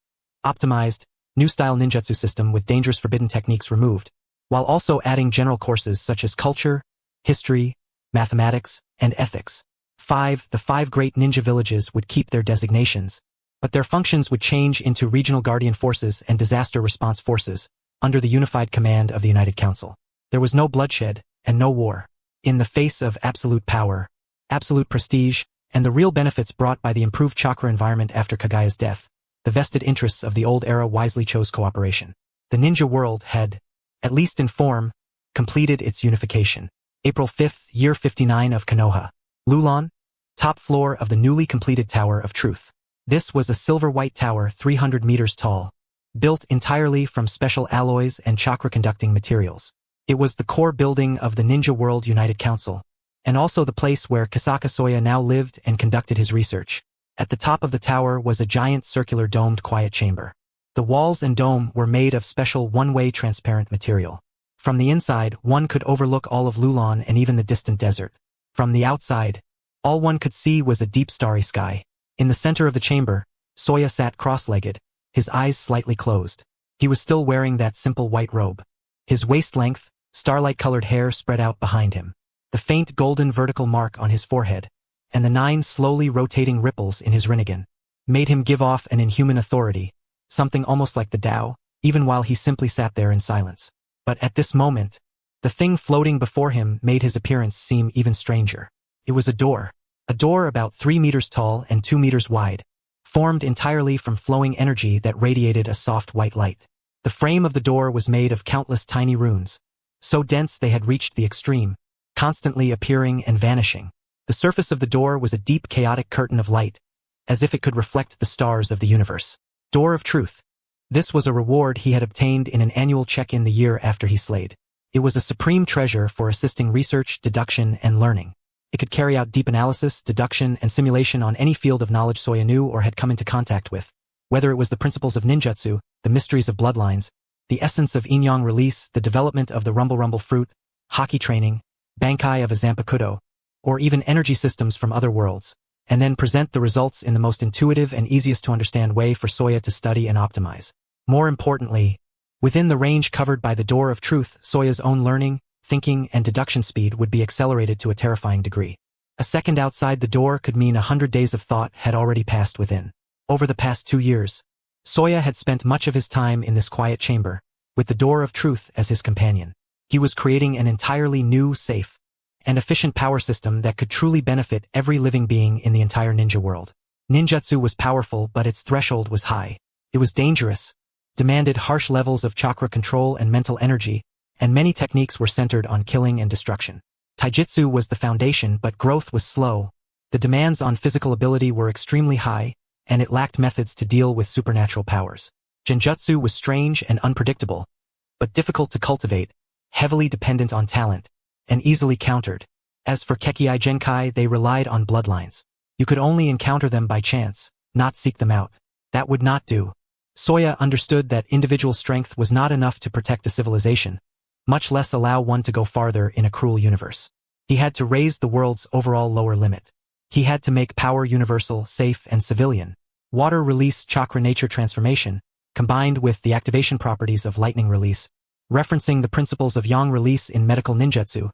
optimized, new-style ninjutsu system with dangerous forbidden techniques removed, while also adding general courses such as culture, history, mathematics, and ethics. 5. The 5 great ninja villages would keep their designations, but their functions would change into regional guardian forces and disaster response forces, under the unified command of the United Council. There was no bloodshed, and no war. In the face of absolute power, absolute prestige, and the real benefits brought by the improved chakra environment after Kagaya's death, the vested interests of the old era wisely chose cooperation. The ninja world had, at least in form, completed its unification. April 5th, year 59 of Konoha. Lulan, top floor of the newly completed Tower of Truth. This was a silver-white tower 300 meters tall, built entirely from special alloys and chakra-conducting materials. It was the core building of the Ninja World United Council, and also the place where Kisaka Soya now lived and conducted his research. At the top of the tower was a giant circular domed quiet chamber. The walls and dome were made of special one-way transparent material. From the inside, one could overlook all of Lulan and even the distant desert. From the outside, all one could see was a deep starry sky. In the center of the chamber, Soya sat cross-legged, his eyes slightly closed. He was still wearing that simple white robe. His waist-length, starlight-colored hair spread out behind him. The faint golden vertical mark on his forehead, and the 9 slowly rotating ripples in his rinnegan, made him give off an inhuman authority, something almost like the Tao, even while he simply sat there in silence. But at this moment, the thing floating before him made his appearance seem even stranger. It was a door about 3 meters tall and 2 meters wide, formed entirely from flowing energy that radiated a soft white light. The frame of the door was made of countless tiny runes, so dense they had reached the extreme, constantly appearing and vanishing. The surface of the door was a deep chaotic curtain of light, as if it could reflect the stars of the universe. Door of Truth. This was a reward he had obtained in an annual check-in the year after he slayed. It was a supreme treasure for assisting research, deduction, and learning. It could carry out deep analysis, deduction, and simulation on any field of knowledge Soya knew or had come into contact with, whether it was the principles of ninjutsu, the mysteries of bloodlines, the essence of yin-yang release, the development of the rumble fruit, hockey training, bankai of a Zanpakudo, or even energy systems from other worlds, and then present the results in the most intuitive and easiest to understand way for Soya to study and optimize. More importantly, within the range covered by the Door of Truth, Soya's own learning, thinking, and deduction speed would be accelerated to a terrifying degree. A second outside the door could mean 100 days of thought had already passed within. Over the past 2 years, Soya had spent much of his time in this quiet chamber, with the Door of Truth as his companion. He was creating an entirely new, safe, and efficient power system that could truly benefit every living being in the entire ninja world. Ninjutsu was powerful, but its threshold was high. It was dangerous, demanded harsh levels of chakra control and mental energy, and many techniques were centered on killing and destruction. Taijutsu was the foundation, but growth was slow. The demands on physical ability were extremely high, and it lacked methods to deal with supernatural powers. Genjutsu was strange and unpredictable, but difficult to cultivate, heavily dependent on talent, and easily countered. As for Kekkai Genkai, they relied on bloodlines. You could only encounter them by chance, not seek them out. That would not do. Soya understood that individual strength was not enough to protect a civilization, much less allow one to go farther in a cruel universe. He had to raise the world's overall lower limit. He had to make power universal, safe, and civilian. Water release chakra nature transformation, combined with the activation properties of lightning release, referencing the principles of yang release in medical ninjutsu,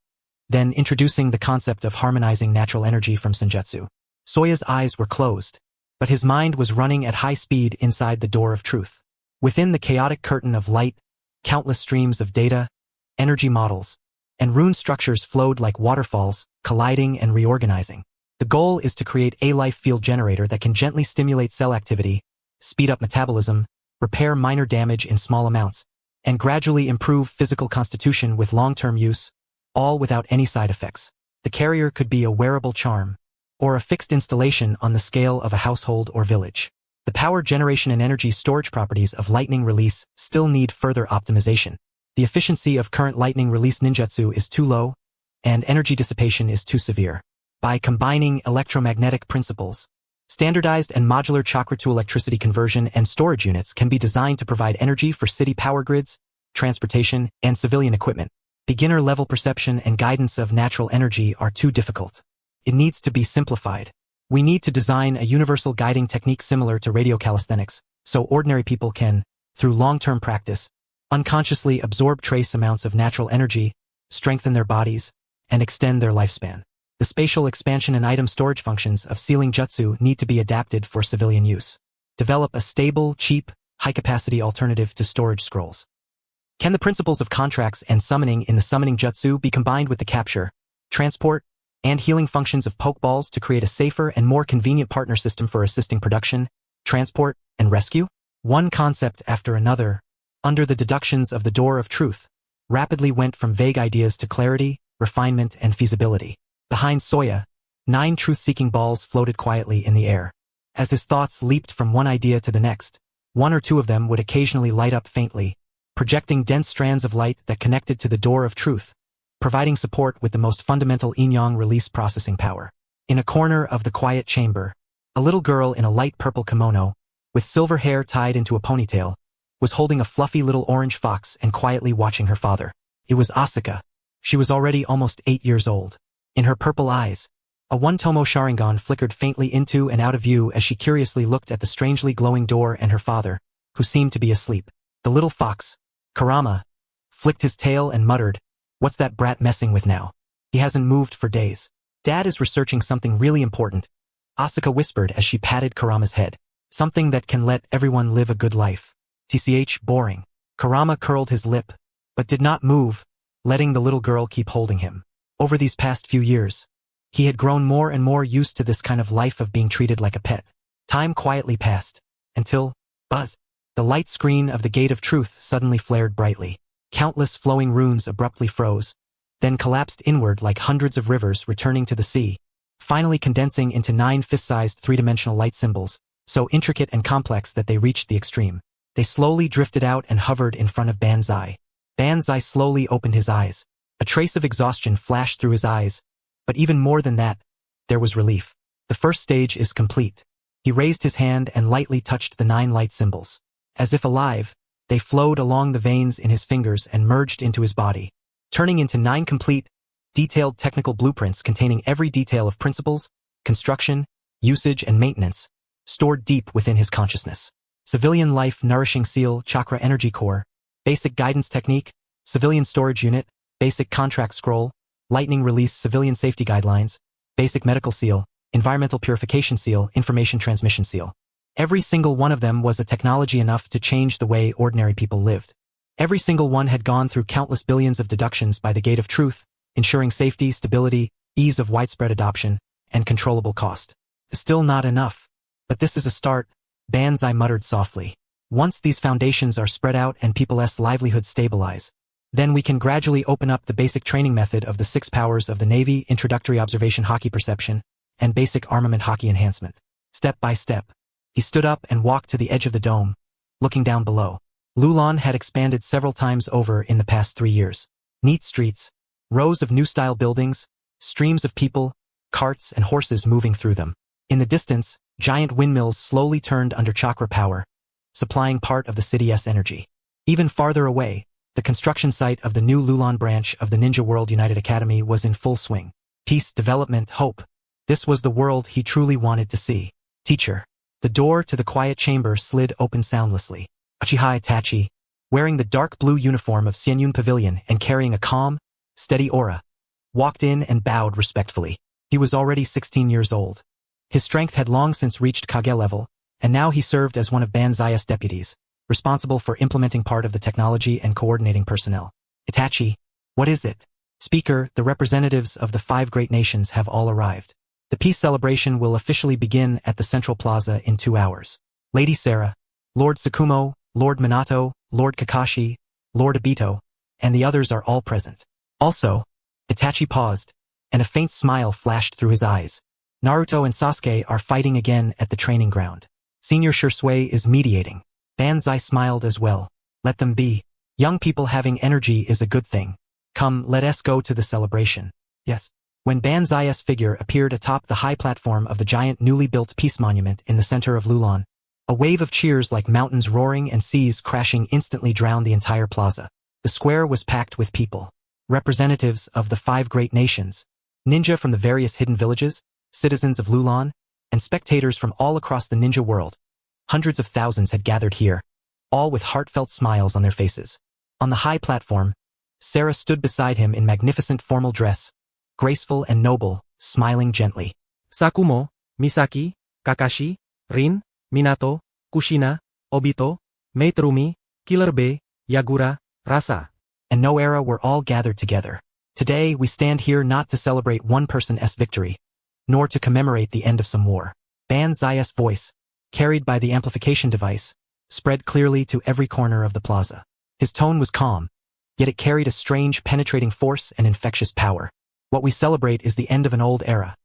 then introducing the concept of harmonizing natural energy from senjutsu. Soya's eyes were closed, but his mind was running at high speed inside the door of truth. Within the chaotic curtain of light, countless streams of data, energy models, and rune structures flowed like waterfalls, colliding and reorganizing. The goal is to create a life field generator that can gently stimulate cell activity, speed up metabolism, repair minor damage in small amounts, and gradually improve physical constitution with long-term use, all without any side effects. The carrier could be a wearable charm, or a fixed installation on the scale of a household or village. The power generation and energy storage properties of lightning release still need further optimization. The efficiency of current lightning release ninjutsu is too low, and energy dissipation is too severe. By combining electromagnetic principles, standardized and modular chakra-to-electricity conversion and storage units can be designed to provide energy for city power grids, transportation, and civilian equipment. Beginner-level perception and guidance of natural energy are too difficult. It needs to be simplified. We need to design a universal guiding technique similar to radiocalisthenics, so ordinary people can, through long-term practice, unconsciously absorb trace amounts of natural energy, strengthen their bodies, and extend their lifespan. The spatial expansion and item storage functions of sealing jutsu need to be adapted for civilian use. Develop a stable, cheap, high-capacity alternative to storage scrolls. Can the principles of contracts and summoning in the summoning jutsu be combined with the capture, transport, and healing functions of pokeballs to create a safer and more convenient partner system for assisting production, transport, and rescue? One concept after another, under the deductions of the door of truth, rapidly went from vague ideas to clarity, refinement, and feasibility. Behind Soya, 9 truth-seeking balls floated quietly in the air. As his thoughts leaped from one idea to the next, 1 or 2 of them would occasionally light up faintly, projecting dense strands of light that connected to the door of truth, providing support with the most fundamental yin-yang release processing power. In a corner of the quiet chamber, a little girl in a light purple kimono, with silver hair tied into a ponytail, was holding a fluffy little orange fox and quietly watching her father. It was Asuka. She was already almost 8 years old. In her purple eyes, a one-tomo Sharingan flickered faintly into and out of view as she curiously looked at the strangely glowing door and her father, who seemed to be asleep. The little fox, Karama, flicked his tail and muttered, "What's that brat messing with now? He hasn't moved for days." "Dad is researching something really important," Asuka whispered as she patted Karama's head. "Something that can let everyone live a good life." "Tch, boring." Karama curled his lip, but did not move, letting the little girl keep holding him. Over these past few years, he had grown more and more used to this kind of life of being treated like a pet. Time quietly passed, until, buzz, the light screen of the Gate of Truth suddenly flared brightly. Countless flowing runes abruptly froze, then collapsed inward like hundreds of rivers returning to the sea, finally condensing into 9 fist-sized 3-dimensional light symbols, so intricate and complex that they reached the extreme. They slowly drifted out and hovered in front of Banzai. Banzai slowly opened his eyes. A trace of exhaustion flashed through his eyes, but even more than that, there was relief. The first stage is complete. He raised his hand and lightly touched the 9 light symbols. As if alive, they flowed along the veins in his fingers and merged into his body, turning into 9 complete, detailed technical blueprints containing every detail of principles, construction, usage, and maintenance, stored deep within his consciousness. Civilian life nourishing seal, chakra energy core, basic guidance technique, civilian storage unit, basic contract scroll, lightning release civilian safety guidelines, basic medical seal, environmental purification seal, information transmission seal. Every single one of them was a technology enough to change the way ordinary people lived. Every single one had gone through countless billions of deductions by the Gate of Truth, ensuring safety, stability, ease of widespread adoption, and controllable cost. Still not enough. But this is a start, Banzai muttered softly. Once these foundations are spread out and people's livelihoods stabilize, Then we can gradually open up the basic training method of the 6 powers of the Navy, introductory observation hockey perception, and basic armament hockey enhancement. Step by step, he stood up and walked to the edge of the dome, looking down below. Lulon had expanded several times over in the past 3 years. Neat streets, rows of new-style buildings, streams of people, carts and horses moving through them. In the distance, giant windmills slowly turned under chakra power, supplying part of the city's energy. Even farther away, the construction site of the new Lulon branch of the Ninja World United Academy was in full swing. Peace, development, hope. This was the world he truly wanted to see. Teacher. The door to the quiet chamber slid open soundlessly. Uchiha Itachi, wearing the dark blue uniform of Xianyun Pavilion and carrying a calm, steady aura, walked in and bowed respectfully. He was already 16 years old. His strength had long since reached Kage level, and now he served as one of Banzai's deputies, responsible for implementing part of the technology and coordinating personnel. Itachi, what is it? Speaker, the representatives of the 5 great nations have all arrived. The peace celebration will officially begin at the Central Plaza in 2 hours. Lady Sarah, Lord Sakumo, Lord Minato, Lord Kakashi, Lord Obito, and the others are all present. Also, Itachi paused, and a faint smile flashed through his eyes. Naruto and Sasuke are fighting again at the training ground. Senior Shursui is mediating. Banzai smiled as well. Let them be. Young people having energy is a good thing. Come, let us go to the celebration. Yes. When Banzai's figure appeared atop the high platform of the giant newly built peace monument in the center of Lulon, a wave of cheers like mountains roaring and seas crashing instantly drowned the entire plaza. The square was packed with people. Representatives of the 5 great nations, ninja from the various hidden villages, citizens of Lulon, and spectators from all across the ninja world. Hundreds of thousands had gathered here, all with heartfelt smiles on their faces. On the high platform, Sarah stood beside him in magnificent formal dress, graceful and noble, smiling gently. Sakumo, Misaki, Kakashi, Rin, Minato, Kushina, Obito, Meitrumi, Killer Bey, Yagura, Rasa, and Noera were all gathered together. Today we stand here not to celebrate one person's victory, nor to commemorate the end of some war. Banzai's voice, carried by the amplification device, spread clearly to every corner of the plaza. His tone was calm, yet it carried a strange penetrating force and infectious power. What we celebrate is the end of an old era,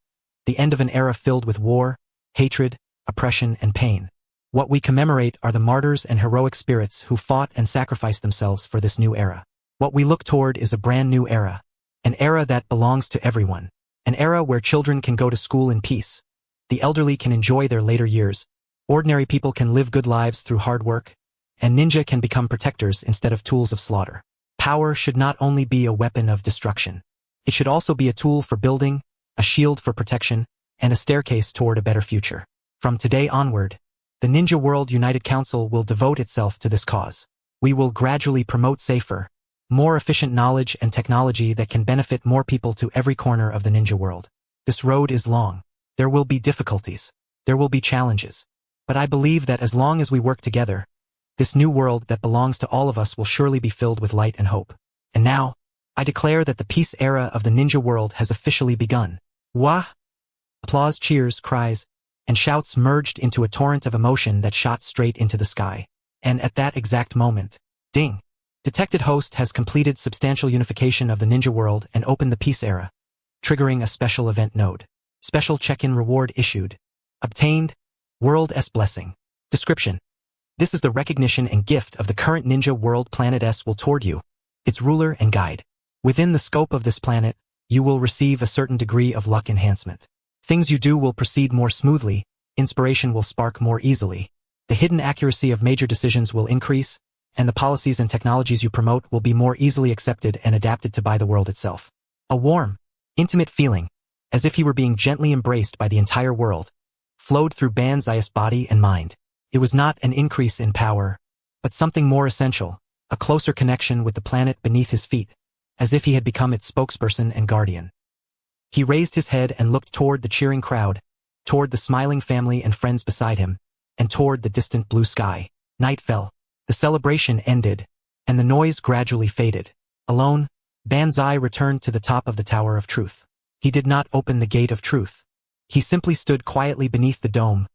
the end of an era filled with war, hatred, oppression, and pain. What we commemorate are the martyrs and heroic spirits who fought and sacrificed themselves for this new era. What we look toward is a brand new era, an era that belongs to everyone, an era where children can go to school in peace, the elderly can enjoy their later years, ordinary people can live good lives through hard work, and ninja can become protectors instead of tools of slaughter. Power should not only be a weapon of destruction. It should also be a tool for building, a shield for protection, and a staircase toward a better future. From today onward, the Ninja World United Council will devote itself to this cause. We will gradually promote safer, more efficient knowledge and technology that can benefit more people to every corner of the ninja world. This road is long. There will be difficulties. There will be challenges. But I believe that as long as we work together, this new world that belongs to all of us will surely be filled with light and hope. And now, I declare that the peace era of the ninja world has officially begun. Wah! Applause, cheers, cries, and shouts merged into a torrent of emotion that shot straight into the sky. And at that exact moment, ding! Detected host has completed substantial unification of the ninja world and opened the peace era, triggering a special event node. Special check-in reward issued. Obtained, World S blessing. Description. This is the recognition and gift of the current ninja world planet S will toward you, its ruler and guide. Within the scope of this planet, you will receive a certain degree of luck enhancement. Things you do will proceed more smoothly, inspiration will spark more easily, the hidden accuracy of major decisions will increase, and the policies and technologies you promote will be more easily accepted and adapted to by the world itself. A warm, intimate feeling, as if he were being gently embraced by the entire world, flowed through Banzai's body and mind. It was not an increase in power, but something more essential, a closer connection with the planet beneath his feet, as if he had become its spokesperson and guardian. He raised his head and looked toward the cheering crowd, toward the smiling family and friends beside him, and toward the distant blue sky. Night fell. The celebration ended, and the noise gradually faded. Alone, Banzai returned to the top of the Tower of Truth. He did not open the gate of truth. He simply stood quietly beneath the dome,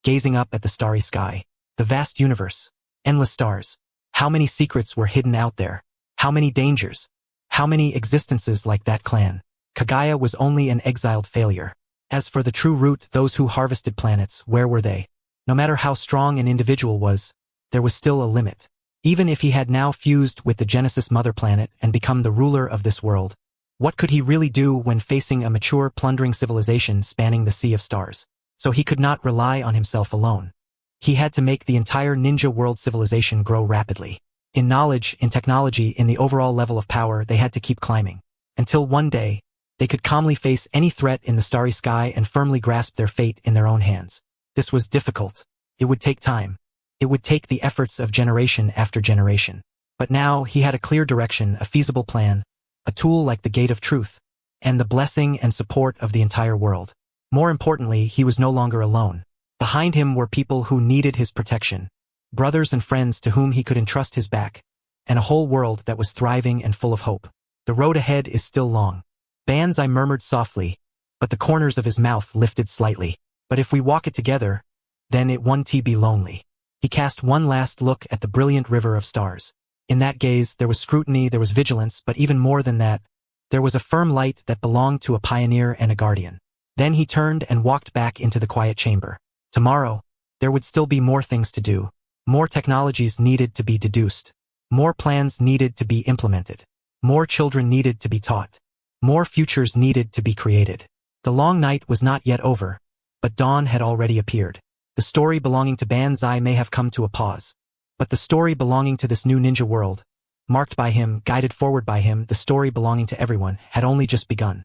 gazing up at the starry sky. The vast universe. Endless stars. How many secrets were hidden out there? How many dangers? How many existences like that clan? Kaguya was only an exiled failure. As for the true root, those who harvested planets, where were they? No matter how strong an individual was, there was still a limit. Even if he had now fused with the Genesis mother planet and become the ruler of this world, what could he really do when facing a mature, plundering civilization spanning the sea of stars? So he could not rely on himself alone. He had to make the entire ninja world civilization grow rapidly. In knowledge, in technology, in the overall level of power, they had to keep climbing. Until one day, they could calmly face any threat in the starry sky and firmly grasp their fate in their own hands. This was difficult. It would take time. It would take the efforts of generation after generation. But now he had a clear direction, a feasible plan, a tool like the gate of truth, and the blessing and support of the entire world. More importantly, he was no longer alone. Behind him were people who needed his protection, brothers and friends to whom he could entrust his back, and a whole world that was thriving and full of hope. The road ahead is still long. Banzai murmured softly, but the corners of his mouth lifted slightly. But if we walk it together, then it won't be lonely. He cast one last look at the brilliant river of stars. In that gaze, there was scrutiny, there was vigilance, but even more than that, there was a firm light that belonged to a pioneer and a guardian. Then he turned and walked back into the quiet chamber. Tomorrow, there would still be more things to do. More technologies needed to be deduced. More plans needed to be implemented. More children needed to be taught. More futures needed to be created. The long night was not yet over, but dawn had already appeared. The story belonging to Banzai may have come to a pause, but the story belonging to this new ninja world, marked by him, guided forward by him, the story belonging to everyone, had only just begun.